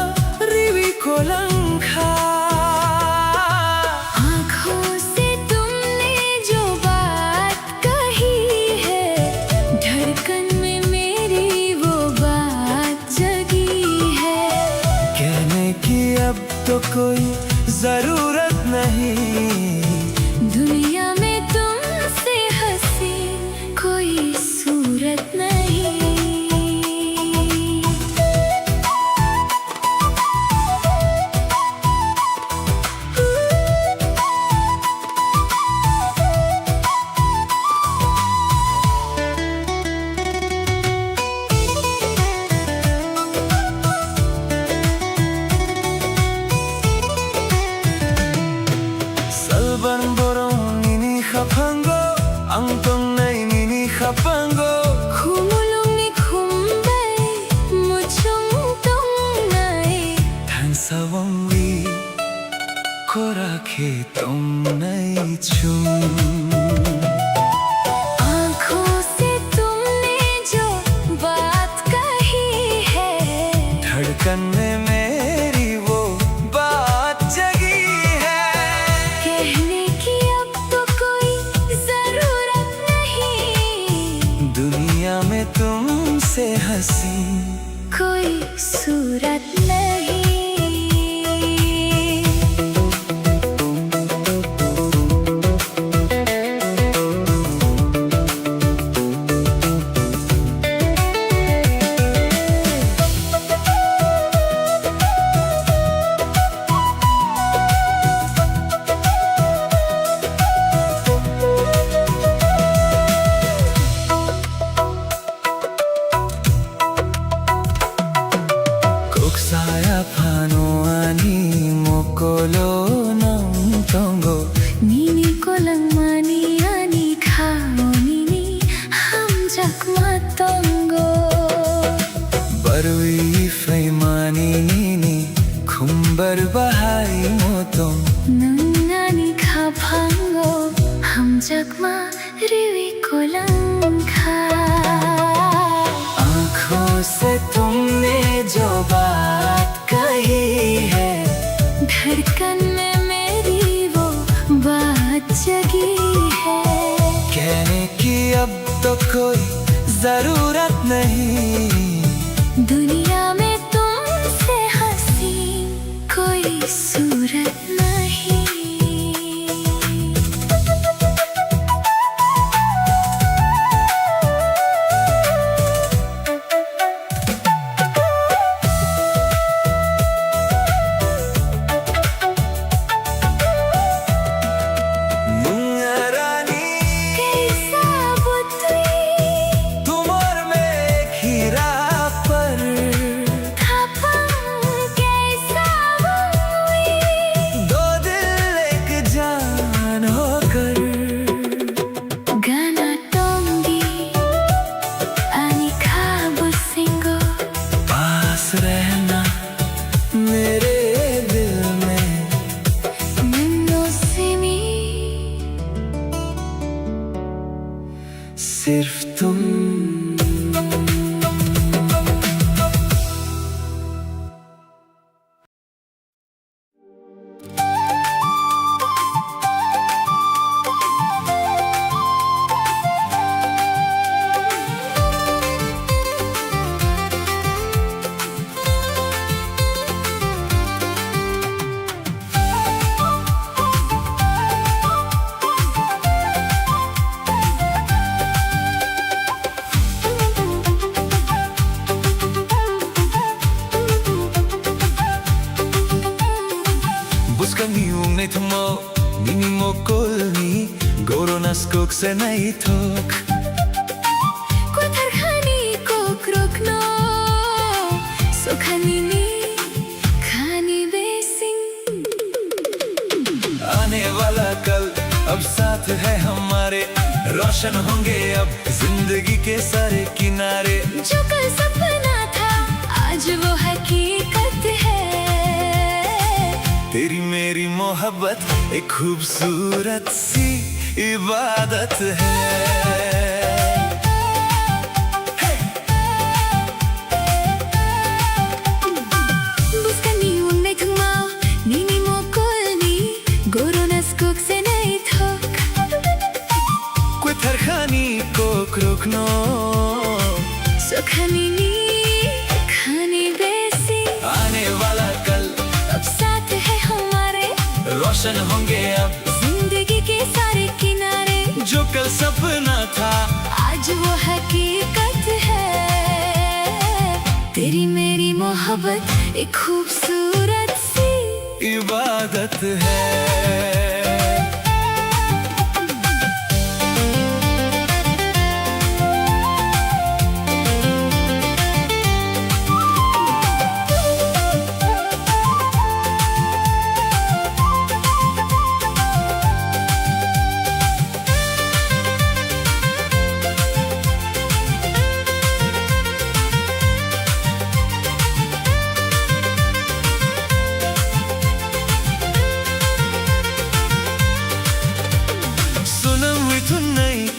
riwi kolang kha आँखों से तुमने जो बात कही है धड़कन में मेरी वो बात जगी है कहने की अब तो कोई जरूरत नहीं दुनिया में तुमसे हंसी कोई सूरत नहीं Salban borong nini khapango ang tong nai nini khapango Khumulong ni khumbay muchong tong nai Than sawang wi kora khe tong nai chung आँखों से तुमने जो बात कही है धड़कन में मेरी वो बात जगी है कहने की अब तो कोई जरूरत नहीं दुनिया में तुमसे हंसी कोई सूरत नहीं जगमा रिवी को लंघा। आँखों से तुमने जो बात कही है, धड़कन में मेरी वो बात जगी है। कहने की अब तो कोई जरूरत नहीं, दुनिया में तुमसे हसीन कोई सूरत नहीं। रहना मेरे दिल में नन्नो सिमी सिर्फ तुम। Minimo kolni Goronas kok se naitok Kutarkhani kok rokno Sokhanini khani besing आने वाला कल अब साथ है हमारे, रोशन होंगे अब जिंदगी के सारे किनारे। जो कल सपना था आज वो हकीकत है। तेरी मेरी मोहब्बत एक खूबसूरत सी इबादत है। Buskani unai thungmao nini mokolni Goronas kok se nai thok Kutarkhani kok rokno Sokhanini khani besing आने वाला कल अब साथ है हमारे, रोशन होंगे अब जिंदगी के सारे किनारे। जो कल सपना था आज वो हकीकत है। तेरी मेरी मोहब्बत एक खूबसूरत सी इबादत है।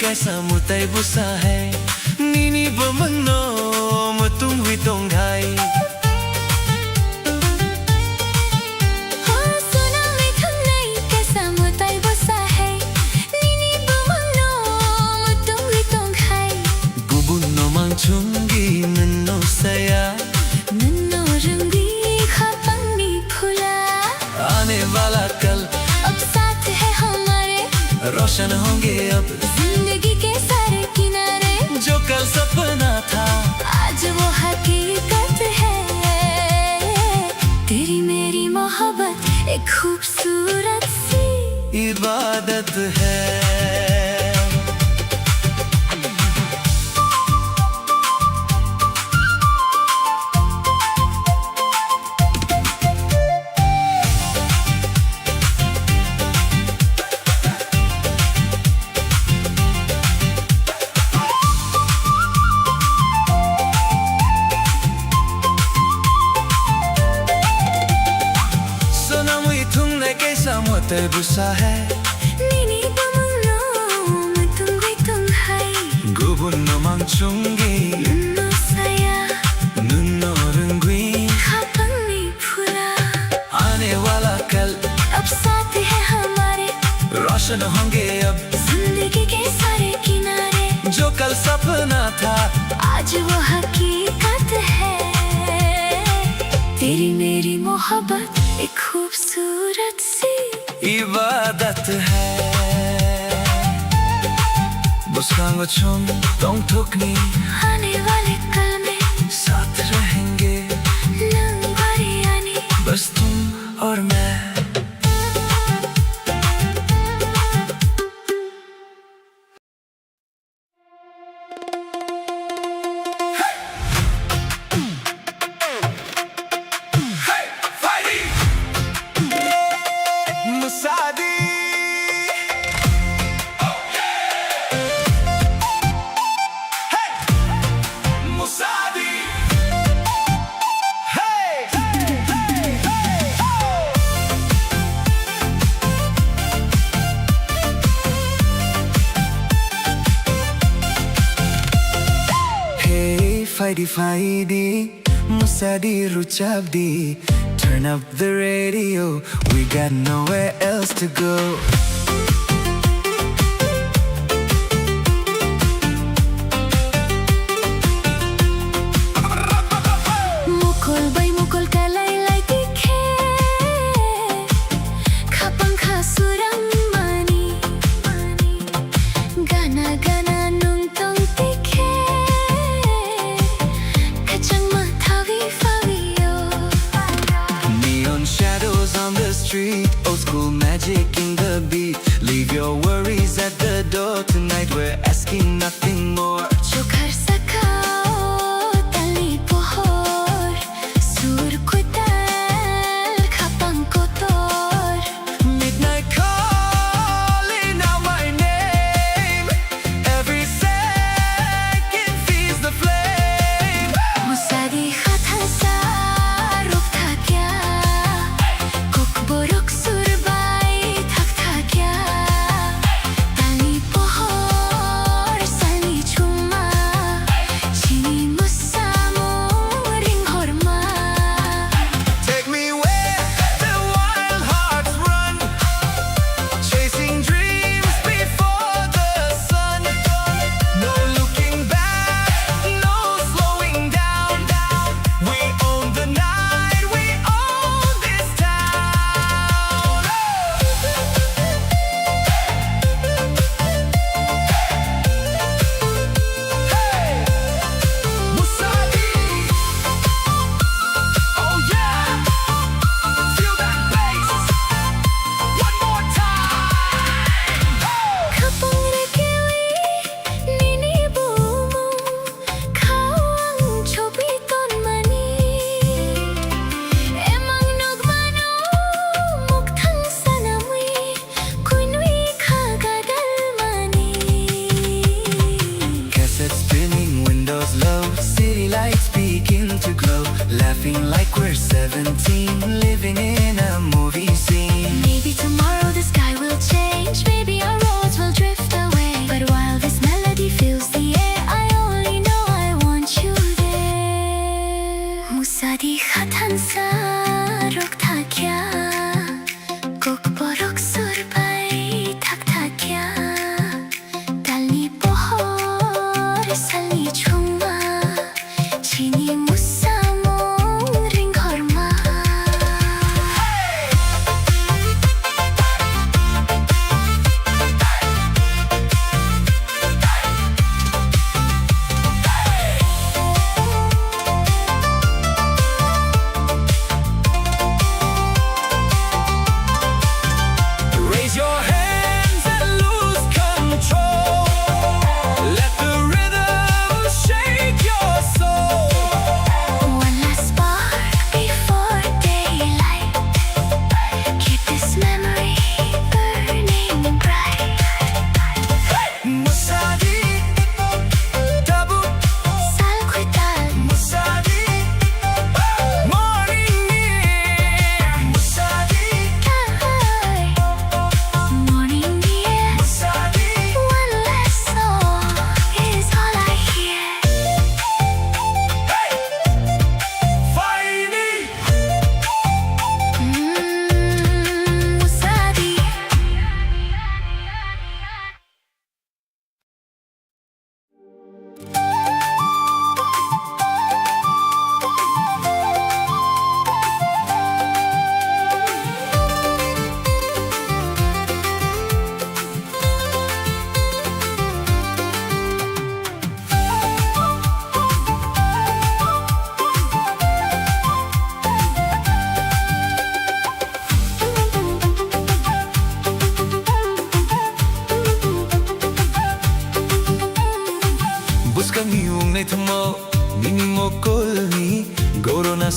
कैसा मुताई बुसा है नीनी बमनो मतुम हुई तोंगाई। हाँ सुना मैं तुमने कैसा मुताई बुसा है नीनी बमनो मतुम हुई तोंगाई। गुबुनो मांगचुंगी नन्नो सया नन्नो रंगी खापंगी फुला। आने वाला कल अब साथ है हमारे, रोशन होंगे अब जिंदगी के सारे किनारे। जो कल सपना था आज वो हकीकत है। तेरी मेरी मोहब्बत एक खूबसूरत सी इबादत है। Nini bamano 분노 망충기 눈 saya 눈노른 귀 खपनी फुला आने वाला कल अब साथ है हमारे रोशन होंगे अब जिंदगी के सारे किनारे जो कल सपना था आज वो हकीकत है तेरी मेरी मोहब्बत एक खूबसूरत सी इबादत है बुस्कांगो चुम 똥톡니 आने वाले कल में साथ रहेंगे लंबारी आनी बस तुम और मैं मुसादी मुसादी Hey, fighty fighty, musadi ruchabdi. Turn up the radio, we got nowhere else to go. mukul bay mukul kalay lay tikhe khapang khasurang mani gana gana nung tong tikhe kachang ma thawi fawiyo Neon shadows on the street, old school magic in the beat.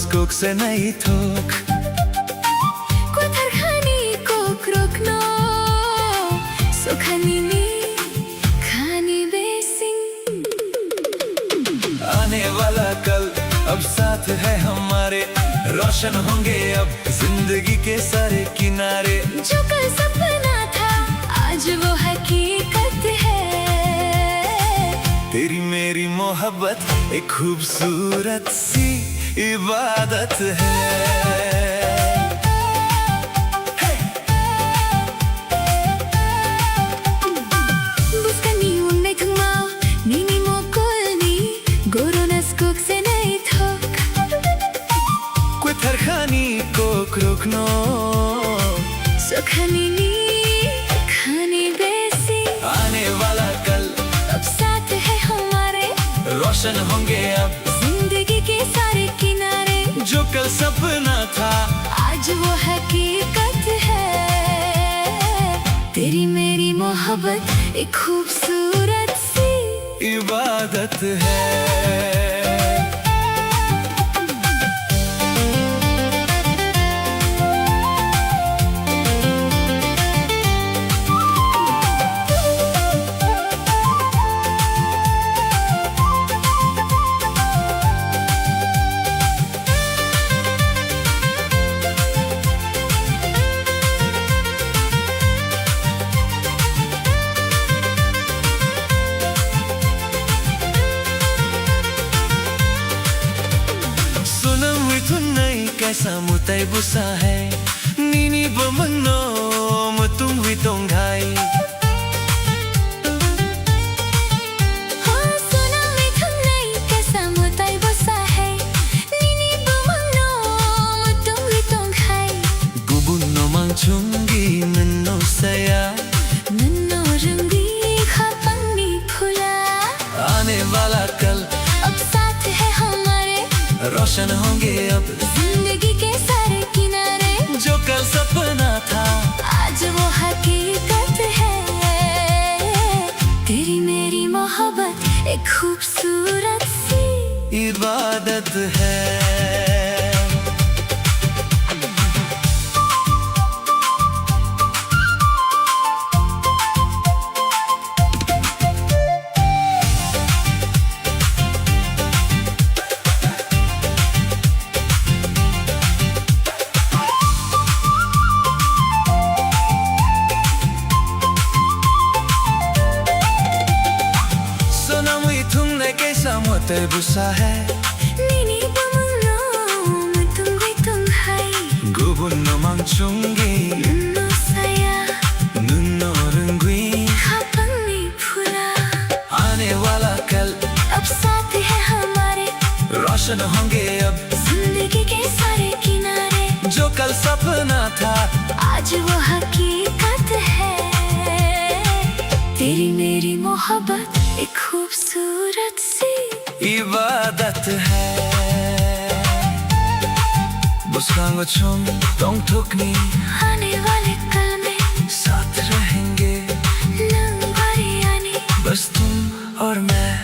skog se nahi thok Kothar khani kok rokno Sokhani ni khani besing आने वाला कल अब साथ है हमारे रोशन होंगे अब जिंदगी के सारे किनारे जो कल सपना था आज वो हकीकत है तेरी मेरी मोहब्बत एक खूबसूरत सी इबादत है Buskani unne thungmao nini mo kolni Goronas kok se nahi thok Kothar khani kok rokno Sokhani ni khani besing आने वाला कल अब साथ है हमारे रोशन होंगे अब जिंदगी के सारे किनारे जो कल सपना था आज वो हकीकत है तेरी मेरी मोहब्बत एक खूबसूरत सी इबादत है कैसा मुताई बुसा है नीनी बमनो मुतुम वितों घाई हाँ सुना मैं तुम नहीं कैसा मुताई बुसा है नीनी बमनो मुतुम वितों घाई गुबुनो मांगचुंगी नन्नो सया नन्नो रंगी खापंगी फुला आने वाला कल अब साथ है हमारे रोशन होंगे अब जिंदगी के सारे किनारे जो कल सपना था आज वो हकीकत है तेरी मेरी मोहब्बत एक खूबसूरत सी इबादत है मोते बुसा है नीनी बमनो मुतुम वितों घाई गुबुनो मांगचुंगी नन्नो सया नन्नो रंगी खापंगी फुला आने वाला कल अब साथ है हमारे रोशन होंगे अब जिंदगी के सारे किनारे जो कल सपना था आज वो हकीकत है तेरी मेरी मोहब्बत एक खूबसूरत सी इबादत है बुस्कांगो चुम तोंग थुकनी आने वाले कल में साथ रहेंगे लंबारी आनी बस तुम और मैं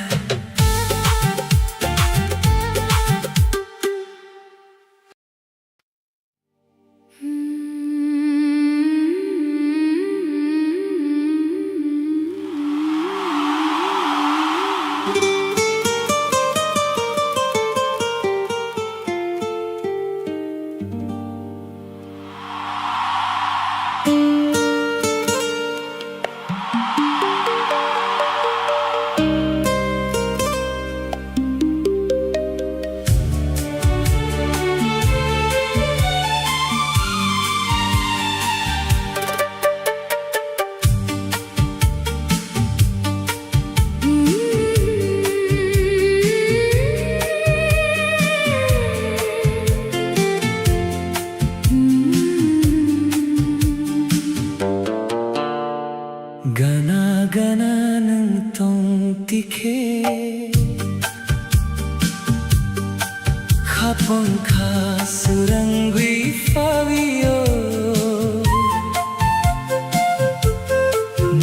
Kapangka surangwi fabio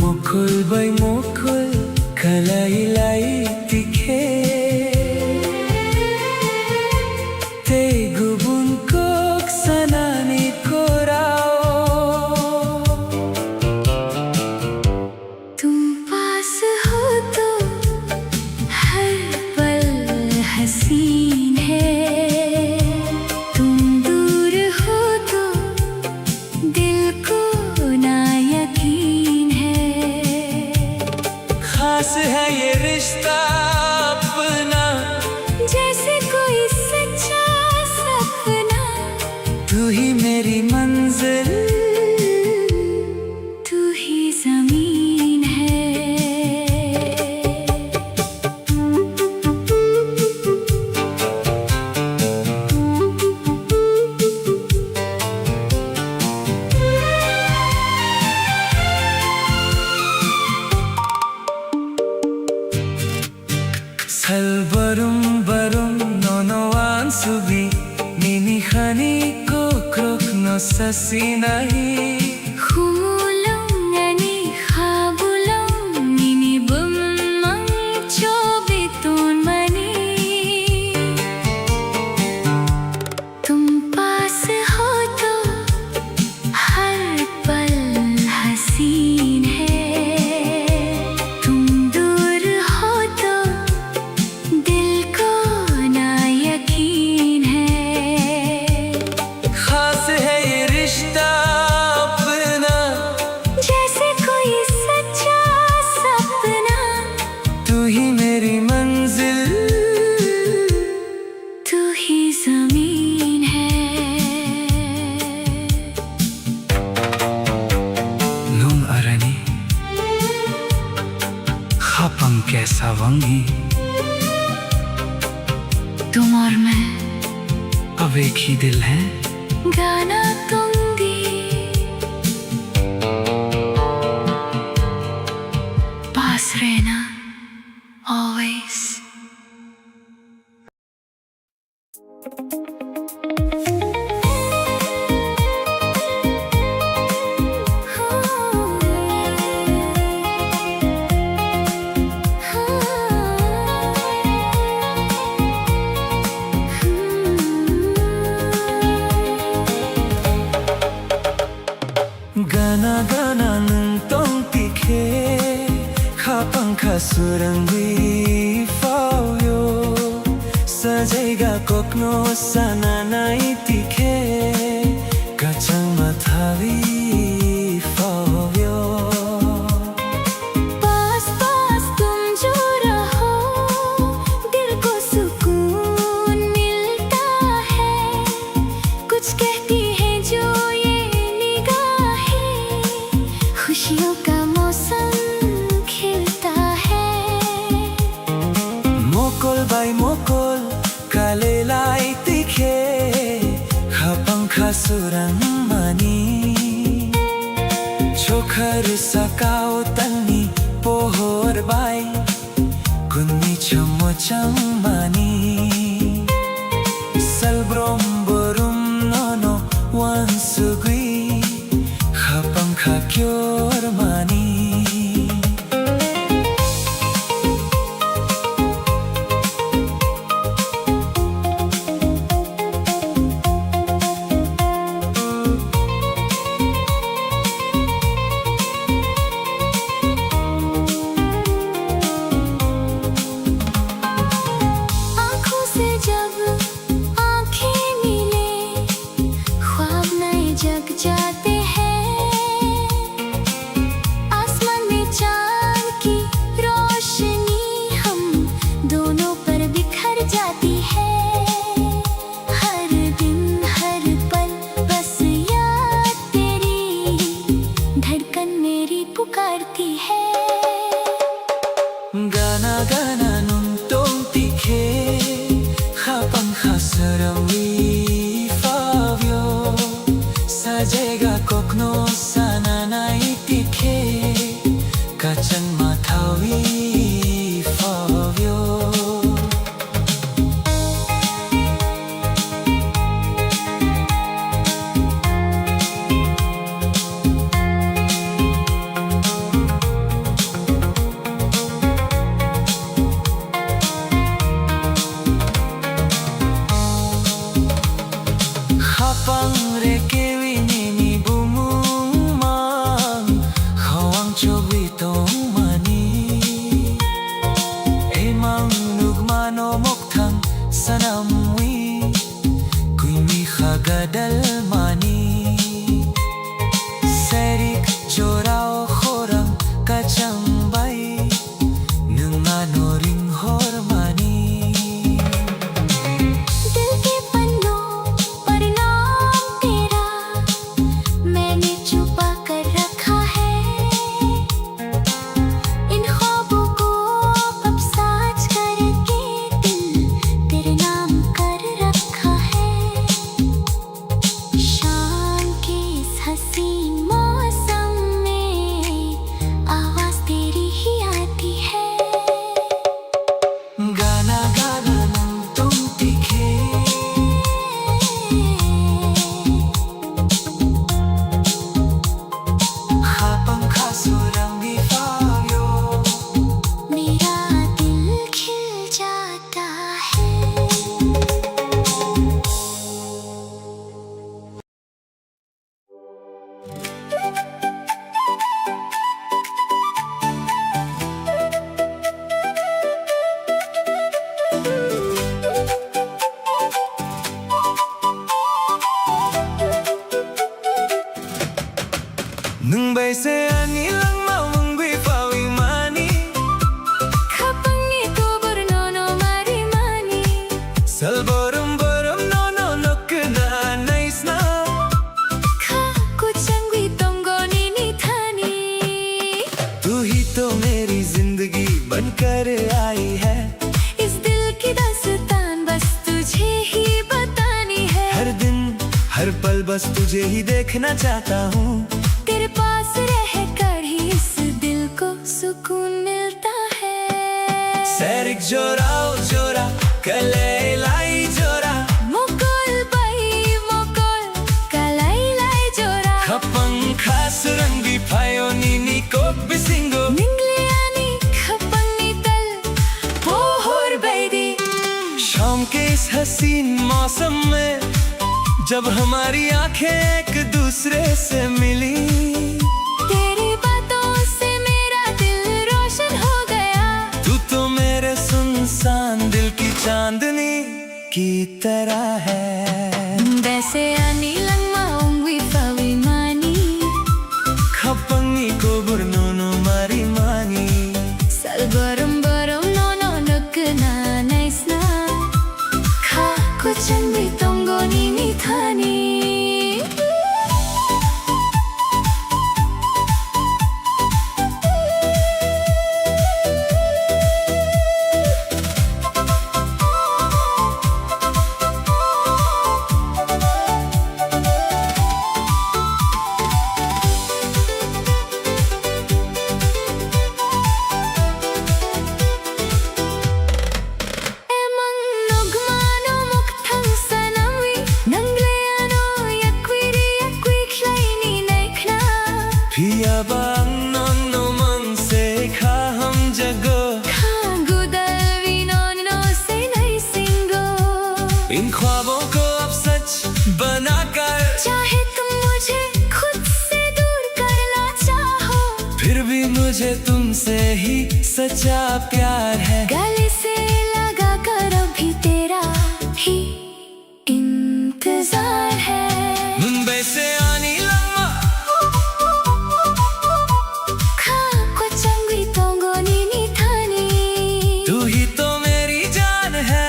Mokul by mokul kalay-lay tikhe Te Salbarum barum nono ansubi Nini khani ko krok no sasinahi Humulong ani khabulong Nini bumang chobitun mani तुम पास हो तो हर पल हसीन है तुम दूर हो तो दिल को ना यकीन है खास है ये रिश्ता अपना जैसे कोई सच्चा सपना तू ही मेरी मंजिल तू ही ज़मीन है Nung arani Khapang kaisa wangi तुम और मैं अब एक ही दिल है गाना दूंगी पास रहना always Gana gana nung tong tikhe Khapang khasurangi phao yo Sajaiga kokno sana nai tikhe Kachang mathavi phao yo पास पास तुम जो रहो दिल को सुकून मिलता है कुछ कहती है जो ये निगाहें खुशियों का मौसम खिलता है Mokol bai mokol kalelai tikhe Khapang khasurang mani Chokhar sakao tani pohor bai Kunni chomochang mani Salbrom borum nono wansugui Khapang khakyor mani आँखों से जब आँखें मिले ख्वाब नए जग जाते हैं आसमान में चाँद की रोशनी हम दोनों पर बिखर जाती है हर दिन हर पल बस याद तेरी धड़कन मेरी पुकारती है Gana gana nung tong tikhe Khapang khasarangi phao Sajaiga kokno sana nai tikhe Kachang mathavi phao Khapang rekewi nini bumumang Khawang chobi tong mani Emang nugmano mokthang sanamwi Kuimi khagadal mani Serik chorao khorang kachang bai Nungano ring hor mani दिल के पन्नों पर नाम तेरा मैंने छुपा कर रखा है बनकर आई है। इस दिल की दास्तान बस तुझे ही बतानी है। हर दिन हर पल बस तुझे ही देखना चाहता हूँ। तेरे पास रह कर ही इस दिल को सुकून मिलता है। Serik jorau jora kalai jora Mukul bai mukul kalai jora Kapang khas rangi phayo nini ko bisingo Ningliani khapang tal pohor baidi। शाम के इस हसीन मौसम में जब हमारी आंखें एक दूसरे से मिली, तेरी बातों से मेरा दिल रोशन हो गया। तू तो मेरे सुनसान दिल की चांदनी की तरह है। Bese ani lang maungwi pawimani Kapangi ko burnono marimani Sal baram nono nukna nice na Kha kuchan bitongo nini thani। इन ख्वाबों को अब सच बनाकर चाहे तुम मुझे खुद से दूर करना चाहो, फिर भी मुझे तुमसे ही सच्चा प्यार है। गले से लगा कर अभी तेरा ही इंतजार है। मुंबई से आनी लम्मा खा कोचंगी तोंगो नीनी थानी। तू ही तो मेरी जान है।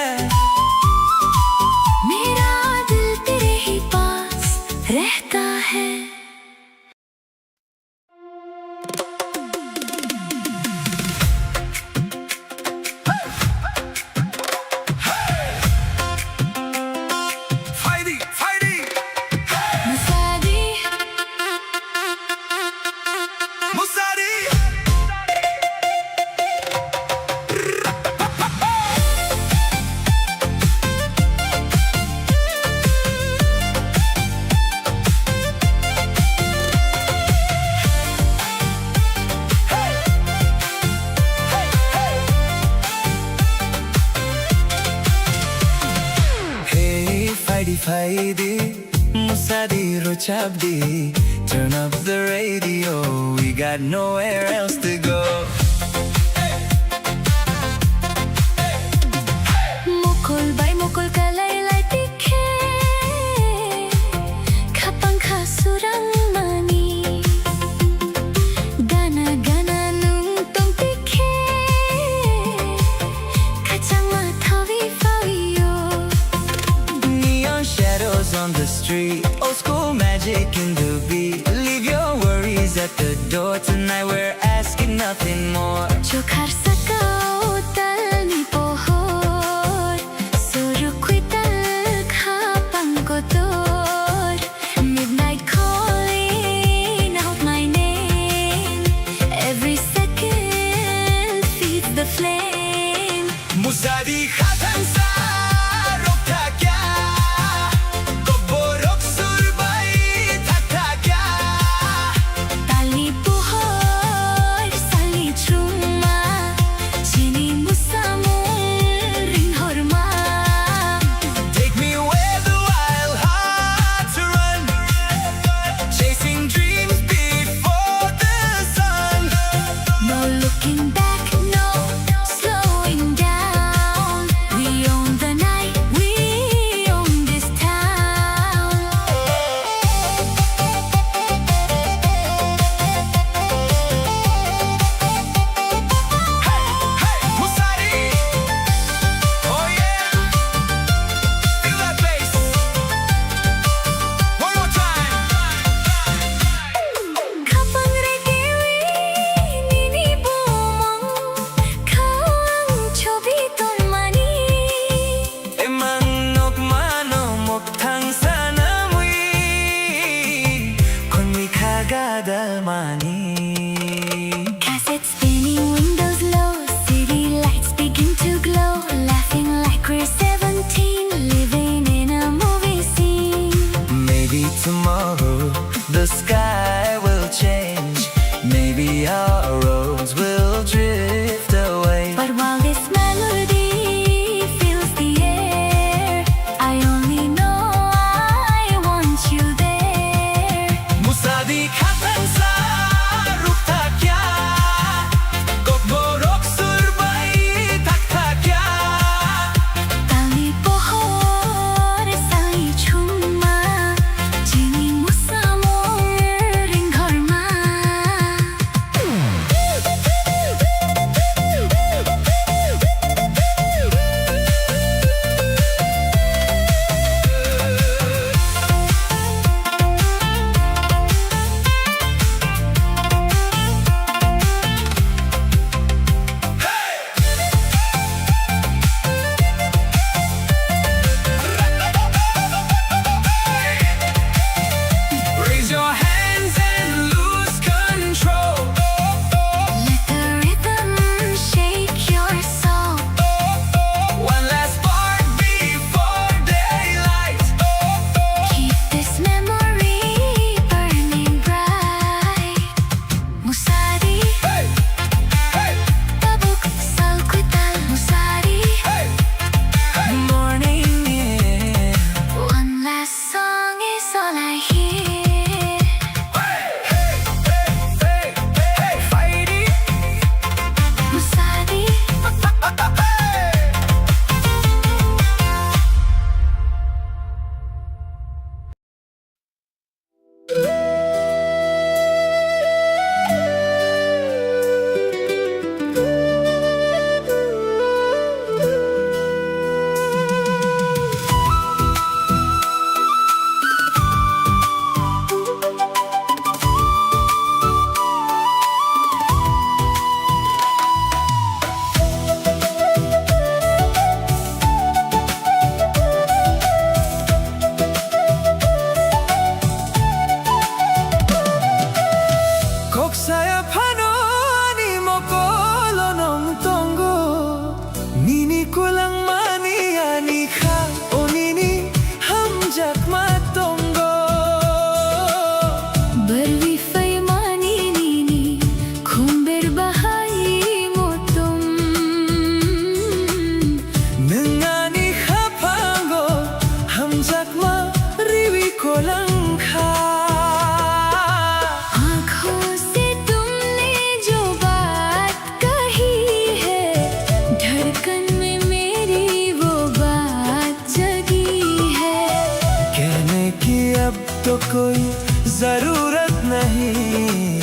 मेरा दिल तेरे ही पास रहता है। Faidi, Musadi Rochabdi, turn up the radio, we got nowhere else to go. Mukul bai mukul kalai tikhe, khapang khasurang mani, gana nung tong tikhe, kachang mathawi fawiyo. Shadows on the street, old school magic in the beat. Leave your worries at the door tonight, we're asking nothing more. Jo khar sakao tal ni pohor, surukwi tal khapang kotor. Midnight calling out my name, every second feeds the flame. Musadi khatan sa rokta kya our roads will drift away. But while this melody fills the air, I only know I want you there. Musadi khatan sa rukta kya, kokborok surbai thakta kya. Tali pohor sai chuma, jini musamor ring gharma. Raise your hands and lose control. Let the rhythm shake your soul. One last spark before daylight. Keep this memory burning bright. Musari, Hey, hey, tabuk salkutal musari. morning, yeah. One last song is all I hear. Hey, fighting. Musari, Koksaya pano ani mokolo nong tongo. Nini kulang mani ani kha o nini hamjak matongo. barwi faymani nini, khumber bahai motum. Nangani khapango hamjak ma riwi kolang kha. आँखों से तुमने जो बात कही है, धड़कन में मेरी वो बात जगी है. कहने की अब तो कोई जरूरत नहीं.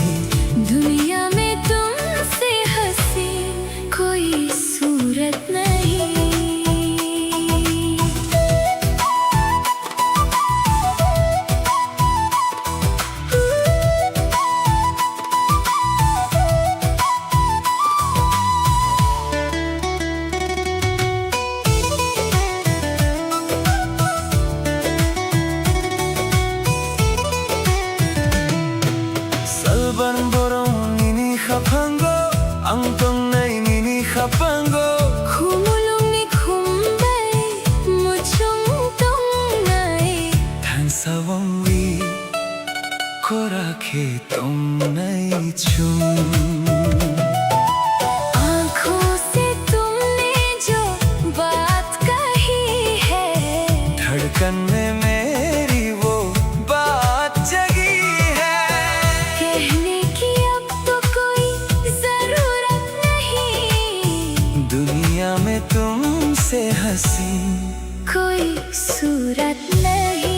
दुनिया में तुमसे हंसी कोई सूरत नहीं. Salban borong nini khapango, ang tong nai nini khapango. Khumulong ni khumbay, muchong tong nai. Than sawang wi korakhe tong nai chung. आँखों से तुमने जो बात कही है, धड़कन में मेरी वो बात जगी है. कहने की अब तो कोई जरूरत नहीं. दुनिया में तुमसे हंसी कोई सूरत नहीं.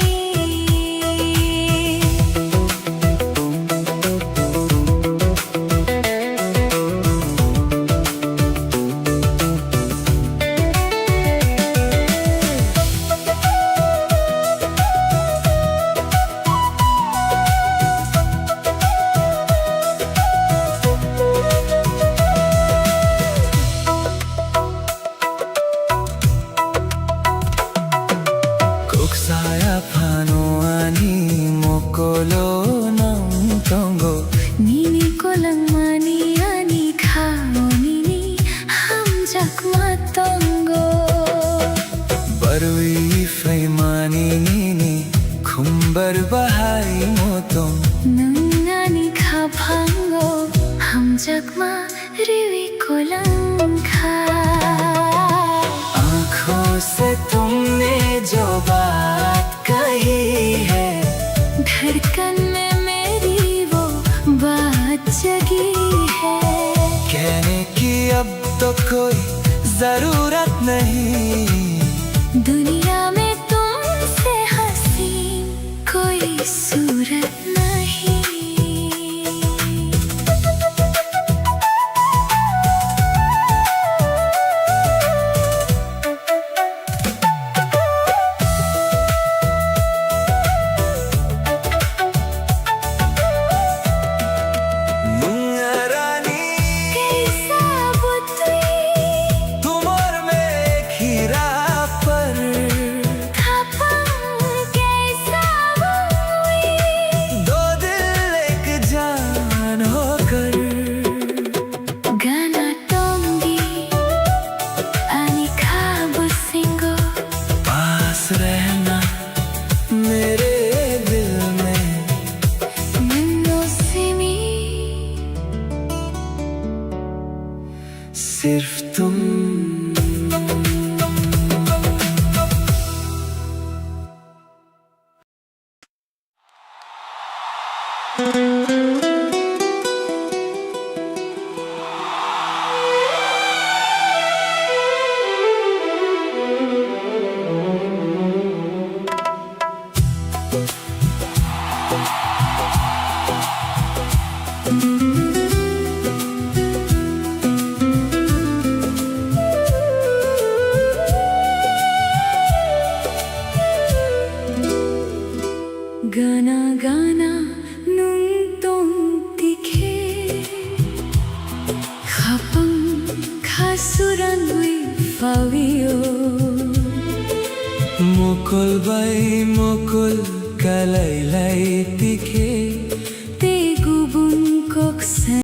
जगमा रिवी कोलंखा आँखों से तुमने जो बात कही है, धड़कन में मेरी वो बात जगी है। कहने की अब तो कोई जरूरत नहीं, दुनिया में तुमसे हसीन कोई सूरत नहीं। रहना मेरे दिल में सिर्फ तुम। गाना गाना nung tong tikhe khapang khasuran wi fawio mukul bai mukul kalailai tikhe